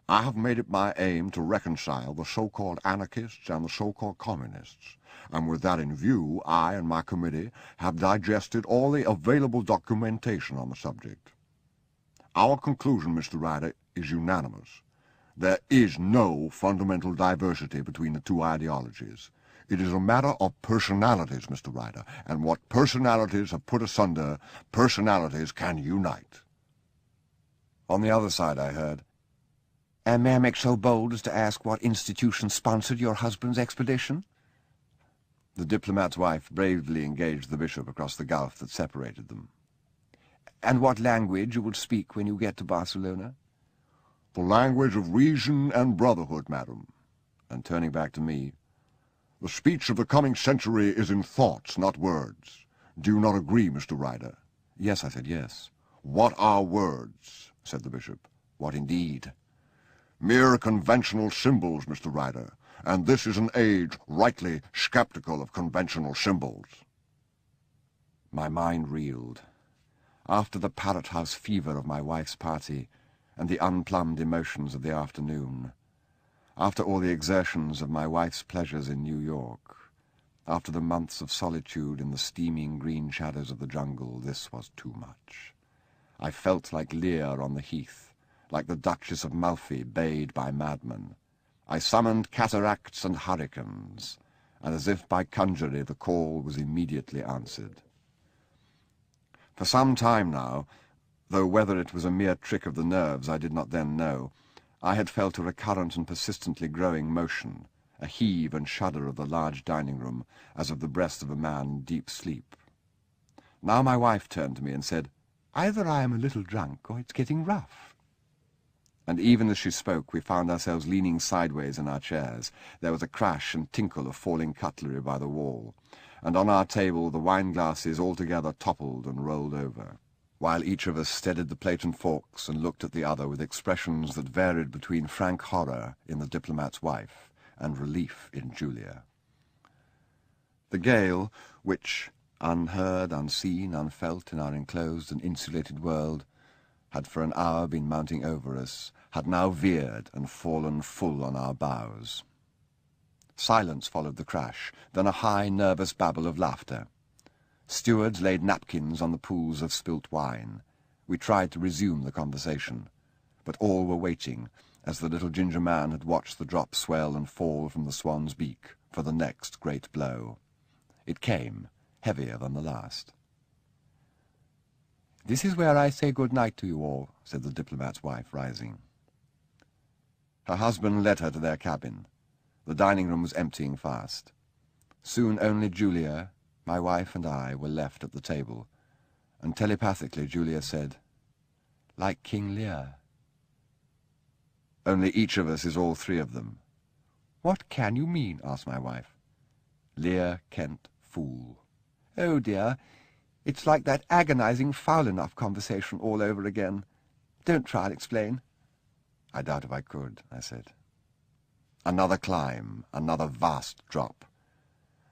I have made it my aim to reconcile the so-called anarchists and the so-called communists, and with that in view, I and my committee have digested all the available documentation on the subject. Our conclusion, Mr. Ryder, is unanimous. There is no fundamental diversity between the two ideologies. It is a matter of personalities, Mr. Ryder, and what personalities have put asunder, personalities can unite." On the other side I heard, "And may I make so bold as to ask what institution sponsored your husband's expedition?" The diplomat's wife bravely engaged the bishop across the gulf that separated them. "And what language you will speak when you get to Barcelona?" "The language of reason and brotherhood, madam." And turning back to me, "The speech of the coming century is in thoughts, not words. Do you not agree, Mr. Ryder? Yes, I said, yes. What are words? Said the bishop. What indeed? Mere conventional symbols, Mr. Ryder, and this is an age rightly sceptical of conventional symbols. My mind reeled. After the parrot-house fever of my wife's party and the unplumbed emotions of the afternoon, after all the exertions of my wife's pleasures in New York, after the months of solitude in the steaming green shadows of the jungle, this was too much. I felt like Lear on the heath, like the Duchess of Malfi bayed by madmen. I summoned cataracts and hurricanes, and as if by conjury the call was immediately answered. For some time now, though whether it was a mere trick of the nerves I did not then know, I had felt a recurrent and persistently growing motion, a heave and shudder of the large dining-room, as of the breast of a man in deep sleep. Now my wife turned to me and said, "Either I am a little drunk, or it's getting rough." And even as she spoke, we found ourselves leaning sideways in our chairs. There was a crash and tinkle of falling cutlery by the wall, and on our table the wine-glasses altogether toppled and rolled over, while each of us steadied the plate and forks and looked at the other with expressions that varied between frank horror in the diplomat's wife and relief in Julia. The gale, which, unheard, unseen, unfelt in our enclosed and insulated world, had for an hour been mounting over us, had now veered and fallen full on our bows. Silence followed the crash, then a high, nervous babble of laughter. Stewards laid napkins on the pools of spilt wine. We tried to resume the conversation, but all were waiting, as the little ginger man had watched the drop swell and fall from the swan's beak, for the next great blow. It came, heavier than the last. "This is where I say good night to you all," said the diplomat's wife, rising. Her husband led her to their cabin. The dining-room was emptying fast. Soon only Julia, my wife, and I were left at the table, and telepathically Julia said, "Like King Lear." "Only each of us is all three of them." "What can you mean?" asked my wife. "Lear, Kent, fool." "Oh, dear, it's like that agonizing foul-enough conversation all over again. Don't try and explain." "I doubt if I could," I said. Another climb, another vast drop.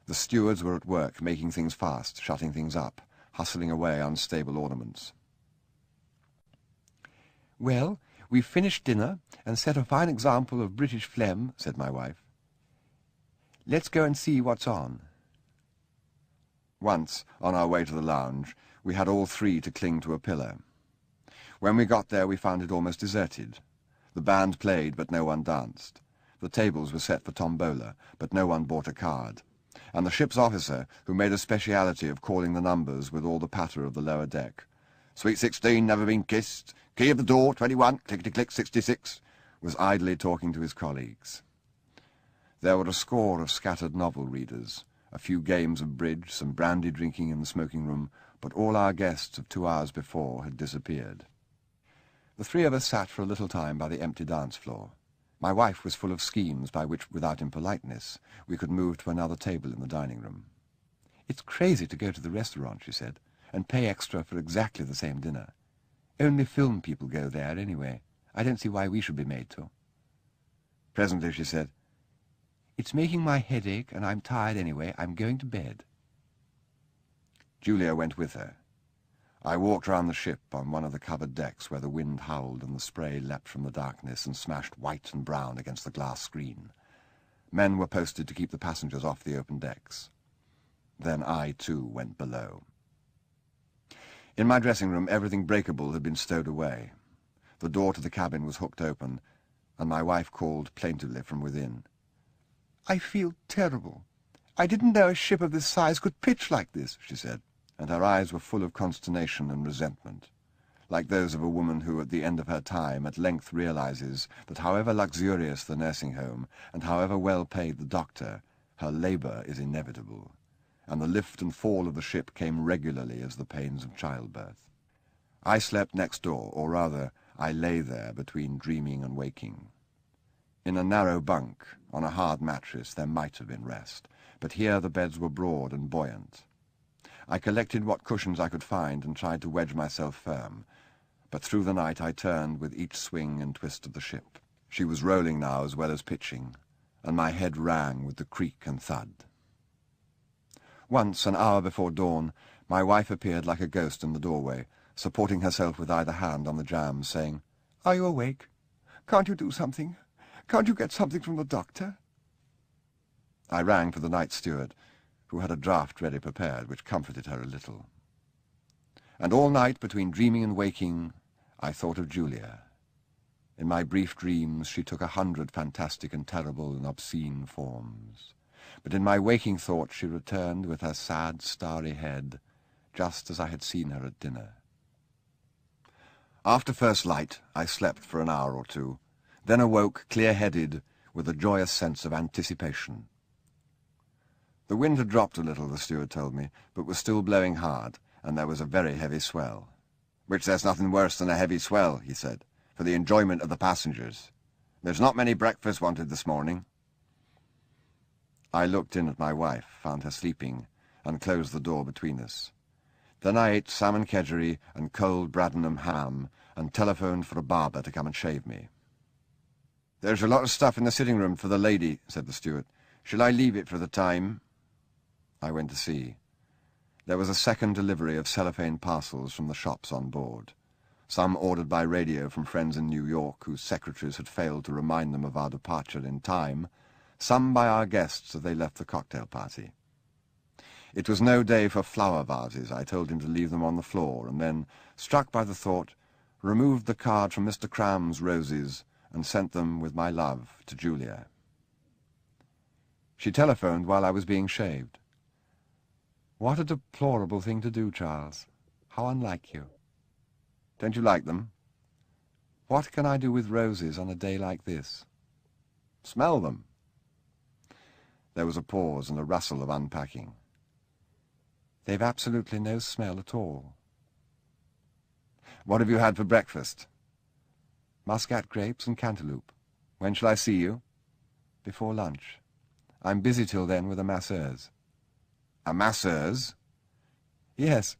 The stewards were at work, making things fast, shutting things up, hustling away unstable ornaments. "Well, we've finished dinner and set a fine example of British phlegm," said my wife. "Let's go and see what's on." Once, on our way to the lounge, we had all three to cling to a pillar. When we got there we found it almost deserted. The band played, but no one danced. The tables were set for tombola, but no one bought a card. And the ship's officer, who made a speciality of calling the numbers with all the patter of the lower deck, "Suite 16, never been kissed. Key of the door, 21, clickety-click, 66, was idly talking to his colleagues. There were a score of scattered novel readers, a few games of bridge, some brandy drinking in the smoking-room, but all our guests of 2 hours before had disappeared. The three of us sat for a little time by the empty dance-floor. My wife was full of schemes by which, without impoliteness, we could move to another table in the dining-room. "It's crazy to go to the restaurant," she said, "and pay extra for exactly the same dinner. Only film people go there, anyway. I don't see why we should be made to." Presently she said, "It's making my head ache, and I'm tired anyway. I'm going to bed." Julia went with her. I walked round the ship on one of the covered decks where the wind howled and the spray leapt from the darkness and smashed white and brown against the glass screen. Men were posted to keep the passengers off the open decks. Then I, too, went below. In my dressing-room everything breakable had been stowed away. The door to the cabin was hooked open, and my wife called plaintively from within. "I feel terrible. I didn't know a ship of this size could pitch like this," she said, and her eyes were full of consternation and resentment, like those of a woman who, at the end of her time, at length realizes that however luxurious the nursing home, and however well paid the doctor, her labour is inevitable, and the lift and fall of the ship came regularly as the pains of childbirth. I slept next door, or rather, I lay there between dreaming and waking. In a narrow bunk, on a hard mattress, there might have been rest, but here the beds were broad and buoyant. I collected what cushions I could find and tried to wedge myself firm, but through the night I turned with each swing and twist of the ship. She was rolling now as well as pitching, and my head rang with the creak and thud. Once, an hour before dawn, my wife appeared like a ghost in the doorway, supporting herself with either hand on the jambs, saying, "Are you awake? Can't you do something? Can't you get something from the doctor?" I rang for the night steward, who had a draught ready prepared, which comforted her a little. And all night, between dreaming and waking, I thought of Julia. In my brief dreams she took 100 fantastic and terrible and obscene forms. But in my waking thought she returned with her sad, starry head, just as I had seen her at dinner. After first light, I slept for an hour or two, then awoke clear-headed with a joyous sense of anticipation. The wind had dropped a little, the steward told me, but was still blowing hard, and there was a very heavy swell. "Which there's nothing worse than a heavy swell," he said, "for the enjoyment of the passengers. There's not many breakfasts wanted this morning." I looked in at my wife, found her sleeping, and closed the door between us. Then I ate salmon kedgeree and cold Bradenham ham, and telephoned for a barber to come and shave me. "There's a lot of stuff in the sitting-room for the lady," said the steward. "Shall I leave it for the time?" I went to see. There was a second delivery of cellophane parcels from the shops on board, some ordered by radio from friends in New York whose secretaries had failed to remind them of our departure in time, some by our guests as they left the cocktail party. It was no day for flower vases. I told him to leave them on the floor, and then, struck by the thought, removed the card from Mr. Cram's roses and sent them with my love to Julia. She telephoned while I was being shaved. "What a deplorable thing to do, Charles. How unlike you." "Don't you like them?" "What can I do with roses on a day like this?" "Smell them." There was a pause and a rustle of unpacking. "They've absolutely no smell at all." "What have you had for breakfast?" "Muscat grapes and cantaloupe." "When shall I see you?" "Before lunch. I'm busy till then with a masseuse." "A masseuse?" "Yes.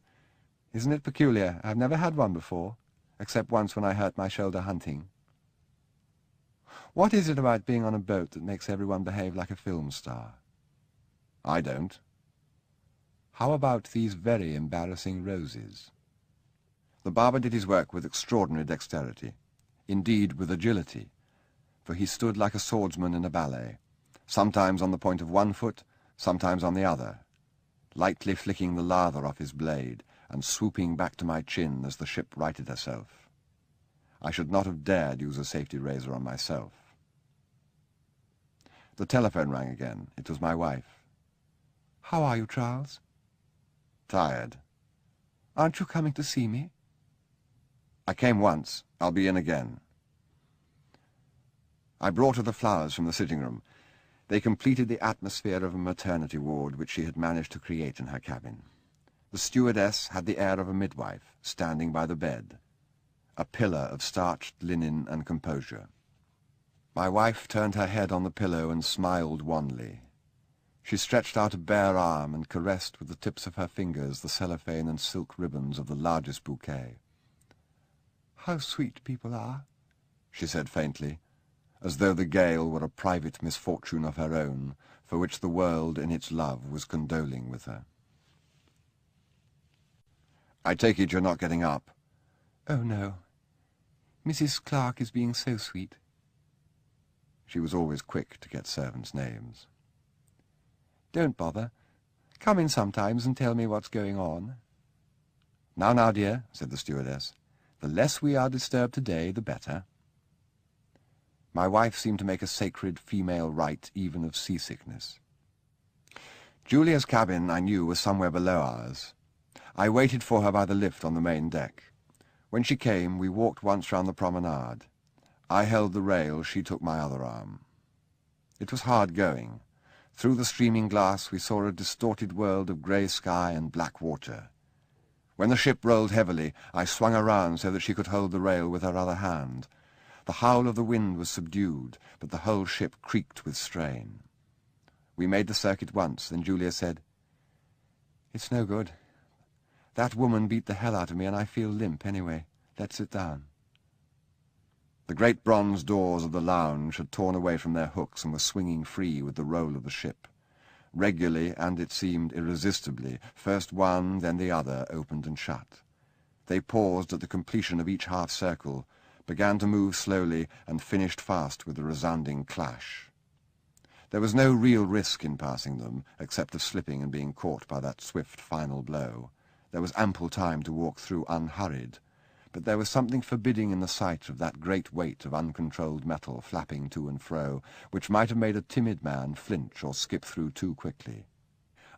Isn't it peculiar? I've never had one before, except once when I hurt my shoulder hunting." "What is it about being on a boat that makes everyone behave like a film star?" "I don't." "How about these very embarrassing roses?" The barber did his work with extraordinary dexterity, indeed with agility, for he stood like a swordsman in a ballet, sometimes on the point of one foot, sometimes on the other, lightly flicking the lather off his blade and swooping back to my chin as the ship righted herself. I should not have dared use a safety razor on myself. The telephone rang again. It was my wife. "How are you, Charles?" "Tired." "Aren't you coming to see me?" "I came once. I'll be in again." I brought her the flowers from the sitting-room. They completed the atmosphere of a maternity ward which she had managed to create in her cabin. The stewardess had the air of a midwife, standing by the bed, a pillar of starched linen and composure. My wife turned her head on the pillow and smiled wanly. She stretched out a bare arm and caressed with the tips of her fingers the cellophane and silk ribbons of the largest bouquet. "How sweet people are," she said faintly, as though the gale were a private misfortune of her own, for which the world in its love was condoling with her. "I take it you're not getting up?" "Oh, no. Mrs. Clark is being so sweet." She was always quick to get servants' names. "Don't bother. Come in sometimes and tell me what's going on." Now, dear," said the stewardess, "the less we are disturbed today, the better." My wife seemed to make a sacred female rite even of seasickness. Julia's cabin, I knew, was somewhere below ours. I waited for her by the lift on the main deck. When she came, we walked once round the promenade. I held the rail, she took my other arm. It was hard going. Through the streaming glass we saw a distorted world of grey sky and black water. When the ship rolled heavily, I swung around so that she could hold the rail with her other hand. The howl of the wind was subdued, but the whole ship creaked with strain. We made the circuit once, then Julia said, "It's no good. That woman beat the hell out of me, and I feel limp anyway. Let's sit down. The great bronze doors of the lounge had torn away from their hooks and were swinging free with the roll of the ship. Regularly, and it seemed irresistibly, first one, then the other, opened and shut. They paused at the completion of each half-circle, began to move slowly, and finished fast with a resounding clash. There was no real risk in passing them, except of slipping and being caught by that swift final blow. There was ample time to walk through unhurried, but there was something forbidding in the sight of that great weight of uncontrolled metal flapping to and fro, which might have made a timid man flinch or skip through too quickly.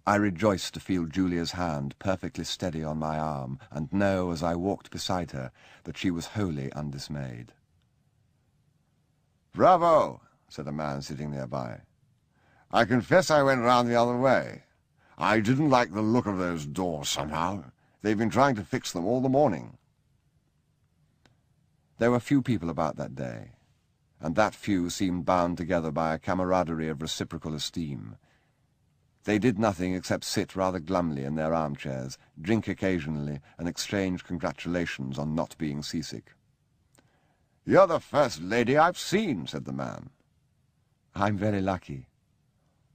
I rejoiced to feel Julia's hand perfectly steady on my arm, and know, as I walked beside her, that she was wholly undismayed. "Bravo," said a man sitting nearby. "I confess I went round the other way. I didn't like the look of those doors somehow. They've been trying to fix them all the morning." There were few people about that day, and that few seemed bound together by a camaraderie of reciprocal esteem. They did nothing except sit rather glumly in their armchairs, drink occasionally, and exchange congratulations on not being seasick. "You're the first lady I've seen," said the man. "I'm very lucky."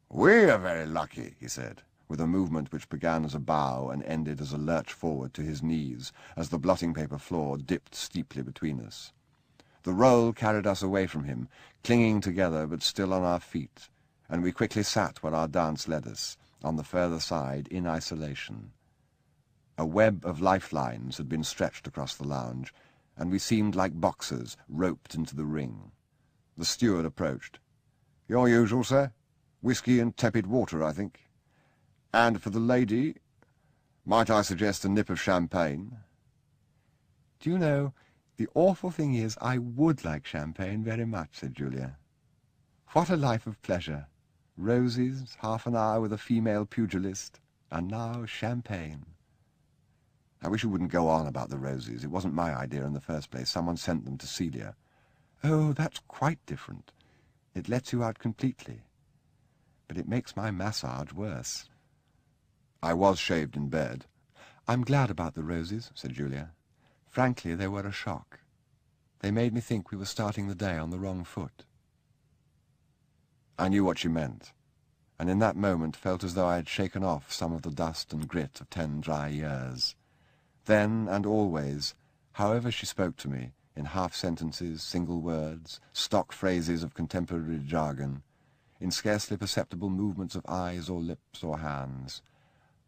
"We are very lucky," he said, with a movement which began as a bow and ended as a lurch forward to his knees, as the blotting-paper floor dipped steeply between us. The roll carried us away from him, clinging together but still on our feet, and we quickly sat where our dance led us, on the further side, in isolation. A web of lifelines had been stretched across the lounge, and we seemed like boxers roped into the ring. The steward approached. "Your usual, sir? Whiskey and tepid water, I think. And for the lady, might I suggest a nip of champagne?" "Do you know, the awful thing is I would like champagne very much," said Julia. "What a life of pleasure! Roses, half an hour with a female pugilist, and now champagne." I wish you wouldn't go on about the roses. It wasn't my idea in the first place. Someone sent them to Celia. "Oh, that's quite different. It lets you out completely. But it makes my massage worse." I was shaved in bed. "I'm glad about the roses," said Julia. "Frankly, they were a shock. They made me think we were starting the day on the wrong foot." I knew what she meant, and in that moment felt as though I had shaken off some of the dust and grit of 10 dry years. Then and always, however she spoke to me, in half-sentences, single words, stock phrases of contemporary jargon, in scarcely perceptible movements of eyes or lips or hands,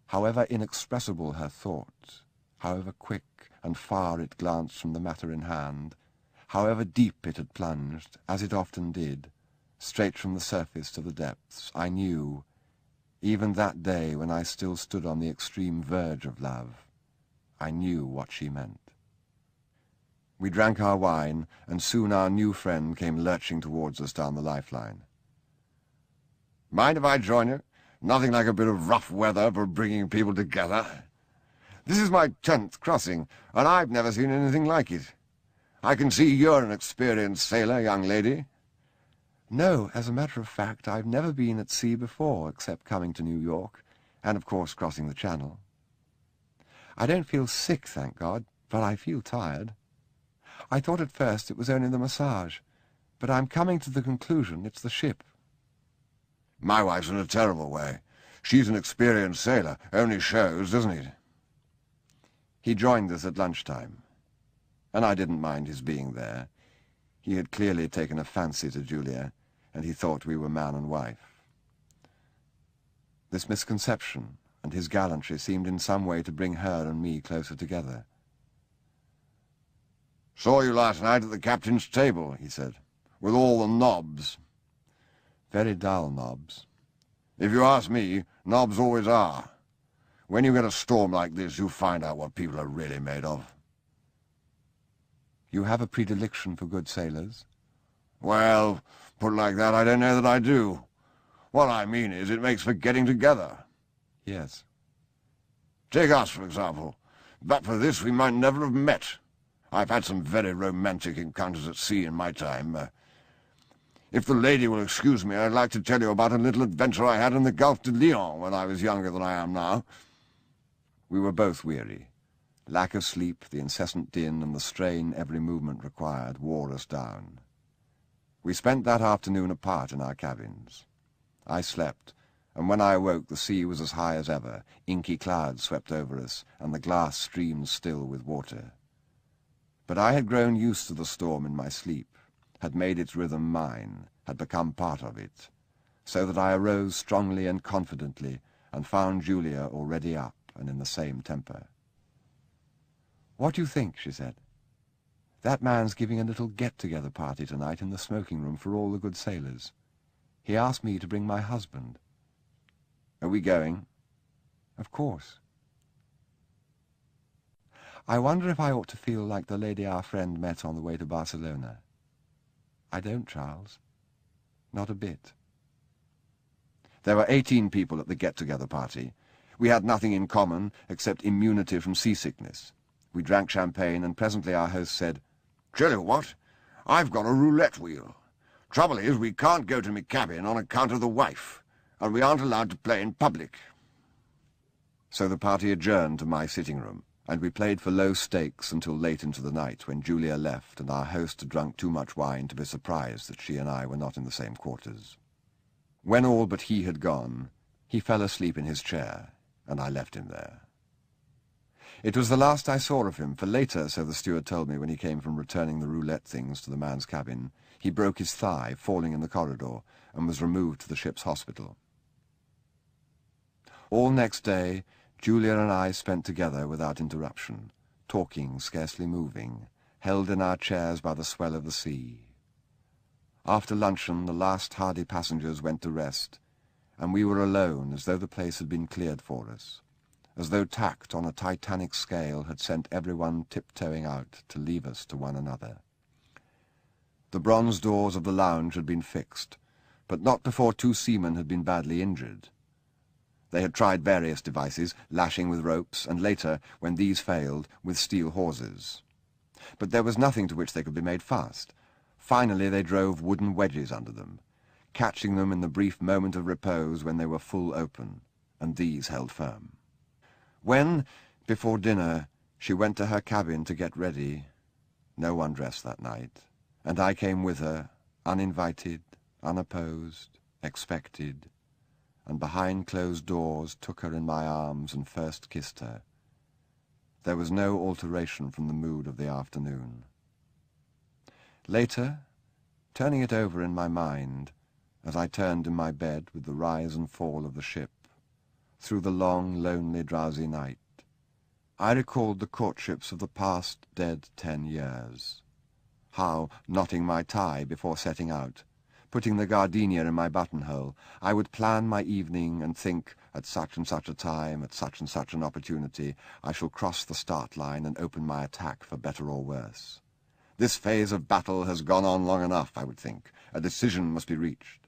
however inexpressible her thought, however quick and far it glanced from the matter in hand, however deep it had plunged, as it often did, straight from the surface to the depths, I knew, even that day when I still stood on the extreme verge of love, I knew what she meant. We drank our wine, and soon our new friend came lurching towards us down the lifeline. "Mind if I join you? Nothing like a bit of rough weather for bringing people together. This is my 10th crossing, and I've never seen anything like it. I can see you're an experienced sailor, young lady." "No, as a matter of fact, I've never been at sea before, except coming to New York, and of course crossing the Channel. I don't feel sick, thank God, but I feel tired. I thought at first it was only the massage, but I'm coming to the conclusion it's the ship." "My wife's in a terrible way. She's an experienced sailor. Only shows, doesn't it?" He joined us at lunchtime, and I didn't mind his being there. He had clearly taken a fancy to Julia, and he thought we were man and wife. This misconception and his gallantry seemed in some way to bring her and me closer together. "Saw you last night at the captain's table," he said, "with all the knobs." Very dull knobs. "If you ask me, knobs always are. When you get a storm like this, you find out what people are really made of." "You have a predilection for good sailors?" "Well, put it like that, I don't know that I do. What I mean is, it makes for getting together." "Yes." "Take us, for example. But for this, we might never have met. I've had some very romantic encounters at sea in my time. If the lady will excuse me, I'd like to tell you about a little adventure I had in the Gulf de Lion when I was younger than I am now." We were both weary. Lack of sleep, the incessant din, and the strain every movement required wore us down. We spent that afternoon apart in our cabins. I slept, and when I awoke the sea was as high as ever, inky clouds swept over us, and the glass streamed still with water. But I had grown used to the storm in my sleep, had made its rhythm mine, had become part of it, so that I arose strongly and confidently, and found Julia already up and in the same temper. "What do you think?" she said. "That man's giving a little get-together party tonight in the smoking-room for all the good sailors. He asked me to bring my husband." "Are we going?" "Of course." "I wonder if I ought to feel like the lady our friend met on the way to Barcelona." "I don't, Charles. Not a bit." There were 18 people at the get-together party. We had nothing in common except immunity from seasickness. We drank champagne, and presently our host said, "Tell you what, I've got a roulette wheel. Trouble is, we can't go to my cabin on account of the wife, and we aren't allowed to play in public." So the party adjourned to my sitting-room, and we played for low stakes until late into the night, when Julia left, and our host had drunk too much wine to be surprised that she and I were not in the same quarters. When all but he had gone, he fell asleep in his chair, and I left him there. It was the last I saw of him, for later, so the steward told me when he came from returning the roulette things to the man's cabin, he broke his thigh, falling in the corridor, and was removed to the ship's hospital. All next day, Julia and I spent together without interruption, talking, scarcely moving, held in our chairs by the swell of the sea. After luncheon, the last hardy passengers went to rest, and we were alone, as though the place had been cleared for us, as though tact on a titanic scale had sent everyone tiptoeing out to leave us to one another. The bronze doors of the lounge had been fixed, but not before 2 seamen had been badly injured. They had tried various devices, lashing with ropes, and later, when these failed, with steel hawsers. But there was nothing to which they could be made fast. Finally they drove wooden wedges under them, catching them in the brief moment of repose when they were full open, and these held firm. When, before dinner, she went to her cabin to get ready, no one dressed that night, and I came with her, uninvited, unopposed, expected, and behind closed doors took her in my arms and first kissed her. There was no alteration from the mood of the afternoon. Later, turning it over in my mind, as I turned in my bed with the rise and fall of the ship, through the long, lonely, drowsy night, I recalled the courtships of the past dead 10 years. How, knotting my tie before setting out, putting the gardenia in my buttonhole, I would plan my evening and think, at such and such a time, at such and such an opportunity, I shall cross the start line and open my attack for better or worse. This phase of battle has gone on long enough, I would think. A decision must be reached.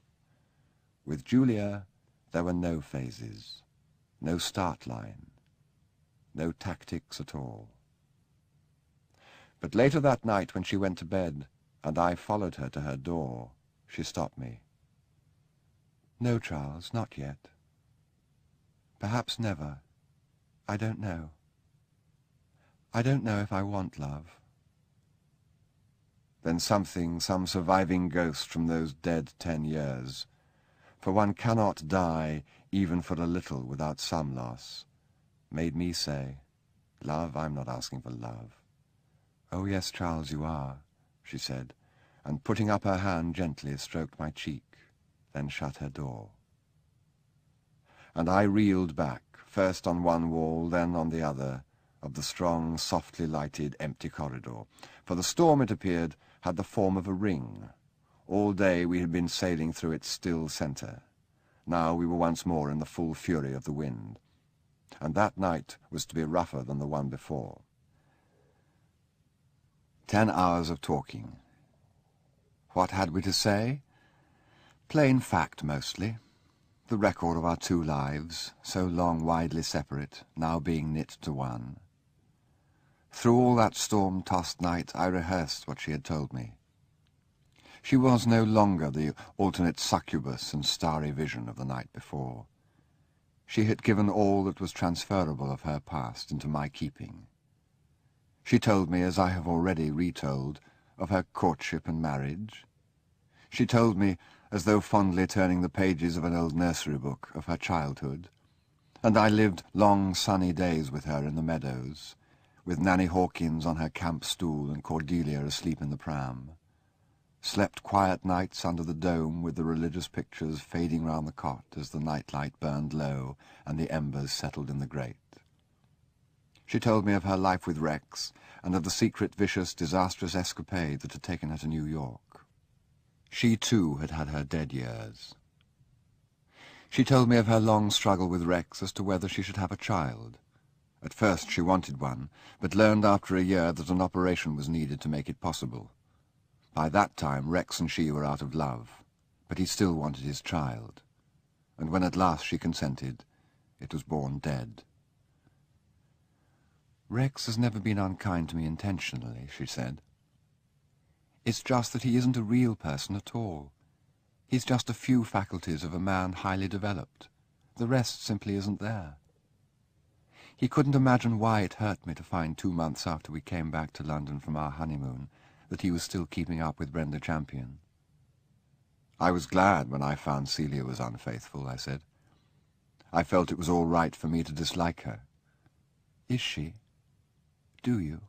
With Julia, there were no phases, no start line, no tactics at all. But later that night, when she went to bed, and I followed her to her door, she stopped me. "No, Charles, not yet. Perhaps never. I don't know. I don't know if I want love." Then something, some surviving ghost from those dead 10 years, for one cannot die even for a little without some loss, made me say, "Love, I'm not asking for love." "Oh, yes, Charles, you are," she said, and putting up her hand gently stroked my cheek, then shut her door. And I reeled back, first on one wall, then on the other, of the strong, softly lighted, empty corridor, for the storm, it appeared, had the form of a ring. All day we had been sailing through its still centre. Now we were once more in the full fury of the wind, and that night was to be rougher than the one before. 10 hours of talking. What had we to say? Plain fact, mostly. The record of our 2 lives, so long widely separate, now being knit to one. Through all that storm-tossed night I rehearsed what she had told me. She was no longer the alternate succubus and starry vision of the night before. She had given all that was transferable of her past into my keeping. She told me, as I have already retold, of her courtship and marriage. She told me, as though fondly turning the pages of an old nursery book, of her childhood, and I lived long sunny days with her in the meadows, with Nanny Hawkins on her camp stool and Cordelia asleep in the pram. Slept quiet nights under the dome with the religious pictures fading round the cot as the nightlight burned low and the embers settled in the grate. She told me of her life with Rex and of the secret, vicious, disastrous escapade that had taken her to New York. She, too, had had her dead years. She told me of her long struggle with Rex as to whether she should have a child. At first she wanted one, but learned after a year that an operation was needed to make it possible. By that time Rex and she were out of love, but he still wanted his child, and when at last she consented, it was born dead. "Rex has never been unkind to me intentionally," she said. "It's just that he isn't a real person at all. He's just a few faculties of a man highly developed. The rest simply isn't there. He couldn't imagine why it hurt me to find 2 months after we came back to London from our honeymoon that he was still keeping up with Brenda Champion." "I was glad when I found Celia was unfaithful," I said. "I felt it was all right for me to dislike her." "Is she? Do you?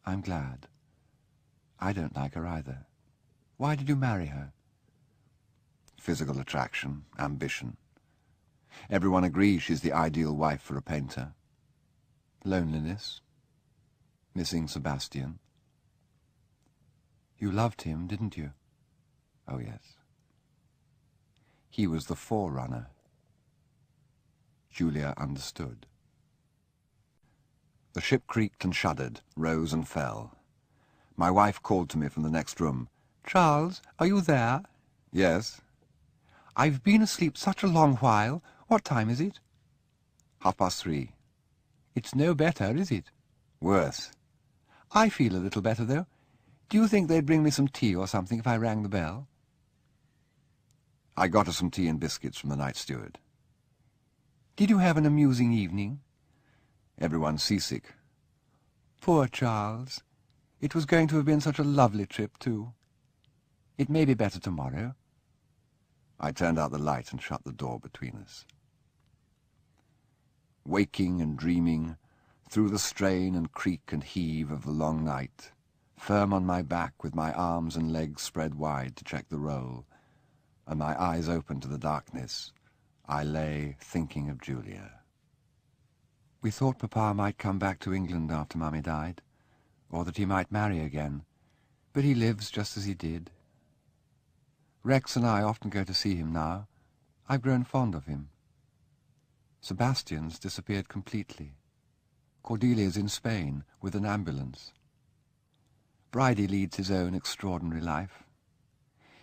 I'm glad. I don't like her either. Why did you marry her?" "Physical attraction, ambition. Everyone agrees she's the ideal wife for a painter." "Loneliness? Missing Sebastian?" "You loved him, didn't you?" "Oh, yes. He was the forerunner." Julia understood. The ship creaked and shuddered, rose and fell. My wife called to me from the next room. "Charles, are you there?" "Yes." "I've been asleep such a long while. What time is it?" 3:30. "It's no better, is it?" "Worse." "I feel a little better, though. Do you think they'd bring me some tea or something if I rang the bell?" I got her some tea and biscuits from the night steward. "Did you have an amusing evening?" "Everyone's seasick." "Poor Charles. It was going to have been such a lovely trip, too. It may be better tomorrow." I turned out the light and shut the door between us. Waking and dreaming, through the strain and creak and heave of the long night, firm on my back with my arms and legs spread wide to check the roll, and my eyes open to the darkness, I lay thinking of Julia. "We thought Papa might come back to England after Mummy died, or that he might marry again, but he lives just as he did. Rex and I often go to see him now. I've grown fond of him. Sebastian's disappeared completely. Cordelia's in Spain with an ambulance. Bridie leads his own extraordinary life.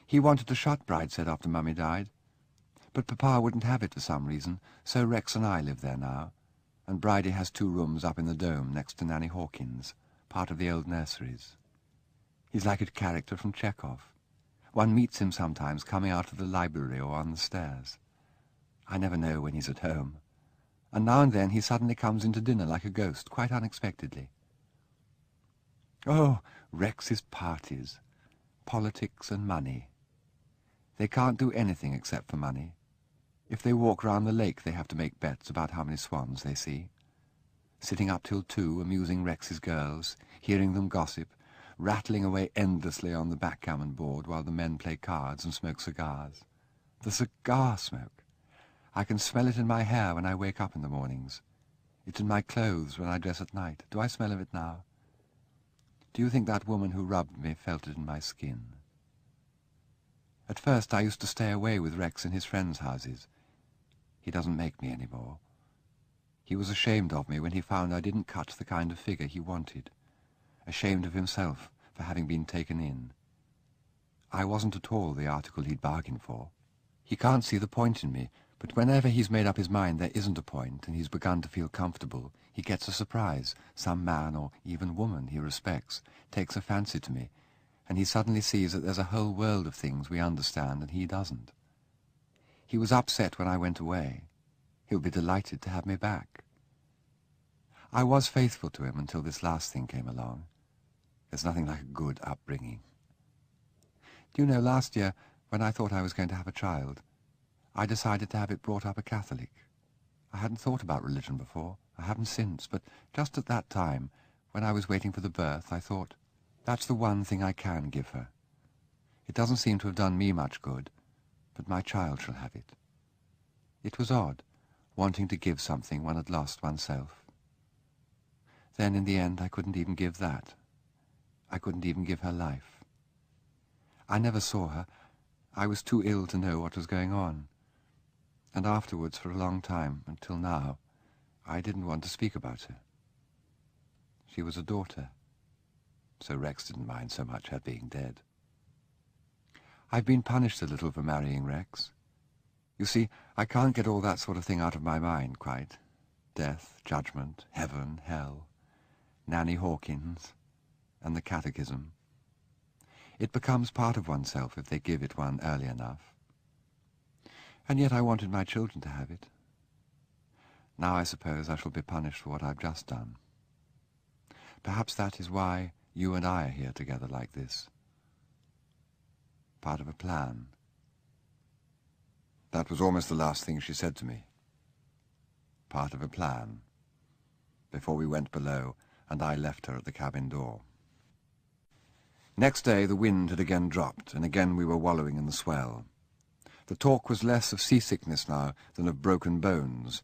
He wanted to shut Brideshead after Mummy died, but Papa wouldn't have it for some reason, so Rex and I live there now, and Bridie has 2 rooms up in the dome next to Nanny Hawkins, part of the old nurseries. He's like a character from Chekhov. One meets him sometimes coming out of the library or on the stairs. I never know when he's at home, and now and then he suddenly comes into dinner like a ghost, quite unexpectedly. Oh, Rex's parties, politics and money. They can't do anything except for money. If they walk round the lake, they have to make bets about how many swans they see. Sitting up till 2, amusing Rex's girls, hearing them gossip, rattling away endlessly on the backgammon board while the men play cards and smoke cigars. The cigar smoke! I can smell it in my hair when I wake up in the mornings. It's in my clothes when I dress at night. Do I smell of it now? Do you think that woman who rubbed me felt it in my skin? At first I used to stay away with Rex in his friends' houses. He doesn't make me any more. He was ashamed of me when he found I didn't cut the kind of figure he wanted. Ashamed of himself for having been taken in. I wasn't at all the article he'd bargained for. He can't see the point in me, but whenever he's made up his mind there isn't a point and he's begun to feel comfortable, he gets a surprise. Some man, or even woman he respects, takes a fancy to me, and he suddenly sees that there's a whole world of things we understand and he doesn't. He was upset when I went away. He'll be delighted to have me back. I was faithful to him until this last thing came along. There's nothing like a good upbringing. Do you know, last year, when I thought I was going to have a child, I decided to have it brought up a Catholic. I hadn't thought about religion before. I haven't since, but just at that time, when I was waiting for the birth, I thought, that's the one thing I can give her. It doesn't seem to have done me much good, but my child shall have it. It was odd, wanting to give something one had lost oneself. Then, in the end, I couldn't even give that. I couldn't even give her life. I never saw her. I was too ill to know what was going on. And afterwards, for a long time, until now, I didn't want to speak about her. She was a daughter, so Rex didn't mind so much her being dead. I've been punished a little for marrying Rex. You see, I can't get all that sort of thing out of my mind, quite. Death, judgment, heaven, hell, Nanny Hawkins, and the catechism. It becomes part of oneself if they give it one early enough. And yet I wanted my children to have it. Now I suppose I shall be punished for what I've just done. Perhaps that is why you and I are here together like this. Part of a plan. That was almost the last thing she said to me. Part of a plan. Before we went below, and I left her at the cabin door. Next day the wind had again dropped, and again we were wallowing in the swell. The talk was less of seasickness now than of broken bones.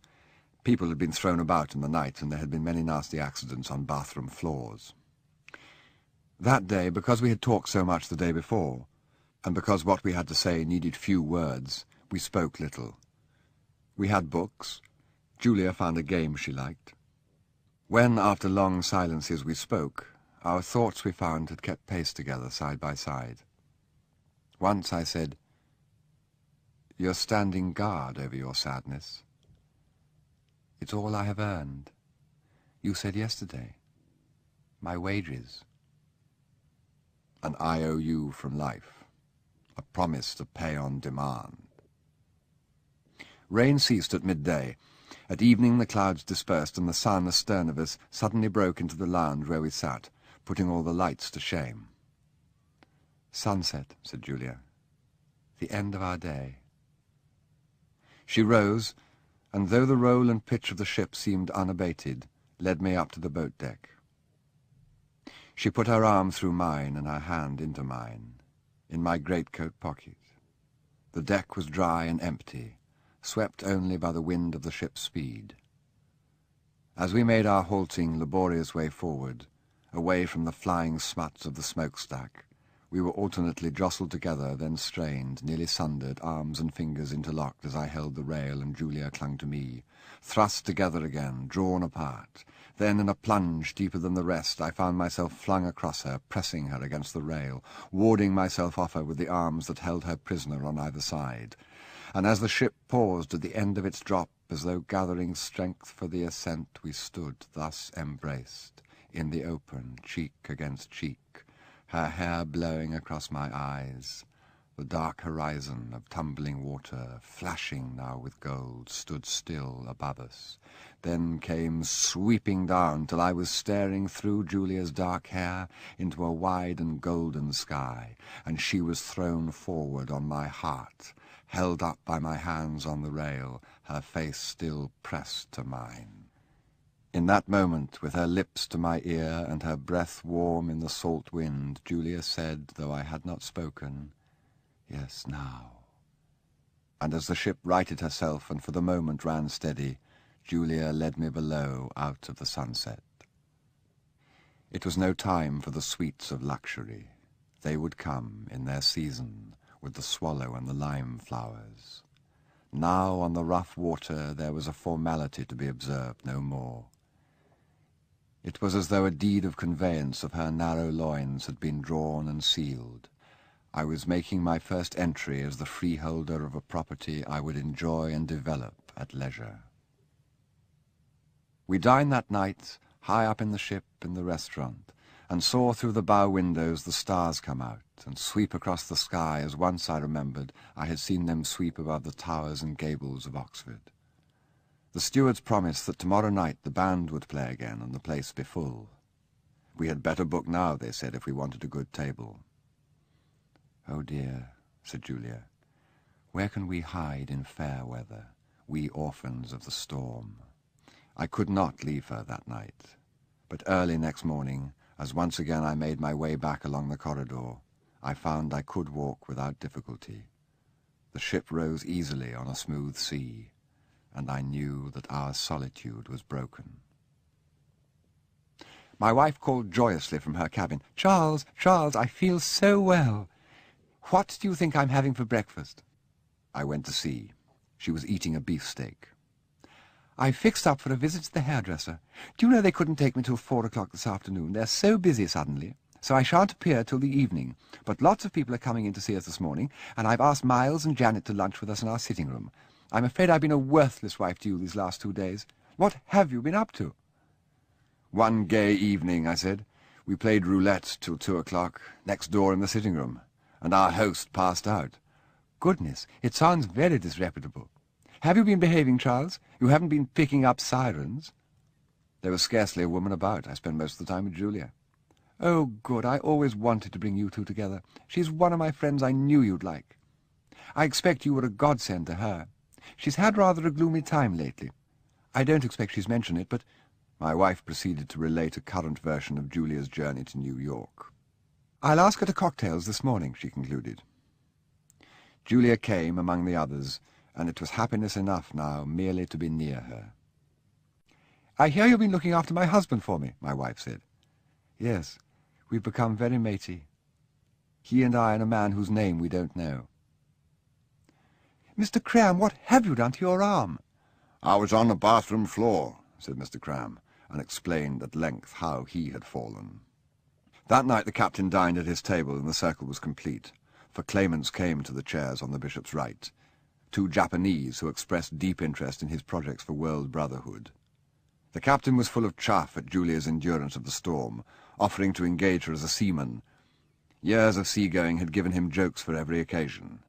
People had been thrown about in the night, and there had been many nasty accidents on bathroom floors. That day, because we had talked so much the day before, and because what we had to say needed few words, we spoke little. We had books. Julia found a game she liked. When, after long silences, we spoke, our thoughts, we found, had kept pace together, side by side. Once I said, "You're standing guard over your sadness." "It's all I have earned." You said yesterday, "My wages." An IOU from life. A promise to pay on demand. Rain ceased at midday. At evening the clouds dispersed, and the sun astern of us suddenly broke into the lounge where we sat, putting all the lights to shame. "Sunset," said Julia. "The end of our day." She rose, and though the roll and pitch of the ship seemed unabated, led me up to the boat deck. She put her arm through mine and her hand into mine, in my greatcoat pocket. The deck was dry and empty, swept only by the wind of the ship's speed. As we made our halting, laborious way forward, away from the flying smuts of the smokestack, we were alternately jostled together, then strained, nearly sundered, arms and fingers interlocked as I held the rail and Julia clung to me, thrust together again, drawn apart. Then, in a plunge deeper than the rest, I found myself flung across her, pressing her against the rail, warding myself off her with the arms that held her prisoner on either side. And as the ship paused at the end of its drop, as though gathering strength for the ascent, we stood thus embraced, in the open, cheek against cheek, her hair blowing across my eyes. The dark horizon of tumbling water, flashing now with gold, stood still above us, then came sweeping down till I was staring through Julia's dark hair into a wide and golden sky, and she was thrown forward on my heart, held up by my hands on the rail, her face still pressed to mine. In that moment, with her lips to my ear and her breath warm in the salt wind, Julia said, though I had not spoken, "Yes, now." And as the ship righted herself and for the moment ran steady, Julia led me below out of the sunset. It was no time for the sweets of luxury. They would come in their season, with the swallow and the lime flowers. Now on the rough water there was a formality to be observed, no more. It was as though a deed of conveyance of her narrow loins had been drawn and sealed. I was making my first entry as the freeholder of a property I would enjoy and develop at leisure. We dined that night, high up in the ship in the restaurant, and saw through the bow windows the stars come out and sweep across the sky as once I remembered I had seen them sweep above the towers and gables of Oxford. The stewards promised that tomorrow night the band would play again and the place be full. We had better book now, they said, if we wanted a good table. "Oh dear," said Julia, "where can we hide in fair weather, we orphans of the storm?" I could not leave her that night, but early next morning, as once again I made my way back along the corridor, I found I could walk without difficulty. The ship rose easily on a smooth sea, and I knew that our solitude was broken. My wife called joyously from her cabin. "Charles, Charles, I feel so well. What do you think I'm having for breakfast?" I went to see. She was eating a beefsteak. "I've fixed up for a visit to the hairdresser. Do you know they couldn't take me till 4 o'clock this afternoon? They're so busy suddenly. So I shan't appear till the evening. But lots of people are coming in to see us this morning, and I've asked Miles and Janet to lunch with us in our sitting room. I'm afraid I've been a worthless wife to you these last 2 days. What have you been up to?" "One gay evening," I said. "We played roulette till 2 o'clock, next door in the sitting room, and our host passed out." "Goodness, it sounds very disreputable. Have you been behaving, Charles? You haven't been picking up sirens?" There was scarcely a woman about. I spent most of the time with Julia. "Oh, good. I always wanted to bring you two together. She's one of my friends I knew you'd like. I expect you were a godsend to her. She's had rather a gloomy time lately. I don't expect she's mentioned it, but—" My wife proceeded to relate a current version of Julia's journey to New York. "I'll ask her to cocktails this morning," she concluded. Julia came among the others, and it was happiness enough now merely to be near her. "I hear you've been looking after my husband for me," my wife said. "Yes, we've become very matey. He and I and a man whose name we don't know." "Mr. Cram, what have you done to your arm?" I was on the bathroom floor," said Mr. Cram, and explained at length how he had fallen. That night the captain dined at his table, and the circle was complete, for claimants came to the chairs on the bishop's right, 2 Japanese who expressed deep interest in his projects for world brotherhood. The captain was full of chaff at Julia's endurance of the storm, offering to engage her as a seaman. Years of seagoing had given him jokes for every occasion.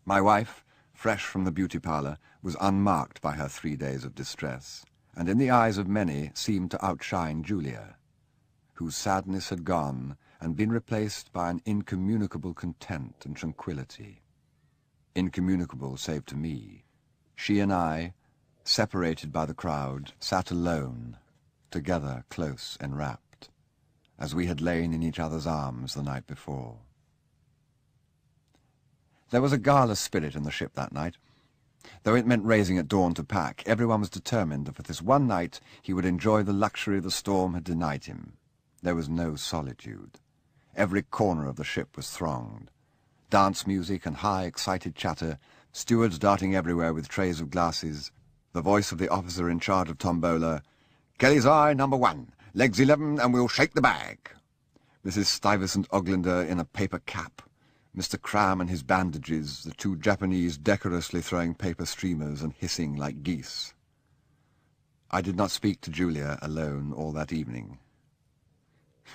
My wife, fresh from the beauty parlour, was unmarked by her 3 days of distress, and in the eyes of many seemed to outshine Julia, whose sadness had gone and been replaced by an incommunicable content and tranquillity. Incommunicable save to me. She and I, separated by the crowd, sat alone, together close enwrapped, as we had lain in each other's arms the night before. There was a gala spirit in the ship that night. Though it meant raising at dawn to pack, everyone was determined that for this one night he would enjoy the luxury the storm had denied him. There was no solitude. Every corner of the ship was thronged. Dance music and high, excited chatter, stewards darting everywhere with trays of glasses, the voice of the officer in charge of tombola, "Kelly's eye, number 1, legs 11, and we'll shake the bag." Mrs. Stuyvesant Oglander in a paper cap, Mr. Cram and his bandages, the 2 Japanese decorously throwing paper streamers and hissing like geese. I did not speak to Julia alone all that evening.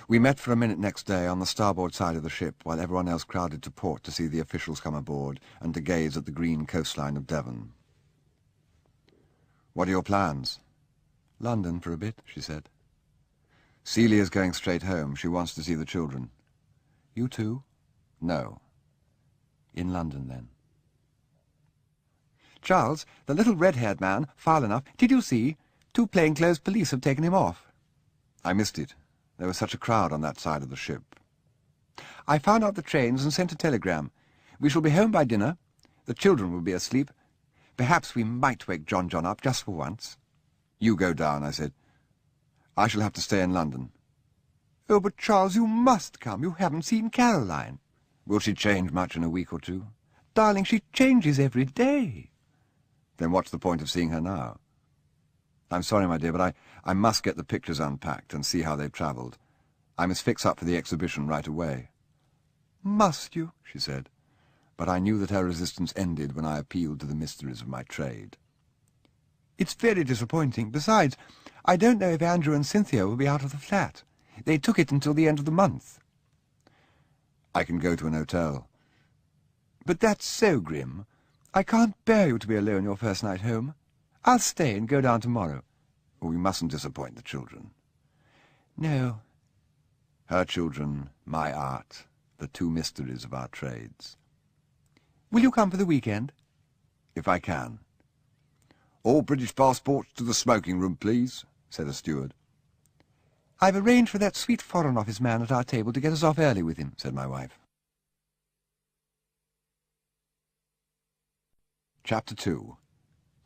We met for a minute next day on the starboard side of the ship, while everyone else crowded to port to see the officials come aboard and to gaze at the green coastline of Devon. "What are your plans?" "London for a bit," she said. "Celia's going straight home. She wants to see the children." "You too?" "No." "In London, then." "Charles, the little red-haired man, foul enough, did you see? 2 plainclothes police have taken him off." "I missed it. There was such a crowd on that side of the ship." "I found out the trains and sent a telegram. We shall be home by dinner. The children will be asleep. Perhaps we might wake John up just for once." "You go down," I said. "I shall have to stay in London." "Oh, but Charles, you must come. You haven't seen Caroline." "Will she change much in a week or 2? "Darling, she changes every day." "Then what's the point of seeing her now?" "I'm sorry, my dear, but I must get the pictures unpacked and see how they've travelled. I must fix up for the exhibition right away." "Must you?" she said, but I knew that her resistance ended when I appealed to the mysteries of my trade. "It's very disappointing. Besides, I don't know if Andrew and Cynthia will be out of the flat. They took it until the end of the month." "I can go to an hotel." "But that's so grim. I can't bear you to be alone your first night home. I'll stay and go down tomorrow. We mustn't disappoint the children. No. Her children, my art, the two mysteries of our trades. Will you come for the weekend? If I can. All British passports to the smoking room, please, said a steward. I've arranged for that sweet Foreign Office man at our table to get us off early with him, said my wife. Chapter 2.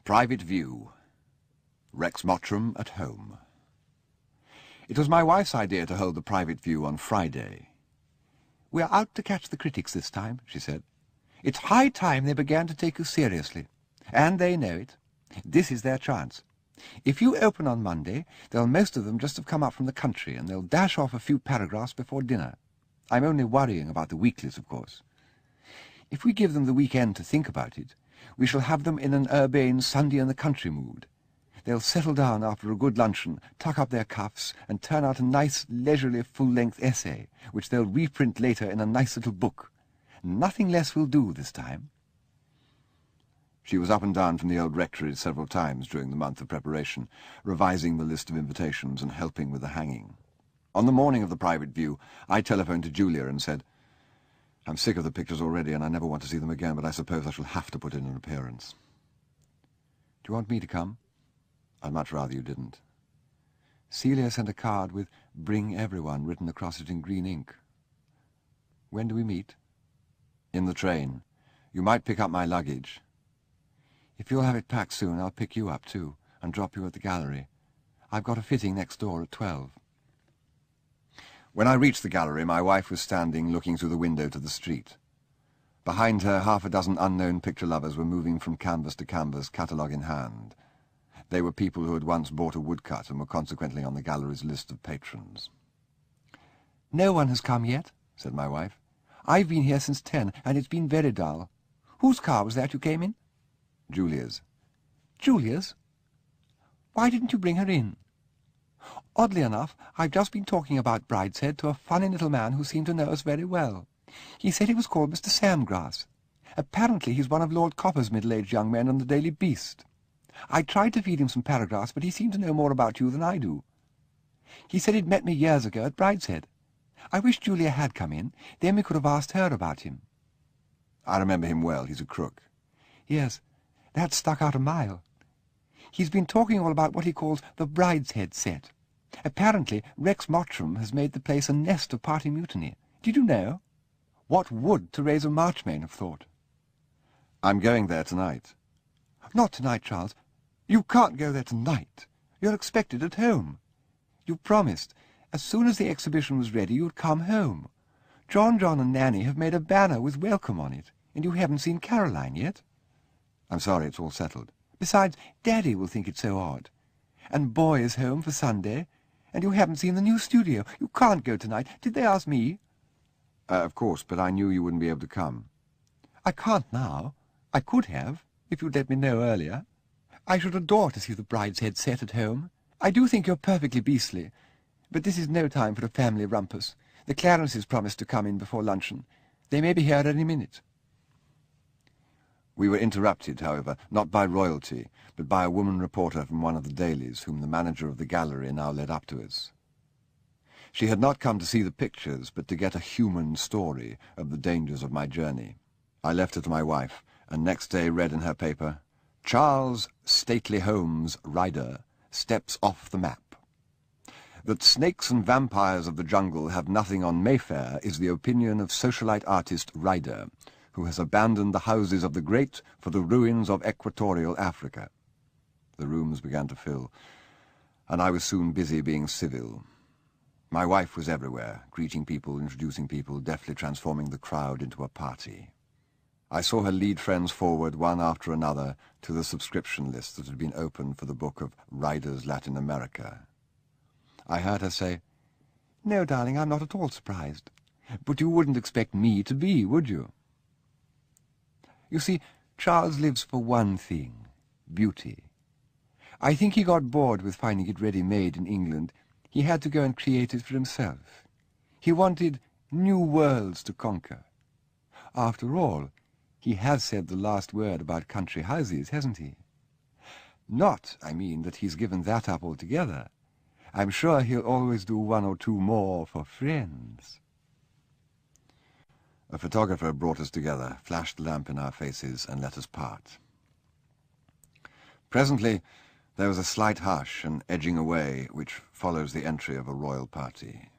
Private View. Rex Mottram at home. It was my wife's idea to hold the private view on Friday. "We're out to catch the critics this time," she said. "It's high time they began to take you seriously. And they know it. This is their chance. If you open on Monday, they'll most of them just have come up from the country, and they'll dash off a few paragraphs before dinner. I'm only worrying about the weeklies, of course. If we give them the weekend to think about it, we shall have them in an urbane Sunday-in-the-country mood. They'll settle down after a good luncheon, tuck up their cuffs, and turn out a nice, leisurely, full-length essay, which they'll reprint later in a nice little book. Nothing less will do this time." She was up and down from the old rectory several times during the month of preparation, revising the list of invitations and helping with the hanging. On the morning of the private view, I telephoned to Julia and said, "I'm sick of the pictures already, and I never want to see them again, but I suppose I shall have to put in an appearance." "Do you want me to come?" "I'd much rather you didn't." Celia sent a card with "Bring everyone" written across it in green ink. "When do we meet?" "In the train. You might pick up my luggage." "If you'll have it packed soon, I'll pick you up, too, and drop you at the gallery. I've got a fitting next door at 12. When I reached the gallery, my wife was standing looking through the window to the street. Behind her, half a dozen unknown picture lovers were moving from canvas to canvas, catalogue in hand. They were people who had once bought a woodcut and were consequently on the gallery's list of patrons. "No one has come yet," said my wife. "I've been here since 10, and it's been very dull. Whose car was that you came in?" "Julia's." "Julia's? Why didn't you bring her in?" "Oddly enough, I've just been talking about Brideshead to a funny little man who seemed to know us very well. He said he was called Mr. Samgrass. Apparently he's one of Lord Copper's middle-aged young men on the Daily Beast. I tried to feed him some paragraphs, but he seemed to know more about you than I do. He said he'd met me years ago at Brideshead. I wish Julia had come in, then we could have asked her about him." "I remember him well. He's a crook." "Yes, that stuck out a mile. He's been talking all about what he calls the Brideshead set. Apparently Rex Mottram has made the place a nest of party mutiny. Did you know? What would Theresa Marchmain have thought?" "I'm going there tonight." "Not tonight, Charles. You can't go there tonight. You're expected at home. You promised. As soon as the exhibition was ready, you'd come home. John and Nanny have made a banner with welcome on it, and you haven't seen Caroline yet." "I'm sorry, it's all settled." "Besides, Daddy will think it so odd. And Boy is home for Sunday, and you haven't seen the new studio. You can't go tonight. Did they ask me?" Of course, but I knew you wouldn't be able to come." "I can't now. I could have, if you'd let me know earlier. I should adore to see the Brideshead set at home. I do think you're perfectly beastly. But this is no time for a family rumpus. The Clarences promised to come in before luncheon. They may be here any minute." We were interrupted, however, not by royalty, but by a woman reporter from one of the dailies, whom the manager of the gallery now led up to us. She had not come to see the pictures, but to get a human story of the dangers of my journey. I left her to my wife, and next day read in her paper, "Charles Stately Holmes, Ryder, steps off the map. That snakes and vampires of the jungle have nothing on Mayfair is the opinion of socialite artist Ryder, who has abandoned the houses of the great for the ruins of equatorial Africa." The rooms began to fill, and I was soon busy being civil. My wife was everywhere, greeting people, introducing people, deftly transforming the crowd into a party. I saw her lead friends forward, one after another, to the subscription list that had been opened for the book of Ryder's Latin America. I heard her say, "No, darling, I'm not at all surprised. But you wouldn't expect me to be, would you? You see, Charles lives for one thing, beauty. I think he got bored with finding it ready-made in England. He had to go and create it for himself. He wanted new worlds to conquer. After all, he has said the last word about country houses, hasn't he? Not, I mean, that he's given that up altogether. I'm sure he'll always do one or two more for friends. A photographer brought us together, flashed the lamp in our faces, and let us part. Presently there was a slight hush and edging away which follows the entry of a royal party.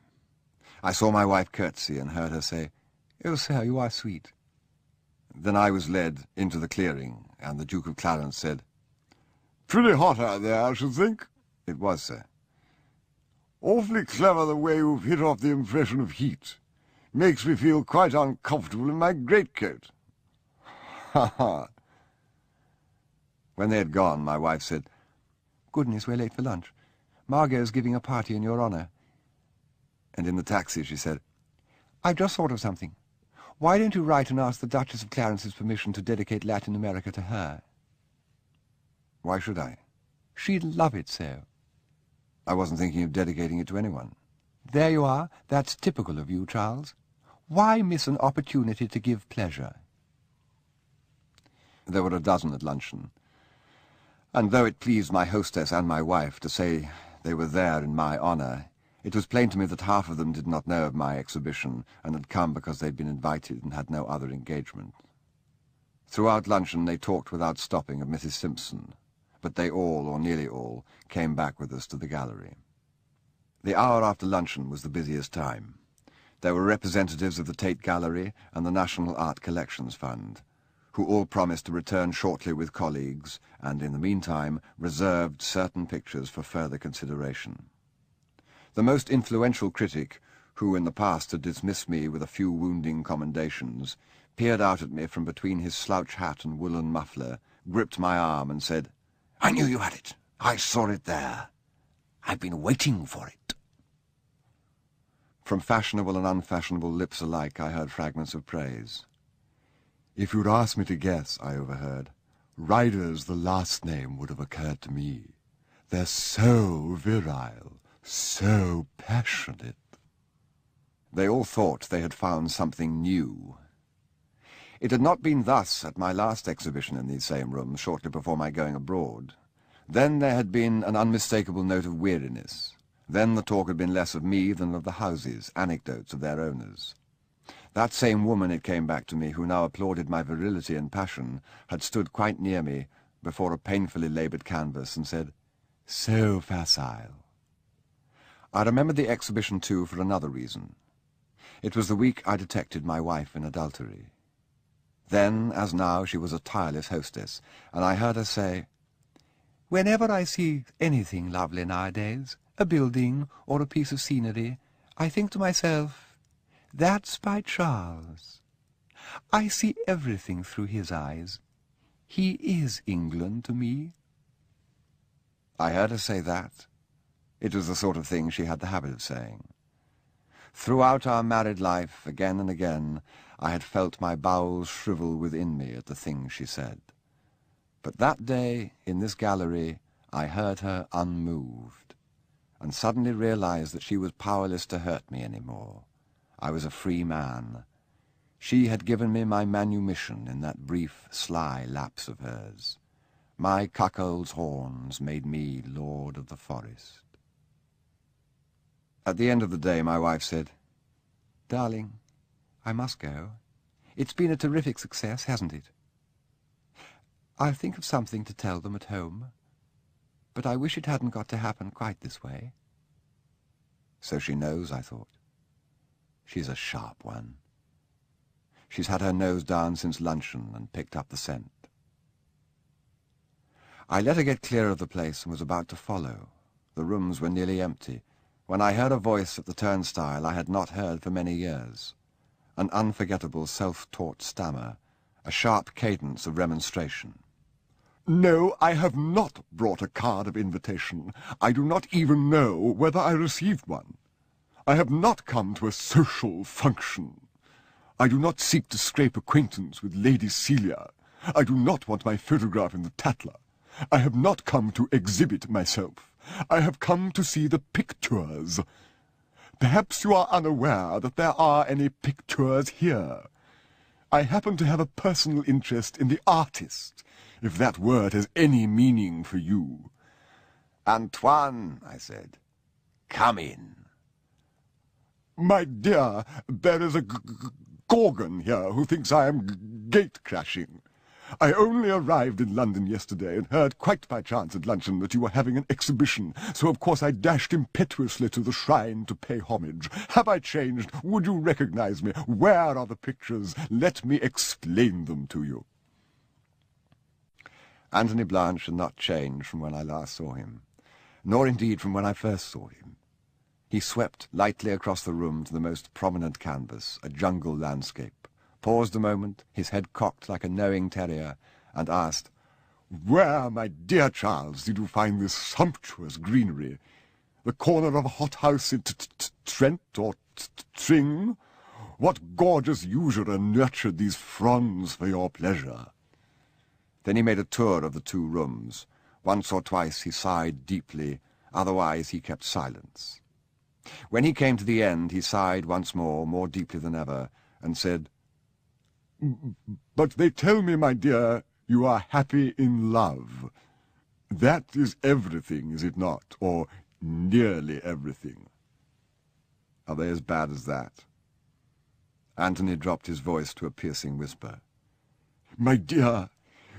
I saw my wife curtsy and heard her say, "Oh, sir, you are sweet." Then I was led into the clearing, and the Duke of Clarence said, Pretty hot out there, I should think. "It was, sir." Awfully clever the way you've hit off the impression of heat. Makes me feel quite uncomfortable in my greatcoat. Ha ha. When they had gone, my wife said, "Goodness, we're late for lunch. Margot's giving a party in your honour." and in the taxi she said, "I've just thought of something. Why don't you write and ask the Duchess of Clarence's permission to dedicate Latin America to her?" "Why should I?" "She'd love it so." "I wasn't thinking of dedicating it to anyone." "There you are. That's typical of you, Charles. Why miss an opportunity to give pleasure?" There were a dozen at luncheon, and though it pleased my hostess and my wife to say they were there in my honour, it was plain to me that half of them did not know of my exhibition and had come because they'd been invited and had no other engagement. Throughout luncheon they talked without stopping of Mrs. Simpson, but they all, or nearly all, came back with us to the gallery. The hour after luncheon was the busiest time. There were representatives of the Tate Gallery and the National Art Collections Fund, who all promised to return shortly with colleagues, and in the meantime reserved certain pictures for further consideration. The most influential critic, who in the past had dismissed me with a few wounding commendations, peered out at me from between his slouch hat and woolen muffler, gripped my arm and said, "I knew you had it. I saw it there. I've been waiting for it." From fashionable and unfashionable lips alike I heard fragments of praise. If you'd asked me to guess, I overheard, Ryder's the last name would have occurred to me. They're so virile, so passionate. They all thought they had found something new. It had not been thus at my last exhibition in these same rooms shortly before my going abroad. Then there had been an unmistakable note of weariness. Then the talk had been less of me than of the houses, anecdotes of their owners. That same woman, it came back to me, who now applauded my virility and passion, had stood quite near me before a painfully laboured canvas and said, "So facile." I remembered the exhibition, too, for another reason. It was the week I detected my wife in adultery. Then, as now, she was a tireless hostess, and I heard her say, "Whenever I see anything lovely nowadays, a building or a piece of scenery, I think to myself, that's by Charles. I see everything through his eyes. He is England to me." I heard her say that. It was the sort of thing she had the habit of saying. Throughout our married life, again and again, I had felt my bowels shrivel within me at the things she said. But that day, in this gallery, I heard her unmoved, and suddenly realized that she was powerless to hurt me any more. I was a free man. She had given me my manumission in that brief, sly lapse of hers. My cuckold's horns made me lord of the forest. At the end of the day, my wife said, "Darling, I must go. It's been a terrific success, hasn't it? I'll think of something to tell them at home, but I wish it hadn't got to happen quite this way." So she knows, I thought. She's a sharp one. She's had her nose down since luncheon and picked up the scent. I let her get clear of the place and was about to follow. The rooms were nearly empty, when I heard a voice at the turnstile I had not heard for many years. An unforgettable self-taught stammer, a sharp cadence of remonstration. "No, I have not brought a card of invitation. I do not even know whether I received one. I have not come to a social function. I do not seek to scrape acquaintance with Lady Celia. I do not want my photograph in the Tatler. I have not come to exhibit myself. I have come to see the pictures. Perhaps you are unaware that there are any pictures here. I happen to have a personal interest in the artist. if that word has any meaning for you. Antoine, I said, come in. My dear, there is a gorgon here who thinks I am gate-crashing. I only arrived in London yesterday and heard quite by chance at luncheon that you were having an exhibition, so of course I dashed impetuously to the shrine to pay homage. Have I changed? Would you recognize me? Where are the pictures? Let me explain them to you. Anthony Blanche had not changed from when I last saw him, nor indeed from when I first saw him. He swept lightly across the room to the most prominent canvas, a jungle landscape, paused a moment, his head cocked like a knowing terrier, and asked, Where, my dear Charles, did you find this sumptuous greenery? The corner of a hothouse in Trent or Tring? What gorgeous usurer nurtured these fronds for your pleasure? Then he made a tour of the two rooms. Once or twice he sighed deeply, otherwise he kept silence. When he came to the end, he sighed once more deeply than ever, and said, But they tell me, my dear, you are happy in love. That is everything, is it not? Or nearly everything. Are they as bad as that? Anthony dropped his voice to a piercing whisper. My dear,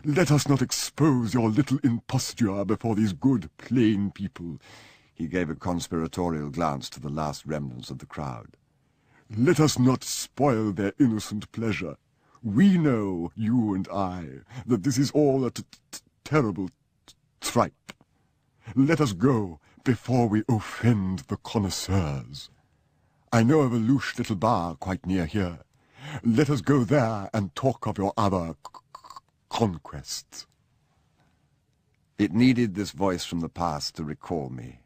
let us not expose your little imposture before these good, plain people. He gave a conspiratorial glance to the last remnants of the crowd. Let us not spoil their innocent pleasure. We know, you and I, that this is all a terrible tripe. Let us go before we offend the connoisseurs. I know of a louche little bar quite near here. Let us go there and talk of your other conquests. It needed this voice from the past to recall me.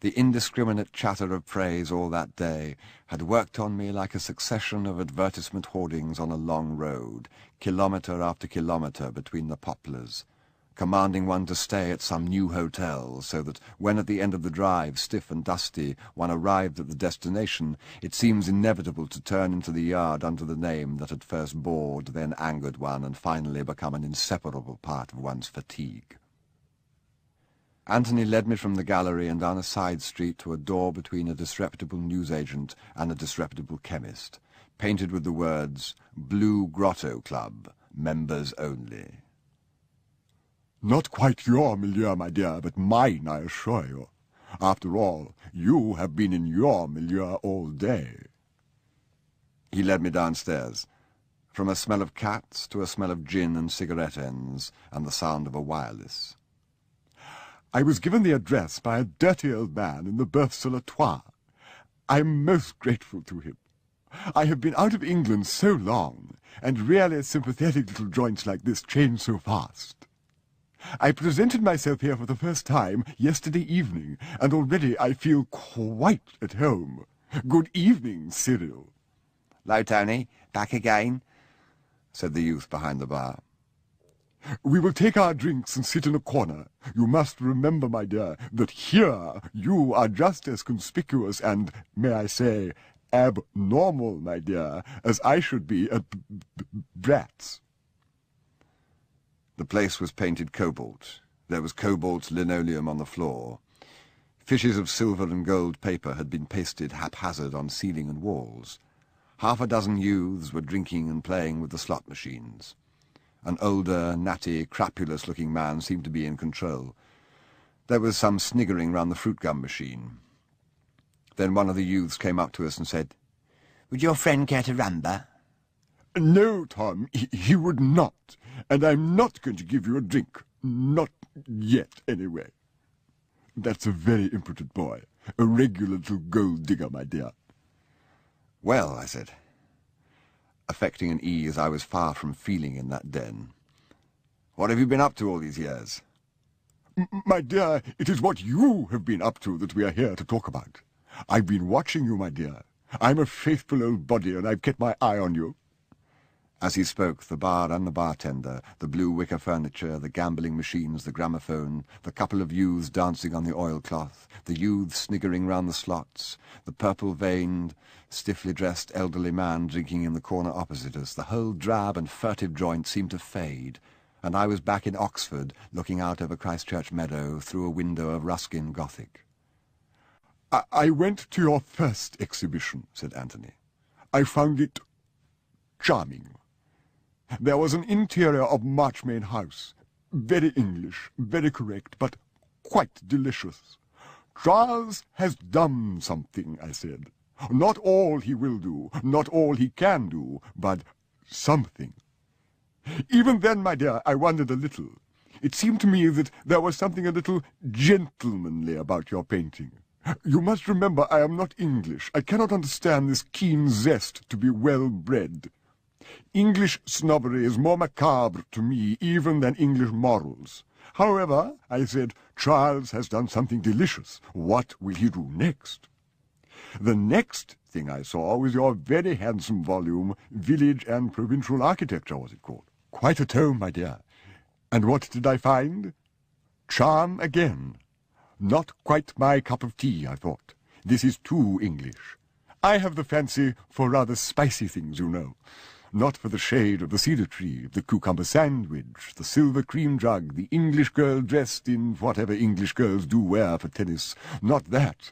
The indiscriminate chatter of praise all that day had worked on me like a succession of advertisement hoardings on a long road, kilometre after kilometre between the poplars, commanding one to stay at some new hotel, so that when at the end of the drive, stiff and dusty, one arrived at the destination, it seems inevitable to turn into the yard under the name that had first bored, then angered one, and finally become an inseparable part of one's fatigue. Anthony led me from the gallery and down a side street to a door between a disreputable newsagent and a disreputable chemist, painted with the words, Blue Grotto Club, Members Only. Not quite your milieu, my dear, but mine, I assure you. After all, you have been in your milieu all day. He led me downstairs, from a smell of cats to a smell of gin and cigarette ends and the sound of a wireless. I was given the address by a dirty old man in the Berthe sur la Toile. I am most grateful to him. I have been out of England so long, and really sympathetic little joints like this change so fast. I presented myself here for the first time yesterday evening, and already I feel quite at home. Good evening, Cyril. "'Lo, Tony. Back again," said the youth behind the bar. We will take our drinks and sit in a corner. You must remember, my dear, that here you are just as conspicuous and, may I say, abnormal, my dear, as I should be at Bratz. The place was painted cobalt. There was cobalt linoleum on the floor. Fishes of silver and gold paper had been pasted haphazard on ceiling and walls. Half a dozen youths were drinking and playing with the slot machines. An older, natty, crapulous-looking man seemed to be in control. There was some sniggering round the fruit gum machine. Then one of the youths came up to us and said, "Would your friend care to rumba?" No, Tom, he would not, and I'm not going to give you a drink. Not yet, anyway. That's a very impotent boy, a regular little gold-digger, my dear. "Well," I said, affecting an ease I was far from feeling in that den, "what have you been up to all these years?" My dear, it is what you have been up to that we are here to talk about. I've been watching you, my dear. I'm a faithful old body, and I've kept my eye on you. As he spoke, the bar and the bartender, the blue wicker furniture, the gambling machines, the gramophone, the couple of youths dancing on the oilcloth, the youths sniggering round the slots, the purple-veined, stiffly-dressed elderly man drinking in the corner opposite us, the whole drab and furtive joint seemed to fade, and I was back in Oxford, looking out over Christchurch Meadow through a window of Ruskin Gothic. I went to your first exhibition, said Anthony. I found it charming. There was an interior of Marchmain House, very English, very correct, but quite delicious. Charles has done something, I said. Not all he will do, not all he can do, but something. Even then, my dear, I wondered a little. It seemed to me that there was something a little gentlemanly about your painting. You must remember I am not English. I cannot understand this keen zest to be well-bred. English snobbery is more macabre to me even than English morals. However, I said, Charles has done something delicious. What will he do next? The next thing I saw was your very handsome volume, Village and Provincial Architecture, was it called? Quite a tome, my dear. And what did I find? Charm again. Not quite my cup of tea, I thought. This is too English. I have the fancy for rather spicy things, you know. Not for the shade of the cedar tree, the cucumber sandwich, the silver cream jug, the English girl dressed in whatever English girls do wear for tennis. Not that.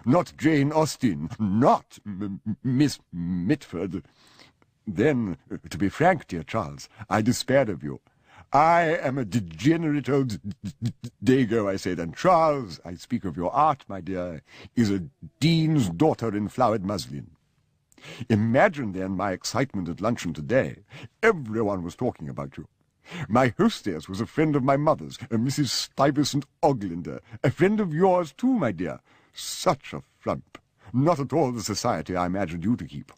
Not Jane Austen. Not Miss Mitford. Then, to be frank, dear Charles, I despaired of you. I am a degenerate old dago, I said, and Charles, I speak of your art, my dear, is a dean's daughter in flowered muslin. Imagine, then, my excitement at luncheon today. Everyone was talking about you. My hostess was a friend of my mother's, a Mrs. Stuyvesant Oglander, a friend of yours, too, my dear. Such a frump. Not at all the society I imagined you to keep.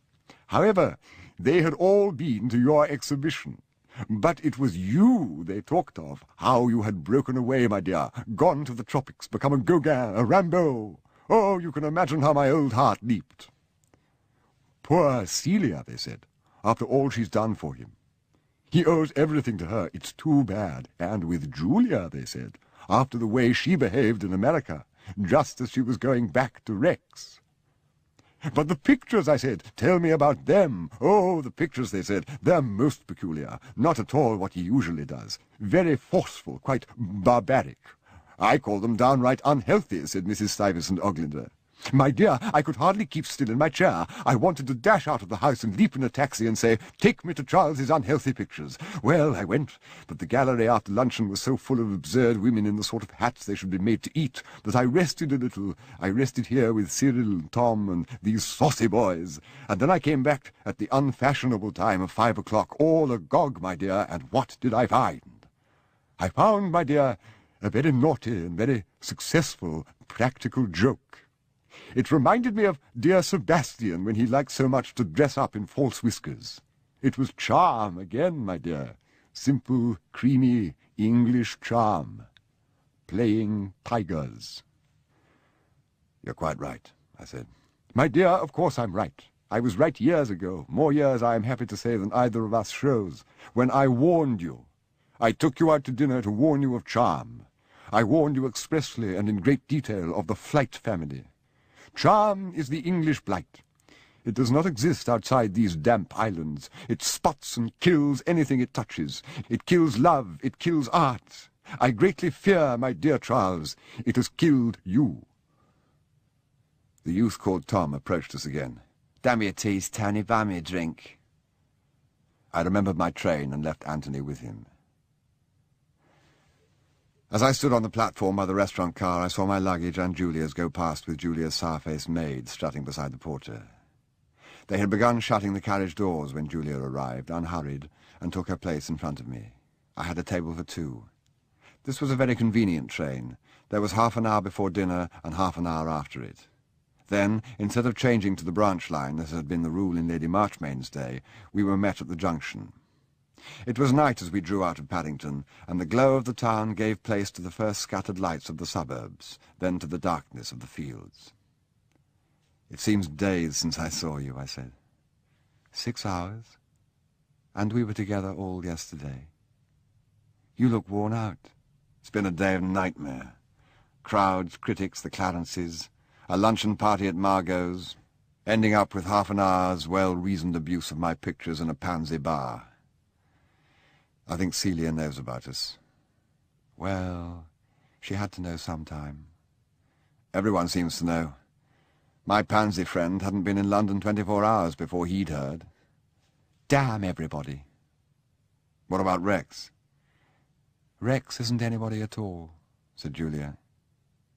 However, they had all been to your exhibition. But it was you they talked of, how you had broken away, my dear, gone to the tropics, become a Gauguin, a Rimbaud. Oh, you can imagine how my old heart leaped. Poor Celia, they said, after all she's done for him. He owes everything to her, it's too bad. And with Julia, they said, after the way she behaved in America, just as she was going back to Rex. But the pictures, I said, tell me about them. Oh, the pictures, they said, they're most peculiar. Not at all what he usually does. Very forceful, quite barbaric. I call them downright unhealthy, said Mrs. Stuyvesant Oglander. My dear, I could hardly keep still in my chair. I wanted to dash out of the house and leap in a taxi and say, take me to Charles's unhealthy pictures. Well, I went, but the gallery after luncheon was so full of absurd women in the sort of hats they should be made to eat that I rested a little. I rested here with Cyril and Tom and these saucy boys. And then I came back at the unfashionable time of 5 o'clock, all agog, my dear, and what did I find? I found, my dear, a very naughty and very successful practical joke. It reminded me of dear Sebastian when he liked so much to dress up in false whiskers. It was charm again, my dear. Simple, creamy, English charm. Playing tigers. You're quite right, I said. My dear, of course I'm right. I was right years ago, more years, I am happy to say, than either of us shows, when I warned you. I took you out to dinner to warn you of charm. I warned you expressly and in great detail of the Flight family. Charm is the English blight. It does not exist outside these damp islands. It spots and kills anything it touches. It kills love. It kills art. I greatly fear, my dear Charles, it has killed you. The youth called Tom approached us again. Damn your tease, Tony, buy me a drink. I remembered my train and left Anthony with him. As I stood on the platform by the restaurant car, I saw my luggage and Julia's go past with Julia's sour-faced maid strutting beside the porter. They had begun shutting the carriage doors when Julia arrived, unhurried, and took her place in front of me. I had a table for two. This was a very convenient train. There was half an hour before dinner and half an hour after it. Then, instead of changing to the branch line, as had been the rule in Lady Marchmain's day, we were met at the junction. It was night as we drew out of Paddington, and the glow of the town gave place to the first scattered lights of the suburbs, then to the darkness of the fields. It seems days since I saw you, I said. 6 hours? And we were together all yesterday. You look worn out. It's been a day of nightmare. Crowds, critics, the Clarences, a luncheon party at Margot's, ending up with half an hour's well-reasoned abuse of my pictures in a pansy bar. I think Celia knows about us. Well, she had to know sometime. Everyone seems to know. My pansy friend hadn't been in London 24 hours before he'd heard. Damn everybody. What about Rex? Rex isn't anybody at all, said Julia.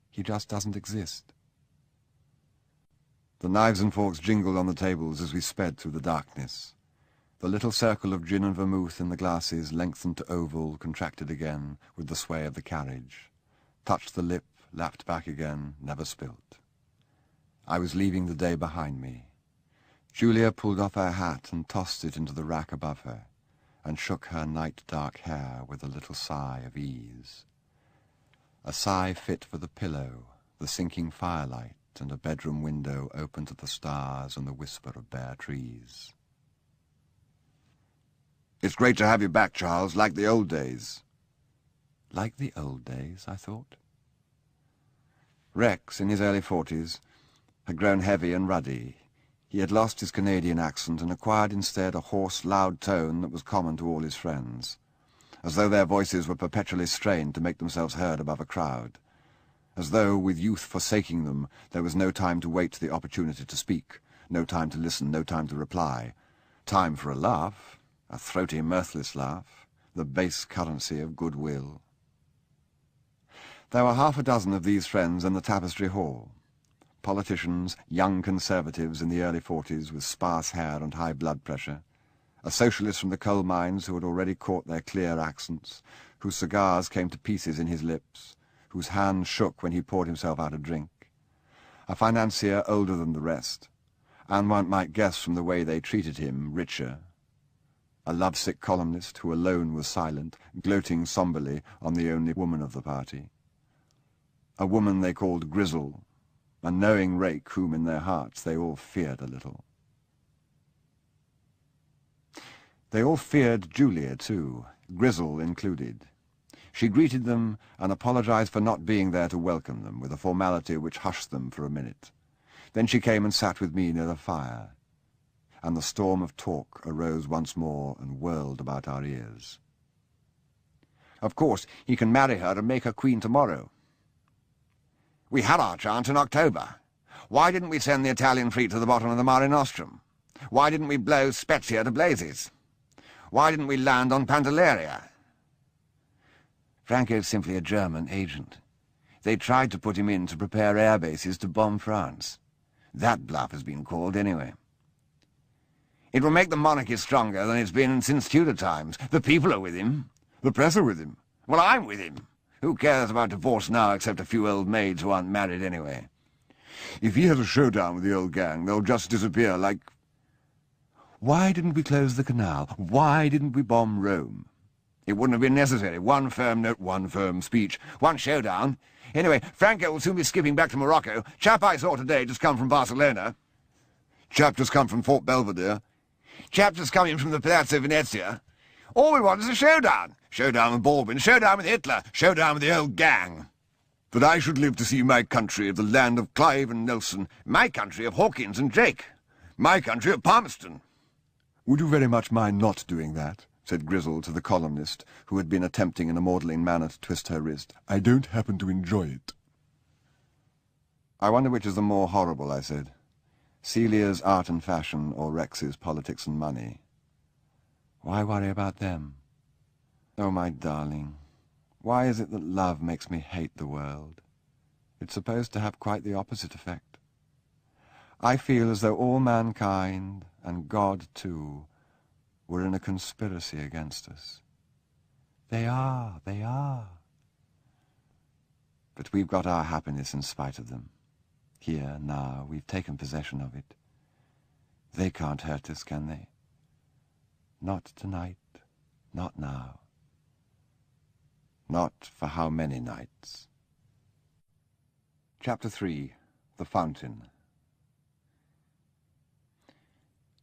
He just doesn't exist. The knives and forks jingled on the tables as we sped through the darkness. The little circle of gin and vermouth in the glasses lengthened to oval, contracted again with the sway of the carriage, touched the lip, lapped back again, never spilt. I was leaving the day behind me. Julia pulled off her hat and tossed it into the rack above her, and shook her night-dark hair with a little sigh of ease. A sigh fit for the pillow, the sinking firelight, and a bedroom window open to the stars and the whisper of bare trees. It's great to have you back, Charles, like the old days. Like the old days, I thought. Rex, in his early 40s, had grown heavy and ruddy. He had lost his Canadian accent and acquired instead a hoarse, loud tone that was common to all his friends, as though their voices were perpetually strained to make themselves heard above a crowd, as though, with youth forsaking them, there was no time to wait the opportunity to speak, no time to listen, no time to reply. Time for a laugh, a throaty, mirthless laugh, the base currency of goodwill. There were half a dozen of these friends in the Tapestry Hall. Politicians, young conservatives in the early 40s with sparse hair and high blood pressure, a socialist from the coal mines who had already caught their clear accents, whose cigars came to pieces in his lips, whose hand shook when he poured himself out a drink, a financier older than the rest, and one might guess from the way they treated him, richer, a lovesick columnist who alone was silent, gloating somberly on the only woman of the party, a woman they called Grizzle, a knowing rake whom in their hearts they all feared a little. They all feared Julia, too, Grizzle included. She greeted them and apologized for not being there to welcome them, with a formality which hushed them for a minute. Then she came and sat with me near the fire, and the storm of talk arose once more and whirled about our ears. Of course, he can marry her and make her queen tomorrow. We had our chance in October. Why didn't we send the Italian fleet to the bottom of the Mare Nostrum? Why didn't we blow Spezia to blazes? Why didn't we land on Pantelleria? Franco's simply a German agent. They tried to put him in to prepare air bases to bomb France. That bluff has been called anyway. It will make the monarchy stronger than it's been since Tudor times. The people are with him. The press are with him. Well, I'm with him. Who cares about divorce now except a few old maids who aren't married anyway? If he has a showdown with the old gang, they'll just disappear like... Why didn't we close the canal? Why didn't we bomb Rome? It wouldn't have been necessary. One firm note, one firm speech, one showdown. Anyway, Franco will soon be skipping back to Morocco. Chap I saw today just come from Barcelona. Chap just come from Fort Belvedere. Chap just come in from the Palazzo Venezia. All we want is a showdown. Showdown with Baldwin, showdown with Hitler, showdown with the old gang. That I should live to see my country of the land of Clive and Nelson, my country of Hawkins and Drake, my country of Palmerston. Would you very much mind not doing that? Said Grizzle to the columnist, who had been attempting in a maudlin manner to twist her wrist. I don't happen to enjoy it. I wonder which is the more horrible, I said. Celia's art and fashion, or Rex's politics and money. Why worry about them? Oh, my darling, why is it that love makes me hate the world? It's supposed to have quite the opposite effect. I feel as though all mankind, and God too, were in a conspiracy against us. They are. But we've got our happiness in spite of them. Here, now, we've taken possession of it. They can't hurt us, can they? Not tonight, not now. Not for how many nights? Chapter 3. The Fountain.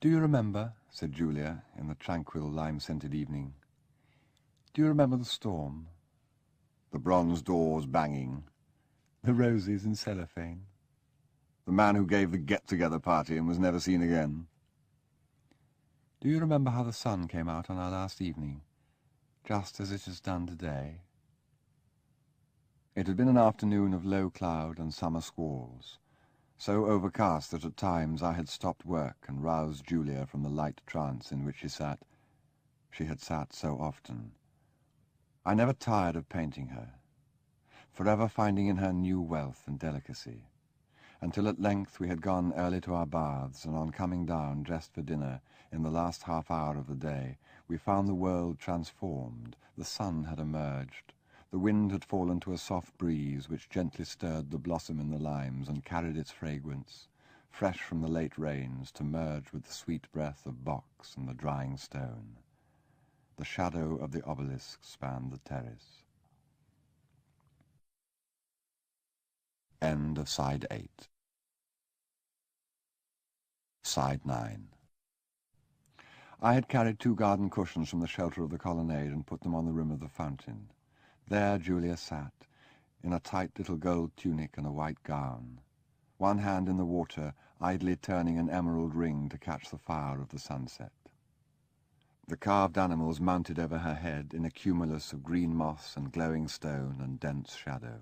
Do you remember, said Julia, in the tranquil, lime-scented evening, do you remember the storm? The bronze doors banging, the roses in cellophane, the man who gave the get-together party and was never seen again. Do you remember how the sun came out on our last evening, just as it has done today. It had been an afternoon of low cloud and summer squalls, so overcast that at times I had stopped work and roused Julia from the light trance in which she had sat so often. I never tired of painting her, forever finding in her new wealth and delicacy, until at length we had gone early to our baths, and on coming down, dressed for dinner, in the last half-hour of the day, we found the world transformed. The sun had emerged. The wind had fallen to a soft breeze which gently stirred the blossom in the limes and carried its fragrance, fresh from the late rains, to merge with the sweet breath of box and the drying stone. The shadow of the obelisk spanned the terrace. End of Side 8. Side 9. I had carried 2 garden cushions from the shelter of the colonnade and put them on the rim of the fountain. There Julia sat, in a tight little gold tunic and a white gown, one hand in the water, idly turning an emerald ring to catch the fire of the sunset. The carved animals mounted over her head in a cumulus of green moss and glowing stone and dense shadow,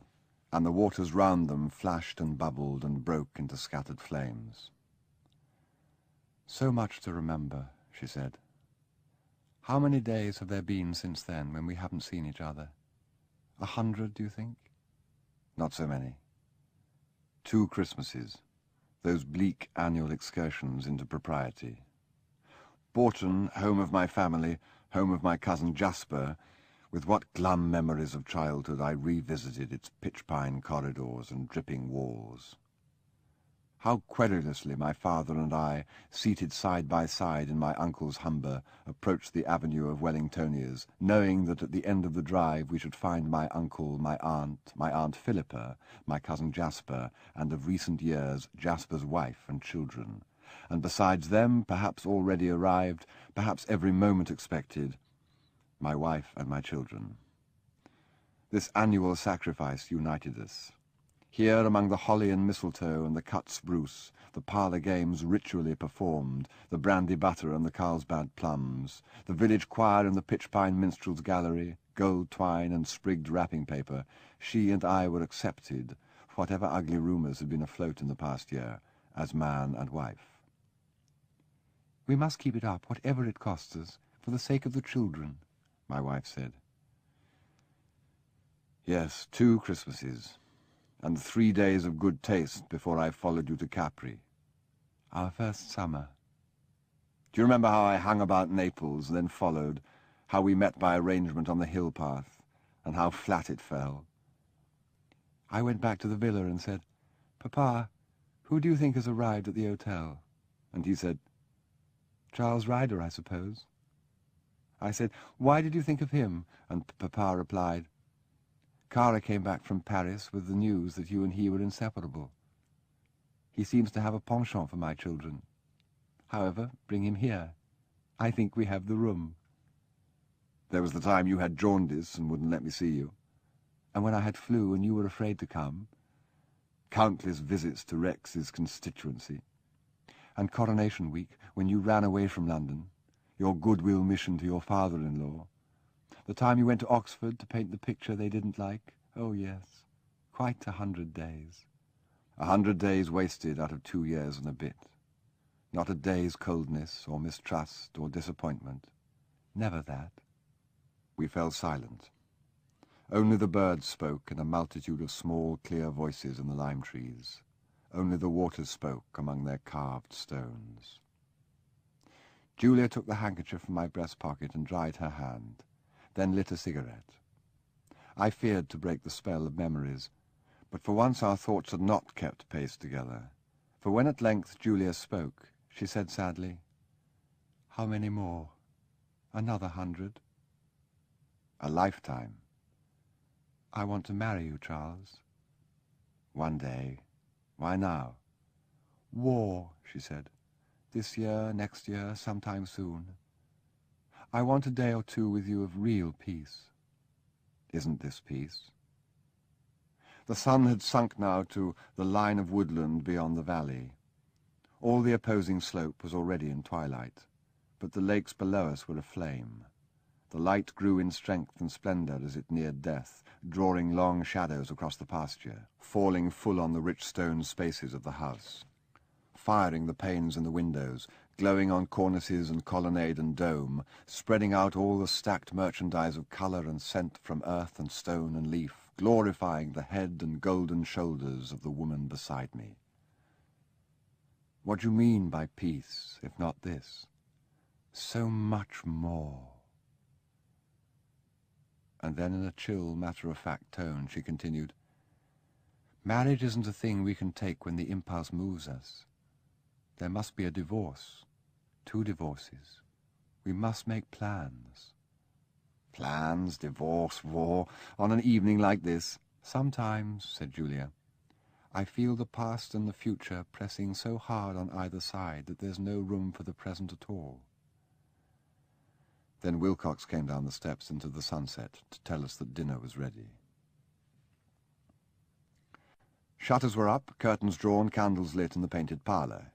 and the waters round them flashed and bubbled and broke into scattered flames. "So much to remember," she said. "How many days have there been since then when we haven't seen each other? 100, do you think?" "Not so many. 2 Christmases, those bleak annual excursions into propriety. Bourton, home of my family, home of my cousin Jasper, with what glum memories of childhood I revisited its pitch-pine corridors and dripping walls. How querulously my father and I, seated side by side in my uncle's Humber, approached the avenue of Wellingtonias, knowing that at the end of the drive we should find my uncle, my Aunt Philippa, my cousin Jasper, and of recent years Jasper's wife and children, and besides them, perhaps already arrived, perhaps every moment expected, my wife and my children. This annual sacrifice united us. Here among the holly and mistletoe and the cut spruce, the parlour games ritually performed, the brandy butter and the Carlsbad plums, the village choir in the pitch-pine minstrel's gallery, gold twine and sprigged wrapping paper, she and I were accepted, whatever ugly rumours had been afloat in the past year, as man and wife. "We must keep it up, whatever it costs us, for the sake of the children," my wife said. "Yes, 2 Christmases. And 3 days of good taste before I followed you to Capri. Our first summer. Do you remember how I hung about Naples and then followed, how we met by arrangement on the hill path, and how flat it fell? I went back to the villa and said, 'Papa, who do you think has arrived at the hotel?' And he said, 'Charles Ryder, I suppose.' I said, 'Why did you think of him?' And Papa replied, 'Cara came back from Paris with the news that you and he were inseparable. He seems to have a penchant for my children. However, bring him here. I think we have the room.' There was the time you had jaundice and wouldn't let me see you. And when I had flu and you were afraid to come. Countless visits to Rex's constituency. And Coronation Week, when you ran away from London, your goodwill mission to your father-in-law. The time you went to Oxford to paint the picture they didn't like. Oh, yes, quite 100 days. 100 days wasted out of 2 years and a bit. Not a day's coldness or mistrust or disappointment. Never that." We fell silent. Only the birds spoke in a multitude of small, clear voices in the lime trees. Only the waters spoke among their carved stones. Julia took the handkerchief from my breast pocket and dried her hand, then lit a cigarette. I feared to break the spell of memories, but for once our thoughts had not kept pace together. For when at length Julia spoke, she said sadly, "How many more? Another 100? "A lifetime." "I want to marry you, Charles." "One day. Why now?" "War," she said. "This year, next year, sometime soon. I want a day or 2 with you of real peace." "Isn't this peace?" The sun had sunk now to the line of woodland beyond the valley. All the opposing slope was already in twilight, but the lakes below us were aflame. The light grew in strength and splendour as it neared death, drawing long shadows across the pasture, falling full on the rich stone spaces of the house, firing the panes in the windows, glowing on cornices and colonnade and dome, spreading out all the stacked merchandise of colour and scent from earth and stone and leaf, glorifying the head and golden shoulders of the woman beside me. What do you mean by peace, if not this? So much more. And then in a chill, matter-of-fact tone, she continued, Marriage isn't a thing we can take when the impulse moves us. There must be a divorce, 2 divorces. We must make plans. Plans, divorce, war, on an evening like this? Sometimes, said Julia. I feel the past and the future pressing so hard on either side that there's no room for the present at all. Then Wilcox came down the steps into the sunset to tell us that dinner was ready. Shutters were up, curtains drawn, candles lit in the painted parlour.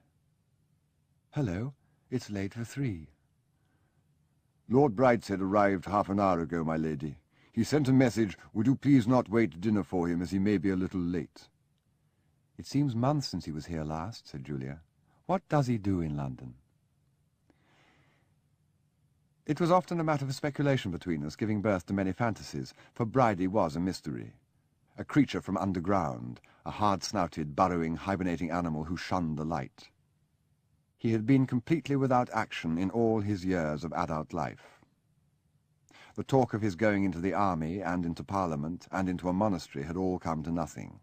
Hello, it's late for 3. Lord Brideshead arrived half an hour ago, my lady. He sent a message, would you please not wait dinner for him, as he may be a little late. It seems months since he was here last, said Julia. What does he do in London? It was often a matter for speculation between us, giving birth to many fantasies, for Bridie was a mystery. A creature from underground, a hard-snouted, burrowing, hibernating animal who shunned the light. He had been completely without action in all his years of adult life. The talk of his going into the army and into Parliament and into a monastery had all come to nothing.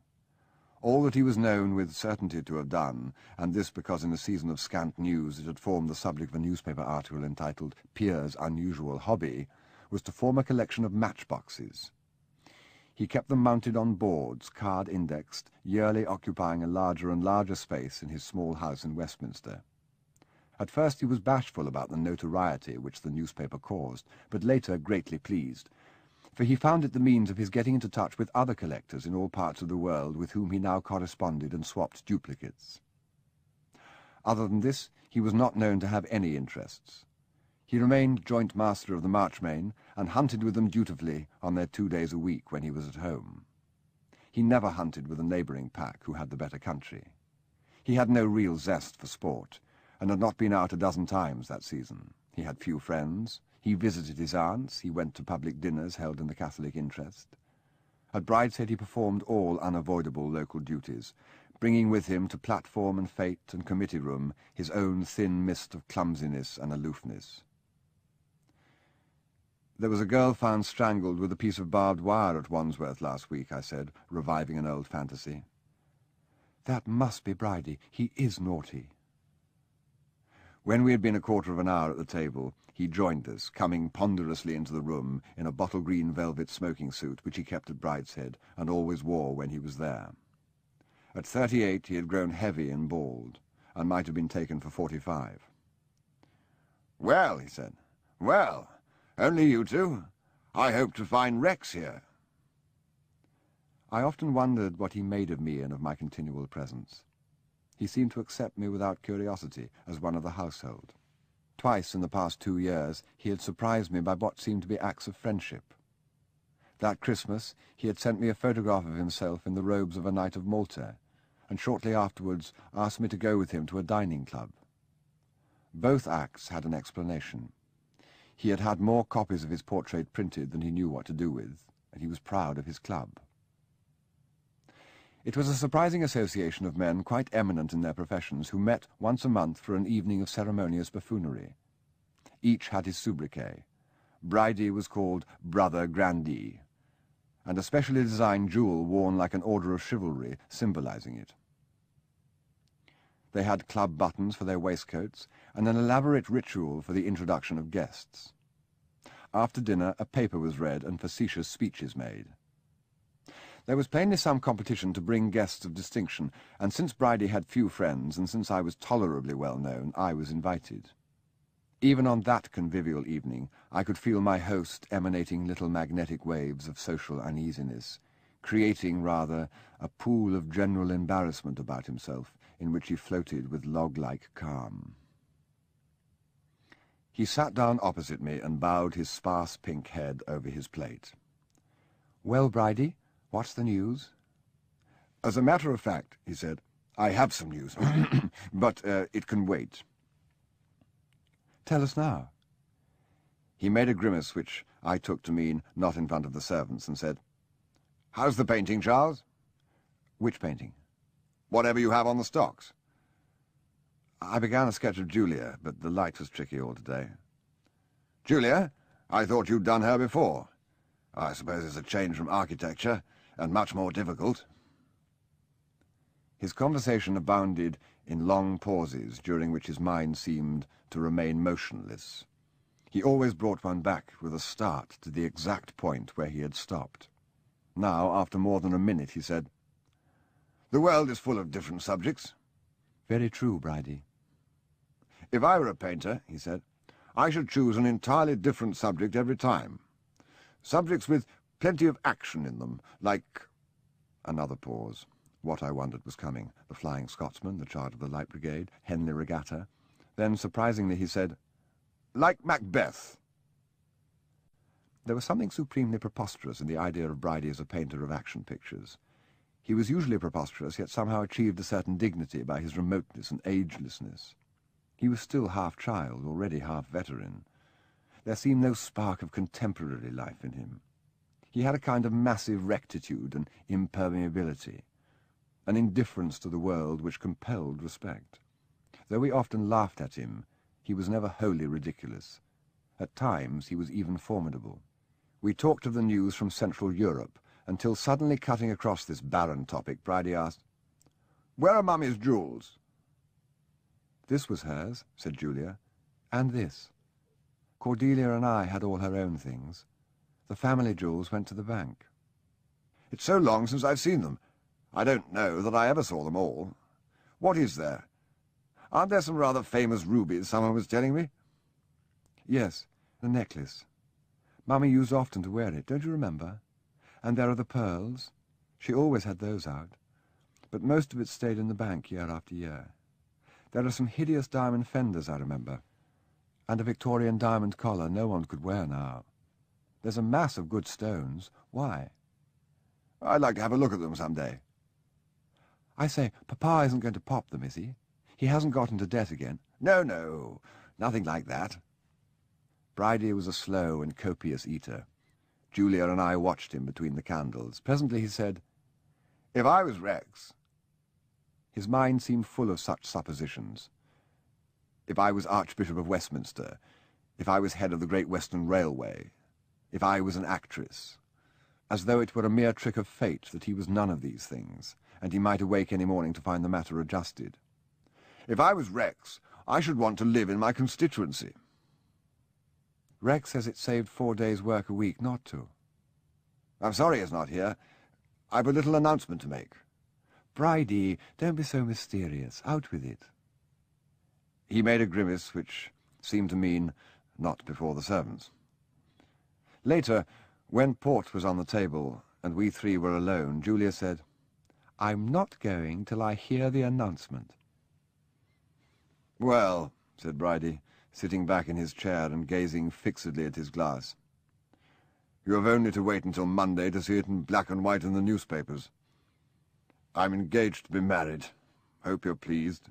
All that he was known with certainty to have done, and this because in a season of scant news it had formed the subject of a newspaper article entitled Pierre's Unusual Hobby, was to form a collection of matchboxes. He kept them mounted on boards, card-indexed, yearly occupying a larger and larger space in his small house in Westminster. At first he was bashful about the notoriety which the newspaper caused, but later greatly pleased, for he found it the means of his getting into touch with other collectors in all parts of the world with whom he now corresponded and swapped duplicates. Other than this, he was not known to have any interests. He remained joint master of the Marchmain, and hunted with them dutifully on their 2 days a week when he was at home. He never hunted with a neighbouring pack who had the better country. He had no real zest for sport, and had not been out a dozen times that season. He had few friends. He visited his aunts, he went to public dinners held in the Catholic interest. At Brideshead he performed all unavoidable local duties, bringing with him to platform and fete and committee room his own thin mist of clumsiness and aloofness. There was a girl found strangled with a piece of barbed wire at Wandsworth last week, I said, reviving an old fantasy. That must be Bridie. He is naughty. When we had been a quarter of an hour at the table, he joined us, coming ponderously into the room in a bottle-green velvet smoking suit which he kept at Brideshead and always wore when he was there. At 38 he had grown heavy and bald, and might have been taken for 45. Well, he said, well, only you two. I hope to find Rex here. I often wondered what he made of me and of my continual presence. He seemed to accept me without curiosity as one of the household. Twice in the past 2 years he had surprised me by what seemed to be acts of friendship. That Christmas he had sent me a photograph of himself in the robes of a Knight of Malta, and shortly afterwards asked me to go with him to a dining club. Both acts had an explanation. He had had more copies of his portrait printed than he knew what to do with, and he was proud of his club. It was a surprising association of men quite eminent in their professions who met once a month for an evening of ceremonious buffoonery. Each had his sobriquet. Bridie was called Brother Grandee, and a specially designed jewel worn like an order of chivalry symbolizing it. They had club buttons for their waistcoats, and an elaborate ritual for the introduction of guests. After dinner a paper was read and facetious speeches made. There was plainly some competition to bring guests of distinction, and since Bridie had few friends, and since I was tolerably well known, I was invited. Even on that convivial evening, I could feel my host emanating little magnetic waves of social uneasiness, creating, rather, a pool of general embarrassment about himself, in which he floated with log-like calm. He sat down opposite me and bowed his sparse pink head over his plate. "Well, Bridie, what's the news?" "As a matter of fact," he said, "I have some news, but it can wait." "Tell us now." He made a grimace which I took to mean not in front of the servants, and said, "How's the painting, Charles?" "Which painting?" "Whatever you have on the stocks." "I began a sketch of Julia, but the light was tricky all today." "Julia? I thought you'd done her before. I suppose it's a change from architecture, and much more difficult." His conversation abounded in long pauses, during which his mind seemed to remain motionless. He always brought one back with a start to the exact point where he had stopped. Now, after more than a minute, he said, "The world is full of different subjects." "Very true, Bridie." "If I were a painter," he said, "I should choose an entirely different subject every time. Subjects with plenty of action in them, like—" Another pause. What, I wondered, was coming? The Flying Scotsman, the Charge of the Light Brigade, Henley Regatta. Then, surprisingly, he said, "Like Macbeth." There was something supremely preposterous in the idea of Bridie as a painter of action pictures. He was usually preposterous, yet somehow achieved a certain dignity by his remoteness and agelessness. He was still half child, already half veteran. There seemed no spark of contemporary life in him. He had a kind of massive rectitude and impermeability, an indifference to the world which compelled respect. Though we often laughed at him, he was never wholly ridiculous. At times he was even formidable. We talked of the news from Central Europe, until suddenly cutting across this barren topic, Bridie asked, "Where are Mummy's jewels?" "This was hers," said Julia, "and this. Cordelia and I had all her own things. The family jewels went to the bank." "It's so long since I've seen them. I don't know that I ever saw them all. What is there? Aren't there some rather famous rubies someone was telling me?" "Yes, the necklace. Mummy used often to wear it, don't you remember? And there are the pearls. She always had those out. But most of it stayed in the bank year after year. There are some hideous diamond fenders, I remember, and a Victorian diamond collar no one could wear now. There's a mass of good stones. Why?" "I'd like to have a look at them some day." "I say, Papa isn't going to pop them, is he? He hasn't got into debt again?" "No, no, nothing like that." Bridie was a slow and copious eater. Julia and I watched him between the candles. Presently he said, "If I was Rex—" His mind seemed full of such suppositions. "If I was Archbishop of Westminster, if I was head of the Great Western Railway, if I was an actress," as though it were a mere trick of fate that he was none of these things, and he might awake any morning to find the matter adjusted. "If I was Rex, I should want to live in my constituency." "Rex says it saved 4 days' work a week not to." "I'm sorry he's not here. I've a little announcement to make." "Bridie, don't be so mysterious. Out with it." He made a grimace which seemed to mean, "Not before the servants." Later, when port was on the table and we three were alone, Julia said, "I'm not going till I hear the announcement." "Well," said Bridie, sitting back in his chair and gazing fixedly at his glass, "you have only to wait until Monday to see it in black and white in the newspapers. I'm engaged to be married. Hope you're pleased."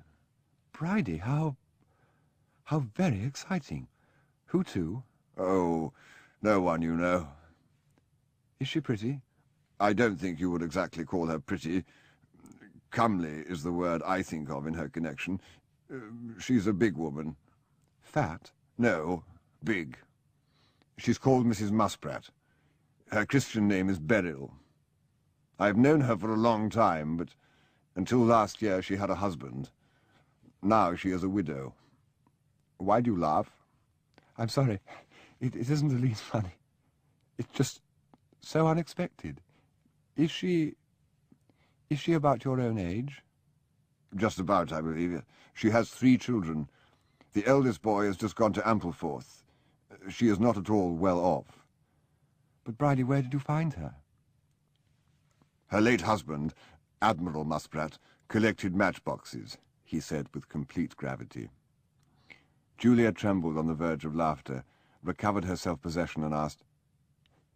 "Bridie, how very exciting. Who to?" "Oh, no one you know." "Is she pretty?" "I don't think you would exactly call her pretty. Comely is the word I think of in her connection. She's a big woman." "Fat?" "No, big. She's called Mrs. Musprat. Her Christian name is Beryl. I've known her for a long time, but until last year she had a husband. Now she is a widow." "Why do you laugh?" "I'm sorry. It isn't the least funny. It's just so unexpected. Is she about your own age?" "Just about, I believe. She has 3 children. The eldest boy has just gone to Ampleforth. She is not at all well off." "But, Bridie, where did you find her?" "Her late husband, Admiral Musprat, collected matchboxes," he said with complete gravity. Julia trembled on the verge of laughter, recovered her self-possession and asked,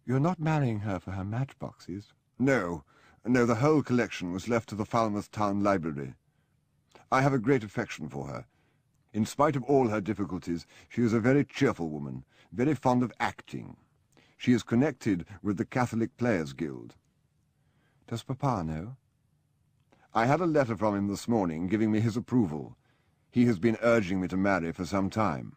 "You're not marrying her for her matchboxes?" No, the whole collection was left to the Falmouth Town Library. I have a great affection for her. In spite of all her difficulties, she is a very cheerful woman, very fond of acting. She is connected with the Catholic Players' Guild. Does Papa know? I had a letter from him this morning giving me his approval. He has been urging me to marry for some time.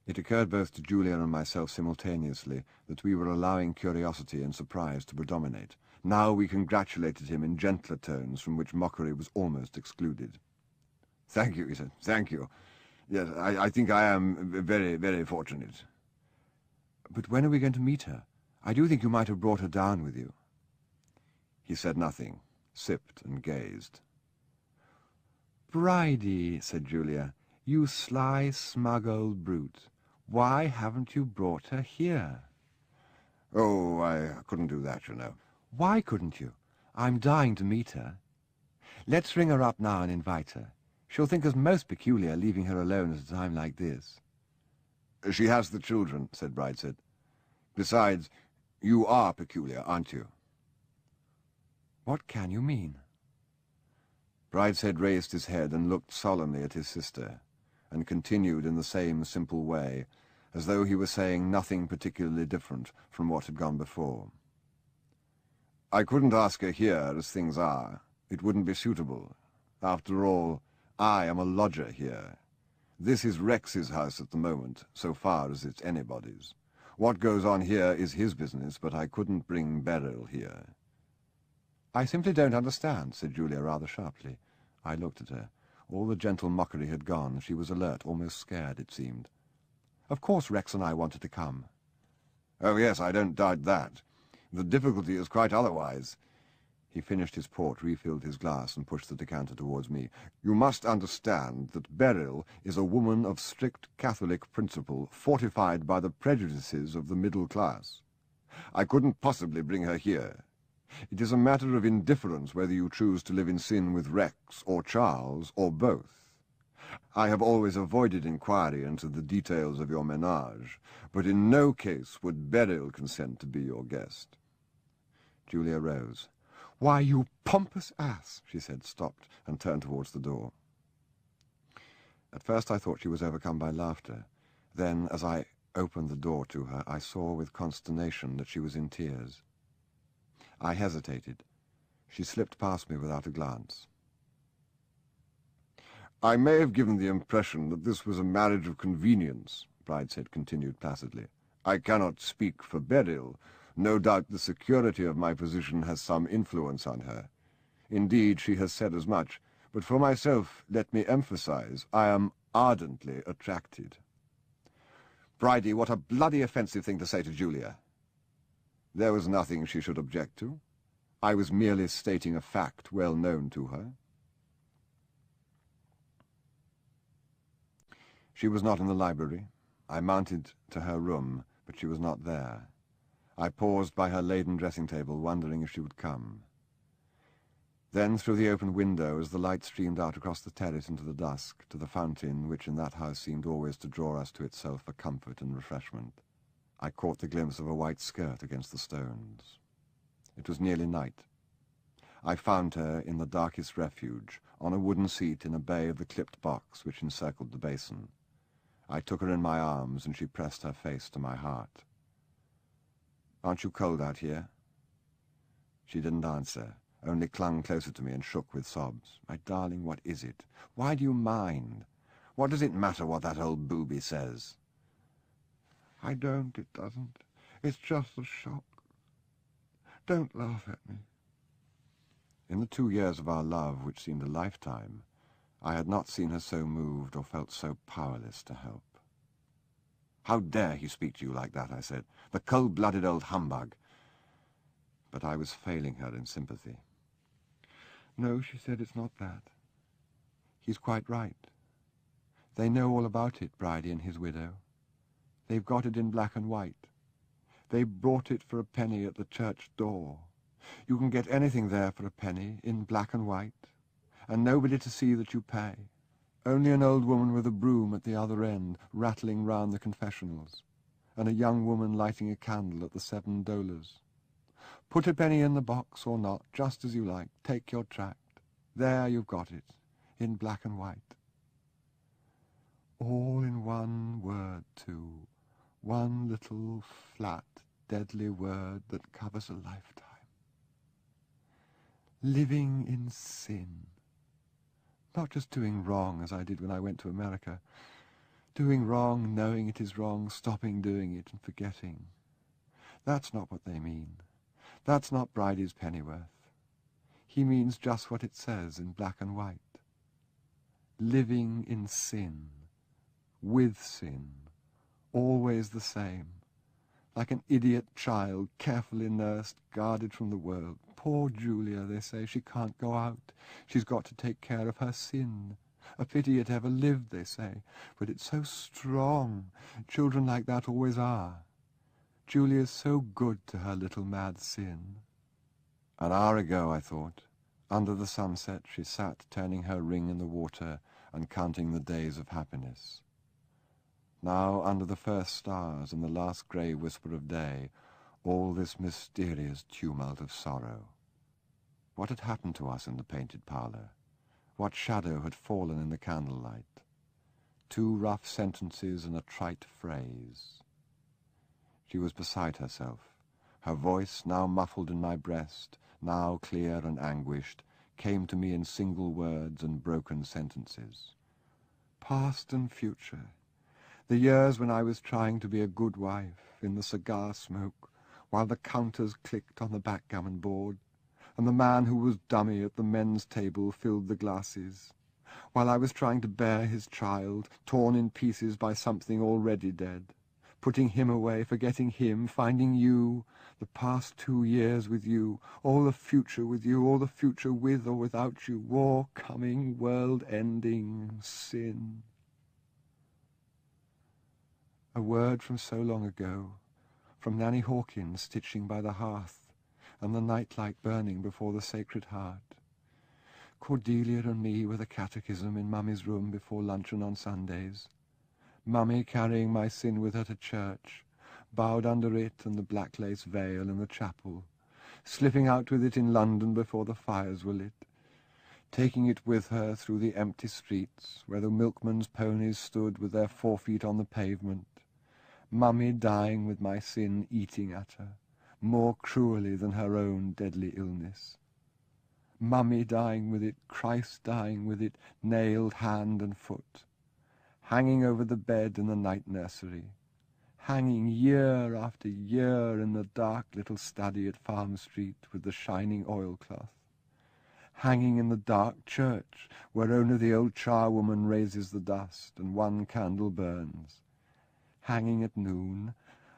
It occurred both to Julia and myself simultaneously that we were allowing curiosity and surprise to predominate. Now we congratulated him in gentler tones from which mockery was almost excluded. "Thank you," he said. "Thank you. Yes, I think I am very, very fortunate." "But when are we going to meet her? I do think you might have brought her down with you." He said nothing, sipped and gazed. "Bridie," said Julia, "you sly, smug old brute. Why haven't you brought her here?" "Oh, I couldn't do that, you know." "Why couldn't you? I'm dying to meet her. Let's ring her up now and invite her. She'll think us most peculiar leaving her alone at a time like this." "She has the children," said Brideshead. "Besides, you are peculiar, aren't you?" "What can you mean?" Brideshead raised his head and looked solemnly at his sister, and continued in the same simple way, as though he were saying nothing particularly different from what had gone before. "I couldn't ask her here as things are. It wouldn't be suitable. After all, I am a lodger here. This is Rex's house at the moment, so far as it's anybody's. What goes on here is his business, but I couldn't bring Beryl here." "I simply don't understand," said Julia rather sharply. I looked at her. All the gentle mockery had gone. She was alert, almost scared, it seemed. "Of course Rex and I wanted to come." "Oh, yes, I don't doubt that. The difficulty is quite otherwise." He finished his port, refilled his glass, and pushed the decanter towards me. "You must understand that Beryl is a woman of strict Catholic principle, fortified by the prejudices of the middle class. I couldn't possibly bring her here. It is a matter of indifference whether you choose to live in sin with Rex or Charles or both. I have always avoided inquiry into the details of your menage, but in no case would Beryl consent to be your guest." Julia rose. "Why, you pompous ass," she said, stopped, and turned towards the door. At first I thought she was overcome by laughter. Then, as I opened the door to her, I saw with consternation that she was in tears. I hesitated. She slipped past me without a glance. "I may have given the impression that this was a marriage of convenience," Brideshead continued placidly. "I cannot speak for Beryl. No doubt the security of my position has some influence on her. Indeed, she has said as much. But for myself, let me emphasize, I am ardently attracted." "Bridie, what a bloody offensive thing to say to Julia." There was nothing she should object to. I was merely stating a fact well known to her. She was not in the library. I mounted to her room, but she was not there. I paused by her laden dressing-table, wondering if she would come. Then, through the open window, as the light streamed out across the terrace into the dusk, to the fountain which in that house seemed always to draw us to itself for comfort and refreshment, I caught the glimpse of a white skirt against the stones. It was nearly night. I found her in the darkest refuge, on a wooden seat in a bay of the clipped box which encircled the basin. I took her in my arms, and she pressed her face to my heart. "Aren't you cold out here?" She didn't answer, only clung closer to me and shook with sobs. "My darling, what is it? Why do you mind? What does it matter what that old booby says?" "I don't, it doesn't. It's just a shock. Don't laugh at me." In the 2 years of our love, which seemed a lifetime, I had not seen her so moved or felt so powerless to help. "How dare he speak to you like that?" I said. "The cold-blooded old humbug." But I was failing her in sympathy. "No," she said, "it's not that." "He's quite right. They know all about it, Bridie and his widow. They've got it in black and white. They bought it for a penny at the church door. You can get anything there for a penny, in black and white, and nobody to see that you pay. Only an old woman with a broom at the other end, rattling round the confessionals, and a young woman lighting a candle at the 7 dollars. Put a penny in the box or not, just as you like. Take your tract. There you've got it, in black and white. All in one word, too. One little, flat, deadly word that covers a lifetime. Living in sin. Not just doing wrong, as I did when I went to America. Doing wrong, knowing it is wrong, stopping doing it and forgetting. That's not what they mean. That's not Bridie's pennyworth. He means just what it says in black and white. Living in sin. With sin. Always the same. Like an idiot child, carefully nursed, guarded from the world. Poor Julia, they say, she can't go out. She's got to take care of her sin. A pity it ever lived, they say, but it's so strong. Children like that always are. Julia's so good to her little mad sin. An hour ago, I thought, under the sunset, she sat turning her ring in the water and counting the days of happiness. Now, under the first stars and the last grey whisper of day, all this mysterious tumult of sorrow. What had happened to us in the painted parlour? What shadow had fallen in the candlelight? 2 rough sentences and a trite phrase. She was beside herself. Her voice, now muffled in my breast, now clear and anguished, came to me in single words and broken sentences. Past and future. The years when I was trying to be a good wife, in the cigar smoke, while the counters clicked on the backgammon board, and the man who was dummy at the men's table filled the glasses, while I was trying to bear his child, torn in pieces by something already dead, putting him away, forgetting him, finding you, the past 2 years with you, all the future with you, all the future with or without you, war coming, world ending, sin. A word from so long ago, from Nanny Hawkins stitching by the hearth, and the nightlight burning before the Sacred Heart. Cordelia and me with a catechism in Mummy's room before luncheon on Sundays. Mummy carrying my sin with her to church, bowed under it and the black lace veil in the chapel, slipping out with it in London before the fires were lit, taking it with her through the empty streets where the milkman's ponies stood with their 4 feet on the pavement, Mummy dying with my sin eating at her, more cruelly than her own deadly illness. Mummy dying with it, Christ dying with it, nailed hand and foot, hanging over the bed in the night nursery, hanging year after year in the dark little study at Farm Street with the shining oilcloth, hanging in the dark church where only the old charwoman raises the dust and 1 candle burns, hanging at noon,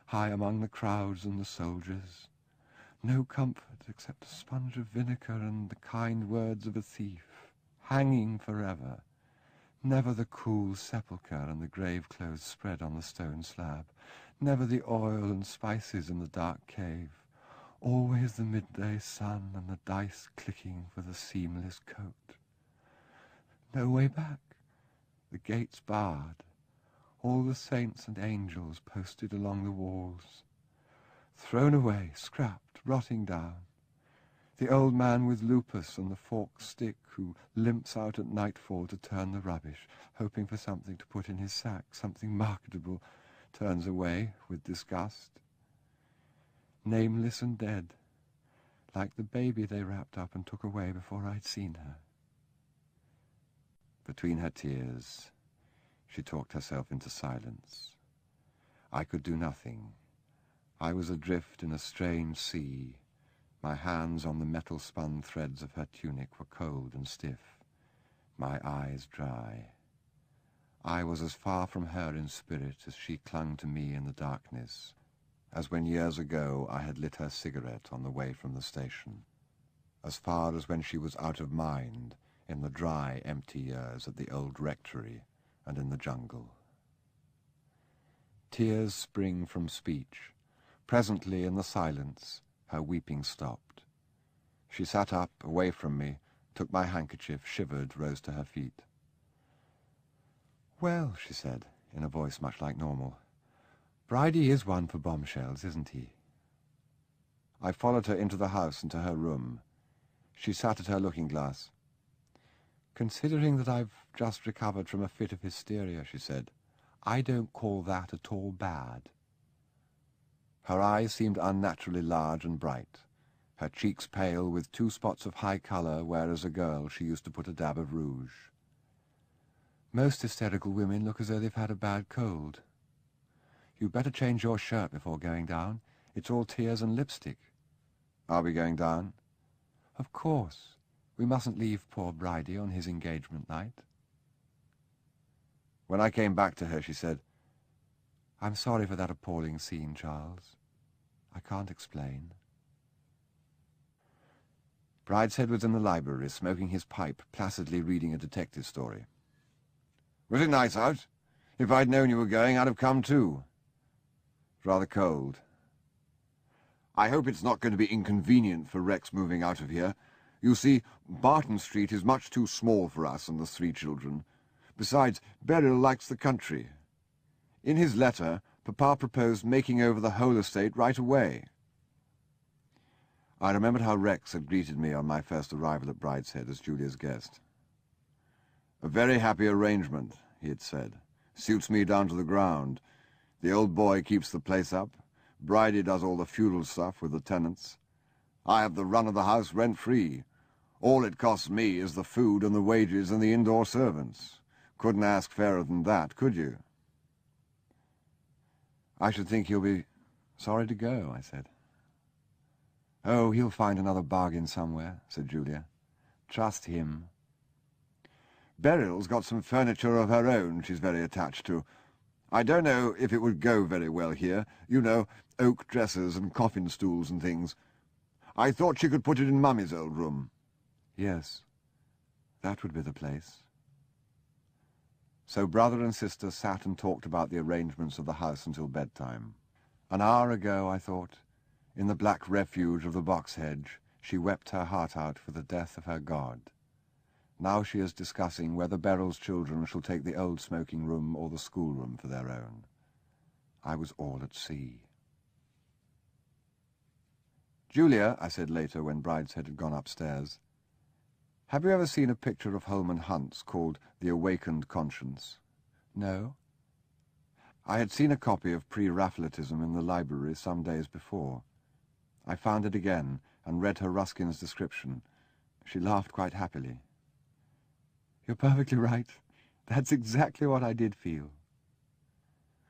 high among the crowds and the soldiers. No comfort except a sponge of vinegar and the kind words of a thief. Hanging forever. Never the cool sepulchre and the grave clothes spread on the stone slab. Never the oil and spices in the dark cave. Always the midday sun and the dice clicking for the seamless coat. No way back. The gates barred. All the saints and angels posted along the walls. Thrown away, scrapped, rotting down. The old man with lupus and the forked stick who limps out at nightfall to turn the rubbish, hoping for something to put in his sack, something marketable, turns away with disgust. Nameless and dead, like the baby they wrapped up and took away before I'd seen her. Between her tears, she talked herself into silence. I could do nothing. I was adrift in a strange sea. My hands on the metal-spun threads of her tunic were cold and stiff, my eyes dry. I was as far from her in spirit as she clung to me in the darkness, as when years ago I had lit her cigarette on the way from the station, as far as when she was out of mind in the dry, empty years at the old rectory and in the jungle. Tears spring from speech. Presently, in the silence, her weeping stopped. She sat up, away from me, took my handkerchief, shivered, rose to her feet. "Well," she said, in a voice much like normal, "Bridie is one for bombshells, isn't he?" I followed her into the house and to her room. She sat at her looking-glass. "Considering that I've just recovered from a fit of hysteria," she said, "I don't call that at all bad." Her eyes seemed unnaturally large and bright, her cheeks pale with 2 spots of high colour where as a girl she used to put a dab of rouge. "Most hysterical women look as though they've had a bad cold. You'd better change your shirt before going down. It's all tears and lipstick." "Are we going down?" "Of course. We mustn't leave poor Bridie on his engagement night." When I came back to her, she said, "I'm sorry for that appalling scene, Charles. I can't explain." Brideshead was in the library, smoking his pipe, placidly reading a detective story. "Was it nice out? If I'd known you were going, I'd have come too." "Rather cold." "I hope it's not going to be inconvenient for Rex moving out of here. You see, Barton Street is much too small for us and the 3 children. Besides, Beryl likes the country. In his letter, Papa proposed making over the whole estate right away." I remembered how Rex had greeted me on my first arrival at Brideshead as Julia's guest. "A very happy arrangement," he had said. "Suits me down to the ground. The old boy keeps the place up. Bridie does all the feudal stuff with the tenants. I have the run of the house rent-free. All it costs me is the food and the wages and the indoor servants. Couldn't ask fairer than that, could you?" "I should think he'll be sorry to go," I said. "Oh, he'll find another bargain somewhere," said Julia. "Trust him." "Beryl's got some furniture of her own she's very attached to. I don't know if it would go very well here. You know, oak dressers and coffin stools and things. I thought she could put it in Mummy's old room." "Yes, that would be the place." So brother and sister sat and talked about the arrangements of the house until bedtime. An hour ago, I thought, in the black refuge of the box hedge, she wept her heart out for the death of her god. Now she is discussing whether Beryl's children shall take the old smoking room or the schoolroom for their own. I was all at sea. "Julia," I said later when Brideshead had gone upstairs, "have you ever seen a picture of Holman Hunt's called The Awakened Conscience?" "No." I had seen a copy of Pre-Raphaelitism in the library some days before. I found it again and read her Ruskin's description. She laughed quite happily. "You're perfectly right. That's exactly what I did feel."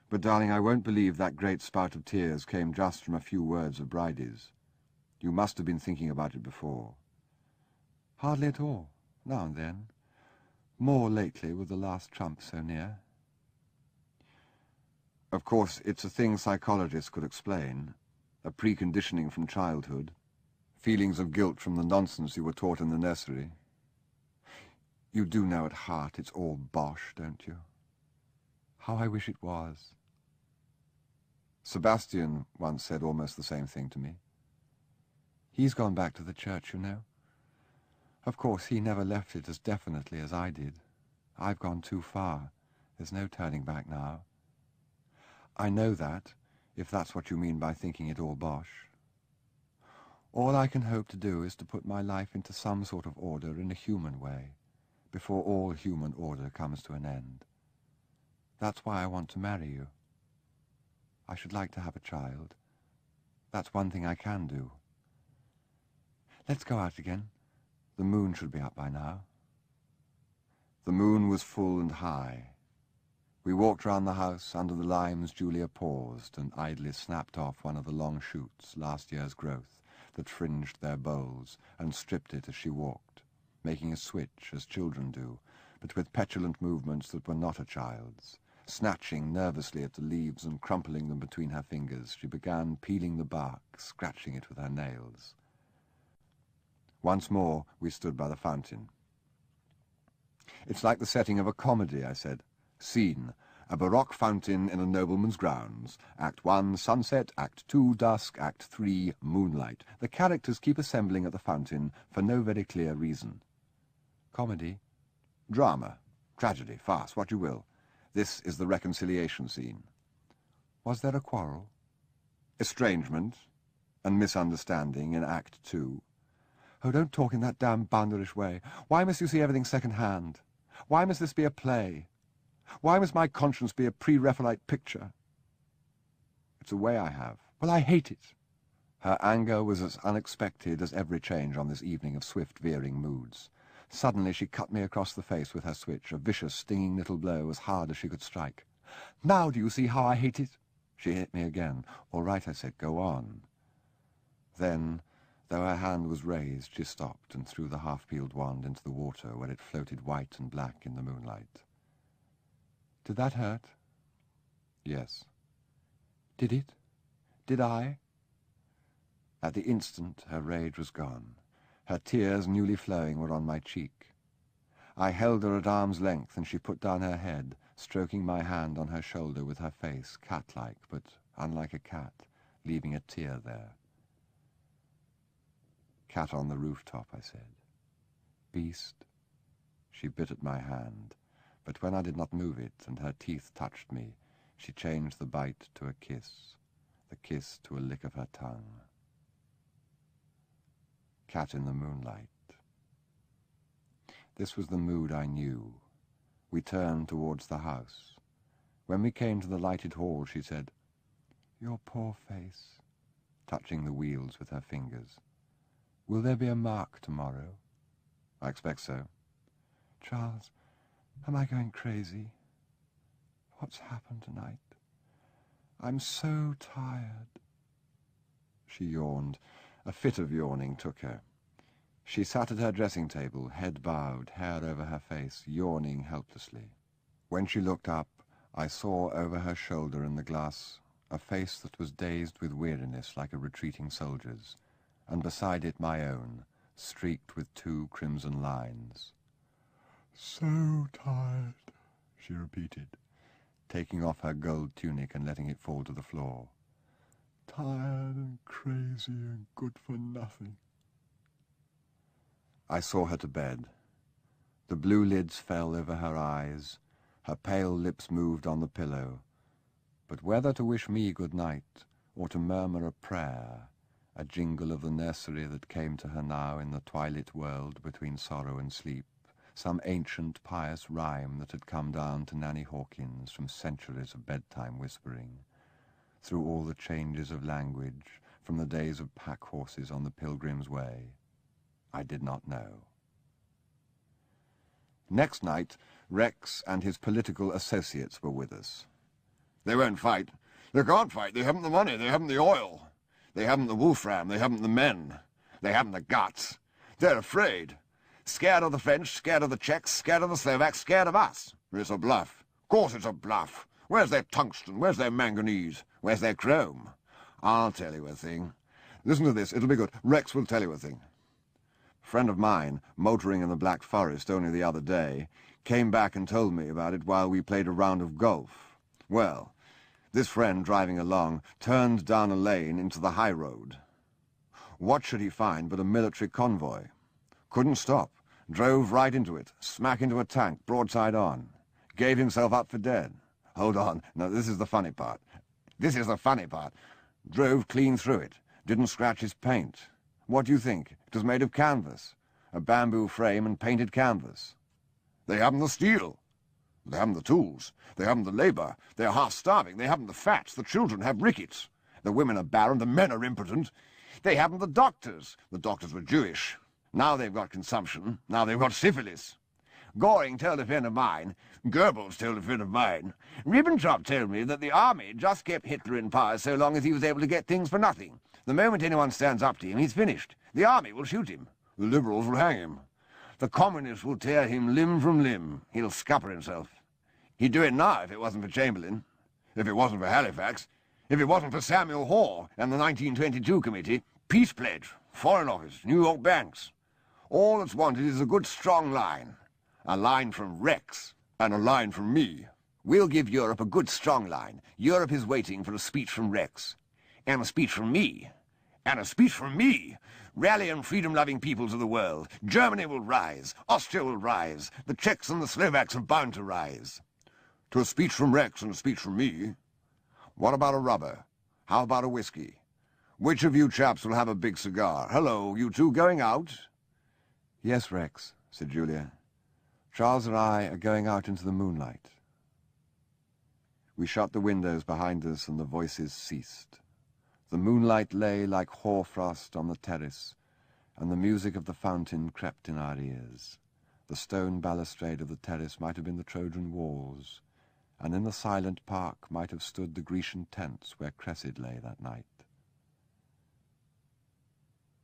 "But, darling, I won't believe that great spout of tears came just from a few words of Bridie's. You must have been thinking about it before." "Hardly at all. Now and then. More lately with the last trump so near." "Of course, it's a thing psychologists could explain. A preconditioning from childhood. Feelings of guilt from the nonsense you were taught in the nursery. You do know at heart it's all bosh, don't you?" "How I wish it was." Sebastian once said almost the same thing to me. He's gone back to the church, you know. Of course, he never left it as definitely as I did. I've gone too far. There's no turning back now. I know that, if that's what you mean by thinking it all bosh. All I can hope to do is to put my life into some sort of order in a human way, before all human order comes to an end. That's why I want to marry you. I should like to have a child. That's one thing I can do. Let's go out again. The moon should be up by now." The moon was full and high. We walked round the house under the limes. Julia paused and idly snapped off one of the long shoots, last year's growth, that fringed their boles, and stripped it as she walked, making a switch, as children do, but with petulant movements that were not a child's. Snatching nervously at the leaves and crumpling them between her fingers, she began peeling the bark, scratching it with her nails. Once more we stood by the fountain. "It's like the setting of a comedy," I said. "Scene: a baroque fountain in a nobleman's grounds. Act 1, sunset. Act 2, dusk. Act 3, moonlight. The characters keep assembling at the fountain for no very clear reason." "Comedy?" "Drama. Tragedy. Farce. What you will. This is the reconciliation scene. Was there a quarrel? Estrangement and misunderstanding in Act 2. Oh, don't talk in that damn bounderish way. Why must you see everything second-hand? Why must this be a play? Why must my conscience be a pre-Raphaelite picture? It's a way I have. Well, I hate it. Her anger was as unexpected as every change on this evening of swift veering moods. Suddenly she cut me across the face with her switch, a vicious, stinging little blow as hard as she could strike. Now do you see how I hate it? She hit me again. All right, I said, go on. Then, though her hand was raised, she stopped and threw the half-peeled wand into the water where it floated white and black in the moonlight. Did that hurt? Yes. Did it? Did I? At the instant, her rage was gone. Her tears, newly flowing, were on my cheek. I held her at arm's length, and she put down her head, stroking my hand on her shoulder with her face, cat-like, but unlike a cat, leaving a tear there. Cat on the rooftop, I said. Beast. She bit at my hand, but when I did not move it, and her teeth touched me, she changed the bite to a kiss, the kiss to a lick of her tongue. Cat in the moonlight. This was the mood I knew. We turned towards the house. When we came to the lighted hall, she said, "Your poor face," touching the wheels with her fingers. "Will there be a mark tomorrow?" "I expect so." "Charles, am I going crazy? What's happened tonight? I'm so tired." She yawned. A fit of yawning took her. She sat at her dressing table, head bowed, hair over her face, yawning helplessly. When she looked up, I saw over her shoulder in the glass a face that was dazed with weariness like a retreating soldier's, and beside it my own, streaked with 2 crimson lines. "So tired," she repeated, taking off her gold tunic and letting it fall to the floor. "Tired and crazy and good for nothing." I saw her to bed. The blue lids fell over her eyes. Her pale lips moved on the pillow. But whether to wish me good night or to murmur a prayer, a jingle of the nursery that came to her now in the twilit world between sorrow and sleep, some ancient pious rhyme that had come down to Nanny Hawkins from centuries of bedtime whispering, through all the changes of language, from the days of pack-horses on the Pilgrim's Way, I did not know. Next night, Rex and his political associates were with us. They won't fight. They can't fight. They haven't the money. They haven't the oil. They haven't the wolfram. They haven't the men. They haven't the guts. They're afraid. Scared of the French, scared of the Czechs, scared of the Slovaks, scared of us. It's a bluff. Of course it's a bluff. Where's their tungsten? Where's their manganese? Where's their chrome? I'll tell you a thing. Listen to this. It'll be good. Rex will tell you a thing. A friend of mine, motoring in the Black Forest only the other day, came back and told me about it while we played a round of golf. Well, this friend, driving along, turned down a lane into the high road. What should he find but a military convoy? Couldn't stop. Drove right into it, smack into a tank, broadside on. Gave himself up for dead. Hold on. Now, this is the funny part. This is the funny part. Drove clean through it. Didn't scratch his paint. What do you think? It was made of canvas. A bamboo frame and painted canvas. They haven't the steel. They haven't the tools. They haven't the labor. They are half-starving. They haven't the fats. The children have rickets. The women are barren. The men are impotent. They haven't the doctors. The doctors were Jewish. Now they've got consumption. Now they've got syphilis. Goring told a friend of mine, Goebbels told a friend of mine, Ribbentrop told me that the army just kept Hitler in power so long as he was able to get things for nothing. The moment anyone stands up to him, he's finished. The army will shoot him. The liberals will hang him. The communists will tear him limb from limb. He'll scupper himself. He'd do it now if it wasn't for Chamberlain, if it wasn't for Halifax, if it wasn't for Samuel Hoare and the 1922 Committee, Peace Pledge, Foreign Office, New York banks. All that's wanted is a good strong line. A line from Rex, and a line from me. We'll give Europe a good strong line. Europe is waiting for a speech from Rex. And a speech from me. And a speech from me. Rally and freedom-loving peoples of the world. Germany will rise. Austria will rise. The Czechs and the Slovaks are bound to rise. To a speech from Rex and a speech from me. What about a rubber? How about a whiskey? Which of you chaps will have a big cigar? Hello, you two going out? Yes, Rex, said Julia. Charles and I are going out into the moonlight. We shut the windows behind us and the voices ceased. The moonlight lay like hoarfrost on the terrace, and the music of the fountain crept in our ears. The stone balustrade of the terrace might have been the Trojan walls, and in the silent park might have stood the Grecian tents where Cressid lay that night.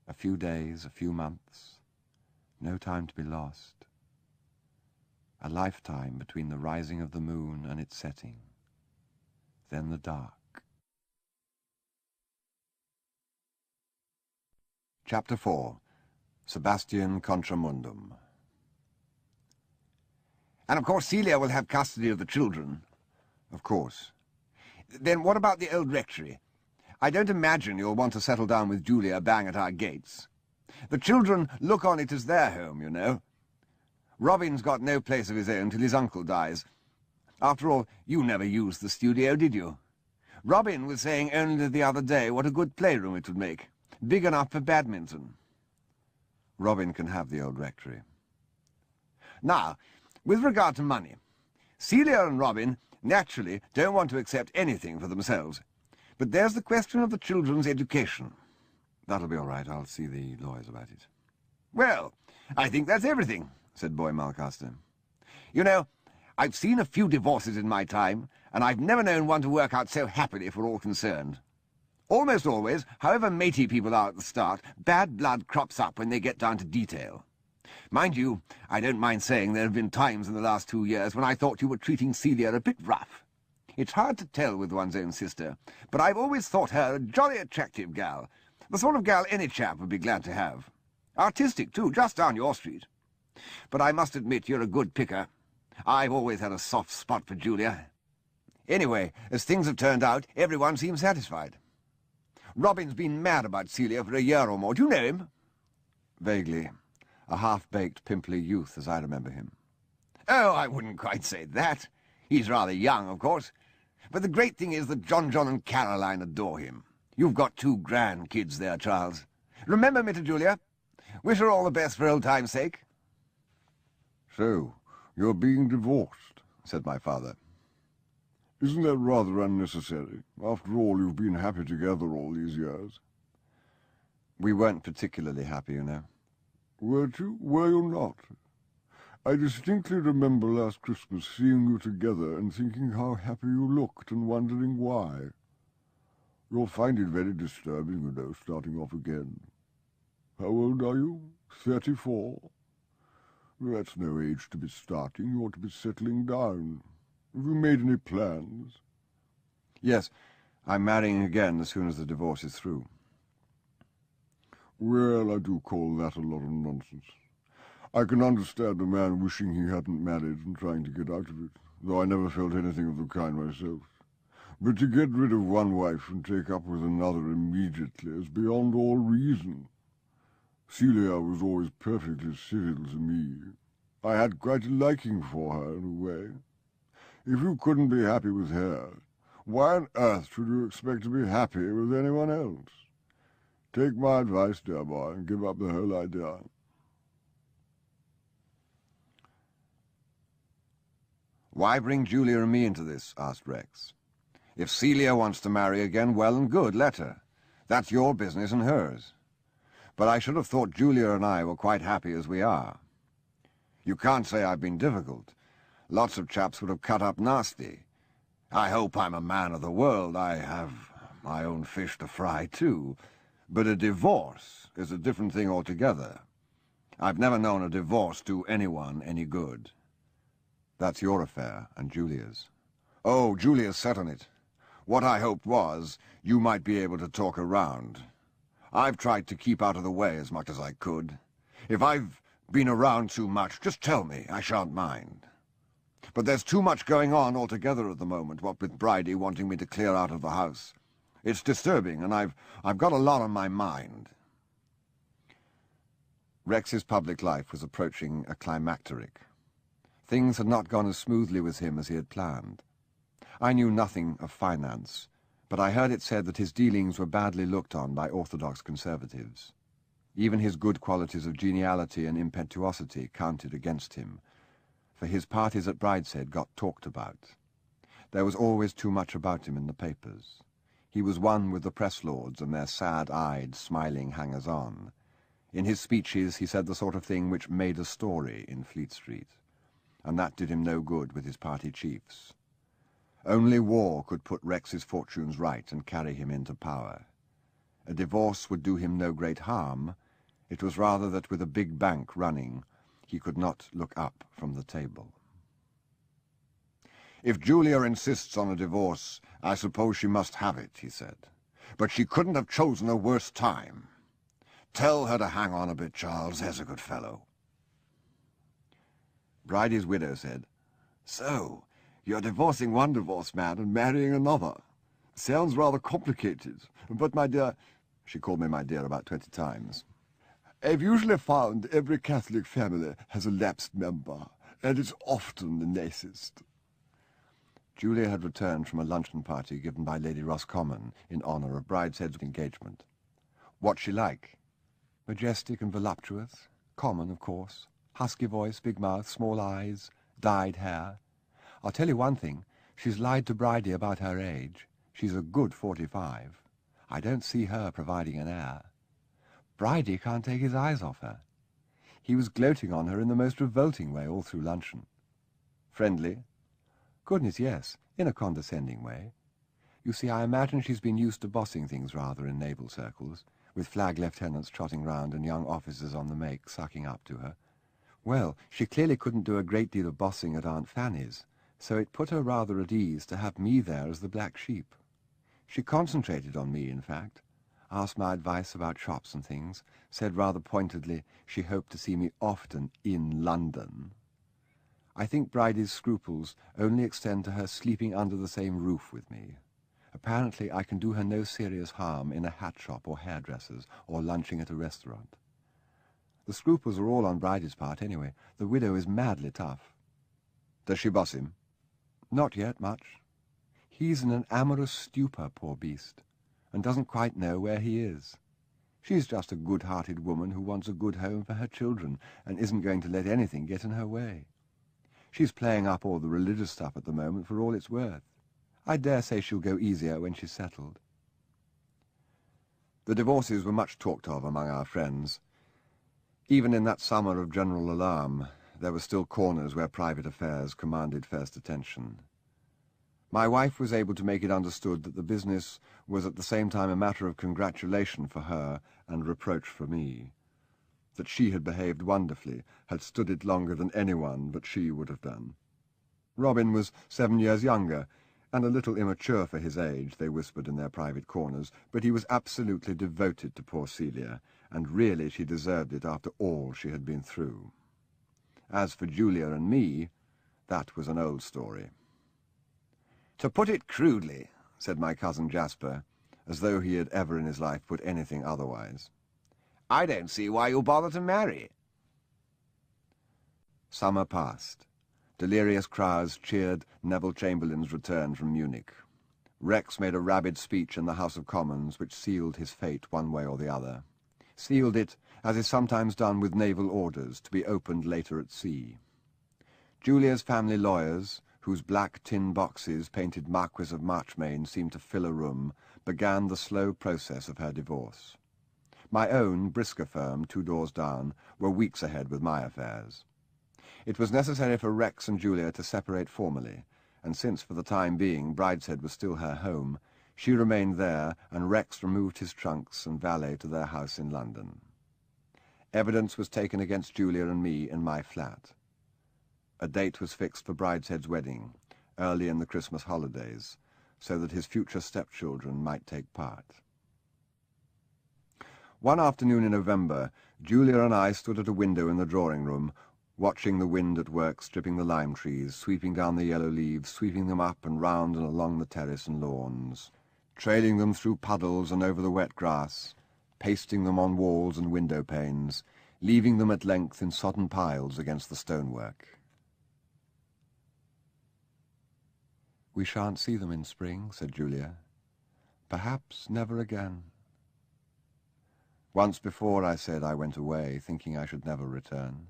A few days, a few months, no time to be lost. A lifetime between the rising of the moon and its setting. Then the dark. Chapter 4. Sebastian contra Mundum. And of course Celia will have custody of the children. Of course. Then what about the old rectory? I don't imagine you'll want to settle down with Julia bang at our gates. The children look on it as their home, you know. Robin's got no place of his own till his uncle dies. After all, you never used the studio, did you? Robin was saying only the other day what a good playroom it would make. Big enough for badminton. Robin can have the old rectory. Now, with regard to money, Celia and Robin naturally don't want to accept anything for themselves. But there's the question of the children's education. That'll be all right. I'll see the lawyers about it. Well, I think that's everything, said Boy Mulcaster. You know, I've seen a few divorces in my time, and I've never known one to work out so happily for all concerned. Almost always, however matey people are at the start, bad blood crops up when they get down to detail. Mind you, I don't mind saying there have been times in the last 2 years when I thought you were treating Celia a bit rough. It's hard to tell with one's own sister, but I've always thought her a jolly attractive gal, the sort of gal any chap would be glad to have. Artistic, too, just down your street. But I must admit you're a good picker. I've always had a soft spot for Julia. Anyway, as things have turned out, everyone seems satisfied. Robin's been mad about Celia for a year or more. Do you know him? Vaguely. A half-baked, pimply youth, as I remember him. Oh, I wouldn't quite say that. He's rather young, of course. But the great thing is that John and Caroline adore him. You've got 2 grand kids there, Charles. Remember me to Julia. Wish her all the best for old time's sake. So, you're being divorced, said my father. Isn't that rather unnecessary? After all, you've been happy together all these years. We weren't particularly happy, you know. Weren't you? Were you not? I distinctly remember last Christmas seeing you together and thinking how happy you looked and wondering why. You'll find it very disturbing, you know, starting off again. How old are you? 34? That's no age to be starting. You ought to be settling down. Have you made any plans? Yes, I'm marrying again as soon as the divorce is through. Well, I do call that a lot of nonsense. I can understand a man wishing he hadn't married and trying to get out of it, though I never felt anything of the kind myself. But to get rid of one wife and take up with another immediately is beyond all reason. Celia was always perfectly civil to me. I had quite a liking for her in a way. If you couldn't be happy with her, why on earth should you expect to be happy with anyone else? Take my advice, dear boy, and give up the whole idea. Why bring Julia and me into this? Asked Rex. If Celia wants to marry again, well and good, let her. That's your business and hers. But I should have thought Julia and I were quite happy as we are. You can't say I've been difficult. Lots of chaps would have cut up nasty. I hope I'm a man of the world. I have my own fish to fry, too. But a divorce is a different thing altogether. I've never known a divorce do anyone any good. That's your affair and Julia's. Oh, Julia's set on it. What I hoped was you might be able to talk around. I've tried to keep out of the way as much as I could. If I've been around too much, just tell me. I shan't mind. But there's too much going on altogether at the moment, what with Bridie wanting me to clear out of the house. It's disturbing, and I've got a lot on my mind. Rex's public life was approaching a climacteric. Things had not gone as smoothly with him as he had planned. I knew nothing of finance, but I heard it said that his dealings were badly looked on by orthodox conservatives. Even his good qualities of geniality and impetuosity counted against him, for his parties at Brideshead got talked about. There was always too much about him in the papers. He was one with the press lords and their sad-eyed, smiling hangers-on. In his speeches he said the sort of thing which made a story in Fleet Street, and that did him no good with his party chiefs. Only war could put Rex's fortunes right and carry him into power. A divorce would do him no great harm. It was rather that with a big bank running, he could not look up from the table. "If Julia insists on a divorce, I suppose she must have it," he said. "But she couldn't have chosen a worse time. Tell her to hang on a bit, Charles. There's a good fellow." Bridie's widow said, "So, you're divorcing one divorced man and marrying another. Sounds rather complicated, but my dear—" she called me my dear about 20 times. "I've usually found every Catholic family has a lapsed member, and it's often the nicest." Julia had returned from a luncheon party given by Lady Roscommon in honour of Brideshead's engagement. What's she like? Majestic and voluptuous. Common, of course. Husky voice, big mouth, small eyes, dyed hair. I'll tell you one thing, she's lied to Bridie about her age. She's a good 45. I don't see her providing an heir. Bridie can't take his eyes off her. He was gloating on her in the most revolting way all through luncheon. Friendly? Goodness, yes, in a condescending way. You see, I imagine she's been used to bossing things rather in naval circles, with flag lieutenants trotting round and young officers on the make sucking up to her. Well, she clearly couldn't do a great deal of bossing at Aunt Fanny's, so it put her rather at ease to have me there as the black sheep. She concentrated on me, in fact, asked my advice about shops and things, said rather pointedly she hoped to see me often in London. I think Bridie's scruples only extend to her sleeping under the same roof with me. Apparently I can do her no serious harm in a hat shop or hairdresser's or lunching at a restaurant. The scruples are all on Bridie's part anyway. The widow is madly tough. Does she boss him? Not yet much. He's in an amorous stupor, poor beast, and doesn't quite know where he is. She's just a good-hearted woman who wants a good home for her children and isn't going to let anything get in her way. She's playing up all the religious stuff at the moment for all it's worth. I dare say she'll go easier when she's settled. The divorces were much talked of among our friends. Even in that summer of general alarm, there were still corners where private affairs commanded first attention. My wife was able to make it understood that the business was at the same time a matter of congratulation for her and reproach for me. That she had behaved wonderfully, had stood it longer than anyone but she would have done. Robin was 7 years younger, and a little immature for his age, they whispered in their private corners, but he was absolutely devoted to poor Celia, and really she deserved it after all she had been through. As for Julia and me, that was an old story. "To put it crudely," said my cousin Jasper, as though he had ever in his life put anything otherwise, "I don't see why you bother to marry." Summer passed. Delirious crowds cheered Neville Chamberlain's return from Munich. Rex made a rabid speech in the House of Commons which sealed his fate one way or the other. Sealed it, as is sometimes done with naval orders, to be opened later at sea. Julia's family lawyers, whose black tin boxes painted Marquis of Marchmain seemed to fill a room, began the slow process of her divorce. My own, brisker firm, 2 doors down, were weeks ahead with my affairs. It was necessary for Rex and Julia to separate formally, and since for the time being Brideshead was still her home, she remained there and Rex removed his trunks and valet to their house in London. Evidence was taken against Julia and me in my flat. A date was fixed for Brideshead's wedding, early in the Christmas holidays, so that his future stepchildren might take part. One afternoon in November, Julia and I stood at a window in the drawing-room, watching the wind at work stripping the lime trees, sweeping down the yellow leaves, sweeping them up and round and along the terrace and lawns, trailing them through puddles and over the wet grass, pasting them on walls and window panes, leaving them at length in sodden piles against the stonework. "We shan't see them in spring," said Julia. "Perhaps never again." Once before, I said, I went away, thinking I should never return.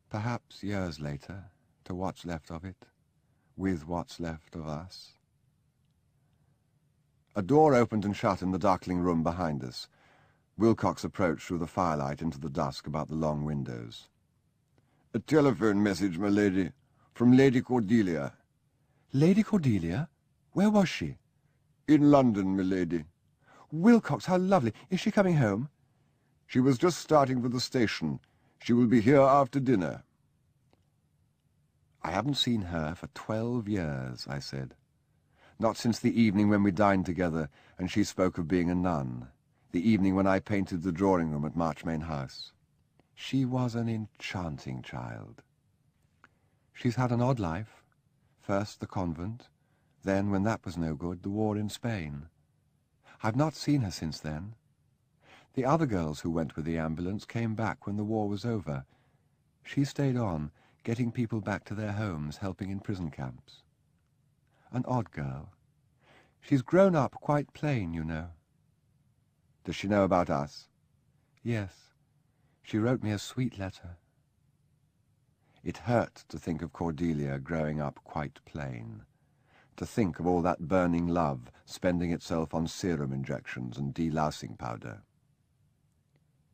Perhaps years later, to what's left of it, with what's left of us. A door opened and shut in the darkling room behind us. Wilcox approached through the firelight into the dusk about the long windows. "A telephone message, my lady, from Lady Cordelia." "Lady Cordelia? Where was she?" "In London, my lady." "Wilcox, how lovely! Is she coming home?" "She was just starting for the station. She will be here after dinner." "I haven't seen her for 12 years, I said. "Not since the evening when we dined together and she spoke of being a nun, the evening when I painted the drawing-room at Marchmain House. She was an enchanting child. She's had an odd life. First the convent, then, when that was no good, the war in Spain. I've not seen her since then. The other girls who went with the ambulance came back when the war was over. She stayed on, getting people back to their homes, helping in prison camps. An odd girl. She's grown up quite plain, you know." "Does she know about us?" "Yes. She wrote me a sweet letter." It hurt to think of Cordelia growing up quite plain, to think of all that burning love spending itself on serum injections and delousing powder.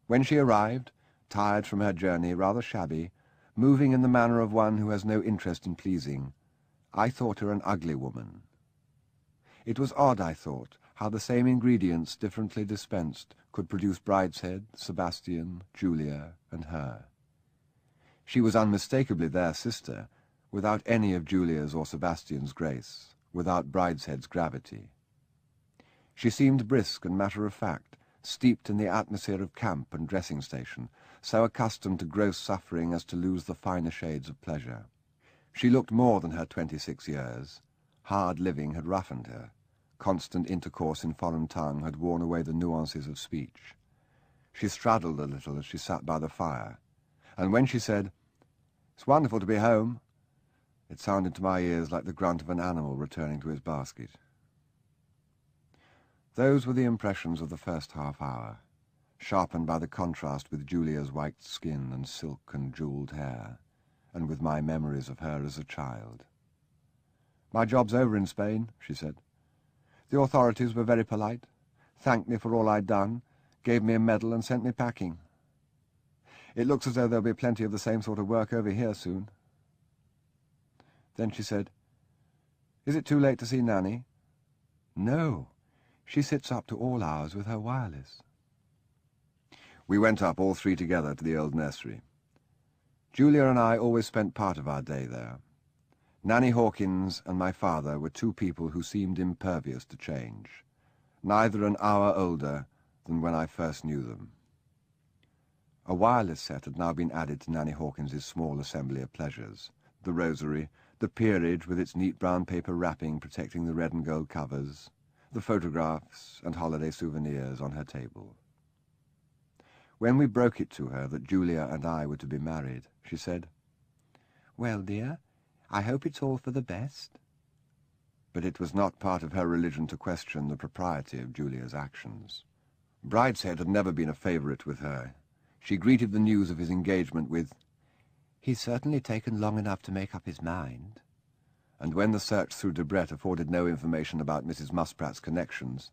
When she arrived, tired from her journey, rather shabby, moving in the manner of one who has no interest in pleasing, I thought her an ugly woman. It was odd, I thought, how the same ingredients differently dispensed could produce Brideshead, Sebastian, Julia, and her. She was unmistakably their sister, without any of Julia's or Sebastian's grace, without Brideshead's gravity. She seemed brisk and matter-of-fact, steeped in the atmosphere of camp and dressing station, so accustomed to gross suffering as to lose the finer shades of pleasure. She looked more than her 26 years. Hard living had roughened her. Constant intercourse in foreign tongue had worn away the nuances of speech. She straddled a little as she sat by the fire, and when she said, "It's wonderful to be home," it sounded to my ears like the grunt of an animal returning to his basket. Those were the impressions of the first half-hour, sharpened by the contrast with Julia's white skin and silk and jewelled hair, and with my memories of her as a child. "My job's over in Spain," she said. "The authorities were very polite, thanked me for all I'd done, gave me a medal and sent me packing. It looks as though there'll be plenty of the same sort of work over here soon." Then she said, "Is it too late to see Nanny?" "No. She sits up to all hours with her wireless." We went up, all three together, to the old nursery. Julia and I always spent part of our day there. Nanny Hawkins and my father were two people who seemed impervious to change, neither an hour older than when I first knew them. A wireless set had now been added to Nanny Hawkins's small assembly of pleasures, the rosary, the peerage with its neat brown paper wrapping protecting the red and gold covers, the photographs and holiday souvenirs on her table. When we broke it to her that Julia and I were to be married, she said, "Well, dear, I hope it's all for the best." But it was not part of her religion to question the propriety of Julia's actions. Brideshead had never been a favourite with her. She greeted the news of his engagement with, "He's certainly taken long enough to make up his mind." And when the search through Debrett afforded no information about Mrs. Muspratt's connections,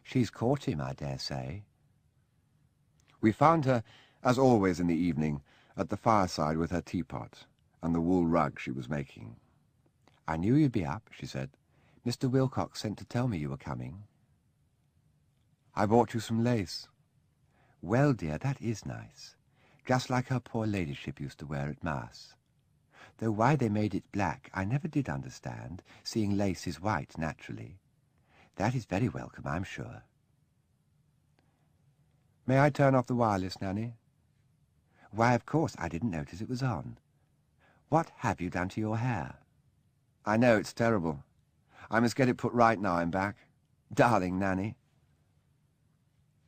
"She's caught him, I dare say." We found her, as always in the evening, at the fireside with her teapot and the wool rug she was making. "I knew you'd be up," she said. "Mr. Wilcox sent to tell me you were coming." "I bought you some lace." "Well, dear, that is nice. Just like her poor ladyship used to wear at Mass. Though why they made it black I never did understand, seeing lace is white naturally. That is very welcome, I'm sure." "May I turn off the wireless, Nanny?" "Why, of course, I didn't notice it was on. What have you done to your hair?" "I know, it's terrible. I must get it put right now I'm back. Darling Nanny."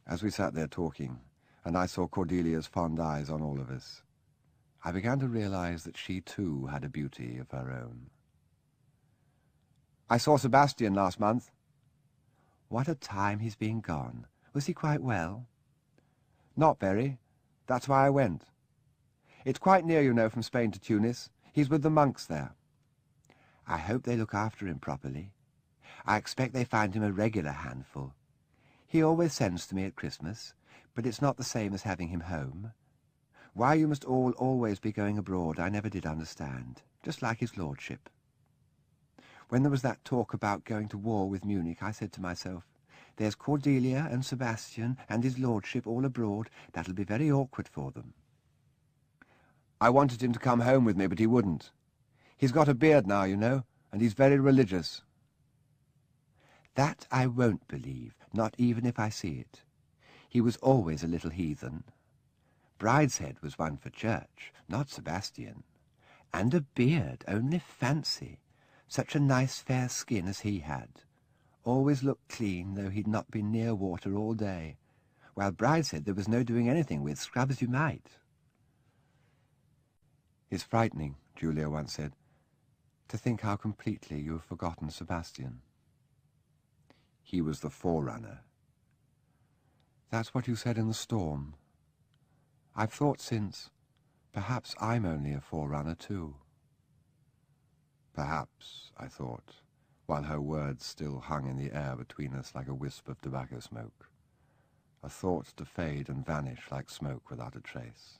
As we sat there talking, and I saw Cordelia's fond eyes on all of us, I began to realize that she too had a beauty of her own. I saw Sebastian last month. What a time he's been gone. Was he quite well? Not very. That's why I went. It's quite near, you know, from Spain to Tunis. He's with the monks there. I hope they look after him properly. I expect they find him a regular handful. He always sends to me at Christmas, but it's not the same as having him home. Why you must all always be going abroad I never did understand, just like his lordship. When there was that talk about going to war with Munich, I said to myself, there's Cordelia and Sebastian and his lordship all abroad. That'll be very awkward for them. I wanted him to come home with me, but he wouldn't. He's got a beard now, you know, and he's very religious. That I won't believe, not even if I see it. He was always a little heathen. Brideshead was one for church, not Sebastian. And a beard, only fancy. Such a nice fair skin as he had. Always looked clean, though he'd not been near water all day, while Brideshead there was no doing anything with, scrub as you might. It's frightening, Julia once said, to think how completely you have forgotten Sebastian. He was the forerunner. That's what you said in the storm. I've thought since, perhaps I'm only a forerunner too. Perhaps, I thought, while her words still hung in the air between us like a wisp of tobacco smoke, a thought to fade and vanish like smoke without a trace.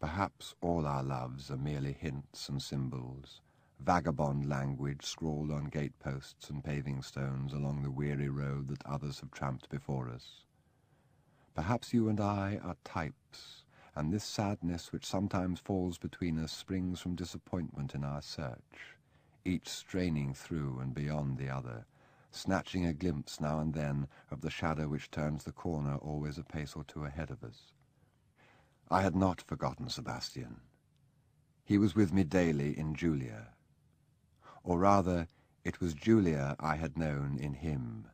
Perhaps all our loves are merely hints and symbols, vagabond language scrawled on gateposts and paving stones along the weary road that others have tramped before us. Perhaps you and I are types, and this sadness which sometimes falls between us springs from disappointment in our search, each straining through and beyond the other, snatching a glimpse now and then of the shadow which turns the corner always a pace or two ahead of us. I had not forgotten Sebastian. He was with me daily in Julia. Or rather, it was Julia I had known in him,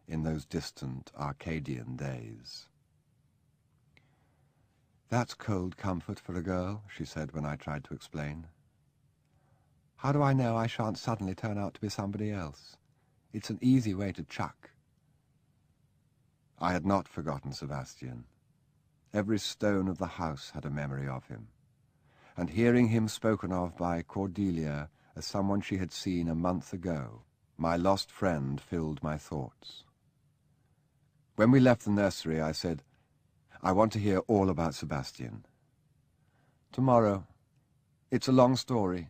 in those distant Arcadian days. That's cold comfort for a girl, she said when I tried to explain. How do I know I shan't suddenly turn out to be somebody else? It's an easy way to chuck. I had not forgotten Sebastian. Every stone of the house had a memory of him, and hearing him spoken of by Cordelia as someone she had seen a month ago, my lost friend filled my thoughts. When we left the nursery, I said, I want to hear all about Sebastian. Tomorrow. It's a long story.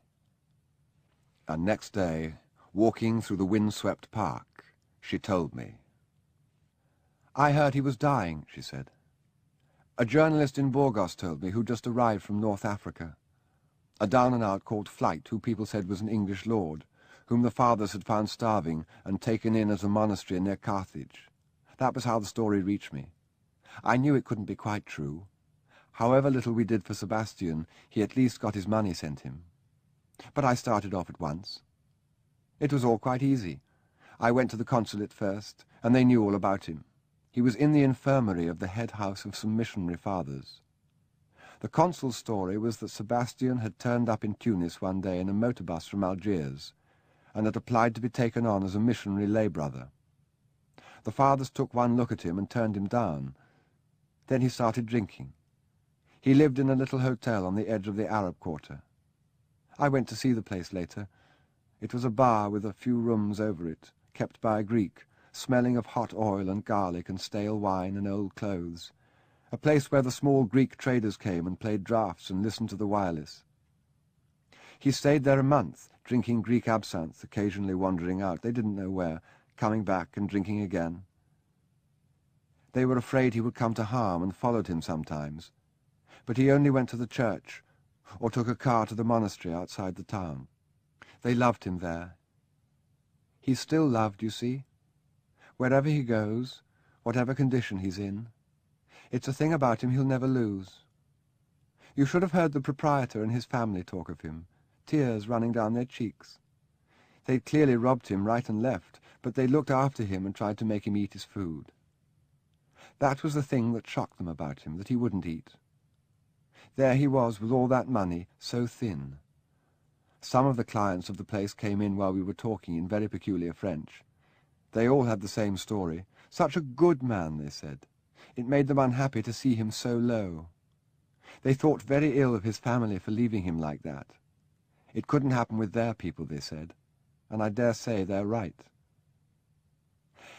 And next day, walking through the wind-swept park, she told me. I heard he was dying, she said. A journalist in Burgos told me, who just arrived from North Africa. A down-and-out called Flight, who people said was an English lord, whom the fathers had found starving and taken in as a monastery near Carthage. That was how the story reached me. I knew it couldn't be quite true. However little we did for Sebastian, he at least got his money sent him. But I started off at once. It was all quite easy. I went to the consulate first, and they knew all about him. He was in the infirmary of the head house of some missionary fathers. The consul's story was that Sebastian had turned up in Tunis one day in a motor bus from Algiers, and had applied to be taken on as a missionary lay brother. The fathers took one look at him and turned him down. Then he started drinking. He lived in a little hotel on the edge of the Arab quarter. I went to see the place later. It was a bar with a few rooms over it, kept by a Greek, smelling of hot oil and garlic and stale wine and old clothes. A place where the small Greek traders came and played draughts and listened to the wireless. He stayed there a month, drinking Greek absinthe, occasionally wandering out, they didn't know where, coming back and drinking again. They were afraid he would come to harm and followed him sometimes, but he only went to the church or took a car to the monastery outside the town. They loved him there. He's still loved, you see. Wherever he goes, whatever condition he's in, it's a thing about him he'll never lose. You should have heard the proprietor and his family talk of him, tears running down their cheeks. They'd clearly robbed him right and left, but they looked after him and tried to make him eat his food. That was the thing that shocked them about him, that he wouldn't eat. There he was with all that money, so thin. Some of the clients of the place came in while we were talking in very peculiar French. They all had the same story. Such a good man, they said. It made them unhappy to see him so low. They thought very ill of his family for leaving him like that. It couldn't happen with their people, they said, and I dare say they're right.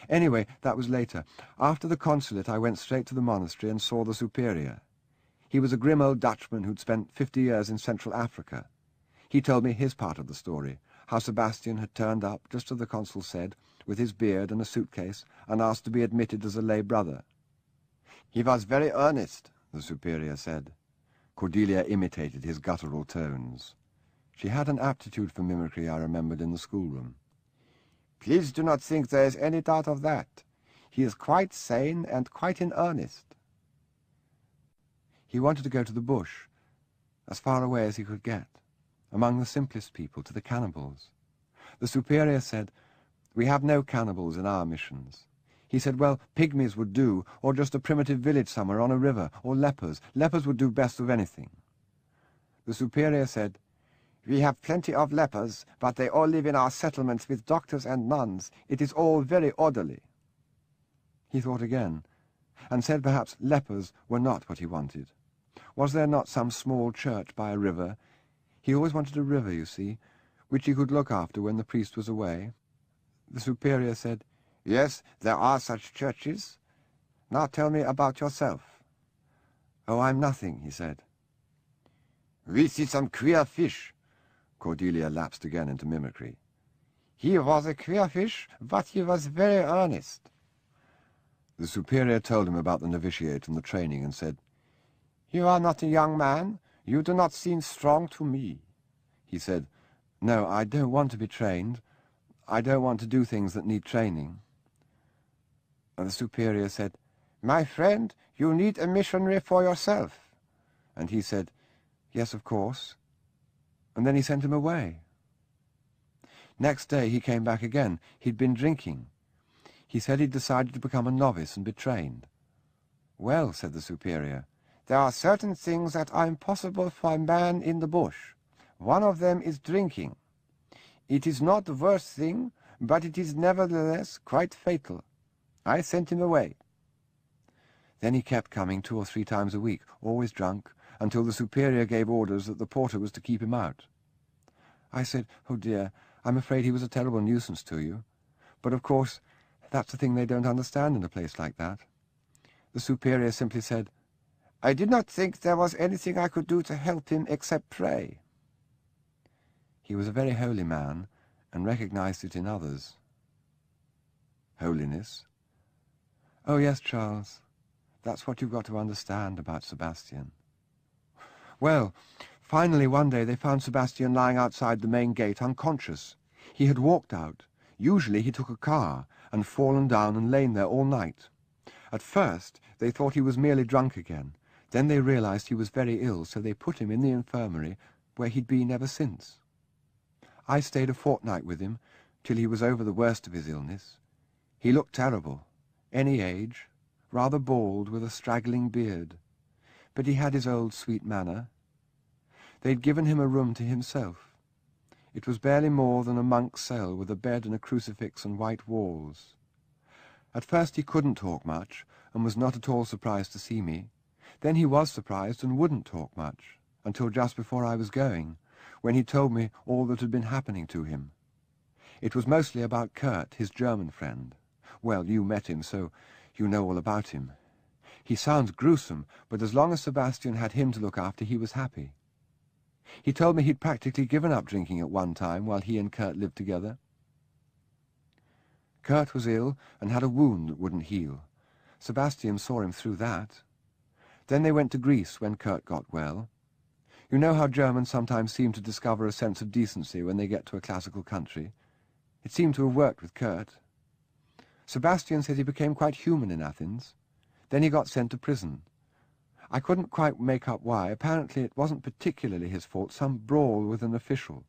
Anyway, that was later. After the consulate, I went straight to the monastery and saw the superior. He was a grim old Dutchman who'd spent 50 years in Central Africa. He told me his part of the story, how Sebastian had turned up, just as the consul said, with his beard and a suitcase, and asked to be admitted as a lay brother. He was very earnest, the superior said. Cordelia imitated his guttural tones. She had an aptitude for mimicry, I remembered, in the schoolroom. Please do not think there is any doubt of that. He is quite sane and quite in earnest. He wanted to go to the bush, as far away as he could get, among the simplest people, to the cannibals. The superior said, "We have no cannibals in our missions." He said, well, pygmies would do, or just a primitive village somewhere on a river, or lepers. Lepers would do best of anything. The superior said, "We have plenty of lepers, but they all live in our settlements with doctors and nuns. It is all very orderly." He thought again, and said perhaps lepers were not what he wanted. Was there not some small church by a river? He always wanted a river, you see, which he could look after when the priest was away. The superior said, "Yes, there are such churches. Now tell me about yourself." "Oh, I'm nothing," he said. "We see some queer fish." Cordelia lapsed again into mimicry. "He was a queer fish, but he was very earnest." The superior told him about the novitiate and the training and said, "You are not a young man. You do not seem strong to me." He said, "No, I don't want to be trained. I don't want to do things that need training." And the superior said, "My friend, you need a missionary for yourself." And he said, "Yes, of course." And then he sent him away. Next day he came back again. He'd been drinking. He said he'd decided to become a novice and be trained. "Well," said the superior, "there are certain things that are impossible for a man in the bush. One of them is drinking. It is not the worst thing, but it is nevertheless quite fatal. I sent him away." Then he kept coming 2 or 3 times a week, always drunk, until the superior gave orders that the porter was to keep him out. I said, "Oh dear, I'm afraid he was a terrible nuisance to you. But of course, that's the thing they don't understand in a place like that." The superior simply said, "I did not think there was anything I could do to help him except pray." He was a very holy man, and recognized it in others. Holiness? Oh yes, Charles, that's what you've got to understand about Sebastian. Well, finally one day they found Sebastian lying outside the main gate unconscious. He had walked out. Usually he took a car and fallen down and lain there all night. At first they thought he was merely drunk again. Then they realized he was very ill, so they put him in the infirmary, where he'd been ever since. I stayed a fortnight with him, till he was over the worst of his illness. He looked terrible, any age, rather bald, with a straggling beard. But he had his old sweet manner. They'd given him a room to himself. It was barely more than a monk's cell, with a bed and a crucifix and white walls. At first he couldn't talk much, and was not at all surprised to see me. Then he was surprised and wouldn't talk much, until just before I was going, when he told me all that had been happening to him. It was mostly about Kurt, his German friend. Well, you met him, so you know all about him. He sounds gruesome, but as long as Sebastian had him to look after, he was happy. He told me he'd practically given up drinking at one time while he and Kurt lived together. Kurt was ill and had a wound that wouldn't heal. Sebastian saw him through that. Then they went to Greece when Kurt got well. You know how Germans sometimes seem to discover a sense of decency when they get to a classical country. It seemed to have worked with Kurt. Sebastian said he became quite human in Athens. Then he got sent to prison. I couldn't quite make up why. Apparently it wasn't particularly his fault, some brawl with an official.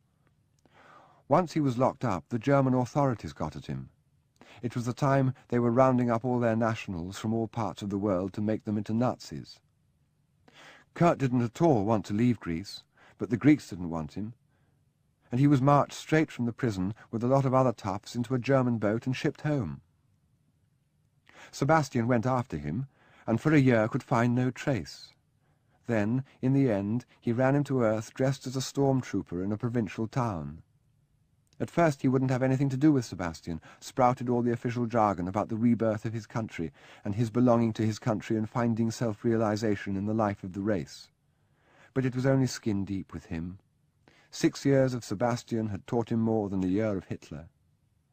Once he was locked up, the German authorities got at him. It was the time they were rounding up all their nationals from all parts of the world to make them into Nazis. Kurt didn't at all want to leave Greece, but the Greeks didn't want him. and he was marched straight from the prison with a lot of other toughs into a German boat and shipped home. Sebastian went after him, and for a year could find no trace. Then, in the end, he ran him to earth dressed as a storm-trooper in a provincial town. At first he wouldn't have anything to do with Sebastian, sprouted all the official jargon about the rebirth of his country, and his belonging to his country and finding self-realization in the life of the race. But it was only skin-deep with him. 6 years of Sebastian had taught him more than a year of Hitler.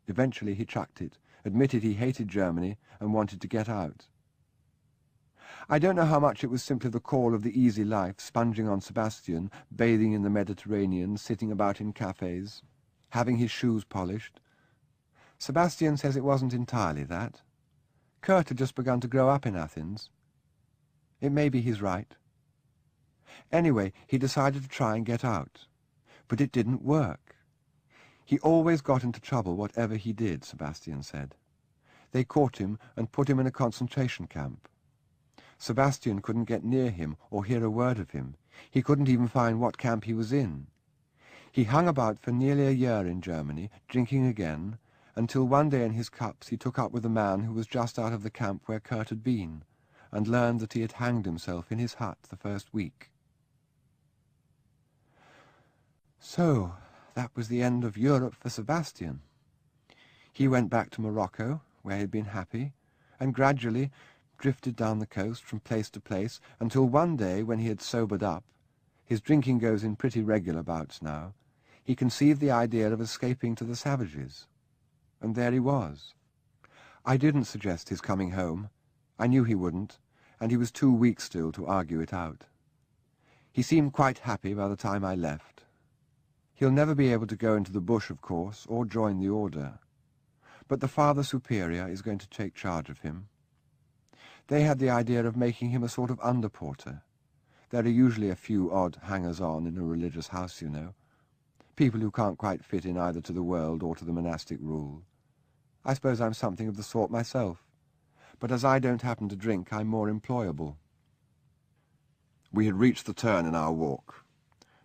Eventually he chucked it, admitted he hated Germany, and wanted to get out. I don't know how much it was simply the call of the easy life, sponging on Sebastian, bathing in the Mediterranean, sitting about in cafes, having his shoes polished. Sebastian says it wasn't entirely that. Kurt had just begun to grow up in Athens. It may be he's right. Anyway, he decided to try and get out. But it didn't work. He always got into trouble whatever he did, Sebastian said. They caught him and put him in a concentration camp. Sebastian couldn't get near him or hear a word of him. He couldn't even find what camp he was in. He hung about for nearly a year in Germany, drinking again, until one day in his cups he took up with a man who was just out of the camp where Kurt had been, and learned that he had hanged himself in his hut the first week. So, that was the end of Europe for Sebastian. He went back to Morocco, where he had been happy, and gradually drifted down the coast from place to place until one day, when he had sobered up, his drinking goes in pretty regular bouts now, he conceived the idea of escaping to the savages. And there he was. I didn't suggest his coming home. I knew he wouldn't, and he was too weak still to argue it out. He seemed quite happy by the time I left. He'll never be able to go into the bush, of course, or join the order. But the Father Superior is going to take charge of him. They had the idea of making him a sort of underporter. There are usually a few odd hangers-on in a religious house, you know. People who can't quite fit in either to the world or to the monastic rule. I suppose I'm something of the sort myself, but as I don't happen to drink, I'm more employable. We had reached the turn in our walk.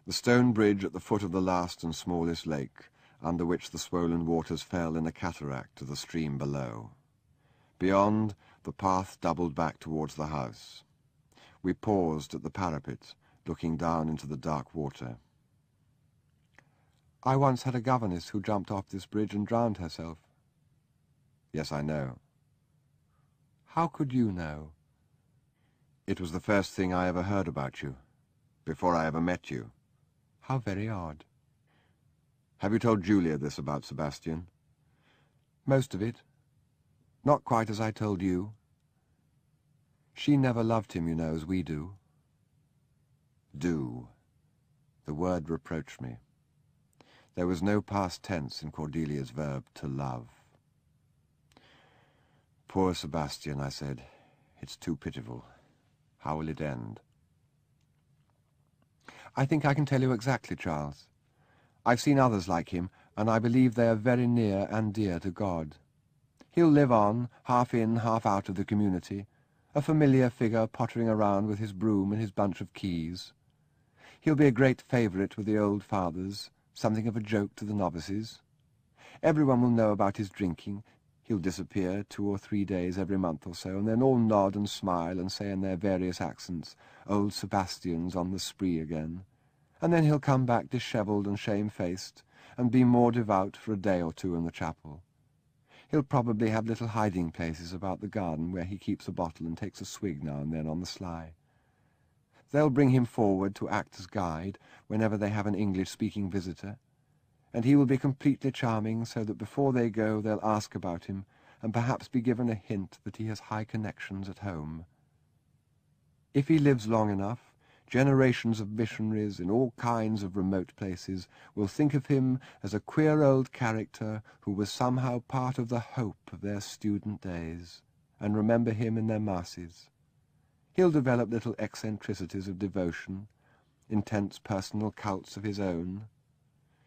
The stone bridge at the foot of the last and smallest lake, under which the swollen waters fell in a cataract to the stream below. Beyond, the path doubled back towards the house. We paused at the parapet, looking down into the dark water. I once had a governess who jumped off this bridge and drowned herself. Yes, I know. How could you know? It was the first thing I ever heard about you, before I ever met you. How very odd. Have you told Julia this about Sebastian? Most of it. Not quite as I told you. She never loved him, you know, as we do. Do. The word reproached me. There was no past tense in Cordelia's verb to love. Poor Sebastian, I said. It's too pitiful. How will it end? I think I can tell you exactly, Charles. I've seen others like him, and I believe they are very near and dear to God. He'll live on, half in, half out of the community, a familiar figure pottering around with his broom and his bunch of keys. He'll be a great favourite with the old fathers, something of a joke to the novices. Everyone will know about his drinking. He'll disappear 2 or 3 days every month or so, and then all nod and smile and say in their various accents, "Old Sebastian's on the spree again." And then he'll come back dishevelled and shamefaced, and be more devout for a day or 2 in the chapel. He'll probably have little hiding places about the garden where he keeps a bottle and takes a swig now and then on the sly. They'll bring him forward to act as guide whenever they have an English-speaking visitor, and he will be completely charming, so that before they go they'll ask about him, and perhaps be given a hint that he has high connections at home. If he lives long enough, generations of missionaries in all kinds of remote places will think of him as a queer old character who was somehow part of the hope of their student days, and remember him in their masses. He'll develop little eccentricities of devotion, intense personal cults of his own.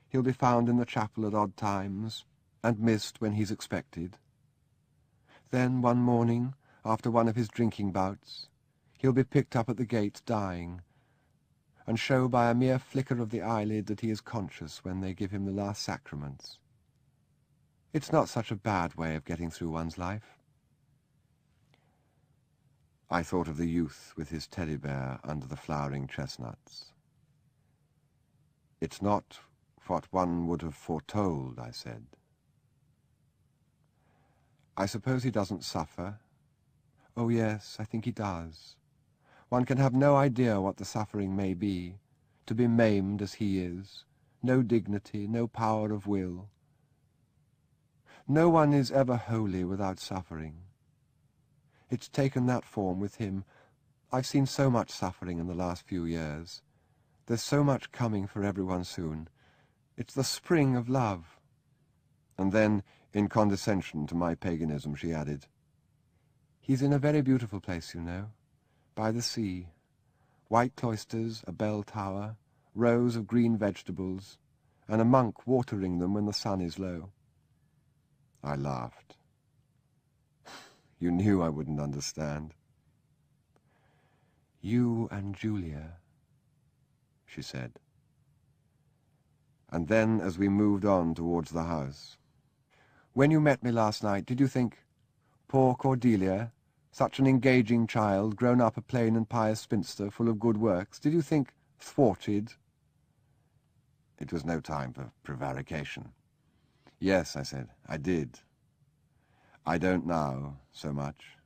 He'll be found in the chapel at odd times, and missed when he's expected. Then, one morning, after one of his drinking bouts, he'll be picked up at the gate dying, and show by a mere flicker of the eyelid that he is conscious when they give him the last sacraments. It's not such a bad way of getting through one's life. I thought of the youth with his teddy bear under the flowering chestnuts. It's not what one would have foretold, I said. I suppose he doesn't suffer. Oh yes, I think he does. One can have no idea what the suffering may be, to be maimed as he is, no dignity, no power of will. No one is ever holy without suffering. It's taken that form with him. I've seen so much suffering in the last few years. There's so much coming for everyone soon. It's the spring of love. And then, in condescension to my paganism, she added, He's in a very beautiful place, you know, by the sea. White cloisters, a bell tower, rows of green vegetables, and a monk watering them when the sun is low. I laughed. You knew I wouldn't understand. You and Julia, she said. And then, as we moved on towards the house, when you met me last night, did you think, poor Cordelia, such an engaging child, grown up a plain and pious spinster, full of good works, did you think thwarted? It was no time for prevarication. Yes, I said, I did. I don't now, so much.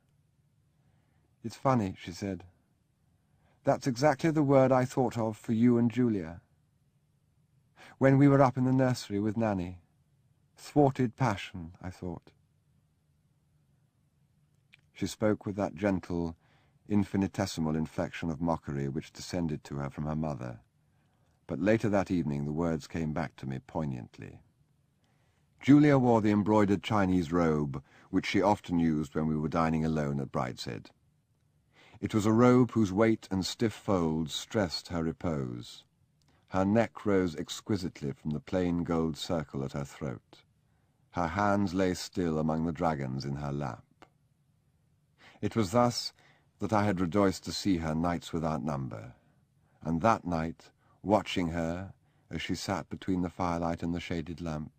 It's funny, she said. That's exactly the word I thought of for you and Julia. When we were up in the nursery with Nanny. Thwarted passion, I thought. She spoke with that gentle, infinitesimal inflection of mockery which descended to her from her mother. But later that evening the words came back to me poignantly. Julia wore the embroidered Chinese robe which she often used when we were dining alone at Brideshead. It was a robe whose weight and stiff folds stressed her repose. Her neck rose exquisitely from the plain gold circle at her throat. Her hands lay still among the dragons in her lap. It was thus that I had rejoiced to see her nights without number, and that night, watching her as she sat between the firelight and the shaded lamp,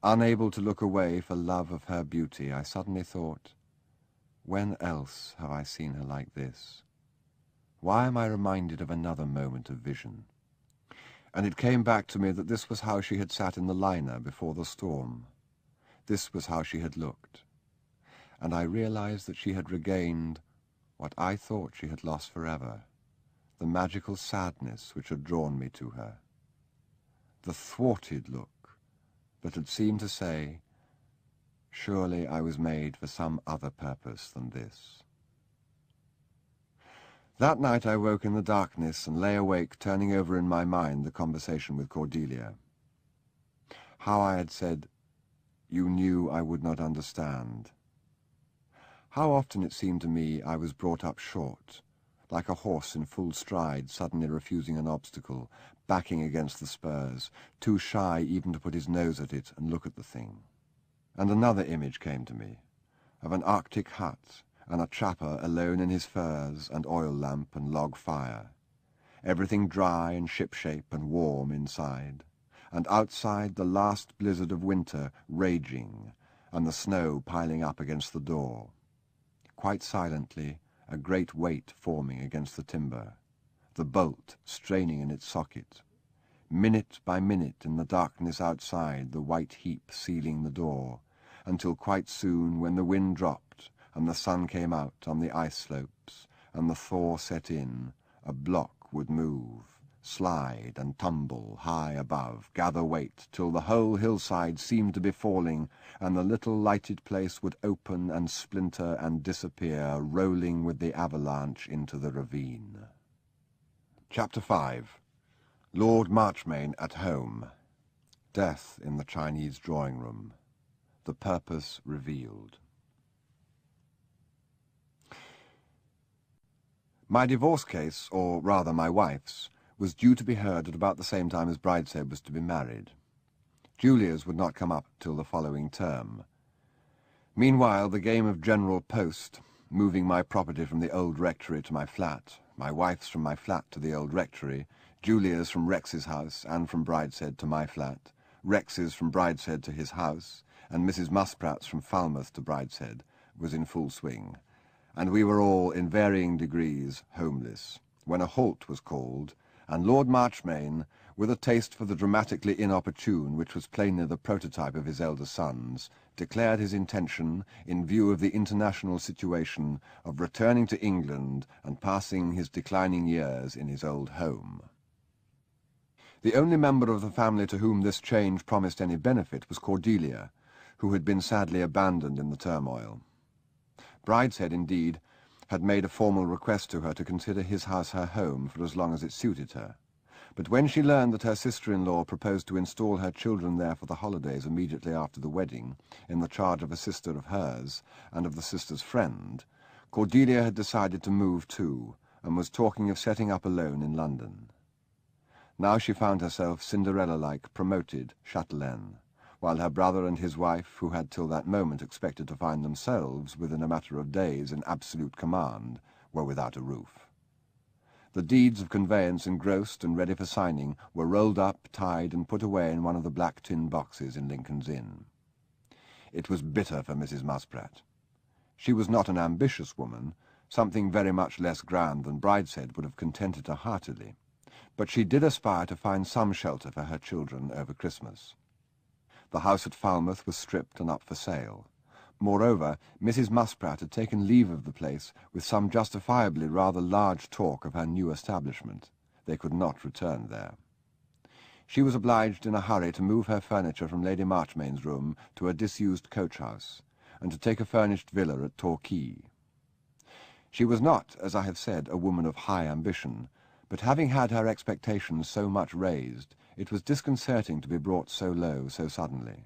unable to look away for love of her beauty, I suddenly thought, when else have I seen her like this? Why am I reminded of another moment of vision? And it came back to me that this was how she had sat in the liner before the storm. This was how she had looked. And I realized that she had regained what I thought she had lost forever, the magical sadness which had drawn me to her. The thwarted look that had seemed to say, surely I was made for some other purpose than this. That night I woke in the darkness and lay awake turning over in my mind the conversation with Cordelia. How I had said, you knew I would not understand. How often it seemed to me I was brought up short, like a horse in full stride suddenly refusing an obstacle, backing against the spurs, too shy even to put his nose at it and look at the thing. And another image came to me, of an Arctic hut, and a trapper alone in his furs and oil lamp and log fire, everything dry and shipshape and warm inside, and outside the last blizzard of winter raging, and the snow piling up against the door. Quite silently, a great weight forming against the timber, the bolt straining in its socket, minute by minute in the darkness outside, the white heap sealing the door, until quite soon, when the wind dropped, and the sun came out on the ice slopes, and the thaw set in, a block would move, slide and tumble high above, gather weight, till the whole hillside seemed to be falling, and the little lighted place would open and splinter and disappear, rolling with the avalanche into the ravine. Chapter 5. Lord Marchmain at home. Death in the Chinese drawing-room. The purpose revealed. My divorce case, or rather my wife's, was due to be heard at about the same time as Brideshead was to be married. Julia's would not come up till the following term. Meanwhile, the game of general post, moving my property from the old rectory to my flat, my wife's from my flat to the old rectory, Julia's from Rex's house and from Brideshead to my flat, Rex's from Brideshead to his house, and Mrs. Muspratt's from Falmouth to Brideshead, was in full swing, and we were all, in varying degrees, homeless, when a halt was called, and Lord Marchmain, with a taste for the dramatically inopportune, which was plainly the prototype of his elder sons, declared his intention, in view of the international situation, of returning to England and passing his declining years in his old home. The only member of the family to whom this change promised any benefit was Cordelia, who had been sadly abandoned in the turmoil. Brideshead, indeed, had made a formal request to her to consider his house her home for as long as it suited her. But when she learned that her sister-in-law proposed to install her children there for the holidays immediately after the wedding, in the charge of a sister of hers and of the sister's friend, Cordelia had decided to move too, and was talking of setting up alone in London. Now she found herself Cinderella-like promoted chatelaine, while her brother and his wife, who had till that moment expected to find themselves, within a matter of days, in absolute command, were without a roof. The deeds of conveyance engrossed and ready for signing were rolled up, tied, and put away in one of the black tin boxes in Lincoln's Inn. It was bitter for Mrs. Muspratt. She was not an ambitious woman. Something very much less grand than Brideshead would have contented her heartily, but she did aspire to find some shelter for her children over Christmas. The house at Falmouth was stripped and up for sale. Moreover, Mrs. Muspratt had taken leave of the place with some justifiably rather large talk of her new establishment. They could not return there. She was obliged in a hurry to move her furniture from Lady Marchmain's room to a disused coach-house, and to take a furnished villa at Torquay. She was not, as I have said, a woman of high ambition, but having had her expectations so much raised, it was disconcerting to be brought so low so suddenly.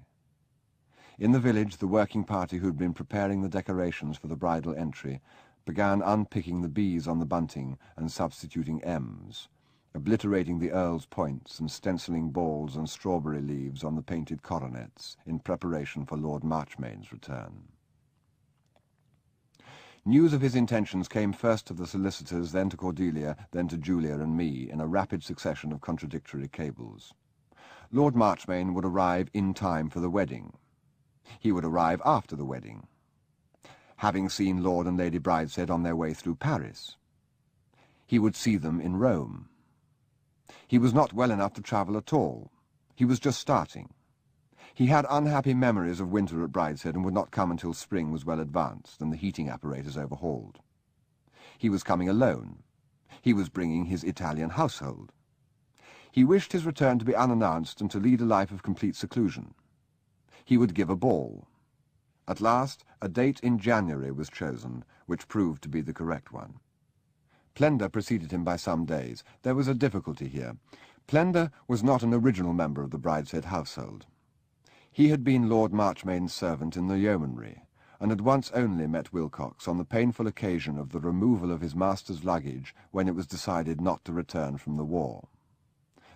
In the village, the working party who had been preparing the decorations for the bridal entry began unpicking the B's on the bunting and substituting M's, obliterating the Earl's points and stenciling balls and strawberry leaves on the painted coronets in preparation for Lord Marchmain's return. News of his intentions came first to the solicitors, then to Cordelia, then to Julia and me, in a rapid succession of contradictory cables. Lord Marchmain would arrive in time for the wedding. He would arrive after the wedding, having seen Lord and Lady Brideshead on their way through Paris. He would see them in Rome. He was not well enough to travel at all. He was just starting. He had unhappy memories of winter at Brideshead and would not come until spring was well advanced and the heating apparatus overhauled. He was coming alone. He was bringing his Italian household. He wished his return to be unannounced and to lead a life of complete seclusion. He would give a ball. At last, a date in January was chosen, which proved to be the correct one. Plender preceded him by some days. There was a difficulty here. Plender was not an original member of the Brideshead household. He had been Lord Marchmain's servant in the yeomanry, and had once only met Wilcox on the painful occasion of the removal of his master's luggage when it was decided not to return from the war.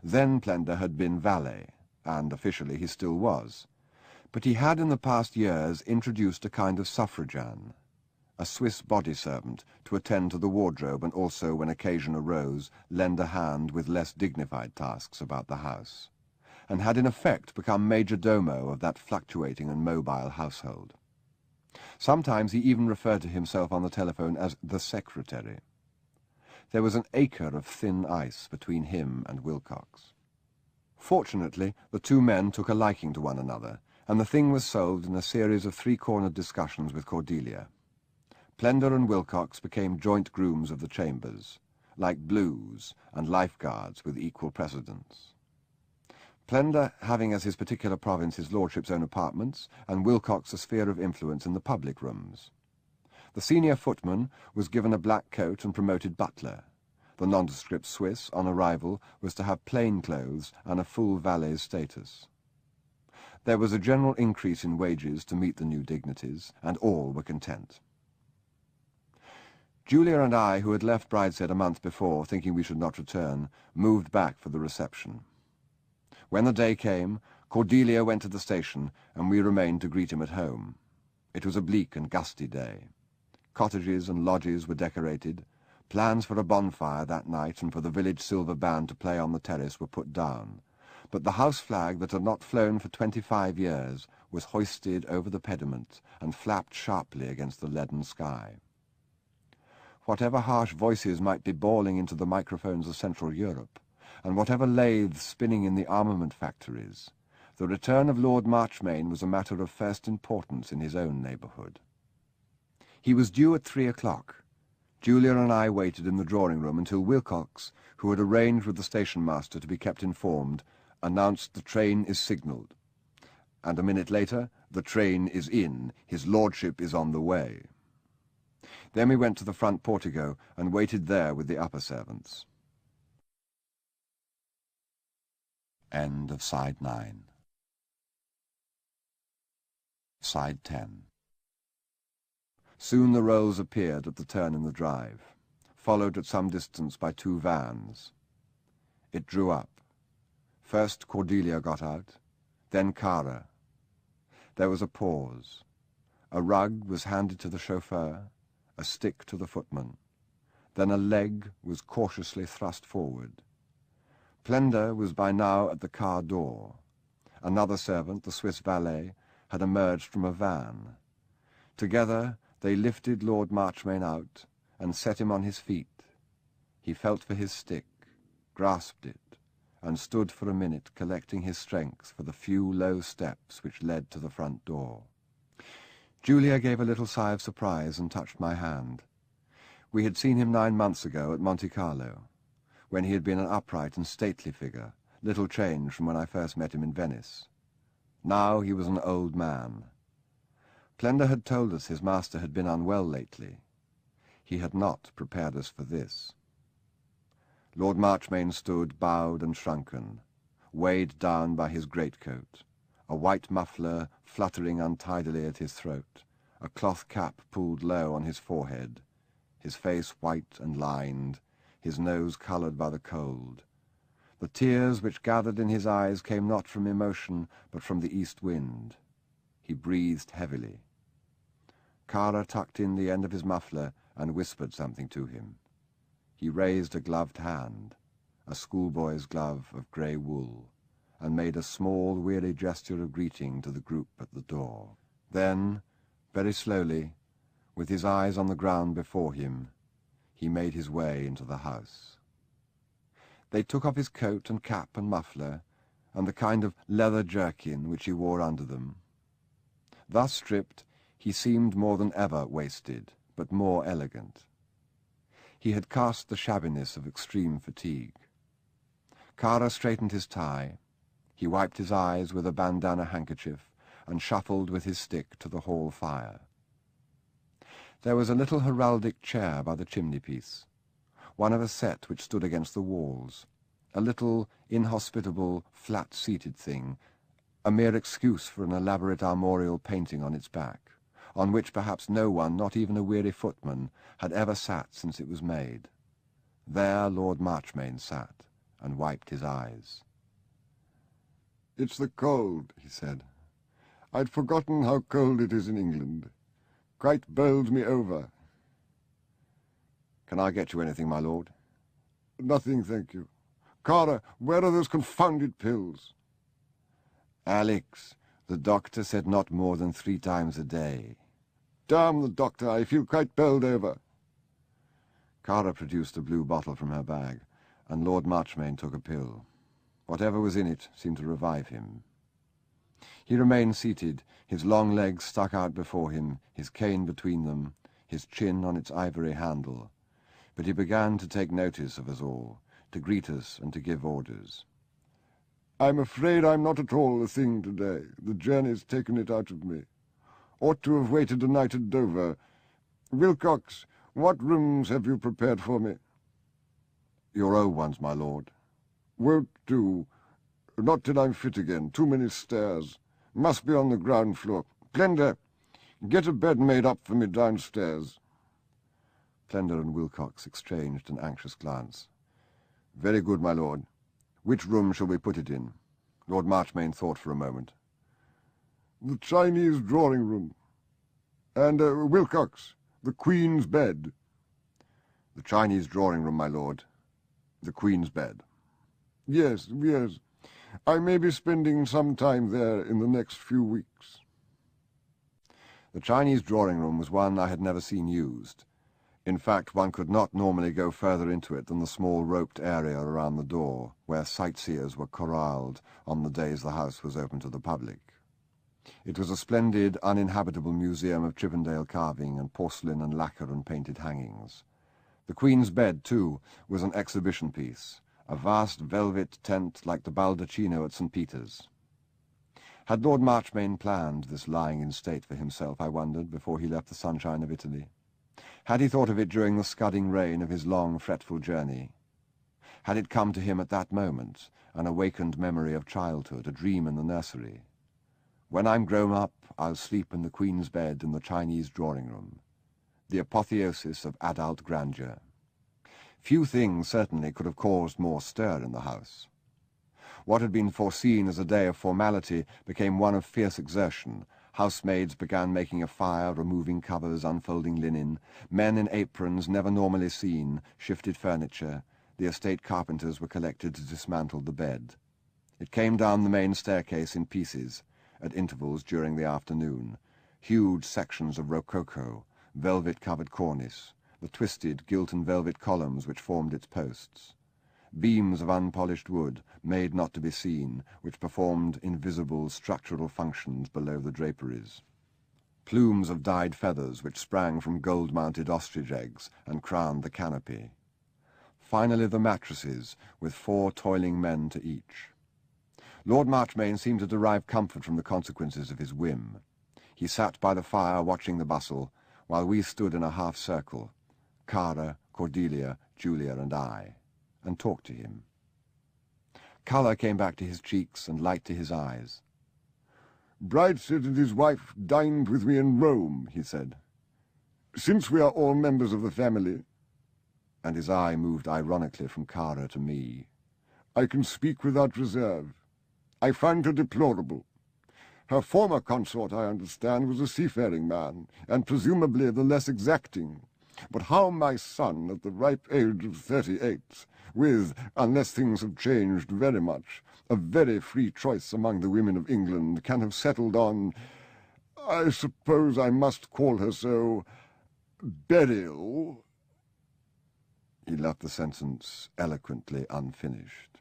Then Plender had been valet, and officially he still was. But he had in the past years introduced a kind of suffragan, a Swiss body servant, to attend to the wardrobe and also, when occasion arose, lend a hand with less dignified tasks about the house, and had in effect become major domo of that fluctuating and mobile household. Sometimes he even referred to himself on the telephone as the secretary. There was an acre of thin ice between him and Wilcox. Fortunately, the two men took a liking to one another, and the thing was solved in a series of three-cornered discussions with Cordelia. Plender and Wilcox became joint grooms of the chambers, like blues and lifeguards with equal precedence. Plender having as his particular province his lordship's own apartments, and Wilcox a sphere of influence in the public rooms. The senior footman was given a black coat and promoted butler. The nondescript Swiss, on arrival, was to have plain clothes and a full valet's status. There was a general increase in wages to meet the new dignities, and all were content. Julia and I, who had left Brideshead a month before, thinking we should not return, moved back for the reception. When the day came, Cordelia went to the station, and we remained to greet him at home. It was a bleak and gusty day. Cottages and lodges were decorated. Plans for a bonfire that night and for the village silver band to play on the terrace were put down, but the house flag that had not flown for 25 years was hoisted over the pediment and flapped sharply against the leaden sky. Whatever harsh voices might be bawling into the microphones of Central Europe, and whatever lathes spinning in the armament factories, the return of Lord Marchmain was a matter of first importance in his own neighbourhood. He was due at 3 o'clock. Julia and I waited in the drawing-room until Wilcox, who had arranged with the station-master to be kept informed, announced the train is signalled. And a minute later, the train is in, his lordship is on the way. Then we went to the front portico and waited there with the upper servants. End of Side 9. Side 10. Soon the Rolls appeared at the turn in the drive, followed at some distance by 2 vans. It drew up. First Cordelia got out, then Cara. There was a pause. A rug was handed to the chauffeur, a stick to the footman. Then a leg was cautiously thrust forward. Plender was by now at the car door. Another servant, the Swiss valet, had emerged from a van. Together they lifted Lord Marchmain out and set him on his feet. He felt for his stick, grasped it, and stood for a minute collecting his strength for the few low steps which led to the front door. Julia gave a little sigh of surprise and touched my hand. We had seen him 9 months ago at Monte Carlo, when he had been an upright and stately figure, little changed from when I first met him in Venice. Now he was an old man. Plender had told us his master had been unwell lately. He had not prepared us for this. Lord Marchmain stood bowed and shrunken, weighed down by his greatcoat, a white muffler fluttering untidily at his throat, a cloth cap pulled low on his forehead, his face white and lined, his nose coloured by the cold. The tears which gathered in his eyes came not from emotion, but from the east wind. He breathed heavily. Cara tucked in the end of his muffler and whispered something to him. He raised a gloved hand, a schoolboy's glove of grey wool, and made a small, weary gesture of greeting to the group at the door. Then, very slowly, with his eyes on the ground before him, he made his way into the house. They took off his coat and cap and muffler, and the kind of leather jerkin which he wore under them. Thus stripped, he seemed more than ever wasted, but more elegant. He had cast the shabbiness of extreme fatigue. Cara straightened his tie. He wiped his eyes with a bandana handkerchief and shuffled with his stick to the hall fire. There was a little heraldic chair by the chimney-piece, one of a set which stood against the walls, a little inhospitable, flat-seated thing, a mere excuse for an elaborate armorial painting on its back, on which perhaps no one, not even a weary footman, had ever sat since it was made. There Lord Marchmain sat, and wiped his eyes. "It's the cold," he said. "I'd forgotten how cold it is in England. Quite bowled me over." "Can I get you anything, my lord?" "Nothing, thank you. Cara, where are those confounded pills?" "Alex, the doctor said not more than 3 times a day." "Damn the doctor, I feel quite bowled over." Cara produced a blue bottle from her bag, and Lord Marchmain took a pill. Whatever was in it seemed to revive him. He remained seated, his long legs stuck out before him, his cane between them, his chin on its ivory handle. But he began to take notice of us all, to greet us and to give orders. "I'm afraid I'm not at all the thing today. The journey's taken it out of me. Ought to have waited a night at Dover. Wilcox, what rooms have you prepared for me?" "Your old ones, my lord." "Won't do. Not till I'm fit again. Too many stairs. Must be on the ground floor. Plender, get a bed made up for me downstairs." Plender and Wilcox exchanged an anxious glance. "Very good, my lord. Which room shall we put it in?" Lord Marchmain thought for a moment. "The Chinese drawing-room. And, Wilcox, the Queen's bed." The Chinese drawing-room, my lord. The Queen's bed. Yes, yes. I may be spending some time there in the next few weeks. The Chinese drawing-room was one I had never seen used. In fact, one could not normally go further into it than the small roped area around the door, where sightseers were corralled on the days the house was open to the public. It was a splendid, uninhabitable museum of Chippendale carving and porcelain and lacquer and painted hangings. The Queen's bed, too, was an exhibition piece, a vast velvet tent like the baldacchino at St. Peter's. Had Lord Marchmain planned this lying in state for himself, I wondered, before he left the sunshine of Italy? Had he thought of it during the scudding rain of his long, fretful journey? Had it come to him at that moment, an awakened memory of childhood, a dream in the nursery? When I'm grown up, I'll sleep in the Queen's bed in the Chinese drawing-room. The apotheosis of adult grandeur. Few things, certainly, could have caused more stir in the house. What had been foreseen as a day of formality became one of fierce exertion. Housemaids began making a fire, removing covers, unfolding linen. Men in aprons, never normally seen, shifted furniture. The estate carpenters were collected to dismantle the bed. It came down the main staircase in pieces, at intervals during the afternoon. Huge sections of rococo, velvet-covered cornice, the twisted gilt and velvet columns which formed its posts. Beams of unpolished wood, made not to be seen, which performed invisible structural functions below the draperies. Plumes of dyed feathers which sprang from gold-mounted ostrich eggs and crowned the canopy. Finally the mattresses, with 4 toiling men to each. Lord Marchmain seemed to derive comfort from the consequences of his whim. He sat by the fire watching the bustle, while we stood in a half-circle, Cara, Cordelia, Julia, and I, and talked to him. Colour came back to his cheeks and light to his eyes. Brideshead and his wife dined with me in Rome, he said. Since we are all members of the family, and his eye moved ironically from Cara to me, I can speak without reserve. I find her deplorable. Her former consort, I understand, was a seafaring man, and presumably the less exacting. But how my son, at the ripe age of 38, with, unless things have changed very much, a very free choice among the women of England, can have settled on, I suppose I must call her so, Beryl. He left the sentence eloquently unfinished.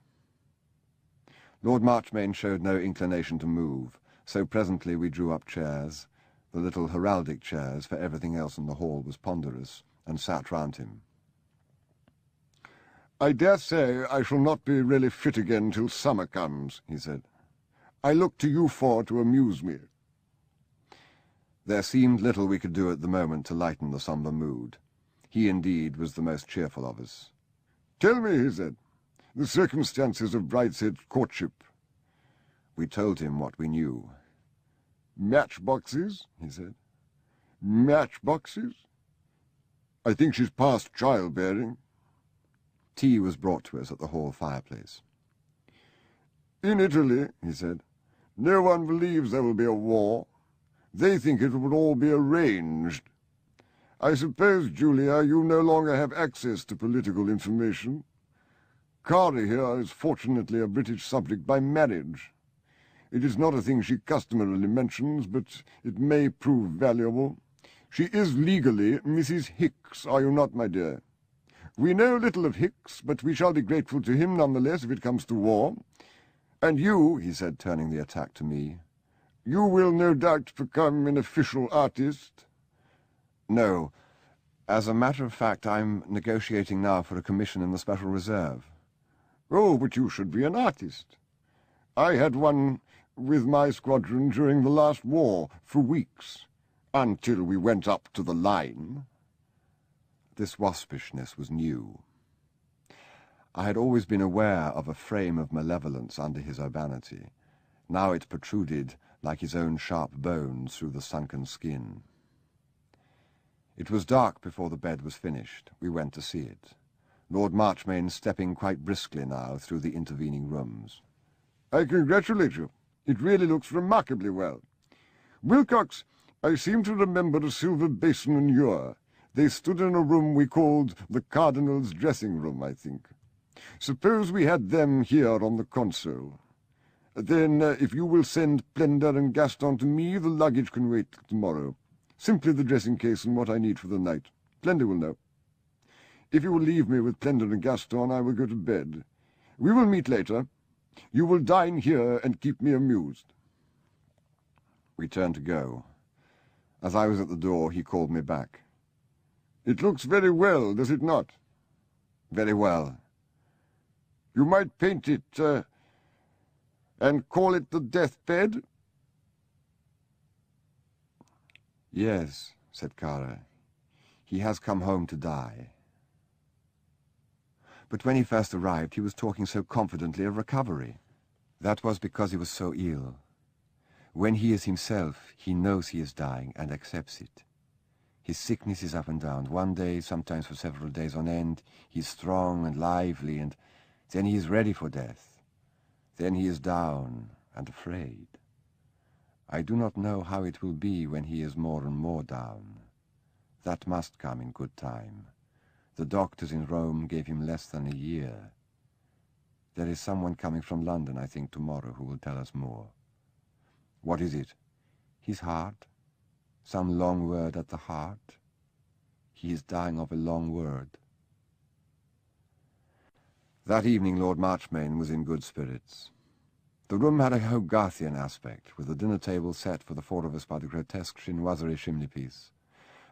Lord Marchmain showed no inclination to move, so presently we drew up chairs, the little heraldic chairs, for everything else in the hall was ponderous, and sat round him. I dare say I shall not be really fit again till summer comes, he said. I look to you four to amuse me. There seemed little we could do at the moment to lighten the sombre mood. He, indeed, was the most cheerful of us. Tell me, he said, the circumstances of Brideshead's courtship. We told him what we knew. Matchboxes, he said. Matchboxes? I think she's past childbearing. Tea was brought to us at the hall fireplace. In Italy, he said, no one believes there will be a war. They think it will all be arranged. I suppose, Julia, you no longer have access to political information. Cara here is fortunately a British subject by marriage. It is not a thing she customarily mentions, but it may prove valuable. She is legally Mrs. Hicks, are you not, my dear? We know little of Hicks, but we shall be grateful to him nonetheless if it comes to war. And you, he said, turning the attack to me, you will no doubt become an official artist. No. As a matter of fact, I'm negotiating now for a commission in the Special Reserve. Oh, but you should be an artist. I had one with my squadron during the last war, for weeks, until we went up to the line. This waspishness was new. I had always been aware of a frame of malevolence under his urbanity. Now it protruded like his own sharp bones through the sunken skin. It was dark before the bed was finished. We went to see it. Lord Marchmain stepping quite briskly now through the intervening rooms. I congratulate you. It really looks remarkably well. Wilcox, I seem to remember a silver basin and ewer. They stood in a room we called the Cardinal's dressing room, I think. Suppose we had them here on the console. Then, if you will send Plender and Gaston to me, the luggage can wait till tomorrow. Simply the dressing case and what I need for the night. Plender will know. If you will leave me with Plender and Gaston, I will go to bed. We will meet later. You will dine here and keep me amused." We turned to go. As I was at the door, he called me back. "It looks very well, does it not?" "Very well." "You might paint it, and call it the deathbed?" "Yes," said Kara. "He has come home to die." But when he first arrived, he was talking so confidently of recovery. That was because he was so ill. When he is himself, he knows he is dying and accepts it. His sickness is up and down. One day, sometimes for several days on end, he is strong and lively, and then he is ready for death. Then he is down and afraid. I do not know how it will be when he is more and more down. That must come in good time. The doctors in Rome gave him less than a year. There is someone coming from London, I think, tomorrow, who will tell us more. What is it? His heart? Some long word at the heart? He is dying of a long word. That evening Lord Marchmain was in good spirits. The room had a Hogarthian aspect, with the dinner table set for the four of us by the grotesque chinoiserie chimney-piece,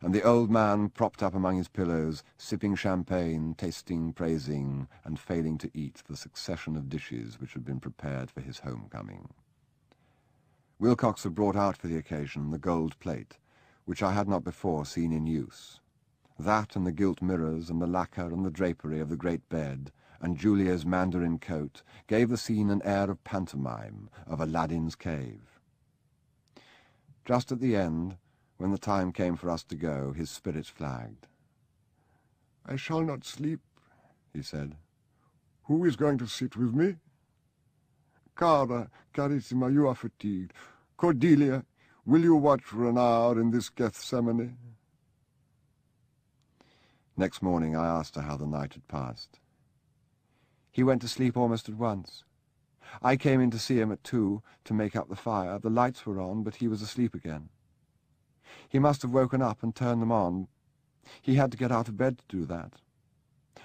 and the old man propped up among his pillows, sipping champagne, tasting, praising, and failing to eat the succession of dishes which had been prepared for his homecoming. Wilcox had brought out for the occasion the gold plate, which I had not before seen in use. That and the gilt mirrors and the lacquer and the drapery of the great bed and Julia's mandarin coat gave the scene an air of pantomime, of Aladdin's cave. Just at the end, when the time came for us to go, his spirits flagged. "I shall not sleep," he said. "Who is going to sit with me?" "Cara, carissima, you are fatigued. Cordelia, will you watch for an hour in this Gethsemane?" Next morning I asked her how the night had passed. "He went to sleep almost at once. I came in to see him at 2 to make up the fire. The lights were on, but he was asleep again. He must have woken up and turned them on. He had to get out of bed to do that.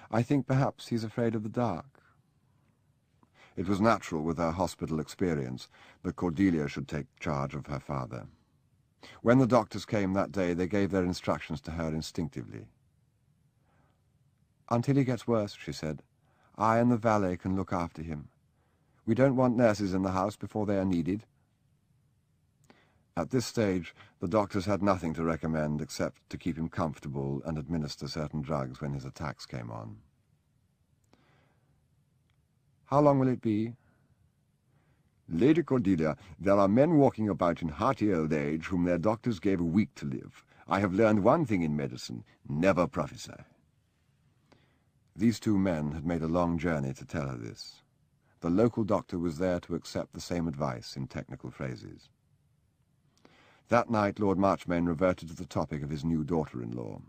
I think perhaps he's afraid of the dark." It was natural with her hospital experience that Cordelia should take charge of her father. When the doctors came that day, they gave their instructions to her instinctively. "Until he gets worse," she said, "I and the valet can look after him. We don't want nurses in the house before they are needed." At this stage, the doctors had nothing to recommend except to keep him comfortable and administer certain drugs when his attacks came on. "How long will it be?" "Lady Cordelia, there are men walking about in hearty old age whom their doctors gave a week to live. I have learned one thing in medicine: never prophesy." These two men had made a long journey to tell her this. The local doctor was there to accept the same advice in technical phrases. That night Lord Marchmain reverted to the topic of his new daughter-in-law.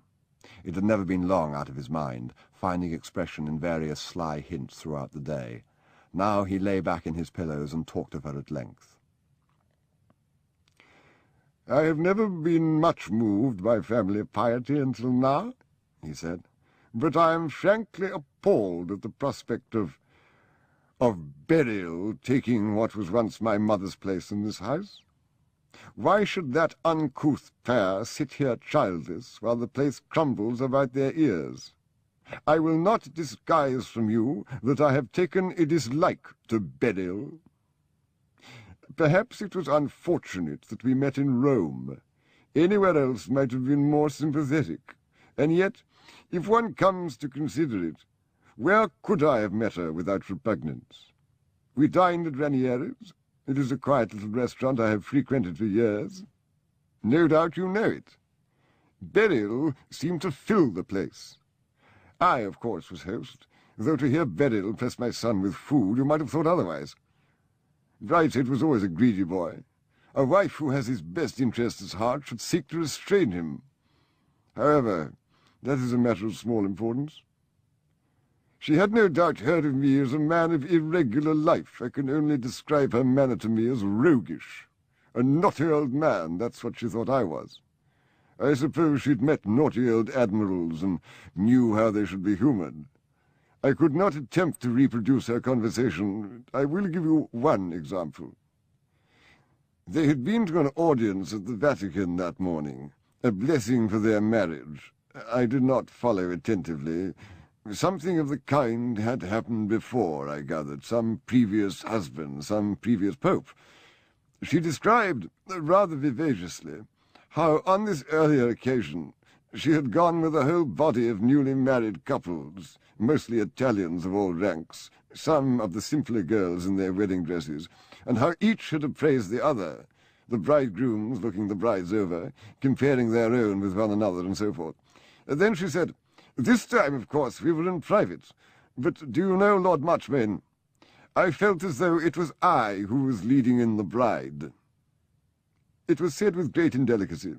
It had never been long out of his mind, finding expression in various sly hints throughout the day. Now he lay back in his pillows and talked of her at length. "I have never been much moved by family piety until now," he said, "but I am frankly appalled at the prospect of Beryl taking what was once my mother's place in this house. Why should that uncouth pair sit here childless while the place crumbles about their ears? I will not disguise from you that I have taken a dislike to Beryl. Perhaps it was unfortunate that we met in Rome. Anywhere else might have been more sympathetic. And yet, if one comes to consider it, where could I have met her without repugnance? We dined at Ranieri's. It is a quiet little restaurant I have frequented for years. No doubt you know it. Beryl seemed to fill the place. I, of course, was host, though to hear Beryl press my son with food you might have thought otherwise. Brideshead was always a greedy boy. A wife who has his best interests at heart should seek to restrain him. However, That is a matter of small importance. She had no doubt heard of me as a man of irregular life. I can only describe her manner to me as roguish. A naughty old man, that's what she thought I was. I suppose she'd met naughty old admirals and knew how they should be humoured. I could not attempt to reproduce her conversation. I will give you one example. They had been to an audience at the Vatican that morning, a blessing for their marriage. I did not follow attentively. Something of the kind had happened before, I gathered. Some previous husband, some previous pope. She described, rather vivaciously, how on this earlier occasion she had gone with a whole body of newly married couples, mostly Italians of all ranks, some of the simpler girls in their wedding dresses, and how each had appraised the other, the bridegrooms looking the brides over, comparing their own with one another, and so forth. Then she said, "This time, of course, we were in private, but do you know, Lord Marchmain, I felt as though it was I who was leading in the bride." It was said with great indelicacy.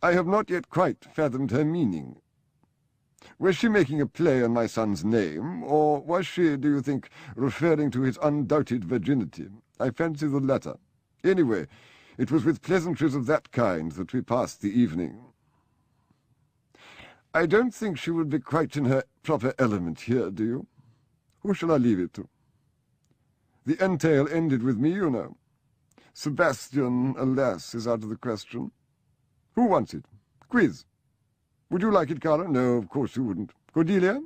I have not yet quite fathomed her meaning. Was she making a play on my son's name, or was she, do you think, referring to his undoubted virginity? I fancy the latter. Anyway, it was with pleasantries of that kind that we passed the evening. I don't think she would be quite in her proper element here, do you? Who shall I leave it to? The entail ended with me, you know. Sebastian, alas, is out of the question. Who wants it? Quiz. Would you like it, Cara? No, of course you wouldn't. Cordelia?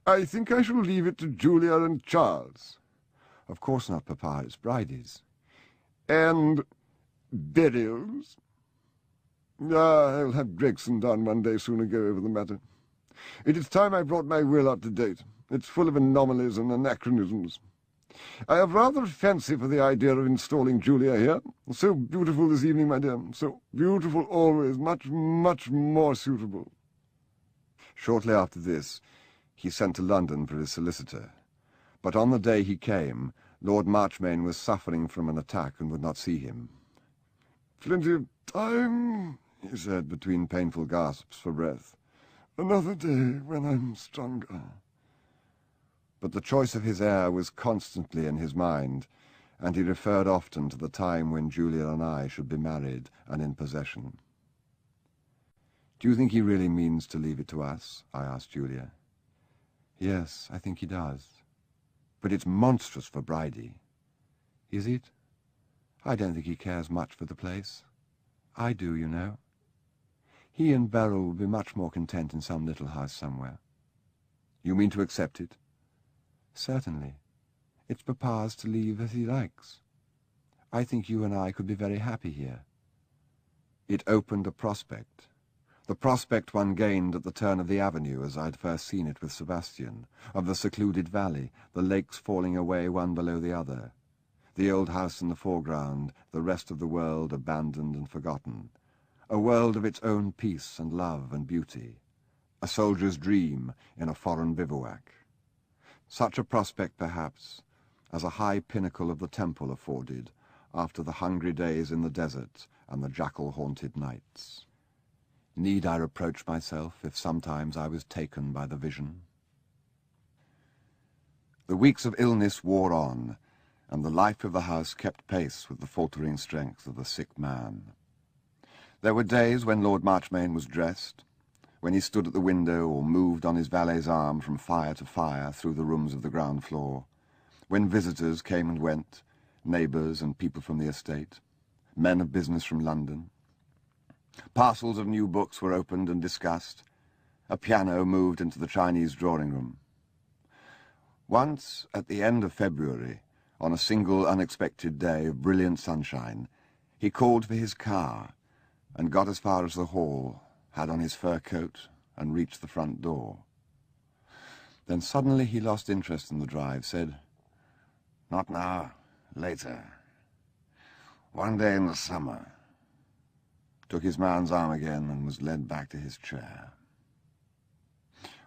I think I shall leave it to Julia and Charles. Of course not, Papa. It's Bridie's. And burials? I'll have Gregson down one day soon and go over the matter. It is time I brought my will up to date. It's full of anomalies and anachronisms. I have rather a fancy for the idea of installing Julia here. So beautiful this evening, my dear. So beautiful always. Much, much more suitable. Shortly after this, he sent to London for his solicitor. But on the day he came, Lord Marchmain was suffering from an attack and would not see him. "Plenty of time," he said between painful gasps for breath. "Another day when I'm stronger." But the choice of his heir was constantly in his mind, and he referred often to the time when Julia and I should be married and in possession. "Do you think he really means to leave it to us?" I asked Julia. "Yes, I think he does. But it's monstrous for Bridie." "Is it? I don't think he cares much for the place. I do, you know. He and Beryl will be much more content in some little house somewhere." "You mean to accept it?" "Certainly. It's Papa's to leave as he likes. I think you and I could be very happy here." It opened a prospect. The prospect one gained at the turn of the avenue as I'd first seen it with Sebastian, of the secluded valley, the lakes falling away one below the other, the old house in the foreground, the rest of the world abandoned and forgotten, a world of its own peace and love and beauty, a soldier's dream in a foreign bivouac. Such a prospect, perhaps, as a high pinnacle of the temple afforded after the hungry days in the desert and the jackal-haunted nights. Need I reproach myself if sometimes I was taken by the vision? The weeks of illness wore on, and the life of the house kept pace with the faltering strength of the sick man. There were days when Lord Marchmain was dressed, when he stood at the window or moved on his valet's arm from fire to fire through the rooms of the ground floor, when visitors came and went, neighbours and people from the estate, men of business from London. Parcels of new books were opened and discussed. A piano moved into the Chinese drawing-room. Once, at the end of February, on a single unexpected day of brilliant sunshine, he called for his car and got as far as the hall, had on his fur coat, and reached the front door. Then suddenly he lost interest in the drive, said, "Not now, later. One day in the summer." Took his man's arm again and was led back to his chair.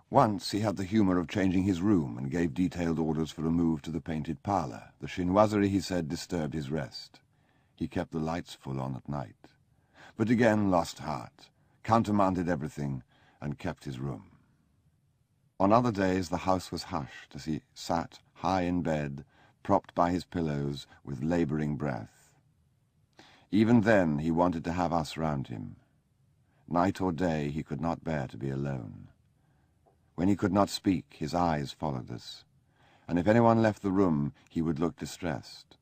Once he had the humour of changing his room and gave detailed orders for a move to the painted parlour. The chinoiserie, he said, disturbed his rest. He kept the lights full on at night. But again lost heart, countermanded everything, and kept his room. On other days the house was hushed as he sat high in bed, propped by his pillows with labouring breath. Even then he wanted to have us round him. Night or day he could not bear to be alone. When he could not speak, his eyes followed us, and if anyone left the room he would look distressed.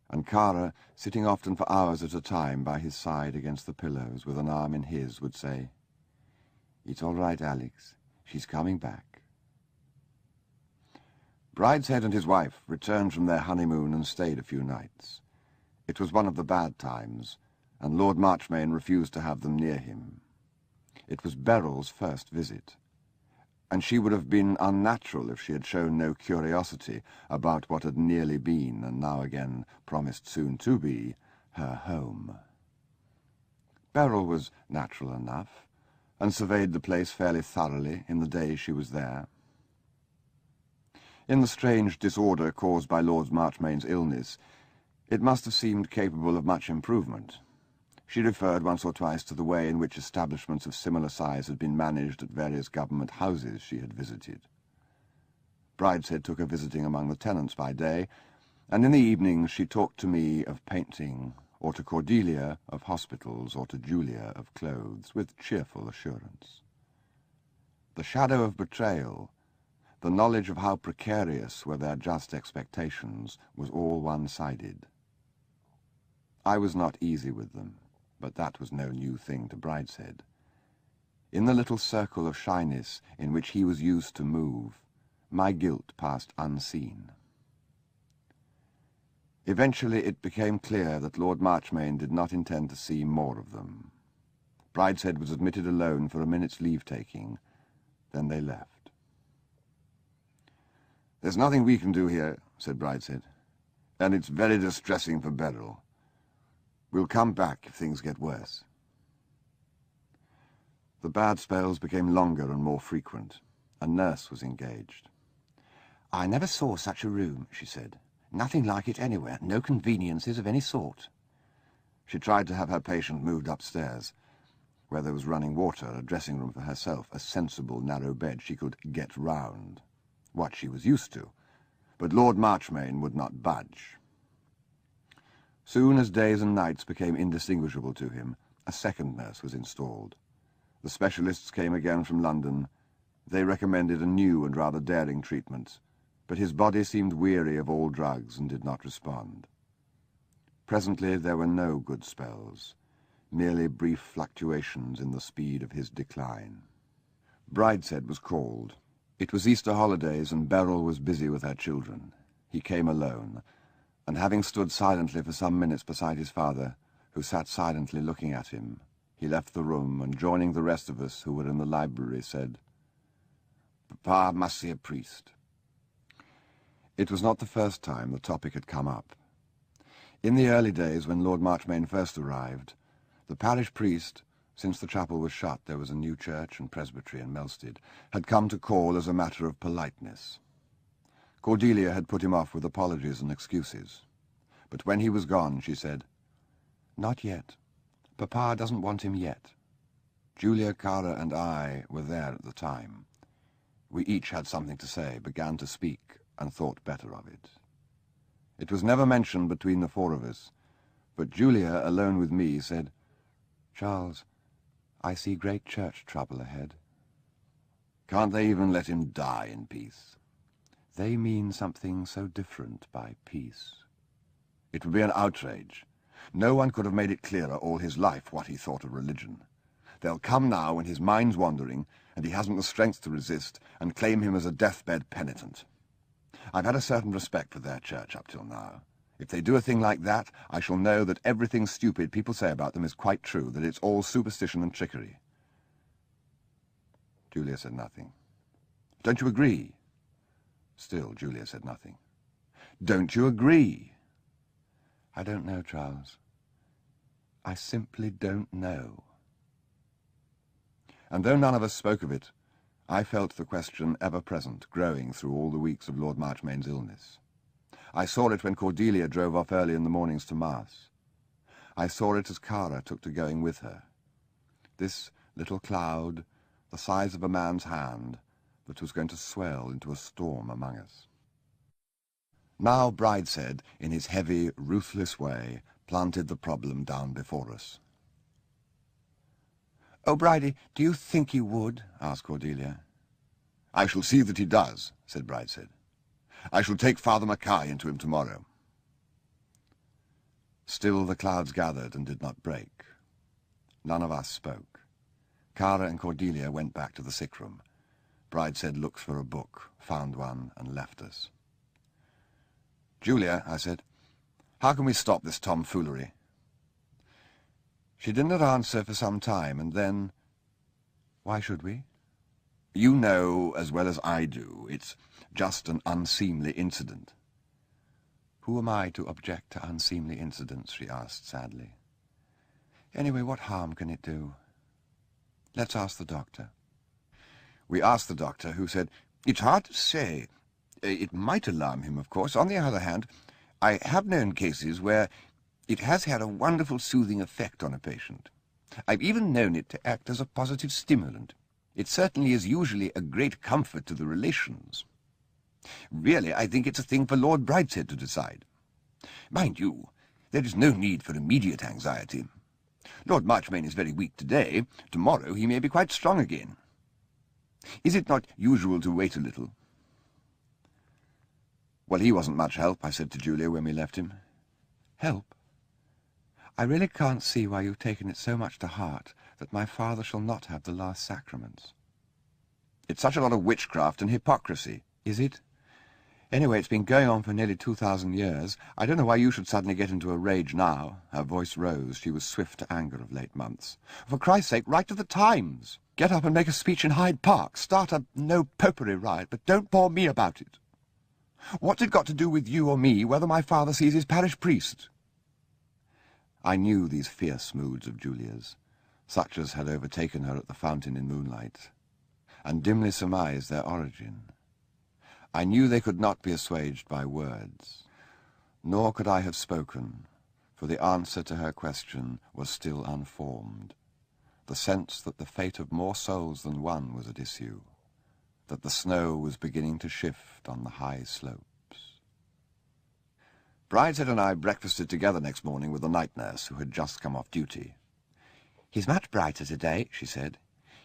And Kara, sitting often for hours at a time by his side against the pillows with an arm in his, would say, "It's all right, Alex. She's coming back." Brideshead and his wife returned from their honeymoon and stayed a few nights. It was one of the bad times, and Lord Marchmain refused to have them near him. It was Beryl's first visit, and she would have been unnatural if she had shown no curiosity about what had nearly been, and now again promised soon to be, her home. Beryl was natural enough, and surveyed the place fairly thoroughly in the days she was there. In the strange disorder caused by Lord Marchmain's illness, it must have seemed capable of much improvement. She referred once or twice to the way in which establishments of similar size had been managed at various government houses she had visited. Brideshead took her visiting among the tenants by day, and in the evenings she talked to me of painting, or to Cordelia of hospitals, or to Julia of clothes, with cheerful assurance. The shadow of betrayal, the knowledge of how precarious were their just expectations, was all one-sided. I was not easy with them, but that was no new thing to Brideshead. In the little circle of shyness in which he was used to move, my guilt passed unseen. Eventually it became clear that Lord Marchmain did not intend to see more of them. Brideshead was admitted alone for a minute's leave-taking. Then they left. "There's nothing we can do here," said Brideshead, "and it's very distressing for Beryl. We'll come back if things get worse." The bad spells became longer and more frequent. A nurse was engaged. "I never saw such a room," she said. "Nothing like it anywhere. No conveniences of any sort." She tried to have her patient moved upstairs, where there was running water, a dressing room for herself, a sensible narrow bed she could get round, what she was used to, but Lord Marchmain would not budge. Soon as days and nights became indistinguishable to him, a second nurse was installed. The specialists came again from London. They recommended a new and rather daring treatment, but his body seemed weary of all drugs and did not respond. Presently there were no good spells, merely brief fluctuations in the speed of his decline. Brideshead was called. It was Easter holidays, and Beryl was busy with her children. He came alone, and having stood silently for some minutes beside his father, who sat silently looking at him, he left the room, and joining the rest of us who were in the library, said, "Papa must see a priest." It was not the first time the topic had come up. In the early days, when Lord Marchmain first arrived, the parish priest, since the chapel was shut, there was a new church and presbytery in Melstead, had come to call as a matter of politeness. Cordelia had put him off with apologies and excuses. But when he was gone, she said, "Not yet. Papa doesn't want him yet." Julia, Kara, and I were there at the time. We each had something to say, began to speak, and thought better of it. It was never mentioned between the four of us, but Julia, alone with me, said, "Charles, I see great church trouble ahead." "Can't they even let him die in peace?" "They mean something so different by peace." "It would be an outrage. No one could have made it clearer all his life what he thought of religion. They'll come now when his mind's wandering, and he hasn't the strength to resist, and claim him as a deathbed penitent. I've had a certain respect for their church up till now. If they do a thing like that, I shall know that everything stupid people say about them is quite true, that it's all superstition and trickery." Julia said nothing. "Don't you agree?" Still Julia said nothing. "Don't you agree?" "I don't know, Charles. I simply don't know." And though none of us spoke of it, I felt the question ever present, growing through all the weeks of Lord Marchmain's illness. I saw it when Cordelia drove off early in the mornings to Mass. I saw it as Kara took to going with her. This little cloud, the size of a man's hand, that was going to swell into a storm among us. Now Brideshead, in his heavy, ruthless way, planted the problem down before us. "Oh, Bridie, do you think he would?" asked Cordelia. "I shall see that he does," said Brideshead. "I shall take Father Mackay into him tomorrow." Still the clouds gathered and did not break. None of us spoke. Cara and Cordelia went back to the sick room. Brideshead looked for a book, found one, and left us. "Julia," I said, "how can we stop this tomfoolery?" She did not answer for some time, and then, "Why should we?" "You know as well as I do, it's just an unseemly incident." "Who am I to object to unseemly incidents?" she asked sadly. "Anyway, what harm can it do? Let's ask the doctor." We asked the doctor, who said, "It's hard to say. It might alarm him, of course. On the other hand, I have known cases where it has had a wonderful soothing effect on a patient. I've even known it to act as a positive stimulant. It certainly is usually a great comfort to the relations. Really, I think it's a thing for Lord Brideshead to decide. Mind you, there is no need for immediate anxiety. Lord Marchmain is very weak today. Tomorrow he may be quite strong again. Is it not usual to wait a little?" "Well, he wasn't much help," I said to Julia when we left him. "Help? I really can't see why you've taken it so much to heart that my father shall not have the last sacraments." "It's such a lot of witchcraft and hypocrisy." "Is it? Anyway, it's been going on for nearly 2,000 years. I don't know why you should suddenly get into a rage now." Her voice rose. She was swift to anger of late months. "For Christ's sake, write to the Times. Get up and make a speech in Hyde Park. Start a no-popery riot, but don't bore me about it. What's it got to do with you or me whether my father sees his parish priest?" I knew these fierce moods of Julia's, such as had overtaken her at the fountain in moonlight, and dimly surmised their origin. I knew they could not be assuaged by words, nor could I have spoken, for the answer to her question was still unformed. The sense that the fate of more souls than one was at issue, that the snow was beginning to shift on the high slopes. Brideshead and I breakfasted together next morning with the night nurse, who had just come off duty. "He's much brighter today," she said.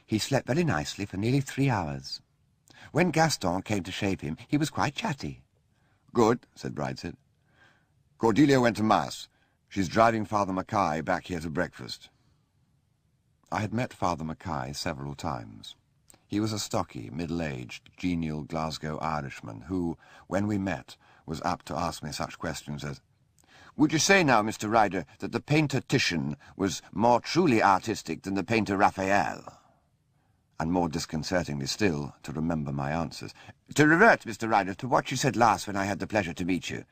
"He slept very nicely for nearly 3 hours. When Gaston came to shave him, he was quite chatty." "Good," said Brideshead. "Cordelia went to Mass. She's driving Father Mackay back here to breakfast." I had met Father Mackay several times. He was a stocky, middle-aged, genial Glasgow Irishman who, when we met, was apt to ask me such questions as, "Would you say now, Mr. Ryder, that the painter Titian was more truly artistic than the painter Raphael?" And more disconcertingly still, to remember my answers. "To revert, Mr. Ryder, to what you said last when I had the pleasure to meet you,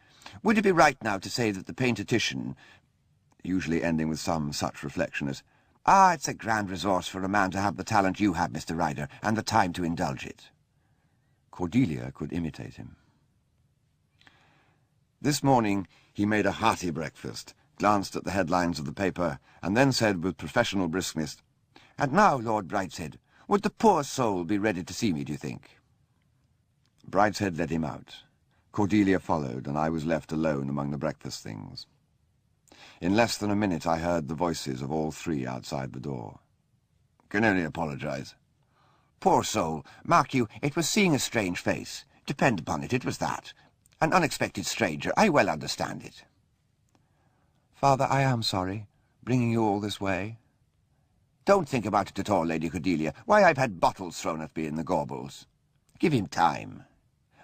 would it be right now to say that the painter Titian," usually ending with some such reflection as, "Ah, it's a grand resource for a man to have the talent you have, Mr. Ryder, and the time to indulge it." Cordelia could imitate him. This morning he made a hearty breakfast, glanced at the headlines of the paper, and then said with professional briskness, "And now, Lord Brideshead, would the poor soul be ready to see me, do you think?" Brideshead led him out. Cordelia followed, and I was left alone among the breakfast things. In less than a minute I heard the voices of all three outside the door. "Can only apologize." "Poor soul, mark you, it was seeing a strange face. Depend upon it, it was that. An unexpected stranger, I well understand it." "Father, I am sorry, bringing you all this way." "Don't think about it at all, Lady Cordelia. Why, I've had bottles thrown at me in the Gorbals. Give him time.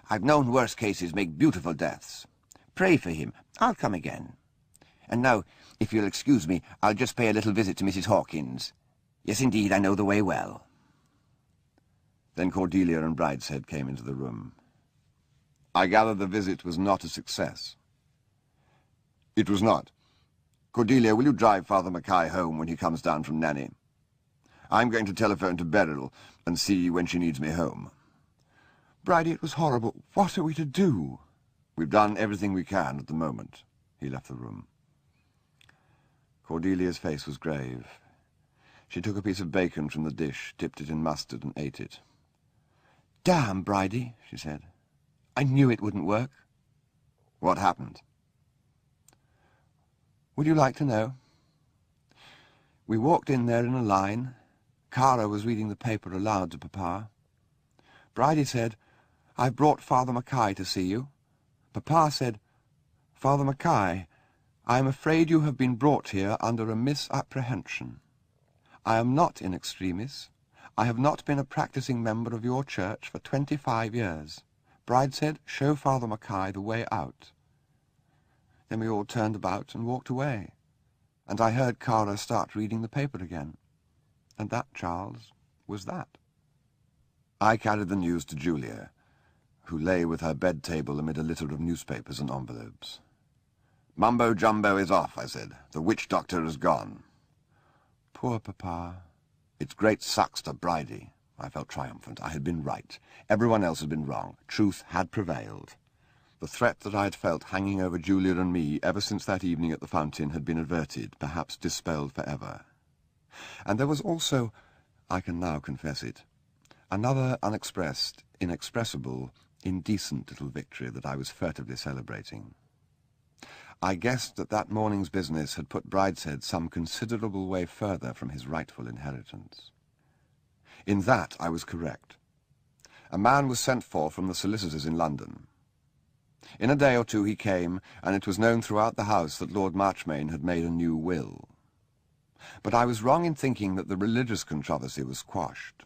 I've known worse cases make beautiful deaths. Pray for him. I'll come again. And now, if you'll excuse me, I'll just pay a little visit to Mrs. Hawkins. Yes, indeed, I know the way well." Then Cordelia and Brideshead came into the room. I gather the visit was not a success. "It was not. Cordelia, will you drive Father Mackay home when he comes down from Nanny? I'm going to telephone to Beryl and see when she needs me home." "Bridie, it was horrible. What are we to do?" "We've done everything we can at the moment." He left the room. Cordelia's face was grave. She took a piece of bacon from the dish, dipped it in mustard, and ate it. "Damn, Bridie," she said. "I knew it wouldn't work." What happened? Would you like to know? We walked in there in a line. Cara was reading the paper aloud to Papa. Bridie said, "I've brought Father Mackay to see you." Papa said, "Father Mackay, I am afraid you have been brought here under a misapprehension. I am not in extremis. I have not been a practicing member of your church for 25 years. Brideshead, show Father Mackay the way out." Then we all turned about and walked away, and I heard Cara start reading the paper again. And that, Charles, was that. I carried the news to Julia, who lay with her bed table amid a litter of newspapers and envelopes. "Mumbo-jumbo is off," I said. "The witch-doctor is gone." Poor Papa. "It's great sucks to Bridie." I felt triumphant. I had been right. Everyone else had been wrong. Truth had prevailed. The threat that I had felt hanging over Julia and me ever since that evening at the fountain had been averted, perhaps dispelled forever. And there was also, I can now confess it, another unexpressed, inexpressible, indecent little victory that I was furtively celebrating. I guessed that that morning's business had put Brideshead some considerable way further from his rightful inheritance. In that I was correct. A man was sent for from the solicitors in London. In a day or two he came, and it was known throughout the house that Lord Marchmain had made a new will. But I was wrong in thinking that the religious controversy was quashed.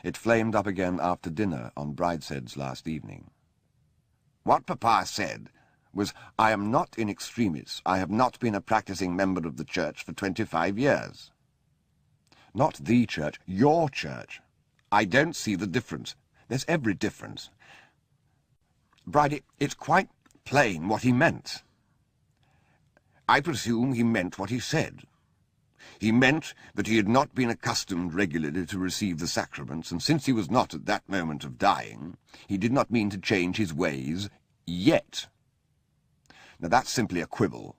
It flamed up again after dinner on Brideshead's last evening. What Papa said was, "I am not in extremis. I have not been a practicing member of the church for 25 years. Not the church, your church. I don't see the difference. There's every difference. Bridie, it's quite plain what he meant. I presume he meant what he said. He meant that he had not been accustomed regularly to receive the sacraments, and since he was not at that moment of dying, he did not mean to change his ways yet. Now that's simply a quibble.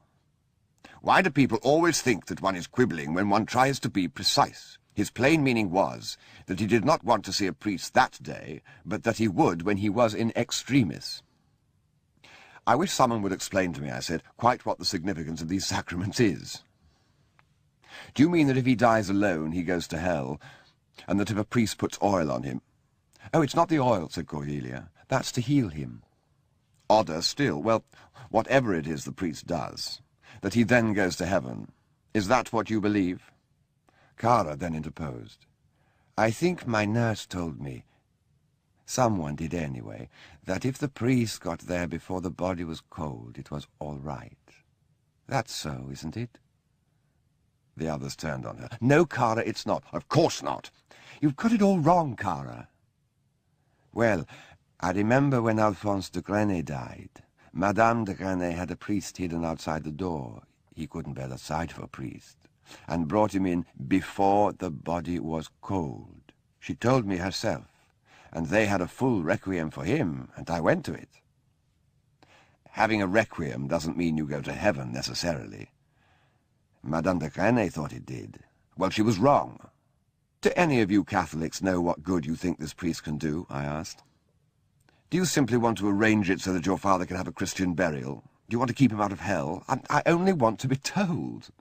Why do people always think that one is quibbling when one tries to be precise? His plain meaning was that he did not want to see a priest that day, but that he would when he was in extremis. I wish someone would explain to me, I said, quite what the significance of these sacraments is. Do you mean that if he dies alone, he goes to hell, and that if a priest puts oil on him— "Oh, it's not the oil," said Cordelia. "That's to heal him." Odder still. Well, whatever it is the priest does, that he then goes to heaven. Is that what you believe? Cara then interposed. "I think my nurse told me, someone did anyway, that if the priest got there before the body was cold, it was all right. That's so, isn't it?" The others turned on her. "No, Cara, it's not." "Of course not." "You've got it all wrong, Cara." "Well, I remember when Alphonse de Grenay died. Madame de Grenay had a priest hidden outside the door. He couldn't bear the sight of a priest, and brought him in before the body was cold. She told me herself, and they had a full requiem for him, and I went to it." Having a requiem doesn't mean you go to heaven, necessarily. Madame de Grenay thought it did. Well, she was wrong. Do any of you Catholics know what good you think this priest can do? I asked. Do you simply want to arrange it so that your father can have a Christian burial? Do you want to keep him out of hell? I only want to be told.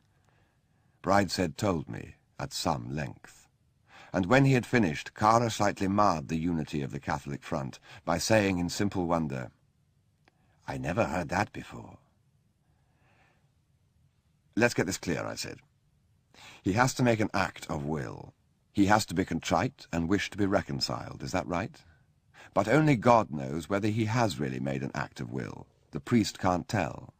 Brideshead told me at some length. And when he had finished, Cara slightly marred the unity of the Catholic front by saying in simple wonder, "I never heard that before." Let's get this clear, I said. He has to make an act of will. He has to be contrite and wish to be reconciled. Is that right? But only God knows whether he has really made an act of will. The priest can't tell.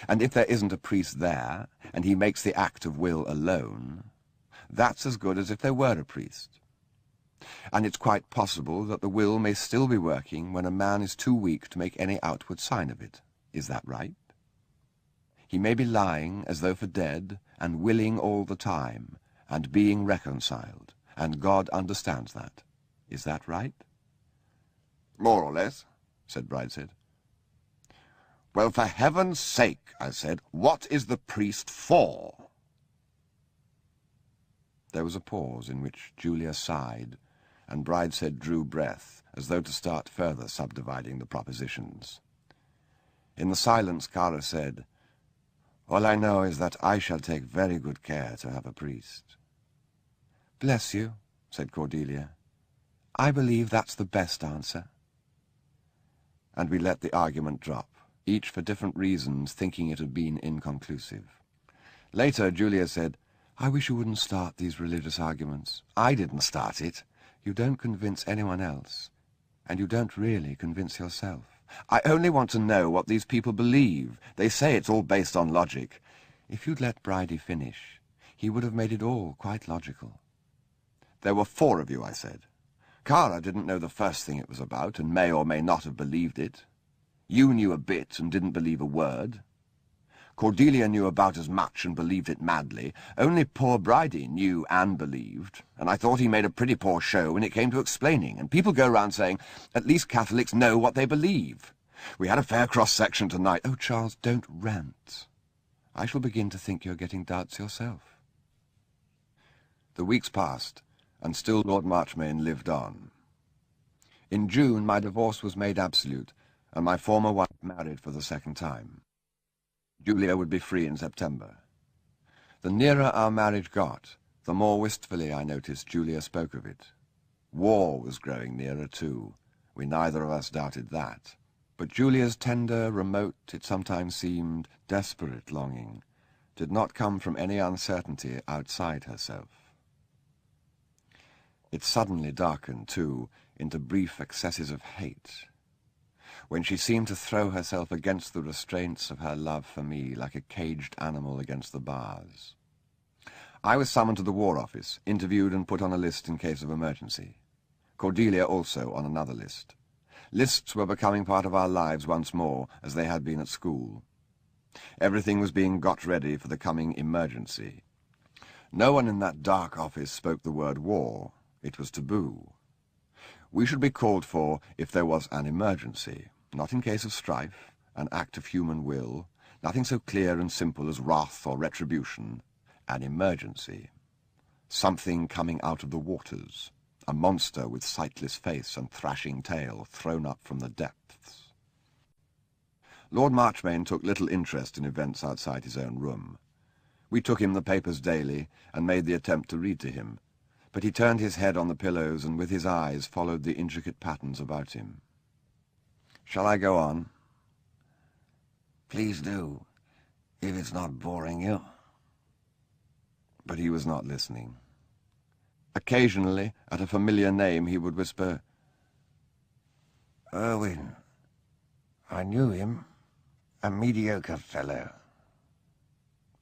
And if there isn't a priest there, and he makes the act of will alone, that's as good as if there were a priest. And it's quite possible that the will may still be working when a man is too weak to make any outward sign of it. Is that right? He may be lying as though for dead, and willing all the time, and being reconciled, and God understands that. Is that right? More or less, said Brideshead. Well, for heaven's sake, I said, what is the priest for? There was a pause in which Julia sighed, and Brideshead drew breath, as though to start further subdividing the propositions. In the silence, Cara said, "All I know is that I shall take very good care to have a priest." "Bless you," said Cordelia. "I believe that's the best answer." And we let the argument drop, each for different reasons thinking it had been inconclusive. Later, Julia said, "I wish you wouldn't start these religious arguments. I didn't start it. You don't convince anyone else, and you don't really convince yourself." "I only want to know what these people believe. They say it's all based on logic." "If you'd let Bridie finish, he would have made it all quite logical." "There were 4 of you," I said. "Cara didn't know the first thing it was about, and may or may not have believed it. You knew a bit and didn't believe a word. Cordelia knew about as much and believed it madly. Only poor Bridie knew and believed, and I thought he made a pretty poor show when it came to explaining, and people go round saying, at least Catholics know what they believe. We had a fair cross-section tonight." "Oh, Charles, don't rant. I shall begin to think you're getting doubts yourself." The weeks passed, and still Lord Marchmain lived on. In June my divorce was made absolute, and my former wife married for the second time. Julia would be free in September. The nearer our marriage got, the more wistfully I noticed Julia spoke of it. War was growing nearer, too. We neither of us doubted that. But Julia's tender, remote, it sometimes seemed, desperate longing did not come from any uncertainty outside herself. It suddenly darkened, too, into brief excesses of hate, when she seemed to throw herself against the restraints of her love for me like a caged animal against the bars. I was summoned to the War Office, interviewed and put on a list in case of emergency. Cordelia also on another list. Lists were becoming part of our lives once more, as they had been at school. Everything was being got ready for the coming emergency. No one in that dark office spoke the word war. It was taboo. We should be called for if there was an emergency, not in case of strife, an act of human will, nothing so clear and simple as wrath or retribution, an emergency. Something coming out of the waters, a monster with sightless face and thrashing tail thrown up from the depths. Lord Marchmain took little interest in events outside his own room. We took him the papers daily and made the attempt to read to him, but he turned his head on the pillows and with his eyes followed the intricate patterns about him. "Shall I go on?" "Please do, if it's not boring you." But he was not listening. Occasionally, at a familiar name, he would whisper, "Irwin. I knew him. A mediocre fellow."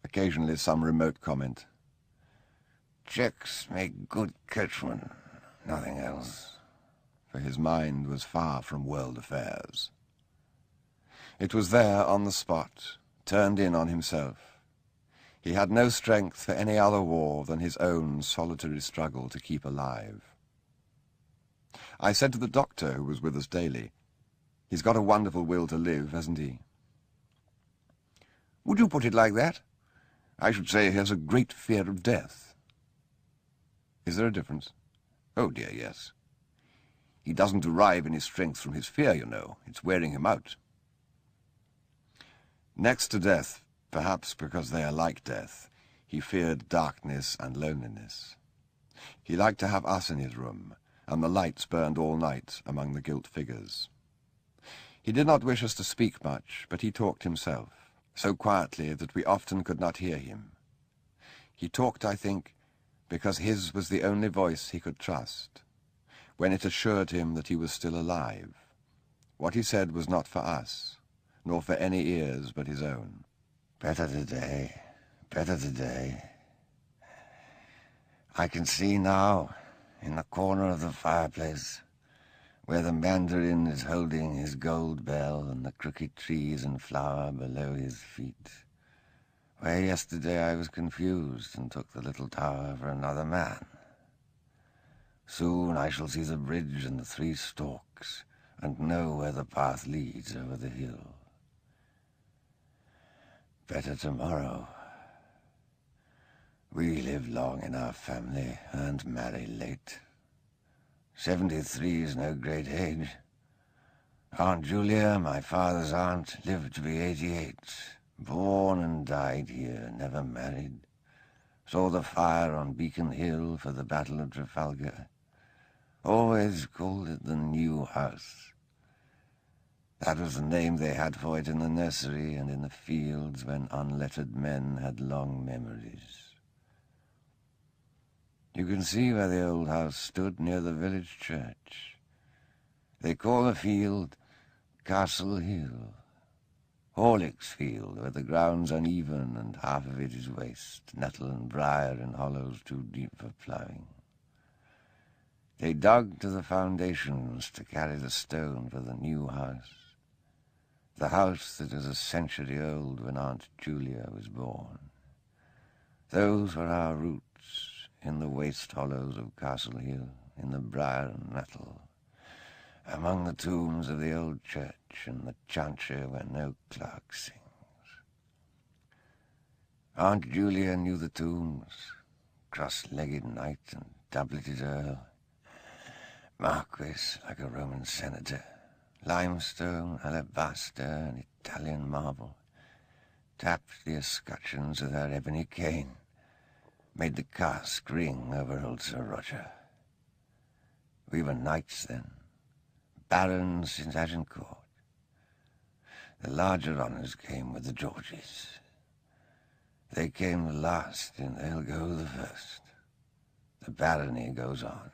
Occasionally some remote comment. "Czechs make good coachmen. Nothing else." For his mind was far from world affairs. It was there on the spot, turned in on himself. He had no strength for any other war than his own solitary struggle to keep alive. I said to the doctor, who was with us daily, "He's got a wonderful will to live, hasn't he?" "Would you put it like that? "I should say he has a great fear of death." "Is there a difference?" "Oh, dear, yes. He doesn't derive any strength from his fear, you know. It's wearing him out." Next to death, perhaps because they are like death, he feared darkness and loneliness. He liked to have us in his room, and the lights burned all night among the gilt figures. He did not wish us to speak much, but he talked himself, so quietly that we often could not hear him. He talked, I think, because his was the only voice he could trust, when it assured him that he was still alive. What he said was not for us, nor for any ears but his own. "Better today, better today. I can see now, in the corner of the fireplace, where the mandarin is holding his gold bell and the crooked trees and flower below his feet, where yesterday I was confused and took the little tower for another man. Soon I shall see the bridge and the 3 stalks, and know where the path leads over the hill. Better tomorrow. We live long in our family and marry late. 73 is no great age. Aunt Julia, my father's aunt, lived to be 88. Born and died here, never married. Saw the fire on Beacon Hill for the Battle of Trafalgar. Always called it the New House. That was the name they had for it in the nursery and in the fields when unlettered men had long memories. You can see where the old house stood near the village church. They call the field Castle Hill. Horlick's field, where the ground's uneven and half of it is waste, nettle and briar in hollows too deep for ploughing. They dug to the foundations to carry the stone for the new house, the house that is a century old when Aunt Julia was born. Those were our roots, in the waste hollows of Castle Hill, in the briar and nettle, among the tombs of the old church and the chantry where no clerk sings. Aunt Julia knew the tombs, cross-legged knight and doubleted earl, marquis like a Roman senator, limestone, alabaster, and Italian marble, tapped the escutcheons with her ebony cane, made the cask ring over old Sir Roger. We were knights then, barons in Agincourt. The larger honours came with the Georges. They came the last, and they'll go the first. The barony goes on.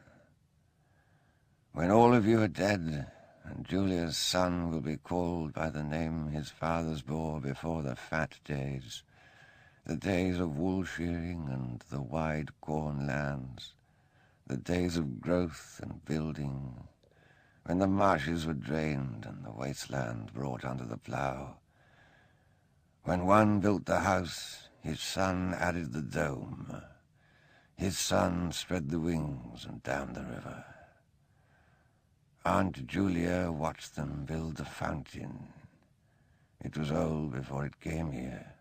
When all of you are dead, and Julia's son will be called by the name his fathers bore before the fat days, the days of wool shearing and the wide corn lands, the days of growth and building, when the marshes were drained and the wasteland brought under the plough. When one built the house, his son added the dome. His son spread the wings and down the river. Aunt Julia watched them build the fountain. It was old before it came here,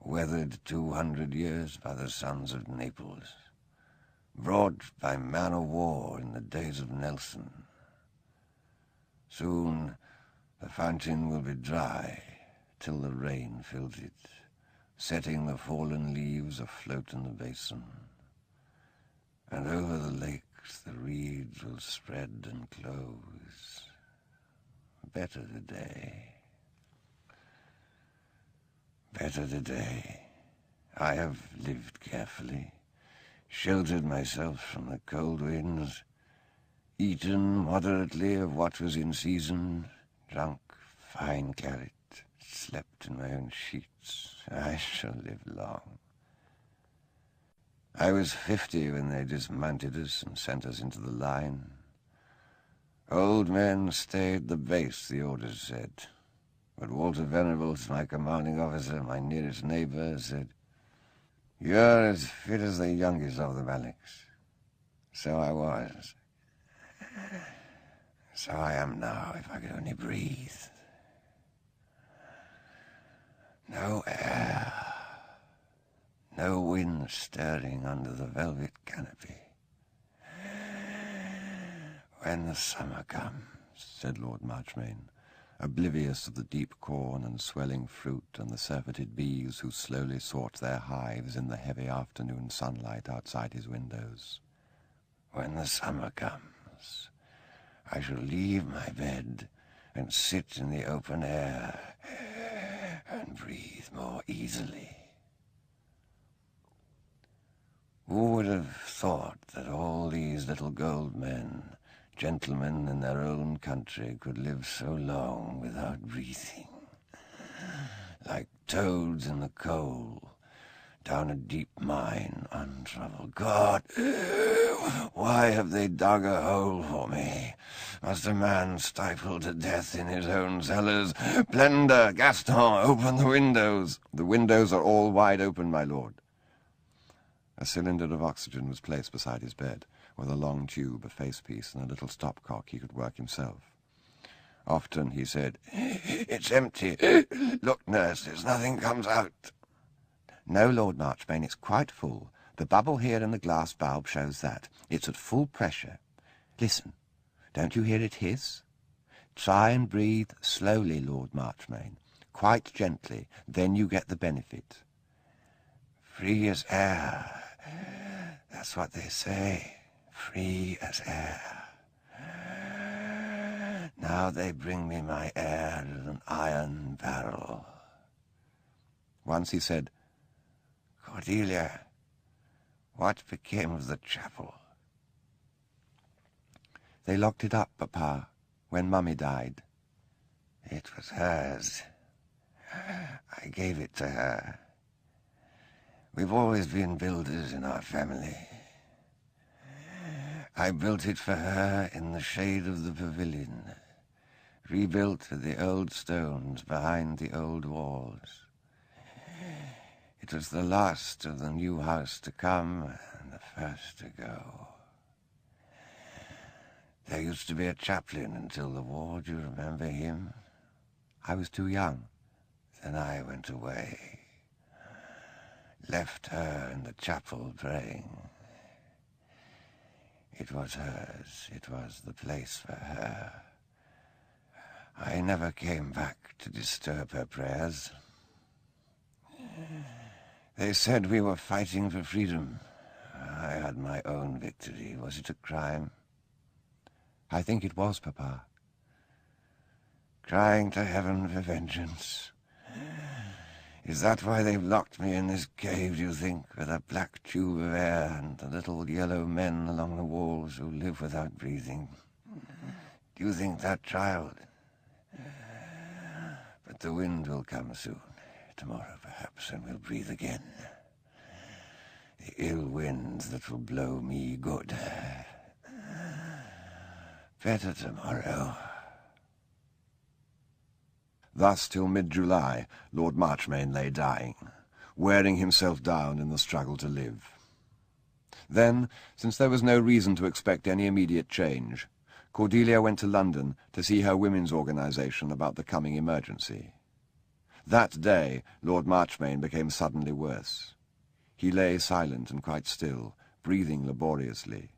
weathered 200 years by the sons of Naples, brought by man of war in the days of Nelson. Soon the fountain will be dry till the rain fills it, setting the fallen leaves afloat in the basin. And over the lakes the reeds will spread and close. Better today. Better today. I have lived carefully, sheltered myself from the cold winds, eaten moderately of what was in season, drunk fine claret, slept in my own sheets. I shall live long. I was 50 when they dismounted us and sent us into the line. Old men stayed the base, the orders said. But Walter Venables, my commanding officer, my nearest neighbour, said, "You're as fit as the youngest of them, Alex." So I was. So I am now, if I could only breathe. No air, no wind stirring under the velvet canopy. When the summer comes, said Lord Marchmain, oblivious of the deep corn and swelling fruit and the surfeited bees who slowly sought their hives in the heavy afternoon sunlight outside his windows. When the summer comes, I shall leave my bed and sit in the open air and breathe more easily. Who would have thought that all these little gold men, gentlemen in their own country, could live so long without breathing, like toads in the coal, down a deep mine, untroubled. God, why have they dug a hole for me? Must a man stifle to death in his own cellars? Blender, Gaston, open the windows. The windows are all wide open, my lord. A cylinder of oxygen was placed beside his bed, with a long tube, a facepiece, and a little stopcock he could work himself. Often he said, "It's empty. Look, nurse, nothing comes out." "No, Lord Marchmain, it's quite full. The bubble here in the glass bulb shows that. It's at full pressure. Listen, don't you hear it hiss? Try and breathe slowly, Lord Marchmain. Quite gently, then you get the benefit. Free as air. That's what they say. Free as air. Now they bring me my air in an iron barrel. Once he said, Cordelia, what became of the chapel? They locked it up, Papa, when Mummy died. It was hers. I gave it to her. We've always been builders in our family. I built it for her in the shade of the pavilion, rebuilt with the old stones behind the old walls. It was the last of the new house to come and the first to go. There used to be a chaplain until the war. Do you remember him? I was too young. Then I went away. Left her in the chapel praying. It was hers. It was the place for her. I never came back to disturb her prayers. They said we were fighting for freedom. I had my own victory. Was it a crime? I think it was, Papa. Crying to heaven for vengeance. Is that why they've locked me in this cave, do you think, with a black tube of air and the little yellow men along the walls who live without breathing? Do you think that, child? But the wind will come soon. Tomorrow, perhaps, and we'll breathe again. The ill winds that will blow me good. Better tomorrow. Thus till mid-July Lord Marchmain lay dying, wearing himself down in the struggle to live. Then, since there was no reason to expect any immediate change, Cordelia went to London to see her women's organisation about the coming emergency. That day Lord Marchmain became suddenly worse. He lay silent and quite still, breathing laboriously.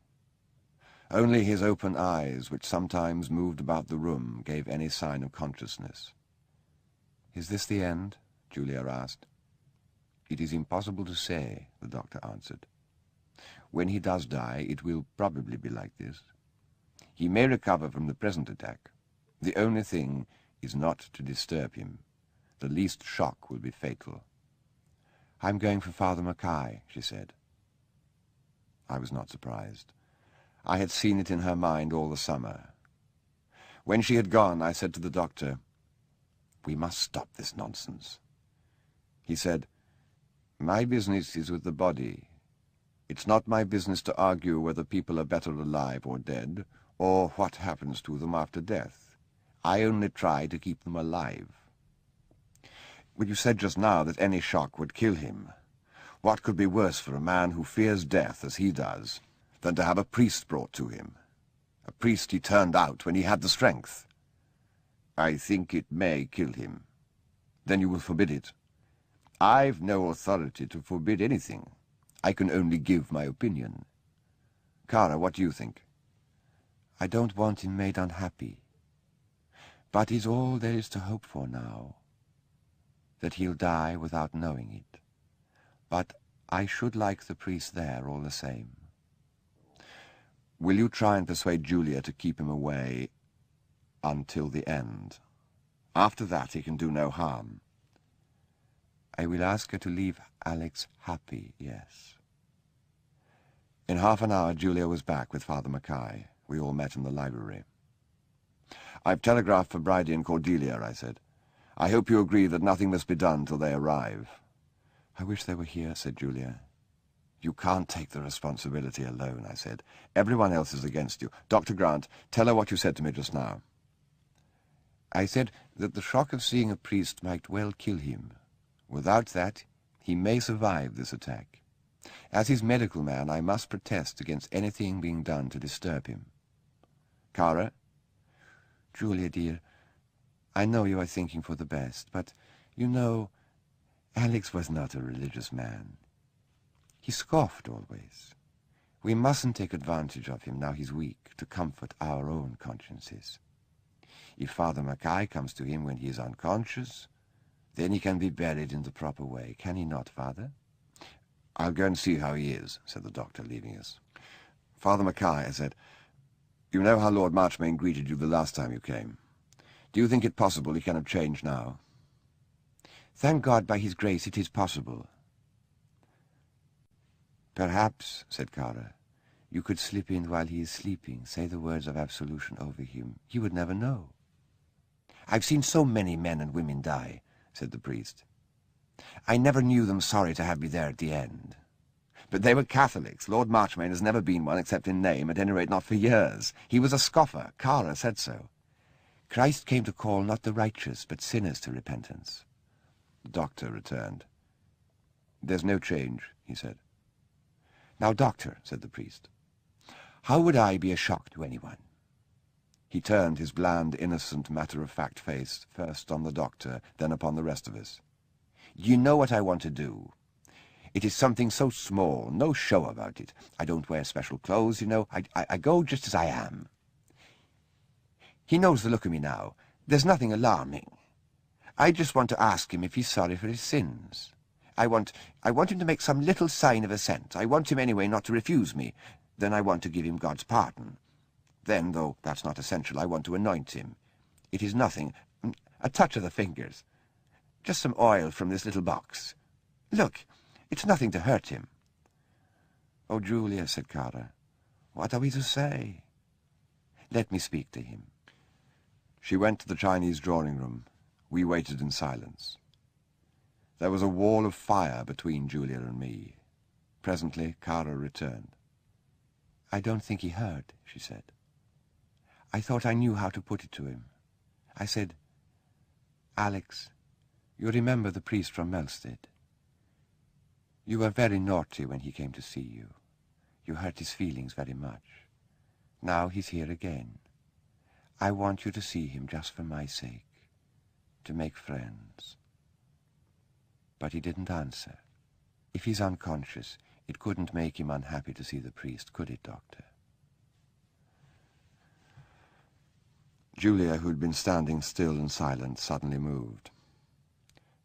Only his open eyes, which sometimes moved about the room, gave any sign of consciousness. "Is this the end?" Julia asked. "It is impossible to say," the doctor answered. "When he does die, it will probably be like this. He may recover from the present attack. The only thing is not to disturb him. The least shock will be fatal." "I'm going for Father Mackay," she said. I was not surprised. I had seen it in her mind all the summer. When she had gone, I said to the doctor, "We must stop this nonsense." He said, "My business is with the body. It's not my business to argue whether people are better alive or dead, or what happens to them after death. I only try to keep them alive." Well, you said just now that any shock would kill him. What could be worse for a man who fears death as he does than to have a priest brought to him? A priest he turned out when he had the strength. "I think it may kill him." "Then you will forbid it." "I've no authority to forbid anything. I can only give my opinion. Kara, what do you think?" "I don't want him made unhappy. But it's all there is to hope for now, that he'll die without knowing it. But I should like the priest there all the same." "Will you try and persuade Julia to keep him away until the end? After that he can do no harm." "I will ask her to leave Alex happy, yes." In half an hour Julia was back with Father Mackay. We all met in the library. "I've telegraphed for Bridie and Cordelia," I said. "I hope you agree that nothing must be done till they arrive." "I wish they were here," said Julia. "You can't take the responsibility alone," I said. "Everyone else is against you. Dr. Grant, tell her what you said to me just now." "I said that the shock of seeing a priest might well kill him. Without that, he may survive this attack. As his medical man, I must protest against anything being done to disturb him. Kara?" "Julia, dear, I know you are thinking for the best, but, you know, Alex was not a religious man. He scoffed always. We mustn't take advantage of him now he's weak to comfort our own consciences. If Father Mackay comes to him when he is unconscious, then he can be buried in the proper way, can he not, Father? I'll go and see how he is, said the doctor, leaving us. Father Mackay, I said, you know how Lord Marchmain greeted you the last time you came. Do you think it possible he can have changed now? Thank God by his grace it is possible. Perhaps, said Cara, you could slip in while he is sleeping, say the words of absolution over him. He would never know. I've seen so many men and women die, said the priest. I never knew them sorry to have me there at the end. But they were Catholics. Lord Marchmain has never been one except in name, at any rate not for years. He was a scoffer. Cara said so. Christ came to call not the righteous, but sinners to repentance. The doctor returned. There's no change, he said. Now, doctor, said the priest, how would I be a shock to anyone? He turned his bland, innocent, matter-of-fact face first on the doctor, then upon the rest of us. You know what I want to do. It is something so small, no show about it. I don't wear special clothes, you know. I go just as I am. He knows the look of me now. There's nothing alarming. I just want to ask him if he's sorry for his sins. I want him to make some little sign of assent. I want him anyway not to refuse me. Then I want to give him God's pardon. Then, though that's not essential, I want to anoint him. It is nothing, a touch of the fingers. Just some oil from this little box. Look, it's nothing to hurt him. Oh, Julia, said Cara, what are we to say? Let me speak to him. She went to the Chinese drawing-room. We waited in silence. There was a wall of fire between Julia and me. Presently, Cara returned. I don't think he heard, she said. I thought I knew how to put it to him. I said, Alex, you remember the priest from Melstead? You were very naughty when he came to see you. You hurt his feelings very much. Now he's here again. I want you to see him just for my sake, to make friends. But he didn't answer. If he's unconscious, it couldn't make him unhappy to see the priest, could it, Doctor? Julia, who'd been standing still and silent, suddenly moved.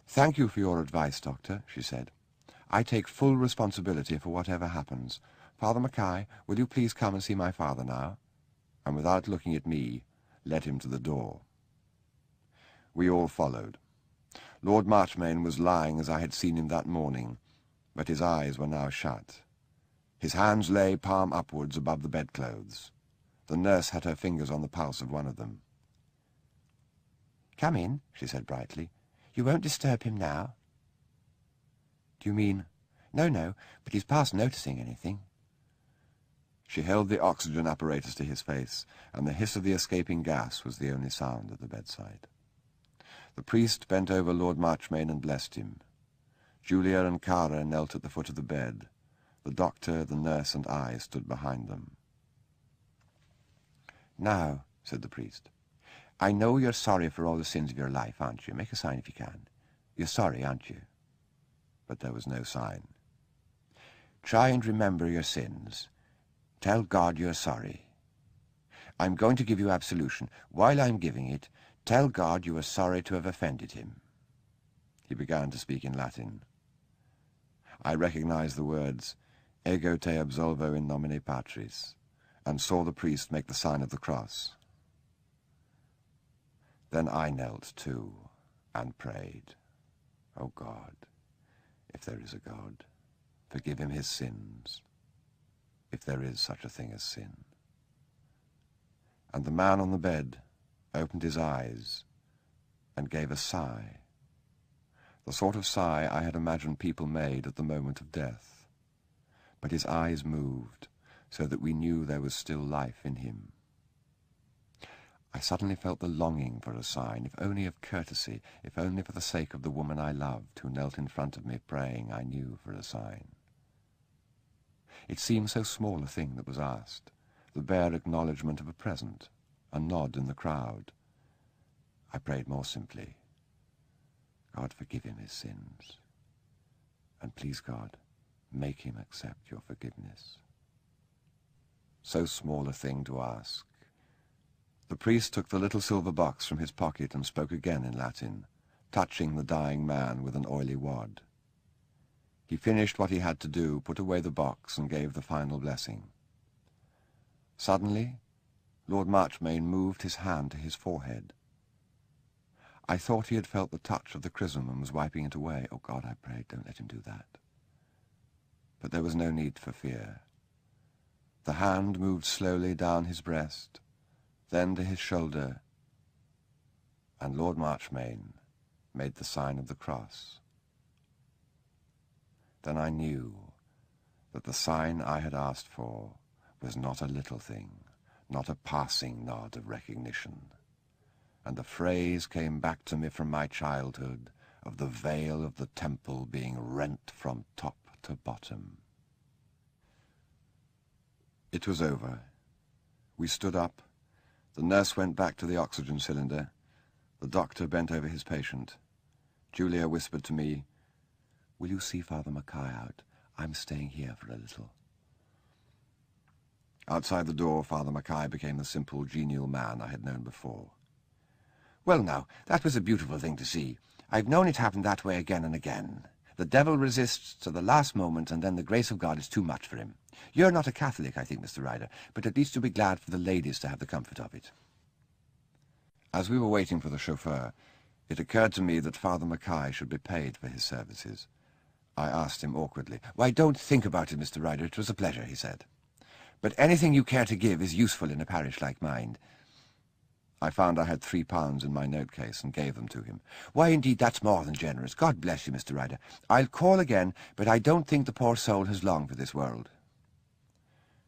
Thank you for your advice, Doctor, she said. I take full responsibility for whatever happens. Father Mackay, will you please come and see my father now? And without looking at me, led him to the door. We all followed. Lord Marchmain was lying as I had seen him that morning, but his eyes were now shut. His hands lay palm upwards above the bedclothes. The nurse had her fingers on the pulse of one of them. Come in, she said brightly. You won't disturb him now. Do you mean... No, but he's past noticing anything. She held the oxygen apparatus to his face, and the hiss of the escaping gas was the only sound at the bedside. The priest bent over Lord Marchmain and blessed him. Julia and Cara knelt at the foot of the bed. The doctor, the nurse, and I stood behind them. Now, said the priest, I know you're sorry for all the sins of your life, aren't you? Make a sign if you can. You're sorry, aren't you? But there was no sign. Try and remember your sins. Tell God you're sorry. I'm going to give you absolution. While I'm giving it, tell God you are sorry to have offended him. He began to speak in Latin. I recognized the words, Ego te absolvo in nomine Patris, and saw the priest make the sign of the cross. Then I knelt too, and prayed, O God, if there is a God, forgive him his sins, if there is such a thing as sin. And the man on the bed opened his eyes and gave a sigh, the sort of sigh I had imagined people made at the moment of death. But his eyes moved, so that we knew there was still life in him. I suddenly felt the longing for a sign, if only of courtesy, if only for the sake of the woman I loved, who knelt in front of me praying I knew for a sign. It seemed so small a thing that was asked, the bare acknowledgement of a present, a nod in the crowd. I prayed more simply, God forgive him his sins, and please God, make him accept your forgiveness. So small a thing to ask. The priest took the little silver box from his pocket and spoke again in Latin, touching the dying man with an oily wad. He finished what he had to do, put away the box, and gave the final blessing. Suddenly, Lord Marchmain moved his hand to his forehead. I thought he had felt the touch of the chrism and was wiping it away. Oh, God, I prayed, don't let him do that. But there was no need for fear. The hand moved slowly down his breast, then to his shoulder, and Lord Marchmain made the sign of the cross. Then I knew that the sign I had asked for was not a little thing, not a passing nod of recognition, and the phrase came back to me from my childhood of the veil of the temple being rent from top to bottom. It was over. We stood up. The nurse went back to the oxygen cylinder. The doctor bent over his patient. Julia whispered to me, "Will you see Father Mackay out? I'm staying here for a little." Outside the door, Father Mackay became the simple, genial man I had known before. "Well, now, that was a beautiful thing to see. I've known it happen that way again and again. The devil resists to the last moment, and then the grace of God is too much for him. You're not a Catholic, I think, Mr. Ryder, but at least you'll be glad for the ladies to have the comfort of it." As we were waiting for the chauffeur, it occurred to me that Father Mackay should be paid for his services. I asked him awkwardly. "Why, don't think about it, Mr. Ryder. It was a pleasure," he said. "But anything you care to give is useful in a parish like mine." I found I had £3 in my note-case and gave them to him. "Why, indeed, that's more than generous. God bless you, Mr. Ryder. I'll call again, but I don't think the poor soul has long for this world."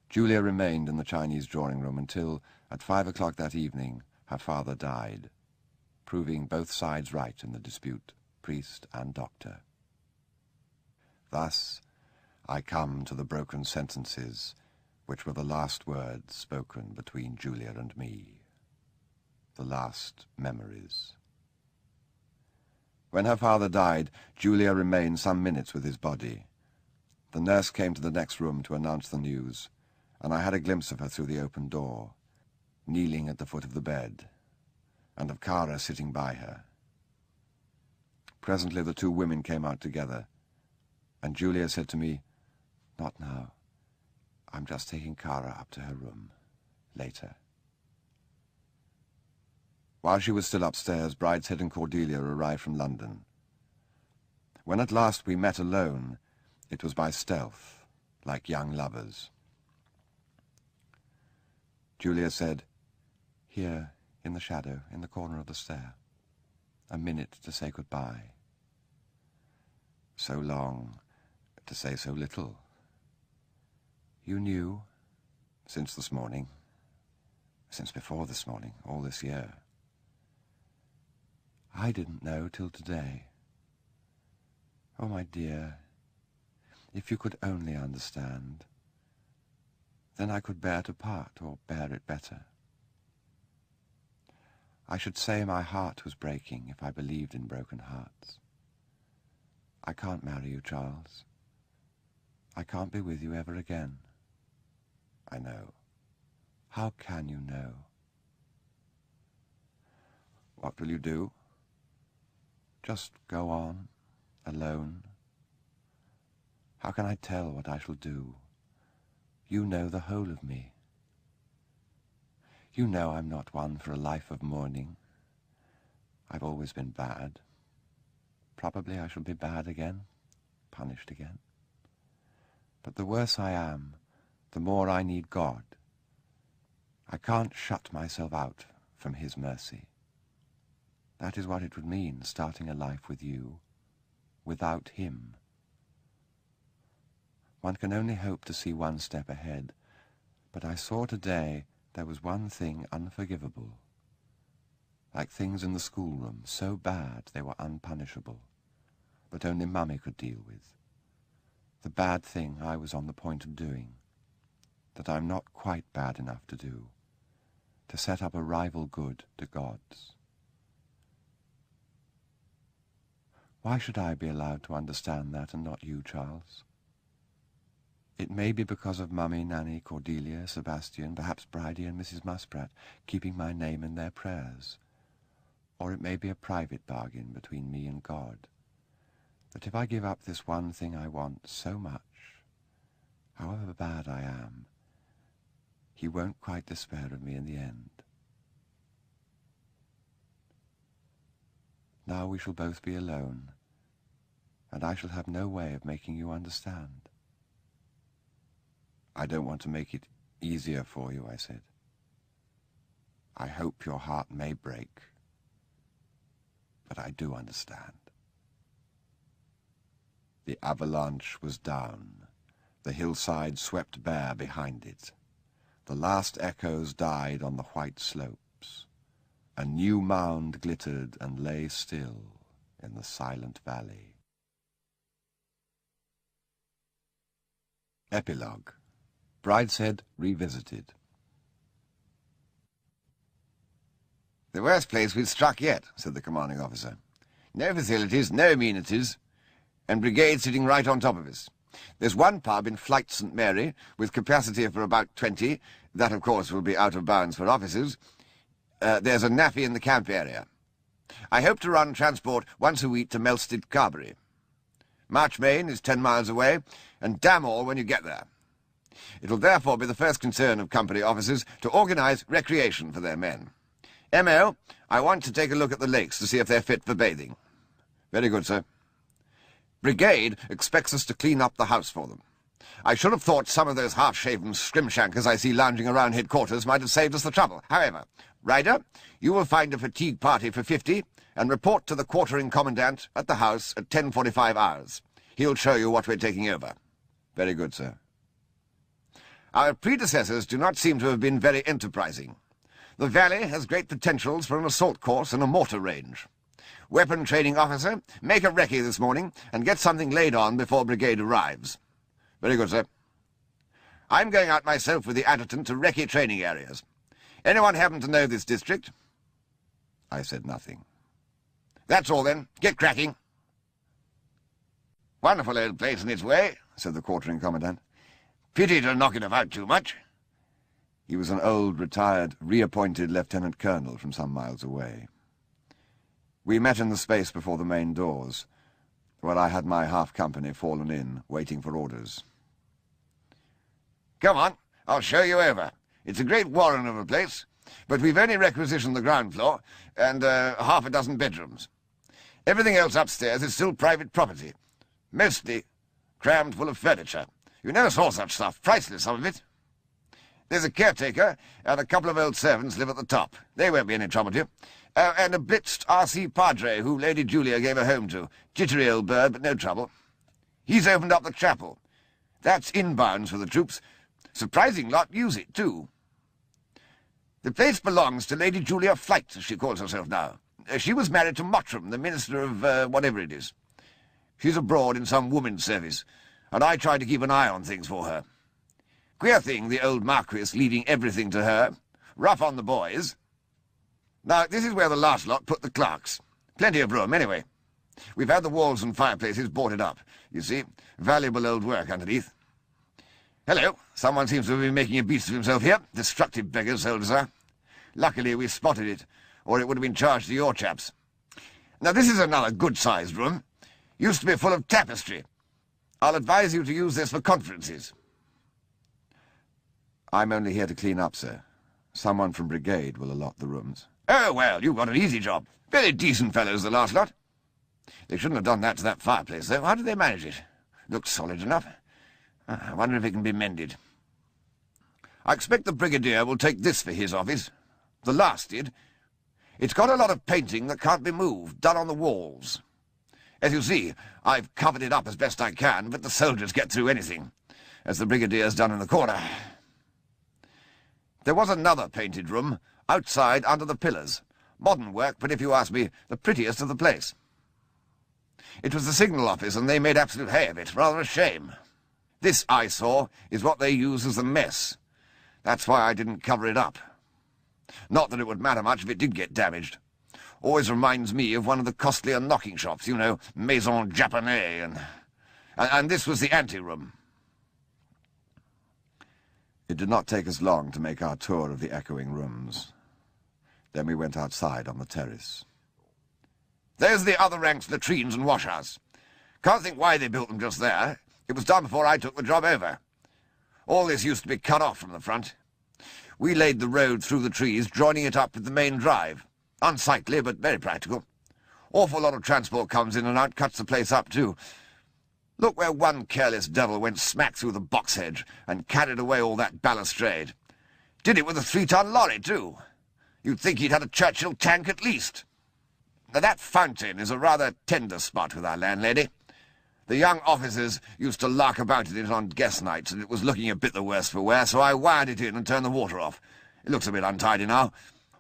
Julia remained in the Chinese drawing-room until, at 5 o'clock that evening, her father died, proving both sides right in the dispute, priest and doctor. Thus I come to the broken sentences which were the last words spoken between Julia and me, the last memories. When her father died, Julia remained some minutes with his body. The nurse came to the next room to announce the news, and I had a glimpse of her through the open door, kneeling at the foot of the bed, and of Kara sitting by her. Presently the two women came out together, and Julia said to me, "Not now. I'm just taking Kara up to her room. Later." While she was still upstairs, Brideshead and Cordelia arrived from London. When at last we met alone, it was by stealth, like young lovers. Julia said, "Here, in the shadow, in the corner of the stair. A minute to say goodbye. So long to say so little. You knew, since this morning, since before this morning, all this year. I didn't know till today. Oh, my dear, if you could only understand, then I could bear to part, or bear it better. I should say my heart was breaking if I believed in broken hearts. I can't marry you, Charles. I can't be with you ever again. I know. How can you know? What will you do? Just go on, alone? How can I tell what I shall do? You know the whole of me. You know I'm not one for a life of mourning. I've always been bad. Probably I shall be bad again, punished again. But the worse I am, the more I need God. I can't shut myself out from his mercy. That is what it would mean, starting a life with you, without him. One can only hope to see one step ahead, but I saw today there was one thing unforgivable, like things in the schoolroom, so bad they were unpunishable, that only Mummy could deal with. The bad thing I was on the point of doing, that I'm not quite bad enough to do, to set up a rival good to God's. Why should I be allowed to understand that and not you, Charles? It may be because of Mummy, Nanny, Cordelia, Sebastian, perhaps Bridie and Mrs. Musprat keeping my name in their prayers. Or it may be a private bargain between me and God, that if I give up this one thing I want so much, however bad I am, he won't quite despair of me in the end. Now we shall both be alone, and I shall have no way of making you understand. I don't want to make it easier for you, I said. I hope your heart may break, but I do understand. The avalanche was down. The hillside swept bare behind it. The last echoes died on the white slopes. A new mound glittered and lay still in the silent valley. Epilogue. Brideshead revisited. The worst place we've struck yet, said the commanding officer. No facilities, no amenities, and brigade sitting right on top of us. There's one pub in Flight St. Mary, with capacity for about 20. That, of course, will be out of bounds for officers. There's a naffy in the camp area. I hope to run transport once a week to Melstead Carbery. Marchmain is 10 miles away, and damn all when you get there. It will therefore be the first concern of company officers to organise recreation for their men. M.O., I want to take a look at the lakes to see if they're fit for bathing. Very good, sir. Brigade expects us to clean up the house for them. I should have thought some of those half-shaven scrimshankers I see lounging around headquarters might have saved us the trouble. However, Ryder, you will find a fatigue party for 50 and report to the quartering commandant at the house at 10:45 hours. He'll show you what we're taking over. Very good, sir. Our predecessors do not seem to have been very enterprising. The valley has great potentials for an assault course and a mortar range. Weapon training officer, make a recce this morning and get something laid on before brigade arrives. Very good, sir. I'm going out myself with the adjutant to recce training areas. Anyone happen to know this district? I said nothing. That's all, then. Get cracking. Wonderful old place in its way, said the quartering commandant. Pity to knock it about too much. He was an old, retired, reappointed lieutenant colonel from some miles away. We met in the space before the main doors, where I had my half-company fallen in, waiting for orders. Come on, I'll show you over. It's a great warren of a place, but we've only requisitioned the ground floor and half a dozen bedrooms. Everything else upstairs is still private property, mostly crammed full of furniture. You never saw such stuff. Priceless, some of it. There's a caretaker, and a couple of old servants live at the top. They won't be any trouble to you. And a blitzed R.C. Padre, who Lady Julia gave a home to. Jittery old bird, but no trouble. He's opened up the chapel. That's inbounds for the troops. Surprising lot use it, too. The place belongs to Lady Julia Flight, as she calls herself now. She was married to Mottram, the minister of whatever it is. She's abroad in some women's service, and I try to keep an eye on things for her. Queer thing, the old Marquis leaving everything to her. Rough on the boys. Now, this is where the last lot put the clerks. Plenty of room, anyway. We've had the walls and fireplaces boarded up. You see, valuable old work underneath. Hello, someone seems to be making a beast of himself here. Destructive beggars, soldiers are. Luckily we spotted it, or it would have been charged to your chaps. Now, this is another good-sized room. Used to be full of tapestry. I'll advise you to use this for conferences. I'm only here to clean up, sir. Someone from brigade will allot the rooms. Oh, well, you've got an easy job. Very decent fellows, the last lot. They shouldn't have done that to that fireplace, though. How did they manage it? Looks solid enough. I wonder if it can be mended. I expect the brigadier will take this for his office. The last did. It's got a lot of painting that can't be moved, done on the walls. As you see, I've covered it up as best I can, but the soldiers get through anything, as the brigadier's done in the corner. There was another painted room, outside under the pillars. Modern work, but if you ask me, the prettiest of the place. It was the signal office, and they made absolute hay of it. Rather a shame. This, I saw, is what they use as the mess. That's why I didn't cover it up. Not that it would matter much if it did get damaged. Always reminds me of one of the costlier knocking shops, you know, Maison Japonais, and this was the ante-room. It did not take us long to make our tour of the echoing rooms. Then we went outside on the terrace. There's the other rank's latrines and washhouse. Can't think why they built them just there. It was done before I took the job over. All this used to be cut off from the front. We laid the road through the trees, joining it up with the main drive. Unsightly, but very practical. Awful lot of transport comes in and out, cuts the place up, too. Look where one careless devil went smack through the box hedge and carried away all that balustrade. Did it with a 3-ton lorry, too. You'd think he'd had a Churchill tank at least. Now, that fountain is a rather tender spot with our landlady. The young officers used to lark about in it on guest nights, and it was looking a bit the worse for wear, so I wired it in and turned the water off. It looks a bit untidy now.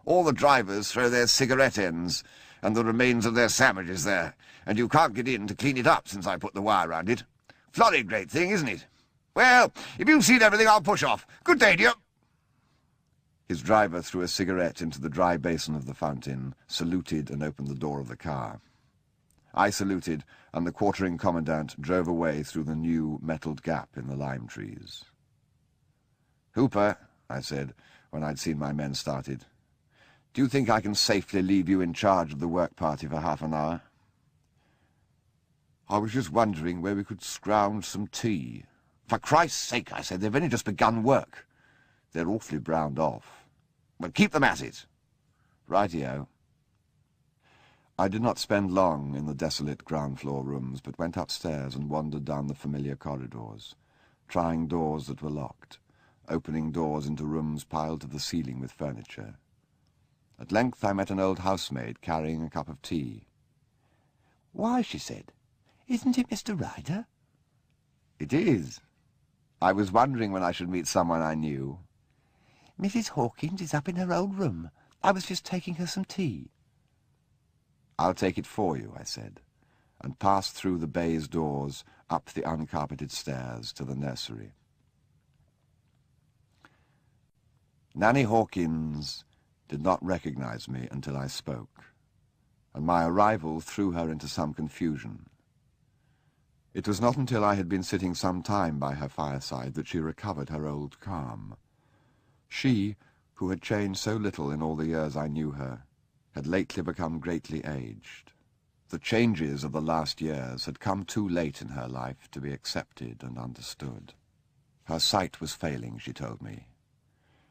All the drivers throw their cigarette ends and the remains of their sandwiches there, and you can't get in to clean it up since I put the wire round it. Florid great thing, isn't it? Well, if you've seen everything, I'll push off. Good day to you. His driver threw a cigarette into the dry basin of the fountain, saluted and opened the door of the car. I saluted, and the quartering commandant drove away through the new metalled gap in the lime trees. "Hooper," I said, when I'd seen my men started, "do you think I can safely leave you in charge of the work party for half an hour?" "I was just wondering where we could scrounge some tea." "For Christ's sake," I said, "they've only just begun work." "They're awfully browned off." "Well, keep them at it." "Rightio." I did not spend long in the desolate ground-floor rooms, but went upstairs and wandered down the familiar corridors, trying doors that were locked, opening doors into rooms piled to the ceiling with furniture. At length I met an old housemaid carrying a cup of tea. "Why," she said, "isn't it Mr. Ryder?" "It is. I was wondering when I should meet someone I knew." "Mrs. Hawkins is up in her old room. I was just taking her some tea." "I'll take it for you," I said, and passed through the baize doors, up the uncarpeted stairs to the nursery. Nanny Hawkins did not recognize me until I spoke, and my arrival threw her into some confusion. It was not until I had been sitting some time by her fireside that she recovered her old calm. She, who had changed so little in all the years I knew her, had lately become greatly aged. The changes of the last years had come too late in her life to be accepted and understood. Her sight was failing, she told me,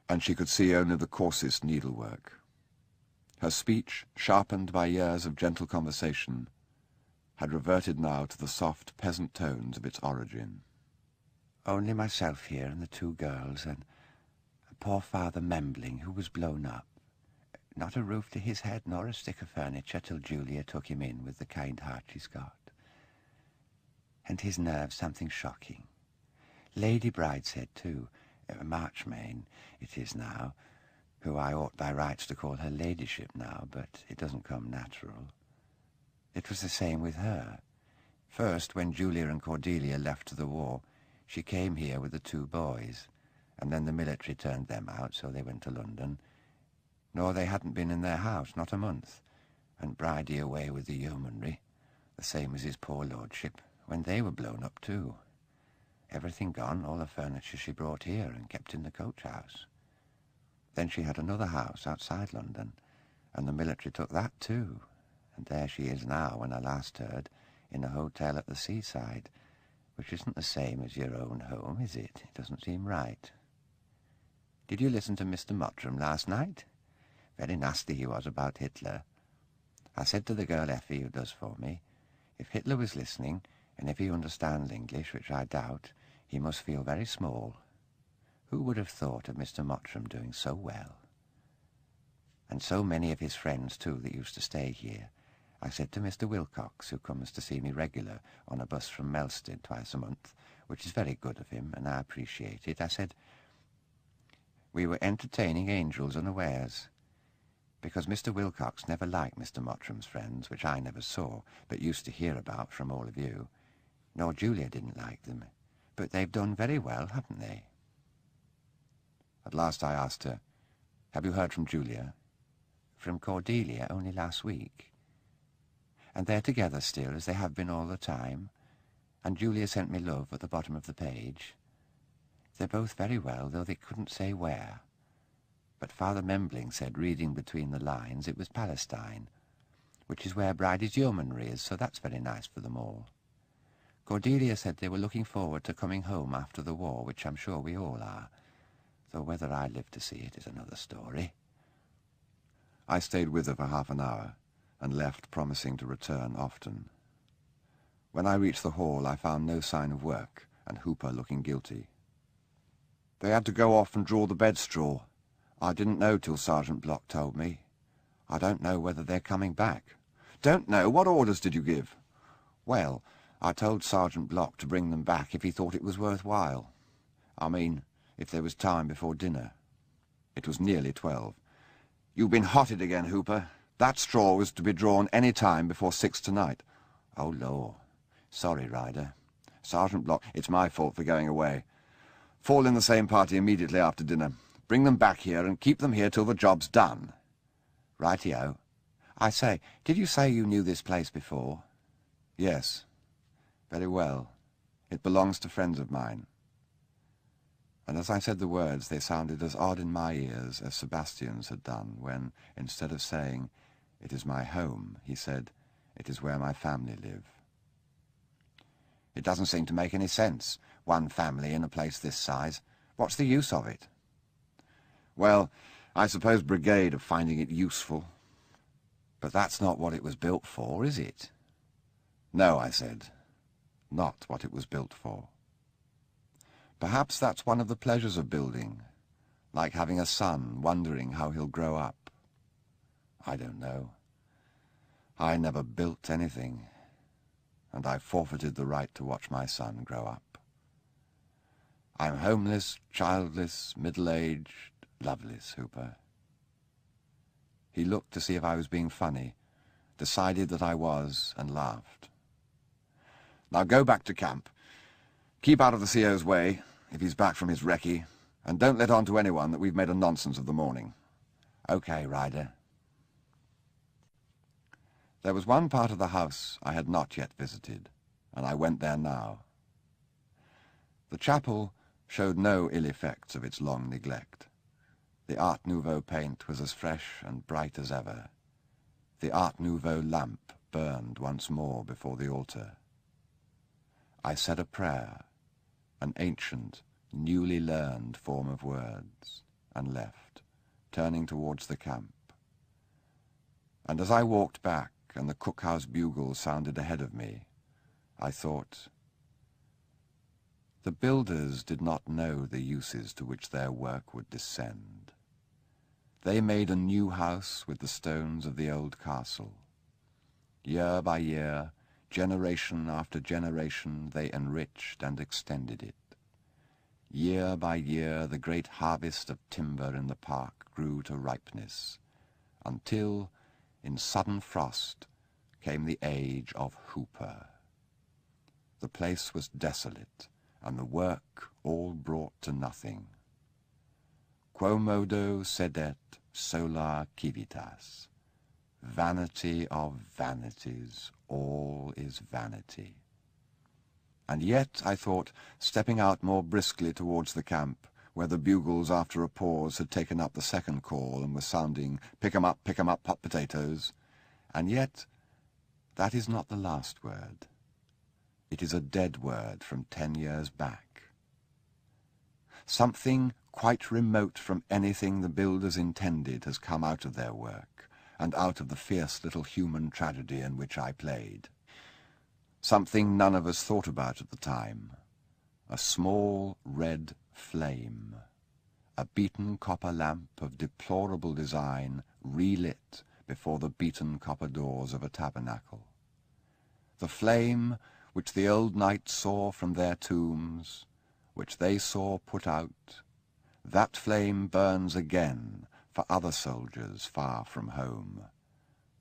and she could see only the coarsest needlework. Her speech, sharpened by years of gentle conversation, had reverted now to the soft peasant tones of its origin. "Only myself here and the 2 girls, and poor Father Membling, who was blown up. Not a roof to his head nor a stick of furniture till Julia took him in with the kind heart she's got. And his nerves something shocking. Lady Brideshead, too, Marchmain it is now, who I ought by rights to call her ladyship now, but it doesn't come natural. It was the same with her. First, when Julia and Cordelia left to the war, she came here with the 2 boys, and then the military turned them out, so they went to London. Nor they hadn't been in their house, not a month, and Bridie away with the yeomanry, the same as his poor lordship, when they were blown up too. Everything gone, all the furniture she brought here and kept in the coach-house. Then she had another house outside London, and the military took that too, and there she is now, when I last heard, in a hotel at the seaside, which isn't the same as your own home, is it? It doesn't seem right. Did you listen to Mr. Mottram last night? Very nasty he was about Hitler. I said to the girl Effie, who does for me, if Hitler was listening, and if he understands English, which I doubt, he must feel very small. Who would have thought of Mr. Mottram doing so well? And so many of his friends, too, that used to stay here. I said to Mr. Wilcox, who comes to see me regular on a bus from Melsted twice a month, which is very good of him, and I appreciate it, I said, we were entertaining angels unawares, because Mr. Wilcox never liked Mr. Mottram's friends, which I never saw, but used to hear about from all of you. Nor Julia didn't like them, but they've done very well, haven't they? At last I asked her, have you heard from Julia? From Cordelia only last week. And they're together still, as they have been all the time, and Julia sent me love at the bottom of the page. they're both very well, though they couldn't say where. But Father Membling said, reading between the lines, it was Palestine, which is where Bridie's yeomanry is, so that's very nice for them all. Cordelia said they were looking forward to coming home after the war, which I'm sure we all are, though whether I live to see it is another story. I stayed with her for half an hour, and left, promising to return often. When I reached the hall, I found no sign of work, and Hooper looking guilty. "They had to go off and draw the bed straw. I didn't know till Sergeant Block told me. I don't know whether they're coming back." "Don't know? What orders did you give?" "Well, I told Sergeant Block to bring them back if he thought it was worthwhile. I mean, if there was time before dinner." It was nearly 12. "You've been hotted again, Hooper. That straw was to be drawn any time before 6 tonight." "Oh, Lord. Sorry, Ryder. Sergeant Block, it's my fault for going away. Fall in the same party immediately after dinner. Bring them back here and keep them here till the job's done." "Rightio. I say, did you say you knew this place before?" "Yes. Very well. It belongs to friends of mine." And as I said the words, they sounded as odd in my ears as Sebastian's had done when, instead of saying, "It is my home," he said, "It is where my family live." "It doesn't seem to make any sense. One family in a place this size. What's the use of it?" "Well, I suppose Brigade are finding it useful." "But that's not what it was built for, is it?" "No," I said. Not what it was built for. Perhaps that's one of the pleasures of building, like having a son, wondering how he'll grow up. I don't know. I never built anything, and I forfeited the right to watch my son grow up. I'm homeless, childless, middle-aged, loveless, Hooper. He looked to see if I was being funny, decided that I was, and laughed. "Now go back to camp. Keep out of the CO's way, if he's back from his recce, and don't let on to anyone that we've made a nonsense of the morning." "Okay, Ryder." There was one part of the house I had not yet visited, and I went there now. The chapel showed no ill effects of its long neglect. The Art Nouveau paint was as fresh and bright as ever. The Art Nouveau lamp burned once more before the altar. I said a prayer, an ancient, newly learned form of words, and left, turning towards the camp. And as I walked back and the cookhouse bugle sounded ahead of me, I thought, the builders did not know the uses to which their work would descend. They made a new house with the stones of the old castle. Year by year, generation after generation, they enriched and extended it. Year by year, the great harvest of timber in the park grew to ripeness, until, in sudden frost, came the age of Hooper. The place was desolate, and the work all brought to nothing. Quomodo sedet solar civitas. Vanity of vanities, all is vanity. And yet, I thought, stepping out more briskly towards the camp, where the bugles, after a pause, had taken up the second call and were sounding, pick 'em up, hot potatoes, and yet, that is not the last word. It is a dead word from 10 years back. Something quite remote from anything the builders intended has come out of their work, and out of the fierce little human tragedy in which I played. Something none of us thought about at the time. A small red flame. A beaten copper lamp of deplorable design relit before the beaten copper doors of a tabernacle. The flame which the old knights saw from their tombs, which they saw put out, that flame burns again for other soldiers far from home,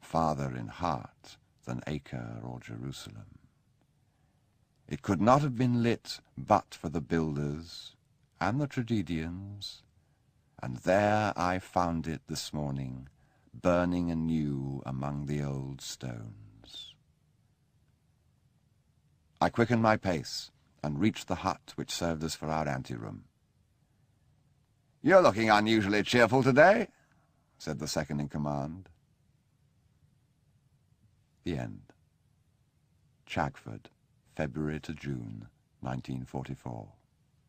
farther in heart than Acre or Jerusalem. It could not have been lit but for the builders and the tragedians, and there I found it this morning, burning anew among the old stones. I quickened my pace and reached the hut which served us for our anteroom. "You're looking unusually cheerful today," said the second-in-command. The end. Chagford, February to June, 1944.